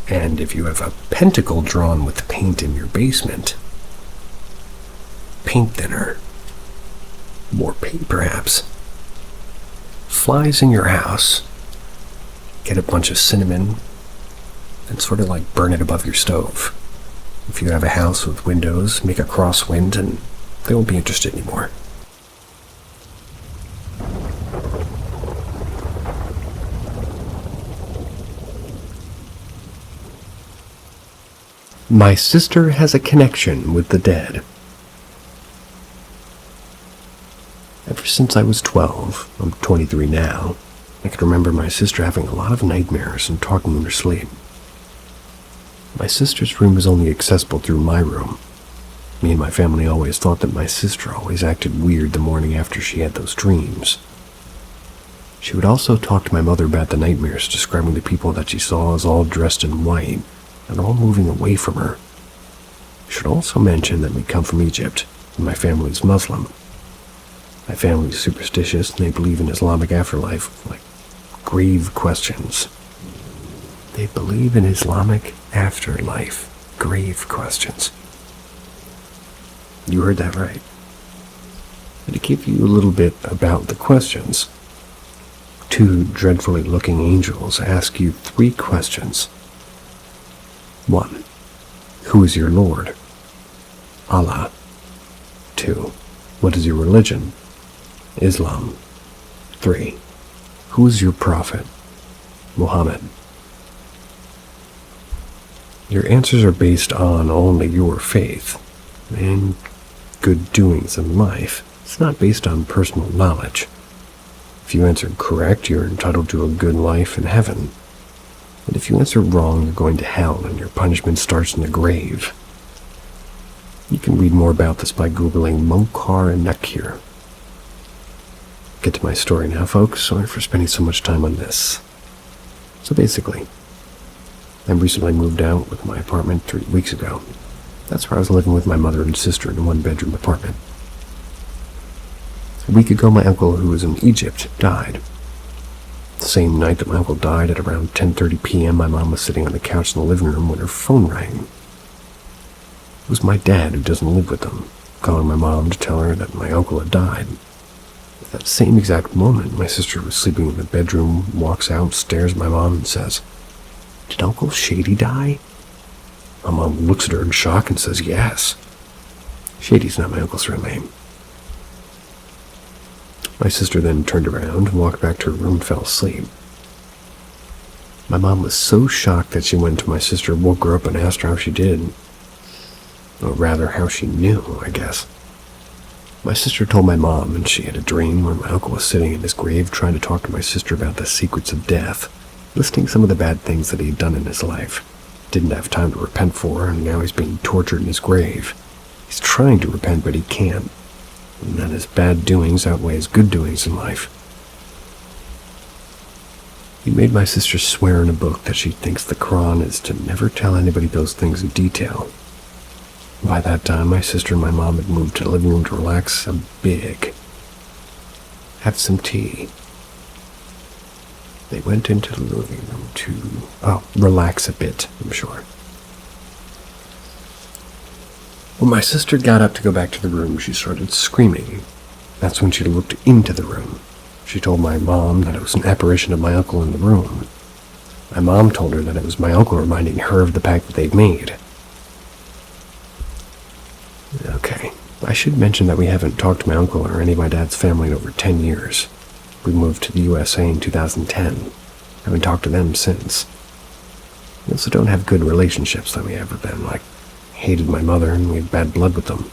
And if you have a pentacle drawn with paint in your basement, paint thinner, more paint perhaps. Flies in your house, get a bunch of cinnamon, and sort of burn it above your stove. If you have a house with windows, make a crosswind and they won't be interested anymore. My sister has a connection with the dead. Ever since I was 12, I'm 23 now, I can remember my sister having a lot of nightmares and talking in her sleep. My sister's room is only accessible through my room. Me and my family always thought that my sister always acted weird the morning after she had those dreams. She would also talk to my mother about the nightmares, describing the people that she saw as all dressed in white and all moving away from her. I should also mention that we come from Egypt, and my family is Muslim. My family is superstitious, and they believe in Islamic afterlife with, grave questions. They believe in Islamic afterlife. Grave questions. You heard that right. And to give you a little bit about the questions, 2 dreadfully looking angels ask you 3 questions. 1. Who is your Lord? Allah. 2. What is your religion? Islam. 3. Who is your prophet? Muhammad. Your answers are based on only your faith and good doings in life. It's not based on personal knowledge. If you answered correct, you're entitled to a good life in heaven. And if you answer wrong, you're going to hell, and your punishment starts in the grave. You can read more about this by Googling Munkar and Nakir. Get to my story now, folks. Sorry for spending so much time on this. So basically, I recently moved out with my apartment 3 weeks ago. That's where I was living with my mother and sister in a one-bedroom apartment. A week ago, my uncle, who was in Egypt, died. The same night that my uncle died, at around 10:30 p.m., my mom was sitting on the couch in the living room when her phone rang. It was my dad, who doesn't live with them, calling my mom to tell her that my uncle had died. At that same exact moment, my sister was sleeping in the bedroom, walks out, stares at my mom, and says, "Did Uncle Shady die?" My mom looks at her in shock and says, "Yes." Shady's not my uncle's real name. My sister then turned around, walked back to her room, and fell asleep. My mom was so shocked that she went to my sister, woke her up, and asked her how she did. Or rather, how she knew, I guess. My sister told my mom, and she had a dream where my uncle was sitting in his grave trying to talk to my sister about the secrets of death, listing some of the bad things that he had done in his life. Didn't have time to repent for, and now he's being tortured in his grave. He's trying to repent, but he can't. And that his bad doings outweigh his good doings in life. He made my sister swear in a book that she thinks the Quran is to never tell anybody those things in detail. By that time, my sister and my mom had moved to the living room to relax a big. Have some tea. They went into the living room to, relax a bit, I'm sure. When my sister got up to go back to the room, she started screaming. That's when she looked into the room. She told my mom that it was an apparition of my uncle in the room. My mom told her that it was my uncle reminding her of the pact that they'd made. Okay, I should mention that we haven't talked to my uncle or any of my dad's family in over 10 years. We moved to the USA in 2010. Haven't talked to them since. We also don't have good relationships that we have with them, like hated my mother and we had bad blood with them.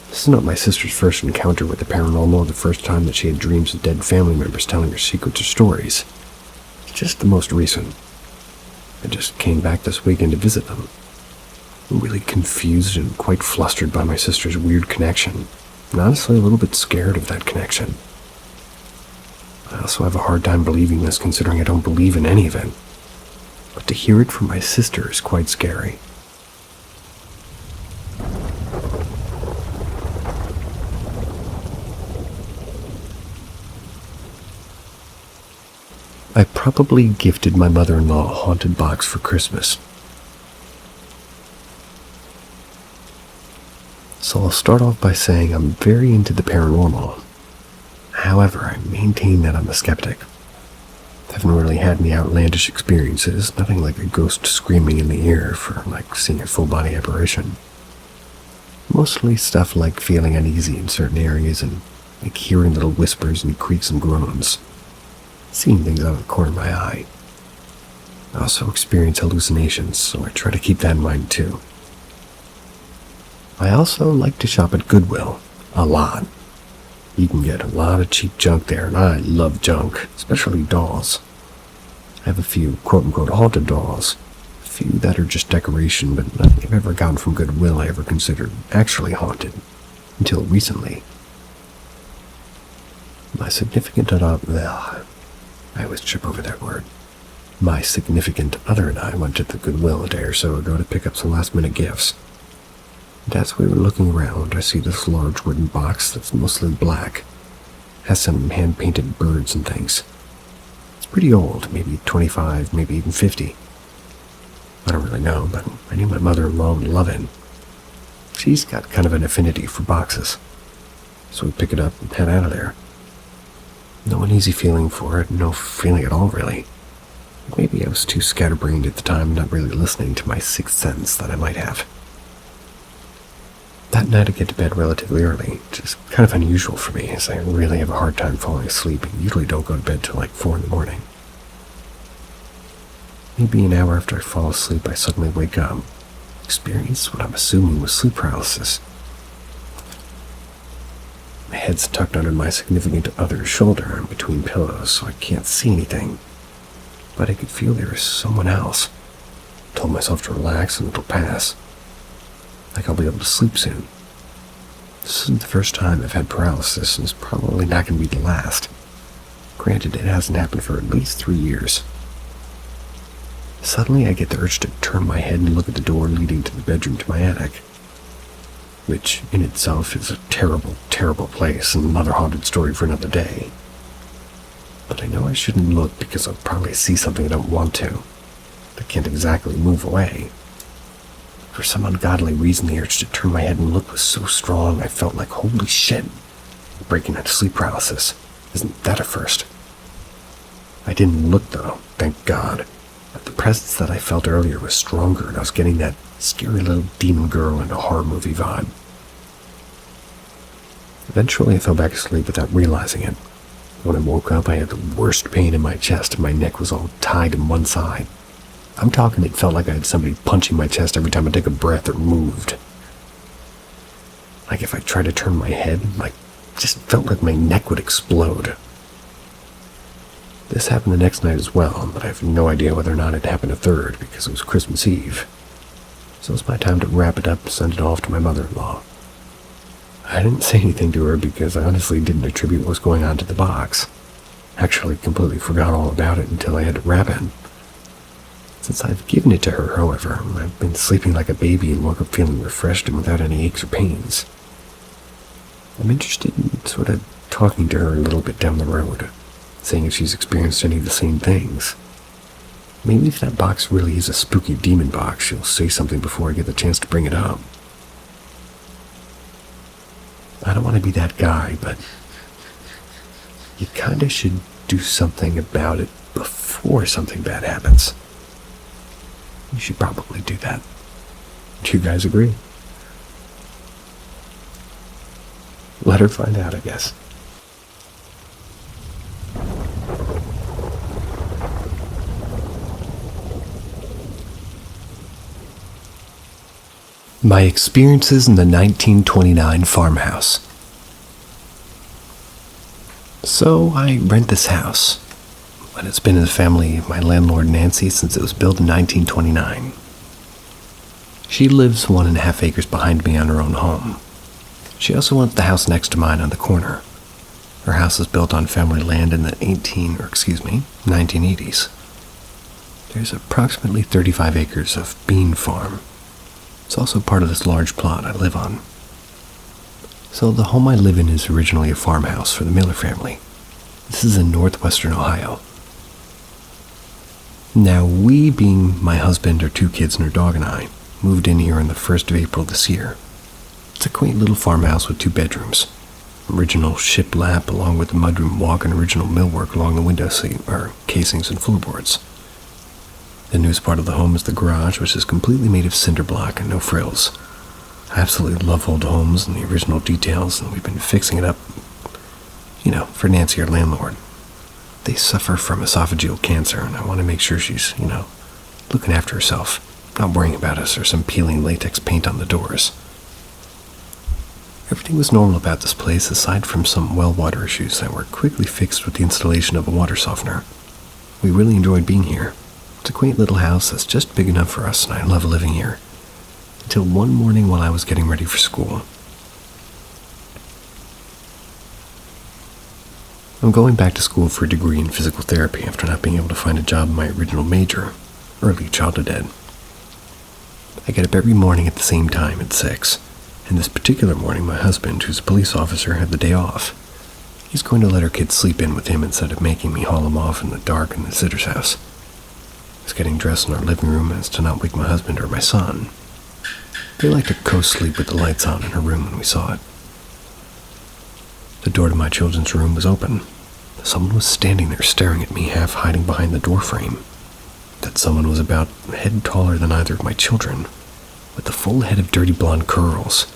This is not my sister's first encounter with the paranormal or the first time that she had dreams of dead family members telling her secrets or stories. It's just the most recent. I just came back this weekend to visit them. I'm really confused and quite flustered by my sister's weird connection, and honestly a little bit scared of that connection. I also have a hard time believing this, considering I don't believe in any of it. But to hear it from my sister is quite scary. I probably gifted my mother-in-law a haunted box for Christmas. So I'll start off by saying I'm very into the paranormal. However, I maintain that I'm a skeptic. I haven't really had any outlandish experiences, nothing like a ghost screaming in the ear for like seeing a full-body apparition. Mostly stuff like feeling uneasy in certain areas and like hearing little whispers and creaks and groans. Seeing things out of the corner of my eye. I also experience hallucinations, so I try to keep that in mind too. I also like to shop at Goodwill, a lot. You can get a lot of cheap junk there, and I love junk, especially dolls. I have a few quote-unquote haunted dolls, a few that are just decoration, but nothing I've ever gotten from Goodwill I ever considered actually haunted, until recently. My significant other, I always trip over that word. My significant other and I went to the Goodwill a day or so ago to pick up some last-minute gifts. And as we were looking around, I see this large wooden box that's mostly black. Has some hand-painted birds and things. It's pretty old, maybe 25, maybe even 50. I don't really know, but I knew my mother-in-law would love it. She's got kind of an affinity for boxes. So we pick it up and head out of there. No uneasy feeling for it, no feeling at all, really. Maybe I was too scatterbrained at the time, not really listening to my sixth sense that I might have. That night I get to bed relatively early, which is kind of unusual for me, as I really have a hard time falling asleep and usually don't go to bed till like 4 in the morning. Maybe an hour after I fall asleep, I suddenly wake up, experience what I'm assuming was sleep paralysis. My head's tucked under my significant other's shoulder and between pillows, so I can't see anything. but I could feel there was someone else. I told myself to relax and it'll pass. Like I'll be able to sleep soon. This isn't the first time I've had paralysis, and it's probably not going to be the last. Granted, it hasn't happened for at least 3 years. Suddenly, I get the urge to turn my head and look at the door leading to the bedroom to my attic, which in itself is a terrible, terrible place and another haunted story for another day. But I know I shouldn't look because I'll probably see something I don't want to. I can't exactly move away. For some ungodly reason, the urge to turn my head and look was so strong I felt like, holy shit, I'm breaking out of sleep paralysis. Isn't that a first? I didn't look though, thank God. But the presence that I felt earlier was stronger, and I was getting that scary little demon girl in a horror movie vibe. Eventually I fell back asleep without realizing it. When I woke up, I had the worst pain in my chest and my neck was all tied in one side. I'm talking, it felt like I had somebody punching my chest every time I took a breath or moved. Like if I tried to turn my head, just felt like my neck would explode. This happened the next night as well, but I have no idea whether or not it happened a third because it was Christmas Eve. So it's my time to wrap it up and send it off to my mother-in-law. I didn't say anything to her because I honestly didn't attribute what was going on to the box. Actually, completely forgot all about it until I had to wrap it. Since I've given it to her, however, I've been sleeping like a baby and woke up feeling refreshed and without any aches or pains. I'm interested in sort of talking to her a little bit down the road, seeing if she's experienced any of the same things. Maybe if that box really is a spooky demon box, she'll say something before I get the chance to bring it up. I don't want to be that guy, but you kinda should do something about it before something bad happens. You should probably do that. Do you guys agree? Let her find out, I guess. My experiences in the 1929 farmhouse. So I rent this house, but it's been in the family of my landlord Nancy since it was built in 1929. She lives 1.5 acres behind me on her own home. She also owns the house next to mine on the corner. Her house was built on family land in the 1980s. There's approximately 35 acres of bean farm. It's also part of this large plot I live on. So the home I live in is originally a farmhouse for the Miller family. This is in northwestern Ohio. Now we, being my husband, our 2 kids, and our dog and I, moved in here on the 1st of April this year. It's a quaint little farmhouse with 2 bedrooms. Original shiplap along with the mudroom walk and original millwork along the window casings and floorboards. The newest part of the home is the garage, which is completely made of cinder block and no frills. I absolutely love old homes and the original details, and we've been fixing it up, for Nancy, our landlord. They suffer from esophageal cancer, and I want to make sure she's, looking after herself, not worrying about us or some peeling latex paint on the doors. Everything was normal about this place aside from some well water issues that were quickly fixed with the installation of a water softener. We really enjoyed being here. It's a quaint little house that's just big enough for us, and I love living here. Until one morning while I was getting ready for school. I'm going back to school for a degree in physical therapy after not being able to find a job in my original major, early childhood ed. I get up every morning at the same time at 6, and this particular morning my husband, who's a police officer, had the day off. He's going to let our kids sleep in with him instead of making me haul them off in the dark in the sitter's house. I was getting dressed in our living room as to not wake my husband or my son. They like to co-sleep with the lights on in her room when we saw it. The door to my children's room was open. Someone was standing there staring at me, half hiding behind the door frame. That someone was about a head taller than either of my children, with a full head of dirty blonde curls.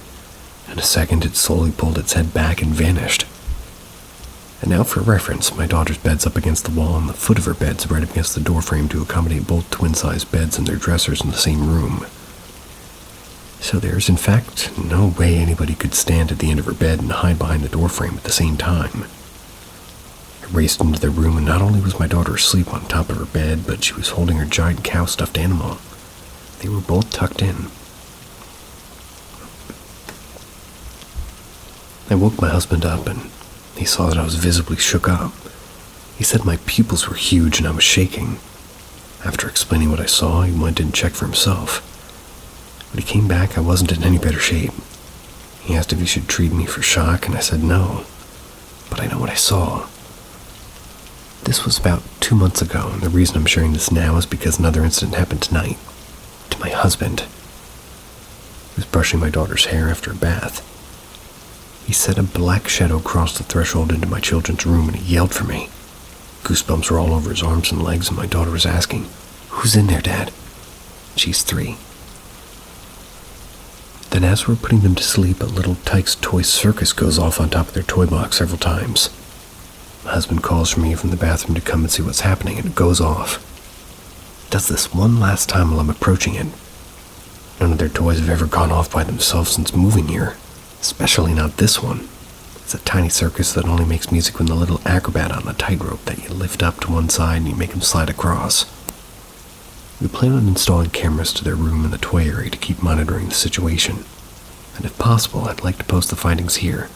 In a second, it slowly pulled its head back and vanished. And now for reference, my daughter's bed's up against the wall, and the foot of her bed's right up against the door frame to accommodate both twin-sized beds and their dressers in the same room. So there's, in fact, no way anybody could stand at the end of her bed and hide behind the doorframe at the same time. I raced into their room, and not only was my daughter asleep on top of her bed, but she was holding her giant cow stuffed animal. They were both tucked in. I woke my husband up, and he saw that I was visibly shook up. He said my pupils were huge and I was shaking. After explaining what I saw, he went and checked for himself. When he came back, I wasn't in any better shape. He asked if he should treat me for shock, and I said no. But I know what I saw. This was about 2 months ago, and the reason I'm sharing this now is because another incident happened tonight. To my husband. He was brushing my daughter's hair after a bath. He said a black shadow crossed the threshold into my children's room, and he yelled for me. Goosebumps were all over his arms and legs, and my daughter was asking, "Who's in there, Dad?" She's 3. Then as we're putting them to sleep, a little Tyke's Toy Circus goes off on top of their toy box several times. My husband calls for me from the bathroom to come and see what's happening, and it goes off. It does this one last time while I'm approaching it. None of their toys have ever gone off by themselves since moving here, especially not this one. It's a tiny circus that only makes music when the little acrobat on the tightrope that you lift up to one side and you make him slide across. We plan on installing cameras to their room in the toy area to keep monitoring the situation. And if possible, I'd like to post the findings here.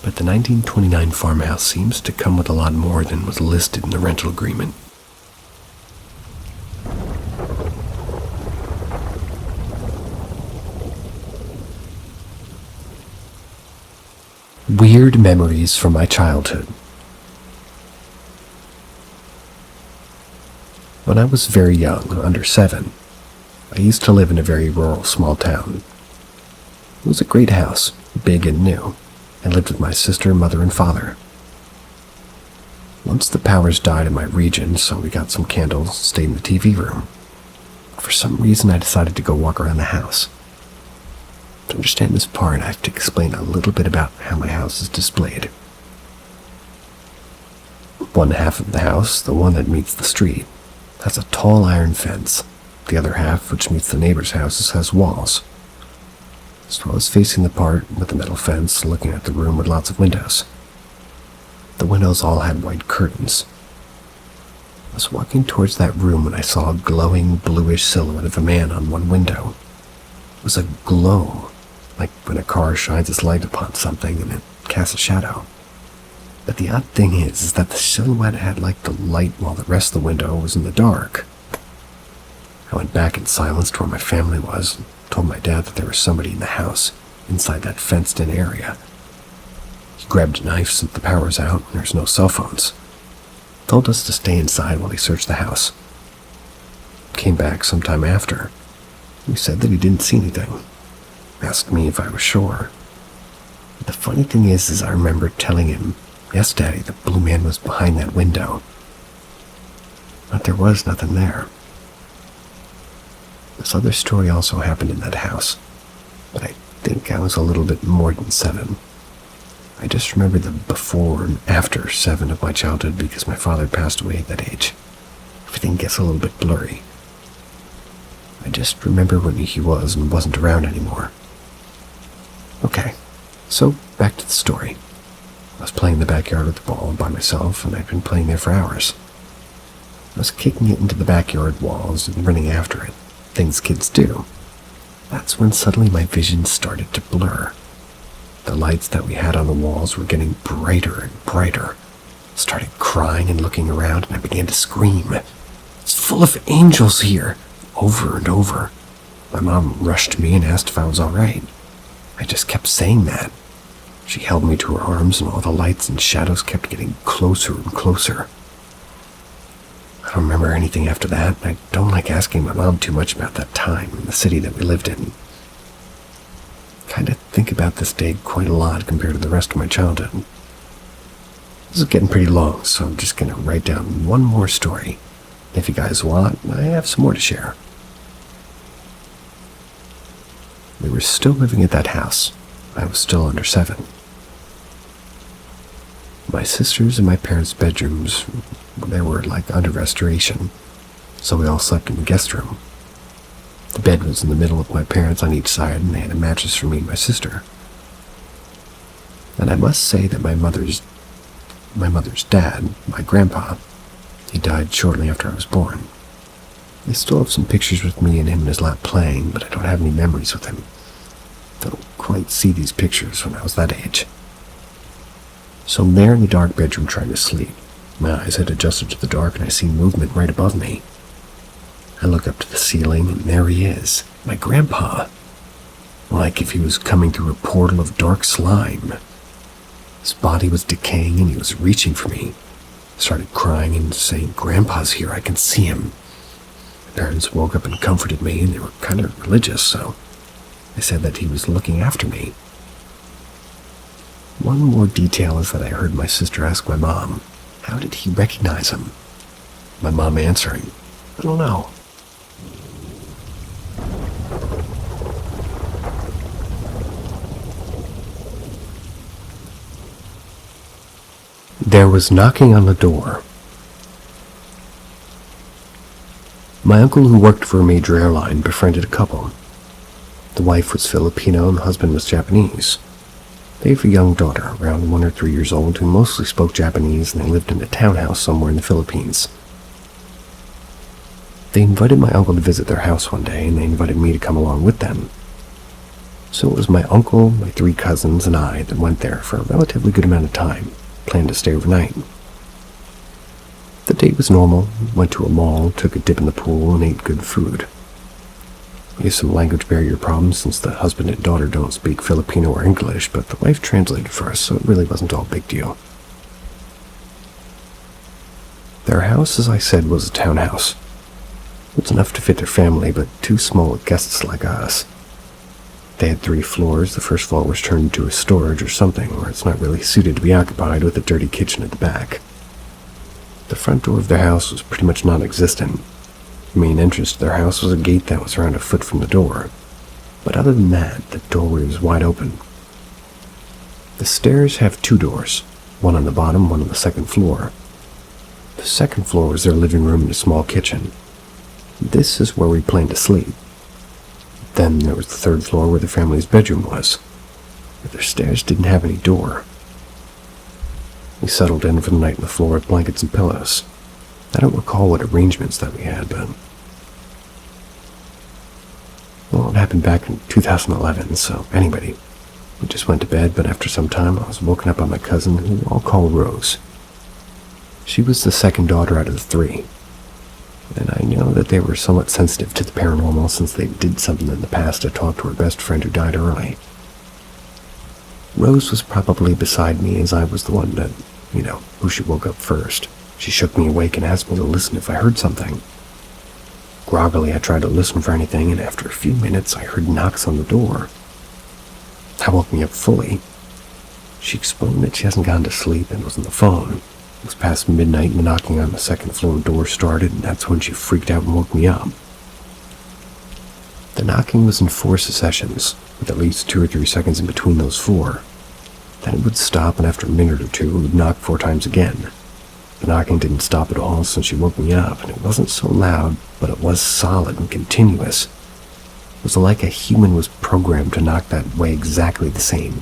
But the 1929 farmhouse seems to come with a lot more than was listed in the rental agreement. Weird memories from my childhood. When I was very young, under 7, I used to live in a very rural small town. It was a great house, big and new. I lived with my sister, mother, and father. Once the powers died in my region, so we got some candles, stayed in the TV room. For some reason, I decided to go walk around the house. To understand this part, I have to explain a little bit about how my house is displayed. One half of the house, the one that meets the street, has a tall iron fence. The other half, which meets the neighbor's houses, has walls. So I was facing the part with the metal fence, looking at the room with lots of windows. The windows all had white curtains. I was walking towards that room when I saw a glowing bluish silhouette of a man on one window. It was a glow, like when a car shines its light upon something and it casts a shadow. But the odd thing is that the silhouette had like the light while the rest of the window was in the dark. I went back in silence to where my family was and told my dad that there was somebody in the house, inside that fenced-in area. He grabbed a knife since the power was out and there's no cell phones. Told us to stay inside while he searched the house. Came back sometime after. He said that he didn't see anything. Asked me if I was sure. But the funny thing is I remember telling him, "Yes, Daddy, the blue man was behind that window." But there was nothing there. This other story also happened in that house, but I think I was a little bit more than 7. I just remember the before and after 7 of my childhood because my father passed away at that age. Everything gets a little bit blurry. I just remember when he was and wasn't around anymore. Okay, so back to the story. I was playing in the backyard with the ball by myself, and I'd been playing there for hours. I was kicking it into the backyard walls and running after it, things kids do. That's when suddenly my vision started to blur. The lights that we had on the walls were getting brighter and brighter. I started crying and looking around, and I began to scream, "It's full of angels here!" over and over. My mom rushed to me and asked if I was all right. I just kept saying that. She held me to her arms, and all the lights and shadows kept getting closer and closer. I don't remember anything after that. I don't like asking my mom too much about that time in the city that we lived in. I kind of think about this day quite a lot compared to the rest of my childhood. This is getting pretty long, so I'm just going to write down one more story. If you guys want, I have some more to share. We were still living at that house. I was still under 7. My sister's and my parents' bedrooms, they were like under restoration, so we all slept in the guest room. The bed was in the middle with my parents on each side, and they had a mattress for me and my sister. And I must say that my mother's my mother's dad, my grandpa. He died shortly after I was born. I still have some pictures with me and him in his lap playing, but I don't have any memories with him. I don't quite see these pictures when I was that age. So I'm there in the dark bedroom trying to sleep. My eyes had adjusted to the dark and I see movement right above me. I look up to the ceiling and there he is, my grandpa. Like if he was coming through a portal of dark slime. His body was decaying and he was reaching for me. I started crying and saying, "Grandpa's here, I can see him." My parents woke up and comforted me, and they were kind of religious, so they said that he was looking after me. One more detail is that I heard my sister ask my mom, how did he recognize him? My mom answering, "I don't know." There was knocking on the door. My uncle, who worked for a major airline, befriended a couple. The wife was Filipino and the husband was Japanese. They have a young daughter, around 1 or 3 years old, who mostly spoke Japanese, and they lived in a townhouse somewhere in the Philippines. They invited my uncle to visit their house one day, and they invited me to come along with them. So it was my uncle, my 3 cousins, and I that went there for a relatively good amount of time, planned to stay overnight. The date was normal. Went to a mall, took a dip in the pool, and ate good food. We have some language barrier problems since the husband and daughter don't speak Filipino or English, but the wife translated for us, so it really wasn't all a big deal. Their house, as I said, was a townhouse. It was enough to fit their family, but too small at guests like us. They had 3 floors. The first floor was turned into a storage or something, where it's not really suited to be occupied, with a dirty kitchen at the back. The front door of their house was pretty much non-existent. The main entrance to their house was a gate that was around a foot from the door. But other than that, the doorway was wide open. The stairs have 2 doors, one on the bottom, one on the second floor. The second floor was their living room and a small kitchen. This is where we planned to sleep. Then there was the 3rd floor where the family's bedroom was, but their stairs didn't have any door. We settled in for the night on the floor with blankets and pillows. I don't recall what arrangements that we had, but... well, it happened back in 2011, so anyway, we just went to bed, but after some time I was woken up by my cousin, who I'll call Rose. She was the second daughter out of the 3, and I know that they were somewhat sensitive to the paranormal since they did something in the past to talk to her best friend who died early. Rose was probably beside me as I was the one that, who she woke up first. She shook me awake and asked me to listen if I heard something. Groggily, I tried to listen for anything, and after a few minutes, I heard knocks on the door. That woke me up fully. She explained that she hasn't gone to sleep and was on the phone. It was past midnight and the knocking on the second floor door started, and that's when she freaked out and woke me up. The knocking was in 4 successions, with at least 2 or 3 seconds in between those 4. Then it would stop, and after a minute or 2, it would knock 4 times again. The knocking didn't stop at all since she woke me up, and it wasn't so loud, but it was solid and continuous. It was like a human was programmed to knock that way exactly the same.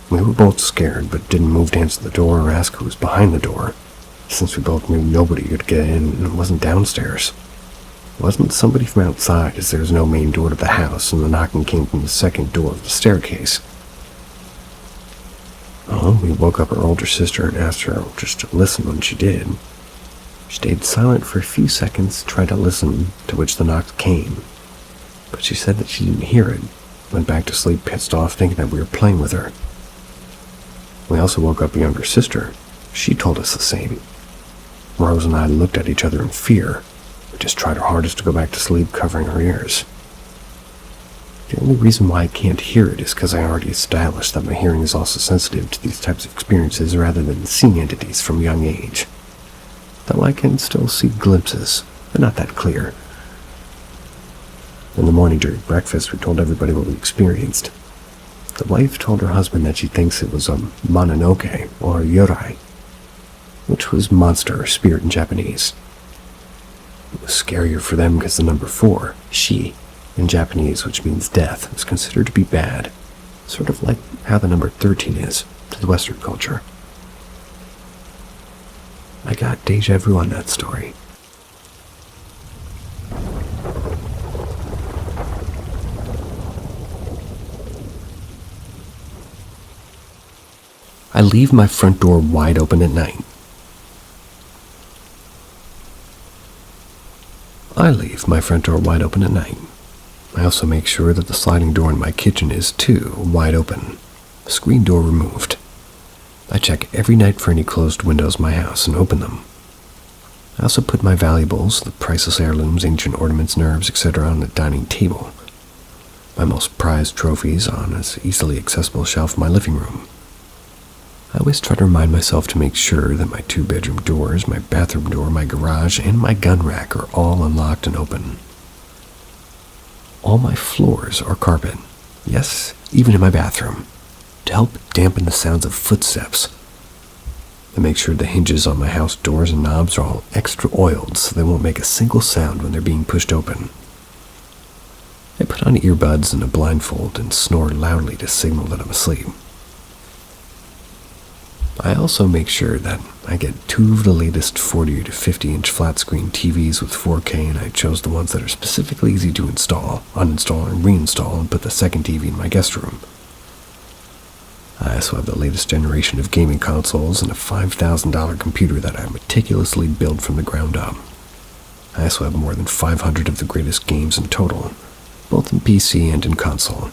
We were both scared, but didn't move to answer the door or ask who was behind the door, since we both knew nobody could get in and it wasn't downstairs. It wasn't somebody from outside, as there was no main door to the house, and the knocking came from the second door of the staircase. Well, we woke up her older sister and asked her just to listen when she did. She stayed silent for a few seconds, tried to listen, to which the knocks came. But she said that she didn't hear it, went back to sleep pissed off, thinking that we were playing with her. We also woke up a younger sister. She told us the same. Rose and I looked at each other in fear. We just tried our hardest to go back to sleep, covering our ears. The only reason why I can't hear it is because I already established that my hearing is also sensitive to these types of experiences rather than seeing entities from a young age. Though I can still see glimpses, but not that clear. In the morning during breakfast, we told everybody what we experienced. The wife told her husband that she thinks it was a mononoke, or yorai, which was monster or spirit in Japanese. It was scarier for them because the number 4, shi, in Japanese, which means death, was considered to be bad, sort of like how the number 13 is. to the Western culture. I got deja vu on that story. I leave my front door wide open at night. I also make sure that the sliding door in my kitchen is, too, wide open, screen door removed. I check every night for any closed windows in my house and open them. I also put my valuables, the priceless heirlooms, ancient ornaments, nerves, etc. on the dining table. My most prized trophies on an easily accessible shelf in my living room. I always try to remind myself to make sure that my 2-bedroom doors, my bathroom door, my garage, and my gun rack are all unlocked and open. All my floors are carpet, yes, even in my bathroom, to help dampen the sounds of footsteps. I make sure the hinges on my house doors and knobs are all extra oiled so they won't make a single sound when they're being pushed open. I put on earbuds and a blindfold and snore loudly to signal that I'm asleep. I also make sure that I get 2 of the latest 40 to 50-inch flat-screen TVs with 4K, and I chose the ones that are specifically easy to install, uninstall, and reinstall, and put the second TV in my guest room. I also have the latest generation of gaming consoles and a $5,000 computer that I meticulously built from the ground up. I also have more than 500 of the greatest games in total, both in PC and in console.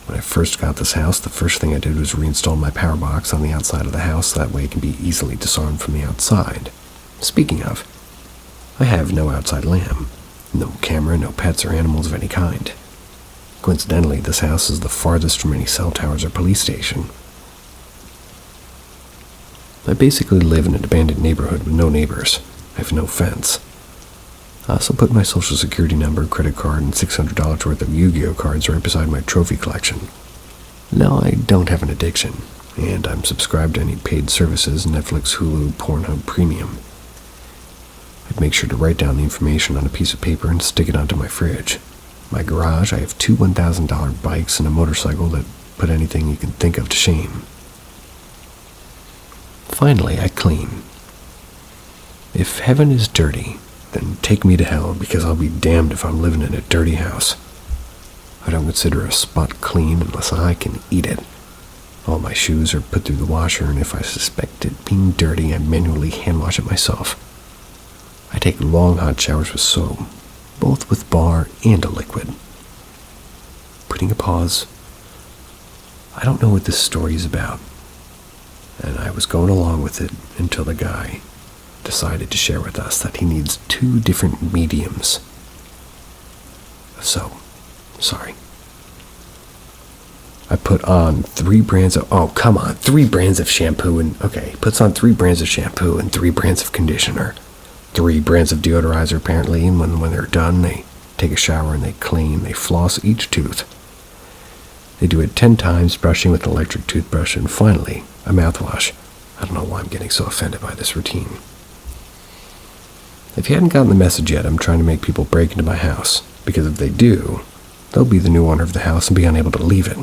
When I first got this house, the first thing I did was reinstall my power box on the outside of the house, so that way it can be easily disarmed from the outside. Speaking of, I have no outside lamp, no camera, no pets or animals of any kind. Coincidentally, this house is the farthest from any cell towers or police station. I basically live in an abandoned neighborhood with no neighbors. I have no fence. I also put my social security number, credit card, and $600 worth of Yu-Gi-Oh cards right beside my trophy collection. No, I don't have an addiction, and I'm subscribed to any paid services, Netflix, Hulu, Pornhub Premium. I'd make sure to write down the information on a piece of paper and stick it onto my fridge. My garage, I have 2 $1,000 bikes and a motorcycle that put anything you can think of to shame. Finally, I clean. If heaven is dirty, then take me to hell, because I'll be damned if I'm living in a dirty house. I don't consider a spot clean unless I can eat it. All my shoes are put through the washer, and if I suspect it being dirty, I manually hand wash it myself. I take long hot showers with soap, both with bar and a liquid. Putting a pause. I don't know what this story is about, and I was going along with it until the guy decided to share with us that he needs 2 different mediums of soap. Sorry. I put on 3 brands of, 3 brands of shampoo he puts on 3 brands of shampoo and 3 brands of conditioner. 3 brands of deodorizer apparently, and when they're done, they take a shower and they clean, they floss each tooth. They do it 10 times, brushing with an electric toothbrush, and finally, a mouthwash. I don't know why I'm getting so offended by this routine. If you hadn't gotten the message yet, I'm trying to make people break into my house, because if they do, they'll be the new owner of the house and be unable to leave it.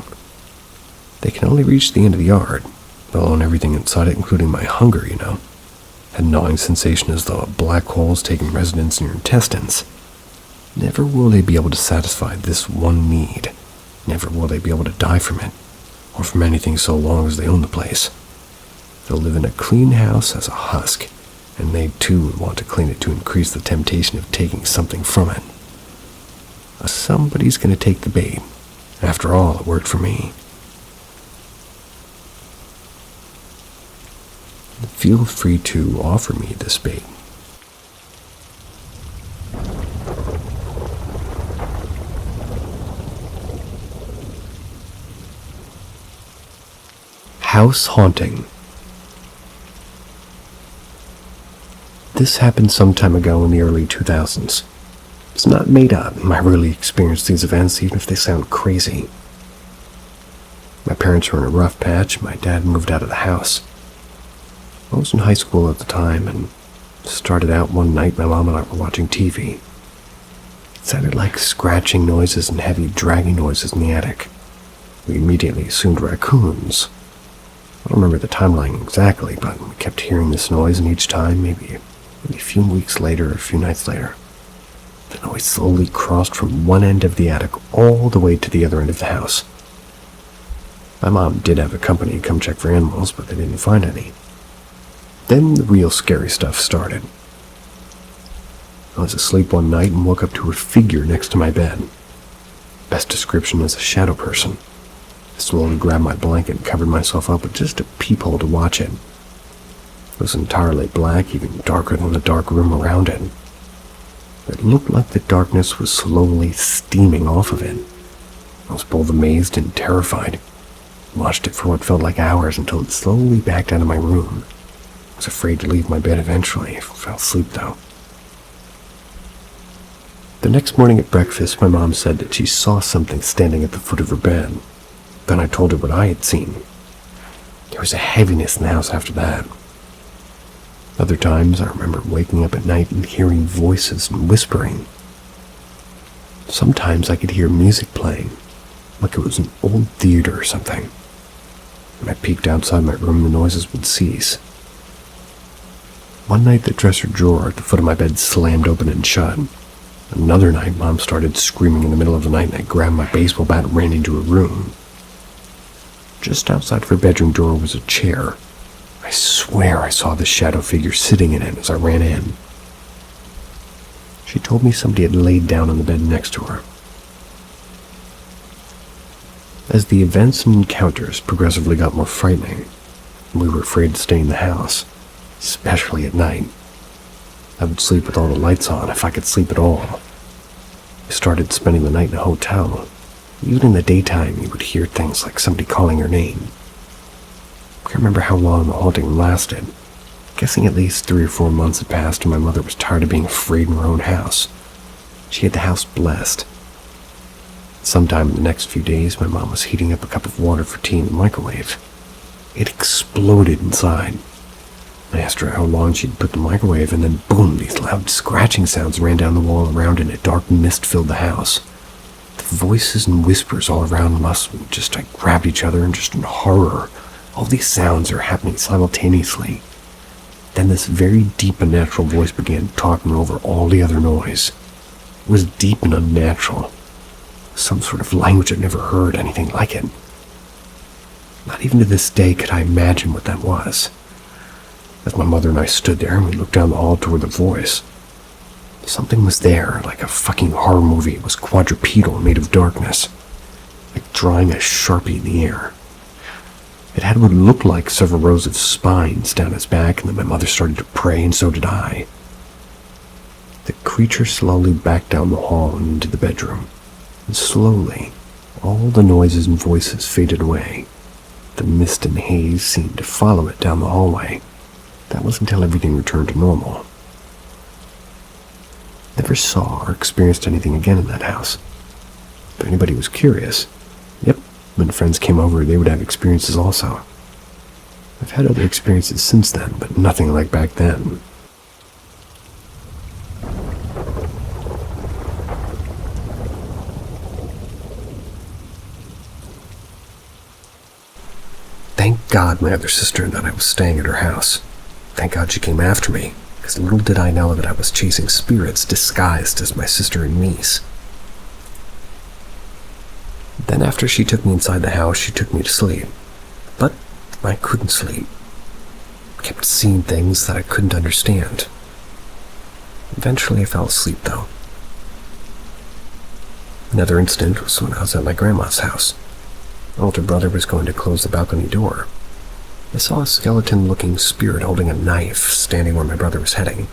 They can only reach the end of the yard. They'll own everything inside it, including my hunger, A gnawing sensation as though a black hole is taking residence in your intestines. Never will they be able to satisfy this one need. Never will they be able to die from it, or from anything so long as they own the place. They'll live in a clean house as a husk, and they too would want to clean it to increase the temptation of taking something from it. Somebody's going to take the bait. After all, it worked for me. Feel free to offer me this bait. House haunting. This happened some time ago in the early 2000s. It's not made up. I really experienced these events, even if they sound crazy. My parents were in a rough patch. My dad moved out of the house. I was in high school at the time, and started out one night my mom and I were watching TV. It sounded like scratching noises and heavy dragging noises in the attic. We immediately assumed raccoons. I don't remember the timeline exactly, but we kept hearing this noise, and each time, maybe a few weeks later, a few nights later, the noise slowly crossed from one end of the attic all the way to the other end of the house. My mom did have a company come check for animals, but they didn't find any. Then the real scary stuff started. I was asleep one night and woke up to a figure next to my bed. Best description is a shadow person. I slowly grabbed my blanket and covered myself up with just a peephole to watch it. It was entirely black, even darker than the dark room around it. It looked like the darkness was slowly steaming off of it. I was both amazed and terrified. I watched it for what felt like hours until it slowly backed out of my room. I was afraid to leave my bed eventually. I fell asleep though. The next morning at breakfast, my mom said that she saw something standing at the foot of her bed. Then I told her what I had seen. There was a heaviness in the house after that. Other times, I remember waking up at night and hearing voices and whispering. Sometimes I could hear music playing, like it was an old theater or something. When I peeked outside my room, the noises would cease. One night, the dresser drawer at the foot of my bed slammed open and shut. Another night, Mom started screaming in the middle of the night, and I grabbed my baseball bat and ran into her room. Just outside of her bedroom door was a chair. I swear I saw this shadow figure sitting in it as I ran in. She told me somebody had laid down on the bed next to her. As the events and encounters progressively got more frightening, we were afraid to stay in the house, especially at night. I would sleep with all the lights on if I could sleep at all. I started spending the night in a hotel. Even in the daytime, you would hear things like somebody calling her name. I can't remember how long the haunting lasted. Guessing at least 3 or 4 months had passed and my mother was tired of being afraid in her own house. She had the house blessed. Sometime in the next few days, my mom was heating up a cup of water for tea in the microwave. It exploded inside. I asked her how long she'd put the microwave, and then boom, these loud scratching sounds ran down the wall around and a dark mist filled the house. The voices and whispers all around us just grabbed each other and just in horror. All these sounds are happening simultaneously. Then this very deep and natural voice began talking over all the other noise. It was deep and unnatural. Some sort of language I'd never heard anything like it. Not even to this day could I imagine what that was. As my mother and I stood there and we looked down the hall toward the voice, something was there, like a fucking horror movie. It was quadrupedal and made of darkness, like drawing a Sharpie in the air. It had what looked like several rows of spines down its back, and then my mother started to pray, and so did I. The creature slowly backed down the hall and into the bedroom, and slowly, all the noises and voices faded away. The mist and haze seemed to follow it down the hallway. That was until everything returned to normal. Never saw or experienced anything again in that house. If anybody was curious, yep, when friends came over, they would have experiences also. I've had other experiences since then, but nothing like back then. Thank God my other sister and that I was staying at her house. Thank God she came after me, because little did I know that I was chasing spirits disguised as my sister and niece. Then after she took me inside the house, she took me to sleep. But I couldn't sleep. I kept seeing things that I couldn't understand. Eventually I fell asleep though. Another incident was when I was at my grandma's house. My older brother was going to close the balcony door. I saw a skeleton-looking spirit holding a knife standing where my brother was heading.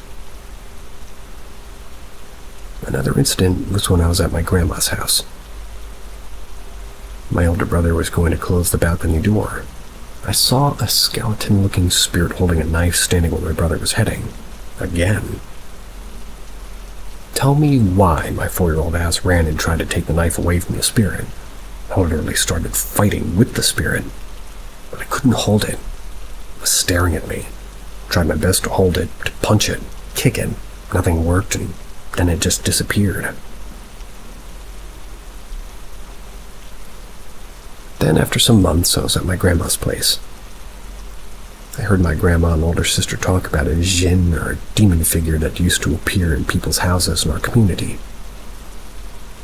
Another incident was when I was at my grandma's house. My older brother was going to close the balcony door. I saw a skeleton-looking spirit holding a knife standing where my brother was heading. Again. Tell me why my 4-year-old ass ran and tried to take the knife away from the spirit. I literally started fighting with the spirit, but I couldn't hold it. It was staring at me. I tried my best to hold it, to punch it, kick it. Nothing worked, and then it just disappeared. Then after some months, I was at my grandma's place. I heard my grandma and older sister talk about a jinn or a demon figure that used to appear in people's houses in our community.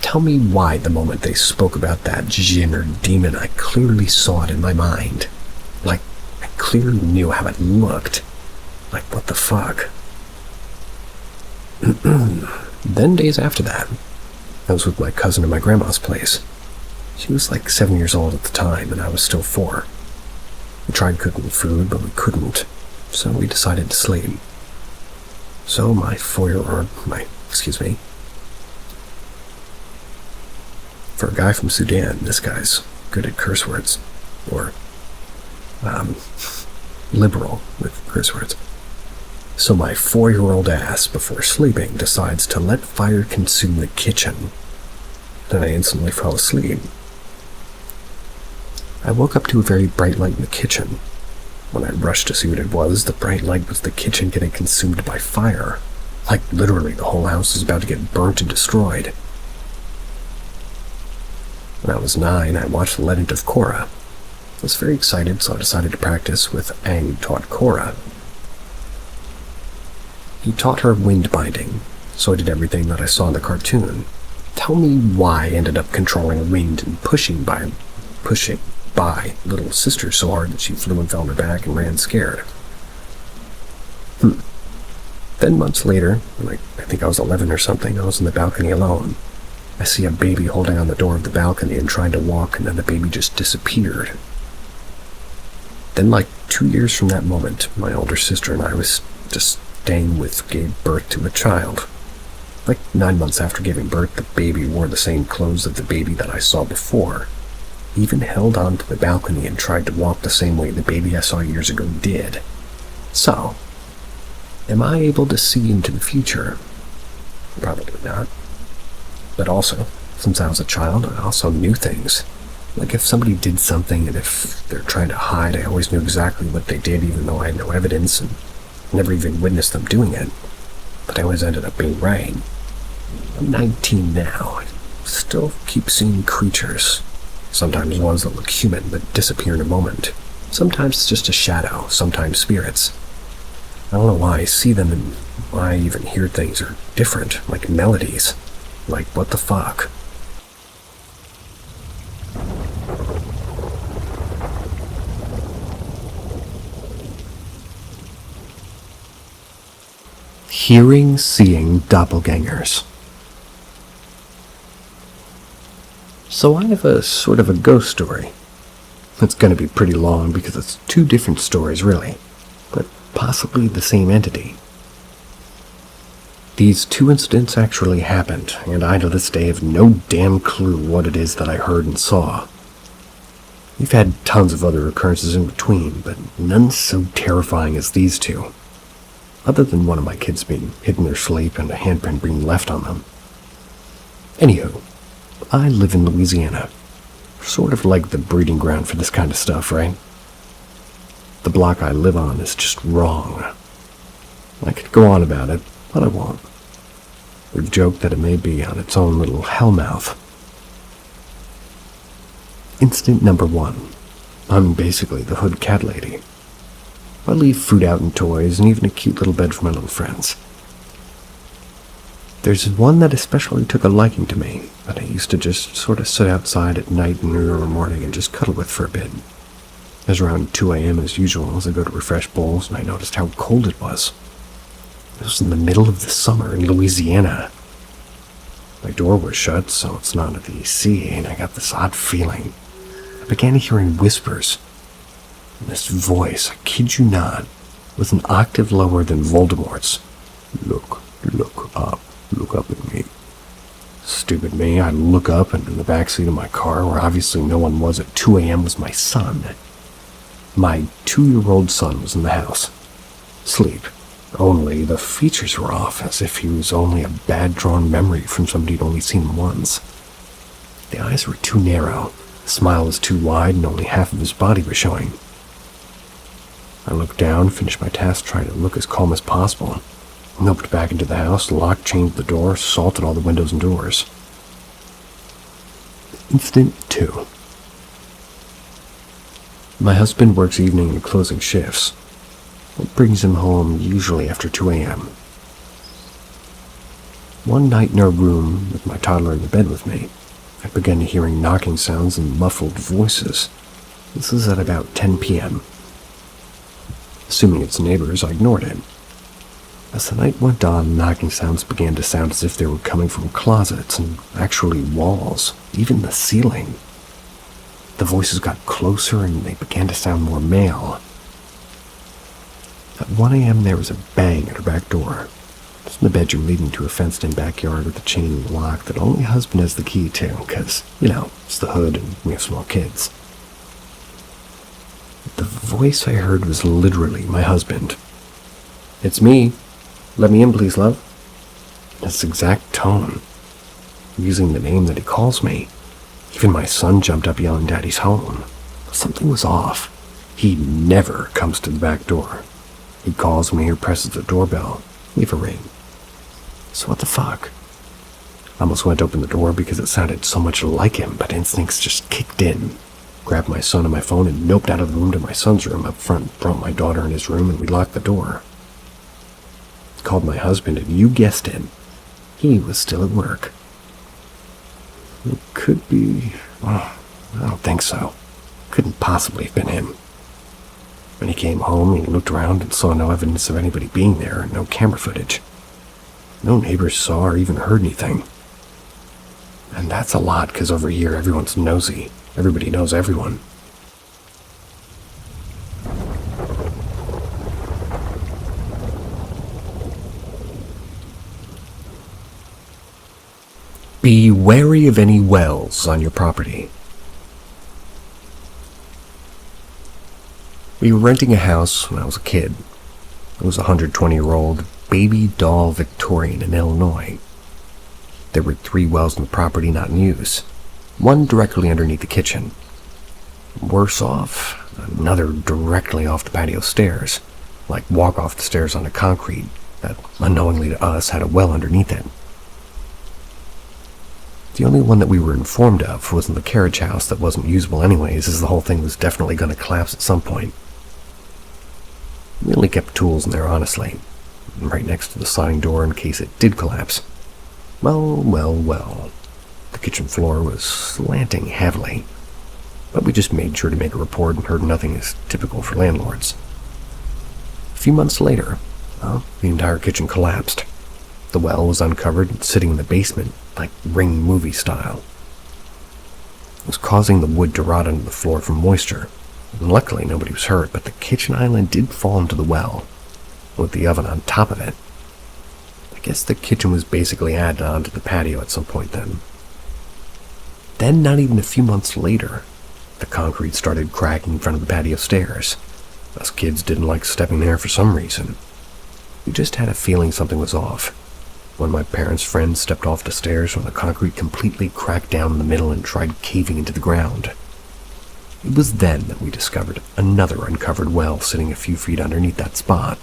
Tell me why the moment they spoke about that jinn or demon, I clearly saw it in my mind. Like, I clearly knew how it looked. Like, what the fuck? Then days after that, I was with my cousin at my grandma's place. She was like 7 years old at the time, and I was still 4. We tried cooking food, but we couldn't, so we decided to sleep. So for a guy from Sudan, this guy's good at curse words, or, liberal with curse words. So my 4-year-old ass, before sleeping, decides to let fire consume the kitchen. Then I instantly fell asleep. I woke up to a very bright light in the kitchen. When I rushed to see what it was, the bright light was the kitchen getting consumed by fire. Like literally the whole house was about to get burnt and destroyed. When I was 9, I watched The Legend of Korra. I was very excited, so I decided to practice with Aang taught Korra. He taught her wind binding, so I did everything that I saw in the cartoon. Tell me why I ended up controlling wind and pushing by little sister so hard that she flew and fell on her back and ran scared. Then months later, when I think I was 11 or something, I was in the balcony alone. I see a baby holding on the door of the balcony and trying to walk, and then the baby just disappeared. Then 2 years from that moment, my older sister and I was just staying with gave birth to a child. 9 months after giving birth, the baby wore the same clothes of the baby that I saw before. He even held on to the balcony and tried to walk the same way the baby I saw years ago did. So, am I able to see into the future? Probably not. But also, since I was a child, I also knew things. Like if somebody did something and if they're trying to hide, I always knew exactly what they did even though I had no evidence and never even witnessed them doing it. But I always ended up being right. I'm 19 now. I still keep seeing creatures. Sometimes ones that look human but disappear in a moment. Sometimes it's just a shadow, sometimes spirits. I don't know why I see them and why I even hear things are different, like melodies. Like, what the fuck? Hearing, seeing doppelgangers. So I have a sort of a ghost story. It's going to be pretty long because it's 2 different stories, really, but possibly the same entity. These 2 incidents actually happened, and I to this day have no damn clue what it is that I heard and saw. We've had tons of other occurrences in between, but none so terrifying as these 2. Other than one of my kids being hit in their sleep and a handprint being left on them. Anywho, I live in Louisiana. Sort of like the breeding ground for this kind of stuff, right? The block I live on is just wrong. I could go on about it, but I won't. We've joked that it may be on its own little hellmouth. Incident number 1. I'm basically the hood cat lady. I leave food out and toys and even a cute little bed for my little friends. There's one that especially took a liking to me, that I used to just sort of sit outside at night and early morning and just cuddle with for a bit. It was around 2 a.m. as usual as I go to refresh bowls, and I noticed how cold it was. It was in the middle of the summer in Louisiana. My door was shut, so it's not at the AC, and I got this odd feeling. I began hearing whispers. And this voice, I kid you not, was an octave lower than Voldemort's. Look up at me. Stupid me, I look up, and in the backseat of my car, where obviously no one was at 2 a.m., was my son. My 2-year-old son was in the house. Asleep. Only the features were off, as if he was only a bad drawn memory from somebody who'd only seen him once. The eyes were too narrow, the smile was too wide, and only half of his body was showing. I looked down, finished my task trying to look as calm as possible, noped back into the house, locked, chained the door, salted all the windows and doors. Incident 2. My husband works evening and closing shifts. What brings him home usually after 2 a.m. One night in our room, with my toddler in the bed with me, I began hearing knocking sounds and muffled voices. This is at about 10 p.m. Assuming it's neighbors, I ignored it. As the night went on, knocking sounds began to sound as if they were coming from closets and actually walls, even the ceiling. The voices got closer and they began to sound more male. At 1 a.m. there was a bang at her back door. It's in the bedroom leading to a fenced-in backyard with a chain lock that only husband has the key to, because, it's the hood and we have small kids. The voice I heard was literally my husband. "It's me. Let me in, please, love." His exact tone, using the name that he calls me. Even my son jumped up yelling, "Daddy's home." Something was off. He never comes to the back door. He calls me or presses the doorbell. Leave a ring. So what the fuck? I almost went to open the door because it sounded so much like him, but instincts just kicked in. Grabbed my son and my phone and noped out of the room to my son's room up front, brought my daughter in his room, and we locked the door. Called my husband, and you guessed it, he was still at work. It could be... I don't think so. Couldn't possibly have been him. When he came home, he looked around and saw no evidence of anybody being there, no camera footage. No neighbors saw or even heard anything. And that's a lot, because over here everyone's nosy. Everybody knows everyone. Be wary of any wells on your property. We were renting a house when I was a kid. It was a 120-year-old baby doll Victorian in Illinois. There were 3 wells on the property not in use. One directly underneath the kitchen. Worse off, another directly off the patio stairs, like walk off the stairs onto concrete that, unknowingly to us, had a well underneath it. The only one that we were informed of was in the carriage house that wasn't usable anyways, as the whole thing was definitely going to collapse at some point. We only kept tools in there, honestly, right next to the sliding door in case it did collapse. Well. The kitchen floor was slanting heavily, but we just made sure to make a report and heard nothing as typical for landlords. A few months later, the entire kitchen collapsed. The well was uncovered and sitting in the basement, like Ring movie style. It was causing the wood to rot under the floor from moisture, and luckily nobody was hurt, but the kitchen island did fall into the well, with the oven on top of it. I guess the kitchen was basically added onto the patio at some point then. Then, not even a few months later, the concrete started cracking in front of the patio stairs. Us kids didn't like stepping there for some reason. We just had a feeling something was off. One of my parents' friends stepped off the stairs when the concrete completely cracked down in the middle and tried caving into the ground. It was then that we discovered another uncovered well sitting a few feet underneath that spot.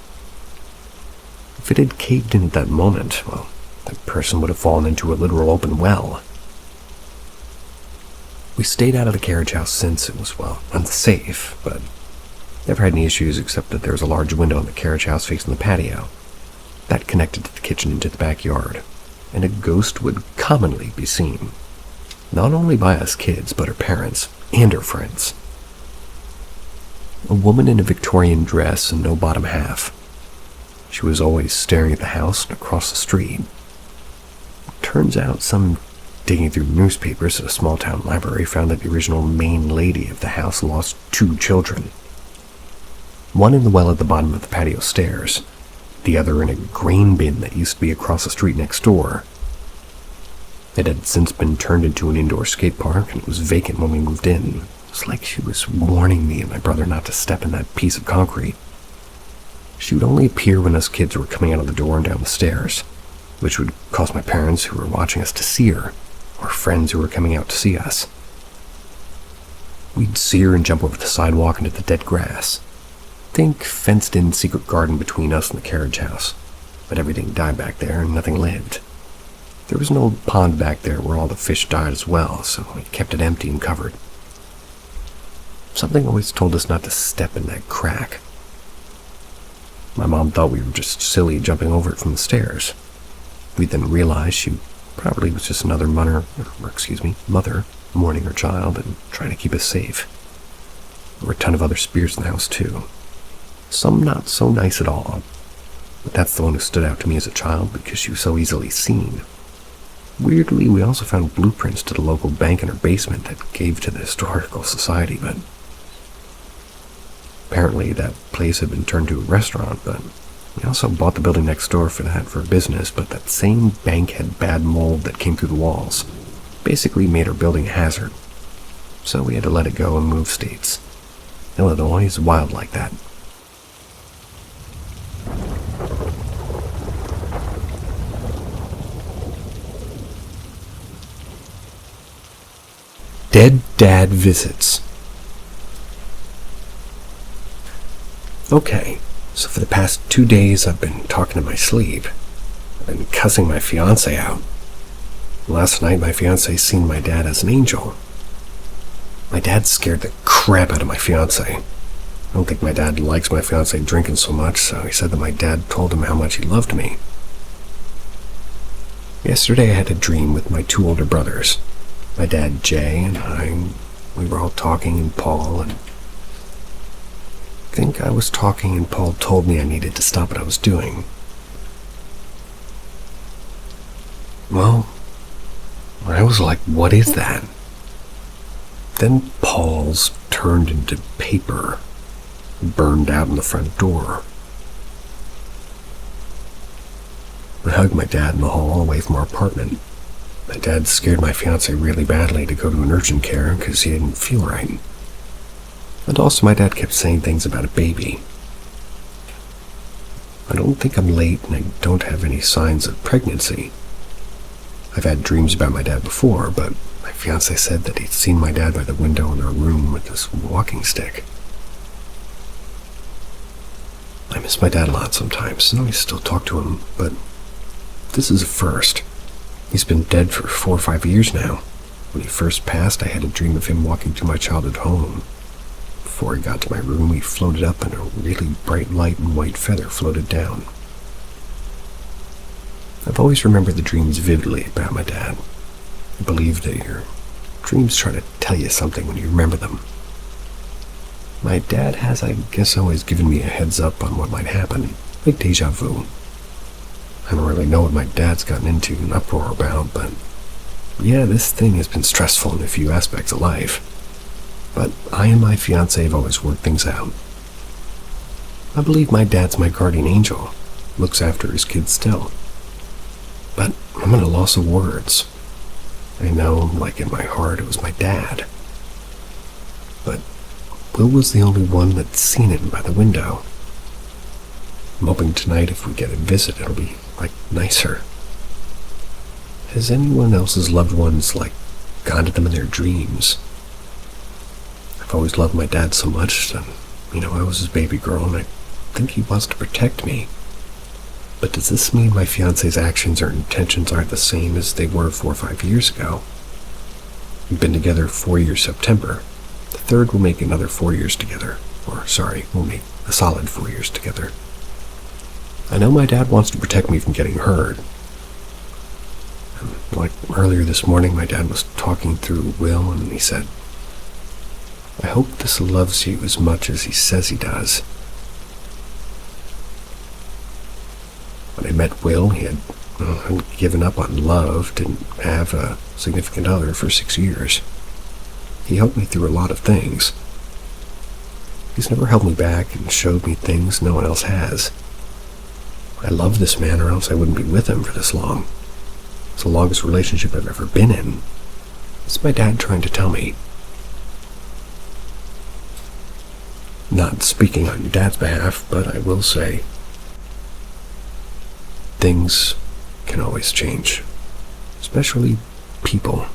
If it had caved in at that moment, well, that person would have fallen into a literal open well. We stayed out of the carriage house since it was, unsafe, but never had any issues except that there was a large window in the carriage house facing the patio. That connected to the kitchen into the backyard, and a ghost would commonly be seen, not only by us kids, but her parents and her friends. A woman in a Victorian dress and no bottom half. She was always staring at the house and across the street. Turns out some digging through newspapers at a small-town library found that the original main lady of the house lost 2 children. One in the well at the bottom of the patio stairs, the other in a grain bin that used to be across the street next door. It had since been turned into an indoor skate park, and it was vacant when we moved in. It was like she was warning me and my brother not to step in that piece of concrete. She would only appear when us kids were coming out of the door and down the stairs, which would cause my parents who were watching us to see her, or friends who were coming out to see us. We'd see her and jump over the sidewalk into the dead grass. Think fenced-in secret garden between us and the carriage house, but everything died back there and nothing lived. There was an old pond back there where all the fish died as well, so we kept it empty and covered. Something always told us not to step in that crack. My mom thought we were just silly jumping over it from the stairs. We then realized she probably was just another mother mourning her child and trying to keep us safe. There were a ton of other spirits in the house too. Some not so nice at all. But that's the one who stood out to me as a child because she was so easily seen. Weirdly, we also found blueprints to the local bank in her basement that gave to the historical society, but apparently that place had been turned to a restaurant, but we also bought the building next door for a business, but that same bank had bad mold that came through the walls. Basically made our building a hazard. So we had to let it go and move states. Illinois is wild like that. Dead Dad Visits. Okay, so for the past 2 days I've been talking in my sleep. I've been cussing my fiancé out. Last night my fiancé seen my dad as an angel. My dad scared the crap out of my fiancé. I don't think my dad likes my fiancé drinking so much, so he said that my dad told him how much he loved me. Yesterday I had a dream with my 2 older brothers. My dad, Jay, and I, we were all talking, and Paul, and I think I was talking, and Paul told me I needed to stop what I was doing. Well, I was like, what is that? Then Paul's turned into paper, burned out in the front door. I hugged my dad in the hall away from our apartment. My dad scared my fiancé really badly to go to an urgent care because he didn't feel right. And also my dad kept saying things about a baby. I don't think I'm late and I don't have any signs of pregnancy. I've had dreams about my dad before, but my fiancé said that he'd seen my dad by the window in our room with this walking stick. I miss my dad a lot sometimes, and I still talk to him, but this is a first. He's been dead for 4 or 5 years now. When he first passed, I had a dream of him walking to my childhood home. Before he got to my room, he floated up and a really bright light and white feather floated down. I've always remembered the dreams vividly about my dad. I believe that your dreams try to tell you something when you remember them. My dad has, I guess, always given me a heads up on what might happen, like deja vu. I don't really know what my dad's gotten into an uproar about, but yeah, this thing has been stressful in a few aspects of life. But I and my fiancé have always worked things out. I believe my dad's my guardian angel, looks after his kids still. But I'm at a loss of words. I know, like in my heart, it was my dad. But Will was the only one that's seen it by the window. I'm hoping tonight if we get a visit, it'll be, nicer. Has anyone else's loved ones, gone to them in their dreams? I've always loved my dad so much, and, I was his baby girl, and I think he wants to protect me. But does this mean my fiancé's actions or intentions aren't the same as they were 4 or 5 years ago? We've been together 4 years September. The 3rd will make another 4 years together. We'll make a solid 4 years together. I know my dad wants to protect me from getting hurt. And earlier this morning, my dad was talking through Will, and he said, "I hope this loves you as much as he says he does." When I met Will, he had given up on love, didn't have a significant other for 6 years. He helped me through a lot of things. He's never held me back and showed me things no one else has. I love this man, or else I wouldn't be with him for this long. It's the longest relationship I've ever been in. It's my dad trying to tell me. Not speaking on your dad's behalf, but I will say, things can always change, especially people.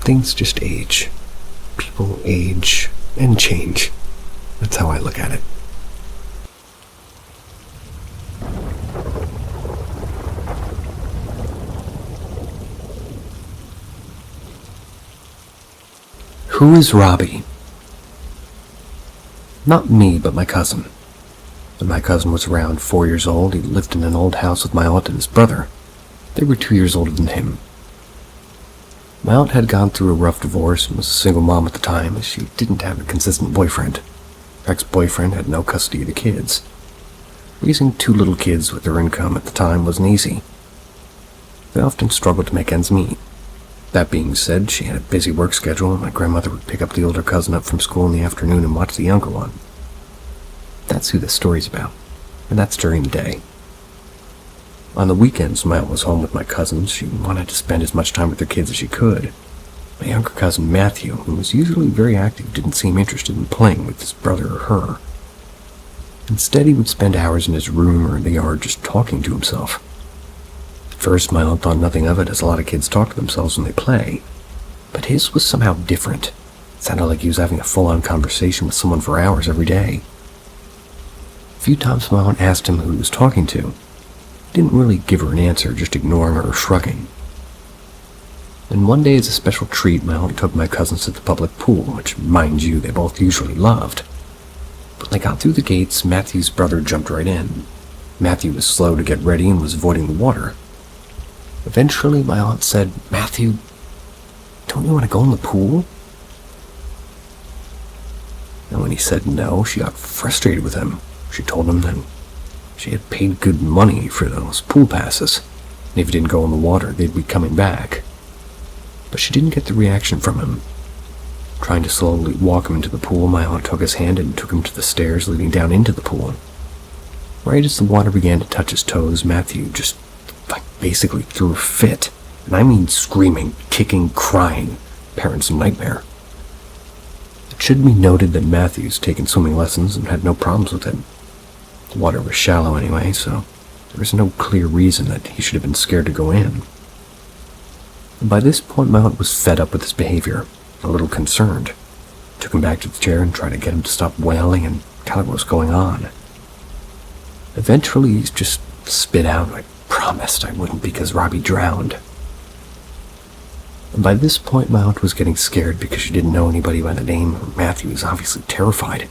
Things just age. People age and change. That's how I look at it. Who is Robbie? Not me, but my cousin. When my cousin was around 4 years old, he lived in an old house with my aunt and his brother. They were 2 years older than him. My aunt had gone through a rough divorce and was a single mom at the time, as she didn't have a consistent boyfriend. Her ex-boyfriend had no custody of the kids. Raising 2 little kids with her income at the time wasn't easy. They often struggled to make ends meet. That being said, she had a busy work schedule, and my grandmother would pick up the older cousin up from school in the afternoon and watch the younger one. That's who this story's about, and that's during the day. On the weekends, my aunt was home with my cousins. She wanted to spend as much time with her kids as she could. My younger cousin Matthew, who was usually very active, didn't seem interested in playing with his brother or her. Instead, he would spend hours in his room or in the yard just talking to himself. At first, my aunt thought nothing of it, as a lot of kids talk to themselves when they play. But his was somehow different. It sounded like he was having a full-on conversation with someone for hours every day. A few times my aunt asked him who he was talking to. He didn't really give her an answer, just ignoring her or shrugging. And one day, as a special treat, my aunt took my cousins to the public pool, which, mind you, they both usually loved. But when they got through the gates, Matthew's brother jumped right in. Matthew was slow to get ready and was avoiding the water. Eventually, my aunt said, "Matthew, don't you want to go in the pool?" And when he said no, she got frustrated with him. She told him that she had paid good money for those pool passes, and if he didn't go in the water, they'd be coming back. But she didn't get the reaction from him. Trying to slowly walk him into the pool, my aunt took his hand and took him to the stairs leading down into the pool. Right as the water began to touch his toes, Matthew just basically threw a fit. And I mean screaming, kicking, crying. Parents' nightmare. It should be noted that Matthew's taken swimming lessons and had no problems with it. The water was shallow anyway, so there was no clear reason that he should have been scared to go in. And by this point, my aunt was fed up with his behavior, a little concerned. Took him back to the chair and tried to get him to stop wailing and tell her what was going on. Eventually, he just spit out, "I promised I wouldn't because Robbie drowned." And by this point, my aunt was getting scared because she didn't know anybody by the name. Matthew was obviously terrified.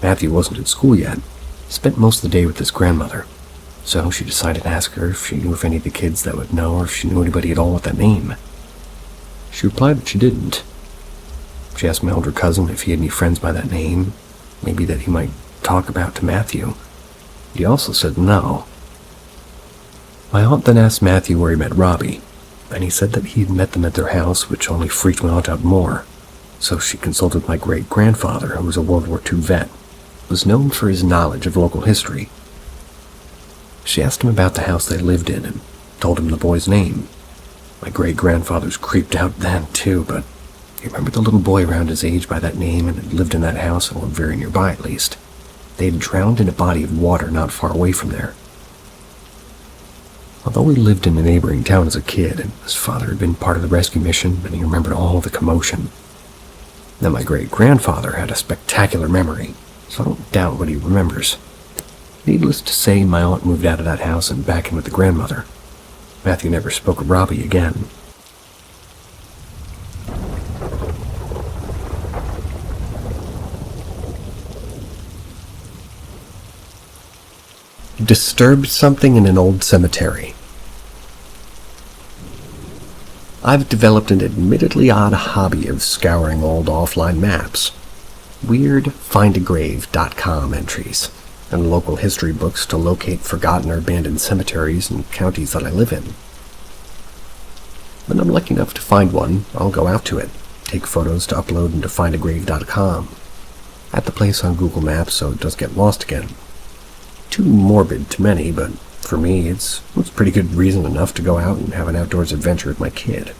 Matthew wasn't in school yet. He spent most of the day with his grandmother. So she decided to ask her if she knew of any of the kids that would know, or if she knew anybody at all with that name. She replied that she didn't. She asked my older cousin if he had any friends by that name, maybe that he might talk about to Matthew. He also said no. My aunt then asked Matthew where he met Robbie, and he said that he had met them at their house, which only freaked my aunt out more. So she consulted my great-grandfather, who was a World War II vet, was known for his knowledge of local history. She asked him about the house they lived in and told him the boy's name. My great-grandfather's creeped out then, too, but he remembered the little boy around his age by that name and had lived in that house, or very nearby at least. They had drowned in a body of water not far away from there. Although he lived in a neighboring town as a kid, and his father had been part of the rescue mission, and he remembered all the commotion. Now my great-grandfather had a spectacular memory, so I don't doubt what he remembers. Needless to say, my aunt moved out of that house and back in with the grandmother. Matthew never spoke of Robbie again. Disturbed something in an old cemetery. I've developed an admittedly odd hobby of scouring old offline maps, weird findagrave.com entries, and local history books to locate forgotten or abandoned cemeteries and counties that I live in. When I'm lucky enough to find one, I'll go out to it, take photos to upload into findagrave.com. At the place on Google Maps so it doesn't get lost again. Too morbid to many, but for me, it's pretty good reason enough to go out and have an outdoors adventure with my kid.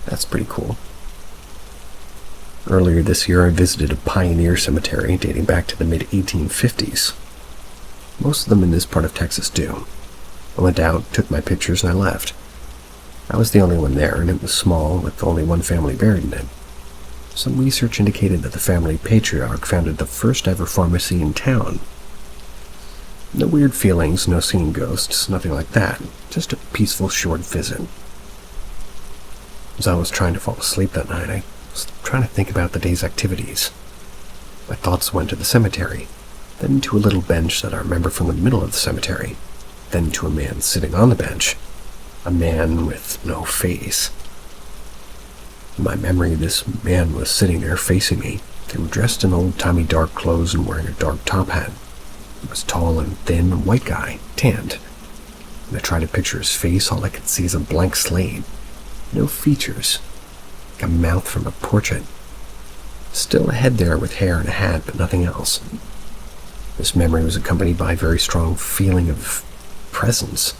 That's pretty cool. Earlier this year, I visited a pioneer cemetery dating back to the mid-1850s. Most of them in this part of Texas do. I went out, took my pictures, and I left. I was the only one there, and it was small, with only one family buried in it. Some research indicated that the family patriarch founded the first ever pharmacy in town. No weird feelings, no seeing ghosts, nothing like that. Just a peaceful, short visit. As I was trying to fall asleep that night, I was trying to think about the day's activities. My thoughts went to the cemetery, then to a little bench that I remember from the middle of the cemetery, then to a man sitting on the bench, a man with no face. In my memory, this man was sitting there facing me. They were dressed in old-timey dark clothes and wearing a dark top hat. He was tall and thin, a white guy, tanned. When I tried to picture his face, all I could see is a blank slate. No features, like a mouth from a portrait. Still a head there with hair and a hat, but nothing else. This memory was accompanied by a very strong feeling of presence,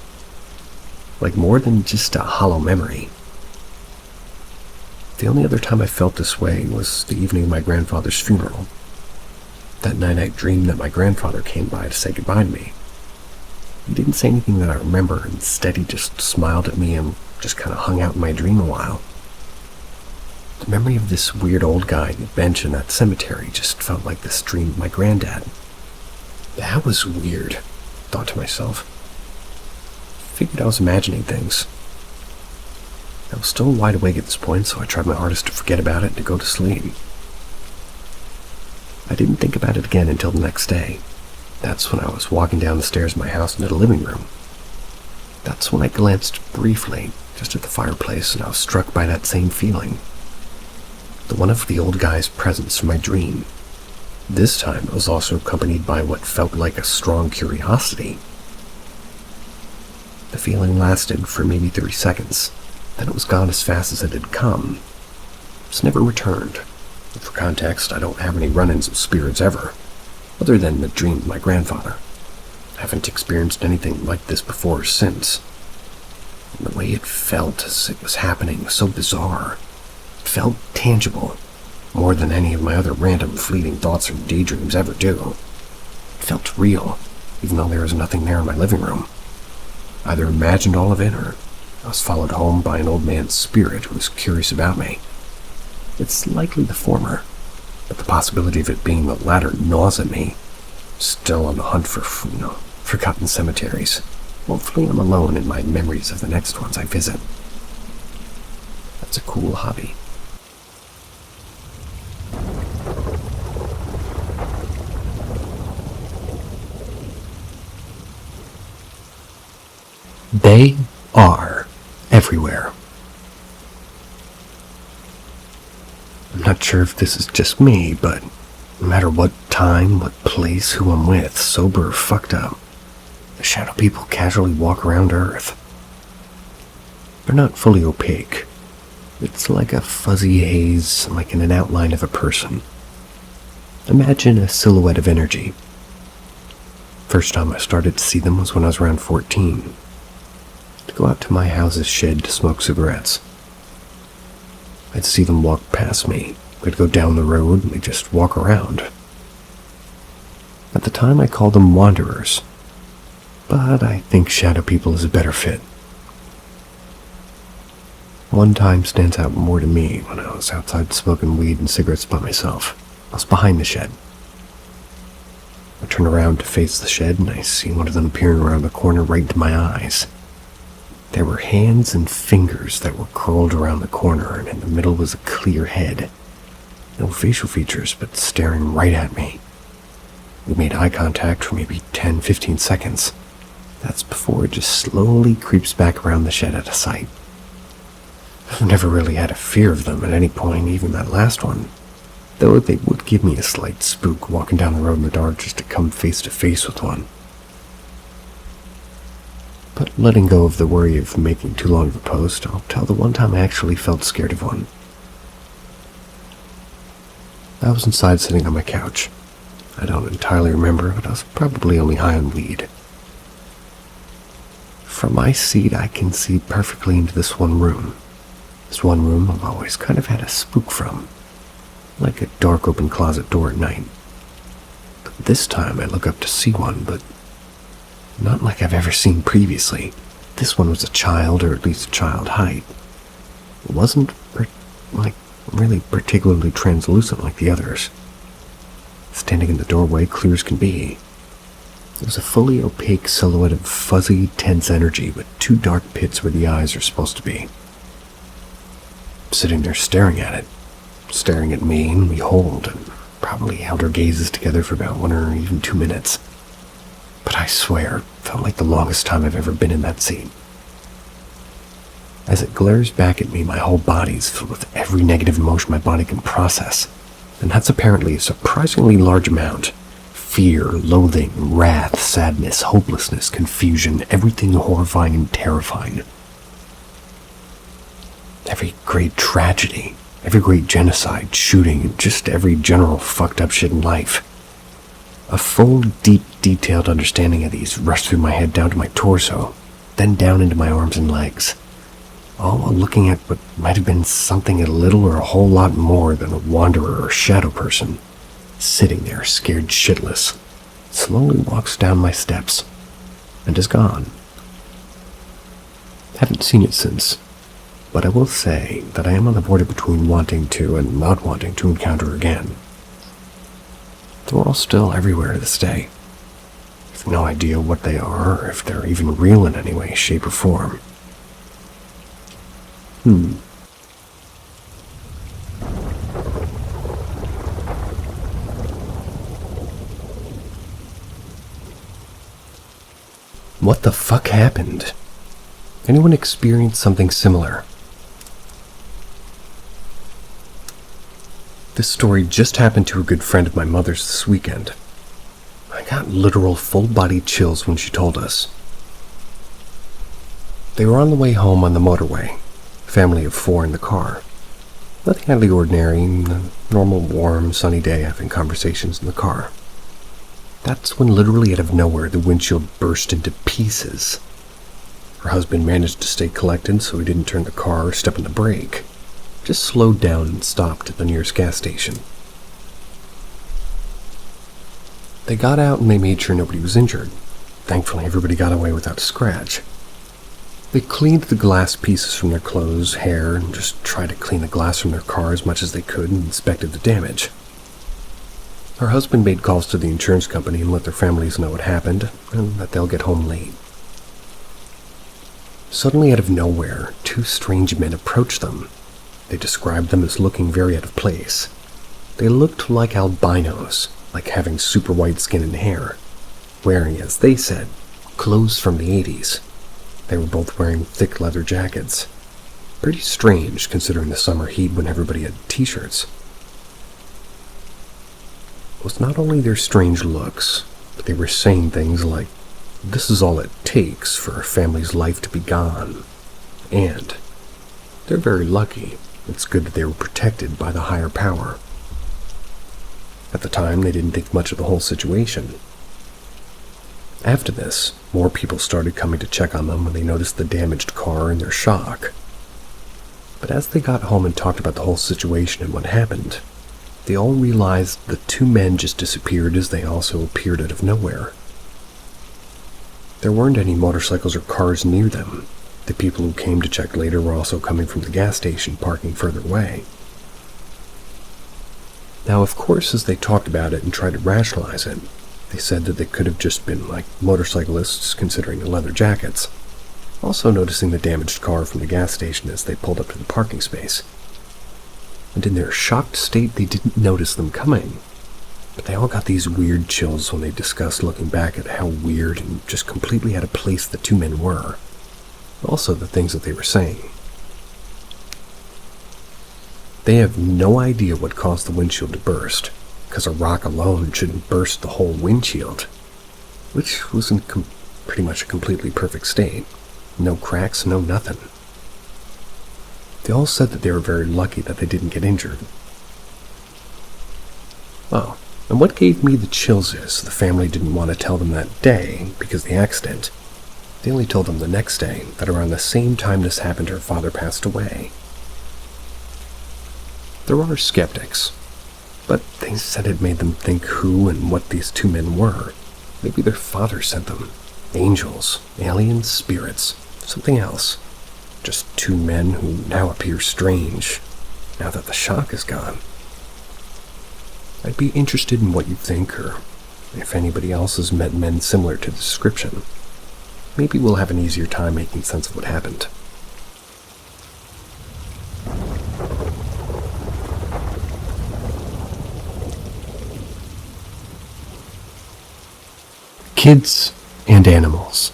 like more than just a hollow memory. The only other time I felt this way was the evening of my grandfather's funeral. That night I dreamed that my grandfather came by to say goodbye to me. He didn't say anything that I remember. Instead, he just smiled at me and just kind of hung out in my dream a while. The memory of this weird old guy on the bench in that cemetery just felt like this dream of my granddad. That was weird, I thought to myself. Figured I was imagining things. I was still wide awake at this point, so I tried my hardest to forget about it and to go to sleep. I didn't think about it again until the next day. That's when I was walking down the stairs of my house into the living room. That's when I glanced briefly, just at the fireplace, and I was struck by that same feeling. The one of the old guy's presence from my dream. This time it was also accompanied by what felt like a strong curiosity. The feeling lasted for maybe 30 seconds. Then it was gone as fast as it had come. It's never returned. For context, I don't have any run-ins with spirits ever, other than the dream of my grandfather. I haven't experienced anything like this before or since. And the way it felt as it was happening was so bizarre. It felt tangible, more than any of my other random fleeting thoughts or daydreams ever do. It felt real, even though there was nothing there in my living room. I either imagined all of it, or I was followed home by an old man's spirit who was curious about me. It's likely the former, but the possibility of it being the latter gnaws at me. Still on the hunt for, forgotten cemeteries. Hopefully I'm alone in my memories of the next ones I visit. That's a cool hobby. They are everywhere. I'm not sure if this is just me, but no matter what time, what place, who I'm with, sober or fucked up, the shadow people casually walk around Earth. They're not fully opaque. It's like a fuzzy haze, like in an outline of a person. Imagine a silhouette of energy. First time I started to see them was when I was around 14. To go out to my house's shed to smoke cigarettes. I'd see them walk past me. We'd go down the road and we'd just walk around. At the time I called them wanderers, but I think shadow people is a better fit. One time stands out more to me when I was outside smoking weed and cigarettes by myself. I was behind the shed. I turn around to face the shed and I see one of them peering around the corner right into my eyes. There were hands and fingers that were curled around the corner, and in the middle was a clear head. No facial features, but staring right at me. We made eye contact for maybe 10-15 seconds. That's before it just slowly creeps back around the shed out of sight. I've never really had a fear of them at any point, even that last one. Though they would give me a slight spook walking down the road in the dark just to come face to face with one. But letting go of the worry of making too long of a post, I'll tell the one time I actually felt scared of one. I was inside sitting on my couch. I don't entirely remember, but I was probably only high on weed. From my seat, I can see perfectly into this one room. This one room I've always kind of had a spook from, like a dark open closet door at night. But this time I look up to see one, but not like I've ever seen previously. This one was a child, or at least a child height. It wasn't, really particularly translucent like the others. Standing in the doorway, clear as can be. It was a fully opaque silhouette of fuzzy, tense energy with two dark pits where the eyes are supposed to be. Sitting there staring at it, staring at me, and we hold, and probably held our gazes together for about 1 or even 2 minutes. But I swear, it felt like the longest time I've ever been in that seat. As it glares back at me, my whole body is filled with every negative emotion my body can process, and that's apparently a surprisingly large amount. Fear, loathing, wrath, sadness, hopelessness, confusion, everything horrifying and terrifying. Every great tragedy, every great genocide, shooting, just every general fucked up shit in life. A full, deep, detailed understanding of these rushed through my head down to my torso, then down into my arms and legs, all while looking at what might have been something a little or a whole lot more than a wanderer or shadow person, sitting there scared shitless, slowly walks down my steps, and is gone. Haven't seen it since, but I will say that I am on the border between wanting to and not wanting to encounter again. They're all still everywhere to this day. With no idea what they are or if they're even real in any way, shape, or form. What the fuck happened? Anyone experience something similar? This story just happened to a good friend of my mother's this weekend. I got literal full-body chills when she told us. They were on the way home on the motorway, a family of 4 in the car. Nothing out of the ordinary, a normal, warm, sunny day having conversations in the car. That's when literally out of nowhere the windshield burst into pieces. Her husband managed to stay collected so he didn't turn the car or step on the brake. Just slowed down and stopped at the nearest gas station. They got out and they made sure nobody was injured. Thankfully, everybody got away without a scratch. They cleaned the glass pieces from their clothes, hair, and just tried to clean the glass from their car as much as they could and inspected the damage. Her husband made calls to the insurance company and let their families know what happened and that they'll get home late. Suddenly, out of nowhere, 2 strange men approached them. They described them as looking very out of place. They looked like albinos, like having super white skin and hair, wearing, as they said, clothes from the 80s. They were both wearing thick leather jackets. Pretty strange considering the summer heat when everybody had t-shirts. It was not only their strange looks, but they were saying things like, "This is all it takes for a family's life to be gone," and "They're very lucky. It's good that they were protected by the higher power." At the time, they didn't think much of the whole situation. After this, more people started coming to check on them when they noticed the damaged car and their shock. But as they got home and talked about the whole situation and what happened, they all realized the 2 men just disappeared as they also appeared out of nowhere. There weren't any motorcycles or cars near them. The people who came to check later were also coming from the gas station, parking further away. Now, of course, as they talked about it and tried to rationalize it, they said that they could have just been like motorcyclists considering the leather jackets, also noticing the damaged car from the gas station as they pulled up to the parking space. And in their shocked state, they didn't notice them coming. But they all got these weird chills when they discussed looking back at how weird and just completely out of place the 2 men were. Also the things that they were saying. They have no idea what caused the windshield to burst, because a rock alone shouldn't burst the whole windshield, which was in pretty much a completely perfect state. No cracks, no nothing. They all said that they were very lucky that they didn't get injured. Oh, and what gave me the chills is the family didn't want to tell them that day because of the accident. They only told them the next day that around the same time this happened, her father passed away. There are skeptics, but they said it made them think who and what these 2 men were. Maybe their father sent them. Angels, aliens, spirits, something else. Just 2 men who now appear strange, now that the shock is gone. I'd be interested in what you think, or if anybody else has met men similar to the description. Maybe we'll have an easier time making sense of what happened. Kids and animals.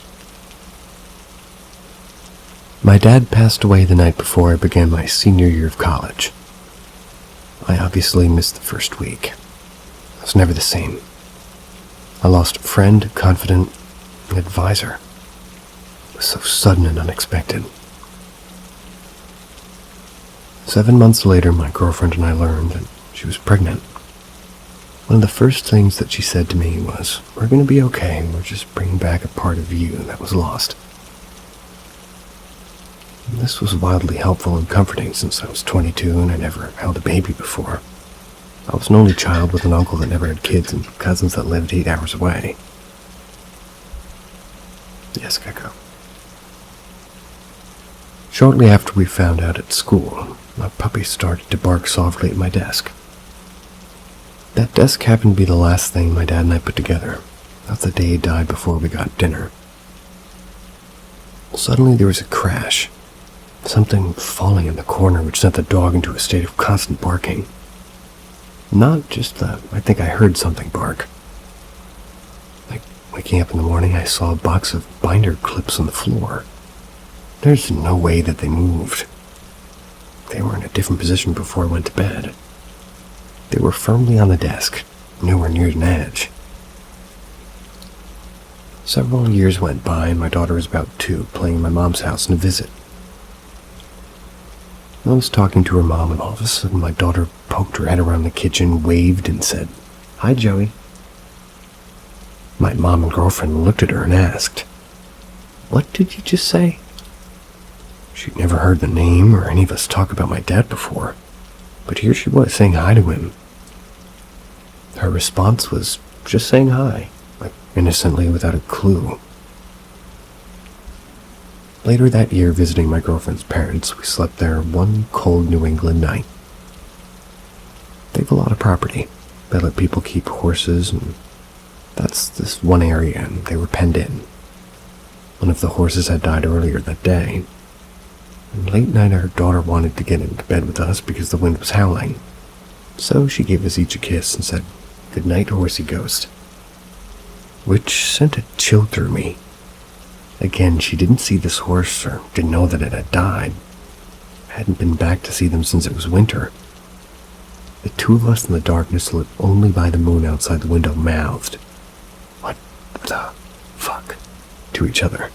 My dad passed away the night before I began my senior year of college. I obviously missed the first week. I was never the same. I lost a friend, confidant, and advisor. It was so sudden and unexpected. 7 months later, my girlfriend and I learned that she was pregnant. One of the first things that she said to me was, "We're going to be okay. We're just bringing back a part of you that was lost." And this was wildly helpful and comforting since I was 22 and I never held a baby before. I was an only child with an uncle that never had kids and cousins that lived 8 hours away. Yes, Gecko. Shortly after we found out at school, a puppy started to bark softly at my desk. That desk happened to be the last thing my dad and I put together. That's the day he died before we got dinner. Suddenly there was a crash. Something falling in the corner which sent the dog into a state of constant barking. Not just that, I think I heard something bark. Like waking up in the morning, I saw a box of binder clips on the floor. There's no way that they moved. They were in a different position before I went to bed. They were firmly on the desk, nowhere near an edge. Several years went by and my daughter was about 2, playing in my mom's house in a visit. I was talking to her mom and all of a sudden my daughter poked her head around the kitchen, waved and said, "Hi, Joey." My mom and girlfriend looked at her and asked, "What did you just say?" She'd never heard the name or any of us talk about my dad before, but here she was saying hi to him. Her response was just saying hi, like innocently without a clue. Later that year, visiting my girlfriend's parents, we slept there one cold New England night. They have a lot of property. They let people keep horses, and that's this one area, and they were penned in. One of the horses had died earlier that day. And late night, our daughter wanted to get into bed with us because the wind was howling. So she gave us each a kiss and said, "Good night, horsey ghost," which sent a chill through me. Again, she didn't see this horse or didn't know that it had died. Hadn't been back to see them since it was winter. The two of us in the darkness, lit only by the moon outside the window, mouthed, "What the fuck?" to each other.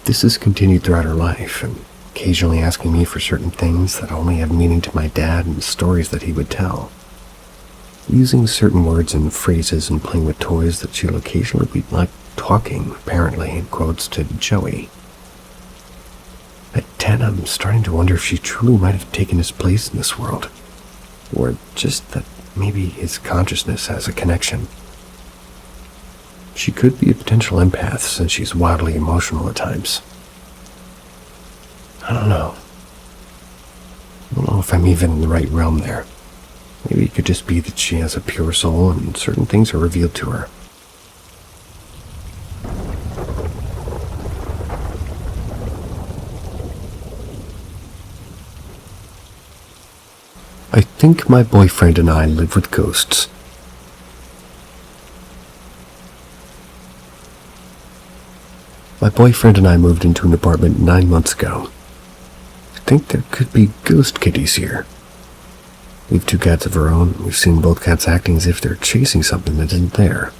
This has continued throughout her life, and occasionally asking me for certain things that only have meaning to my dad and stories that he would tell. Using certain words and phrases and playing with toys that she'll occasionally be like talking, apparently, in quotes, to Joey. At 10, I'm starting to wonder if she truly might have taken his place in this world, or just that maybe his consciousness has a connection. She could be a potential empath since she's wildly emotional at times. I don't know. I don't know if I'm even in the right realm there. Maybe it could just be that she has a pure soul and certain things are revealed to her. I think my boyfriend and I live with ghosts. My boyfriend and I moved into an apartment 9 months ago. I think there could be ghost kitties here. We have 2 cats of our own. We've seen both cats acting as if they're chasing something that isn't there.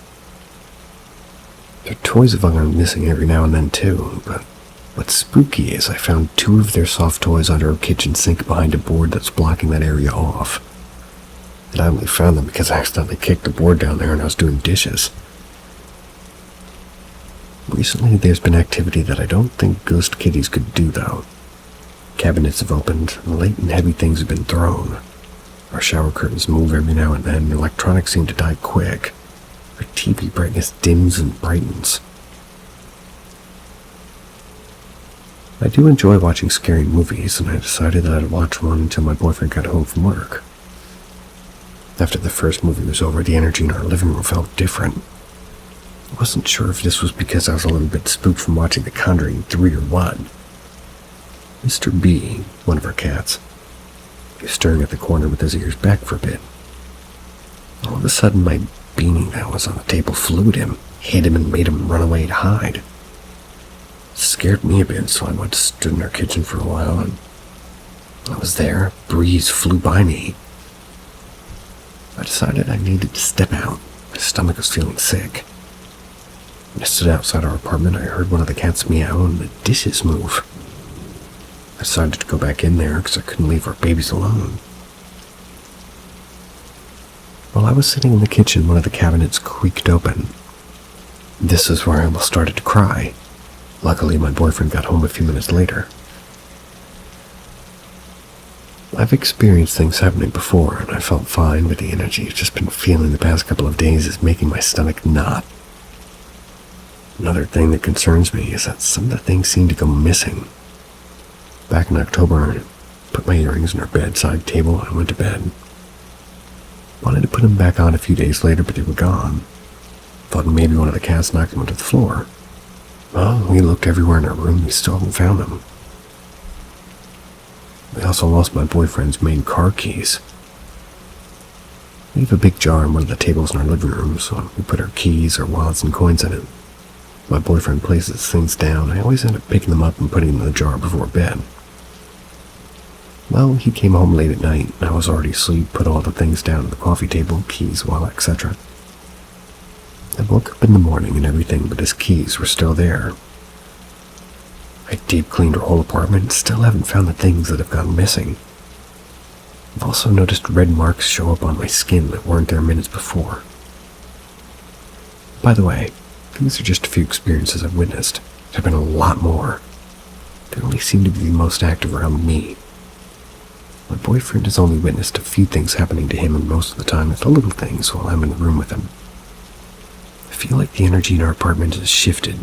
Their toys have gone missing every now and then too, but what's spooky is I found 2 of their soft toys under our kitchen sink behind a board that's blocking that area off. And I only found them because I accidentally kicked the board down there and I was doing dishes. Recently there's been activity that I don't think ghost kitties could do though. Cabinets have opened, and light and heavy things have been thrown. Our shower curtains move every now and then, and electronics seem to die quick. Our TV brightness dims and brightens. I do enjoy watching scary movies, and I decided that I'd watch one until my boyfriend got home from work. After the first movie was over, the energy in our living room felt different. I wasn't sure if this was because I was a little bit spooked from watching The Conjuring 3 or what. Mr. B, one of our cats, he was staring at the corner with his ears back for a bit. All of a sudden, my beanie that was on the table flew at him, hit him, and made him run away to hide. It scared me a bit, so I went to stood in our kitchen for a while, and I was there. A breeze flew by me. I decided I needed to step out. My stomach was feeling sick. When I stood outside our apartment, I heard one of the cats meow and the dishes move. I decided to go back in there because I couldn't leave our babies alone. While I was sitting in the kitchen, one of the cabinets creaked open. This is where I almost started to cry. Luckily, my boyfriend got home a few minutes later. I've experienced things happening before, and I felt fine, but the energy I've just been feeling the past couple of days is making my stomach knot. Another thing that concerns me is that some of the things seem to go missing. Back in October, I put my earrings on our bedside table and went to bed. Wanted to put them back on a few days later, but they were gone. Thought maybe one of the cats knocked them onto the floor. Well, we looked everywhere in our room, we still haven't found them. We also lost my boyfriend's main car keys. We have a big jar on one of the tables in our living room, so we put our keys, our wallets, and coins in it. My boyfriend places things down. I always end up picking them up and putting them in the jar before bed. Well, he came home late at night, and I was already asleep, put all the things down on the coffee table, keys, wallet, etc. I woke up in the morning and everything but his keys were still there. I deep cleaned our whole apartment and still haven't found the things that have gone missing. I've also noticed red marks show up on my skin that weren't there minutes before. By the way, these are just a few experiences I've witnessed. There have been a lot more. They only seem to be the most active around me. My boyfriend has only witnessed a few things happening to him, and most of the time it's the little things while I'm in the room with him. I feel like the energy in our apartment has shifted.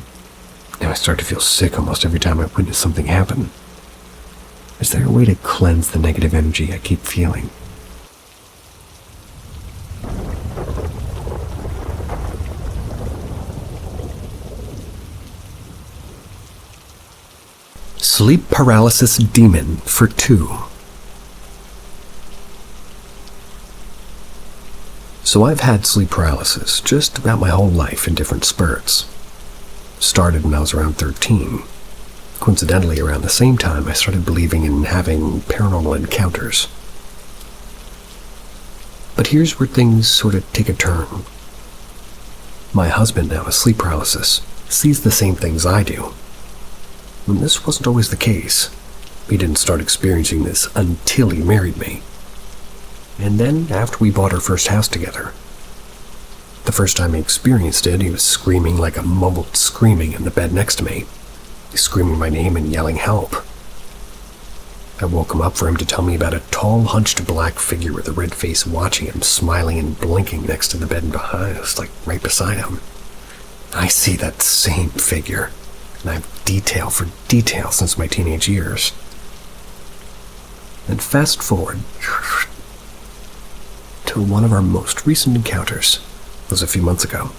Now I start to feel sick almost every time I witness something happen. Is there a way to cleanse the negative energy I keep feeling? Sleep paralysis demon for 2. So I've had sleep paralysis just about my whole life in different spurts. Started when I was around 13. Coincidentally, around the same time, I started believing in having paranormal encounters. But here's where things sort of take a turn. My husband now has sleep paralysis, sees the same things I do. And this wasn't always the case. He didn't start experiencing this until he married me. And then, after we bought our first house together. The first time he experienced it, he was screaming like a mumbled screaming in the bed next to me. He's screaming my name and yelling help. I woke him up for him to tell me about a tall, hunched black figure with a red face watching him, smiling and blinking next to the bed and behind us, like right beside him. I see that same figure, and I've detail for detail since my teenage years. And fast forward to one of our most recent encounters. It was a few months ago,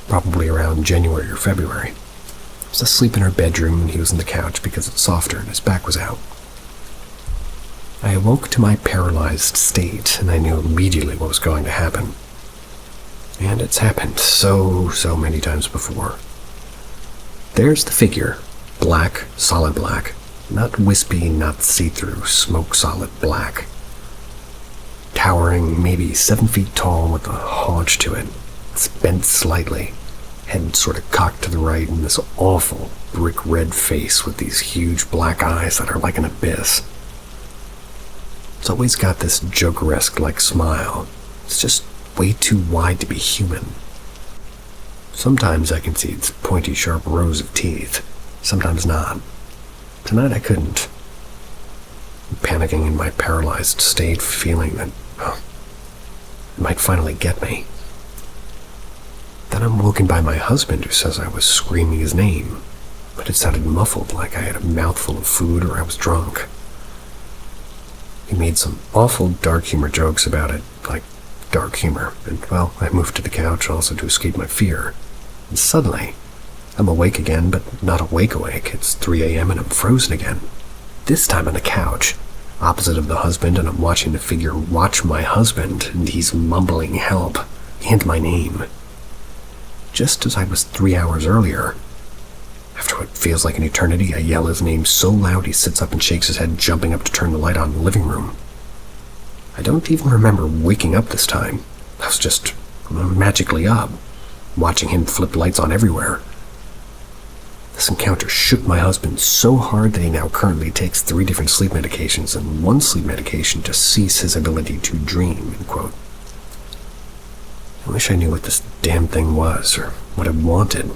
probably around January or February. I was asleep in our bedroom and he was on the couch because it's softer and his back was out. I awoke to my paralyzed state and I knew immediately what was going to happen. And it's happened so many times before. There's the figure, black, solid black, not wispy, not see-through, smoke-solid black. Towering, maybe 7 feet tall with a haunch to it. It's bent slightly, head sort of cocked to the right, and this awful brick red face with these huge black eyes that are like an abyss. It's always got this Joker-esque-like smile. It's just way too wide to be human. Sometimes I can see its pointy, sharp rows of teeth. Sometimes not. Tonight I couldn't. I'm panicking in my paralyzed state, feeling that it might finally get me. Then I'm woken by my husband, who says I was screaming his name, but it sounded muffled, like I had a mouthful of food or I was drunk. He made some awful dark humor jokes about it, like dark humor, and well, I moved to the couch also to escape my fear. And suddenly, I'm awake again, but not awake. It's 3 a.m. and I'm frozen again. This time on the couch, opposite of the husband, and I'm watching the figure watch my husband, and he's mumbling help. and my name. Just as I was 3 hours earlier. After what feels like an eternity, I yell his name so loud he sits up and shakes his head, jumping up to turn the light on in the living room. I don't even remember waking up this time. I was just magically up, watching him flip lights on everywhere. This encounter shook my husband so hard that he now currently takes 3 different sleep medications and 1 sleep medication to cease his ability to dream, end quote. I wish I knew what this damn thing was, or what it wanted,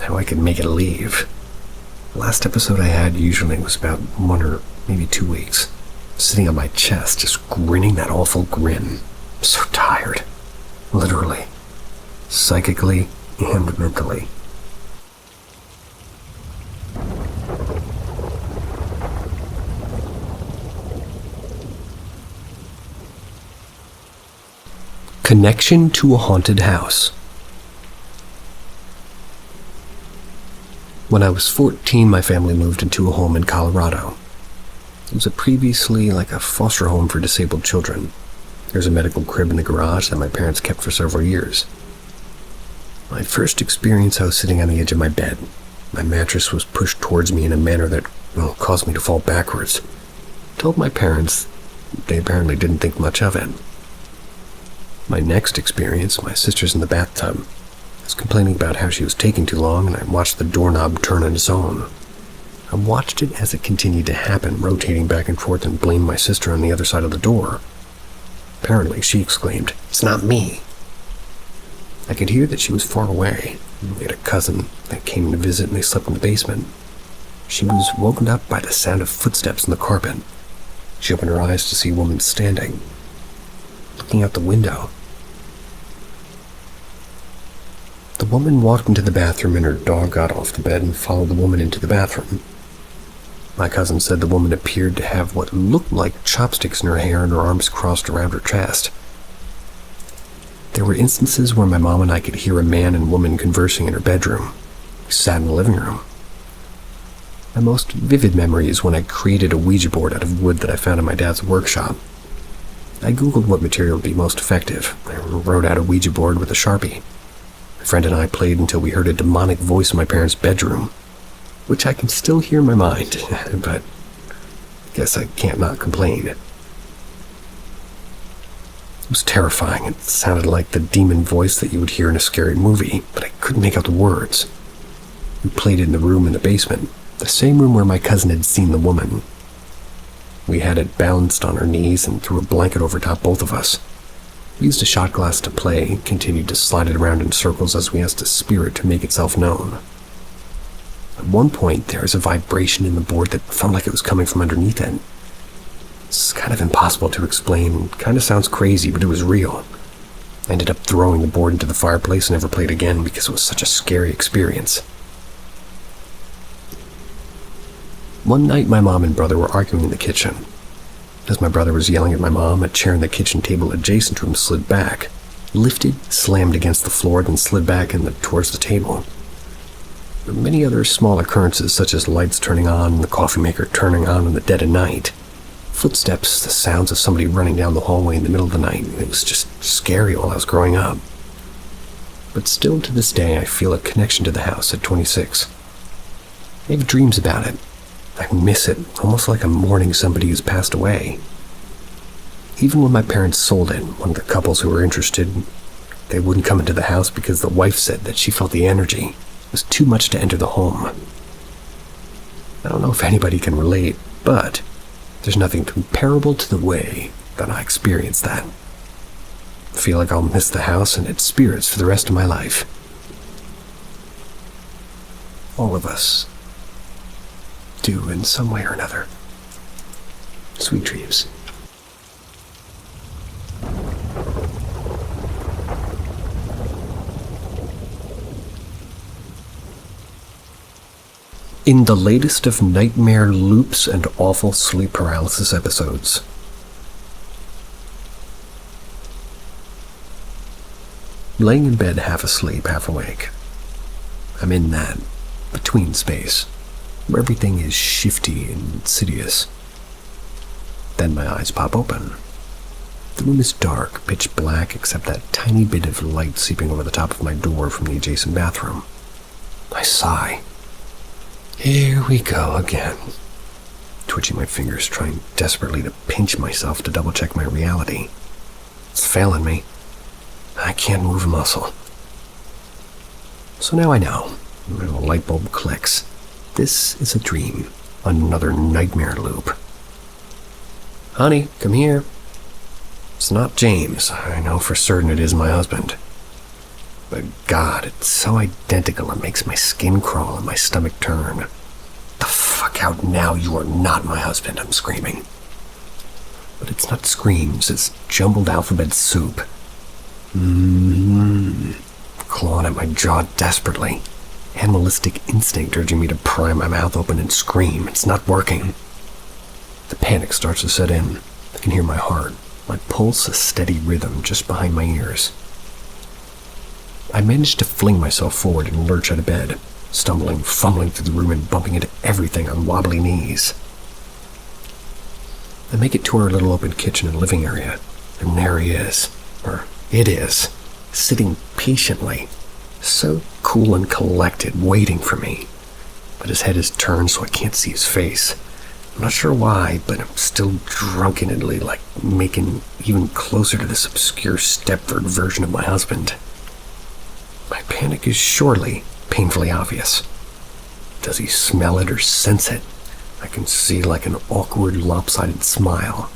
how I could make it leave. The last episode I had usually was about 1 or maybe 2 weeks, sitting on my chest, just grinning that awful grin. I'm so tired. Literally. Psychically and mentally. Connection to a haunted house. When I was 14, my family moved into a home in Colorado. It was previously like a foster home for disabled children. There's a medical crib in the garage that my parents kept for several years. My first experience, I was sitting on the edge of my bed. My mattress was pushed towards me in a manner that caused me to fall backwards. I told my parents. They apparently didn't think much of it. My next experience, my sister's in the bathtub. I was complaining about how she was taking too long, and I watched the doorknob turn on its own. I watched it as it continued to happen, rotating back and forth, and blamed my sister on the other side of the door. Apparently, she exclaimed, "It's not me." I could hear that she was far away. We had a cousin that came to visit, and they slept in the basement. She was woken up by the sound of footsteps in the carpet. She opened her eyes to see a woman standing, looking out the window. The woman walked into the bathroom, and her dog got off the bed and followed the woman into the bathroom. My cousin said the woman appeared to have what looked like chopsticks in her hair and her arms crossed around her chest. There were instances where my mom and I could hear a man and woman conversing in her bedroom. We sat in the living room. My most vivid memory is when I created a Ouija board out of wood that I found in my dad's workshop. I googled what material would be most effective. I wrote out a Ouija board with a Sharpie. My friend and I played until we heard a demonic voice in my parents' bedroom, which I can still hear in my mind, but I guess I can't not complain. It was terrifying. It sounded like the demon voice that you would hear in a scary movie, but I couldn't make out the words. We played it in the room in the basement, the same room where my cousin had seen the woman. We had it balanced on our knees and threw a blanket over top both of us. We used a shot glass to play and continued to slide it around in circles as we asked the spirit to make itself known. At one point, there was a vibration in the board that felt like it was coming from underneath it. It's kind of impossible to explain, kind of sounds crazy, but it was real. I ended up throwing the board into the fireplace and never played again because it was such a scary experience. One night, my mom and brother were arguing in the kitchen. As my brother was yelling at my mom, a chair in the kitchen table adjacent to him slid back, lifted, slammed against the floor, then slid back towards the table. There were many other small occurrences, such as lights turning on and the coffee maker turning on in the dead of night. Footsteps, the sounds of somebody running down the hallway in the middle of the night. It was just scary while I was growing up. But still to this day, I feel a connection to the house at 26. I have dreams about it. I miss it, almost like I'm mourning somebody who's passed away. Even when my parents sold it, one of the couples who were interested, they wouldn't come into the house because the wife said that she felt the energy was too much to enter the home. I don't know if anybody can relate, but there's nothing comparable to the way that I experienced that. I feel like I'll miss the house and its spirits for the rest of my life. All of us do in some way or another. Sweet dreams. In the latest of nightmare loops and awful sleep paralysis episodes. Laying in bed half asleep, half awake. I'm in that between space, where everything is shifty and insidious. Then my eyes pop open. The room is dark, pitch black, except that tiny bit of light seeping over the top of my door from the adjacent bathroom. I sigh. Here we go again. Twitching my fingers, trying desperately to pinch myself to double-check my reality. It's failing me. I can't move a muscle. So now I know. A light bulb clicks. This is a dream. Another nightmare loop. Honey, come here. It's not James. I know for certain it is my husband. But God, it's so identical it makes my skin crawl and my stomach turn. The fuck out now, you are not my husband, I'm screaming. But it's not screams, it's jumbled alphabet soup. Clawing at my jaw desperately. Animalistic instinct urging me to pry my mouth open and scream. It's not working. The panic starts to set in. I can hear my heart, my pulse a steady rhythm just behind my ears. I manage to fling myself forward and lurch out of bed, stumbling, fumbling through the room and bumping into everything on wobbly knees. I make it to our little open kitchen and living area, and there he is, or it is, sitting patiently, so cool and collected, waiting for me. But his head is turned so I can't see his face. I'm not sure why, but I'm still drunkenly, making even closer to this obscure Stepford version of my husband. My panic is surely painfully obvious. Does he smell it or sense it? I can see like an awkward, lopsided smile.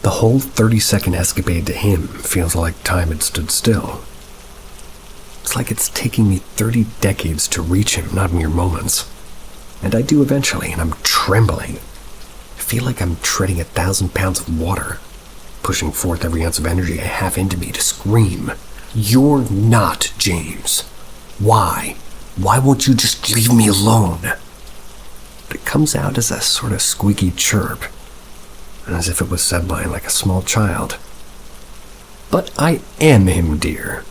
The whole 30-second escapade to him feels like time had stood still. It's like it's taking me 30 decades to reach him, not mere moments. And I do eventually, and I'm trembling. I feel like I'm treading 1,000 pounds of water, pushing forth every ounce of energy I have into me to scream, "You're not James. Why? Why won't you just leave me alone?" But it comes out as a sort of squeaky chirp, as if it was said by a small child. But I am him, dear.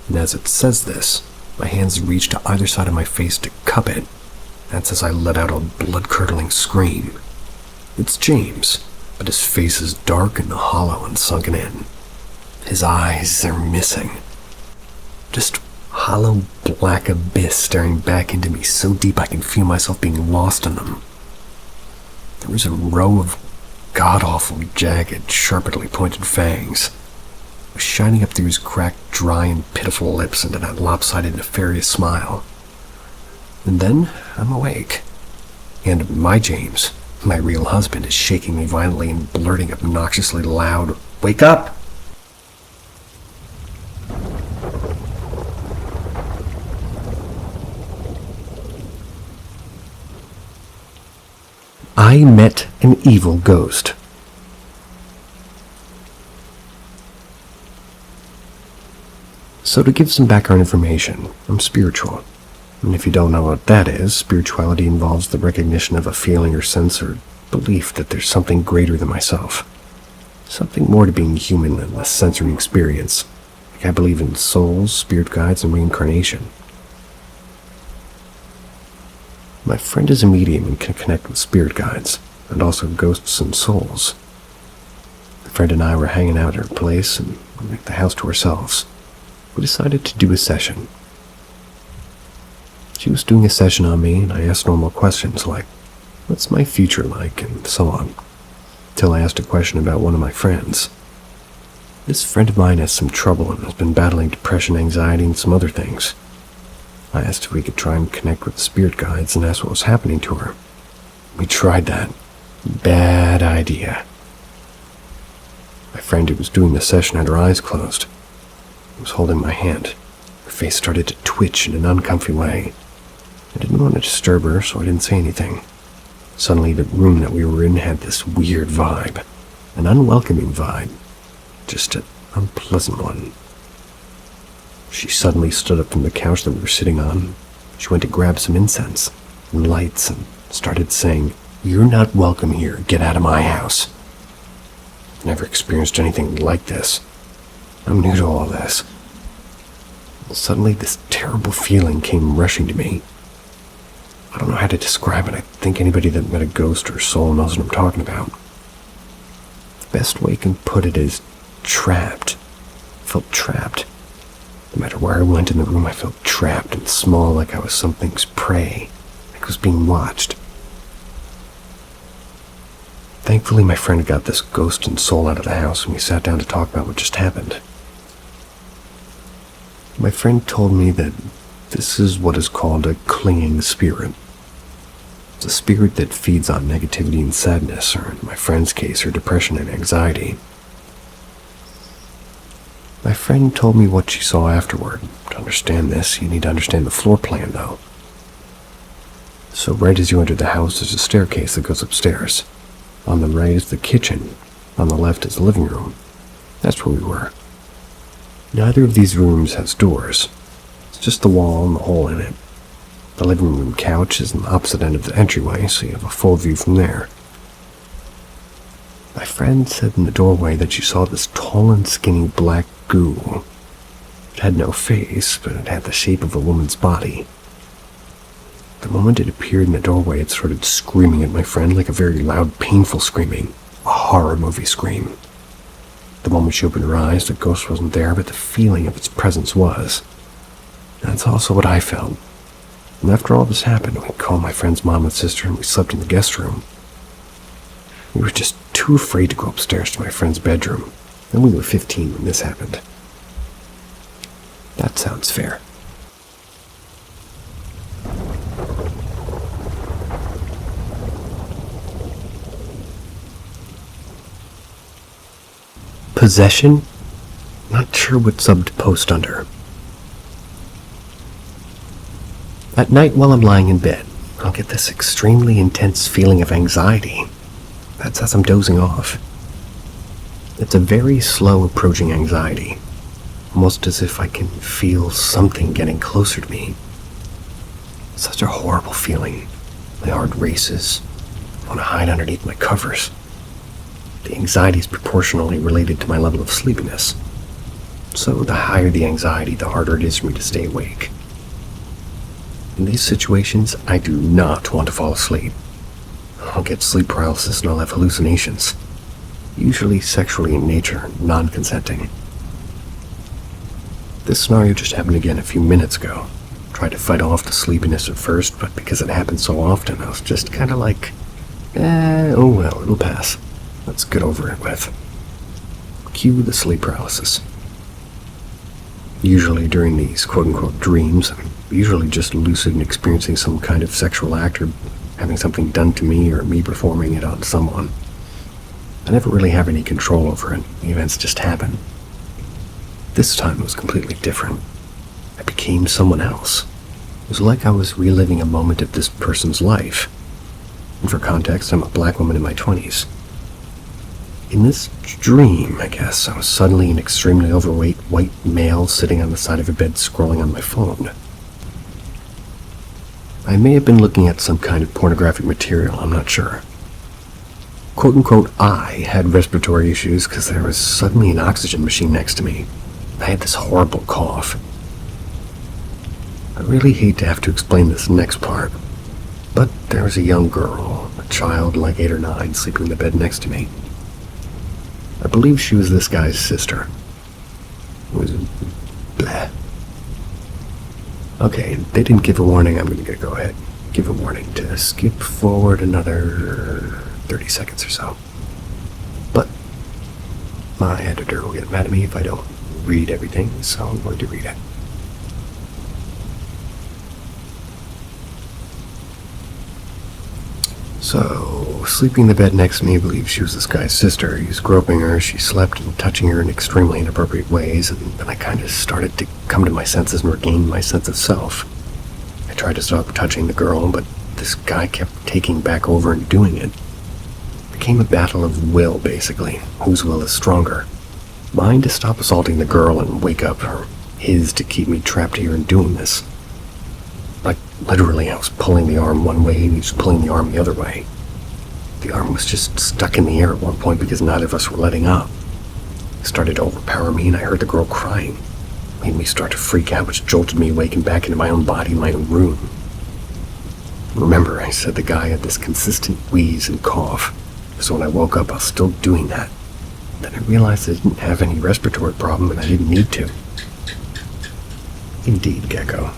And as it says this, my hands reach to either side of my face to cup it. That's as I let out a blood-curdling scream. It's James, but his face is dark and hollow and sunken in. His eyes are missing. Just hollow black abyss staring back into me so deep I can feel myself being lost in them. There is a row of god-awful, jagged, sharply pointed fangs, shining up through his cracked, dry, and pitiful lips into that lopsided, nefarious smile. And then I'm awake, and my James, my real husband, is shaking me violently and blurting obnoxiously loud, "Wake up!" I met an evil ghost. So to give some background information, I'm spiritual. And if you don't know what that is, spirituality involves the recognition of a feeling or sense or belief that there's something greater than myself. Something more to being human than a sensory experience. Like I believe in souls, spirit guides, and reincarnation. My friend is a medium and can connect with spirit guides, and also ghosts and souls. My friend and I were hanging out at her place, and with the house to ourselves, we decided to do a session. She was doing a session on me, and I asked normal questions like, "What's my future like?" and so on, till I asked a question about one of my friends. This friend of mine has some trouble and has been battling depression, anxiety, and some other things. I asked if we could try and connect with the spirit guides and asked what was happening to her. We tried that. Bad idea. My friend who was doing the session had her eyes closed. She was holding my hand. Her face started to twitch in an uncomfy way. I didn't want to disturb her, so I didn't say anything. Suddenly, the room that we were in had this weird vibe. An unwelcoming vibe. Just an unpleasant one. She suddenly stood up from the couch that we were sitting on. She went to grab some incense and lights and started saying, "You're not welcome here. Get out of my house." I've never experienced anything like this. I'm new to all this. Suddenly, this terrible feeling came rushing to me. I don't know how to describe it. I think anybody that met a ghost or soul knows what I'm talking about. Best way I can put it is trapped. I felt trapped. No matter where I went in the room, I felt trapped and small, like I was something's prey, like I was being watched. Thankfully, my friend got this ghost and soul out of the house, and we sat down to talk about what just happened. My friend told me that this is what is called a clinging spirit. It's a spirit that feeds on negativity and sadness, or in my friend's case, her depression and anxiety. My friend told me what she saw afterward. To understand this, you need to understand the floor plan, though. So right as you enter the house, there's a staircase that goes upstairs. On the right is the kitchen. On the left is the living room. That's where we were. Neither of these rooms has doors. It's just the wall and the hole in it. The living room couch is on the opposite end of the entryway, so you have a full view from there. My friend said in the doorway that she saw this tall and skinny black goo. It had no face, but it had the shape of a woman's body. The moment it appeared in the doorway, it started screaming at my friend like a very loud, painful screaming. A horror movie scream. The moment she opened her eyes, the ghost wasn't there, but the feeling of its presence was. That's also what I felt. And after all this happened, we called my friend's mom and sister and we slept in the guest room. We were just too afraid to go upstairs to my friend's bedroom, and we were 15 when this happened. That sounds fair. Possession? Not sure what sub to post under. At night while I'm lying in bed, I'll get this extremely intense feeling of anxiety. That's as I'm dozing off. It's a very slow approaching anxiety, almost as if I can feel something getting closer to me. Such a horrible feeling. My heart races. I want to hide underneath my covers. The anxiety is proportionally related to my level of sleepiness. So the higher the anxiety, the harder it is for me to stay awake. In these situations, I do not want to fall asleep. I'll get sleep paralysis and I'll have hallucinations, usually sexually in nature, non-consenting. This scenario just happened again a few minutes ago. Tried to fight off the sleepiness at first, but because it happened so often, I was just kind of like, oh well, it'll pass. Let's get over it with. Cue the sleep paralysis. Usually during these quote-unquote dreams, I'm usually just lucid and experiencing some kind of sexual act or having something done to me or me performing it on someone. I never really have any control over it. The events just happen. This time it was completely different. I became someone else. It was like I was reliving a moment of this person's life. And for context, I'm a black woman in my 20s. In this dream, I guess, I was suddenly an extremely overweight white male sitting on the side of a bed scrolling on my phone. I may have been looking at some kind of pornographic material, I'm not sure. Quote-unquote, I had respiratory issues because there was suddenly an oxygen machine next to me. I had this horrible cough. I really hate to have to explain this next part, but there was a young girl, a child like 8 or 9, sleeping in the bed next to me. I believe she was this guy's sister. It was bleh. Okay, they didn't give a warning. I'm going to go ahead and give a warning to skip forward another 30 seconds or so. But my editor will get mad at me if I don't read everything, so I'm going to read it. So, sleeping in the bed next to me, I believe she was this guy's sister. He was groping her, she slept and touching her in extremely inappropriate ways, and then I kind of started to come to my senses and regain my sense of self. I tried to stop touching the girl, but this guy kept taking back over and doing it. It became a battle of will, basically. Whose will is stronger? Mine to stop assaulting the girl and wake up her. His to keep me trapped here and doing this. Like, literally, I was pulling the arm one way and he was pulling the arm the other way. The arm was just stuck in the air at one point because neither of us were letting up. It started to overpower me and I heard the girl crying. It made me start to freak out, which jolted me awake and back into my own body, my own room. Remember, I said the guy had this consistent wheeze and cough, so when I woke up, I was still doing that. Then I realized I didn't have any respiratory problem and I didn't need to. Indeed, Gecko.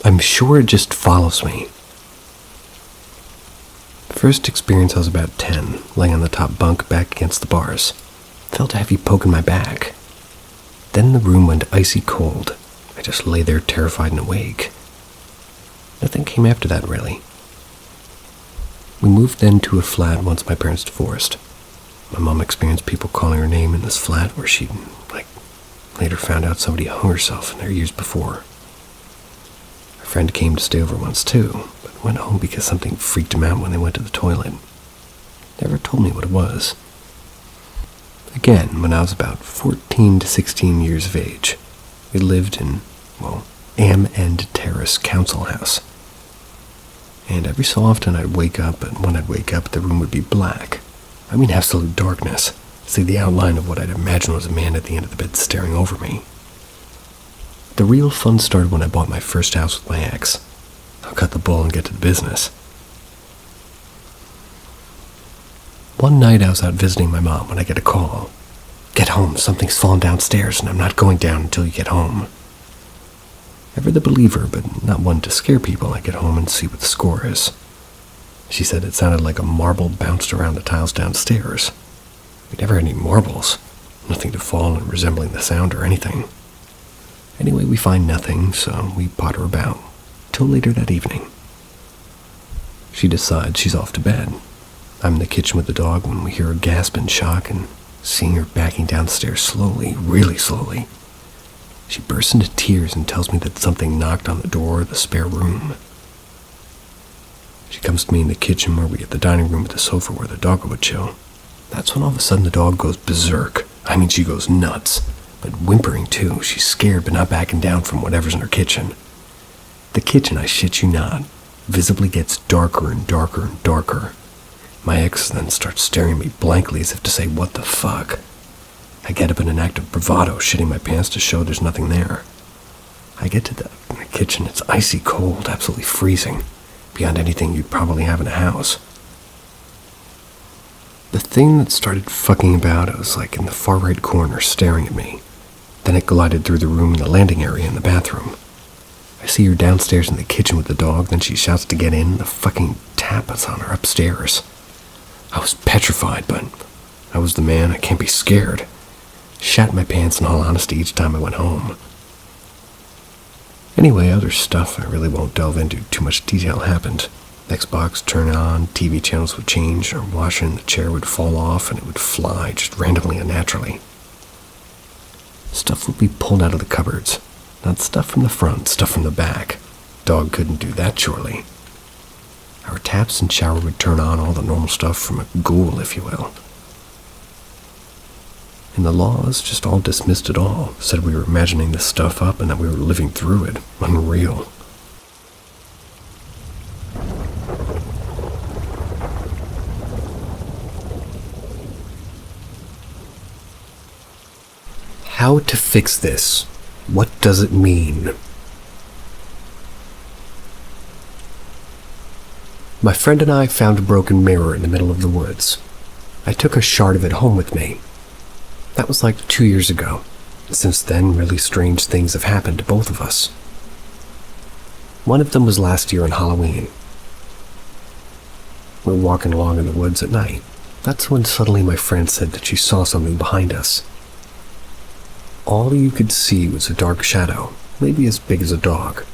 I'm sure it just follows me. First experience, I was about 10, laying on the top bunk back against the bars. Felt a heavy poke in my back. Then the room went icy cold. I just lay there terrified and awake. Nothing came after that, really. We moved then to a flat once my parents divorced. My mom experienced people calling her name in this flat where she, later found out somebody hung herself in there years before. A friend came to stay over once too, but went home because something freaked him out when they went to the toilet. Never told me what it was. Again, when I was about 14 to 16 years of age, we lived in, Am End Terrace Council House. And every so often I'd wake up, and when I'd wake up, the room would be black. I mean absolute darkness. See the outline of what I'd imagine was a man at the end of the bed staring over me. The real fun started when I bought my first house with my ex. I'll cut the bull and get to the business. One night I was out visiting my mom when I get a call. Get home, something's fallen downstairs and I'm not going down until you get home. Ever the believer, but not one to scare people, I get home and see what the score is. She said it sounded like a marble bounced around the tiles downstairs. We never had any marbles, nothing to fall and resembling the sound or anything. Anyway, we find nothing, so we potter about, till later that evening. She decides she's off to bed. I'm in the kitchen with the dog when we hear her gasp in shock and seeing her backing downstairs slowly, really slowly. She bursts into tears and tells me that something knocked on the door of the spare room. She comes to me in the kitchen where we have the dining room with the sofa where the dog would chill. That's when all of a sudden the dog goes berserk. I mean, she goes nuts, but whimpering too. She's scared but not backing down from whatever's in her kitchen. The kitchen, I shit you not, visibly gets darker and darker and darker. My ex then starts staring at me blankly as if to say, what the fuck? I get up in an act of bravado, shitting my pants to show there's nothing there. I get to the kitchen, it's icy cold, absolutely freezing, beyond anything you'd probably have in a house. The thing that started fucking about, it was like in the far right corner, staring at me. Then it glided through the room and the landing area in the bathroom. I see her downstairs in the kitchen with the dog, then she shouts to get in, the fucking tap is on her upstairs. I was petrified, but I was the man, I can't be scared. Shat my pants in all honesty each time I went home. Anyway, other stuff I really won't delve into too much detail happened. Xbox turn on, TV channels would change, our washer in the chair would fall off and it would fly just randomly and naturally. Stuff would be pulled out of the cupboards. Not stuff from the front, stuff from the back. Dog couldn't do that, surely. Our taps and shower would turn on, all the normal stuff from a ghoul, if you will. And the laws just all dismissed it all, said we were imagining this stuff up and that we were living through it. Unreal. How to fix this? What does it mean? My friend and I found a broken mirror in the middle of the woods. I took a shard of it home with me. That was like 2 years ago. Since then, really strange things have happened to both of us. One of them was last year on Halloween. We were walking along in the woods at night. That's when suddenly my friend said that she saw something behind us. All you could see was a dark shadow, maybe as big as a dog.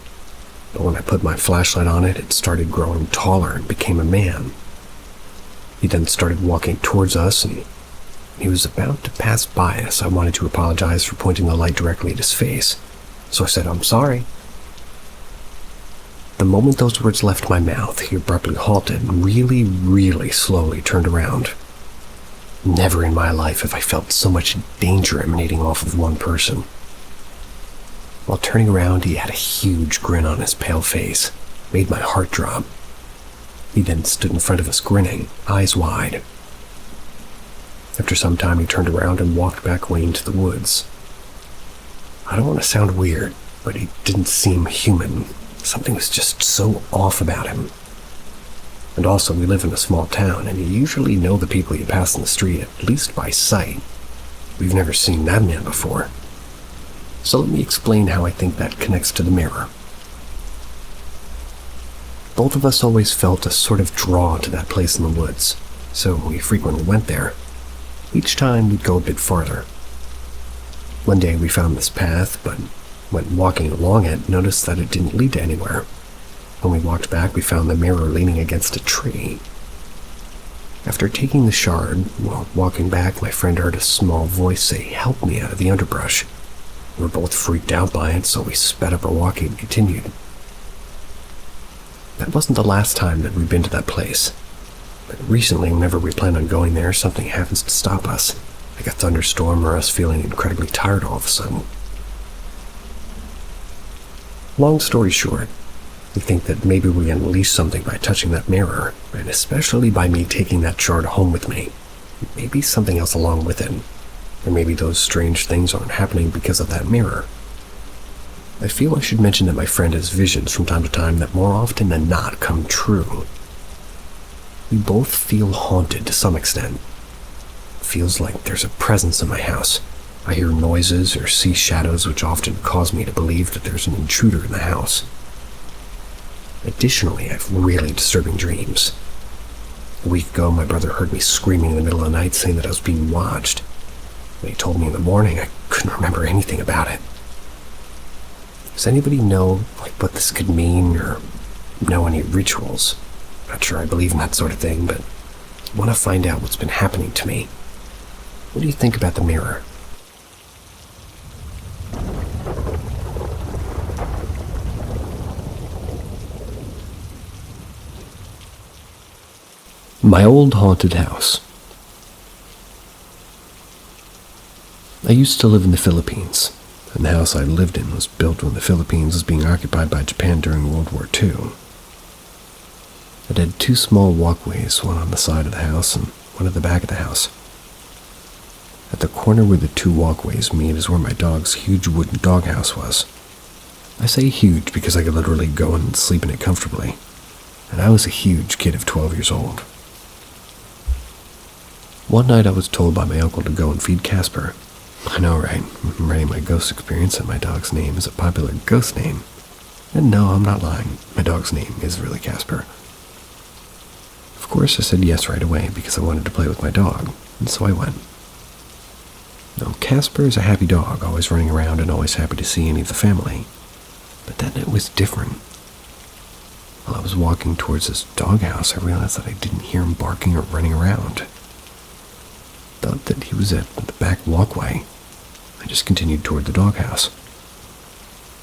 But when I put my flashlight on it, it started growing taller and became a man. He then started walking towards us and he was about to pass by us. I wanted to apologize for pointing the light directly at his face, so I said, I'm sorry. The moment those words left my mouth, he abruptly halted and really, really slowly turned around. Never in my life have I felt so much danger emanating off of one person. While turning around, he had a huge grin on his pale face, made my heart drop. He then stood in front of us grinning, eyes wide. After some time, he turned around and walked back away into the woods. I don't want to sound weird, but he didn't seem human. Something was just so off about him. And also, we live in a small town, and you usually know the people you pass in the street, at least by sight. We've never seen that man before. So let me explain how I think that connects to the mirror. Both of us always felt a sort of draw to that place in the woods, so we frequently went there. Each time we'd go a bit farther. One day we found this path, but when walking along it, noticed that it didn't lead to anywhere. When we walked back, we found the mirror leaning against a tree. After taking the shard, while walking back, my friend heard a small voice say, "Help me," out of the underbrush. We were both freaked out by it, so we sped up our walking and continued. That wasn't the last time that we'd been to that place. But recently, whenever we plan on going there, something happens to stop us, like a thunderstorm or us feeling incredibly tired all of a sudden. Long story short, we think that maybe we unleashed something by touching that mirror, and especially by me taking that shard home with me. Maybe something else along with it. Or maybe those strange things aren't happening because of that mirror. I feel I should mention that my friend has visions from time to time that more often than not come true. We both feel haunted to some extent. It feels like there's a presence in my house. I hear noises or see shadows which often cause me to believe that there's an intruder in the house. Additionally, I have really disturbing dreams. A week ago, my brother heard me screaming in the middle of the night saying that I was being watched. When he told me in the morning, I couldn't remember anything about it. Does anybody know what this could mean or know any rituals? Not sure I believe in that sort of thing, but I want to find out what's been happening to me. What do you think about the mirror? My old haunted house. I used to live in the Philippines, and the house I lived in was built when the Philippines was being occupied by Japan during World War II. It had two small walkways, one on the side of the house and one at the back of the house. At the corner where the two walkways meet is where my dog's huge wooden doghouse was. I say huge because I could literally go in and sleep in it comfortably, and I was a huge kid of 12 years old. One night I was told by my uncle to go and feed Casper. I know, right? I'm writing my ghost experience and my dog's name is a popular ghost name. And no, I'm not lying. My dog's name is really Casper. Of course I said yes right away because I wanted to play with my dog, and so I went. Now, Casper is a happy dog, always running around and always happy to see any of the family. But that night was different. While I was walking towards this doghouse, I realized that I didn't hear him barking or running around. Thought that he was at the back walkway. I just continued toward the doghouse.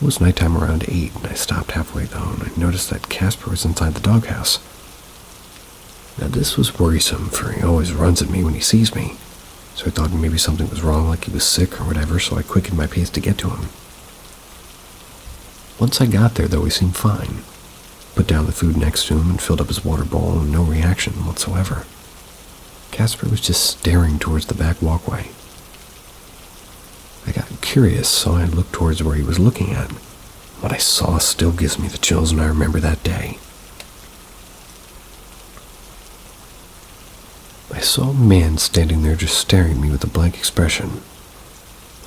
It was nighttime around 8, and I stopped halfway though, and I noticed that Casper was inside the doghouse. Now this was worrisome, for he always runs at me when he sees me, so I thought maybe something was wrong, like he was sick or whatever, so I quickened my pace to get to him. Once I got there, though, he seemed fine. Put down the food next to him and filled up his water bowl, and no reaction whatsoever. Casper was just staring towards the back walkway. I got curious, so I looked towards where he was looking at. What I saw still gives me the chills, and I remember that day. I saw a man standing there just staring at me with a blank expression.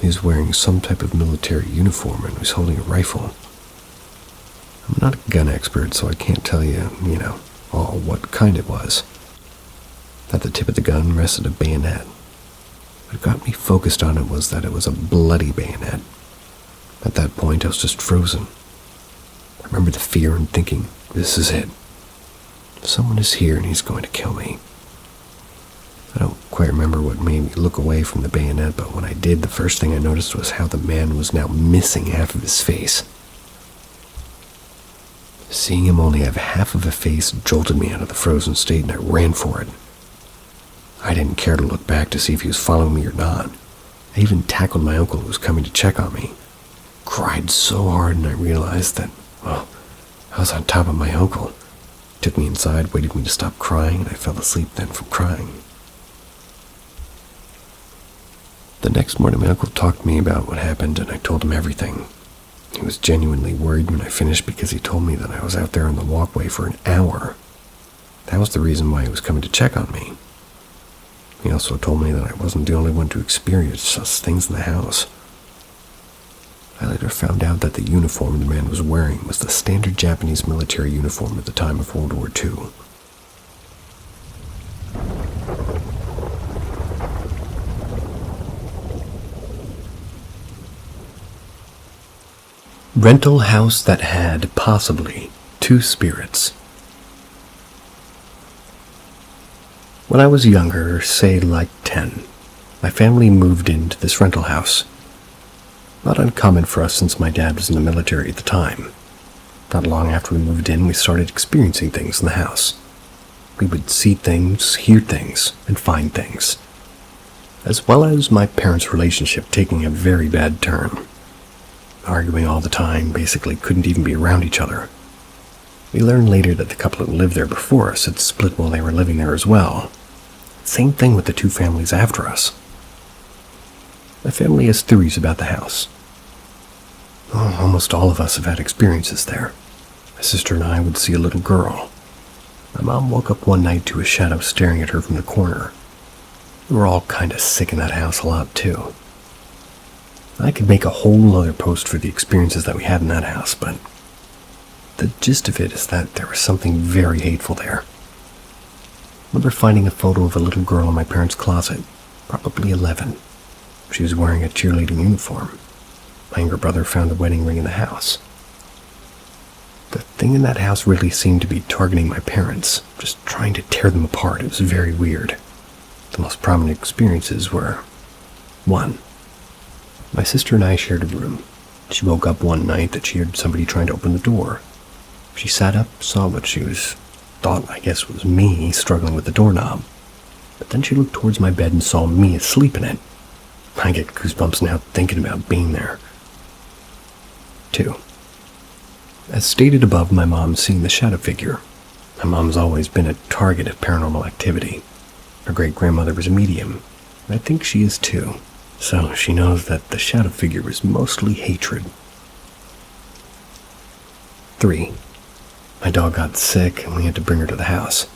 He was wearing some type of military uniform and was holding a rifle. I'm not a gun expert, so I can't tell you, what kind it was. At the tip of the gun rested a bayonet. What got me focused on it was that it was a bloody bayonet. At that point, I was just frozen. I remember the fear and thinking, this is it. Someone is here and he's going to kill me. I don't quite remember what made me look away from the bayonet, but when I did, the first thing I noticed was how the man was now missing half of his face. Seeing him only have half of a face jolted me out of the frozen state, and I ran for it. I didn't care to look back to see if he was following me or not. I even tackled my uncle who was coming to check on me. Cried so hard, and I realized that, I was on top of my uncle. He took me inside, waited me to stop crying, and I fell asleep then from crying. The next morning, my uncle talked to me about what happened, and I told him everything. He was genuinely worried when I finished because he told me that I was out there on the walkway for an hour. That was the reason why he was coming to check on me. He also told me that I wasn't the only one to experience such things in the house. I later found out that the uniform the man was wearing was the standard Japanese military uniform at the time of World War II. Rental house that had, possibly, 2 spirits. When I was younger, say like 10, my family moved into this rental house. Not uncommon for us since my dad was in the military at the time. Not long after we moved in, we started experiencing things in the house. We would see things, hear things, and find things. As well as my parents' relationship taking a very bad turn. Arguing all the time, basically couldn't even be around each other. We learned later that the couple who lived there before us had split while they were living there as well. Same thing with the 2 families after us. My family has theories about the house. Almost all of us have had experiences there. My sister and I would see a little girl. My mom woke up one night to a shadow staring at her from the corner. We were all kinda sick in that house a lot too. I could make a whole other post for the experiences that we had in that house, but the gist of it is that there was something very hateful there. I remember finding a photo of a little girl in my parents' closet, probably 11. She was wearing a cheerleading uniform. My younger brother found a wedding ring in the house. The thing in that house really seemed to be targeting my parents, just trying to tear them apart. It was very weird. The most prominent experiences were: 1. My sister and I shared a room. She woke up one night that she heard somebody trying to open the door. She sat up, saw what thought I guess was me struggling with the doorknob. But then she looked towards my bed and saw me asleep in it. I get goosebumps now thinking about being there. 2. As stated above, my mom's seen the shadow figure. My mom's always been a target of paranormal activity. Her great-grandmother was a medium, and I think she is too. So she knows that the shadow figure was mostly hatred. 3. My dog got sick and we had to bring her to the house.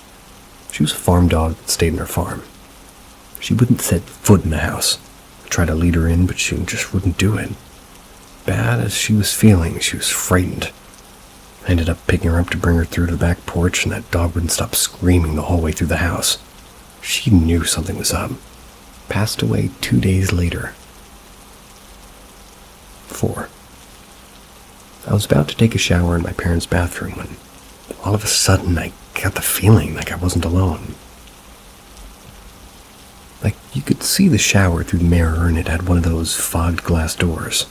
She was a farm dog that stayed in her farm. She wouldn't set foot in the house. I tried to lead her in, but she just wouldn't do it. Bad as she was feeling, she was frightened. I ended up picking her up to bring her through to the back porch, and that dog wouldn't stop screaming the whole way through the house. She knew something was up. Passed away 2 days later. 4. I was about to take a shower in my parents' bathroom when all of a sudden I got the feeling like I wasn't alone. Like you could see the shower through the mirror and it had one of those fogged glass doors.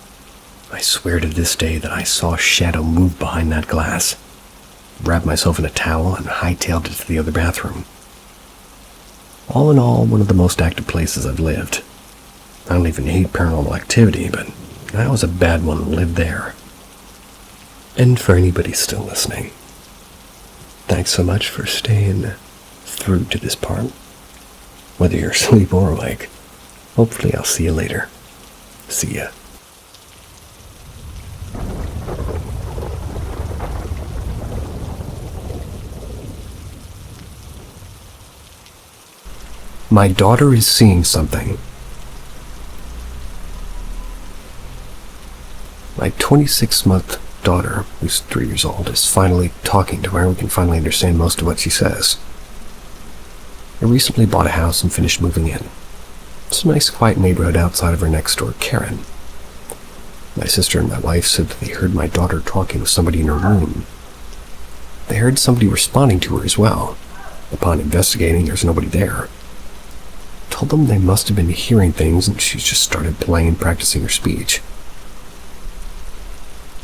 I swear to this day that I saw a shadow move behind that glass. Wrapped myself in a towel and hightailed it to the other bathroom. All in all, one of the most active places I've lived. I don't even hate paranormal activity, but I was a bad one who lived there. And for anybody still listening, thanks so much for staying through to this part. Whether you're asleep or awake, hopefully I'll see you later. See ya. My daughter is seeing something. My 26-month daughter, who's 3 years old, is finally talking to her, and we can finally understand most of what she says. I recently bought a house and finished moving in. It's a nice, quiet neighborhood outside of our next door, Karen. My sister and my wife said that they heard my daughter talking with somebody in her room. They heard somebody responding to her as well. Upon investigating, there's nobody there. Told them they must have been hearing things, and she just started playing and practicing her speech.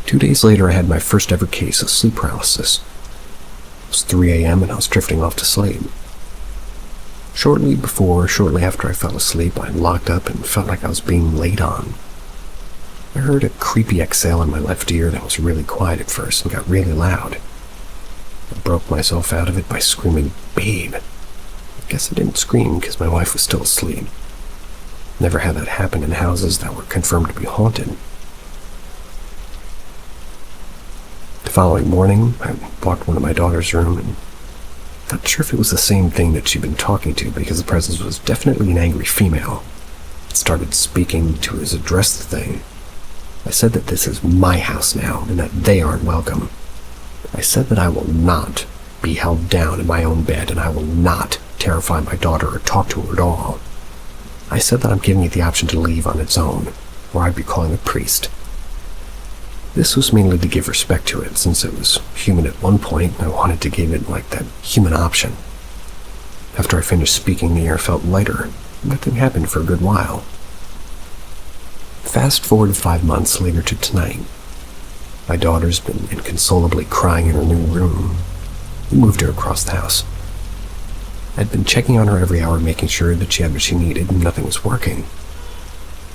2 days later, I had my first ever case of sleep paralysis. It was 3 a.m. and I was drifting off to sleep. Shortly after I fell asleep, I locked up and felt like I was being laid on. I heard a creepy exhale in my left ear that was really quiet at first and got really loud. I broke myself out of it by screaming, "Babe!" I guess I didn't scream because my wife was still asleep. Never had that happen in houses that were confirmed to be haunted. following morning, I walked into my daughter's room and not sure if it was the same thing that she'd been talking to, because the presence was definitely an angry female. It started speaking to us, addressed the thing. I said that this is my house now and that they aren't welcome. I said that I will not be held down in my own bed and I will not terrify my daughter or talk to her at all. I said that I'm giving it the option to leave on its own, or I'd be calling a priest. This was mainly to give respect to it, since it was human at one point, and I wanted to give it like that human option. After I finished speaking, the air felt lighter. Nothing happened for a good while. Fast forward 5 months later to tonight. My daughter's been inconsolably crying in her new room. We moved her across the house. I'd been checking on her every hour, making sure that she had what she needed and nothing was working.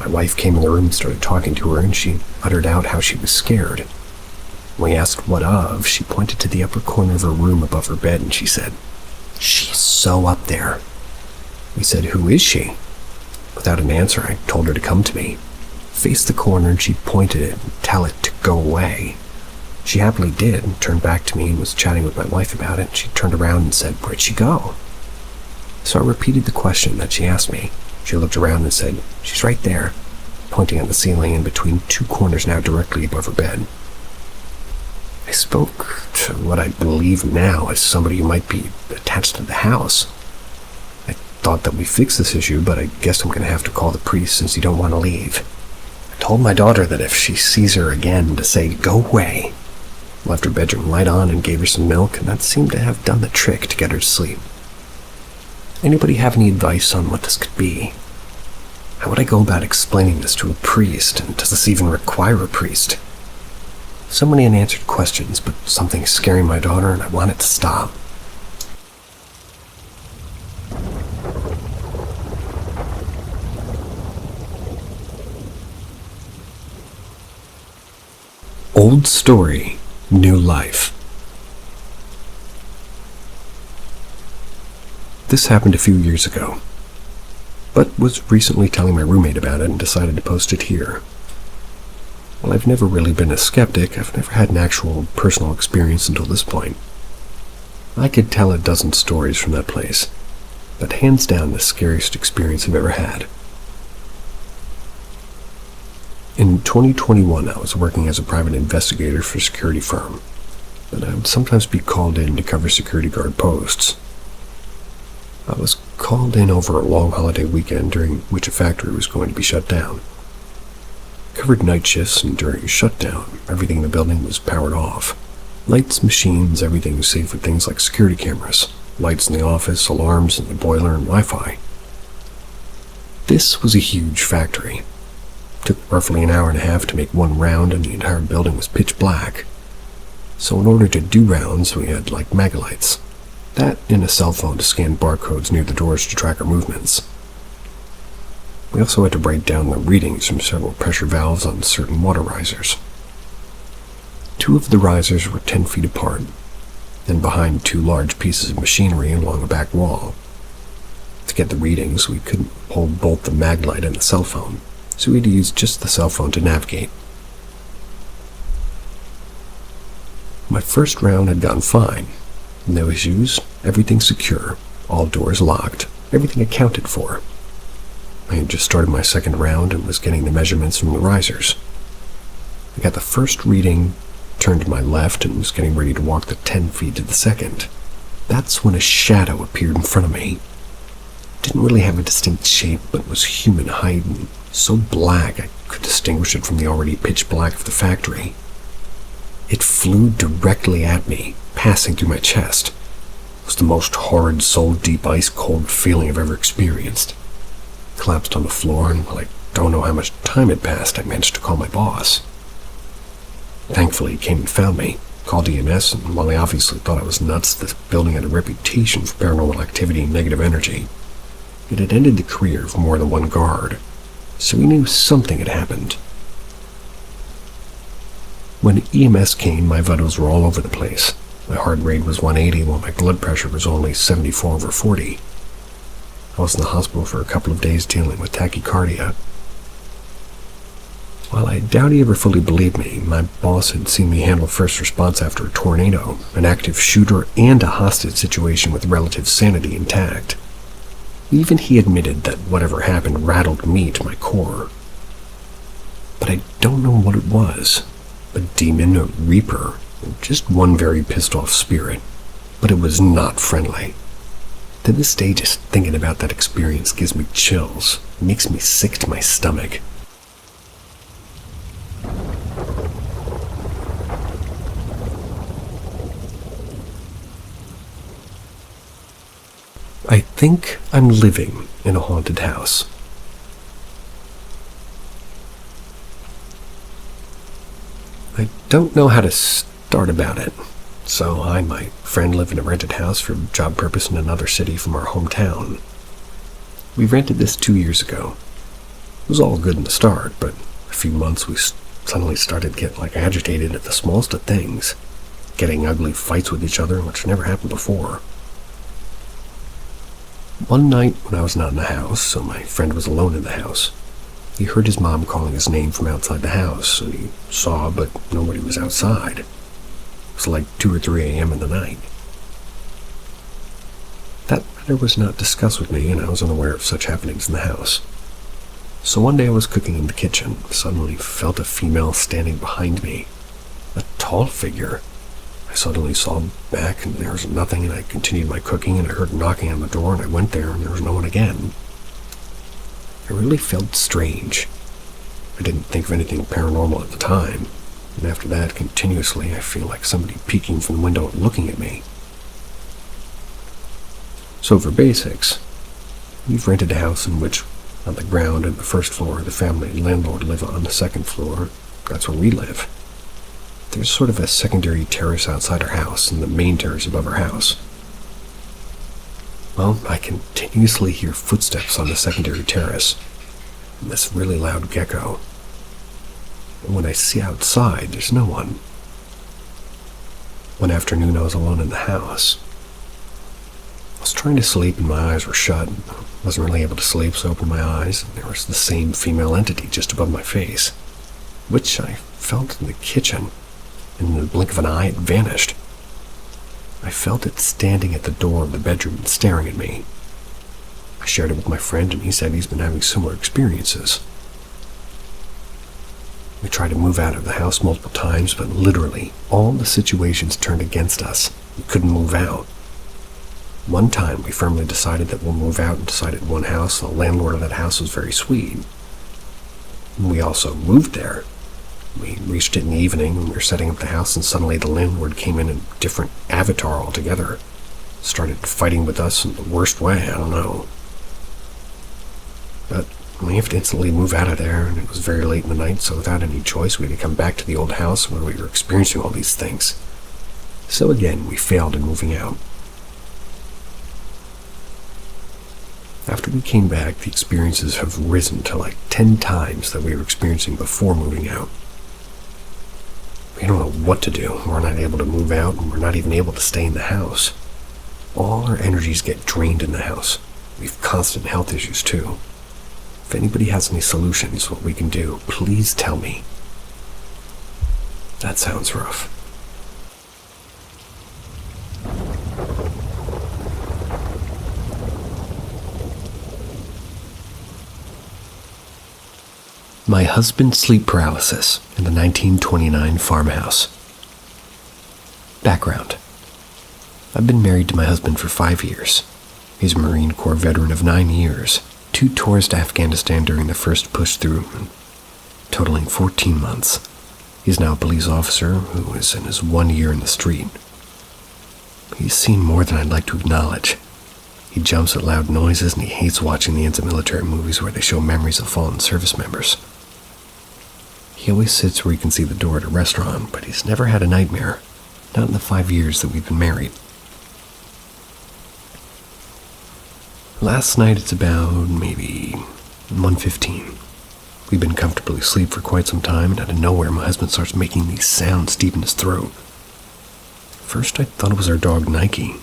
My wife came in the room and started talking to her, and she uttered out how she was scared. When we asked what of, she pointed to the upper corner of her room above her bed and she said, "She's so up there." We said, "Who is she?" Without an answer, I told her to come to me. Faced the corner and she pointed it and tell it to go away. She happily did and turned back to me and was chatting with my wife about it. She turned around and said, "Where'd she go?" So I repeated the question that she asked me. She looked around and said, "She's right there," pointing at the ceiling in between 2 corners now directly above her bed. I spoke to what I believe now as somebody who might be attached to the house. I thought that we fixed this issue, but I guess I'm going to have to call the priest since you don't want to leave. I told my daughter that if she sees her again to say, "Go away." Left her bedroom light on and gave her some milk, and that seemed to have done the trick to get her to sleep. Anybody have any advice on what this could be? How would I go about explaining this to a priest, and does this even require a priest? So many unanswered questions, but something's scaring my daughter and I want it to stop. Old story, new life. This happened a few years ago, but was recently telling my roommate about it and decided to post it here. While I've never really been a skeptic, I've never had an actual personal experience until this point. I could tell a dozen stories from that place, but hands down the scariest experience I've ever had. In 2021, I was working as a private investigator for a security firm, but I would sometimes be called in to cover security guard posts. I was called in over a long holiday weekend during which a factory was going to be shut down. Covered night shifts, and during shutdown, everything in the building was powered off. Lights, machines, everything save for things like security cameras, lights in the office, alarms in the boiler, and Wi-Fi. This was a huge factory. It took roughly an hour and a half to make one round, and the entire building was pitch black. So in order to do rounds, we had like megalights. That and a cell phone to scan barcodes near the doors to track our movements. We also had to write down the readings from several pressure valves on certain water risers. 2 of the risers were 10 feet apart, and behind 2 large pieces of machinery along a back wall. To get the readings, we couldn't hold both the mag light and the cell phone, so we had to use just the cell phone to navigate. My first round had gone fine. No issues, everything secure, all doors locked, everything accounted for. I had just started my second round and was getting the measurements from the risers. I got the first reading, turned to my left, and was getting ready to walk the 10 feet to the second. That's when a shadow appeared in front of me. It didn't really have a distinct shape, but was human height and so black I could distinguish it from the already pitch black of the factory. It flew directly at me, passing through my chest. It was the most horrid, soul-deep, ice-cold feeling I've ever experienced. I collapsed on the floor, and while I don't know how much time had passed, I managed to call my boss. Thankfully, he came and found me, called EMS, and while I obviously thought I was nuts, this building had a reputation for paranormal activity and negative energy. It had ended the career of more than one guard, so we knew something had happened. When EMS came, my vitals were all over the place. My heart rate was 180, while my blood pressure was only 74/40. I was in the hospital for a couple of days dealing with tachycardia. While I doubt he ever fully believed me, my boss had seen me handle first response after a tornado, an active shooter, and a hostage situation with relative sanity intact. Even he admitted that whatever happened rattled me to my core. But I don't know what it was. A demon, a reaper, or just one very pissed off spirit. But it was not friendly. To this day, just thinking about that experience gives me chills. It makes me sick to my stomach. I think I'm living in a haunted house. I don't know how to start about it. So I and my friend live in a rented house for job purpose in another city from our hometown. We rented this 2 years ago. It was all good in the start, but a few months we suddenly started to get agitated at the smallest of things, getting ugly fights with each other, which never happened before. One night when I was not in the house, so my friend was alone in the house, he heard his mom calling his name from outside the house, and he saw, but nobody was outside. It was like 2 or 3 a.m. in the night. That matter was not discussed with me, and I was unaware of such happenings in the house. So one day I was cooking in the kitchen, suddenly felt a female standing behind me, a tall figure. I suddenly saw back, and there was nothing, and I continued my cooking, and I heard knocking on the door, and I went there, and there was no one again. I really felt strange. I didn't think of anything paranormal at the time, and after that, continuously, I feel like somebody peeking from the window and looking at me. So for basics, we've rented a house in which, on the ground and the first floor, the family and landlord live on the second floor. That's where we live. There's sort of a secondary terrace outside our house and the main terrace above our house. Well, I continuously hear footsteps on the secondary terrace and this really loud gecko. And when I see outside, there's no one. One afternoon, I was alone in the house. I was trying to sleep and my eyes were shut. I wasn't really able to sleep, so I opened my eyes and there was the same female entity just above my face, which I felt in the kitchen. In the blink of an eye, it vanished. I felt it standing at the door of the bedroom and staring at me. I shared it with my friend, and he said he's been having similar experiences. We tried to move out of the house multiple times, but literally, all the situations turned against us. We couldn't move out. One time, we firmly decided that we'll move out and decided one house. The landlord of that house was very sweet. We also moved there. We reached it in the evening when we were setting up the house, and suddenly the landlord came in a different avatar altogether. Started fighting with us in the worst way, I don't know. But we have to instantly move out of there, and it was very late in the night, so without any choice we had to come back to the old house where we were experiencing all these things. So again, we failed in moving out. After we came back, the experiences have risen to 10 times that we were experiencing before moving out. We don't know what to do. We're not able to move out, and we're not even able to stay in the house. All our energies get drained in the house. We have constant health issues too. If anybody has any solutions, what we can do, please tell me. That sounds rough. My husband's sleep paralysis in the 1929 farmhouse. Background. I've been married to my husband for 5 years. He's a Marine Corps veteran of 9 years, 2 tours to Afghanistan during the first push through, totaling 14 months. He's now a police officer who is in his 1 year in the street. He's seen more than I'd like to acknowledge. He jumps at loud noises and he hates watching the ends of military movies where they show memories of fallen service members. He always sits where he can see the door at a restaurant, but he's never had a nightmare, not in the 5 years that we've been married. Last night it's about maybe 1:15. We've been comfortably asleep for quite some time, and out of nowhere my husband starts making these sounds deep in his throat. First I thought it was our dog Nike.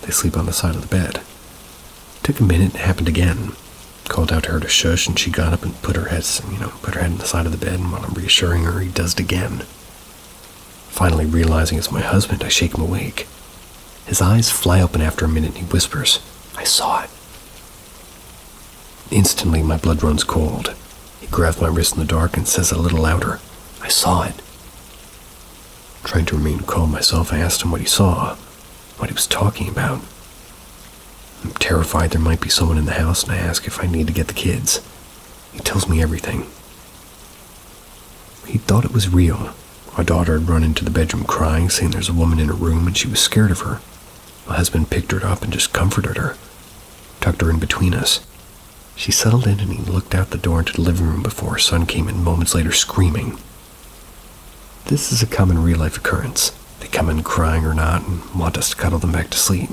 They sleep on the side of the bed. It took a minute and it happened again. Called out to her to shush, and she got up and put her head on the side of the bed, and while I'm reassuring her, he does it again. Finally realizing it's my husband, I shake him awake. His eyes fly open after a minute and he whispers, "I saw it." Instantly, my blood runs cold. He grabs my wrist in the dark and says a little louder, "I saw it." Trying to remain calm myself, I asked him what he saw, what he was talking about. I'm terrified there might be someone in the house, and I ask if I need to get the kids. He tells me everything. He thought it was real. My daughter had run into the bedroom crying, saying there's a woman in her room and she was scared of her. My husband picked her up and just comforted her, tucked her in between us. She settled in and he looked out the door into the living room before her son came in moments later screaming. This is a common real-life occurrence. They come in crying or not and want us to cuddle them back to sleep.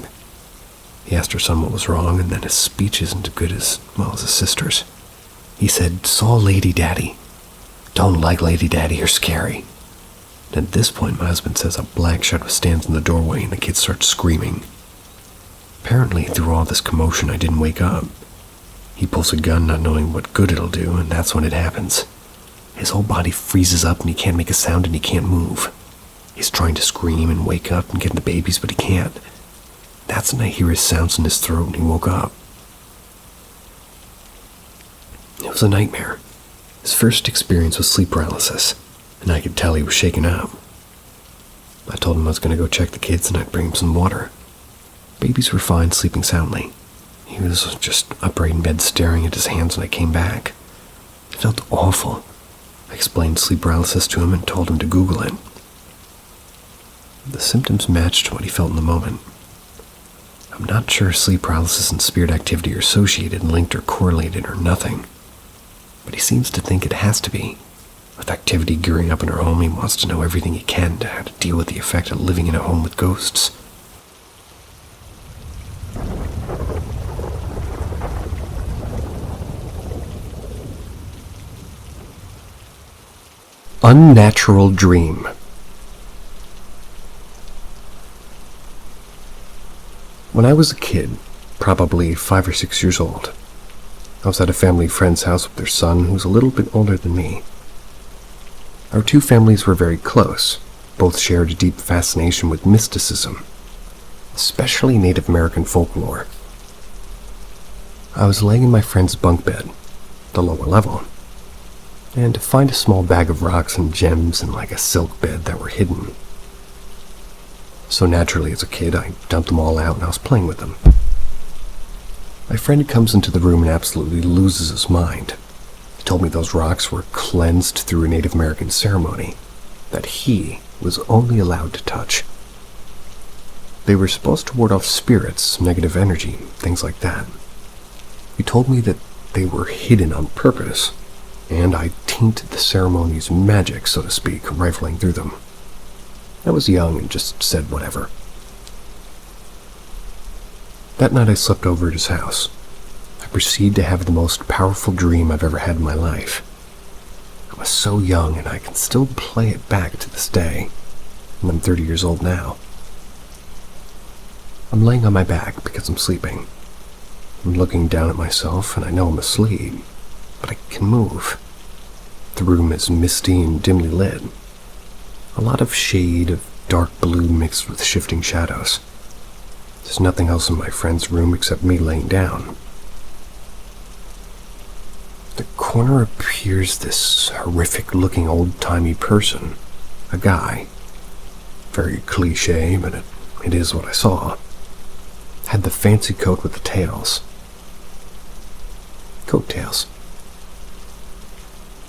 He asked her son what was wrong, and then his speech isn't as good as his sister's. He said, "Saw Lady Daddy. Don't like Lady Daddy, you're scary." And at this point, my husband says a black shadow stands in the doorway and the kids start screaming. Apparently, through all this commotion, I didn't wake up. He pulls a gun not knowing what good it'll do, and that's when it happens. His whole body freezes up and he can't make a sound and he can't move. He's trying to scream and wake up and get the babies, but he can't. That's when I hear his sounds in his throat and he woke up. It was a nightmare. His first experience was sleep paralysis, and I could tell he was shaken up. I told him I was going to go check the kids and I'd bring him some water. Babies were fine, sleeping soundly. He was just upright in bed staring at his hands when I came back. It felt awful. I explained sleep paralysis to him and told him to Google it. The symptoms matched what he felt in the moment. I'm not sure sleep paralysis and spirit activity are associated, linked, or correlated, or nothing. But he seems to think it has to be. With activity gearing up in our home, he wants to know everything he can to how to deal with the effect of living in a home with ghosts. Unnatural dream. When I was a kid, probably 5 or 6 years old, I was at a family friend's house with their son, who was a little bit older than me. Our two families were very close. Both shared a deep fascination with mysticism, especially Native American folklore. I was laying in my friend's bunk bed, the lower level, and to find a small bag of rocks and gems in like a silk bed that were hidden. So naturally, as a kid, I dumped them all out and I was playing with them. My friend comes into the room and absolutely loses his mind. He told me those rocks were cleansed through a Native American ceremony that he was only allowed to touch. They were supposed to ward off spirits, negative energy, things like that. He told me that they were hidden on purpose, and I tainted the ceremony's magic, so to speak, rifling through them. I was young and just said whatever. That night I slept over at his house. I proceeded to have the most powerful dream I've ever had in my life. I was so young and I can still play it back to this day, and I'm 30 years old now. I'm laying on my back because I'm sleeping. I'm looking down at myself and I know I'm asleep, but I can move. The room is misty and dimly lit. A lot of shade of dark blue mixed with shifting shadows. There's nothing else in my friend's room except me laying down. In the corner appears this horrific-looking old-timey person, a guy. Very cliché, but it is what I saw. Had the fancy coat with the tails. Coattails.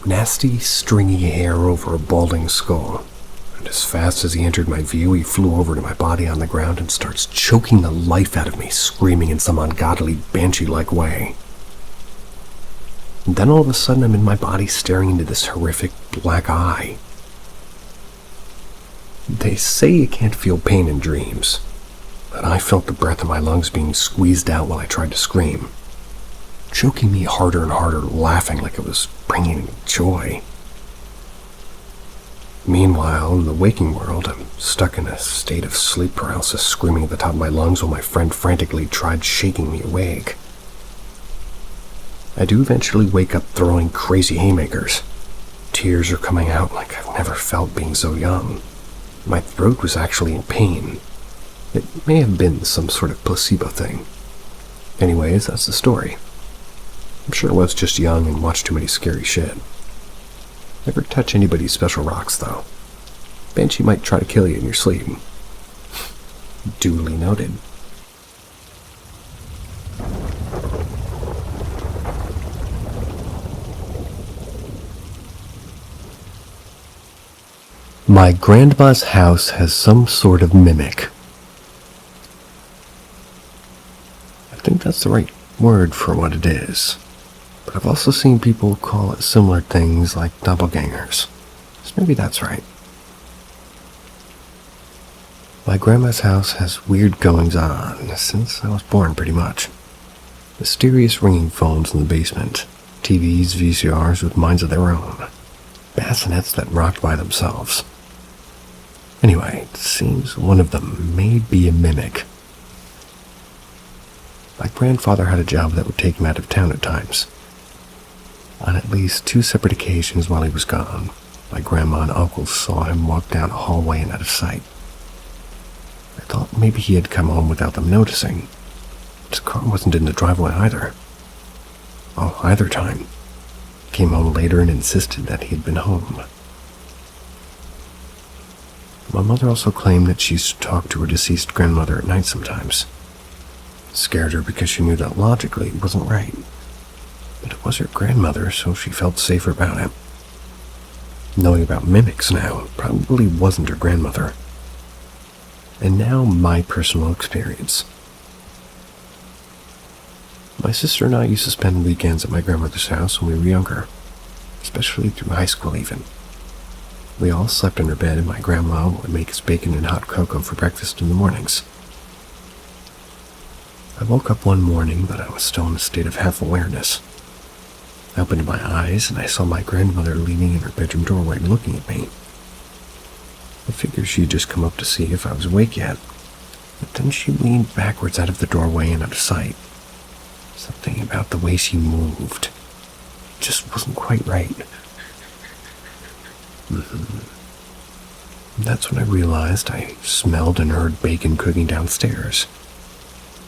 Nasty, stringy hair over a balding skull. And as fast as he entered my view, he flew over to my body on the ground and starts choking the life out of me, screaming in some ungodly, banshee-like way. And then all of a sudden I'm in my body staring into this horrific black eye. They say you can't feel pain in dreams, but I felt the breath in my lungs being squeezed out while I tried to scream, choking me harder and harder, laughing like it was bringing joy. Meanwhile, in the waking world, I'm stuck in a state of sleep paralysis, screaming at the top of my lungs while my friend frantically tried shaking me awake. I do eventually wake up throwing crazy haymakers. Tears are coming out like I've never felt being so young. My throat was actually in pain. It may have been some sort of placebo thing. Anyways, that's the story. I'm sure I was just young and watched too many scary shit. Never touch anybody's special rocks, though. Banshee might try to kill you in your sleep. Duly noted. My grandma's house has some sort of mimic. I think that's the right word for what it is. But I've also seen people call it similar things like doppelgangers. So maybe that's right. My grandma's house has weird goings on since I was born, pretty much. Mysterious ringing phones in the basement, TVs, VCRs with minds of their own, bassinets that rocked by themselves. Anyway, it seems one of them may be a mimic. My grandfather had a job that would take him out of town at times. On at least 2 separate occasions while he was gone, my grandma and uncle saw him walk down a hallway and out of sight. I thought maybe he had come home without them noticing. His car wasn't in the driveway either. Oh, either time. He came home later and insisted that he had been home. My mother also claimed that she used to talk to her deceased grandmother at night sometimes. It scared her because she knew that logically it wasn't right. But it was her grandmother, so she felt safer about it. Knowing about mimics now, it probably wasn't her grandmother. And now my personal experience. My sister and I used to spend weekends at my grandmother's house when we were younger, especially through high school even. We all slept in her bed and my grandma would make us bacon and hot cocoa for breakfast in the mornings. I woke up one morning, but I was still in a state of half-awareness. I opened my eyes and I saw my grandmother leaning in her bedroom doorway looking at me. I figured she had just come up to see if I was awake yet, but then she leaned backwards out of the doorway and out of sight. Something about the way she moved just wasn't quite right. That's when I realized I smelled and heard bacon cooking downstairs.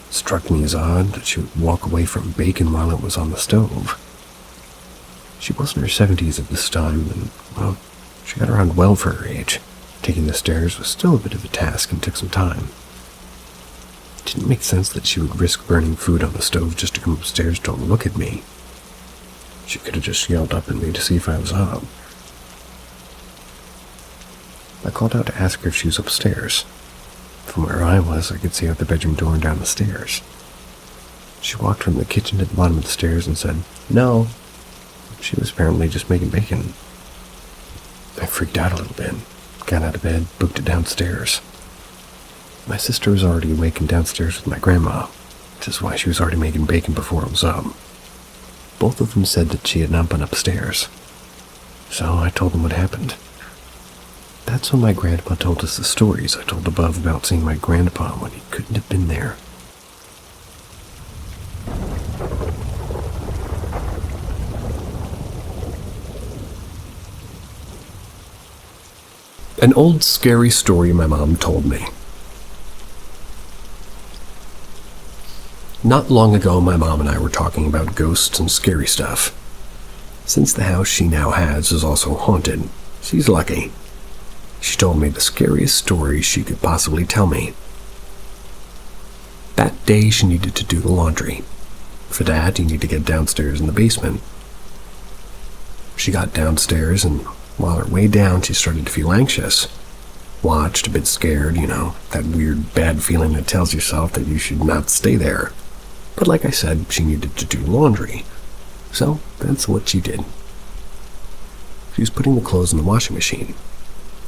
It struck me as odd that she would walk away from bacon while it was on the stove. She was in her 70s at this time, and, well, she got around well for her age. Taking the stairs was still a bit of a task and took some time. It didn't make sense that she would risk burning food on the stove just to come upstairs to look at me. She could have just yelled up at me to see if I was up. I called out to ask her if she was upstairs. From where I was, I could see out the bedroom door and down the stairs. She walked from the kitchen to the bottom of the stairs and said, "No." She was apparently just making bacon. I freaked out a little bit, got out of bed, booked it downstairs. My sister was already awake and downstairs with my grandma, which is why she was already making bacon before I was up. Both of them said that she had not been upstairs, so I told them what happened. That's when my grandpa told us the stories I told above about seeing my grandpa when he couldn't have been there. An old scary story my mom told me. Not long ago, my mom and I were talking about ghosts and scary stuff. Since the house she now has is also haunted, she's lucky. She told me the scariest story she could possibly tell me. That day she needed to do the laundry. For that, you need to get downstairs in the basement. She got downstairs, and while her way down, she started to feel anxious. Watched, a bit scared, that weird bad feeling that tells yourself that you should not stay there. But like I said, she needed to do laundry. So that's what she did. She was putting the clothes in the washing machine.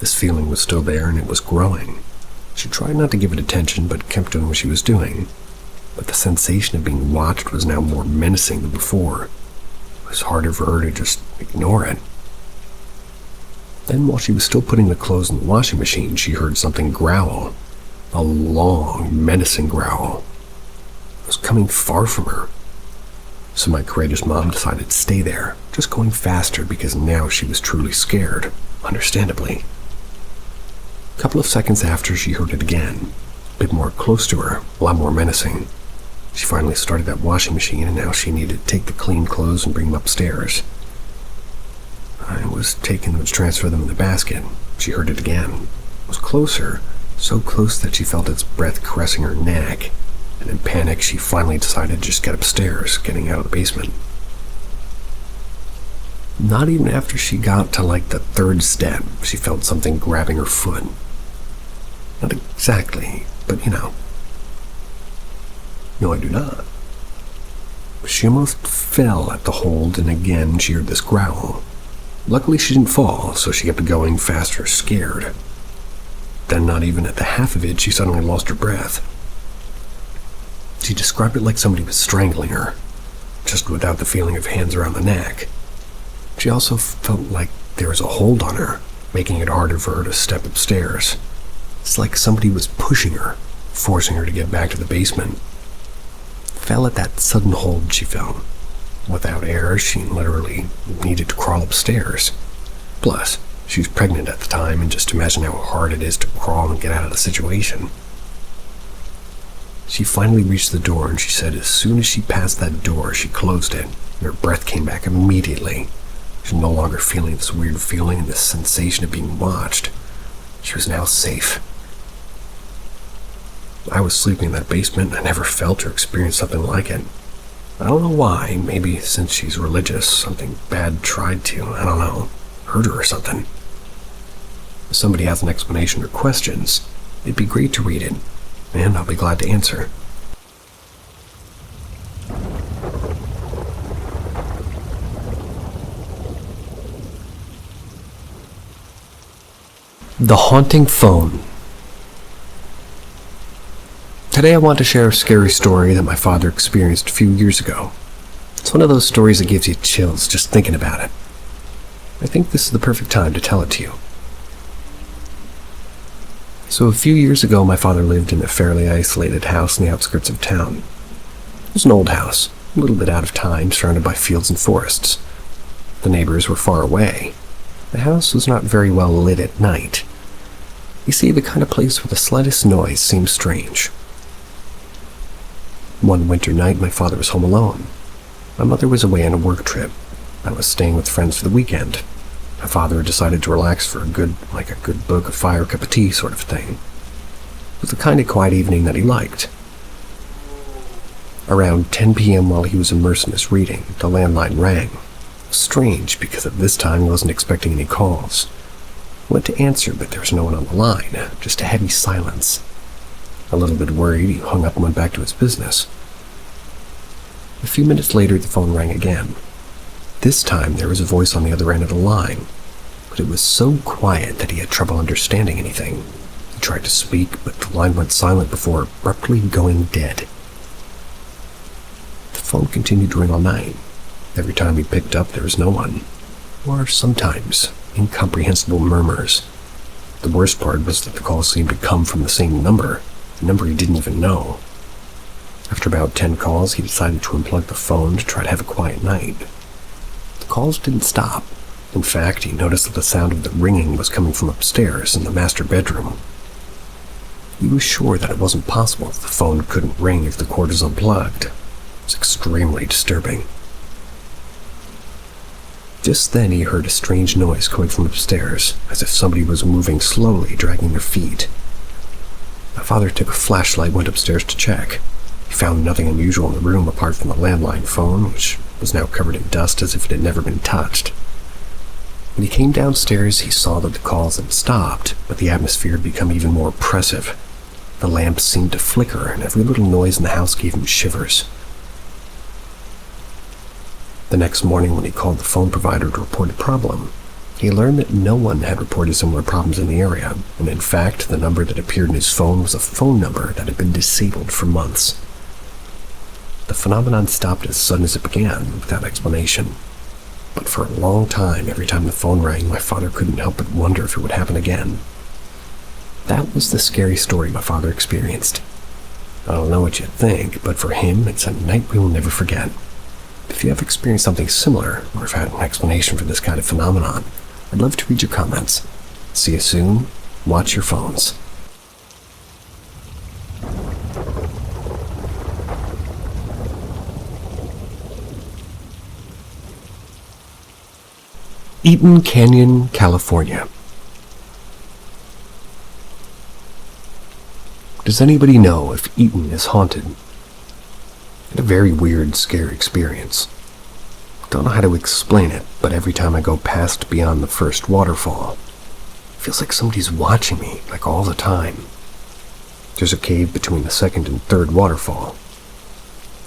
This feeling was still there and it was growing. She tried not to give it attention but kept doing what she was doing. But the sensation of being watched was now more menacing than before. It was harder for her to just ignore it. Then while she was still putting the clothes in the washing machine, she heard something growl. A long, menacing growl. It was coming far from her. So my courageous mom decided to stay there, just going faster because now she was truly scared, understandably. A couple of seconds after, she heard it again, a bit more close to her, a lot more menacing. She finally started that washing machine, and now she needed to take the clean clothes and bring them upstairs. I was taking them to transfer them in the basket. She heard it again. It was closer, so close that she felt its breath caressing her neck, and in panic, she finally decided to just get upstairs, getting out of the basement. Not even after she got to like the third step, she felt something grabbing her foot. Not exactly, but you know. No, I do not. She almost fell at the hold, and again she heard this growl. Luckily she didn't fall, so she kept going faster, scared. Then not even at the half of it, she suddenly lost her breath. She described it like somebody was strangling her, just without the feeling of hands around the neck. She also felt like there was a hold on her, making it harder for her to step upstairs. It's like somebody was pushing her, forcing her to get back to the basement. Fell at that sudden hold, she felt. Without air, she literally needed to crawl upstairs. Plus, she was pregnant at the time, and just imagine how hard it is to crawl and get out of the situation. She finally reached the door, and she said as soon as she passed that door, she closed it, and her breath came back immediately. She was no longer feeling this weird feeling and this sensation of being watched. She was now safe. I was sleeping in that basement, and I never felt or experienced something like it. I don't know why. Maybe since she's religious, something bad tried to, I don't know, hurt her or something. If somebody has an explanation or questions, it'd be great to read it, and I'll be glad to answer. The Haunting Phone. Today I want to share a scary story that my father experienced a few years ago. It's one of those stories that gives you chills just thinking about it. I think this is the perfect time to tell it to you. So a few years ago, my father lived in a fairly isolated house in the outskirts of town. It was an old house, a little bit out of time, surrounded by fields and forests. The neighbors were far away. The house was not very well lit at night. You see, the kind of place where the slightest noise seems strange. One winter night, my father was home alone. My mother was away on a work trip. I was staying with friends for the weekend. My father decided to relax for a good book, a fire, cup of tea sort of thing. It was the kind of quiet evening that he liked. Around 10 p.m. while he was immersed in his reading, the landline rang. It was strange because at this time he wasn't expecting any calls. I went to answer, but there was no one on the line, just a heavy silence. A little bit worried, he hung up and went back to his business. A few minutes later, the phone rang again. This time, there was a voice on the other end of the line, but it was so quiet that he had trouble understanding anything. He tried to speak, but the line went silent before abruptly going dead. The phone continued to ring all night. Every time he picked up, there was no one. Or sometimes, incomprehensible murmurs. The worst part was that the calls seemed to come from the same number, a number he didn't even know. After about 10 calls, he decided to unplug the phone to try to have a quiet night. The calls didn't stop. In fact, he noticed that the sound of the ringing was coming from upstairs in the master bedroom. He was sure that it wasn't possible that the phone couldn't ring if the cord was unplugged. It was extremely disturbing. Just then he heard a strange noise coming from upstairs, as if somebody was moving slowly, dragging their feet. My father took a flashlight, went upstairs to check. He found nothing unusual in the room apart from the landline phone, which was now covered in dust as if it had never been touched. When he came downstairs, he saw that the calls had stopped, but the atmosphere had become even more oppressive. The lamps seemed to flicker, and every little noise in the house gave him shivers. The next morning, when he called the phone provider to report a problem, he learned that no one had reported similar problems in the area, and in fact, the number that appeared in his phone was a phone number that had been disabled for months. The phenomenon stopped as sudden as it began, without explanation. But for a long time, every time the phone rang, my father couldn't help but wonder if it would happen again. That was the scary story my father experienced. I don't know what you think, but for him, it's a night we will never forget. If you have experienced something similar, or have had an explanation for this kind of phenomenon, I'd love to read your comments. See you soon. Watch your phones. Eaton Canyon, California. Does anybody know if Eaton is haunted? I had a very weird, scary experience. Don't know how to explain it, but every time I go past beyond the first waterfall, it feels like somebody's watching me, like all the time. There's a cave between the second and third waterfall.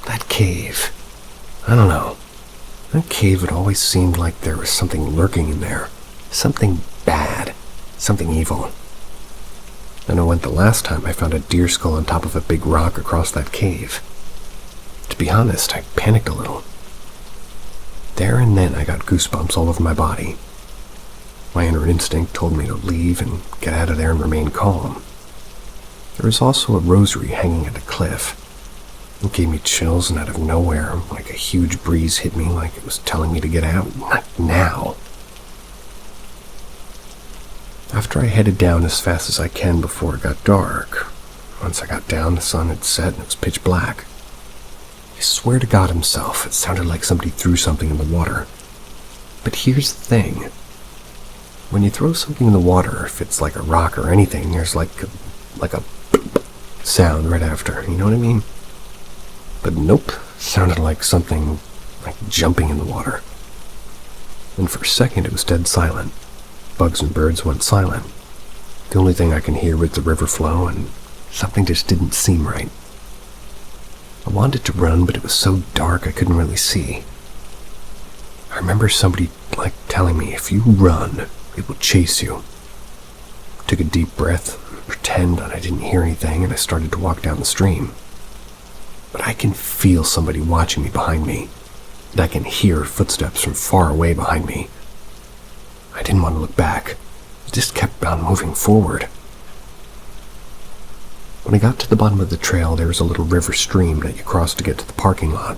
That cave, I don't know. That cave, it always seemed like there was something lurking in there. Something bad. Something evil. I know when the last time I found a deer skull on top of a big rock across that cave. To be honest, I panicked a little. There and then I got goosebumps all over my body. My inner instinct told me to leave and get out of there and remain calm. There was also a rosary hanging at the cliff. It gave me chills, and out of nowhere, like a huge breeze hit me like it was telling me to get out. Not now. After I headed down as fast as I can before it got dark. Once I got down, the sun had set and it was pitch black. I swear to God himself, it sounded like somebody threw something in the water. But here's the thing. When you throw something in the water, if it's like a rock or anything, there's like a sound right after, you know what I mean? But nope, sounded like something like jumping in the water. And for a second it was dead silent. Bugs and birds went silent. The only thing I can hear was the river flow, and something just didn't seem right. I wanted to run, but it was so dark I couldn't really see. I remember somebody telling me, if you run, it will chase you. I took a deep breath, pretend that I didn't hear anything, and I started to walk down the stream. But I can feel somebody watching me behind me, and I can hear footsteps from far away behind me. I didn't want to look back. I just kept on moving forward. When I got to the bottom of the trail, there was a little river stream that you crossed to get to the parking lot.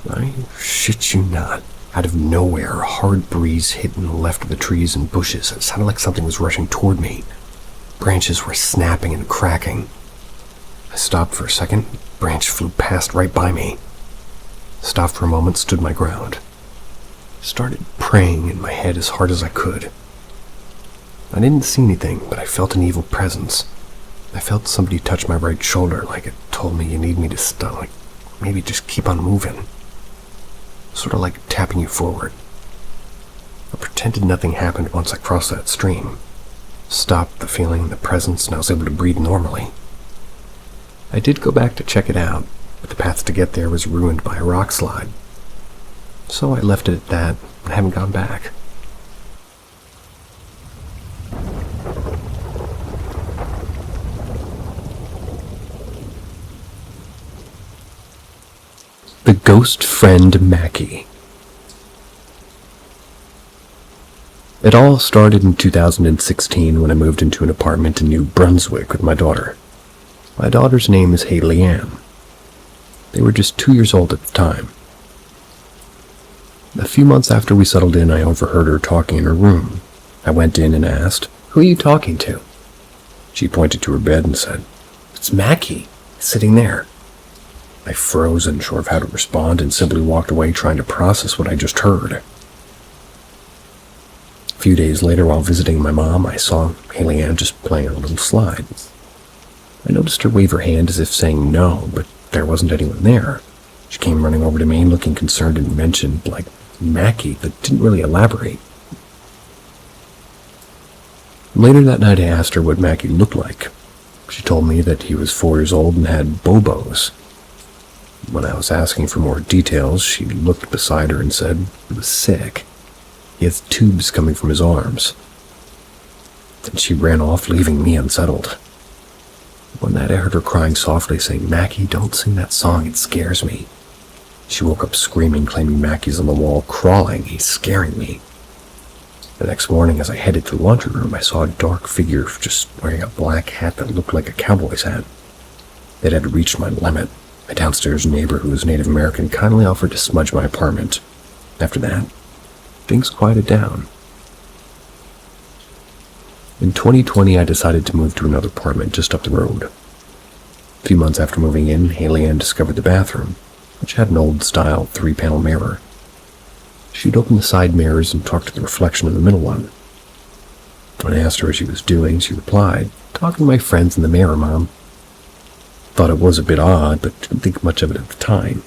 I shit you not. Out of nowhere, a hard breeze hit in the left of the trees and bushes. It sounded like something was rushing toward me. Branches were snapping and cracking. I stopped for a second. A branch flew past right by me. Stopped for a moment, stood my ground. Started praying in my head as hard as I could. I didn't see anything, but I felt an evil presence. I felt somebody touch my right shoulder, like it told me you need me to stop, like maybe just keep on moving. Sort of like tapping you forward. I pretended nothing happened once I crossed that stream. Stopped the feeling and the presence, and I was able to breathe normally. I did go back to check it out, but the path to get there was ruined by a rock slide. So I left it at that and haven't gone back. The Ghost Friend Mackie. It all started in 2016 when I moved into an apartment in New Brunswick with my daughter. My daughter's name is Haley Ann. They were just 2 years old at the time. A few months after we settled in, I overheard her talking in her room. I went in and asked, "Who are you talking to?" She pointed to her bed and said, "It's Mackie, sitting there." I froze, unsure of how to respond, and simply walked away trying to process what I just heard. A few days later, while visiting my mom, I saw Haley Ann just playing on a little slide. I noticed her wave her hand as if saying no, but there wasn't anyone there. She came running over to me, looking concerned, and mentioned, Mackie, but didn't really elaborate. Later that night, I asked her what Mackie looked like. She told me that he was 4 years old and had bobos. When I was asking for more details, she looked beside her and said he was sick. He has tubes coming from his arms. Then she ran off, leaving me unsettled. One night I heard her crying softly, saying, "Mackie, don't sing that song, it scares me." She woke up screaming, claiming Mackie's on the wall, crawling. He's scaring me. The next morning, as I headed to the laundry room, I saw a dark figure just wearing a black hat that looked like a cowboy's hat. It had reached my limit. My downstairs neighbor, who was Native American, kindly offered to smudge my apartment. After that, things quieted down. In 2020, I decided to move to another apartment just up the road. A few months after moving in, Haley Ann discovered the bathroom, which had an old-style 3-panel mirror. She'd open the side mirrors and talk to the reflection of the middle one. When I asked her what she was doing, she replied, "Talking to my friends in the mirror, Mom." Thought it was a bit odd, but didn't think much of it at the time.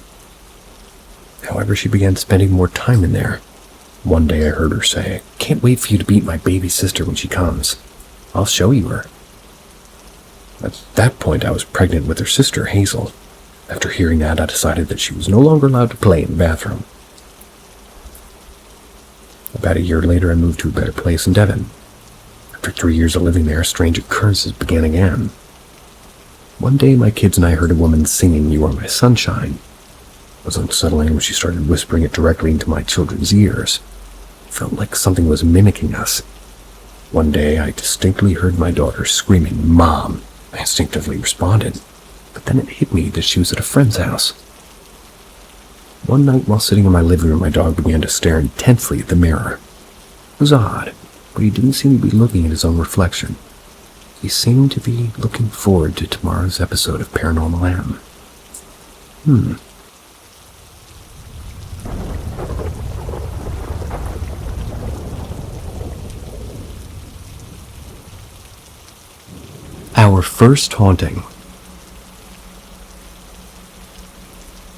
However, she began spending more time in there. One day I heard her say, "Can't wait for you to meet my baby sister when she comes. I'll show you her." At that point, I was pregnant with her sister, Hazel. After hearing that, I decided that she was no longer allowed to play in the bathroom. About a year later, I moved to a better place in Devon. After 3 years of living there, strange occurrences began again. One day, my kids and I heard a woman singing "You Are My Sunshine." It was unsettling when she started whispering it directly into my children's ears. It felt like something was mimicking us. One day, I distinctly heard my daughter screaming, "Mom!" I instinctively responded, but then it hit me that she was at a friend's house. One night, while sitting in my living room, my dog began to stare intensely at the mirror. It was odd, but he didn't seem to be looking at his own reflection. He seemed to be looking forward to tomorrow's episode of Paranormal M. Our first haunting.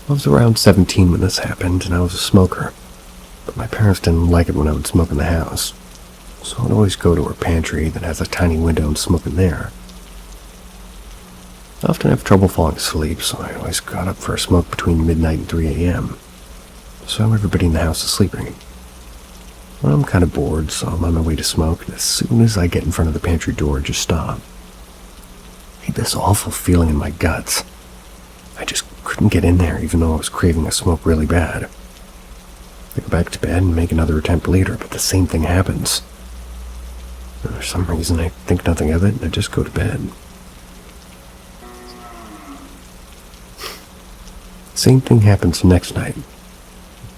I was around 17 when this happened, and I was a smoker. But my parents didn't like it when I would smoke in the house, so I'd always go to our pantry that has a tiny window and smoke in there. I often have trouble falling asleep, so I always got up for a smoke between midnight and 3 a.m. So everybody in the house is sleeping. Well, I'm kind of bored, so I'm on my way to smoke, and as soon as I get in front of the pantry door, I just stop. I had this awful feeling in my guts. I just couldn't get in there, even though I was craving a smoke really bad. I go back to bed and make another attempt later, but the same thing happens. And for some reason, I think nothing of it, and I just go to bed. Same thing happens the next night,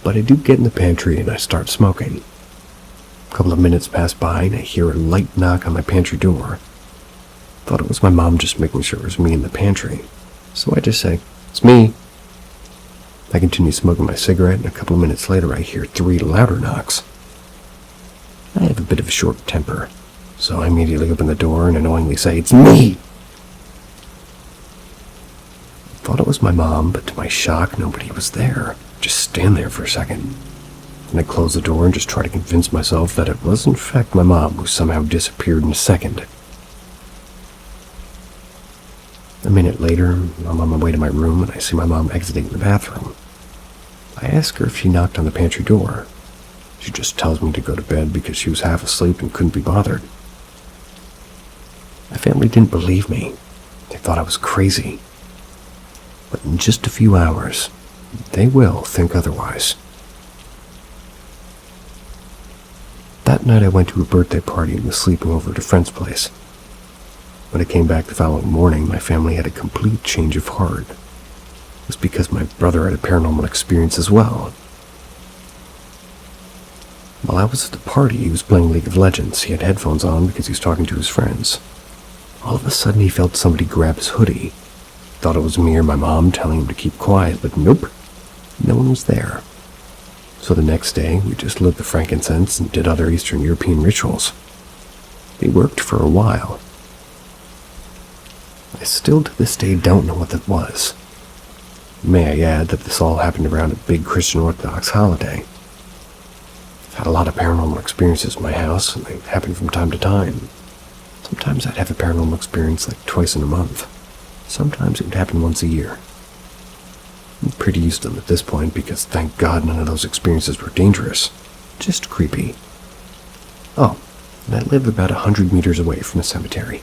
but I do get in the pantry and I start smoking. A couple of minutes pass by and I hear a light knock on my pantry door. Thought it was my mom just making sure it was me in the pantry, so I just say, "It's me." I continue smoking my cigarette, and a couple of minutes later I hear 3 louder knocks. I have a bit of a short temper, so I immediately open the door and annoyingly say, "It's me!" I thought it was my mom, but to my shock, nobody was there. Just stand there for a second. Then I close the door and just try to convince myself that it was in fact my mom who somehow disappeared in a second. A minute later, I'm on my way to my room and I see my mom exiting the bathroom. I ask her if she knocked on the pantry door. She just tells me to go to bed because she was half asleep and couldn't be bothered. My family didn't believe me. They thought I was crazy. But in just a few hours, they will think otherwise. That night I went to a birthday party and was sleeping over at a friend's place. When I came back the following morning, my family had a complete change of heart. It was because my brother had a paranormal experience as well. While I was at the party, he was playing League of Legends. He had headphones on because he was talking to his friends. All of a sudden, he felt somebody grab his hoodie. Thought it was me or my mom telling him to keep quiet, but nope, no one was there. So the next day, we just lit the frankincense and did other Eastern European rituals. They worked for a while. I still to this day don't know what that was. May I add that this all happened around a big Christian Orthodox holiday. I've had a lot of paranormal experiences in my house, and they happen from time to time. Sometimes I'd have a paranormal experience like twice in a month. Sometimes it would happen once a year. I'm pretty used to them at this point because thank God none of those experiences were dangerous. Just creepy. Oh, and I live about 100 meters away from a cemetery.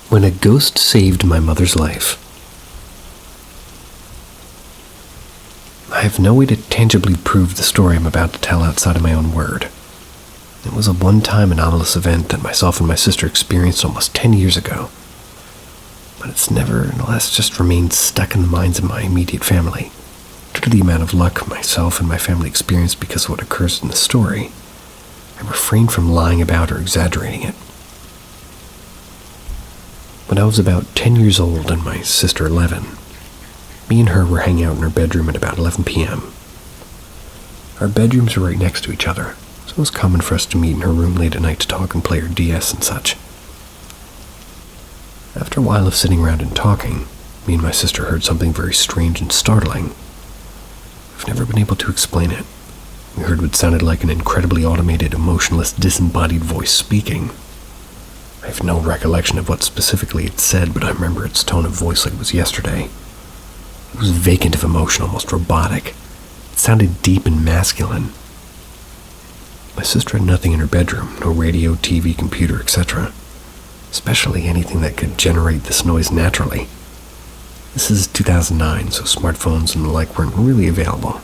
When a ghost saved my mother's life. I I have no way to tangibly prove the story I'm about to tell outside of my own word. It was a one-time anomalous event that myself and my sister experienced almost 10 years ago. But it's nevertheless just remained stuck in the minds of my immediate family. Due to the amount of luck myself and my family experienced because of what occurs in the story, I refrained from lying about or exaggerating it. When I was about 10 years old and my sister 11, me and her were hanging out in her bedroom at about 11 p.m. Our bedrooms were right next to each other, so it was common for us to meet in her room late at night to talk and play her DS and such. After a while of sitting around and talking, me and my sister heard something very strange and startling. I've never been able to explain it. We heard what sounded like an incredibly automated, emotionless, disembodied voice speaking. I have no recollection of what specifically it said, but I remember its tone of voice like it was yesterday. It was vacant of emotion, almost robotic. It sounded deep and masculine. My sister had nothing in her bedroom, no radio, TV, computer, etc. Especially anything that could generate this noise naturally. This is 2009, so smartphones and the like weren't really available.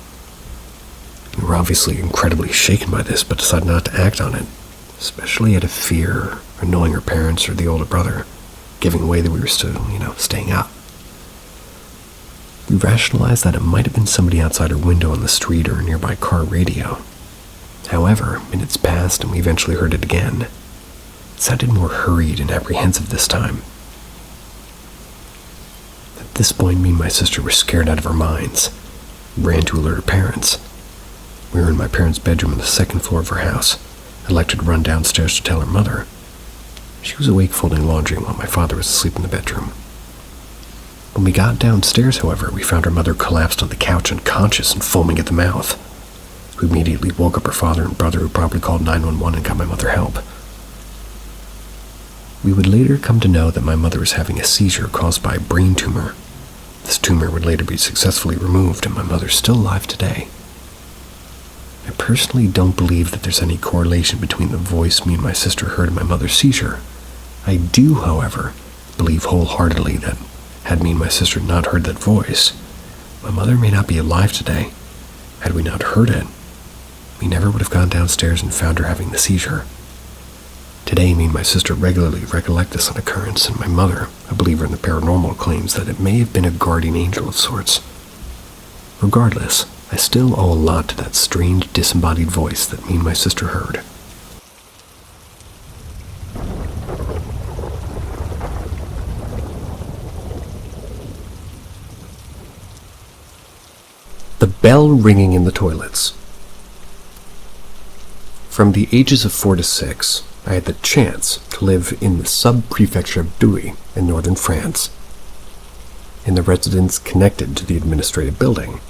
We were obviously incredibly shaken by this, but decided not to act on it, especially out of fear or knowing her parents or the older brother, giving away that we were still, staying up. We rationalized that it might have been somebody outside her window on the street or a nearby car radio. However, minutes passed and we eventually heard it again. It sounded more hurried and apprehensive this time. At this point, me and my sister were scared out of our minds. We ran to alert her parents. We were in my parents' bedroom on the second floor of her house. I elected to run downstairs to tell her mother. She was awake folding laundry while my father was asleep in the bedroom. When we got downstairs, however, we found her mother collapsed on the couch unconscious and foaming at the mouth. We immediately woke up her father and brother, who promptly called 911 and got my mother help. We would later come to know that my mother was having a seizure caused by a brain tumor. This tumor would later be successfully removed, and my mother's still alive today. I personally don't believe that there's any correlation between the voice me and my sister heard in my mother's seizure. I do, however, believe wholeheartedly that had me and my sister not heard that voice, my mother may not be alive today. Had we not heard it, we never would have gone downstairs and found her having the seizure. Today, me and my sister regularly recollect this occurrence, and my mother, a believer in the paranormal, claims that it may have been a guardian angel of sorts. Regardless, I still owe a lot to that strange, disembodied voice that me and my sister heard. The bell ringing in the toilets. From the ages of 4 to 6, I had the chance to live in the sub-prefecture of Douai in northern France, in the residence connected to the administrative building.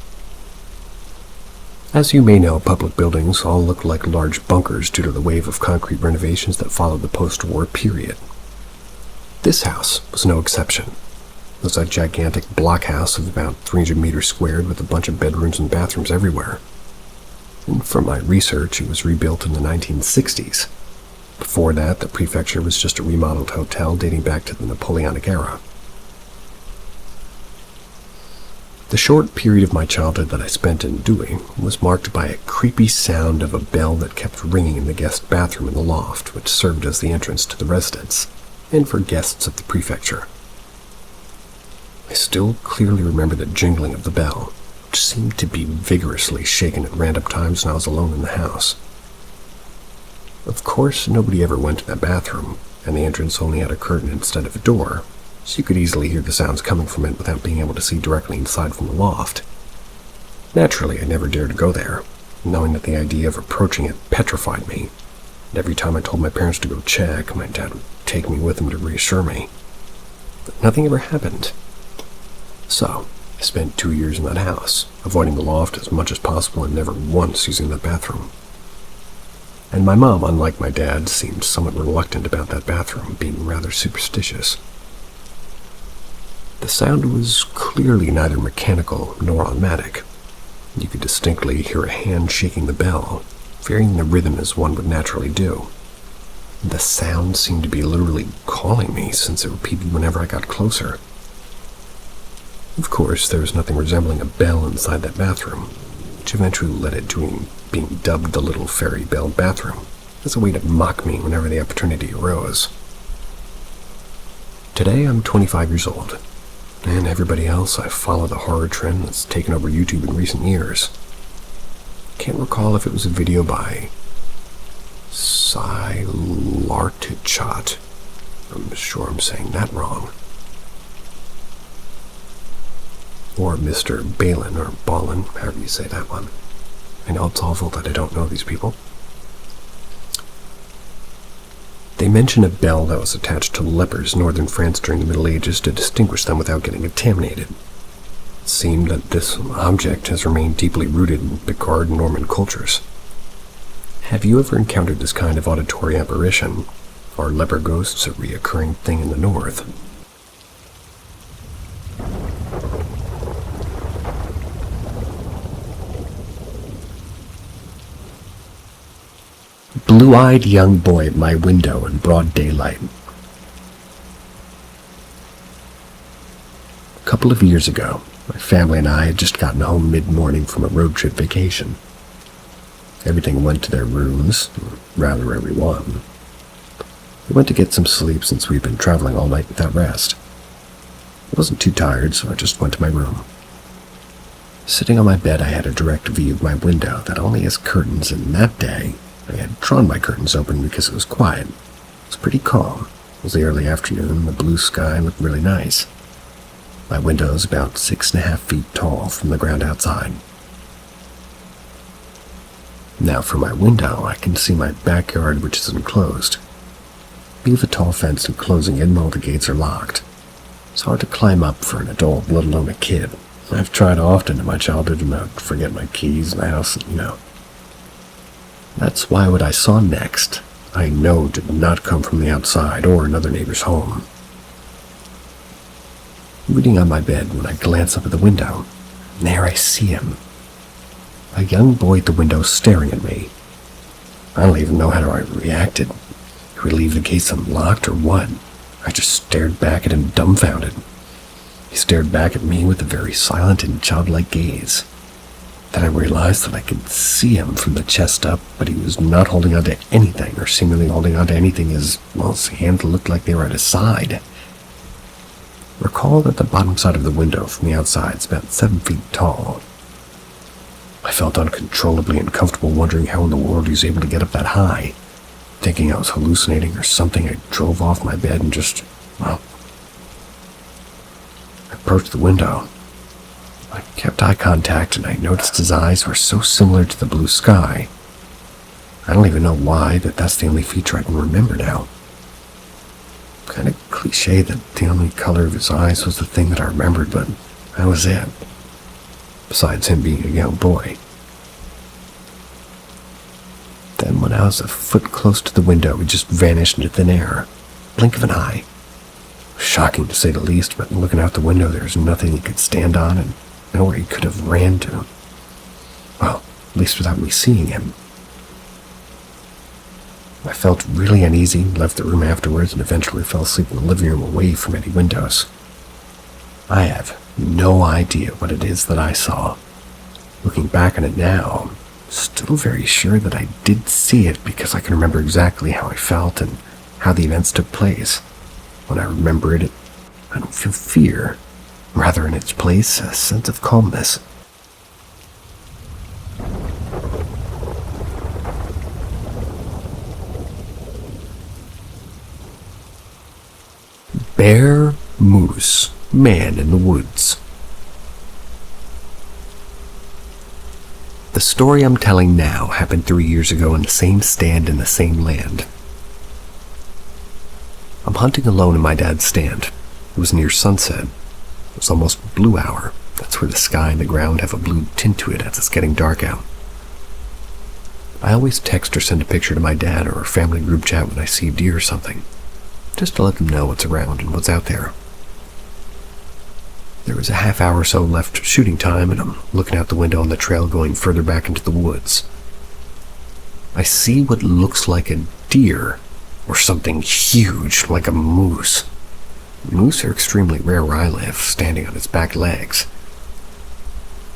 As you may know, public buildings all look like large bunkers due to the wave of concrete renovations that followed the post-war period. This house was no exception. It was a gigantic block house of about 300 meters squared with a bunch of bedrooms and bathrooms everywhere. And from my research, it was rebuilt in the 1960s. Before that, the prefecture was just a remodeled hotel dating back to the Napoleonic era. The short period of my childhood that I spent in Douai was marked by a creepy sound of a bell that kept ringing in the guest bathroom in the loft, which served as the entrance to the residence, and for guests of the prefecture. I still clearly remember the jingling of the bell, which seemed to be vigorously shaken at random times when I was alone in the house. Of course, nobody ever went to that bathroom, and the entrance only had a curtain instead of a door, so you could easily hear the sounds coming from it without being able to see directly inside from the loft. Naturally, I never dared to go there, knowing that the idea of approaching it petrified me, and every time I told my parents to go check, my dad would take me with him to reassure me. But nothing ever happened. So, I spent 2 years in that house, avoiding the loft as much as possible and never once using that bathroom. And my mom, unlike my dad, seemed somewhat reluctant about that bathroom, being rather superstitious. The sound was clearly neither mechanical nor automatic. You could distinctly hear a hand shaking the bell, varying the rhythm as one would naturally do. The sound seemed to be literally calling me, since it repeated whenever I got closer. Of course, there was nothing resembling a bell inside that bathroom, which eventually led it to being dubbed the Little Fairy Bell Bathroom, as a way to mock me whenever the opportunity arose. Today, I'm 25 years old, and everybody else, I follow the horror trend that's taken over YouTube in recent years. Can't recall if it was a video by Silartichot. I'm sure I'm saying that wrong. Or Mr. Balin, or Ballin, however you say that one. I know it's awful that I don't know these people. They mention a bell that was attached to lepers in northern France during the Middle Ages to distinguish them without getting contaminated. It seemed that this object has remained deeply rooted in Picard and Norman cultures. Have you ever encountered this kind of auditory apparition? Are leper ghosts a reoccurring thing in the north? Blue-eyed young boy at my window in broad daylight. A couple of years ago, my family and I had just gotten home mid-morning from a road trip vacation. Everything went to their rooms, rather everyone. We went to get some sleep since we'd been traveling all night without rest. I wasn't too tired, so I just went to my room. Sitting on my bed, I had a direct view of my window that only has curtains, and that day, I had drawn my curtains open because it was quiet. It was pretty calm. It was the early afternoon, the blue sky looked really nice. My window is about 6.5 feet tall from the ground outside. Now from my window, I can see my backyard, which is enclosed. We have a tall fence enclosing it, and all the gates are locked. It's hard to climb up for an adult, let alone a kid. I've tried often in my childhood to not forget my keys in the house, That's why what I saw next, I know did not come from the outside or another neighbor's home. Reading on my bed when I glance up at the window, and there I see him. A young boy at the window staring at me. I don't even know how I reacted. Did we leave the gates unlocked or what? I just stared back at him dumbfounded. He stared back at me with a very silent and childlike gaze. Then I realized that I could see him from the chest up, but he was not holding onto anything, or seemingly holding onto anything his hands looked like they were at his side. Recall that the bottom side of the window from the outside is about 7 feet tall. I felt uncontrollably uncomfortable, wondering how in the world he was able to get up that high. Thinking I was hallucinating or something, I drove off my bed and I approached the window. I kept eye contact, and I noticed his eyes were so similar to the blue sky. I don't even know why, that's the only feature I can remember now. Kind of cliche that the only color of his eyes was the thing that I remembered, but that was it. Besides him being a young boy. Then when I was a foot close to the window, he just vanished into thin air. Blink of an eye. Shocking to say the least, but looking out the window, there was nothing he could stand on and nowhere he could have ran to. Well, at least without me seeing him. I felt really uneasy, left the room afterwards, and eventually fell asleep in the living room away from any windows. I have no idea what it is that I saw. Looking back on it now, I'm still very sure that I did see it because I can remember exactly how I felt and how the events took place. When I remember it, I don't feel fear. Rather, in its place, a sense of calmness. Bear, moose, man in the woods. The story I'm telling now happened 3 years ago in the same stand in the same land. I'm hunting alone in my dad's stand. It was near sunset. It was almost blue hour. That's where the sky and the ground have a blue tint to it as it's getting dark out. I always text or send a picture to my dad or a family group chat when I see a deer or something, just to let them know what's around and what's out there. There was a half hour or so left shooting time, and I'm looking out the window on the trail going further back into the woods. I see what looks like a deer or something huge like a moose. Moose are extremely rare where I live, standing on its back legs.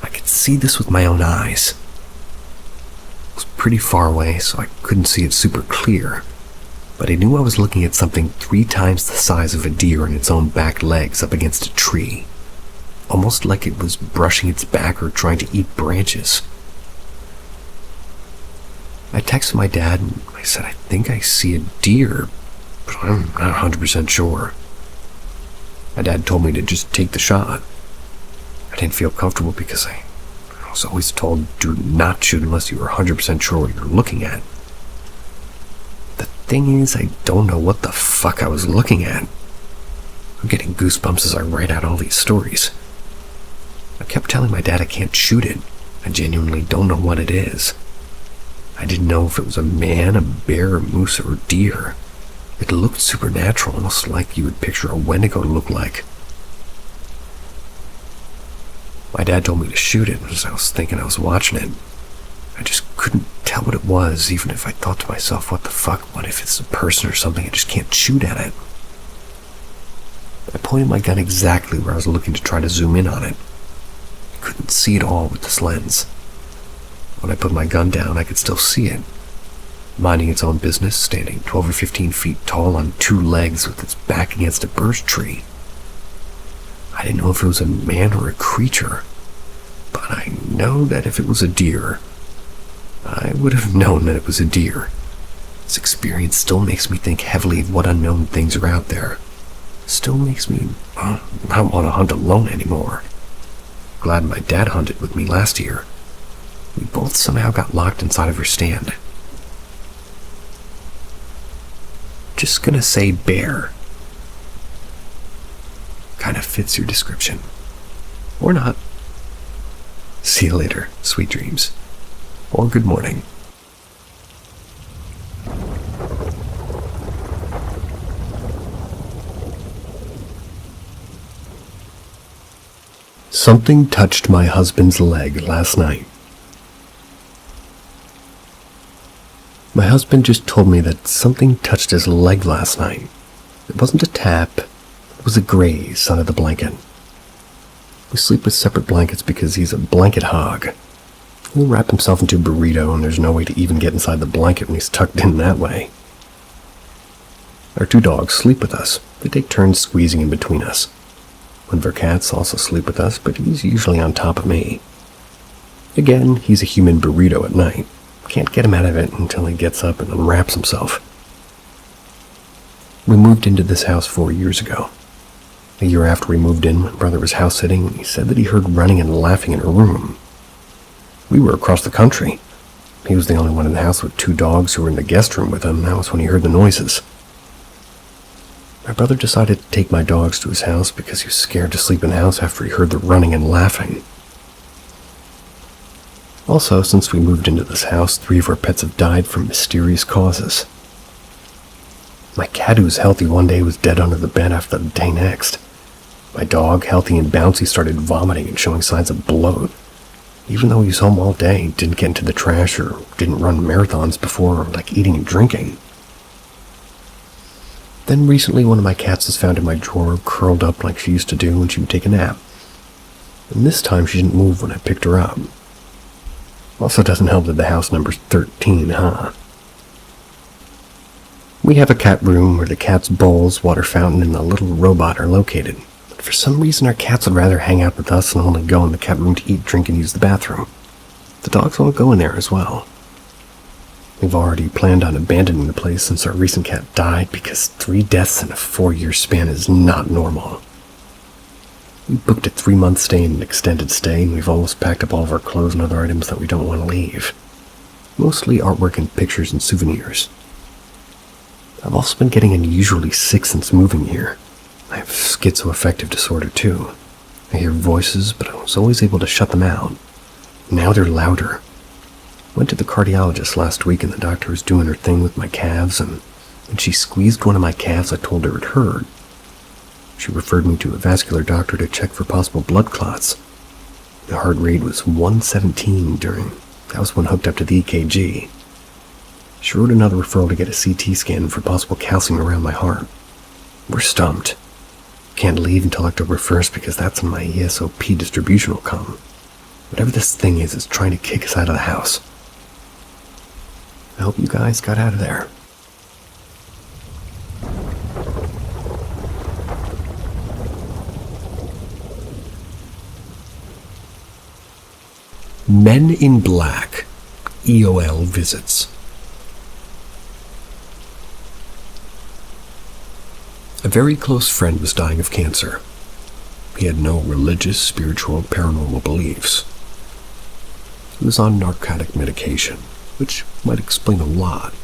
I could see this with my own eyes. It was pretty far away, so I couldn't see it super clear, but I knew I was looking at something 3 times the size of a deer on its own back legs up against a tree, almost like it was brushing its back or trying to eat branches. I texted my dad and I said, I think I see a deer, but I'm not 100% sure. My dad told me to just take the shot. I didn't feel comfortable because I was always told do not shoot unless you were 100% sure what you're looking at. The thing is, I don't know what the fuck I was looking at. I'm getting goosebumps as I write out all these stories. I kept telling my dad I can't shoot it. I genuinely don't know what it is. I didn't know if it was a man, a bear, a moose, or a deer. It looked supernatural, almost like you would picture a Wendigo to look like. My dad told me to shoot it as I was thinking I was watching it. I just couldn't tell what it was, even if I thought to myself, what the fuck, what if it's a person or something? I just can't shoot at it. I pointed my gun exactly where I was looking to try to zoom in on it. I couldn't see it all with this lens. When I put my gun down, I could still see it, minding its own business, standing 12 or 15 feet tall on 2 legs with its back against a birch tree. I didn't know if it was a man or a creature, but I know that if it was a deer, I would have known that it was a deer. This experience still makes me think heavily of what unknown things are out there. Still makes me not want to hunt alone anymore. Glad my dad hunted with me last year. We both somehow got locked inside of her stand. Just gonna say bear. Kind of fits your description. Or not. See you later, sweet dreams. Or good morning. Something touched my husband's leg last night. My husband just told me that something touched his leg last night. It wasn't a tap, it was a graze under the blanket. We sleep with separate blankets because he's a blanket hog. He'll wrap himself into a burrito and there's no way to even get inside the blanket when he's tucked in that way. Our 2 dogs sleep with us. They take turns squeezing in between us. One of our cats also sleep with us, but he's usually on top of me. Again, he's a human burrito at night. Can't get him out of it until he gets up and unwraps himself. We moved into this house 4 years ago. A year after we moved in, my brother was house sitting and he said that he heard running and laughing in her room. We were across the country. He was the only one in the house with 2 dogs who were in the guest room with him. That was when he heard the noises. My brother decided to take my dogs to his house because he was scared to sleep in the house after he heard the running and laughing. Also, since we moved into this house, 3 of our pets have died from mysterious causes. My cat, who was healthy one day, was dead under the bed after the day next. My dog, healthy and bouncy, started vomiting and showing signs of bloat. Even though he was home all day, didn't get into the trash or didn't run marathons before, like eating and drinking. Then recently, one of my cats was found in my drawer, curled up like she used to do when she would take a nap. And this time she didn't move when I picked her up. Also doesn't help that the house number's 13, huh? We have a cat room where the cat's bowls, water fountain, and the little robot are located. But for some reason our cats would rather hang out with us and only go in the cat room to eat, drink, and use the bathroom. The dogs won't go in there as well. We've already planned on abandoning the place since our recent cat died because 3 deaths in a 4-year span is not normal. We booked a 3-month stay and an extended stay, and we've almost packed up all of our clothes and other items that we don't want to leave. Mostly artwork and pictures and souvenirs. I've also been getting unusually sick since moving here. I have schizoaffective disorder too. I hear voices, but I was always able to shut them out. Now they're louder. Went to the cardiologist last week and the doctor was doing her thing with my calves, and when she squeezed one of my calves I told her it hurt. She referred me to a vascular doctor to check for possible blood clots. The heart rate was 117 that was when hooked up to the EKG. She wrote another referral to get a CT scan for possible calcium around my heart. We're stumped. Can't leave until October 1st because that's when my ESOP distribution will come. Whatever this thing is trying to kick us out of the house. I hope you guys got out of there. Men in Black, EOL visits. A very close friend was dying of cancer. He had no religious, spiritual, paranormal beliefs. He was on narcotic medication, which might explain a lot.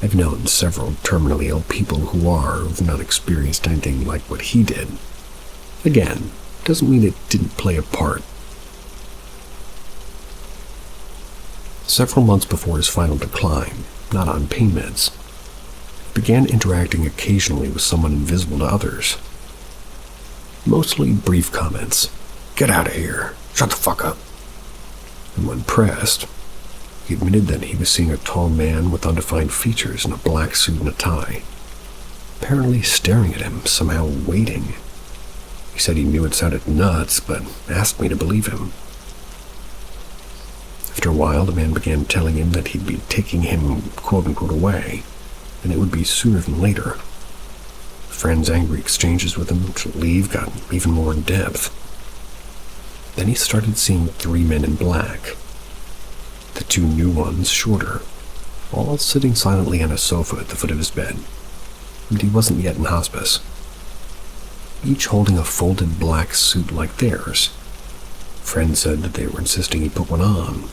I've known several terminally ill people who have not experienced anything like what he did. Again, doesn't mean it didn't play a part. Several months before his final decline, not on pain meds, he began interacting occasionally with someone invisible to others. Mostly brief comments. "Get out of here. Shut the fuck up." And when pressed, he admitted that he was seeing a tall man with undefined features in a black suit and a tie, apparently staring at him, somehow waiting. He said he knew it sounded nuts, but asked me to believe him. After a while, the man began telling him that he'd be taking him, quote-unquote, away, and it would be sooner than later. The friend's angry exchanges with him to leave got even more in depth. Then he started seeing 3 men in black. The 2 new ones shorter, all sitting silently on a sofa at the foot of his bed, and he wasn't yet in hospice. Each holding a folded black suit like theirs. Friend said that they were insisting he put one on.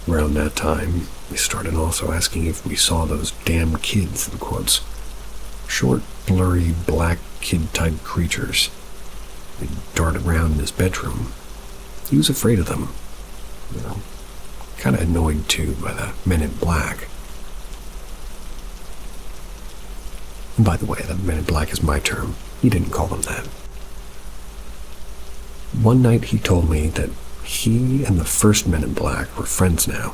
Around that time, we started also asking if we saw those damn kids, in quotes. Short, blurry, black kid-type creatures. They'd dart around in his bedroom. He was afraid of them. Kind of annoyed, too, by the men in black. And by the way, the men in black is my term. He didn't call them that. One night he told me that he and the first men in black were friends now.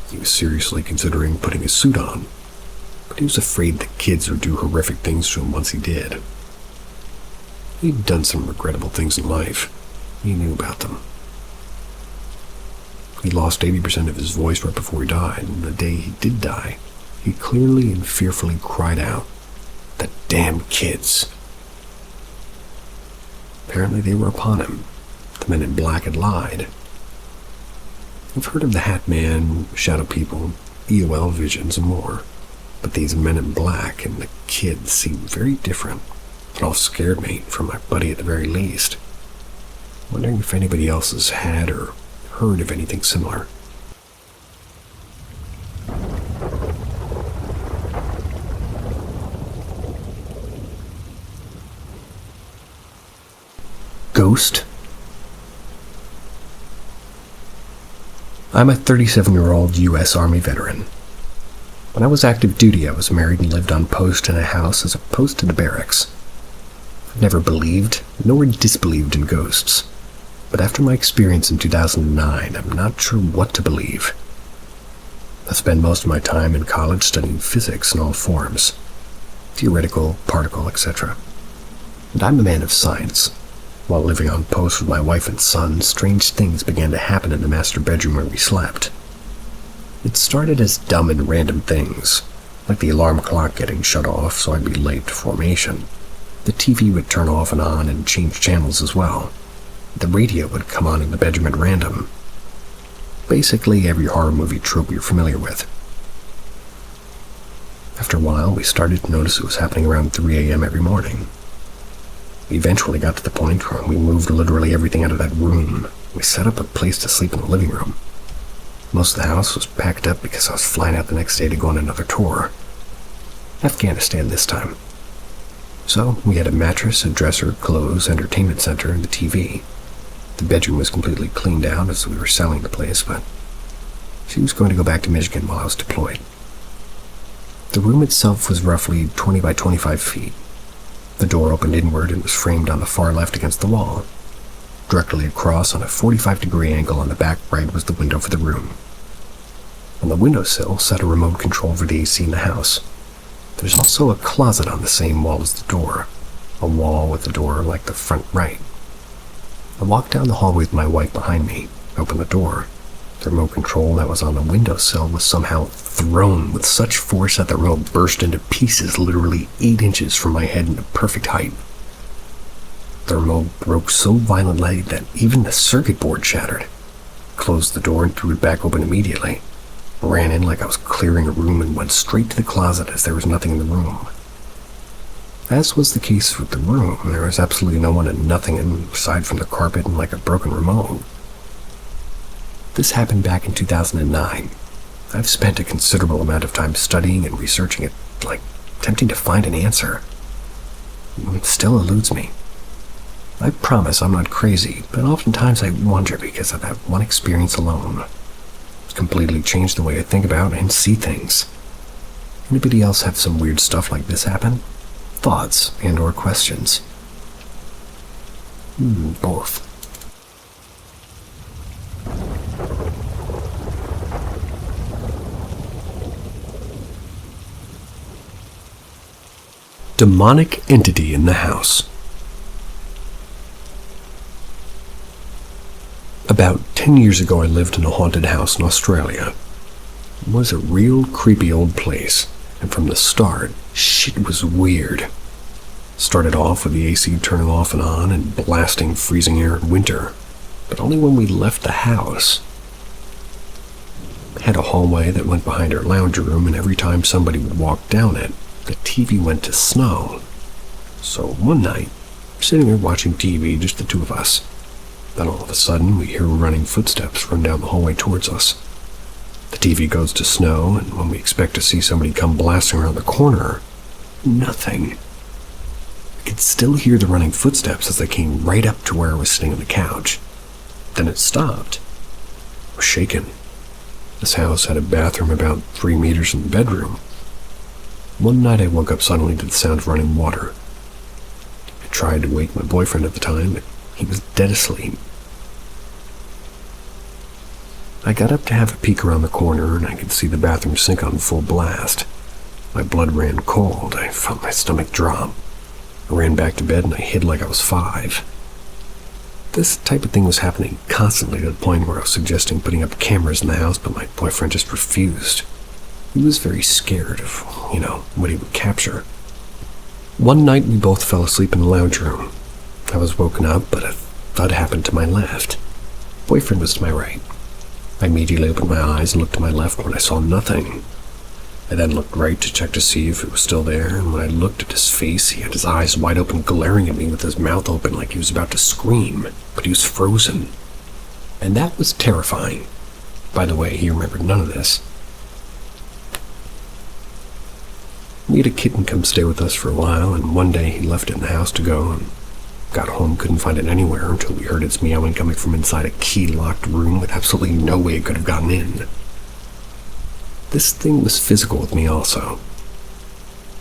He was seriously considering putting his suit on, but he was afraid the kids would do horrific things to him once he did. He'd done some regrettable things in life. He knew about them. He lost 80% of his voice right before he died, and the day he did die, he clearly and fearfully cried out, "The damn kids!" Apparently they were upon him. The men in black had lied. I've heard of the Hat Man, Shadow People, EOL visions, and more, but these men in black and the kids seem very different. It all scared me, from my buddy at the very least. Wondering if anybody else has had or heard of anything similar. Ghost. I'm a 37-year-old U.S. Army veteran. When I was active duty, I was married and lived on post in a house as opposed to the barracks. I've never believed, nor disbelieved in ghosts, but after my experience in 2009, I'm not sure what to believe. I spent most of my time in college studying physics in all forms, theoretical, particle, etc. And I'm a man of science. While living on post with my wife and son, strange things began to happen in the master bedroom where we slept. It started as dumb and random things, like the alarm clock getting shut off so I'd be late to formation. The TV would turn off and on and change channels as well. The radio would come on in the bedroom at random. Basically every horror movie trope you're familiar with. After a while, we started to notice it was happening around 3 a.m. every morning. We eventually got to the point where we moved literally everything out of that room. We set up a place to sleep in the living room. Most of the house was packed up because I was flying out the next day to go on another tour. Afghanistan this time. So we had a mattress, a dresser, clothes, entertainment center, and the TV. The bedroom was completely cleaned out as we were selling the place, but she was going to go back to Michigan while I was deployed. The room itself was roughly 20 by 25 feet. The door opened inward and was framed on the far left against the wall. Directly across on a 45-degree angle on the back right was the window for the room. On the windowsill sat a remote control for the AC in the house. There's also a closet on the same wall as the door. a wall with a door like the front right. I walked down the hallway with my wife behind me, opened the door. The remote control that was on the windowsill was somehow thrown with such force that the remote burst into pieces literally 8 inches from my head into perfect height. The remote broke so violently that even the circuit board shattered. Closed the door and threw it back open immediately. Ran in like I was clearing a room and went straight to the closet as there was nothing in the room. As was the case with the room, there was absolutely no one and nothing aside from the carpet and like a broken remote. This happened back in 2009. I've spent a considerable amount of time studying and researching it, like attempting to find an answer. It still eludes me. I promise I'm not crazy, but oftentimes I wonder because of that one experience alone. It's completely changed the way I think about and see things. Anybody else have some weird stuff like this happen? Thoughts and or questions? Both. Demonic entity in the house. About 10 years ago, I lived in a haunted house in Australia. It was a real creepy old place, and from the start, shit was weird. Started off with the AC turning off and on and blasting freezing air in winter, but only when we left the house. Had a hallway that went behind our lounge room, and every time somebody would walk down it, the TV went to snow. So one night, sitting there watching TV, just the two of us. Then all of a sudden, we hear running footsteps run down the hallway towards us. The TV goes to snow, and when we expect to see somebody come blasting around the corner, nothing. I could still hear the running footsteps as they came right up to where I was sitting on the couch. Then it stopped. I was shaken. This house had a bathroom about 3 meters from the bedroom. One night I woke up suddenly to the sound of running water. I tried to wake my boyfriend at the time, but he was dead asleep. I got up to have a peek around the corner, and I could see the bathroom sink on full blast. My blood ran cold. I felt my stomach drop. I ran back to bed and I hid like I was 5. This type of thing was happening constantly to the point where I was suggesting putting up cameras in the house, but my boyfriend just refused. He was very scared of, what he would capture. One night we both fell asleep in the lounge room. I was woken up, but a thud happened to my left. Boyfriend was to my right. I immediately opened my eyes and looked to my left when I saw nothing. I then looked right to check to see if it was still there, and when I looked at his face, he had his eyes wide open, glaring at me with his mouth open like he was about to scream, but he was frozen. And that was terrifying. By the way, he remembered none of this. We had a kitten come stay with us for a while, and one day he left it in the house to go, and got home, couldn't find it anywhere until we heard its meowing coming from inside a key-locked room with absolutely no way it could have gotten in. This thing was physical with me also.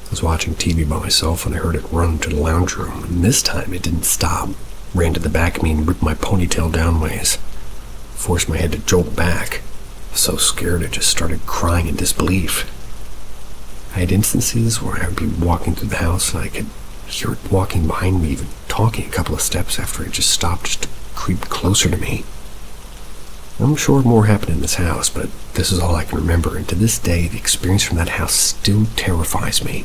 I was watching TV by myself when I heard it run to the lounge room, and this time it didn't stop. Ran to the back of me and ripped my ponytail downways. Forced my head to jolt back. I was so scared I just started crying in disbelief. I had instances where I would be walking through the house and I could hear it walking behind me, even talking a couple of steps after it just stopped just to creep closer to me. I'm sure more happened in this house, but this is all I can remember, and to this day, the experience from that house still terrifies me.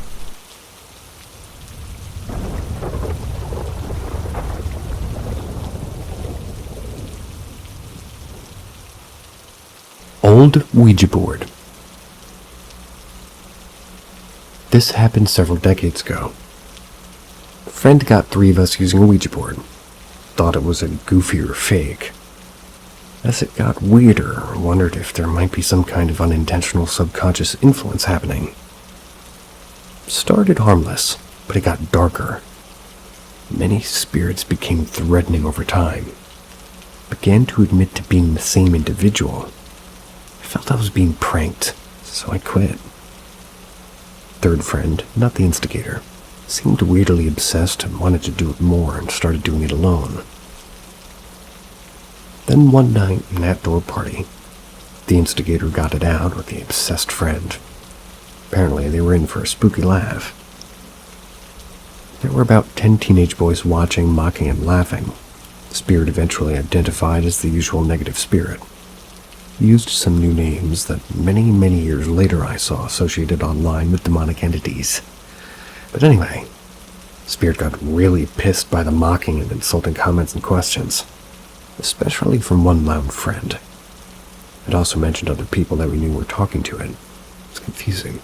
Old Ouija board. This happened several decades ago. A friend got 3 of us using a Ouija board. Thought it was a goofier fake. As it got weirder, I wondered if there might be some kind of unintentional subconscious influence happening. Started harmless, but it got darker. Many spirits became threatening over time. Began to admit to being the same individual. I felt I was being pranked, so I quit. Third friend, not the instigator, seemed weirdly obsessed and wanted to do it more and started doing it alone. Then one night, in an outdoor party, the instigator got it out with the obsessed friend. Apparently, they were in for a spooky laugh. There were about 10 teenage boys watching, mocking, and laughing. The spirit eventually identified as the usual negative spirit. He used some new names that many years later I saw associated online with demonic entities. But anyway, the spirit got really pissed by the mocking and insulting comments and questions, especially from one loud friend. It also mentioned other people that we knew were talking to it. It's confusing.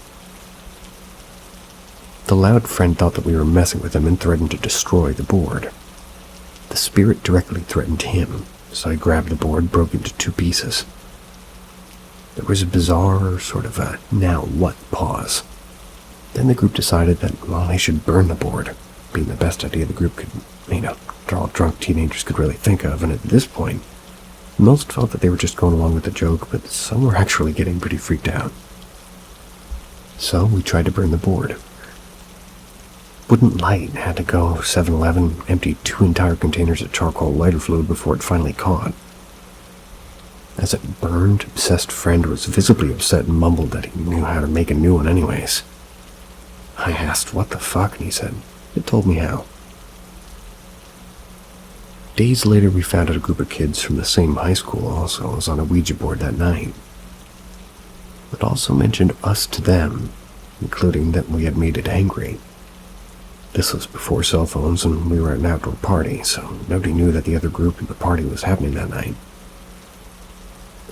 The loud friend thought that we were messing with him and threatened to destroy the board. The spirit directly threatened him, so I grabbed the board, broke it into 2 pieces. There was a bizarre sort of a now what pause. Then the group decided that, well, they should burn the board, being the best idea the group could, all drunk teenagers could really think of, and at this point, most felt that they were just going along with the joke, but some were actually getting pretty freaked out. So we tried to burn the board. Wouldn't light, had to go 7-Eleven, empty 2 entire containers of charcoal lighter fluid before it finally caught. As it burned, obsessed friend was visibly upset and mumbled that he knew how to make a new one anyways. I asked what the fuck, and he said, it told me how. Days later, we found out a group of kids from the same high school also was on a Ouija board that night. It also mentioned us to them, including that we had made it angry. This was before cell phones and we were at an outdoor party, so nobody knew that the other group in the party was happening that night.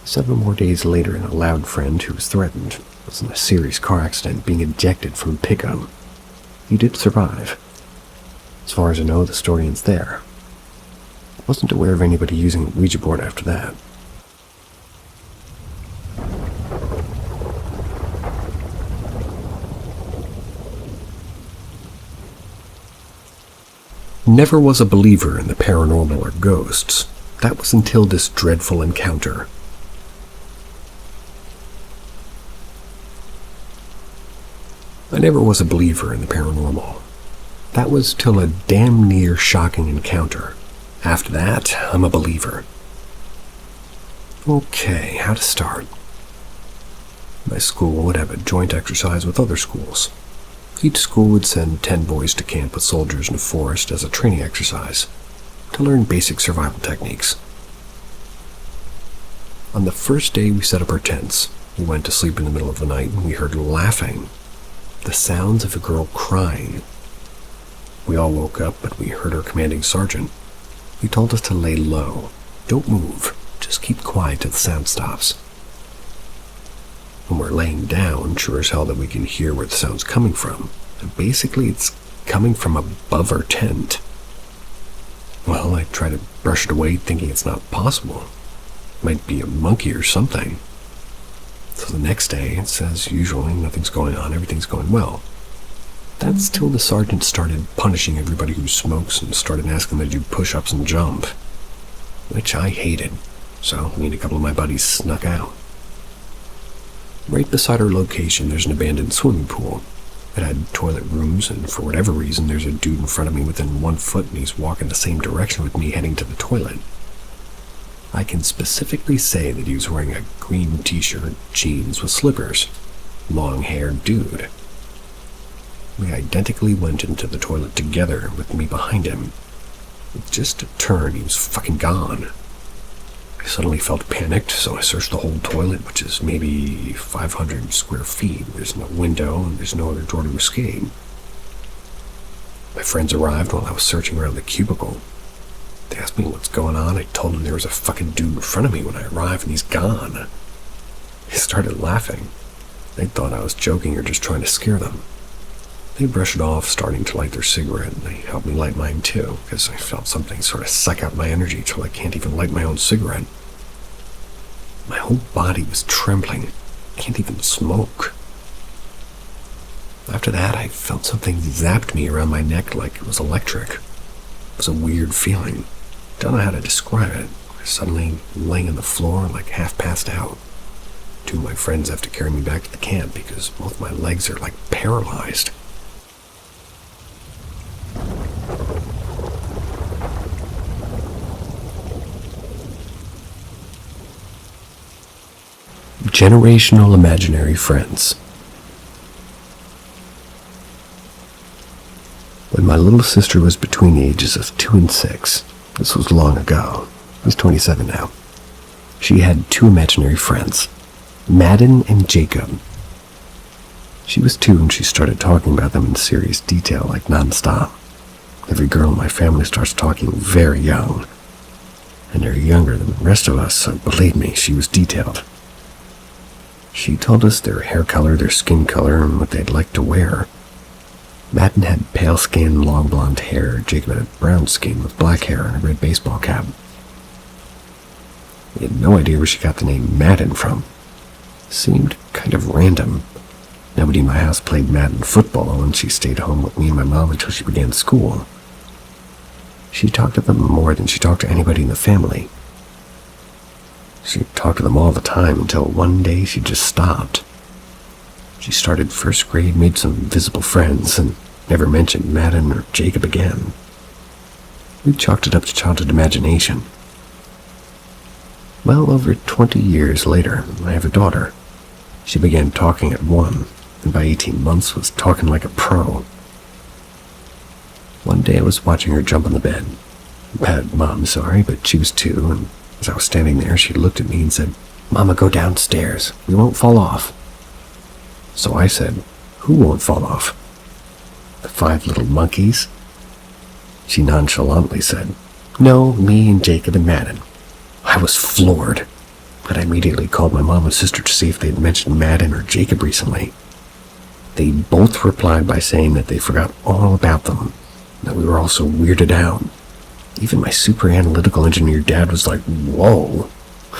7 more days later, a loud friend who was threatened was in a serious car accident being ejected from a pickup. He did survive. As far as I know, the story ends there. I wasn't aware of anybody using a Ouija board after that. Never was a believer in the paranormal or ghosts. That was until this dreadful encounter. I never was a believer in the paranormal. That was till a damn near shocking encounter. After that, I'm a believer. Okay, how to start? My school would have a joint exercise with other schools. Each school would send 10 boys to camp with soldiers in a forest as a training exercise to learn basic survival techniques. On the first day we set up our tents, we went to sleep in the middle of the night and we heard laughing. The sounds of a girl crying. We all woke up, but we heard our commanding sergeant. He told us to lay low. Don't move. Just keep quiet till the sound stops. When we're laying down, sure as hell that we can hear where the sound's coming from. And basically, it's coming from above our tent. Well, I try to brush it away, thinking it's not possible. Might be a monkey or something. So the next day, it's as usual, nothing's going on, everything's going well. That's till the sergeant started punishing everybody who smokes and started asking them to do push-ups and jump, which I hated, so me and a couple of my buddies snuck out. Right beside our location, there's an abandoned swimming pool. It had toilet rooms, and for whatever reason, there's a dude in front of me within 1 foot, and he's walking the same direction with me heading to the toilet. I can specifically say that he was wearing a green t-shirt, jeans with slippers. Long-haired dude. We identically went into the toilet together with me behind him. With just a turn, he was fucking gone. I suddenly felt panicked, so I searched the whole toilet, which is maybe 500 square feet. There's no window, and there's no other door to escape. My friends arrived while I was searching around the cubicle. They asked me what's going on. I told them there was a fucking dude in front of me when I arrived, and he's gone. They started laughing. They thought I was joking or just trying to scare them. They brushed it off, starting to light their cigarette, and they helped me light mine too, because I felt something sort of suck out my energy till I can't even light my own cigarette. My whole body was trembling. I can't even smoke. After that, I felt something zapped me around my neck like it was electric. It was a weird feeling. Don't know how to describe it. I was suddenly laying on the floor, like half passed out. 2 of my friends have to carry me back to the camp because both my legs are like paralyzed. Generational imaginary friends. When my little sister was between the ages of 2 and 6, this was long ago, he's 27 now, she had 2 imaginary friends, Madden and Jacob. She was 2 and she started talking about them in serious detail, like nonstop. Every girl in my family starts talking very young, and they're younger than the rest of us, so believe me, she was detailed. She told us their hair color, their skin color, and what they'd like to wear. Madden had pale skin, long blonde hair. Jacob had brown skin with black hair and a red baseball cap. We had no idea where she got the name Madden from. It seemed kind of random. Nobody in my house played Madden football, and she stayed home with me and my mom until she began school. She talked to them more than she talked to anybody in the family. She talked to them all the time until one day she just stopped. She started first grade, made some visible friends, and never mentioned Madden or Jacob again. We chalked it up to childhood imagination. Well, over 20 years later, I have a daughter. She began talking at 1, and by 18 months was talking like a pro. One day I was watching her jump on the bed. Mom, sorry, but she was 2, and as I was standing there, she looked at me and said, "Mama, go downstairs. We won't fall off." So I said, "Who won't fall off? The 5 little monkeys?" She nonchalantly said, "No, me and Jacob and Madden." I was floored, but I immediately called my mom and sister to see if they'd mentioned Madden or Jacob recently. They both replied by saying that they forgot all about them, and that we were all so weirded out. Even my super analytical engineer dad was like, "Whoa."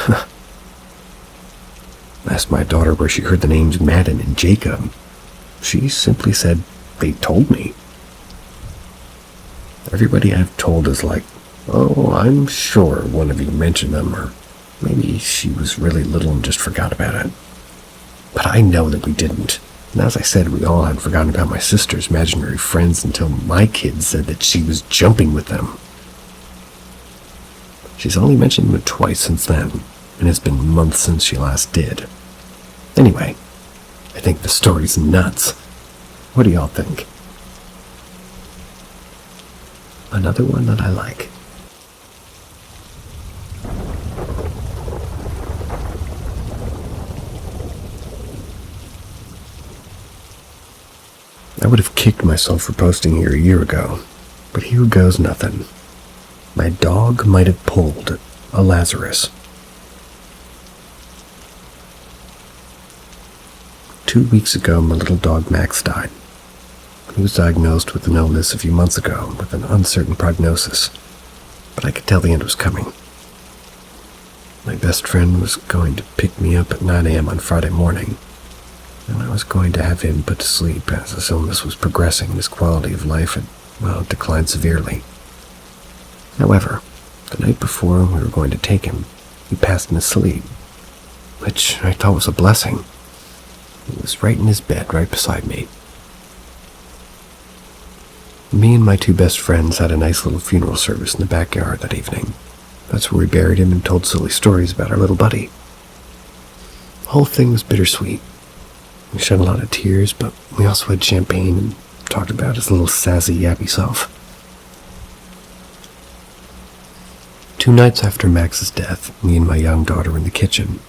I asked my daughter where she heard the names Madden and Jacob. She simply said, "They told me." Everybody I've told is like, "Oh, I'm sure one of you mentioned them," or maybe she was really little and just forgot about it. But I know that we didn't. And as I said, we all had forgotten about my sister's imaginary friends until my kid said that she was jumping with them. She's only mentioned them twice since then, and it's been months since she last did. Anyway, I think the story's nuts. What do y'all think? Another one that I like. I would have kicked myself for posting here a year ago, but here goes nothing. My dog might have pulled a Lazarus. 2 weeks ago, my little dog Max died. He was diagnosed with an illness a few months ago with an uncertain prognosis, but I could tell the end was coming. My best friend was going to pick me up at 9 a.m. on Friday morning, and I was going to have him put to sleep as his illness was progressing and his quality of life had, declined severely. However, the night before we were going to take him, he passed in his sleep, which I thought was a blessing. He was right in his bed, right beside me. Me and my 2 best friends had a nice little funeral service in the backyard that evening. That's where we buried him and told silly stories about our little buddy. The whole thing was bittersweet. We shed a lot of tears, but we also had champagne and talked about his little sassy, yappy self. 2 nights after Max's death, me and my young daughter were in the kitchen.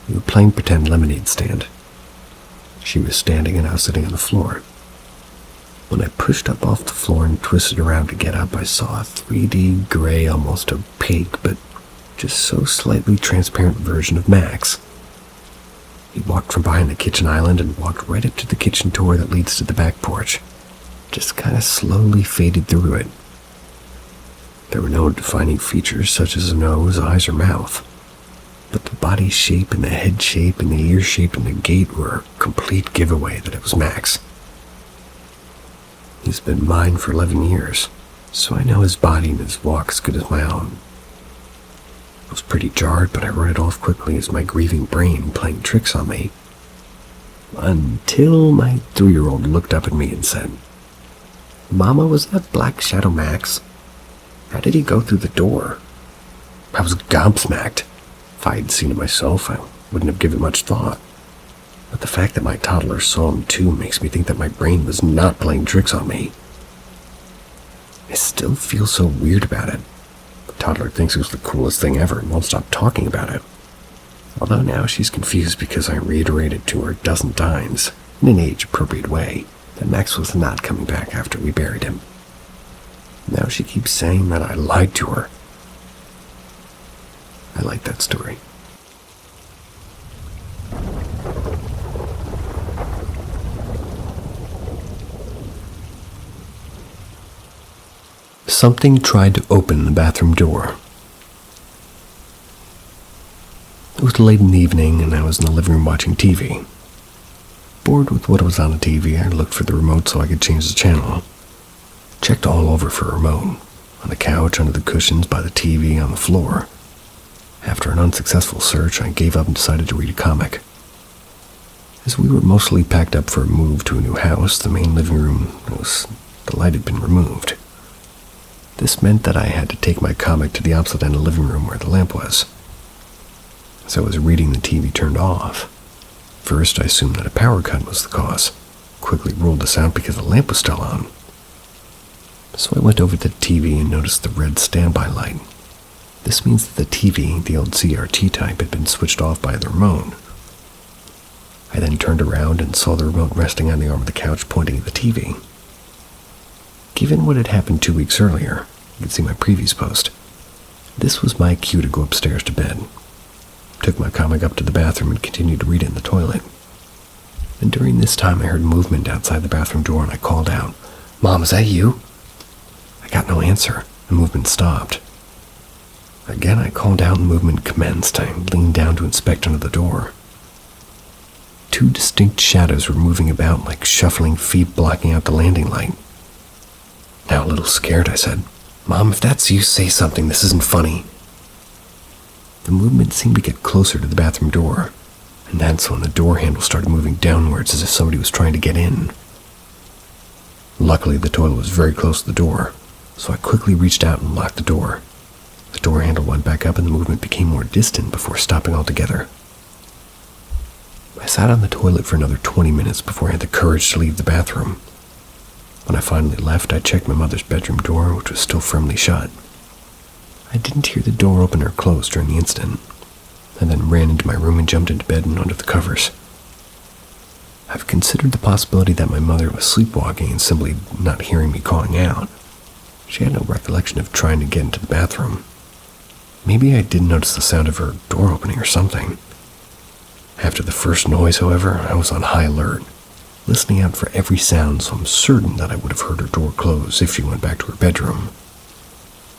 We were playing pretend lemonade stand. She was standing and I was sitting on the floor. When I pushed up off the floor and twisted around to get up, I saw a 3D gray, almost opaque, but just so slightly transparent version of Max. He walked from behind the kitchen island and walked right up to the kitchen door that leads to the back porch. Just kind of slowly faded through it. There were no defining features such as a nose, eyes, or mouth, but the body shape and the head shape and the ear shape and the gait were a complete giveaway that it was Max. He's been mine for 11 years, so I know his body and his walk as good as my own. I was pretty jarred, but I wrote it off quickly as my grieving brain playing tricks on me. Until my 3-year-old looked up at me and said, "Mama, was that Black Shadow Max? How did he go through the door?" I was gobsmacked. If I had seen it myself, I wouldn't have given much thought. But the fact that my toddler saw him too makes me think that my brain was not playing tricks on me. I still feel so weird about it. The toddler thinks it was the coolest thing ever and won't stop talking about it. Although now she's confused because I reiterated to her a dozen times, in an age-appropriate way, that Max was not coming back after we buried him. Now she keeps saying that I lied to her. I like that story. Something tried to open the bathroom door. It was late in the evening and I was in the living room watching TV. Bored with what was on the TV, I looked for the remote so I could change the channel. Checked all over for a remote. On the couch, under the cushions, by the TV, on the floor. After an unsuccessful search, I gave up and decided to read a comic. As we were mostly packed up for a move to a new house, the main living room the light had been removed. This meant that I had to take my comic to the opposite end of the living room where the lamp was. As I was reading, the TV turned off. First, I assumed that a power cut was the cause. Quickly ruled this out because the lamp was still on. So I went over to the TV and noticed the red standby light. This means that the TV, the old CRT type, had been switched off by the remote. I then turned around and saw the remote resting on the arm of the couch pointing at the TV. Given what had happened 2 weeks earlier, you can see my previous post, this was my cue to go upstairs to bed. Took my comic up to the bathroom and continued to read it in the toilet. And during this time I heard movement outside the bathroom door and I called out, "Mom, is that you?" I got no answer. The movement stopped. Again I called out and movement commenced. I leaned down to inspect under the door. 2 distinct shadows were moving about like shuffling feet blocking out the landing light. Now a little scared, I said, "Mom, if that's you, say something. This isn't funny." The movement seemed to get closer to the bathroom door, and that's when the door handle started moving downwards as if somebody was trying to get in. Luckily, the toilet was very close to the door, so I quickly reached out and locked the door. The door handle went back up and the movement became more distant before stopping altogether. I sat on the toilet for another 20 minutes before I had the courage to leave the bathroom. When I finally left, I checked my mother's bedroom door, which was still firmly shut. I didn't hear the door open or close during the incident. I then ran into my room and jumped into bed and under the covers. I've considered the possibility that my mother was sleepwalking and simply not hearing me calling out. She had no recollection of trying to get into the bathroom. Maybe I didn't notice the sound of her door opening or something. After the first noise, however, I was on high alert, listening out for every sound, so I'm certain that I would have heard her door close if she went back to her bedroom.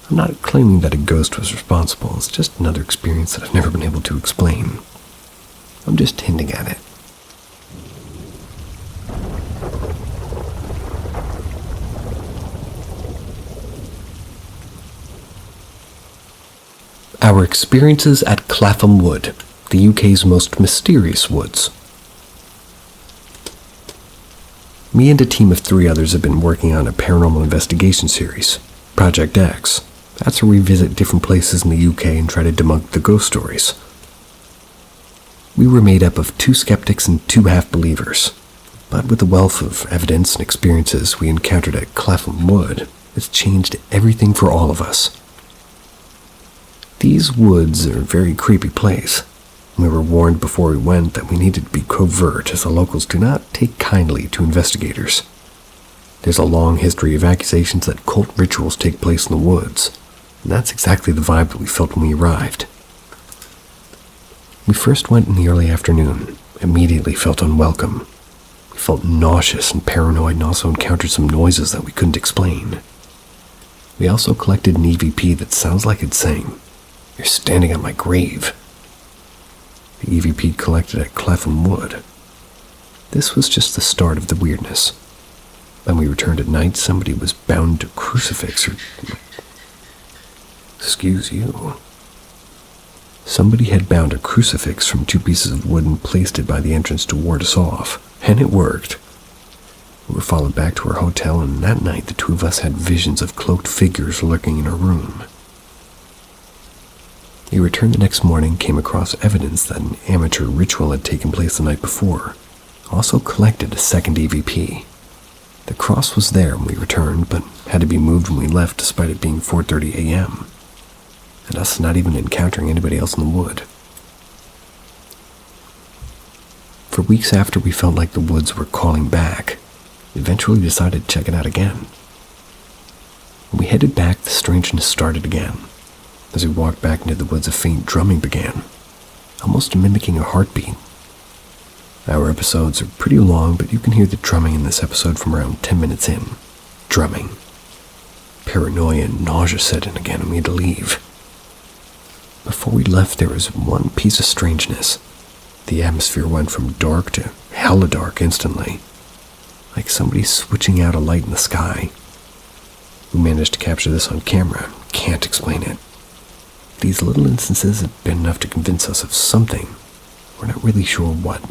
I'm not claiming that a ghost was responsible, it's just another experience that I've never been able to explain. I'm just hinting at it. Our experiences at Clapham Wood, the UK's most mysterious woods. Me and a team of 3 others have been working on a paranormal investigation series, Project X. That's where we visit different places in the UK and try to debunk the ghost stories. We were made up of 2 skeptics and 2 half-believers, but with the wealth of evidence and experiences we encountered at Clapham Wood, it's changed everything for all of us. These woods are a very creepy place. We were warned before we went that we needed to be covert, as the locals do not take kindly to investigators. There's a long history of accusations that cult rituals take place in the woods, and that's exactly the vibe that we felt when we arrived. We first went in the early afternoon, immediately felt unwelcome. We felt nauseous and paranoid and also encountered some noises that we couldn't explain. We also collected an EVP that sounds like it's saying, "You're standing on my grave." The EVP collected at Clapham Wood. This was just the start of the weirdness. When we returned at night, somebody was bound to a crucifix or... Excuse you. Somebody had bound a crucifix from 2 pieces of wood and placed it by the entrance to ward us off, and it worked. We were followed back to our hotel, and that night the 2 of us had visions of cloaked figures lurking in our room. We returned the next morning, came across evidence that an amateur ritual had taken place the night before, also collected a second EVP. The cross was there when we returned, but had to be moved when we left despite it being 4:30 a.m., and us not even encountering anybody else in the wood. For weeks after we felt like the woods were calling back, we eventually decided to check it out again. When we headed back, the strangeness started again. As we walked back into the woods, a faint drumming began, almost mimicking a heartbeat. Our episodes are pretty long, but you can hear the drumming in this episode from around 10 minutes in. Drumming. Paranoia and nausea set in again, and we had to leave. Before we left, there was one piece of strangeness. The atmosphere went from dark to hella dark instantly, like somebody switching out a light in the sky. We managed to capture this on camera. Can't explain it. These little instances have been enough to convince us of something. We're not really sure what.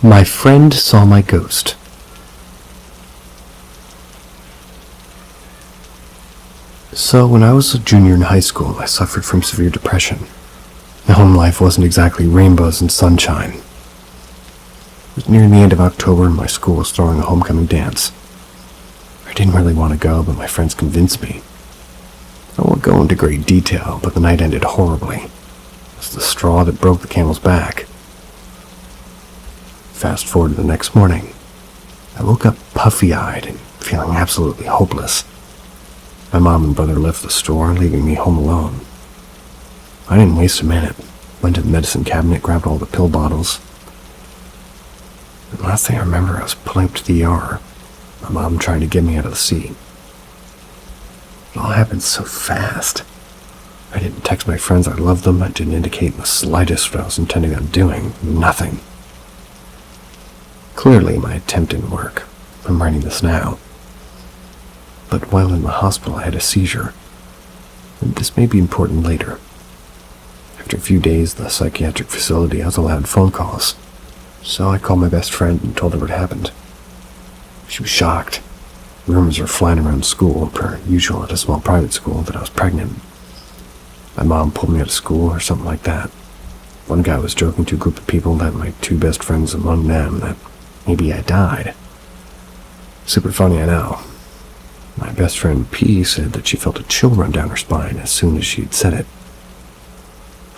My friend saw my ghost. So when I was a junior in high school, I suffered from severe depression. My home life wasn't exactly rainbows and sunshine. It was near the end of October and my school was throwing a homecoming dance. I didn't really want to go, but my friends convinced me. I won't go into great detail, but the night ended horribly. It was the straw that broke the camel's back. Fast forward to the next morning. I woke up puffy-eyed and feeling absolutely hopeless. My mom and brother left the store, leaving me home alone. I didn't waste a minute. Went to the medicine cabinet, grabbed all the pill bottles. And last thing I remember, I was pulling up to the ER, my mom trying to get me out of the seat. It all happened so fast. I didn't text my friends I loved them. I didn't indicate in the slightest what I was intending on doing. Nothing. Clearly, my attempt didn't work. I'm writing this now. But while in the hospital, I had a seizure. And this may be important later. After a few days at the psychiatric facility, I was allowed phone calls. So I called my best friend and told her what happened. She was shocked. Rumors were flying around school, per usual at a small private school, that I was pregnant. My mom pulled me out of school or something like that. One guy was joking to a group of people, that my two best friends among them, that maybe I died. Super funny, I know. My best friend P said that she felt a chill run down her spine as soon as she had said it.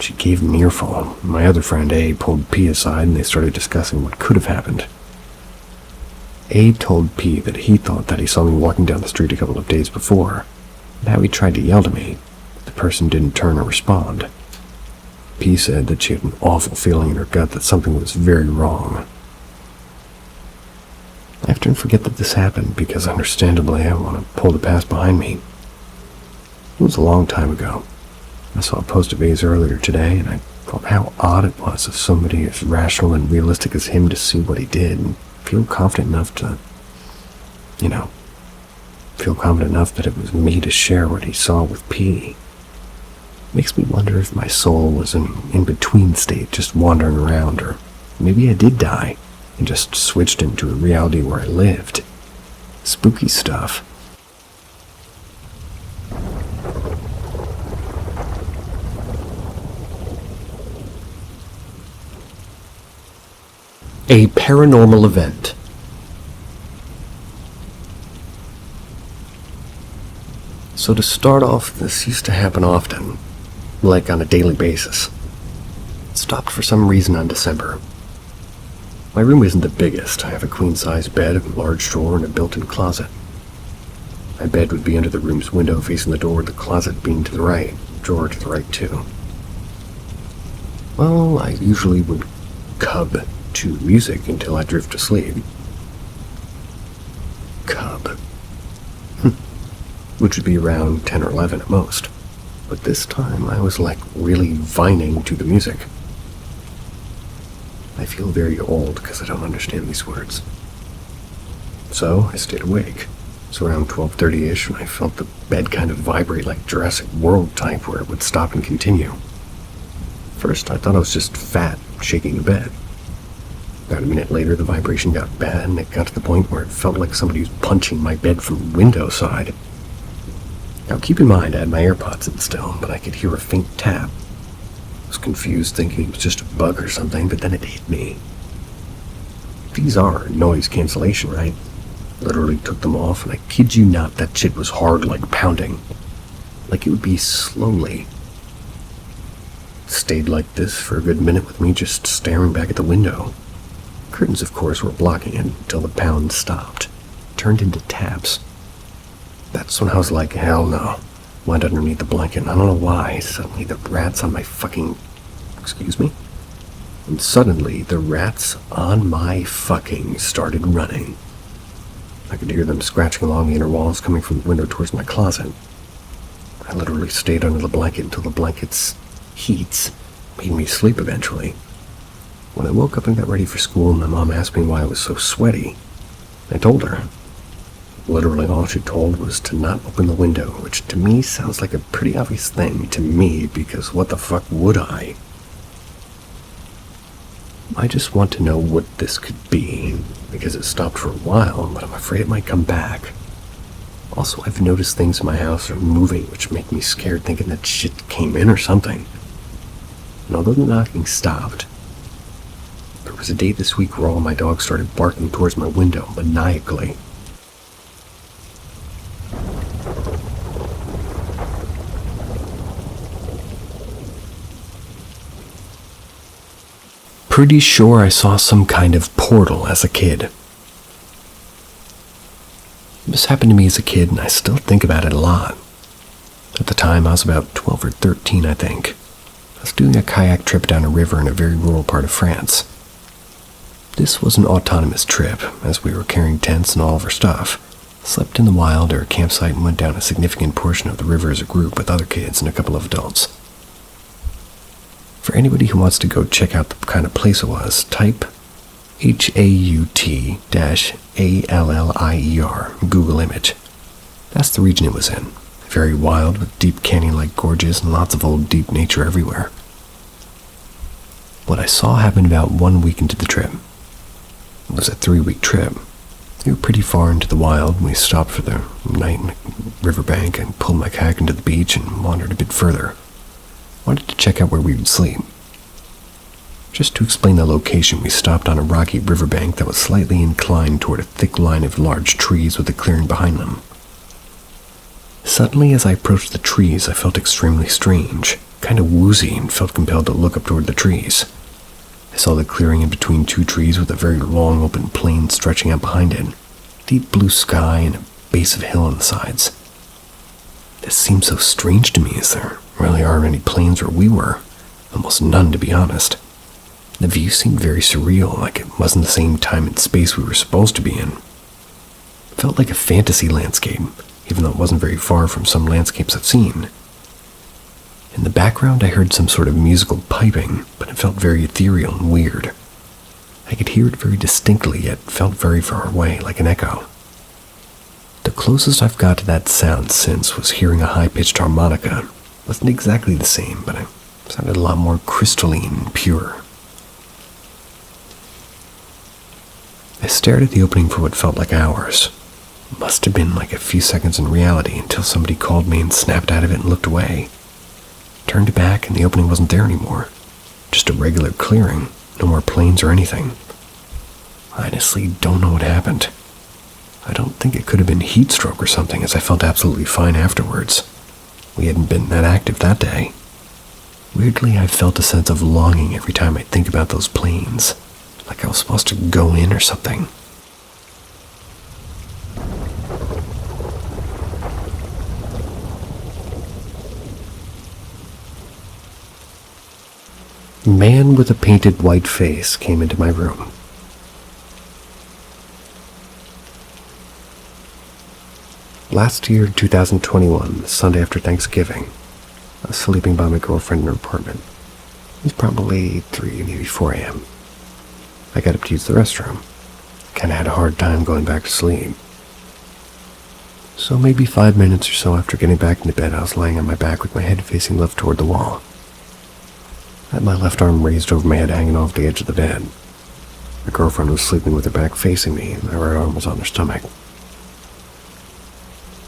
She gave an earful. My other friend A pulled P aside and they started discussing what could have happened. A told P that he thought that he saw me walking down the street a couple of days before, and how he tried to yell to me, but the person didn't turn or respond. P said that she had an awful feeling in her gut that something was very wrong. I often forget that this happened because, understandably, I want to pull the past behind me. It was a long time ago. I saw a post of A's earlier today, and I thought how odd it was of somebody as rational and realistic as him to see what he did and feel confident enough to, feel confident enough that it was me to share what he saw with P. Makes me wonder if my soul was an in-between state, just wandering around, or maybe I did die and just switched into a reality where I lived. Spooky stuff. A paranormal event. So to start off, this used to happen often, like on a daily basis. It stopped for some reason on December. My room isn't the biggest. I have a queen-size bed, a large drawer, and a built-in closet. My bed would be under the room's window facing the door, with the closet being to the right, drawer to the right too. Well, I usually would cub to music until I drift to sleep. Cub. Which would be around 10 or 11 at most. But this time I was like really vining to the music. I feel very old because I don't understand these words. So I stayed awake. So around 12:30ish, I felt the bed kind of vibrate like Jurassic World type, where it would stop and continue. First, I thought I was just fat shaking the bed. About a minute later, the vibration got bad, and it got to the point where it felt like somebody was punching my bed from the window side. Now keep in mind I had my AirPods in still, but I could hear a faint tap. I was confused, thinking it was just a bug or something, but then it hit me. These are noise cancellation, right? Literally took them off, and I kid you not, that shit was hard, like pounding. Like it would be slowly. Stayed like this for a good minute with me just staring back at the window. Curtains, of course, were blocking it until the pound stopped. Turned into taps. That's when I was like, hell no. Went underneath the blanket, and I don't know why. Suddenly the rats on my fucking... Excuse me? And suddenly the rats on my fucking started running. I could hear them scratching along the inner walls coming from the window towards my closet. I literally stayed under the blanket until the blanket's heats made me sleep eventually. When I woke up and got ready for school, my mom asked me why I was so sweaty. I told her. Literally all she told was to not open the window, which to me sounds like a pretty obvious thing to me, because what the fuck would I? I just want to know what this could be, because it stopped for a while, but I'm afraid it might come back. Also, I've noticed things in my house are moving, which make me scared, thinking that shit came in or something. And although the knocking stopped, there was a day this week where all my dogs started barking towards my window maniacally. Pretty sure I saw some kind of portal as a kid. This happened to me as a kid, and I still think about it a lot. At the time, I was about 12 or 13, I think. I was doing a kayak trip down a river in a very rural part of France. This was an autonomous trip, as we were carrying tents and all of our stuff, slept in the wild or a campsite, and went down a significant portion of the river as a group with other kids and a couple of adults. For anybody who wants to go check out the kind of place it was, type HAUT-ALLIER, Google image. That's the region it was in. Very wild, with deep canyon-like gorges and lots of old deep nature everywhere. What I saw happened about 1 week into the trip. It was a 3-week trip. We were pretty far into the wild, and we stopped for the night in the riverbank and pulled my kayak into the beach and wandered a bit further. Wanted to check out where we would sleep. Just to explain the location, we stopped on a rocky riverbank that was slightly inclined toward a thick line of large trees with a clearing behind them. Suddenly, as I approached the trees, I felt extremely strange, kind of woozy, and felt compelled to look up toward the trees. I saw the clearing in between 2 trees with a very long open plain stretching out behind it, deep blue sky and a base of hill on the sides. This seemed so strange to me, as there really aren't any plains where we were, almost none to be honest. The view seemed very surreal, like it wasn't the same time and space we were supposed to be in. It felt like a fantasy landscape, even though it wasn't very far from some landscapes I've seen. In the background I heard some sort of musical piping, but it felt very ethereal and weird. I could hear it very distinctly, yet felt very far away, like an echo. The closest I've got to that sound since was hearing a high-pitched harmonica. It wasn't exactly the same, but it sounded a lot more crystalline and pure. I stared at the opening for what felt like hours. It must have been like a few seconds in reality until somebody called me and snapped out of it and looked away. Turned back and the opening wasn't there anymore. Just a regular clearing, no more plains or anything. I honestly don't know what happened. I don't think it could have been heat stroke or something, as I felt absolutely fine afterwards. We hadn't been that active that day. Weirdly, I felt a sense of longing every time I think about those plains, like I was supposed to go in or something. A man with a painted white face came into my room. Last year, 2021, the Sunday after Thanksgiving, I was sleeping by my girlfriend in her apartment. It was probably 3, maybe 4 a.m. I got up to use the restroom. Kinda had a hard time going back to sleep. So maybe 5 minutes or so after getting back into bed, I was lying on my back with my head facing left toward the wall. I had my left arm raised over my head, hanging off the edge of the bed. My girlfriend was sleeping with her back facing me, and my right arm was on her stomach. It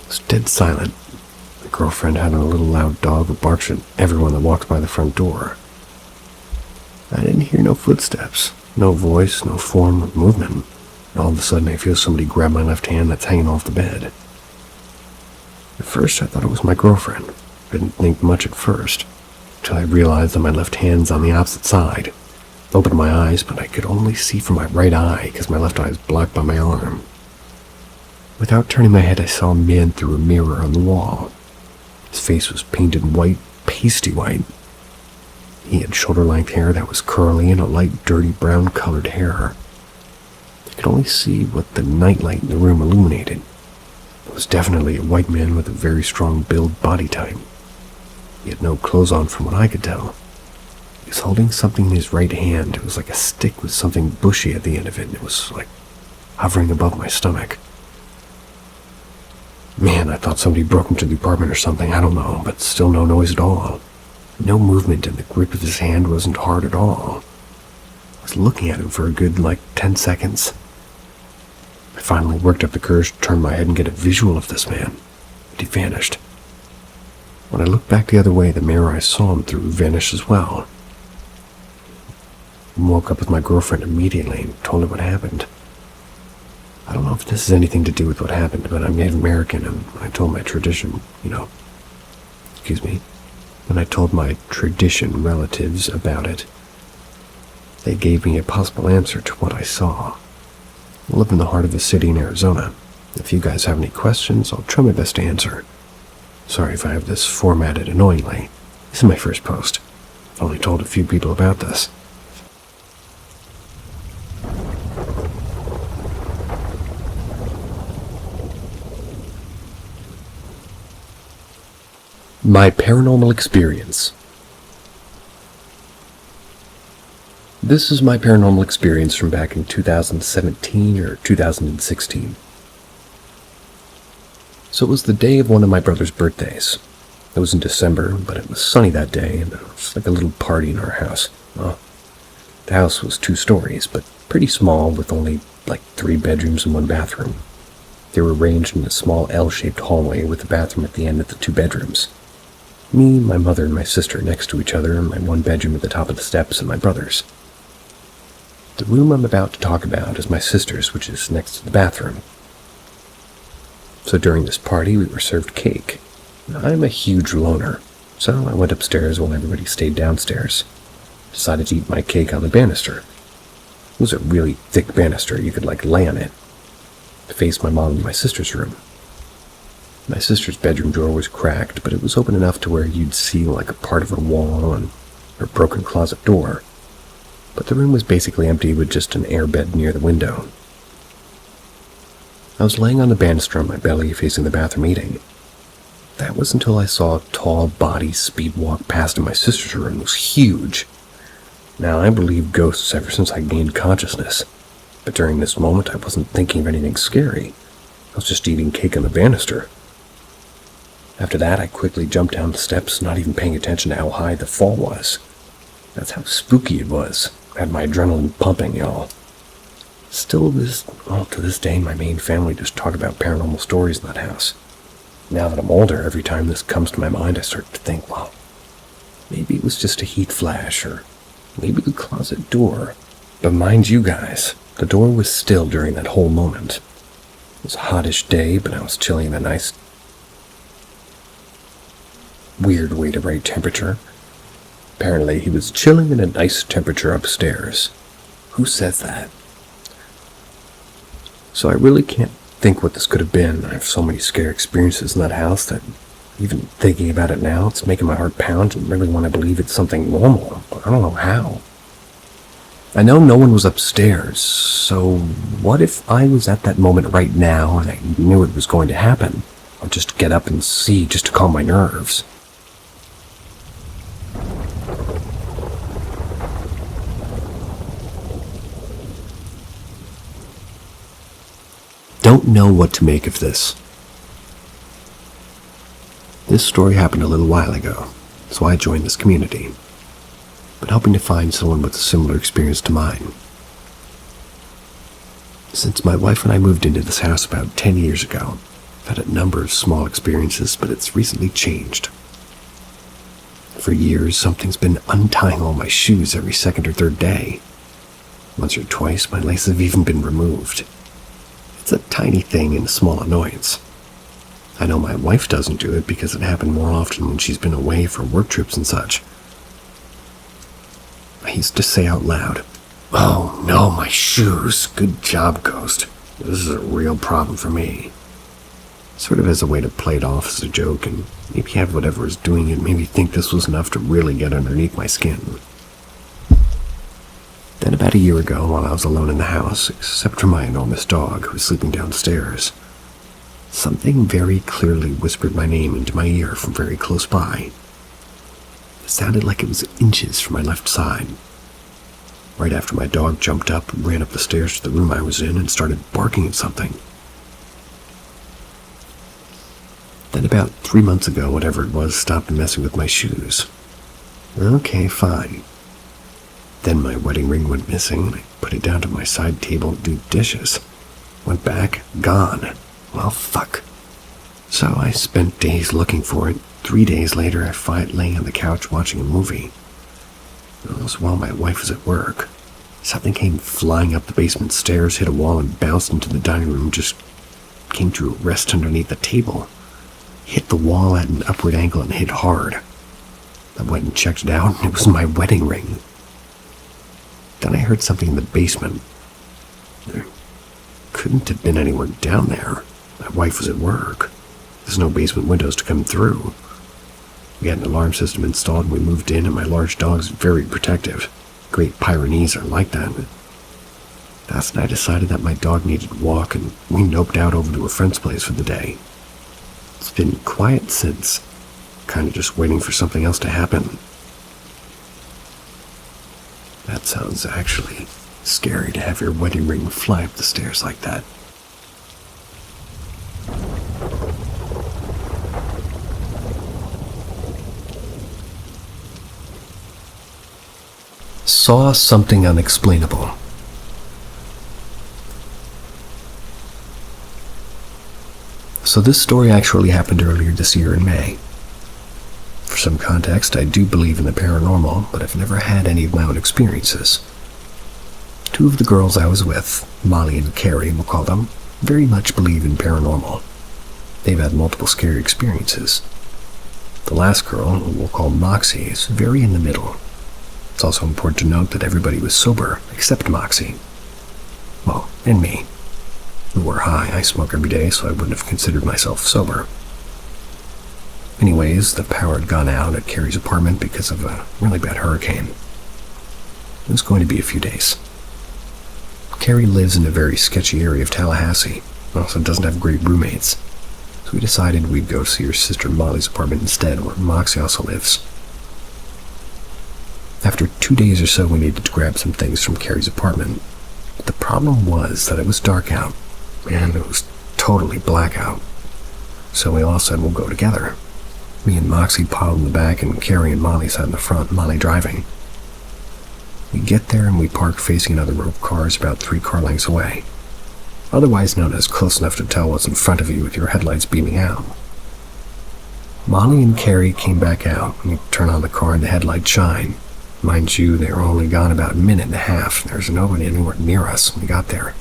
was dead silent. My girlfriend had a little loud dog who barks at everyone that walks by the front door. I didn't hear no footsteps, no voice, no form of movement. All of a sudden I feel somebody grab my left hand that's hanging off the bed. At first I thought it was my girlfriend. I didn't think much at first, until I realized that my left hand's on the opposite side. Opened my eyes, but I could only see from my right eye because my left eye is blocked by my arm. Without turning my head, I saw a man through a mirror on the wall. His face was painted white, pasty white. He had shoulder-length hair that was curly and a light, dirty brown-colored hair. I could only see what the nightlight in the room illuminated. It was definitely a white man with a very strong build body type. He had no clothes on from what I could tell. He was holding something in his right hand. It was like a stick with something bushy at the end of it, and it was like hovering above my stomach. Man, I thought somebody broke into the apartment or something, I don't know, but still no noise at all. No movement, and the grip of his hand wasn't hard at all. I was looking at him for a good, 10 seconds. I finally worked up the courage to turn my head and get a visual of this man, but he vanished. When I looked back the other way, the mirror I saw him through vanished as well. I woke up with my girlfriend immediately and told her what happened. I don't know if this has anything to do with what happened, but I'm Native American, and I told my tradition, when I told my tradition relatives about it, they gave me a possible answer to what I saw. I live in the heart of a city in Arizona. If you guys have any questions, I'll try my best to answer. Sorry if I have this formatted annoyingly. This is my first post. I've only told a few people about this. My paranormal experience. This is my paranormal experience from back in 2017 or 2016. So it was the day of one of my brother's birthdays. It was in December, but it was sunny that day, and it was like a little party in our house. Well, the house was 2 stories, but pretty small, with only 3 bedrooms and 1 bathroom. They were arranged in a small L-shaped hallway with a bathroom at the end of the 2 bedrooms. Me, my mother, and my sister next to each other, and my 1 bedroom at the top of the steps, and my brother's. The room I'm about to talk about is my sister's, which is next to the bathroom. So during this party, we were served cake. I'm a huge loner, so I went upstairs while everybody stayed downstairs. Decided to eat my cake on the banister. It was a really thick banister, you could lay on it. It faced my mom and my sister's room. My sister's bedroom door was cracked, but it was open enough to where you'd see a part of her wall and her broken closet door. But the room was basically empty with just an airbed near the window. I was laying on the banister on my belly facing the bathroom eating. That was until I saw a tall body speed walk past in my sister's room. It was huge. Now, I believe ghosts ever since I gained consciousness, but during this moment I wasn't thinking of anything scary. I was just eating cake on the banister. After that, I quickly jumped down the steps, not even paying attention to how high the fall was. That's how spooky it was. I had my adrenaline pumping, y'all. Still, to this day, my main family just talk about paranormal stories in that house. Now that I'm older, every time this comes to my mind, I start to think, well, maybe it was just a heat flash, or maybe the closet door. But mind you guys, the door was still during that whole moment. It was a hottish day, but I was chilling in a nice, weird way to rate temperature. Apparently, he was chilling in a nice temperature upstairs. Who says that? So I really can't think what this could have been. I have so many scary experiences in that house that even thinking about it now, it's making my heart pound and really want to believe it's something normal, but I don't know how. I know no one was upstairs, so what if I was at that moment right now and I knew it was going to happen? I'll just get up and see just to calm my nerves. Don't know what to make of this. This story happened a little while ago, so I joined this community, but hoping to find someone with a similar experience to mine. Since my wife and I moved into this house about 10 years ago, I've had a number of small experiences, but it's recently changed. For years, something's been untying all my shoes every second or third day. Once or twice, my laces have even been removed. It's a tiny thing and a small annoyance. I know my wife doesn't do it because it happened more often when she's been away for work trips and such. I used to say out loud, "Oh no, my shoes. Good job, Ghost. This is a real problem for me." Sort of as a way to play it off as a joke and maybe have whatever was doing it maybe think this was enough to really get underneath my skin. Then about a year ago, while I was alone in the house, except for my enormous dog who was sleeping downstairs, something very clearly whispered my name into my ear from very close by. It sounded like it was inches from my left side. Right after my dog jumped up and ran up the stairs to the room I was in and started barking at something. Then about 3 months ago, whatever it was stopped messing with my shoes. Okay, fine. Then my wedding ring went missing, and I put it down to my side table to do dishes. Went back, gone. Well, fuck. So I spent days looking for it. 3 days later, I find it laying on the couch watching a movie. It was while my wife was at work. Something came flying up the basement stairs, hit a wall, and bounced into the dining room, just came to rest underneath the table. Hit the wall at an upward angle and hit hard. I went and checked it out, and it was my wedding ring. Then I heard something in the basement. There couldn't have been anyone down there. My wife was at work. There's no basement windows to come through. We had an alarm system installed and we moved in, and my large dog's very protective. Great Pyrenees are like that. That's when I decided that my dog needed a walk, and we noped out over to a friend's place for the day. It's been quiet since, kind of just waiting for something else to happen. That sounds actually scary to have your wedding ring fly up the stairs like that. Saw something unexplainable. So this story actually happened earlier this year in May. For some context, I do believe in the paranormal, but I've never had any of my own experiences. 2 of the girls I was with, Molly and Carrie, we'll call them, very much believe in paranormal. They've had multiple scary experiences. The last girl, who we'll call Moxie, is very in the middle. It's also important to note that everybody was sober, except Moxie. Well, and me. We were high. I smoke every day, so I wouldn't have considered myself sober. Anyways, the power had gone out at Carrie's apartment because of a really bad hurricane. It was going to be a few days. Carrie lives in a very sketchy area of Tallahassee, also doesn't have great roommates, so we decided we'd go see her sister Molly's apartment instead, where Moxie also lives. After 2 days or so, we needed to grab some things from Carrie's apartment, but the problem was that it was dark out, and it was totally blackout, so we all said we'll go together. Me and Moxie piled in the back, and Carrie and Molly sat in the front, Molly driving. We get there and we park facing another row of cars about 3 car lengths away, otherwise known as close enough to tell what's in front of you with your headlights beaming out. Molly and Carrie came back out, and we turned on the car and the headlights shine. Mind you, they were only gone about a minute and a half, and there was nobody anywhere near us when we got there.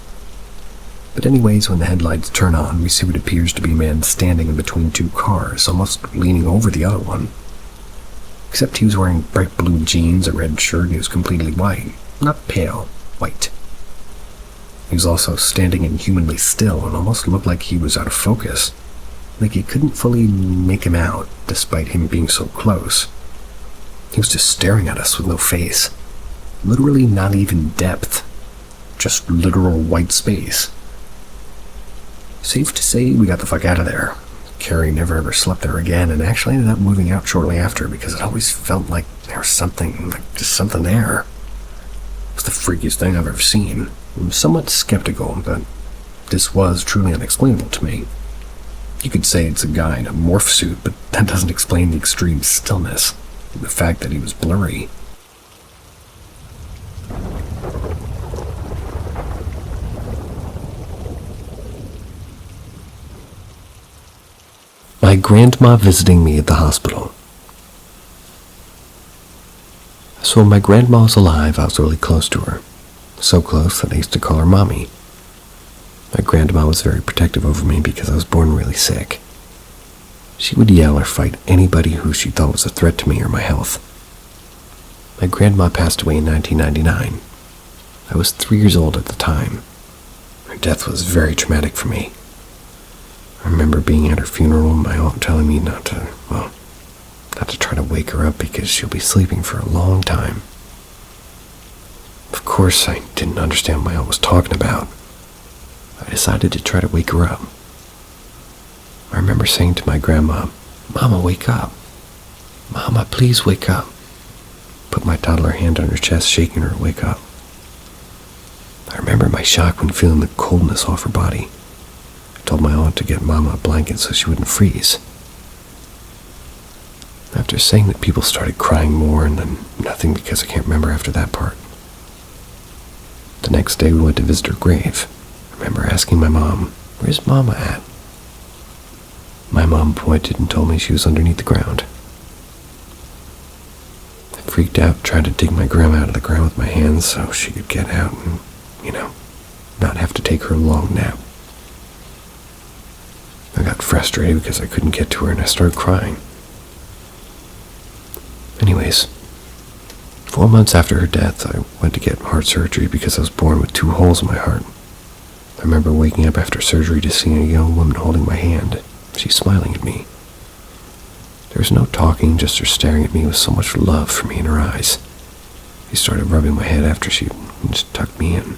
But anyways, when the headlights turn on, we see what appears to be a man standing in between 2 cars, almost leaning over the other one. Except he was wearing bright blue jeans, a red shirt, and he was completely white. Not pale, white. He was also standing inhumanly still and almost looked like he was out of focus. Like you couldn't fully make him out, despite him being so close. He was just staring at us with no face. Literally not even depth. Just literal white space. Safe to say we got the fuck out of there. Carrie never ever slept there again, and actually ended up moving out shortly after because it always felt like there was something, like just something there. It was the freakiest thing I've ever seen. I'm somewhat skeptical, but this was truly unexplainable to me. You could say it's a guy in a morph suit, but that doesn't explain the extreme stillness, and the fact that he was blurry. My grandma visiting me at the hospital. So when my grandma was alive, I was really close to her. So close that I used to call her Mommy. My grandma was very protective over me because I was born really sick. She would yell or fight anybody who she thought was a threat to me or my health. My grandma passed away in 1999. I was 3 years old at the time. Her death was very traumatic for me. I remember being at her funeral and my aunt telling me not to try to wake her up because she'll be sleeping for a long time. Of course, I didn't understand what my aunt was talking about. I decided to try to wake her up. I remember saying to my grandma, "Mama, wake up. Mama, please wake up." Put my toddler hand on her chest, shaking her to wake up. I remember my shock when feeling the coldness off her body. I told my aunt to get Mama a blanket so she wouldn't freeze. After saying that, people started crying more, and then nothing, because I can't remember after that part. The next day we went to visit her grave. I remember asking my mom, "Where's Mama at?" My mom pointed and told me she was underneath the ground. I freaked out, trying to dig my grandma out of the ground with my hands so she could get out and, not have to take her long nap. I got frustrated because I couldn't get to her and I started crying. Anyways, 4 months after her death, I went to get heart surgery because I was born with 2 holes in my heart. I remember waking up after surgery to seeing a young woman holding my hand. She's smiling at me. There was no talking, just her staring at me with so much love for me in her eyes. She started rubbing my head after she just tucked me in.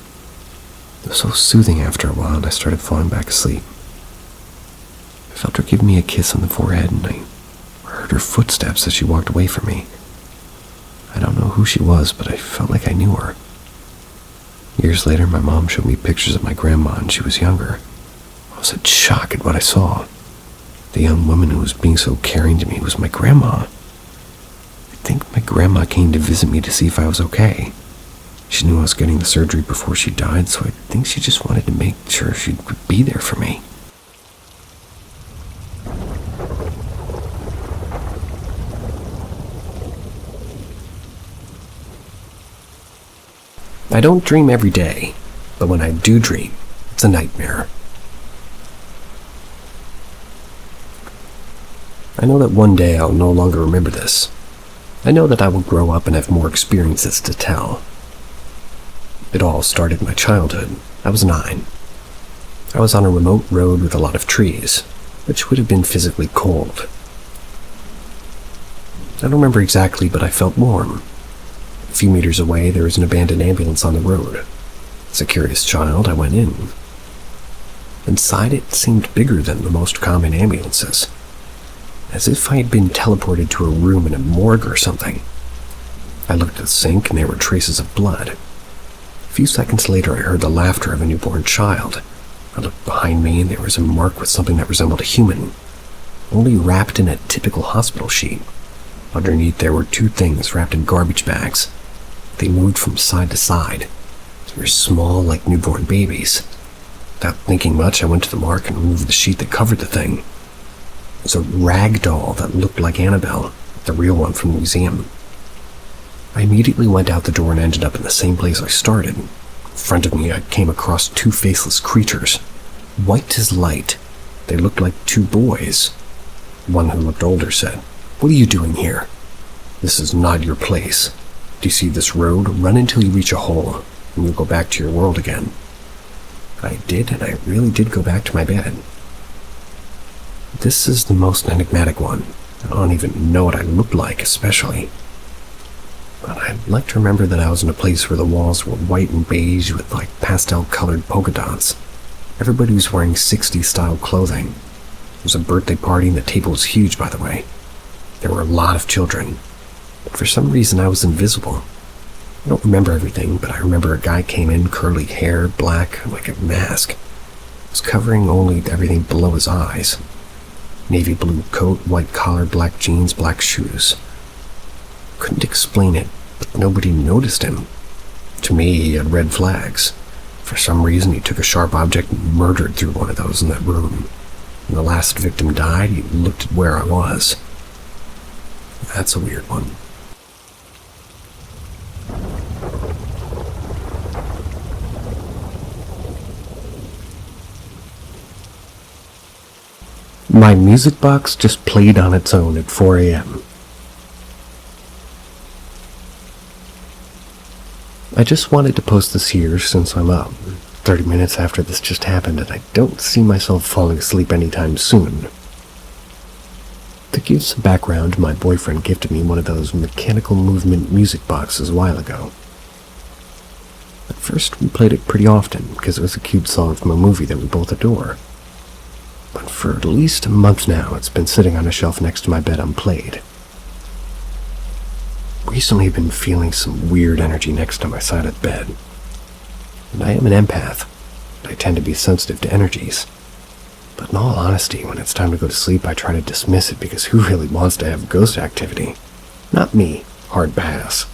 It was so soothing after a while, and I started falling back asleep. I felt her give me a kiss on the forehead, and I heard her footsteps as she walked away from me. I don't know who she was, but I felt like I knew her. Years later, my mom showed me pictures of my grandma and she was younger. I was in shock at what I saw. The young woman who was being so caring to me was my grandma. I think my grandma came to visit me to see if I was okay. She knew I was getting the surgery before she died, so I think she just wanted to make sure she would be there for me. I don't dream every day, but when I do dream, it's a nightmare. I know that one day I'll no longer remember this. I know that I will grow up and have more experiences to tell. It all started in my childhood. I was 9. I was on a remote road with a lot of trees, which would have been physically cold. I don't remember exactly, but I felt warm. A few meters away, there was an abandoned ambulance on the road. As a curious child, I went in. Inside, it seemed bigger than the most common ambulances, as if I had been teleported to a room in a morgue or something. I looked at the sink, and there were traces of blood. A few seconds later, I heard the laughter of a newborn child. I looked behind me, and there was a mark with something that resembled a human, only wrapped in a typical hospital sheet. Underneath, there were 2 things wrapped in garbage bags. They moved from side to side. They were small, like newborn babies. Without thinking much, I went to the mark and removed the sheet that covered the thing. It was a rag doll that looked like Annabelle, the real one from the museum. I immediately went out the door and ended up in the same place I started. In front of me, I came across 2 faceless creatures, white as light. They looked like 2 boys. One who looked older said, "What are you doing here? This is not your place. Do you see this road? Run until you reach a hole, and you'll go back to your world again." I did, and I really did go back to my bed. This is the most enigmatic one. I don't even know what I looked like, especially. But I'd like to remember that I was in a place where the walls were white and beige with pastel-colored polka dots. Everybody was wearing 60s-style clothing. There was a birthday party, and the table was huge, by the way. There were a lot of children. But for some reason, I was invisible. I don't remember everything, but I remember a guy came in, curly hair, black, like a mask. It was covering only everything below his eyes. Navy blue coat, white collar, black jeans, black shoes. Couldn't explain it, but nobody noticed him. To me, he had red flags. For some reason, he took a sharp object and murdered through one of those in that room. When the last victim died, he looked at where I was. That's a weird one. My music box just played on its own at 4 a.m. I just wanted to post this here since I'm up 30 minutes after this just happened and I don't see myself falling asleep anytime soon. To give some background, my boyfriend gifted me one of those mechanical movement music boxes a while ago. At first, we played it pretty often because it was a cute song from a movie that we both adore. But for at least a month now, it's been sitting on a shelf next to my bed unplayed. Recently, I've been feeling some weird energy next to my side of the bed. And I am an empath. I tend to be sensitive to energies. But in all honesty, when it's time to go to sleep, I try to dismiss it because who really wants to have ghost activity? Not me. Hard pass.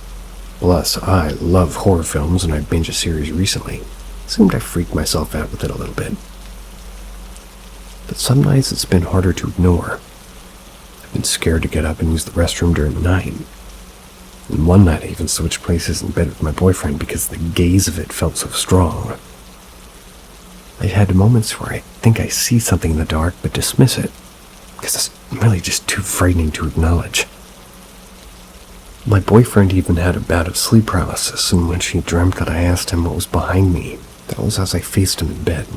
Plus, I love horror films and I binged a series recently. Assumed I freaked myself out with it a little bit. But some nights it's been harder to ignore. I've been scared to get up and use the restroom during the night. And one night I even switched places in bed with my boyfriend because the gaze of it felt so strong. I've had moments where I think I see something in the dark but dismiss it because it's really just too frightening to acknowledge. My boyfriend even had a bout of sleep paralysis, and when she dreamt that I asked him what was behind me, that was as I faced him in bed.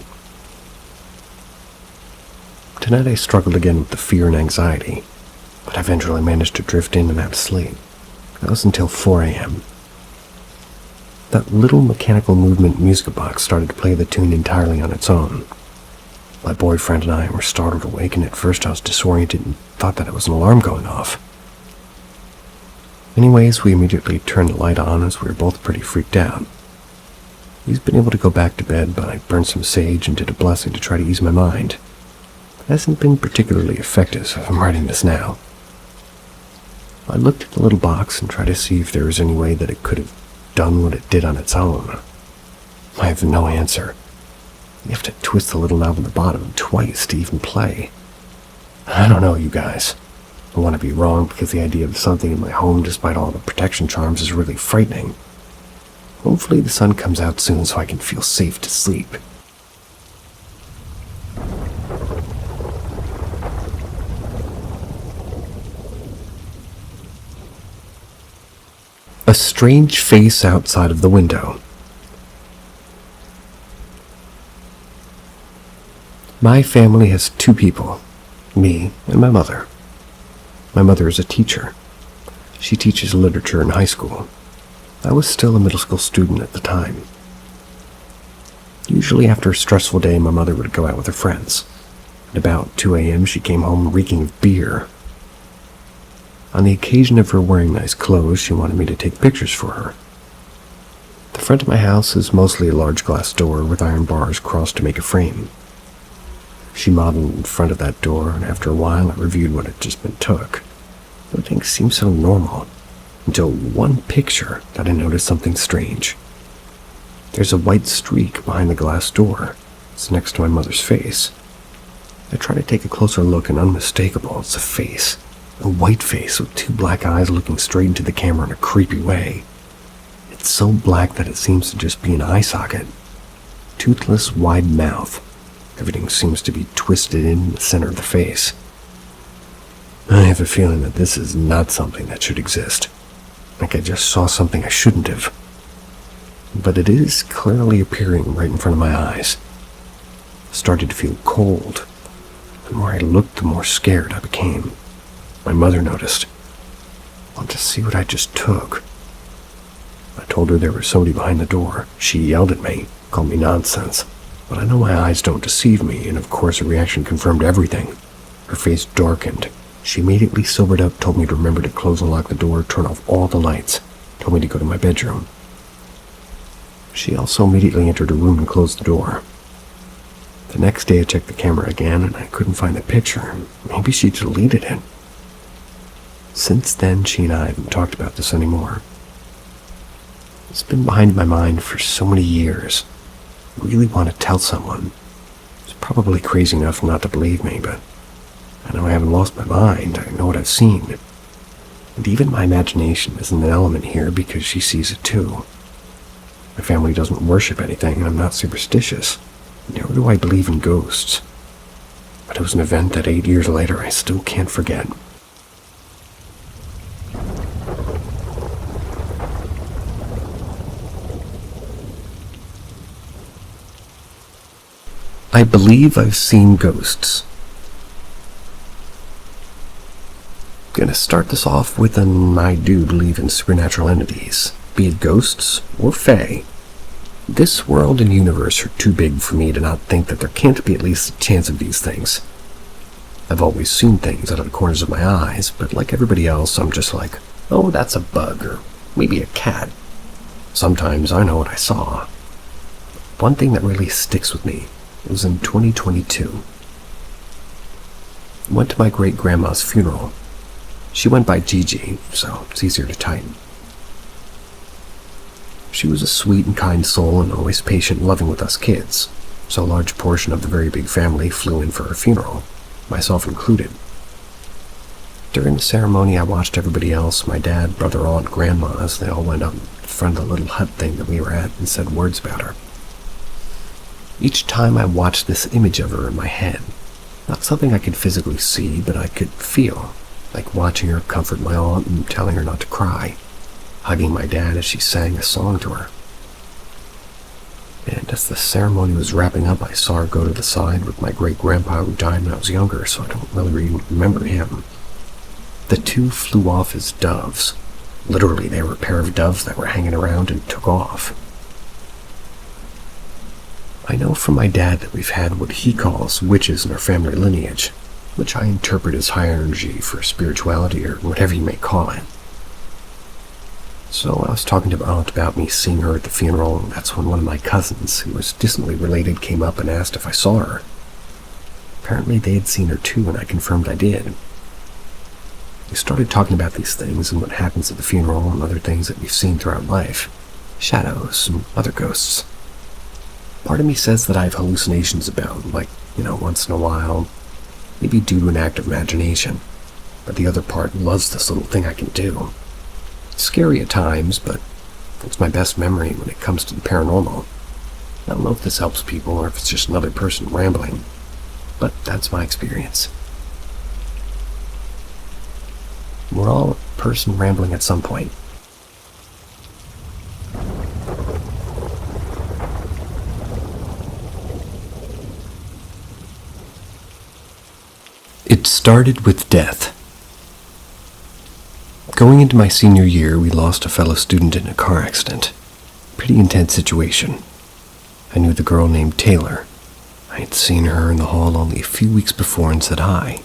Tonight I struggled again with the fear and anxiety, but I eventually managed to drift in and out of sleep. That was until 4 a.m. That little mechanical movement music box started to play the tune entirely on its own. My boyfriend and I were startled awake, and at first I was disoriented and thought that it was an alarm going off. Anyways, we immediately turned the light on as we were both pretty freaked out. He's been able to go back to bed, but I burned some sage and did a blessing to try to ease my mind. It hasn't been particularly effective, so I'm writing this now. I looked at the little box and tried to see if there was any way that it could have done what it did on its own. I have no answer. You have to twist the little knob on the bottom twice to even play. I don't know, you guys. I want to be wrong because the idea of something in my home, despite all the protection charms, is really frightening. Hopefully the sun comes out soon so I can feel safe to sleep. A strange face outside of the window. My family has two people, me and my mother. My mother is a teacher. She teaches literature in high school. I was still a middle school student at the time. Usually after a stressful day, my mother would go out with her friends. At about 2 a.m., she came home reeking of beer. On the occasion of her wearing nice clothes, she wanted me to take pictures for her. The front of my house is mostly a large glass door with iron bars crossed to make a frame. She modeled in front of that door, and after a while I reviewed what had just been took. Everything seemed so normal, until one picture that I noticed something strange. There's a white streak behind the glass door. It's next to my mother's face. I try to take a closer look, and unmistakable, it's a face. A white face with two black eyes looking straight into the camera in a creepy way. It's so black that it seems to just be an eye socket. Toothless, wide mouth. Everything seems to be twisted in the center of the face. I have a feeling that this is not something that should exist. Like I just saw something I shouldn't have. But it is clearly appearing right in front of my eyes. I started to feel cold. The more I looked, the more scared I became. My mother noticed. I wanted to see what I just took. I told her there was somebody behind the door. She yelled at me, called me nonsense. But I know my eyes don't deceive me, and of course her reaction confirmed everything. Her face darkened. She immediately sobered up, told me to remember to close and lock the door, turn off all the lights, told me to go to my bedroom. She also immediately entered her room and closed the door. The next day I checked the camera again, and I couldn't find the picture. Maybe she deleted it. Since then, she and I haven't talked about this anymore. It's been behind my mind for so many years. I really want to tell someone. There's probably crazy enough not to believe me, but I know I haven't lost my mind. I know what I've seen. And even my imagination is an element here because she sees it too. My family doesn't worship anything, and I'm not superstitious. Nor do I believe in ghosts. But it was an event that 8 years later I still can't forget. I believe I've seen ghosts. Gonna start this off with an I do believe in supernatural entities, be it ghosts or fae. This world and universe are too big for me to not think that there can't be at least a chance of these things. I've always seen things out of the corners of my eyes, but like everybody else, I'm just like, oh, that's a bug, or maybe a cat. Sometimes I know what I saw. One thing that really sticks with me was in 2022. I went to my great-grandma's funeral. She went by Gigi, so it's easier to tighten. She was a sweet and kind soul and always patient and loving with us kids, so a large portion of the very big family flew in for her funeral, myself included. During the ceremony, I watched everybody else, my dad, brother, aunt, grandma, as they all went up in front of the little hut thing that we were at and said words about her. Each time I watched this image of her in my head, not something I could physically see, but I could feel, like watching her comfort my aunt and telling her not to cry, hugging my dad as she sang a song to her. And as the ceremony was wrapping up, I saw her go to the side with my great-grandpa who died when I was younger, so I don't really remember him. The two flew off as doves. Literally, they were a pair of doves that were hanging around and took off. I know from my dad that we've had what he calls witches in our family lineage, which I interpret as high energy for spirituality or whatever you may call it. So I was talking to my aunt about me seeing her at the funeral, and that's when one of my cousins, who was distantly related, came up and asked if I saw her. Apparently they had seen her too, and I confirmed I did. We started talking about these things and what happens at the funeral and other things that we've seen throughout life. Shadows and other ghosts. Part of me says that I have hallucinations about, like, once in a while, maybe due to an act of imagination. But the other part loves this little thing I can do. Scary at times, but it's my best memory when it comes to the paranormal. I don't know if this helps people or if it's just another person rambling, but that's my experience. We're all a person rambling at some point. It started with death. Going into my senior year, we lost a fellow student in a car accident. Pretty intense situation. I knew the girl named Taylor. I had seen her in the hall only a few weeks before and said hi.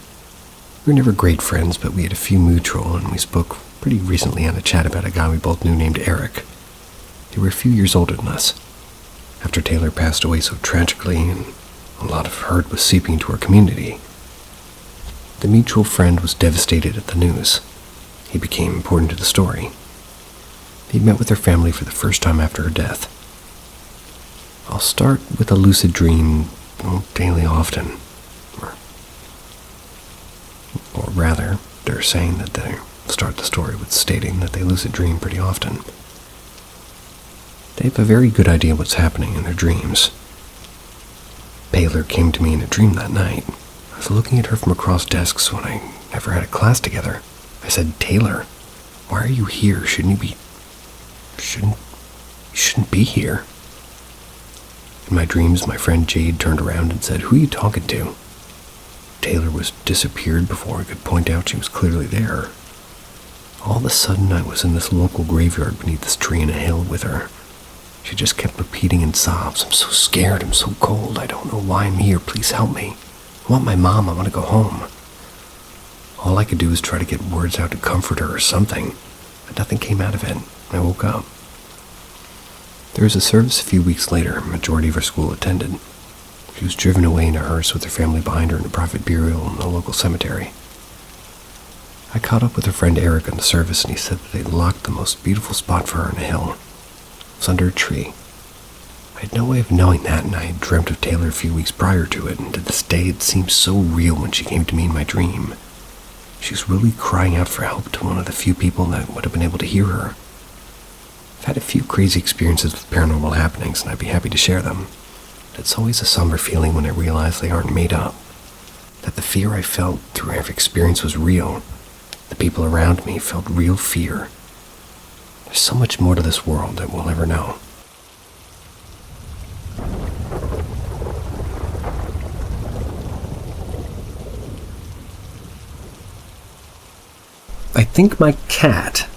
We were never great friends, but we had a few mutual, and we spoke pretty recently on a chat about a guy we both knew named Eric. They were a few years older than us. After Taylor passed away so tragically, and a lot of hurt was seeping into our community, the mutual friend was devastated at the news. He became important to the story. He met with her family for the first time after her death. I'll start with a lucid dream, daily often. Or rather, they're saying that they start the story with stating that they lucid dream pretty often. They have a very good idea what's happening in their dreams. Taylor came to me in a dream that night. I was looking at her from across desks when I never had a class together. I said, "Taylor, why are you here? Shouldn't you shouldn't be here." In my dreams, my friend Jade turned around and said, "Who are you talking to?" Taylor was disappeared before I could point out she was clearly there. All of a sudden, I was in this local graveyard beneath this tree in a hill with her. She just kept repeating in sobs, "I'm so scared, I'm so cold, I don't know why I'm here, please help me. I want my mom, I want to go home." All I could do was try to get words out to comfort her or something, but nothing came out of it. I woke up. There was a service a few weeks later. A majority of our school attended. She was driven away in a hearse with her family behind her in a private burial in a local cemetery. I caught up with her friend Eric on the service, and he said that they'd locked the most beautiful spot for her in a hill. It was under a tree. I I had no way of knowing that, and I had dreamt of Taylor a few weeks prior to it, and to this day it seems so real when she came to me in my dream. She was really crying out for help to one of the few people that would have been able to hear her. I've had a few crazy experiences with paranormal happenings, and I'd be happy to share them. But it's always a somber feeling when I realize they aren't made up. That the fear I felt through every experience was real. The people around me felt real fear. There's so much more to this world than we'll ever know. I think my cat,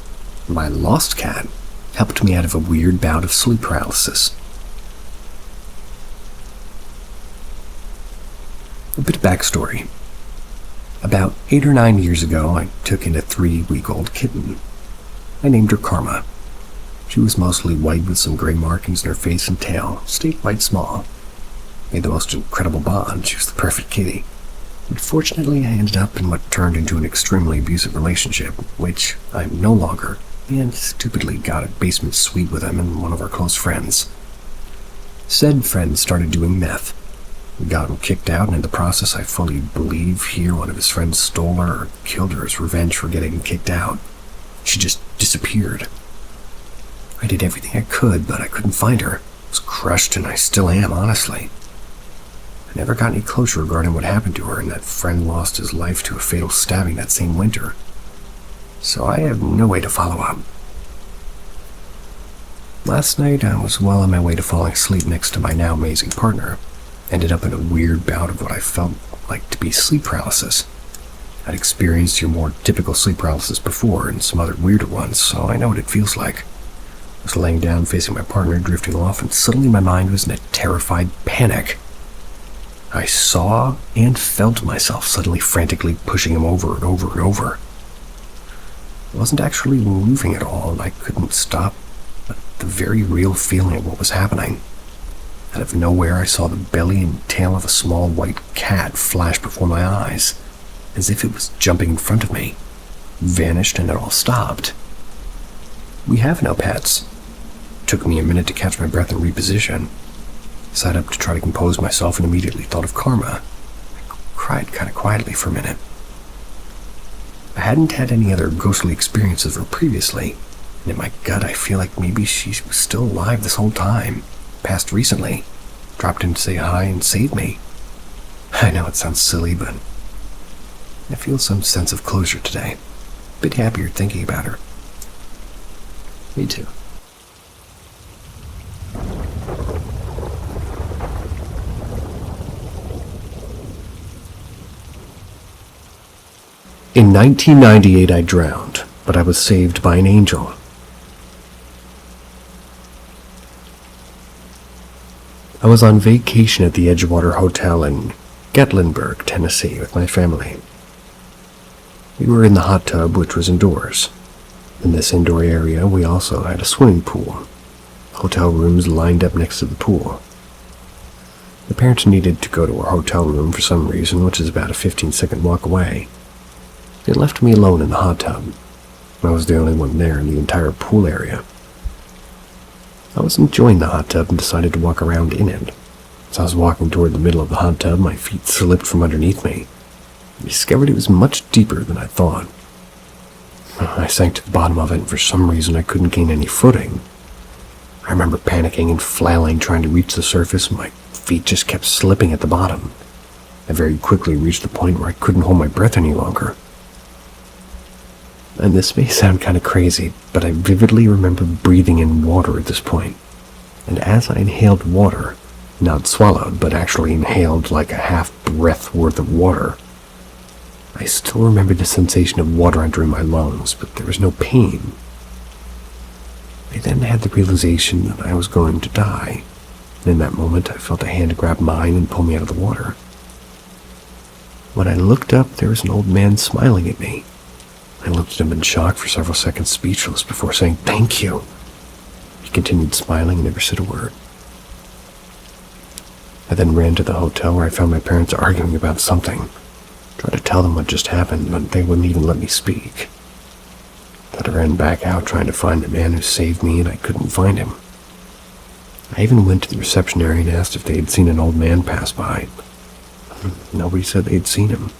my lost cat, helped me out of a weird bout of sleep paralysis. A bit of backstory. About 8 or 9 years ago, I took in a 3-week-old kitten. I named her Karma. She was mostly white with some gray markings in her face and tail, stayed quite small. Made the most incredible bond. She was the perfect kitty. Unfortunately, I ended up in what turned into an extremely abusive relationship, which I'm no longer, and stupidly got a basement suite with him and one of our close friends. Said friend started doing meth. We got him kicked out, and in the process I fully believe here one of his friends stole her or killed her as revenge for getting kicked out. She just disappeared. I did everything I could, but I couldn't find her. I was crushed, and I still am, honestly. I never got any closure regarding what happened to her, and that friend lost his life to a fatal stabbing that same winter. So I have no way to follow up. Last night, I was well on my way to falling asleep next to my now amazing partner. Ended up in a weird bout of what I felt like to be sleep paralysis. I'd experienced your more typical sleep paralysis before and some other weirder ones, so I know what it feels like. I was laying down facing my partner, drifting off, and suddenly my mind was in a terrified panic. I saw and felt myself suddenly frantically pushing him over and over and over. I wasn't actually moving at all, and I couldn't stop, but the very real feeling of what was happening. Out of nowhere, I saw the belly and tail of a small white cat flash before my eyes, as if it was jumping in front of me. Vanished, and it all stopped. We have no pets. It took me a minute to catch my breath and reposition. Sat up to try to compose myself and immediately thought of Karma. I cried kind of quietly for a minute. I hadn't had any other ghostly experiences with her previously, and in my gut I feel like maybe she was still alive this whole time. Passed recently. Dropped in to say hi and save me. I know it sounds silly, but I feel some sense of closure today. A bit happier thinking about her. Me too. In 1998, I drowned, but I was saved by an angel. I was on vacation at the Edgewater Hotel in Gatlinburg, Tennessee, with my family. We were in the hot tub, which was indoors. In this indoor area, we also had a swimming pool. Hotel rooms lined up next to the pool. The parents needed to go to our hotel room for some reason, which is about a 15-second walk away. They left me alone in the hot tub. I was the only one there in the entire pool area. I was enjoying the hot tub and decided to walk around in it. As I was walking toward the middle of the hot tub, my feet slipped from underneath me. I discovered it was much deeper than I thought. I sank to the bottom of it, and for some reason I couldn't gain any footing. I remember panicking and flailing, trying to reach the surface, and my feet just kept slipping at the bottom. I very quickly reached the point where I couldn't hold my breath any longer. And this may sound kind of crazy, but I vividly remember breathing in water at this point. And as I inhaled water, not swallowed, but actually inhaled like a half-breath worth of water, I still remembered the sensation of water entering my lungs, but there was no pain. I then had the realization that I was going to die, and in that moment I felt a hand grab mine and pull me out of the water. When I looked up, there was an old man smiling at me. I looked at him in shock for several seconds, speechless, before saying, "Thank you." He continued smiling and never said a word. I then ran to the hotel where I found my parents arguing about something. Tried to tell them what just happened, but they wouldn't even let me speak. Then I ran back out trying to find the man who saved me, and I couldn't find him. I even went to the reception area and asked if they had seen an old man pass by. Nobody said they'd seen him.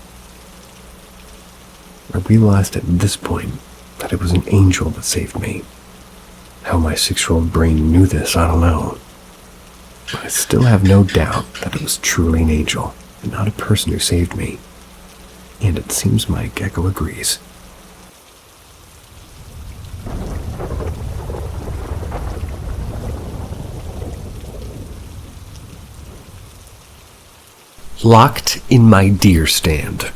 I realized at this point that it was an angel that saved me. How my 6-year-old brain knew this, I don't know. But I still have no doubt that it was truly an angel and not a person who saved me. And it seems my gecko agrees. Locked in my deer stand.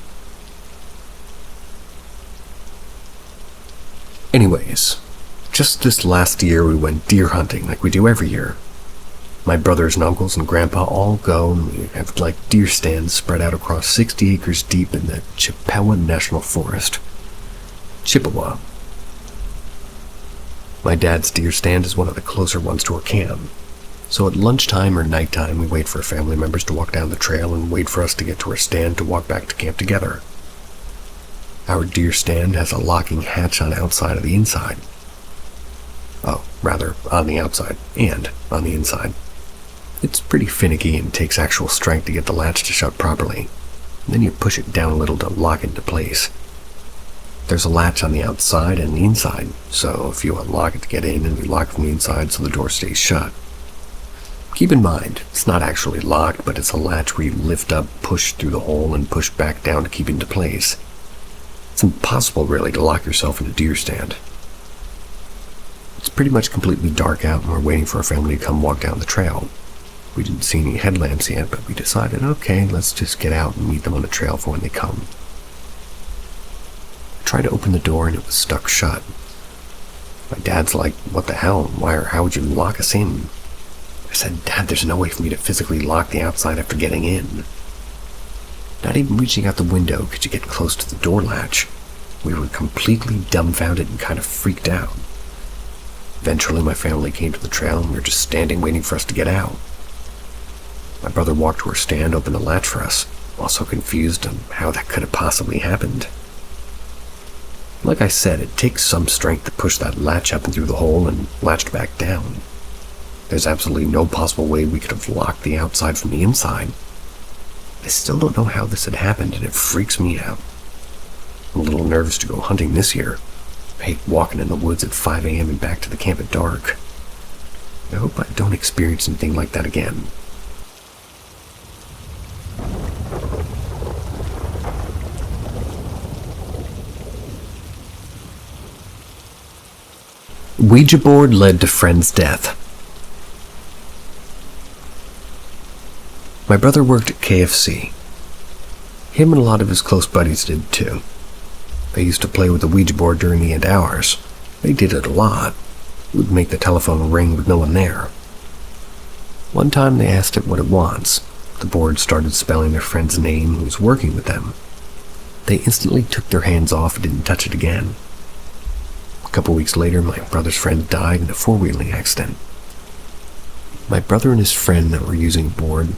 Anyways, just this last year we went deer hunting like we do every year. My brothers and uncles and grandpa all go, and we have deer stands spread out across 60 acres deep in the Chippewa National Forest. Chippewa. My dad's deer stand is one of the closer ones to our camp. So at lunchtime or nighttime, we wait for family members to walk down the trail and wait for us to get to our stand to walk back to camp together. Our deer stand has a locking hatch on the outside of the inside. Oh, rather, on the outside and on the inside. It's pretty finicky and takes actual strength to get the latch to shut properly. And then you push it down a little to lock it into place. There's a latch on the outside and the inside, so if you unlock it to get in and you lock it from the inside so the door stays shut. Keep in mind, it's not actually locked, but it's a latch where you lift up, push through the hole, and push back down to keep it into place. It's impossible, really, to lock yourself in a deer stand. It's pretty much completely dark out, and we're waiting for our family to come walk down the trail. We didn't see any headlamps yet, but we decided, okay, let's just get out and meet them on the trail for when they come. I tried to open the door, and it was stuck shut. My dad's like, what the hell? How would you lock us in? I said, Dad, there's no way for me to physically lock the outside after getting in. Not even reaching out the window could you get close to the door latch. We were completely dumbfounded and kind of freaked out. Eventually, my family came to the trail and we were just standing waiting for us to get out. My brother walked to our stand, opened the latch for us, also confused on how that could have possibly happened. Like I said, it takes some strength to push that latch up and through the hole and latched back down. There's absolutely no possible way we could have locked the outside from the inside. I still don't know how this had happened, and it freaks me out. I'm a little nervous to go hunting this year. I hate walking in the woods at 5 a.m. and back to the camp at dark. I hope I don't experience anything like that again. Ouija board led to friend's death. My brother worked at KFC. Him and a lot of his close buddies did too. They used to play with the Ouija board during the end hours. They did it a lot. It would make the telephone ring with no one there. One time they asked it what it wants. The board started spelling their friend's name who was working with them. They instantly took their hands off and didn't touch it again. A couple weeks later, my brother's friend died in a four-wheeling accident. My brother and his friend that were using the board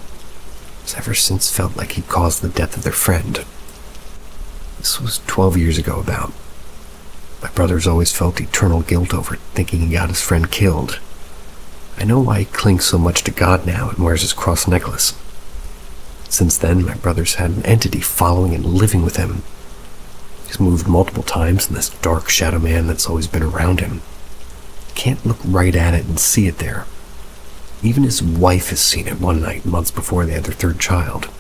has ever since felt like he caused the death of their friend. This was 12 years ago about. My brother's always felt eternal guilt over it, thinking he got his friend killed. I know why he clings so much to God now and wears his cross necklace. Since then, my brother's had an entity following and living with him. He's moved multiple times in this dark shadow man that's always been around him. Can't look right at it and see it there. Even his wife has seen it one night, months before they had their third child.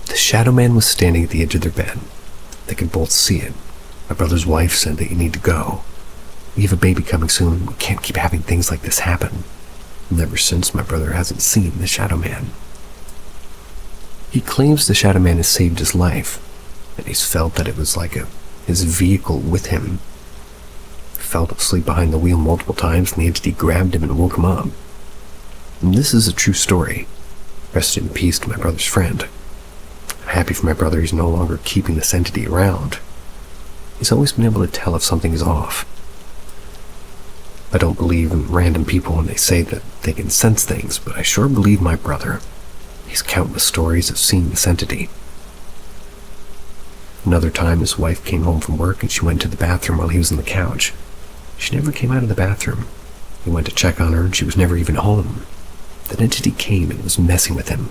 The shadow man was standing at the edge of their bed. They could both see it. My brother's wife said that you need to go. We have a baby coming soon. We can't keep having things like this happen. And ever since, my brother hasn't seen the shadow man. He claims the shadow man has saved his life, and he's felt that it was like his vehicle with him. Fell asleep behind the wheel multiple times, and the entity grabbed him and woke him up. And this is a true story. Rest in peace to my brother's friend. I'm happy for my brother he's no longer keeping this entity around. He's always been able to tell if something is off. I don't believe in random people when they say that they can sense things, but I sure believe my brother. He's countless stories of seeing this entity. Another time, his wife came home from work and she went to the bathroom while he was on the couch. She never came out of the bathroom. He went to check on her and she was never even home. That entity came and was messing with him.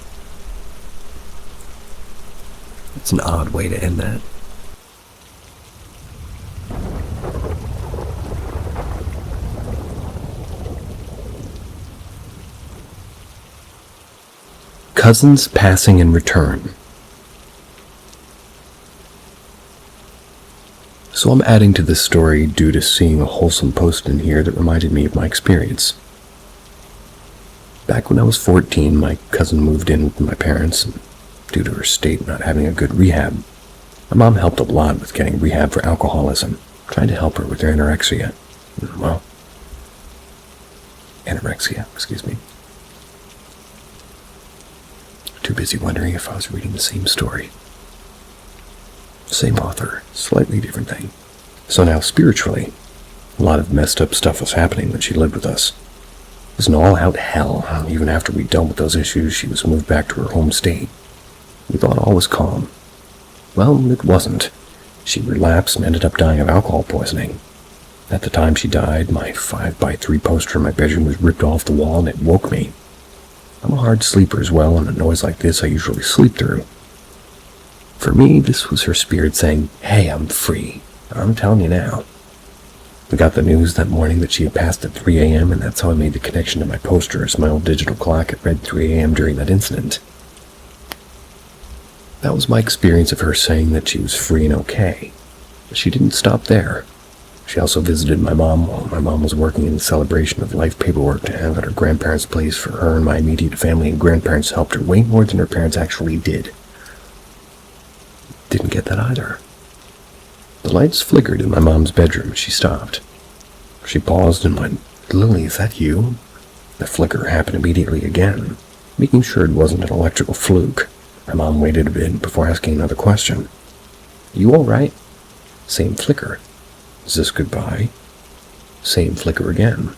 It's an odd way to end that. Cousins passing in return. So I'm adding to this story due to seeing a wholesome post in here that reminded me of my experience. Back when I was 14, my cousin moved in with my parents, and due to her state not having a good rehab, my mom helped a lot with getting rehab for alcoholism, trying to help her with her anorexia. Excuse me. Too busy wondering if I was reading the same story. Same author, slightly different thing. So now, spiritually, a lot of messed up stuff was happening when she lived with us. It was an all-out hell. Even after we dealt with those issues, she was moved back to her home state. We thought all was calm. Well, it wasn't. She relapsed and ended up dying of alcohol poisoning. At the time she died, my 5x3 poster in my bedroom was ripped off the wall and it woke me. I'm a hard sleeper as well, and a noise like this I usually sleep through. For me, this was her spirit saying, "Hey, I'm free. I'm telling you now." We got the news that morning that she had passed at 3 a.m., and that's how I made the connection to my poster as my old digital clock had read 3 a.m. during that incident. That was my experience of her saying that she was free and okay. But she didn't stop there. She also visited my mom while my mom was working in the celebration of life paperwork to have at her grandparents' place for her, and my immediate family and grandparents helped her way more than her parents actually did. Didn't get that either. The lights flickered in my mom's bedroom and she stopped. She paused and went, "Lily, is that you?" The flicker happened immediately again. Making sure it wasn't an electrical fluke, my mom waited a bit before asking another question. "You all right?" Same flicker. "Is this goodbye?" Same flicker again.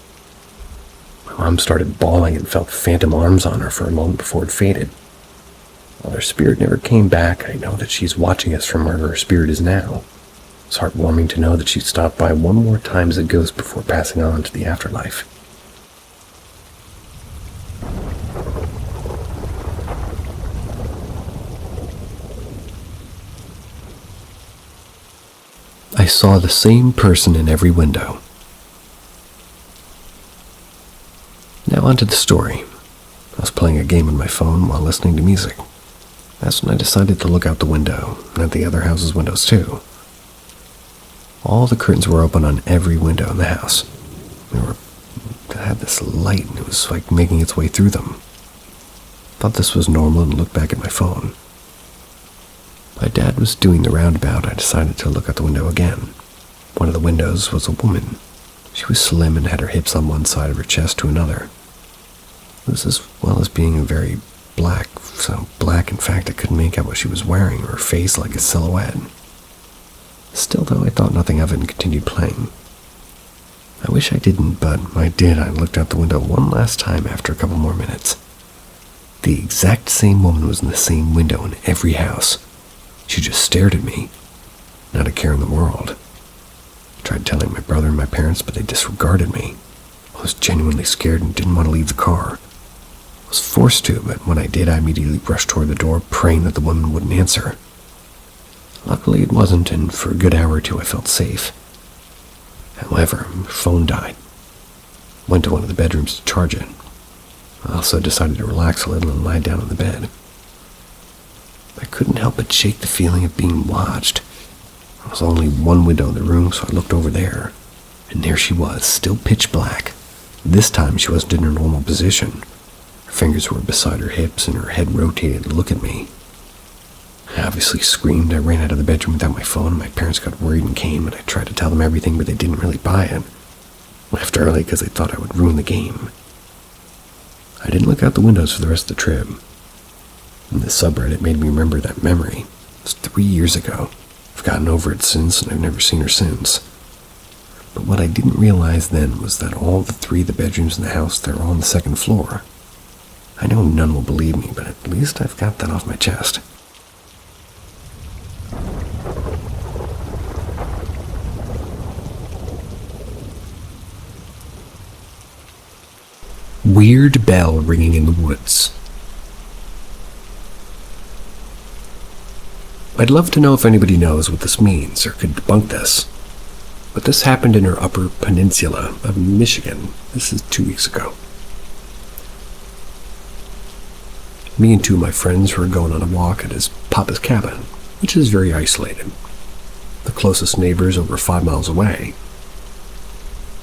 My mom started bawling and felt phantom arms on her for a moment before it faded. While her spirit never came back, I know that she's watching us from wherever her spirit is now. It's heartwarming to know that she stopped by one more time as a ghost before passing on to the afterlife. I saw the same person in every window. Now onto the story. I was playing a game on my phone while listening to music. That's when I decided to look out the window, and at the other house's windows too. All the curtains were open on every window in the house. They had this light, and it was like making its way through them. Thought this was normal and looked back at my phone. My dad was doing the roundabout. I decided to look out the window again. One of the windows was a woman. She was slim and had her hips on one side of her chest to another. It was as well as being very black, so black in fact I couldn't make out what she was wearing, or her face like a silhouette. Still though, I thought nothing of it and continued playing. I wish I didn't, but I did. I looked out the window one last time after a couple more minutes. The exact same woman was in the same window in every house. She just stared at me, not a care in the world. I tried telling my brother and my parents, but they disregarded me. I was genuinely scared and didn't want to leave the car. I was forced to, but when I did, I immediately rushed toward the door, praying that the woman wouldn't answer. Luckily it wasn't, and for a good hour or two I felt safe. However, my phone died. Went to one of the bedrooms to charge it. I also decided to relax a little and lie down on the bed. I couldn't help but shake the feeling of being watched. There was only one window in the room, so I looked over there. And there she was, still pitch black. This time she wasn't in her normal position. Her fingers were beside her hips and her head rotated to look at me. I obviously screamed. I ran out of the bedroom without my phone, and my parents got worried and came, and I tried to tell them everything, but they didn't really buy it. Left early because they thought I would ruin the game. I didn't look out the windows for the rest of the trip. And the subreddit made me remember that memory. It was 3 years ago. I've gotten over it since, and I've never seen her since. But what I didn't realize then was that all the 3 of the bedrooms in the house, they're all on the 2nd floor. I know none will believe me, but at least I've got that off my chest. Weird bell ringing in the woods. I'd love to know if anybody knows what this means or could debunk this, but this happened in our Upper Peninsula of Michigan. This is 2 weeks ago. Me and two of my friends were going on a walk at his papa's cabin, which is very isolated. The closest neighbor is over 5 miles away.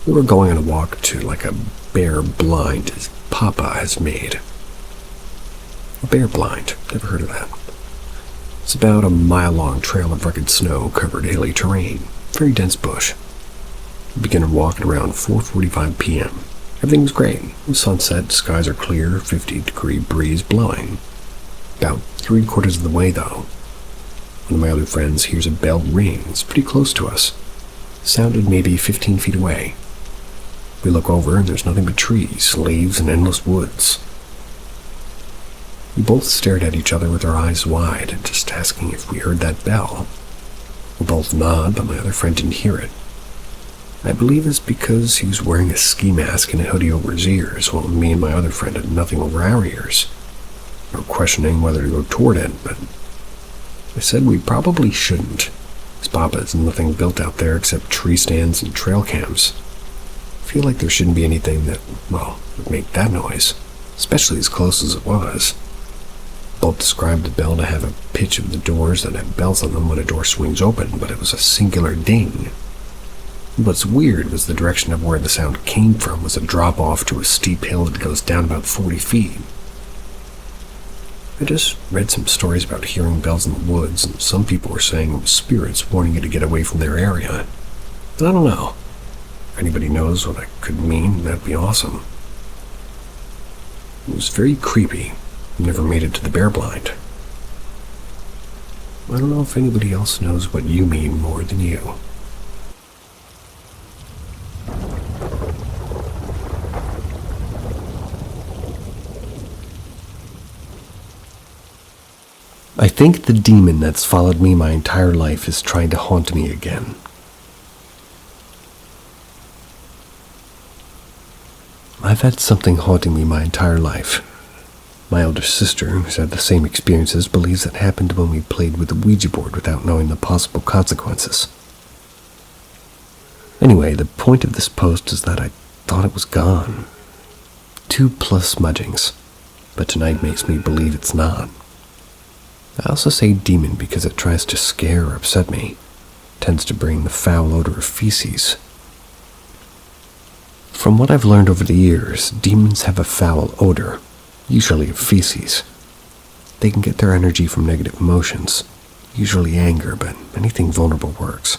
We were going on a walk to like a bear blind his papa has made. A bear blind, never heard of that. It's about a mile-long trail of rugged snow-covered hilly terrain, very dense bush. We began walking around 4:45 p.m. Everything was great. The sunset, skies are clear, 50-degree breeze blowing. About 3/4 of the way, though, one of my other friends hears a bell ring. It's pretty close to us. It sounded maybe 15 feet away. We look over and there's nothing but trees, leaves, and endless woods. We both stared at each other with our eyes wide, just asking if we heard that bell. We both nod, but my other friend didn't hear it. I believe it's because he was wearing a ski mask and a hoodie over his ears, while me and my other friend had nothing over our ears. We were questioning whether to go toward it, but I said we probably shouldn't. His papa has nothing built out there except tree stands and trail cams. I feel like there shouldn't be anything that, would make that noise, especially as close as it was. Both described the bell to have a pitch of the doors that have bells on them when a door swings open, but it was a singular ding. What's weird was the direction of where the sound came from was a drop-off to a steep hill that goes down about 40 feet. I just read some stories about hearing bells in the woods, and some people were saying it was spirits warning you to get away from their area. But I don't know. If anybody knows what it could mean, that'd be awesome. It was very creepy. Never made it to the bear blind. I don't know if anybody else knows what you mean more than you. I think the demon that's followed me my entire life is trying to haunt me again. I've had something haunting me my entire life. My older sister, who's had the same experiences, believes it happened when we played with the Ouija board without knowing the possible consequences. Anyway, the point of this post is that I thought it was gone. 2+ smudgings, but tonight makes me believe it's not. I also say demon because it tries to scare or upset me. It tends to bring the foul odor of feces. From what I've learned over the years, demons have a foul odor, usually of feces. They can get their energy from negative emotions, usually anger, but anything vulnerable works.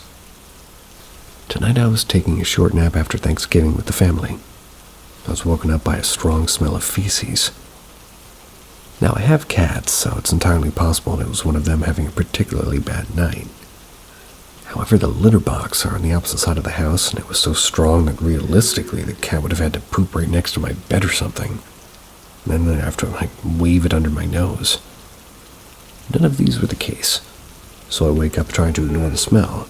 Tonight I was taking a short nap after Thanksgiving with the family. I was woken up by a strong smell of feces. Now I have cats, so it's entirely possible it was one of them having a particularly bad night. However, the litter box are on the opposite side of the house, and it was so strong that realistically the cat would have had to poop right next to my bed or something. And then I have to wave it under my nose. None of these were the case, so I wake up trying to ignore the smell,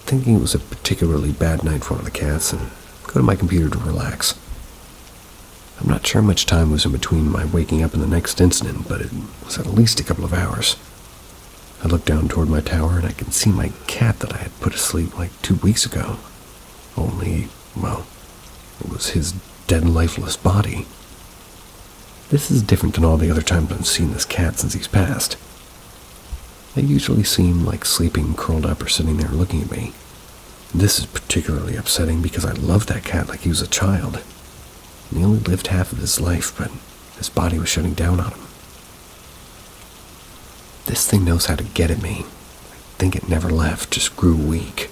thinking it was a particularly bad night for one of the cats, and go to my computer to relax. I'm not sure how much time was in between my waking up and the next incident, but it was at least a couple of hours. I look down toward my tower and I can see my cat that I had put asleep like 2 weeks ago. Only, it was his dead, lifeless body. This is different than all the other times I've seen this cat since he's passed. They usually seem like sleeping, curled up, or sitting there looking at me. This is particularly upsetting because I loved that cat like he was a child. And he only lived half of his life, but his body was shutting down on him. This thing knows how to get at me. I think it never left, just grew weak.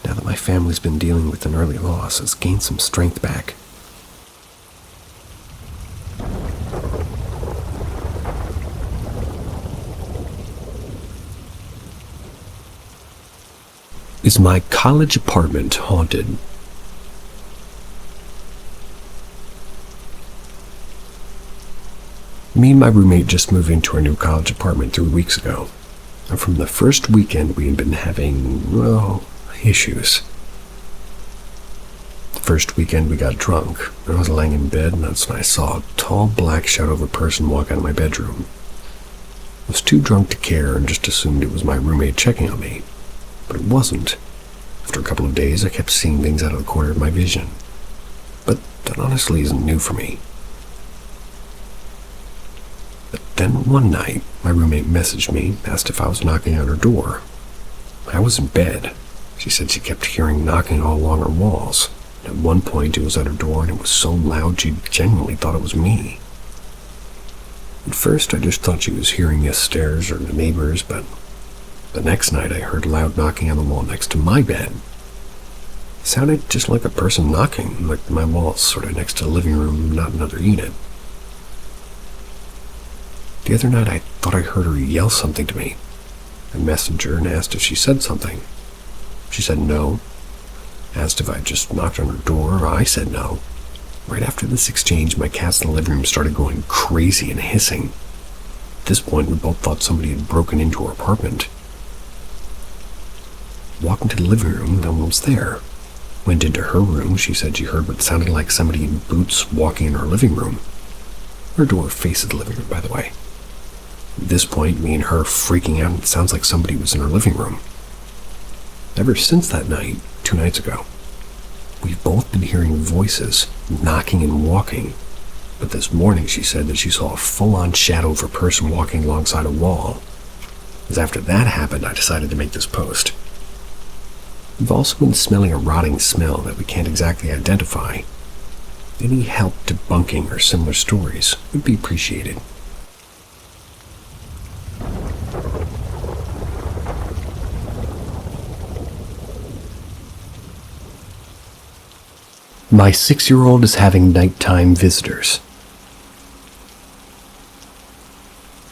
Now that my family's been dealing with an early loss, it's gained some strength back. Is my college apartment haunted? Me and my roommate just moved into our new college apartment 3 weeks ago. And from the first weekend, we had been having, issues. first weekend we got drunk. I was laying in bed, and that's when I saw a tall black shadow-over person walk out of my bedroom. I was too drunk to care and just assumed it was my roommate checking on me. But it wasn't. After a couple of days, I kept seeing things out of the corner of my vision. But that honestly isn't new for me. But then one night, my roommate messaged me, asked if I was knocking on her door. I was in bed. She said she kept hearing knocking all along her walls. At one point, it was at her door, and it was so loud she genuinely thought it was me. At first, I just thought she was hearing the stairs or the neighbors, but the next night I heard loud knocking on the wall next to my bed. It sounded just like a person knocking, like my wall's sort of next to the living room, not another unit. The other night, I thought I heard her yell something to me. I messaged her and asked if she said something. She said no. Asked if I just knocked on her door. I said no. Right after this exchange, my cats in the living room started going crazy and hissing. At this point, we both thought somebody had broken into our apartment. Walked into the living room, no one was there. Went into her room. She said she heard what sounded like somebody in boots walking in her living room. Her door faces the living room, by the way. At this point, me and her freaking out, it sounds like somebody was in her living room. Ever since that night, 2 nights ago, we've both been hearing voices, knocking and walking. But this morning she said that she saw a full-on shadow of a person walking alongside a wall. As after that happened, I decided to make this post. We've also been smelling a rotting smell that we can't exactly identify. Any help debunking or similar stories would be appreciated. My 6-year-old is having nighttime visitors.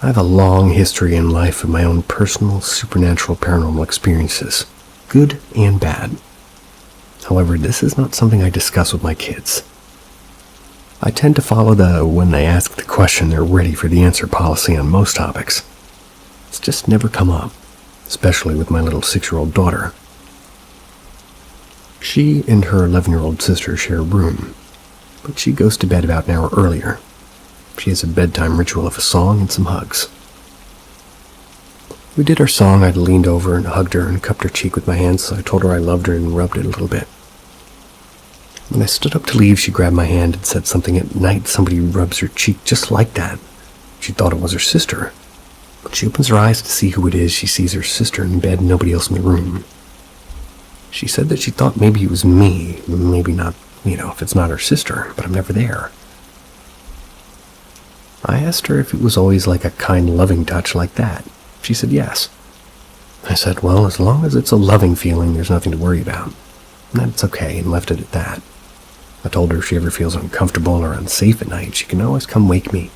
I have a long history in life of my own personal supernatural paranormal experiences, good and bad. However, this is not something I discuss with my kids. I tend to follow the when they ask the question, they're ready for the answer policy on most topics. It's just never come up, especially with my little 6-year-old daughter. She and her 11-year-old sister share a room, but she goes to bed about an hour earlier. She has a bedtime ritual of a song and some hugs. We did our song. I leaned over and hugged her and cupped her cheek with my hands, so I told her I loved her and rubbed it a little bit. When I stood up to leave, she grabbed my hand and said something. At night, somebody rubs her cheek just like that. She thought it was her sister. When she opens her eyes to see who it is, she sees her sister in bed and nobody else in the room. She said that she thought maybe it was me, maybe not, if it's not her sister, but I'm never there. I asked her if it was always like a kind, loving touch like that. She said yes. I said, well, as long as it's a loving feeling, there's nothing to worry about. And that it's okay, and left it at that. I told her if she ever feels uncomfortable or unsafe at night, she can always come wake me.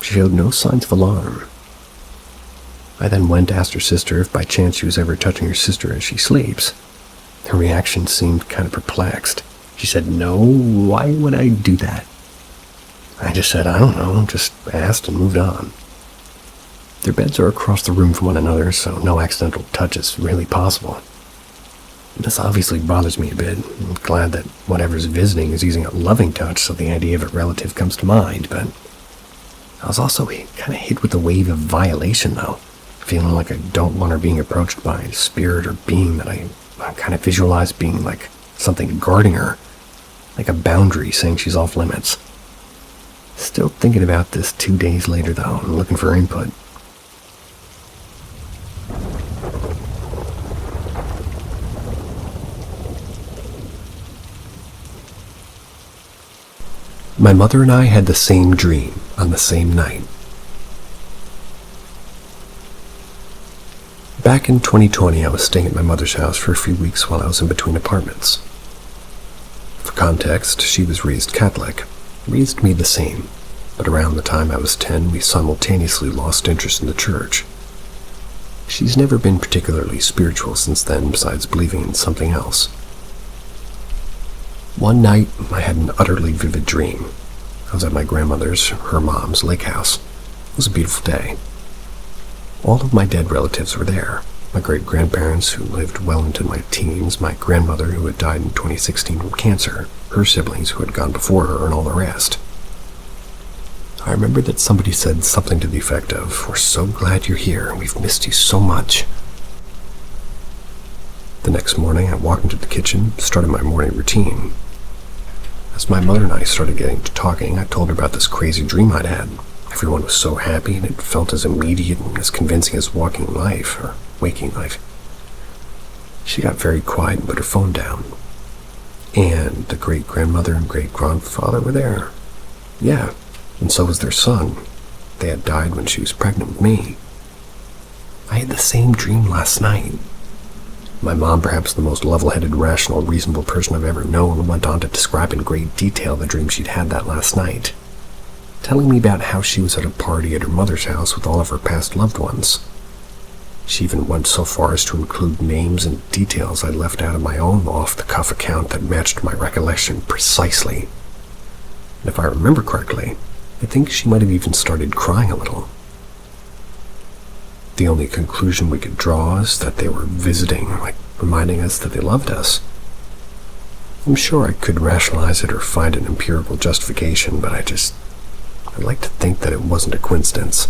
She showed no signs of alarm. I then went to ask her sister if by chance she was ever touching her sister as she sleeps. Her reaction seemed kind of perplexed. She said, no, why would I do that? I just said, I don't know, just asked and moved on. Their beds are across the room from one another, so no accidental touch is really possible. This obviously bothers me a bit. I'm glad that whatever's visiting is using a loving touch, so the idea of a relative comes to mind, but I was also kind of hit with a wave of violation, though. Feeling like I don't want her being approached by a spirit or being that I kind of visualize being like something guarding her, like a boundary saying she's off limits. Still thinking about this 2 days later, though, and looking for input. My mother and I had the same dream on the same night. Back in 2020, I was staying at my mother's house for a few weeks while I was in between apartments. For context, she was raised Catholic, raised me the same, but around the time I was 10, we simultaneously lost interest in the church. She's never been particularly spiritual since then, besides believing in something else. One night, I had an utterly vivid dream. I was at my grandmother's, her mom's, lake house. It was a beautiful day. All of my dead relatives were there, my great-grandparents who lived well into my teens, my grandmother who had died in 2016 from cancer, her siblings who had gone before her, and all the rest. I remember that somebody said something to the effect of, "We're so glad you're here. We've missed you so much." The next morning, I walked into the kitchen, started my morning routine. As my mother and I started getting to talking, I told her about this crazy dream I'd had. Everyone was so happy, and it felt as immediate and as convincing as waking life. She got very quiet and put her phone down. And the great-grandmother and great-grandfather were there. Yeah, and so was their son. They had died when she was pregnant with me. I had the same dream last night. My mom, perhaps the most level-headed, rational, reasonable person I've ever known, went on to describe in great detail the dream she'd had that last night, telling me about how she was at a party at her mother's house with all of her past loved ones. She even went so far as to include names and details I left out of my own off-the-cuff account that matched my recollection precisely. And if I remember correctly, I think she might have even started crying a little. The only conclusion we could draw is that they were visiting, reminding us that they loved us. I'm sure I could rationalize it or find an empirical justification, but I'd like to think that it wasn't a coincidence.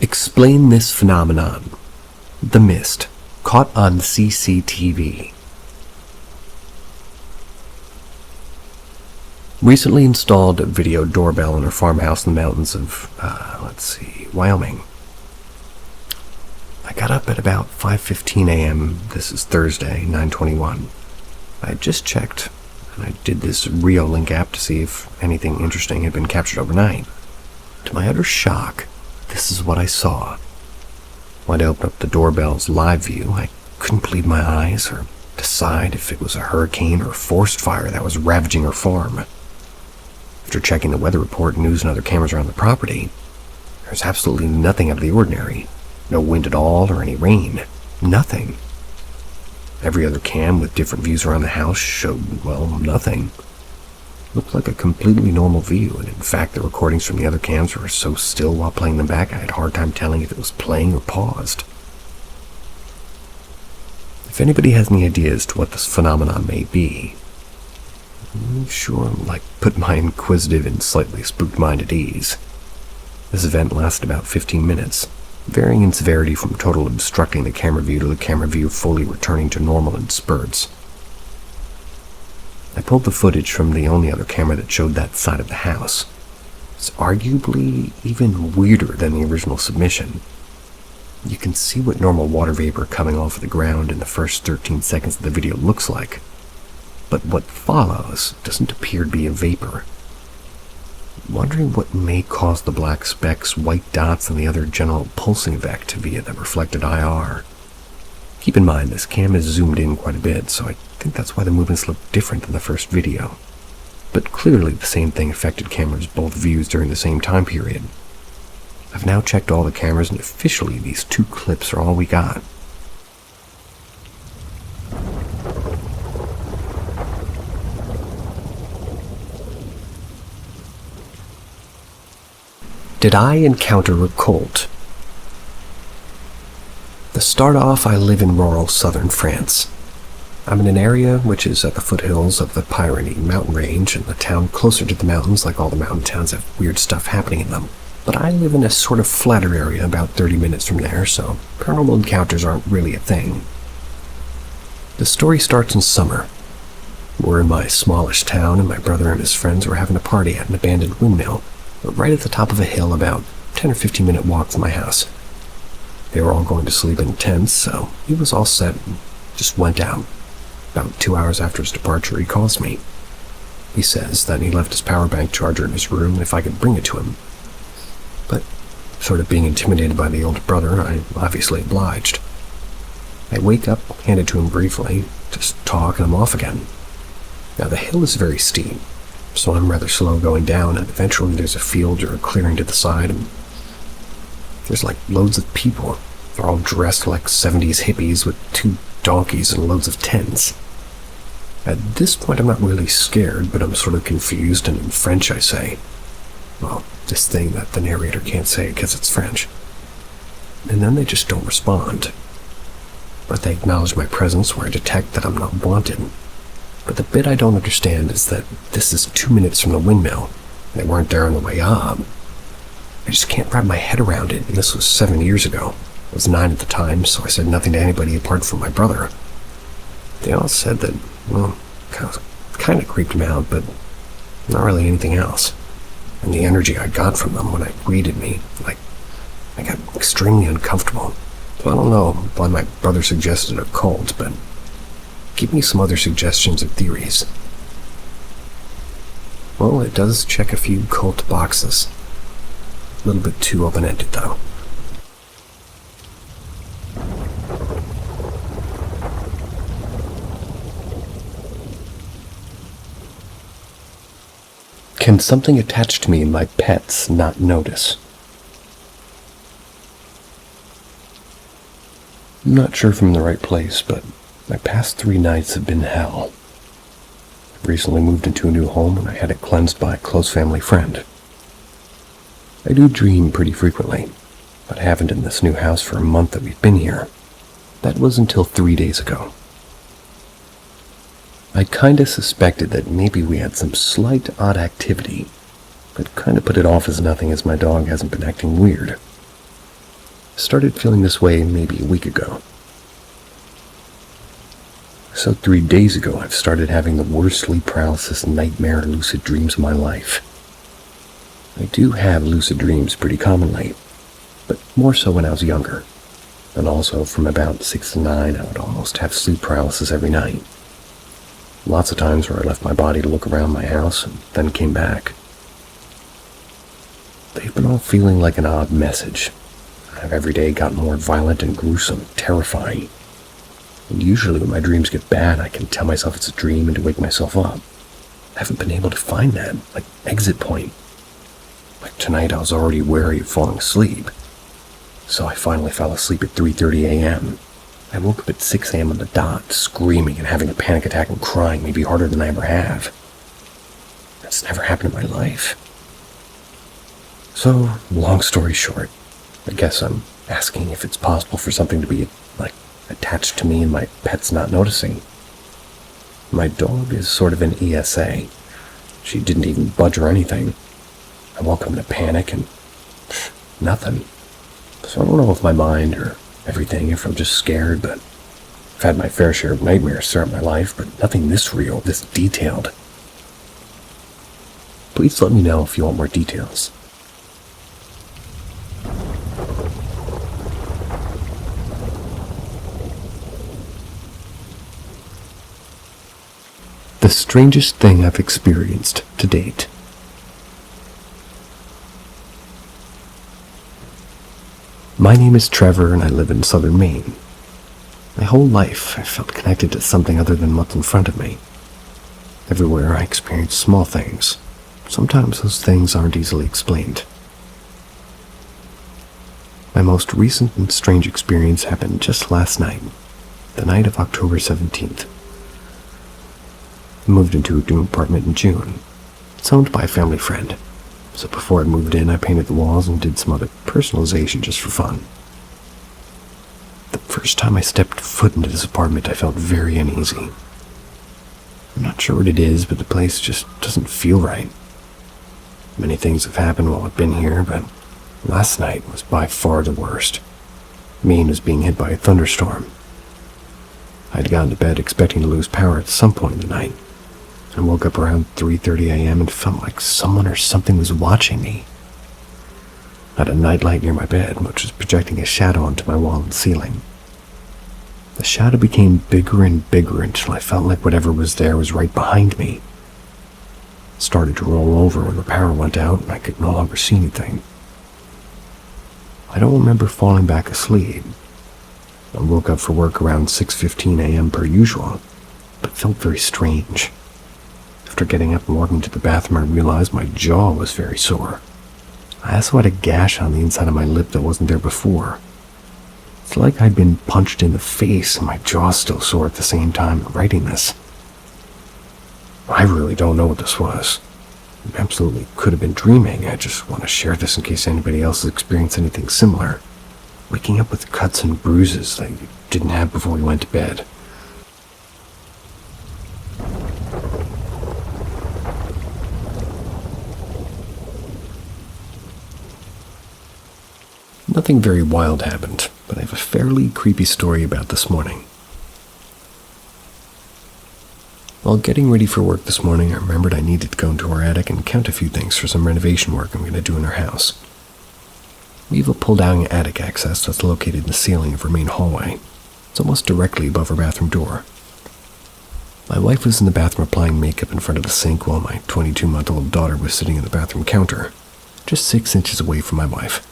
Explain this phenomenon. The mist, caught on CCTV. Recently installed a video doorbell in our farmhouse in the mountains of, Wyoming. I got up at about 5:15 a.m. This is Thursday, 9/21. I had just checked, and I did this Reolink app to see if anything interesting had been captured overnight. To my utter shock, this is what I saw. When I opened up the doorbell's live view, I couldn't believe my eyes or decide if it was a hurricane or forest fire that was ravaging our farm. After checking the weather report, news, and other cameras around the property, there was absolutely nothing out of the ordinary. No wind at all or any rain. Nothing. Every other cam with different views around the house showed, nothing. Looked like a completely normal view, and in fact the recordings from the other cams were so still while playing them back I had a hard time telling if it was playing or paused. If anybody has any ideas to what this phenomenon may be, sure, put my inquisitive and slightly spooked mind at ease. This event lasted about 15 minutes, varying in severity from total obstructing the camera view to the camera view fully returning to normal in spurts. I pulled the footage from the only other camera that showed that side of the house. It's arguably even weirder than the original submission. You can see what normal water vapor coming off of the ground in the first 13 seconds of the video looks like, but what follows doesn't appear to be a vapor. Wondering what may cause the black specks, white dots, and the other general pulsing of activity that reflected IR. Keep in mind, this cam is zoomed in quite a bit, so I think that's why the movements look different than the first video. But clearly the same thing affected cameras both views during the same time period. I've now checked all the cameras, and officially these two clips are all we got. Did I encounter a cult? To start off, I live in rural southern France. I'm in an area which is at the foothills of the Pyrenees mountain range, and the town closer to the mountains, like all the mountain towns, have weird stuff happening in them. But I live in a sort of flatter area about 30 minutes from there, so paranormal encounters aren't really a thing. The story starts in summer. We're in my smallish town, and my brother and his friends were having a party at an abandoned windmill, right at the top of a hill about 10 or 15 minute walk from my house. They were all going to sleep in tents, so he was all set and just went out. About 2 hours after his departure, he calls me. He says that he left his power bank charger in his room and if I could bring it to him. But, sort of being intimidated by the older brother, I obviously obliged. I wake up, hand it to him briefly, just talk, and I'm off again. Now the hill is very steep, so I'm rather slow going down, and eventually there's a field or a clearing to the side, and there's loads of people. They're all dressed like 70s hippies with 2 donkeys and loads of tents. At this point, I'm not really scared, but I'm sort of confused, and in French I say, well, this thing that the narrator can't say because it's French. And then they just don't respond. But they acknowledge my presence where I detect that I'm not wanted. But the bit I don't understand is that this is 2 minutes from the windmill, and they weren't there on the way up. I just can't wrap my head around it, and this was 7 years ago. I was 9 at the time, so I said nothing to anybody apart from my brother. They all said that, well, kind of creeped me out, but not really anything else. And the energy I got from them when they greeted me, I got extremely uncomfortable. So I don't know why my brother suggested a cult, but give me some other suggestions and theories. Well, it does check a few cult boxes. A little bit too open-ended, though. Can something attached to me and my pets not notice? I'm not sure if I'm in the right place, but my past 3 nights have been hell. I've recently moved into a new home and I had it cleansed by a close family friend. I do dream pretty frequently, but I haven't in this new house for a month that we've been here. That was until 3 days ago. I kinda suspected that maybe we had some slight odd activity, but kinda put it off as nothing as my dog hasn't been acting weird. I started feeling this way maybe a week ago. So 3 days ago I've started having the worst sleep paralysis nightmare lucid dreams of my life. I do have lucid dreams pretty commonly, but more so when I was younger. And also from about 6 to 9 I would almost have sleep paralysis every night. Lots of times where I left my body to look around my house and then came back. They've been all feeling like an odd message. I've every day gotten more violent and gruesome, terrifying. And usually when my dreams get bad, I can tell myself it's a dream and to wake myself up. I haven't been able to find that, exit point. Like tonight I was already wary of falling asleep. So I finally fell asleep at 3:30 a.m. I woke up at 6 a.m. on the dot, screaming and having a panic attack and crying maybe harder than I ever have. That's never happened in my life. So, long story short, I guess I'm asking if it's possible for something to be, attached to me and my pet's not noticing. My dog is sort of an ESA. She didn't even budge or anything. I woke up in a panic and nothing. So I don't know if my mind or everything, if I'm just scared, but I've had my fair share of nightmares throughout my life, but nothing this real, this detailed. Please let me know if you want more details. The strangest thing I've experienced to date. My name is Trevor and I live in southern Maine. My whole life I felt connected to something other than what's in front of me. Everywhere I experience small things. Sometimes those things aren't easily explained. My most recent and strange experience happened just last night, the night of October 17th. I moved into a new apartment in June. It's owned by a family friend. So before I moved in, I painted the walls and did some other personalization just for fun. The first time I stepped foot into this apartment, I felt very uneasy. I'm not sure what it is, but the place just doesn't feel right. Many things have happened while I've been here, but last night was by far the worst. Maine was being hit by a thunderstorm. I'd gone to bed expecting to lose power at some point in the night. I woke up around 3:30 a.m. and felt like someone or something was watching me. I had a nightlight near my bed, which was projecting a shadow onto my wall and ceiling. The shadow became bigger and bigger until I felt like whatever was there was right behind me. It started to roll over when the power went out and I could no longer see anything. I don't remember falling back asleep. I woke up for work around 6:15 a.m. per usual, but felt very strange. After getting up and walking to the bathroom, I realized my jaw was very sore. I also had a gash on the inside of my lip that wasn't there before. It's like I'd been punched in the face and my jaw still sore at the same time writing this. I really don't know what this was. I absolutely could have been dreaming. I just want to share this in case anybody else has experienced anything similar. Waking up with cuts and bruises that you didn't have before you went to bed. Nothing very wild happened, but I have a fairly creepy story about this morning. While getting ready for work this morning, I remembered I needed to go into our attic and count a few things for some renovation work I'm going to do in our house. We have a pull-down attic access that's located in the ceiling of our main hallway. It's almost directly above our bathroom door. My wife was in the bathroom applying makeup in front of the sink while my 22-month-old daughter was sitting in the bathroom counter, just 6 inches away from my wife.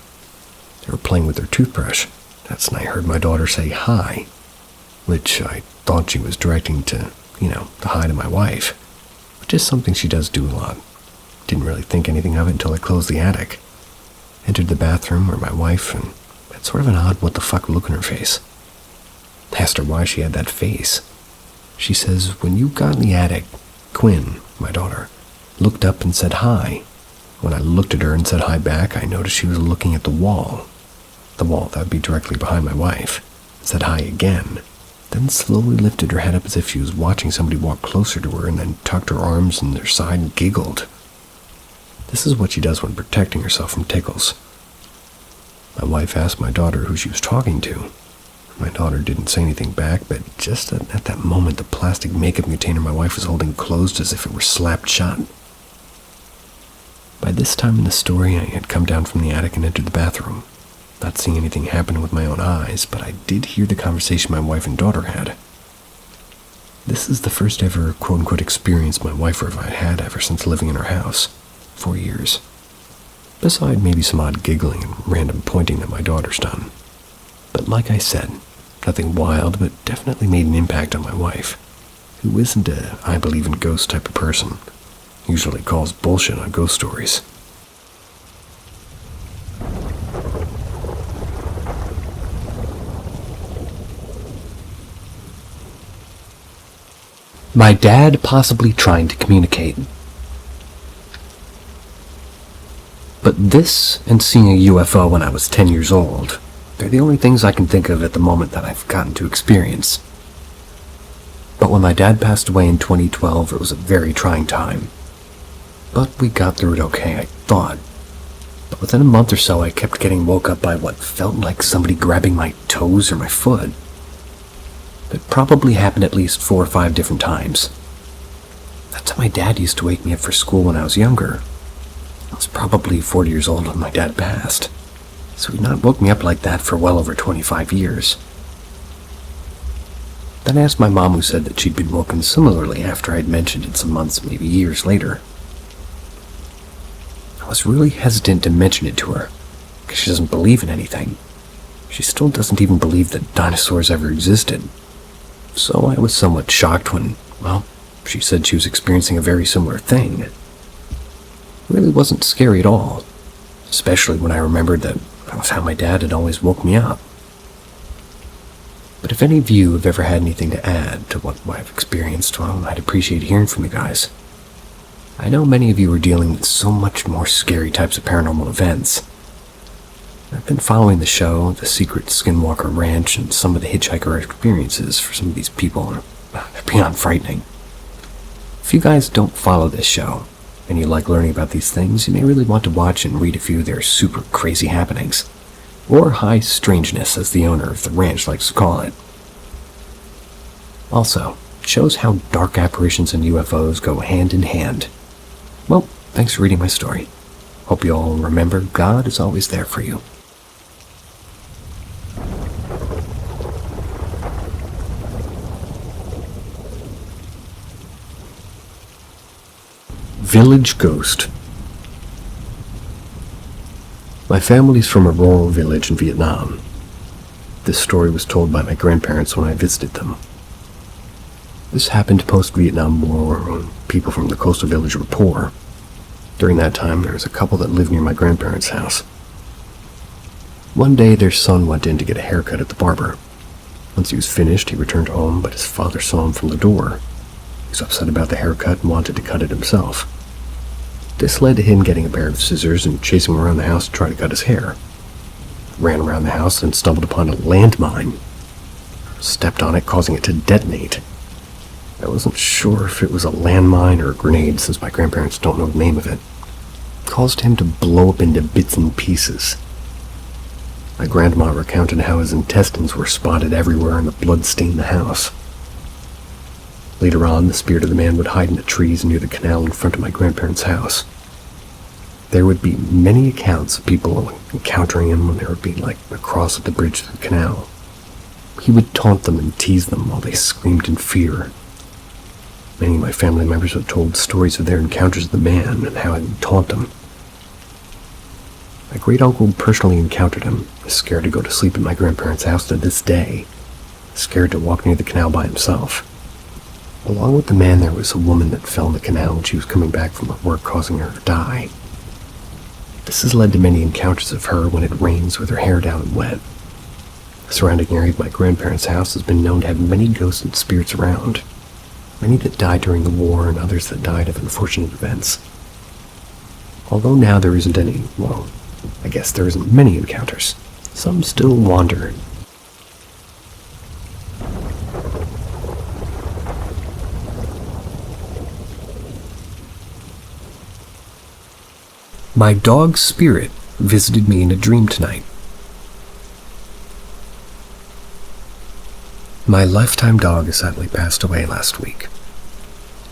They were playing with their toothbrush. That's when I heard my daughter say hi, which I thought she was directing to, the hi to my wife, which is something she does do a lot. Didn't really think anything of it until I closed the attic. Entered the bathroom where my wife, and had sort of an odd what the fuck look on her face. Asked her why she had that face. She says, when you got in the attic, Quinn, my daughter, looked up and said hi. When I looked at her and said hi back, I noticed she was looking at the wall. The wall that would be directly behind my wife. Said hi again. Then slowly lifted her head up as if she was watching somebody walk closer to her and then tucked her arms in their side and giggled. This is what she does when protecting herself from tickles. My wife asked my daughter who she was talking to. My daughter didn't say anything back, but just at that moment the plastic makeup container my wife was holding closed as if it were slapped shut. By this time in the story, I had come down from the attic and entered the bathroom. Not seeing anything happen with my own eyes, but I did hear the conversation my wife and daughter had. This is the first ever quote-unquote experience my wife or I had ever since living in our house. 4 years. Beside maybe some odd giggling and random pointing that my daughter's done. But like I said, nothing wild, but definitely made an impact on my wife, who isn't a I believe in ghosts type of person. Usually calls bullshit on ghost stories. My dad possibly trying to communicate. But this and seeing a UFO when I was 10 years old, they're the only things I can think of at the moment that I've gotten to experience. But when my dad passed away in 2012, it was a very trying time. But we got through it okay, I thought. But within a month or so, I kept getting woke up by what felt like somebody grabbing my toes or my foot. It probably happened at least 4 or 5 different times. That's how my dad used to wake me up for school when I was younger. I was probably 40 years old when my dad passed, so he'd not woke me up like that for well over 25 years. Then I asked my mom, who said that she'd been woken similarly after I'd mentioned it some months, maybe years later. I was really hesitant to mention it to her, because she doesn't believe in anything. She still doesn't even believe that dinosaurs ever existed. So I was somewhat shocked when, she said she was experiencing a very similar thing. It really wasn't scary at all, especially when I remembered that was how my dad had always woke me up. But if any of you have ever had anything to add to what I've experienced, I'd appreciate hearing from you guys. I know many of you are dealing with so much more scary types of paranormal events. I've been following the show, The Secret Skinwalker Ranch, and some of the hitchhiker experiences for some of these people are beyond frightening. If you guys don't follow this show, and you like learning about these things, you may really want to watch and read a few of their super crazy happenings, or high strangeness, as the owner of the ranch likes to call it. Also, it shows how dark apparitions and UFOs go hand in hand. Well, thanks for reading my story. Hope you all remember God is always there for you. Village Ghost. My family's from a rural village in Vietnam. This story was told by my grandparents when I visited them. This happened post-Vietnam War when people from the coastal village were poor. During that time, there was a couple that lived near my grandparents' house. One day, their son went in to get a haircut at the barber. Once he was finished, he returned home, but his father saw him from the door. was upset about the haircut and wanted to cut it himself. This led to him getting a pair of scissors and chasing around the house to try to cut his hair. Ran around the house and stumbled upon a landmine. Stepped on it, causing it to detonate. I wasn't sure if it was a landmine or a grenade, since my grandparents don't know the name of it. Caused him to blow up into bits and pieces. My grandma recounted how his intestines were spotted everywhere and the blood stained the house. Later on, the spirit of the man would hide in the trees near the canal in front of my grandparents' house. There would be many accounts of people encountering him when they would be across at the bridge of the canal. He would taunt them and tease them while they screamed in fear. Many of my family members have told stories of their encounters with the man and how he would taunt them. My great-uncle personally encountered him, is scared to go to sleep at my grandparents' house to this day, scared to walk near the canal by himself. Along with the man, there was a woman that fell in the canal when she was coming back from her work, causing her to die. This has led to many encounters of her when it rains with her hair down and wet. The surrounding area of my grandparents' house has been known to have many ghosts and spirits around. Many that died during the war and others that died of unfortunate events. Although now there isn't any, well, I guess there isn't many encounters, some still wander. My dog's spirit visited me in a dream tonight. My lifetime dog sadly passed away last week.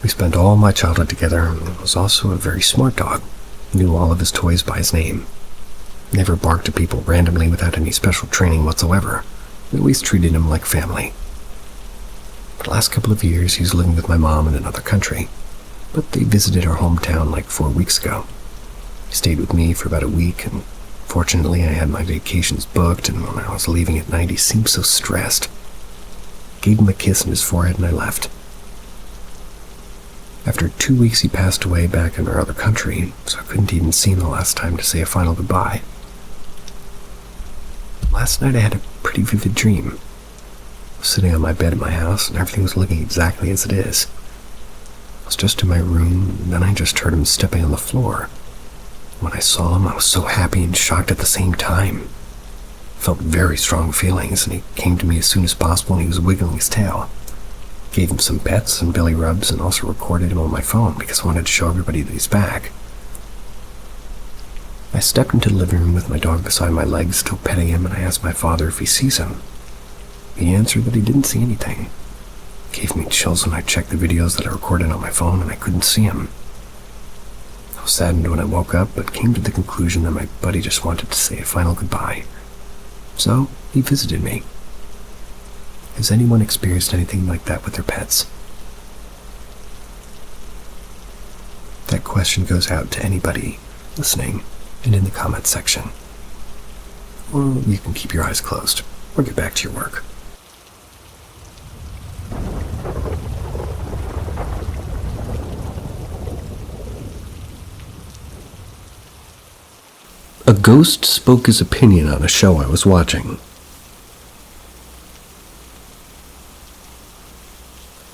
We spent all my childhood together, and he was also a very smart dog. Knew all of his toys by his name. Never barked at people randomly without any special training whatsoever. We always treated him like family. For the last couple of years, he's living with my mom in another country, but they visited our hometown 4 weeks ago. He stayed with me for about a week, and fortunately I had my vacations booked, and when I was leaving at night, he seemed so stressed. Gave him a kiss on his forehead and I left. After 2 weeks, he passed away back in our other country, so I couldn't even see him the last time to say a final goodbye. Last night I had a pretty vivid dream. I was sitting on my bed in my house and everything was looking exactly as it is. I was just in my room, and then I just heard him stepping on the floor. When I saw him, I was so happy and shocked at the same time. Felt very strong feelings, and he came to me as soon as possible and he was wiggling his tail. Gave him some pets and belly rubs and also recorded him on my phone because I wanted to show everybody that he's back. I stepped into the living room with my dog beside my legs, still petting him, and I asked my father if he sees him. He answered that he didn't see anything. Gave me chills when I checked the videos that I recorded on my phone and I couldn't see him. I was saddened when I woke up, but came to the conclusion that my buddy just wanted to say a final goodbye. So, he visited me. Has anyone experienced anything like that with their pets? That question goes out to anybody listening and in the comments section. Or you can keep your eyes closed or get back to your work. A ghost spoke his opinion on a show I was watching.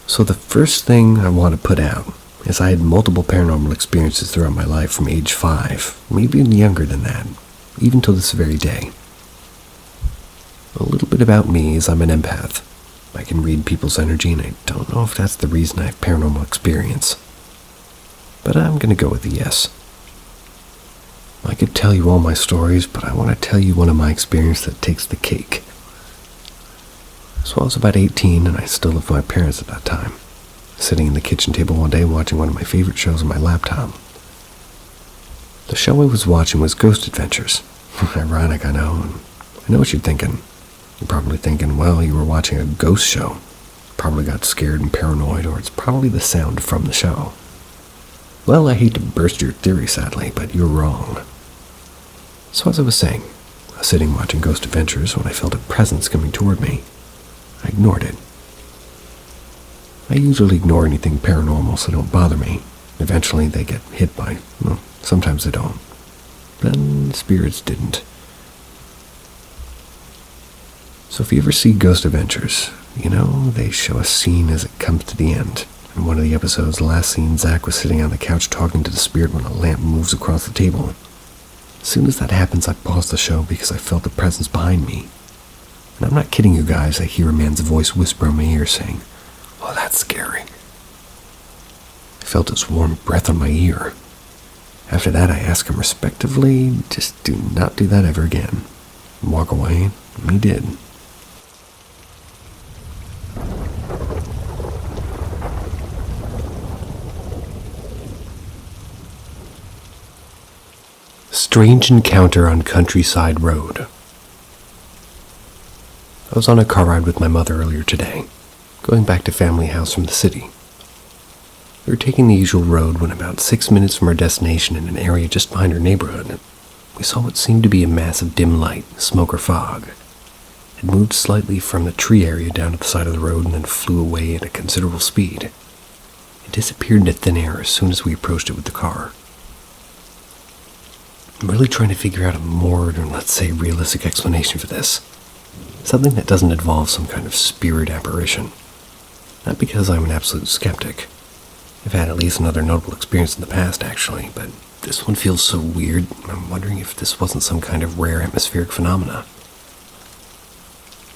So the first thing I want to put out is I had multiple paranormal experiences throughout my life from age 5, maybe even younger than that, even till this very day. A little bit about me is I'm an empath. I can read people's energy, and I don't know if that's the reason I have paranormal experience. But I'm going to go with a yes. I could tell you all my stories, but I want to tell you one of my experiences that takes the cake. So I was about 18, and I still lived with my parents at that time, sitting in the kitchen table one day watching one of my favorite shows on my laptop. The show I was watching was Ghost Adventures. Ironic, I know, and I know what you're thinking. You're probably thinking, well, you were watching a ghost show. Probably got scared and paranoid, or it's probably the sound from the show. Well, I hate to burst your theory, sadly, but you're wrong. So as I was saying, I was sitting watching Ghost Adventures when I felt a presence coming toward me. I ignored it. I usually ignore anything paranormal so they don't bother me. Eventually they get hit by, well, sometimes they don't. Then spirits didn't. So if you ever see Ghost Adventures, you know, they show a scene as it comes to the end. In one of the episodes, the last scene, Zach was sitting on the couch talking to the spirit when a lamp moves across the table. As soon as that happens, I pause the show because I felt a presence behind me. And I'm not kidding you guys, I hear a man's voice whisper in my ear saying, "Oh, that's scary." I felt his warm breath on my ear. After that, I asked him respectively, just do not do that ever again. And walk away, and he did. Strange encounter on Countryside Road. I was on a car ride with my mother earlier today, going back to family house from the city. We were taking the usual road when about 6 minutes from our destination in an area just behind our neighborhood, we saw what seemed to be a mass of dim light, smoke or fog. It moved slightly from the tree area down to the side of the road and then flew away at a considerable speed. It disappeared into thin air as soon as we approached it with the car. I'm really trying to figure out a more, let's say, realistic explanation for this. Something that doesn't involve some kind of spirit apparition. Not because I'm an absolute skeptic. I've had at least another notable experience in the past, actually, but this one feels so weird, I'm wondering if this wasn't some kind of rare atmospheric phenomena.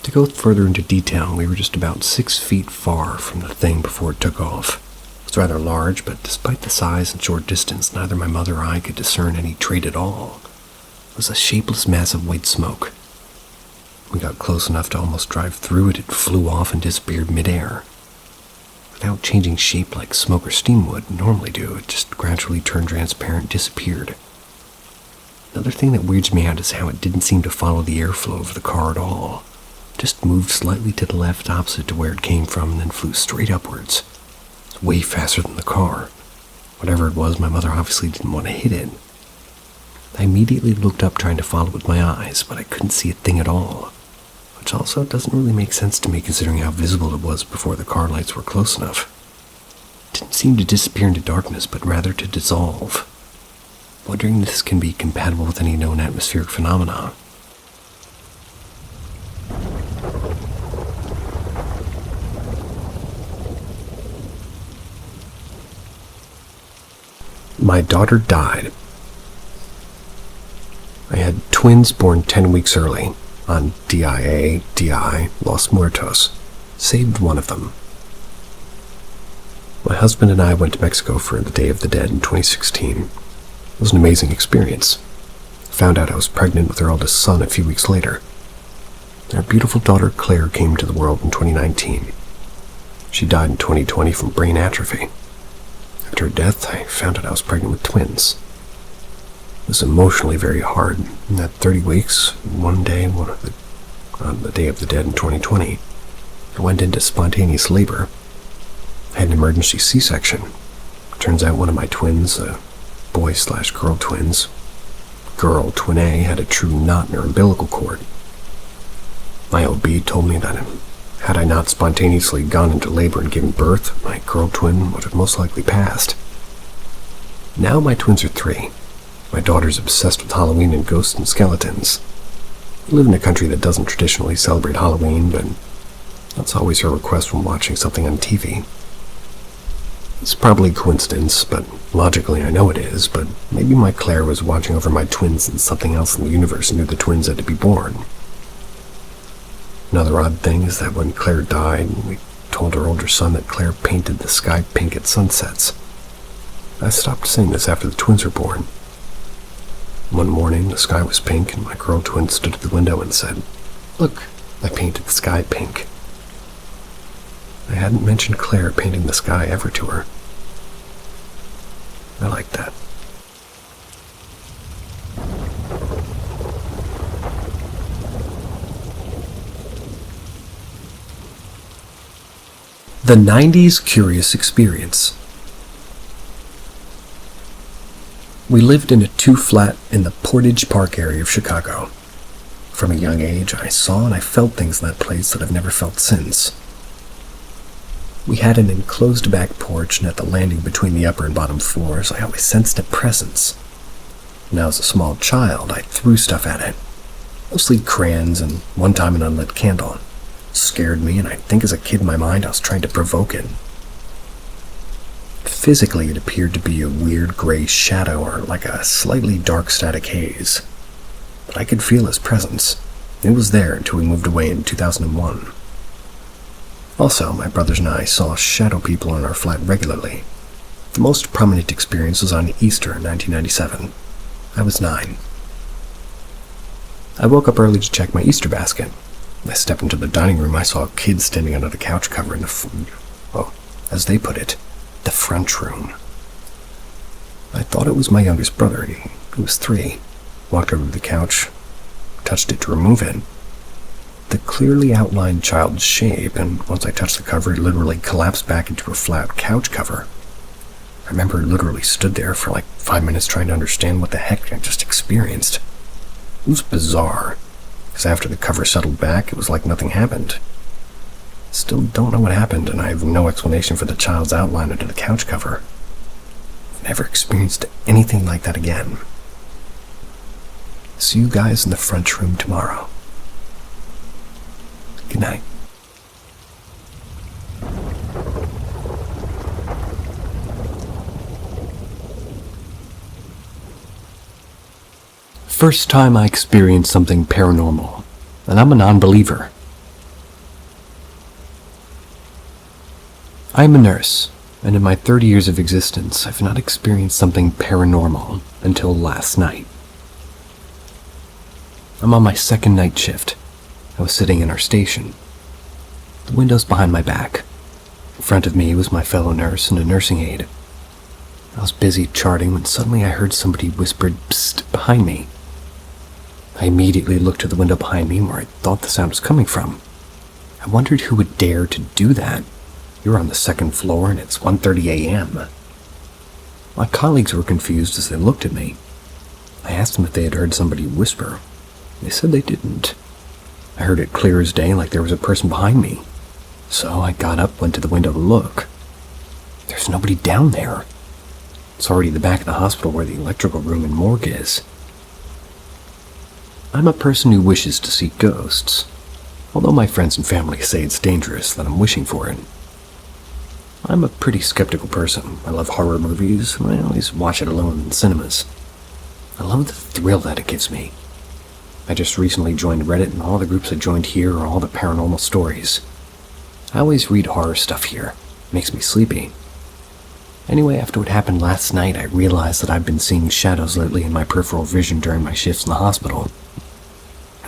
To go further into detail, we were just about 6 feet far from the thing before it took off. It was rather large, but despite the size and short distance, neither my mother or I could discern any trait at all. It was a shapeless mass of white smoke. We got close enough to almost drive through it, it flew off and disappeared midair. Without changing shape like smoke or steam would normally do, it just gradually turned transparent and disappeared. Another thing that weirds me out is how it didn't seem to follow the airflow of the car at all. It just moved slightly to the left opposite to where it came from and then flew straight upwards. It's way faster than the car. Whatever it was, my mother obviously didn't want to hit it. I immediately looked up trying to follow it with my eyes, but I couldn't see a thing at all. Which also doesn't really make sense to me considering how visible it was before the car lights were close enough. It didn't seem to disappear into darkness, but rather to dissolve. Wondering if this can be compatible with any known atmospheric phenomena. My daughter died. I had twins born 10 weeks early. On DI, Los Muertos, saved one of them. My husband and I went to Mexico for the Day of the Dead in 2016. It was an amazing experience. I found out I was pregnant with our eldest son a few weeks later. Our beautiful daughter Claire came to the world in 2019. She died in 2020 from brain atrophy. After her death, I found out I was pregnant with twins. It was emotionally very hard. In that 30 weeks, one day, on the Day of the Dead in 2020, I went into spontaneous labor. I had an emergency C-section. Turns out one of my twins, boy/girl twins, girl, twin A, had a true knot in her umbilical cord. My OB told me that had I not spontaneously gone into labor and given birth, my girl twin would have most likely passed. Now my twins are 3. My daughter's obsessed with Halloween and ghosts and skeletons. We live in a country that doesn't traditionally celebrate Halloween, but that's always her request when watching something on TV. It's probably a coincidence, but logically I know it is, but maybe my Claire was watching over my twins and something else in the universe knew the twins had to be born. Another odd thing is that when Claire died, we told her older son that Claire painted the sky pink at sunsets. I stopped saying this after the twins were born. One morning, the sky was pink, and my girl twin stood at the window and said, "Look, I painted the sky pink." I hadn't mentioned Claire painting the sky ever to her. I like that. The 90s Curious Experience. We lived in a 2-flat in the Portage Park area of Chicago. From a young age, I saw and I felt things in that place that I've never felt since. We had an enclosed back porch, and at the landing between the upper and bottom floors, I always sensed a presence. Now, as a small child, I threw stuff at it. Mostly crayons and one time an unlit candle. It scared me, and I think as a kid in my mind, I was trying to provoke it. Physically, it appeared to be a weird gray shadow or like a slightly dark static haze. But I could feel his presence. It was there until we moved away in 2001. Also, my brothers and I saw shadow people in our flat regularly. The most prominent experience was on Easter in 1997. I was 9. I woke up early to check my Easter basket. I stepped into the dining room. I saw a kid standing under the couch cover in as they put it, the front room. I thought it was my youngest brother. He was 3. Walked over to the couch, touched it to remove it. The clearly outlined child's shape, and once I touched the cover, it literally collapsed back into a flat couch cover. I remember it literally stood there for like 5 minutes trying to understand what the heck I just experienced. It was bizarre, because after the cover settled back, it was like nothing happened. Still don't know what happened, and I have no explanation for the child's outline under the couch cover. I've never experienced anything like that again. See you guys in the front room tomorrow. Good night. First time I experienced something paranormal, and I'm a non-believer. I'm a nurse, and in my 30 years of existence, I've not experienced something paranormal until last night. I'm on my second night shift. I was sitting in our station. The window's behind my back. In front of me was my fellow nurse and a nursing aide. I was busy charting when suddenly I heard somebody whispered, "Psst," behind me. I immediately looked to the window behind me where I thought the sound was coming from. I wondered who would dare to do that. You're on the second floor and it's 1:30 a.m. My colleagues were confused as they looked at me. I asked them if they had heard somebody whisper. They said they didn't. I heard it clear as day, like there was a person behind me. So I got up, went to the window to look. There's nobody down there. It's already the back of the hospital where the electrical room and morgue is. I'm a person who wishes to see ghosts, although my friends and family say it's dangerous that I'm wishing for it. I'm a pretty skeptical person. I love horror movies, and I always watch it alone in cinemas. I love the thrill that it gives me. I just recently joined Reddit, and all the groups I joined here are all the paranormal stories. I always read horror stuff here. It makes me sleepy. Anyway, after what happened last night, I realized that I've been seeing shadows lately in my peripheral vision during my shifts in the hospital.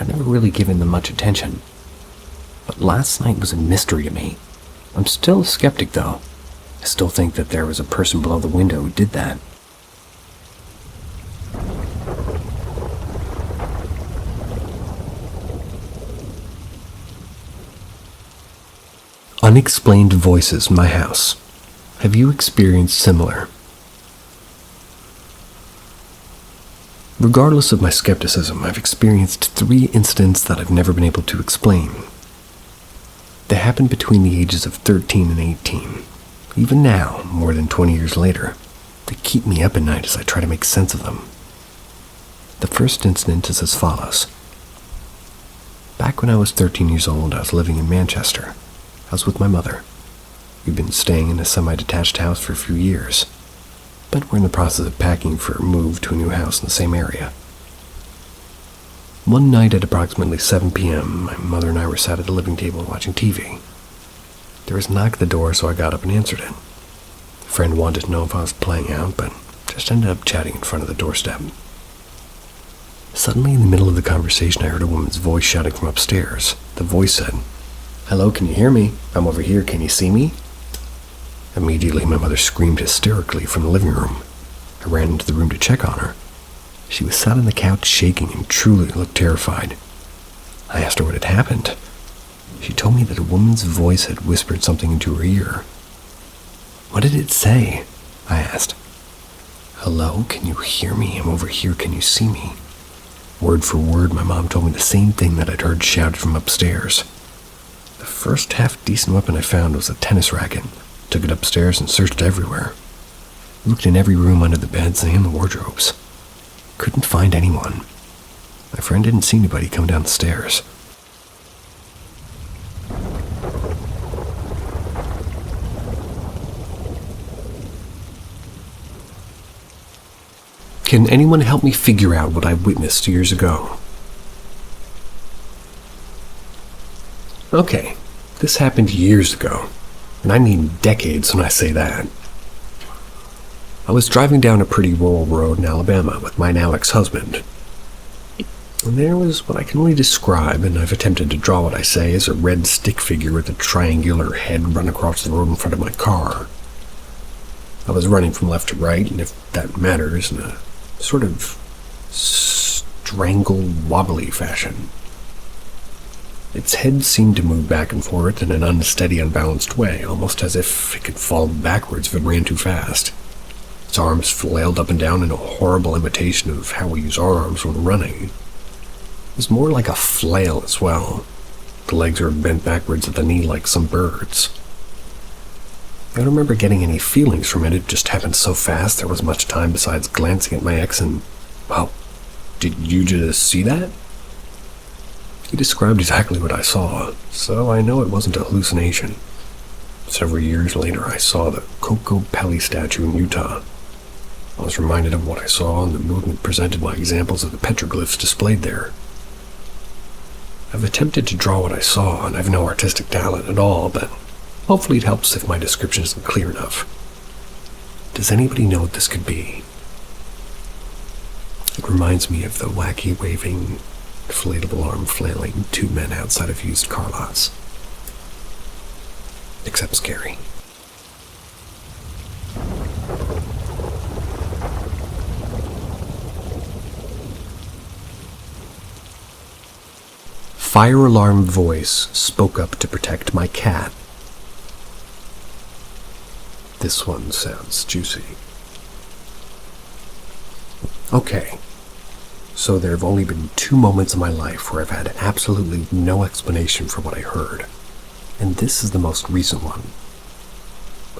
I've never really given them much attention. But last night was a mystery to me. I'm still a skeptic, though. I still think that there was a person below the window who did that. Unexplained voices in my house. Have you experienced similar? Regardless of my skepticism, I've experienced 3 incidents that I've never been able to explain. They happened between the ages of 13 and 18. Even now, more than 20 years later, they keep me up at night as I try to make sense of them. The first incident is as follows. Back when I was 13 years old, I was living in Manchester. I was with my mother. We'd been staying in a semi-detached house for a few years, but we're in the process of packing for a move to a new house in the same area. One night at approximately 7 p.m., my mother and I were sat at the living table watching TV. There was a knock at the door, so I got up and answered it. A friend wanted to know if I was playing out, but just ended up chatting in front of the doorstep. Suddenly, in the middle of the conversation, I heard a woman's voice shouting from upstairs. The voice said, "Hello, can you hear me? I'm over here, can you see me?" Immediately, my mother screamed hysterically from the living room. I ran into the room to check on her. She was sat on the couch shaking and truly looked terrified. I asked her what had happened. She told me that a woman's voice had whispered something into her ear. "What did it say?" I asked. "Hello, can you hear me? I'm over here, can you see me?" Word for word, my mom told me the same thing that I'd heard shouted from upstairs. The first half-decent weapon I found was a tennis racket. Took it upstairs and searched everywhere. Looked in every room under the beds and the wardrobes. Couldn't find anyone. My friend didn't see anybody come down the stairs. Can anyone help me figure out what I witnessed years ago? Okay, this happened years ago, and I mean decades when I say that. I was driving down a pretty rural road in Alabama with my now ex-husband. And there was what I can only describe, and I've attempted to draw what I say as a red stick figure with a triangular head run across the road in front of my car. I was running from left to right, and if that matters, in a sort of strangled, wobbly fashion. Its head seemed to move back and forth in an unsteady, unbalanced way, almost as if it could fall backwards if it ran too fast. Its arms flailed up and down in a horrible imitation of how we use our arms when running. It was more like a flail as well. The legs were bent backwards at the knee like some birds. I don't remember getting any feelings from it. It just happened so fast there was much time besides glancing at my ex and, well, did you just see that? He described exactly what I saw, so I know it wasn't a hallucination. Several years later, I saw the Coco Pelli statue in Utah. I was reminded of what I saw, and the movement presented by examples of the petroglyphs displayed there. I've attempted to draw what I saw, and I've no artistic talent at all, but hopefully it helps if my description isn't clear enough. Does anybody know what this could be? It reminds me of the wacky waving, inflatable arm flailing two men outside of used car lots. Except scary. Fire alarm voice spoke up to protect my cat. This one sounds juicy. Okay, so there have only been 2 moments in my life where I've had absolutely no explanation for what I heard, and this is the most recent one.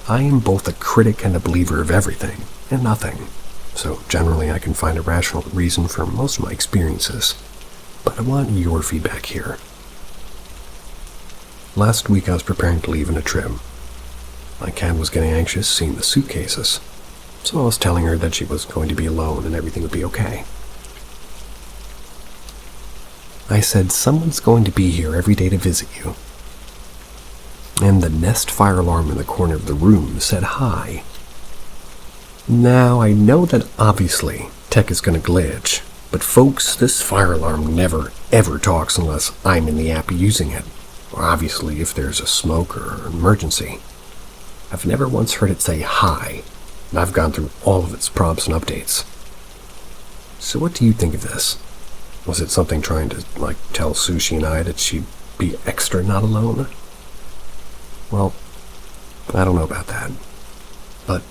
I am both a critic and a believer of everything and nothing, so generally I can find a rational reason for most of my experiences. But I want your feedback here. Last week I was preparing to leave on a trip. My cat was getting anxious seeing the suitcases, so I was telling her that she was going to be alone and everything would be okay. I said, someone's going to be here every day to visit you. And the Nest fire alarm in the corner of the room said hi. Now, I know that obviously tech is going to glitch, but folks, this fire alarm never, ever talks unless I'm in the app using it, or obviously if there's a smoke or emergency. I've never once heard it say hi, and I've gone through all of its prompts and updates. So what do you think of this? Was it something trying to, tell Sushi and I that she'd be extra not alone? Well, I don't know about that, but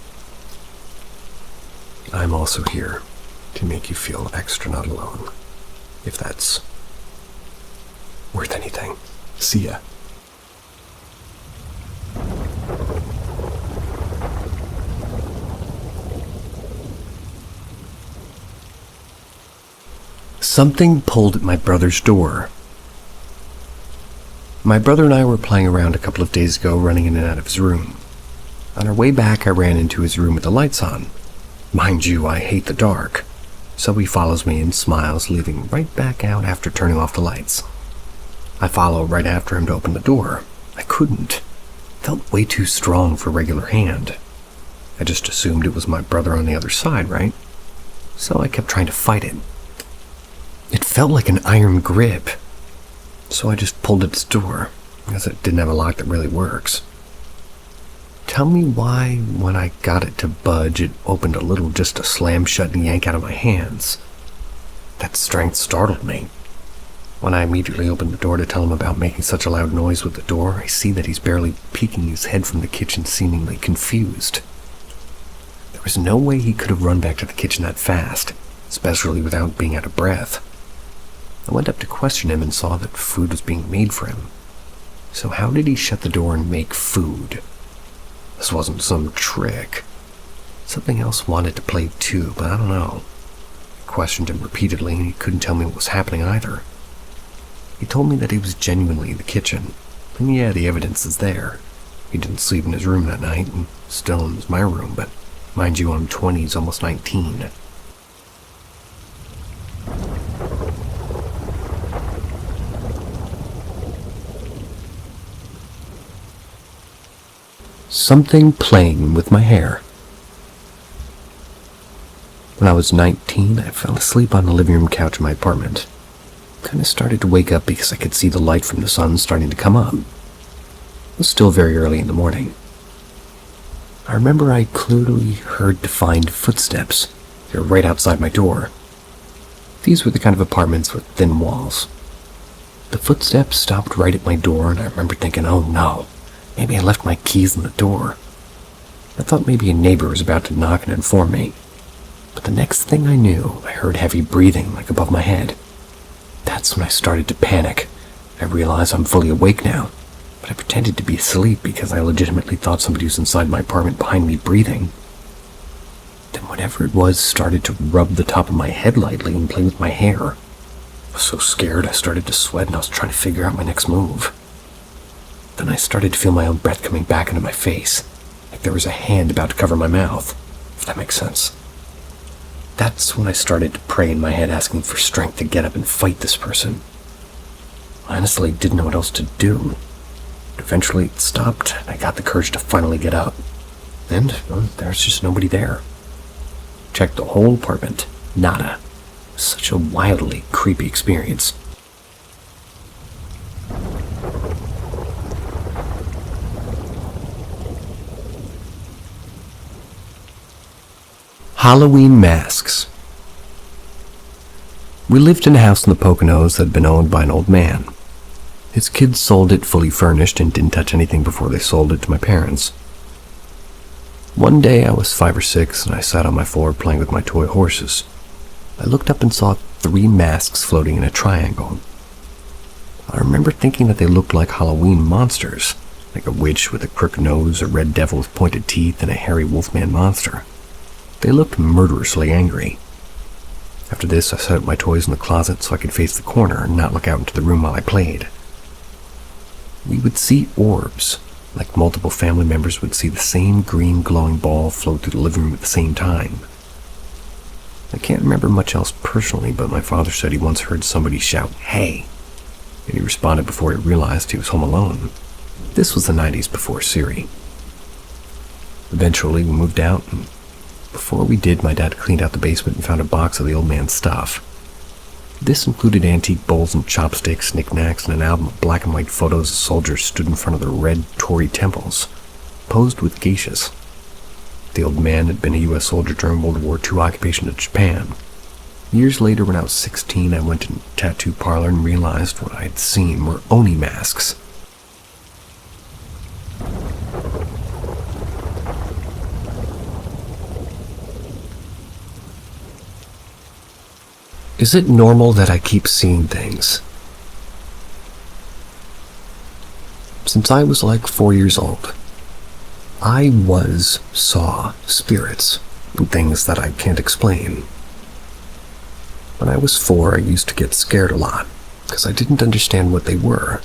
I'm also here to make you feel extra not alone, if that's worth anything. See ya. Something pulled at my brother's door. My brother and I were playing around a couple of days ago, running in and out of his room. On our way back, I ran into his room with the lights on. Mind you, I hate the dark. So he follows me and smiles, leaving right back out after turning off the lights. I follow right after him to open the door. I couldn't. Felt way too strong for a regular hand. I just assumed it was my brother on the other side, right? So I kept trying to fight it. It felt like an iron grip. So I just pulled at its door, as it didn't have a lock that really works. Tell me why, when I got it to budge, it opened a little just to slam shut and yank out of my hands. That strength startled me. When I immediately opened the door to tell him about making such a loud noise with the door, I see that he's barely peeking his head from the kitchen, seemingly confused. There was no way he could have run back to the kitchen that fast, especially without being out of breath. I went up to question him and saw that food was being made for him. So how did he shut the door and make food? This wasn't some trick. Something else wanted to play too, but I don't know. I questioned him repeatedly and he couldn't tell me what was happening either. He told me that he was genuinely in the kitchen, and yeah, the evidence is there. He didn't sleep in his room that night, and still in my room, but mind you, I'm 20, he's almost 19. something playing with my hair. When I was 19, I fell asleep on the living room couch in my apartment. Kind of started to wake up because I could see the light from the sun starting to come up. It was still very early in the morning. I remember I clearly heard defined footsteps. They were right outside my door. These were the kind of apartments with thin walls. The footsteps stopped right at my door, and I remember thinking, oh no, maybe I left my keys in the door. I thought maybe a neighbor was about to knock and inform me. But the next thing I knew, I heard heavy breathing like above my head. That's when I started to panic. I realized I'm fully awake now, but I pretended to be asleep because I legitimately thought somebody was inside my apartment behind me breathing. Then whatever it was started to rub the top of my head lightly and play with my hair. I was so scared I started to sweat and I was trying to figure out my next move. Then I started to feel my own breath coming back into my face, like there was a hand about to cover my mouth, if that makes sense. That's when I started to pray in my head, asking for strength to get up and fight this person. I honestly didn't know what else to do. Eventually it stopped, and I got the courage to finally get up. And, well, there's just nobody there. Checked the whole apartment. Nada. Such a wildly creepy experience. Halloween masks. We lived in a house in the Poconos that had been owned by an old man. His kids sold it fully furnished and didn't touch anything before they sold it to my parents. One day I was 5 or 6 and I sat on my floor playing with my toy horses. I looked up and saw 3 masks floating in a triangle. I remember thinking that they looked like Halloween monsters, like a witch with a crooked nose, a red devil with pointed teeth, and a hairy wolfman monster. They looked murderously angry. After this, I set up my toys in the closet so I could face the corner and not look out into the room while I played. We would see orbs, like multiple family members would see the same green glowing ball float through the living room at the same time. I can't remember much else personally, but my father said he once heard somebody shout, "Hey!" and he responded before he realized he was home alone. This was the 90s before Siri. Eventually, we moved out, and before we did, my dad cleaned out the basement and found a box of the old man's stuff. This included antique bowls and chopsticks, knickknacks, and an album of black and white photos of soldiers stood in front of the red Tory temples, posed with geishas. The old man had been a U.S. soldier during World War II occupation of Japan. Years later, when I was 16, I went to a tattoo parlor and realized what I had seen were Oni masks. Is it normal that I keep seeing things? Since I was like 4 years old, I saw spirits and things that I can't explain. When I was 4, I used to get scared a lot because I didn't understand what they were.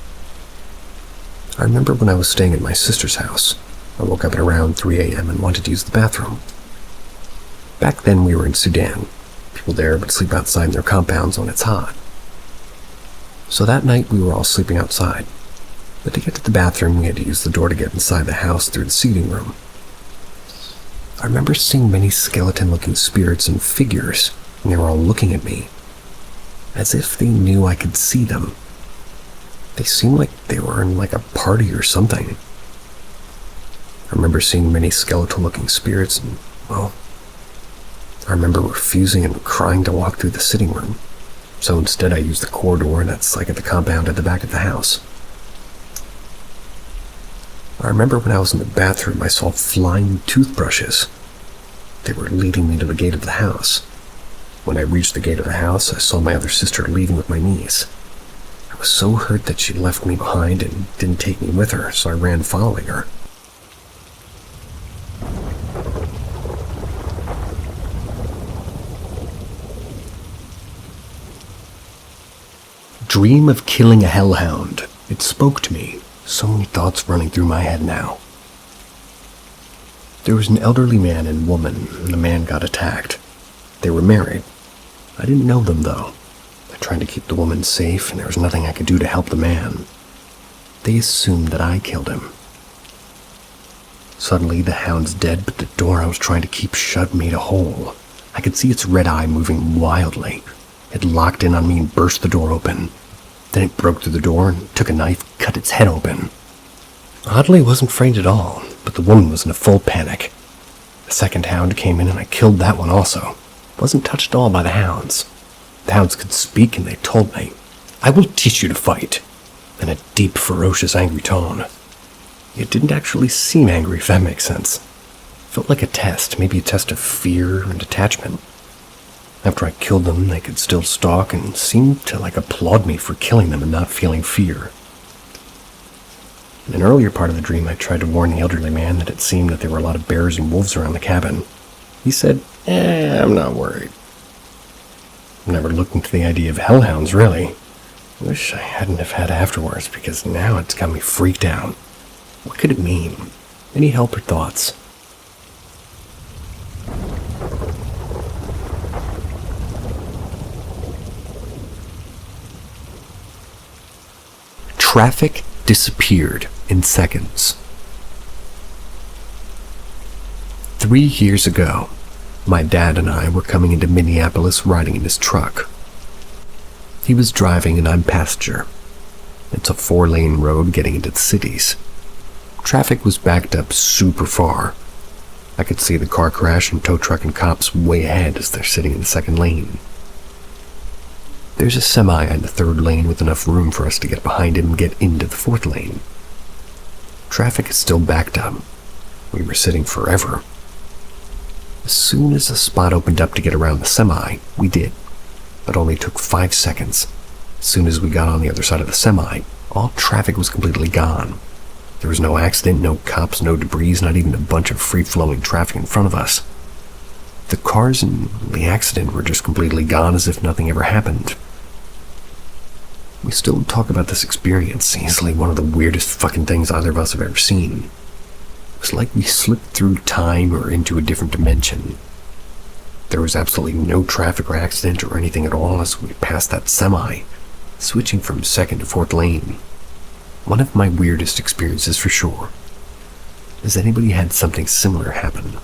I remember when I was staying at my sister's house, I woke up at around 3 a.m. and wanted to use the bathroom. Back then we were in Sudan. People there would sleep outside in their compounds when it's hot. So that night we were all sleeping outside. But to get to the bathroom, we had to use the door to get inside the house through the seating room. I remember seeing many skeleton-looking spirits and figures, and they were all looking at me, as if they knew I could see them. They seemed like they were in like a party or something. I remember seeing many skeletal-looking spirits, and, well, I remember refusing and crying to walk through the sitting room, so instead I used the corridor that's like at the compound at the back of the house. I remember when I was in the bathroom, I saw flying toothbrushes. They were leading me to the gate of the house. When I reached the gate of the house, I saw my other sister leaving with my niece. I was so hurt that she left me behind and didn't take me with her, so I ran following her. Dream of killing a hellhound. It spoke to me. So many thoughts running through my head now. There was an elderly man and woman, and the man got attacked. They were married. I didn't know them, though. I tried to keep the woman safe, and there was nothing I could do to help the man. They assumed that I killed him. Suddenly, the hound's dead, but the door I was trying to keep shut made a hole. I could see its red eye moving wildly. It locked in on me and burst the door open. Then it broke through the door and took a knife, cut its head open. Oddly, I wasn't frightened at all, but the woman was in a full panic. The second hound came in and I killed that one also. Wasn't touched at all by the hounds. The hounds could speak and they told me, "I will teach you to fight," in a deep, ferocious, angry tone. It didn't actually seem angry, if that makes sense. It felt like a test, maybe a test of fear and attachment. After I killed them, they could still stalk and seemed to applaud me for killing them and not feeling fear. In an earlier part of the dream, I tried to warn the elderly man that it seemed that there were a lot of bears and wolves around the cabin. He said, I'm not worried. I never looked into the idea of hellhounds, really. I wish I hadn't have had afterwards, because now it's got me freaked out. What could it mean? Any help or thoughts? Traffic disappeared in seconds. 3 years ago, my dad and I were coming into Minneapolis riding in his truck. He was driving and I'm passenger. It's a 4-lane road getting into the cities. Traffic was backed up super far. I could see the car crash and tow truck and cops way ahead as they're sitting in the second lane. There's a semi in the third lane with enough room for us to get behind it and get into the fourth lane. Traffic is still backed up. We were sitting forever. As soon as the spot opened up to get around the semi, we did. It only took 5 seconds. As soon as we got on the other side of the semi, all traffic was completely gone. There was no accident, no cops, no debris, not even a bunch of free-flowing traffic in front of us. The cars and the accident were just completely gone as if nothing ever happened. We still talk about this experience, easily one of the weirdest fucking things either of us have ever seen. It was like we slipped through time or into a different dimension. There was absolutely no traffic or accident or anything at all as we passed that semi, switching from second to fourth lane. One of my weirdest experiences for sure. Has anybody had something similar happen?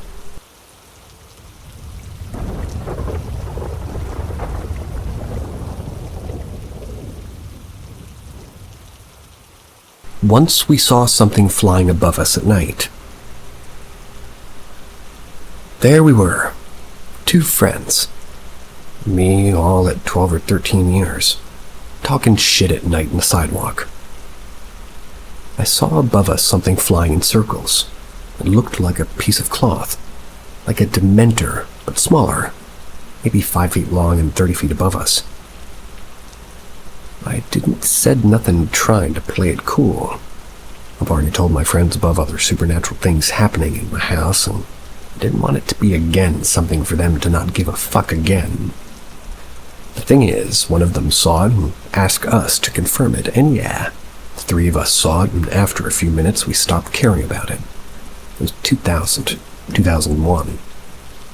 Once we saw something flying above us at night. There we were, 2 friends, me all at 12 or 13 years, talking shit at night in the sidewalk. I saw above us something flying in circles. It looked like a piece of cloth, like a dementor, but smaller, maybe 5 feet long and 30 feet above us. I said nothing trying to play it cool. I've already told my friends above other supernatural things happening in my house, and I didn't want it to be again something for them to not give a fuck again. The thing is, one of them saw it and asked us to confirm it, and yeah, the 3 of us saw it, and after a few minutes we stopped caring about it. It was 2001.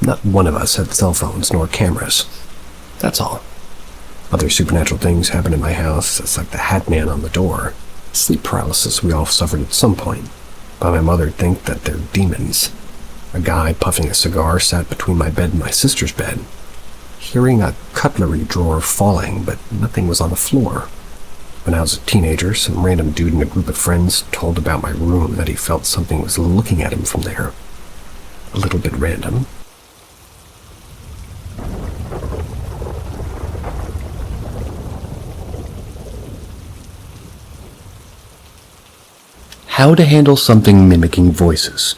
Not one of us had cell phones nor cameras. That's all. Other supernatural things happened in my house. It's like the Hat Man on the door. Sleep paralysis we all suffered at some point. But my mother think that they're demons. A guy puffing a cigar sat between my bed and my sister's bed. Hearing a cutlery drawer falling, but nothing was on the floor. When I was a teenager, some random dude in a group of friends told about my room that he felt something was looking at him from there. A little bit random. How to handle something mimicking voices.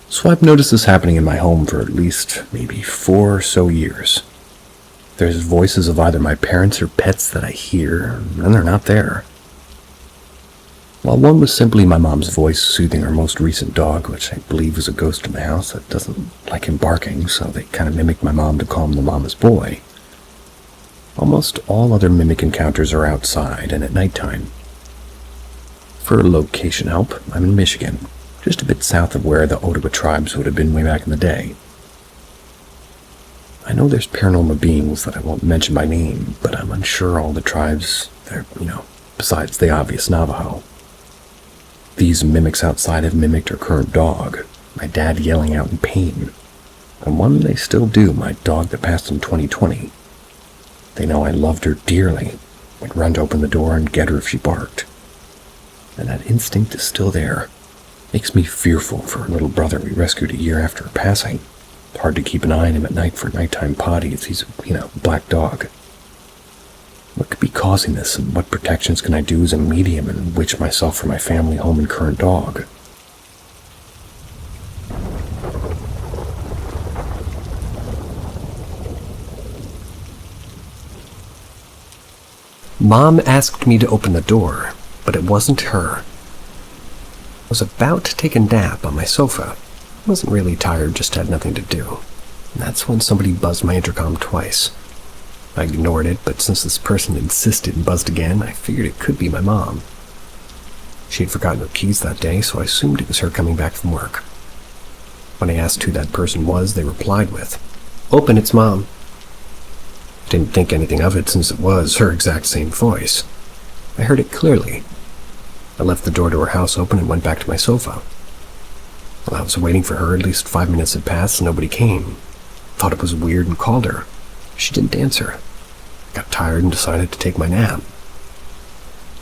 So I've noticed this happening in my home for at least maybe 4 or so years. There's voices of either my parents or pets that I hear, and they're not there. While one was simply my mom's voice soothing her most recent dog, which I believe was a ghost in the house that doesn't like him barking, so they kind of mimicked my mom to calm the mama's boy. Almost all other mimic encounters are outside and at nighttime. For location help, I'm in Michigan, just a bit south of where the Ottawa tribes would have been way back in the day. I know there's paranormal beings that I won't mention by name, but I'm unsure all the tribes, besides the obvious Navajo. These mimics outside have mimicked our current dog, my dad yelling out in pain, and one they still do, my dog that passed in 2020. They know I loved her dearly, would run to open the door and get her if she barked. And that instinct is still there. Makes me fearful for her little brother we rescued a year after her passing. Hard to keep an eye on him at night for nighttime potties. He's a black dog. What could be causing this, and what protections can I do as a medium and witch myself for my family, home, and current dog? Mom asked me to open the door, but it wasn't her. I was about to take a nap on my sofa. I wasn't really tired, just had nothing to do. And that's when somebody buzzed my intercom twice. I ignored it, but since this person insisted and buzzed again, I figured it could be my mom. She had forgotten her keys that day, so I assumed it was her coming back from work. When I asked who that person was, they replied with, "Open, it's Mom." I didn't think anything of it since it was her exact same voice. I heard it clearly. I left the door to her house open and went back to my sofa. While I was waiting for her, at least 5 minutes had passed and nobody came. Thought it was weird and called her. She didn't answer. I got tired and decided to take my nap.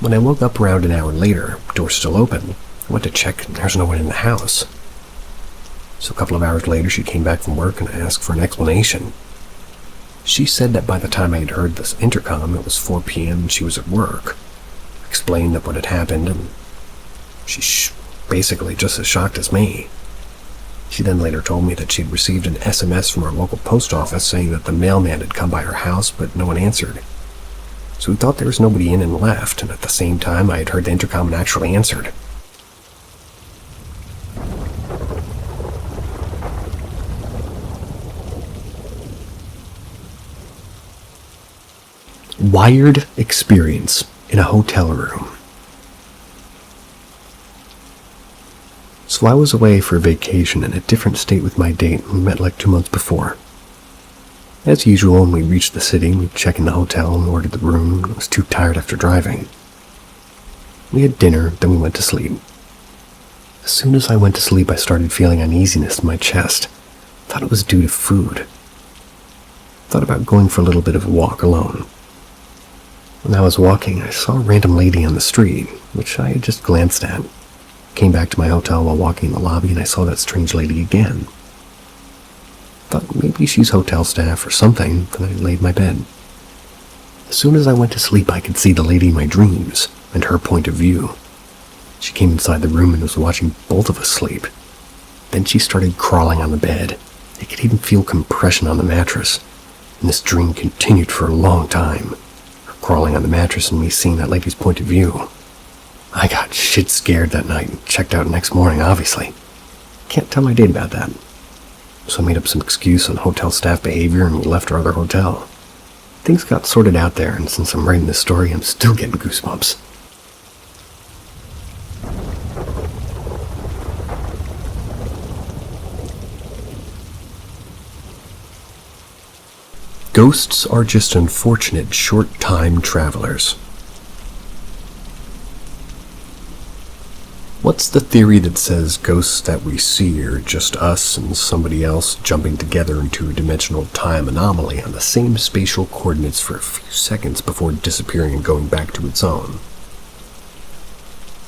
When I woke up around an hour later, door still open, I went to check and there's no one in the house. So a couple of hours later, she came back from work and I asked for an explanation. She said that by the time I had heard this intercom, it was 4 p.m. and she was at work. Explained that what had happened, and she's basically just as shocked as me. She then later told me that she'd received an SMS from our local post office saying that the mailman had come by her house, but no one answered. So we thought there was nobody in and left, and at the same time I had heard the intercom and actually answered. Wired experience in a hotel room. So I was away for a vacation in a different state with my date. We met like 2 months before. As usual, when we reached the city, we'd check in the hotel and ordered the room. I was too tired after driving. We had dinner, then we went to sleep. As soon as I went to sleep, I started feeling uneasiness in my chest. Thought it was due to food. Thought about going for a little bit of a walk alone. When I was walking, I saw a random lady on the street, which I had just glanced at. Came back to my hotel while walking in the lobby and I saw that strange lady again. Thought maybe she's hotel staff or something, then I laid my bed. As soon as I went to sleep, I could see the lady in my dreams and her point of view. She came inside the room and was watching both of us sleep. Then she started crawling on the bed. I could even feel compression on the mattress, and this dream continued for a long time. Crawling on the mattress and me seeing that lady's point of view. I got shit scared that night and checked out next morning, obviously. Can't tell my date about that. So I made up some excuse on hotel staff behavior and we left our other hotel. Things got sorted out there, and since I'm writing this story, I'm still getting goosebumps. Ghosts are just unfortunate short-time travelers. What's the theory that says ghosts that we see are just us and somebody else jumping together into a dimensional time anomaly on the same spatial coordinates for a few seconds before disappearing and going back to its own?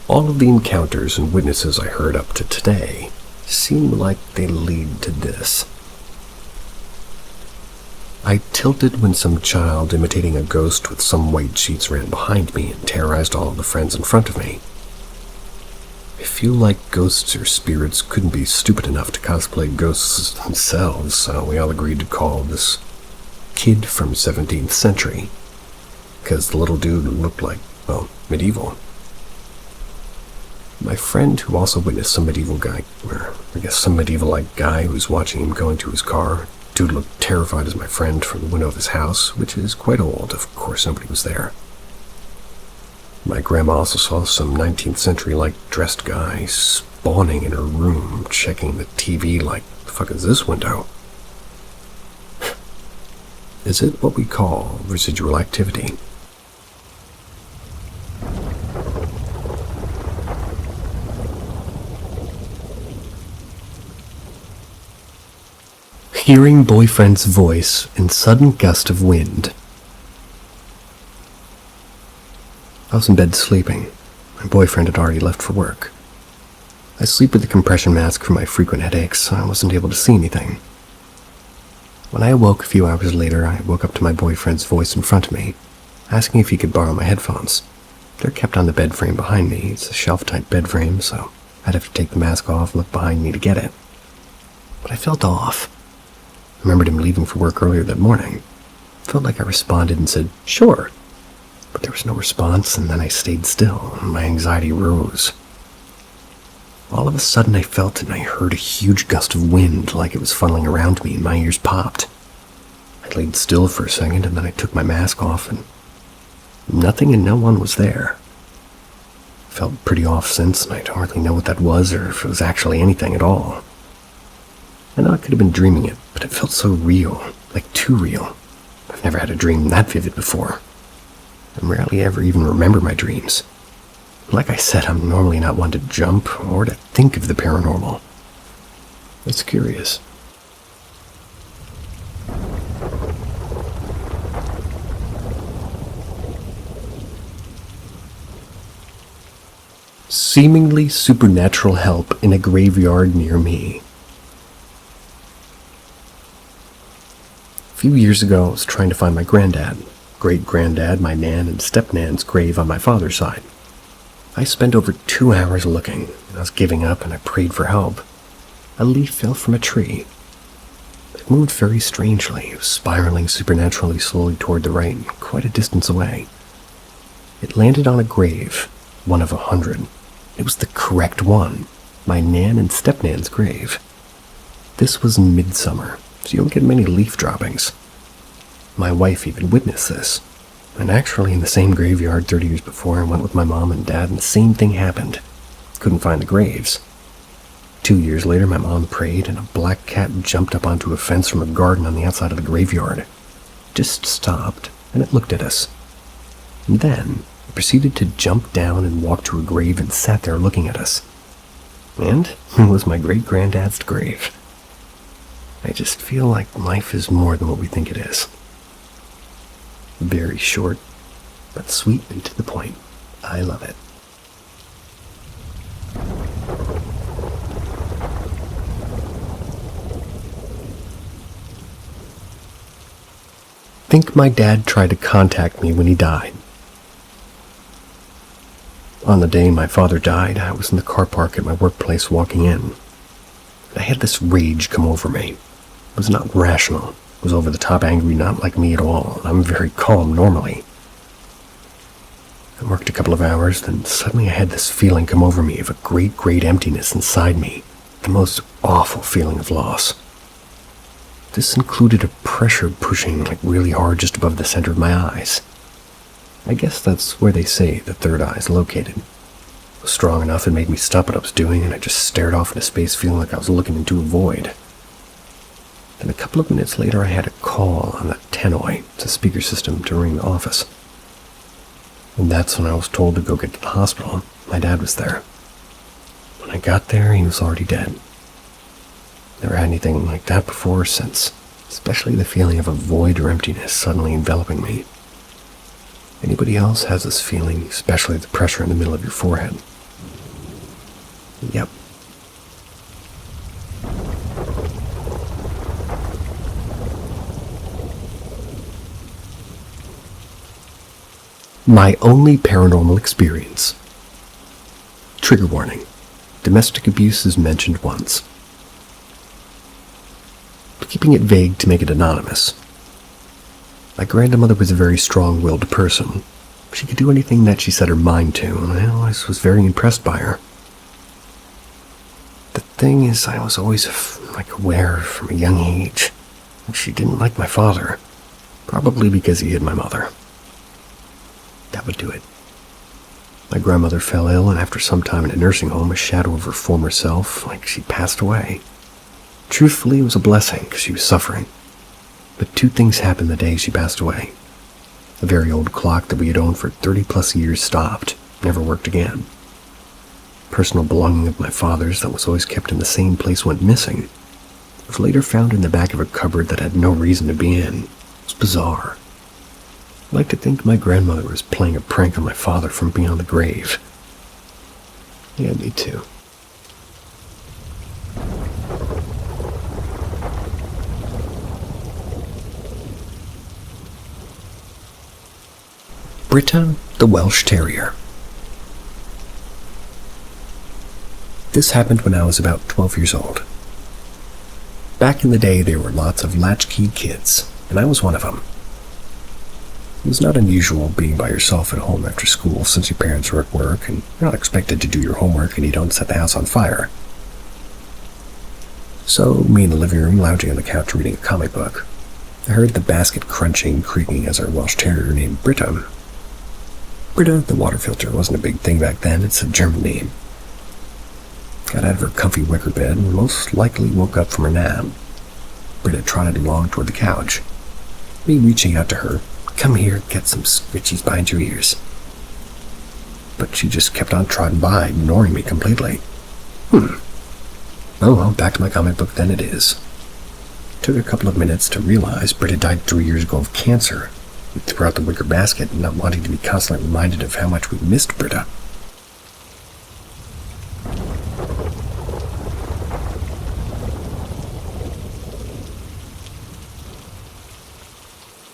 All of the encounters and witnesses I heard up to today seem like they lead to this. I tilted when some child imitating a ghost with some white sheets ran behind me and terrorized all of the friends in front of me. I feel like ghosts or spirits couldn't be stupid enough to cosplay ghosts themselves, so we all agreed to call this kid from 17th century, because the little dude looked like, medieval. My friend who also witnessed some medieval-like guy who was watching him go into his car. Dude looked terrified as my friend from the window of his house, which is quite old. Of course, nobody was there. My grandma also saw some 19th century-like dressed guy spawning in her room, checking the TV like, the fuck is this window? Is it what we call residual activity? Hearing boyfriend's voice and sudden gust of wind. I was in bed sleeping. My boyfriend had already left for work. I sleep with a compression mask for my frequent headaches, so I wasn't able to see anything. When I awoke a few hours later, I woke up to my boyfriend's voice in front of me, asking if he could borrow my headphones. They're kept on the bed frame behind me. It's a shelf-type bed frame, so I'd have to take the mask off and look behind me to get it. But I felt off. I remembered him leaving for work earlier that morning. Felt like I responded and said, "Sure." But there was no response, and then I stayed still, and my anxiety rose. All of a sudden I felt and I heard a huge gust of wind, like it was funneling around me, and my ears popped. I laid still for a second, and then I took my mask off, and nothing and no one was there. Felt pretty off since, and I don't really know what that was, or if it was actually anything at all. I know I could have been dreaming it, but it felt so real, like too real. I've never had a dream that vivid before. I rarely ever even remember my dreams. Like I said, I'm normally not one to jump or to think of the paranormal. It's curious. Seemingly supernatural help in a graveyard near me. A few years ago, I was trying to find my granddad, great-granddad, my nan, and step-nan's grave on my father's side. I spent over 2 hours looking, and I was giving up, and I prayed for help. A leaf fell from a tree. It moved very strangely. It was spiraling supernaturally slowly toward the right, quite a distance away. It landed on a grave, one of 100. It was the correct one, my nan and step-nan's grave. This was in midsummer, so you don't get many leaf droppings. My wife even witnessed this, and actually in the same graveyard 30 years before, I went with my mom and dad, and the same thing happened. Couldn't find the graves. 2 years later, my mom prayed, and a black cat jumped up onto a fence from a garden on the outside of the graveyard. It just stopped, and it looked at us. And then it proceeded to jump down and walk to a grave and sat there looking at us. And it was my great-granddad's grave. I just feel like life is more than what we think it is. Very short, but sweet and to the point. I love it. Think my dad tried to contact me when he died. On the day my father died, I was in the car park at my workplace walking in. I had this rage come over me. It was not rational. It was over-the-top angry, not like me at all. I'm very calm normally. I worked a couple of hours, then suddenly I had this feeling come over me of a great, great emptiness inside me. The most awful feeling of loss. This included a pressure pushing like really hard just above the center of my eyes. I guess that's where they say the third eye is located. It was strong enough it made me stop what I was doing, and I just stared off into space feeling like I was looking into a void. Then a couple of minutes later, I had a call on the tannoy, it's a speaker system, to ring the office. And that's when I was told to go get to the hospital. My dad was there. When I got there, he was already dead. Never had anything like that before or since, especially the feeling of a void or emptiness suddenly enveloping me. Anybody else has this feeling, especially the pressure in the middle of your forehead? Yep. My only paranormal experience. Trigger warning. Domestic abuse is mentioned once. But keeping it vague to make it anonymous. My grandmother was a very strong-willed person. She could do anything that she set her mind to, and I always was very impressed by her. The thing is, I was always aware from a young age that she didn't like my father, probably because he hid my mother. That would do it. My grandmother fell ill, and after some time in a nursing home, a shadow of her former self, she passed away. Truthfully, it was a blessing, because she was suffering. But 2 things happened the day she passed away. A very old clock that we had owned for 30-plus years stopped, never worked again. Personal belonging of my father's that was always kept in the same place went missing. was later found in the back of a cupboard that had no reason to be in. It was bizarre. I like to think my grandmother was playing a prank on my father from beyond the grave. Yeah, me too. Britta, the Welsh Terrier. This happened when I was about 12 years old. Back in the day, there were lots of latchkey kids, and I was one of them. It was not unusual being by yourself at home after school since your parents were at work and you're not expected to do your homework and you don't set the house on fire. So, me in the living room lounging on the couch reading a comic book, I heard the basket crunching, creaking as our Welsh Terrier named Britta. Britta, the water filter, wasn't a big thing back then. It's a German name. Got out of her comfy wicker bed and most likely woke up from her nap. Britta trotted along toward the couch, me reaching out to her. Come here, get some scritchies behind your ears. But she just kept on trotting by, ignoring me completely. Oh well, back to my comic book then it is. It took a couple of minutes to realize Britta died 3 years ago of cancer. We threw out the wicker basket, not wanting to be constantly reminded of how much we missed Britta.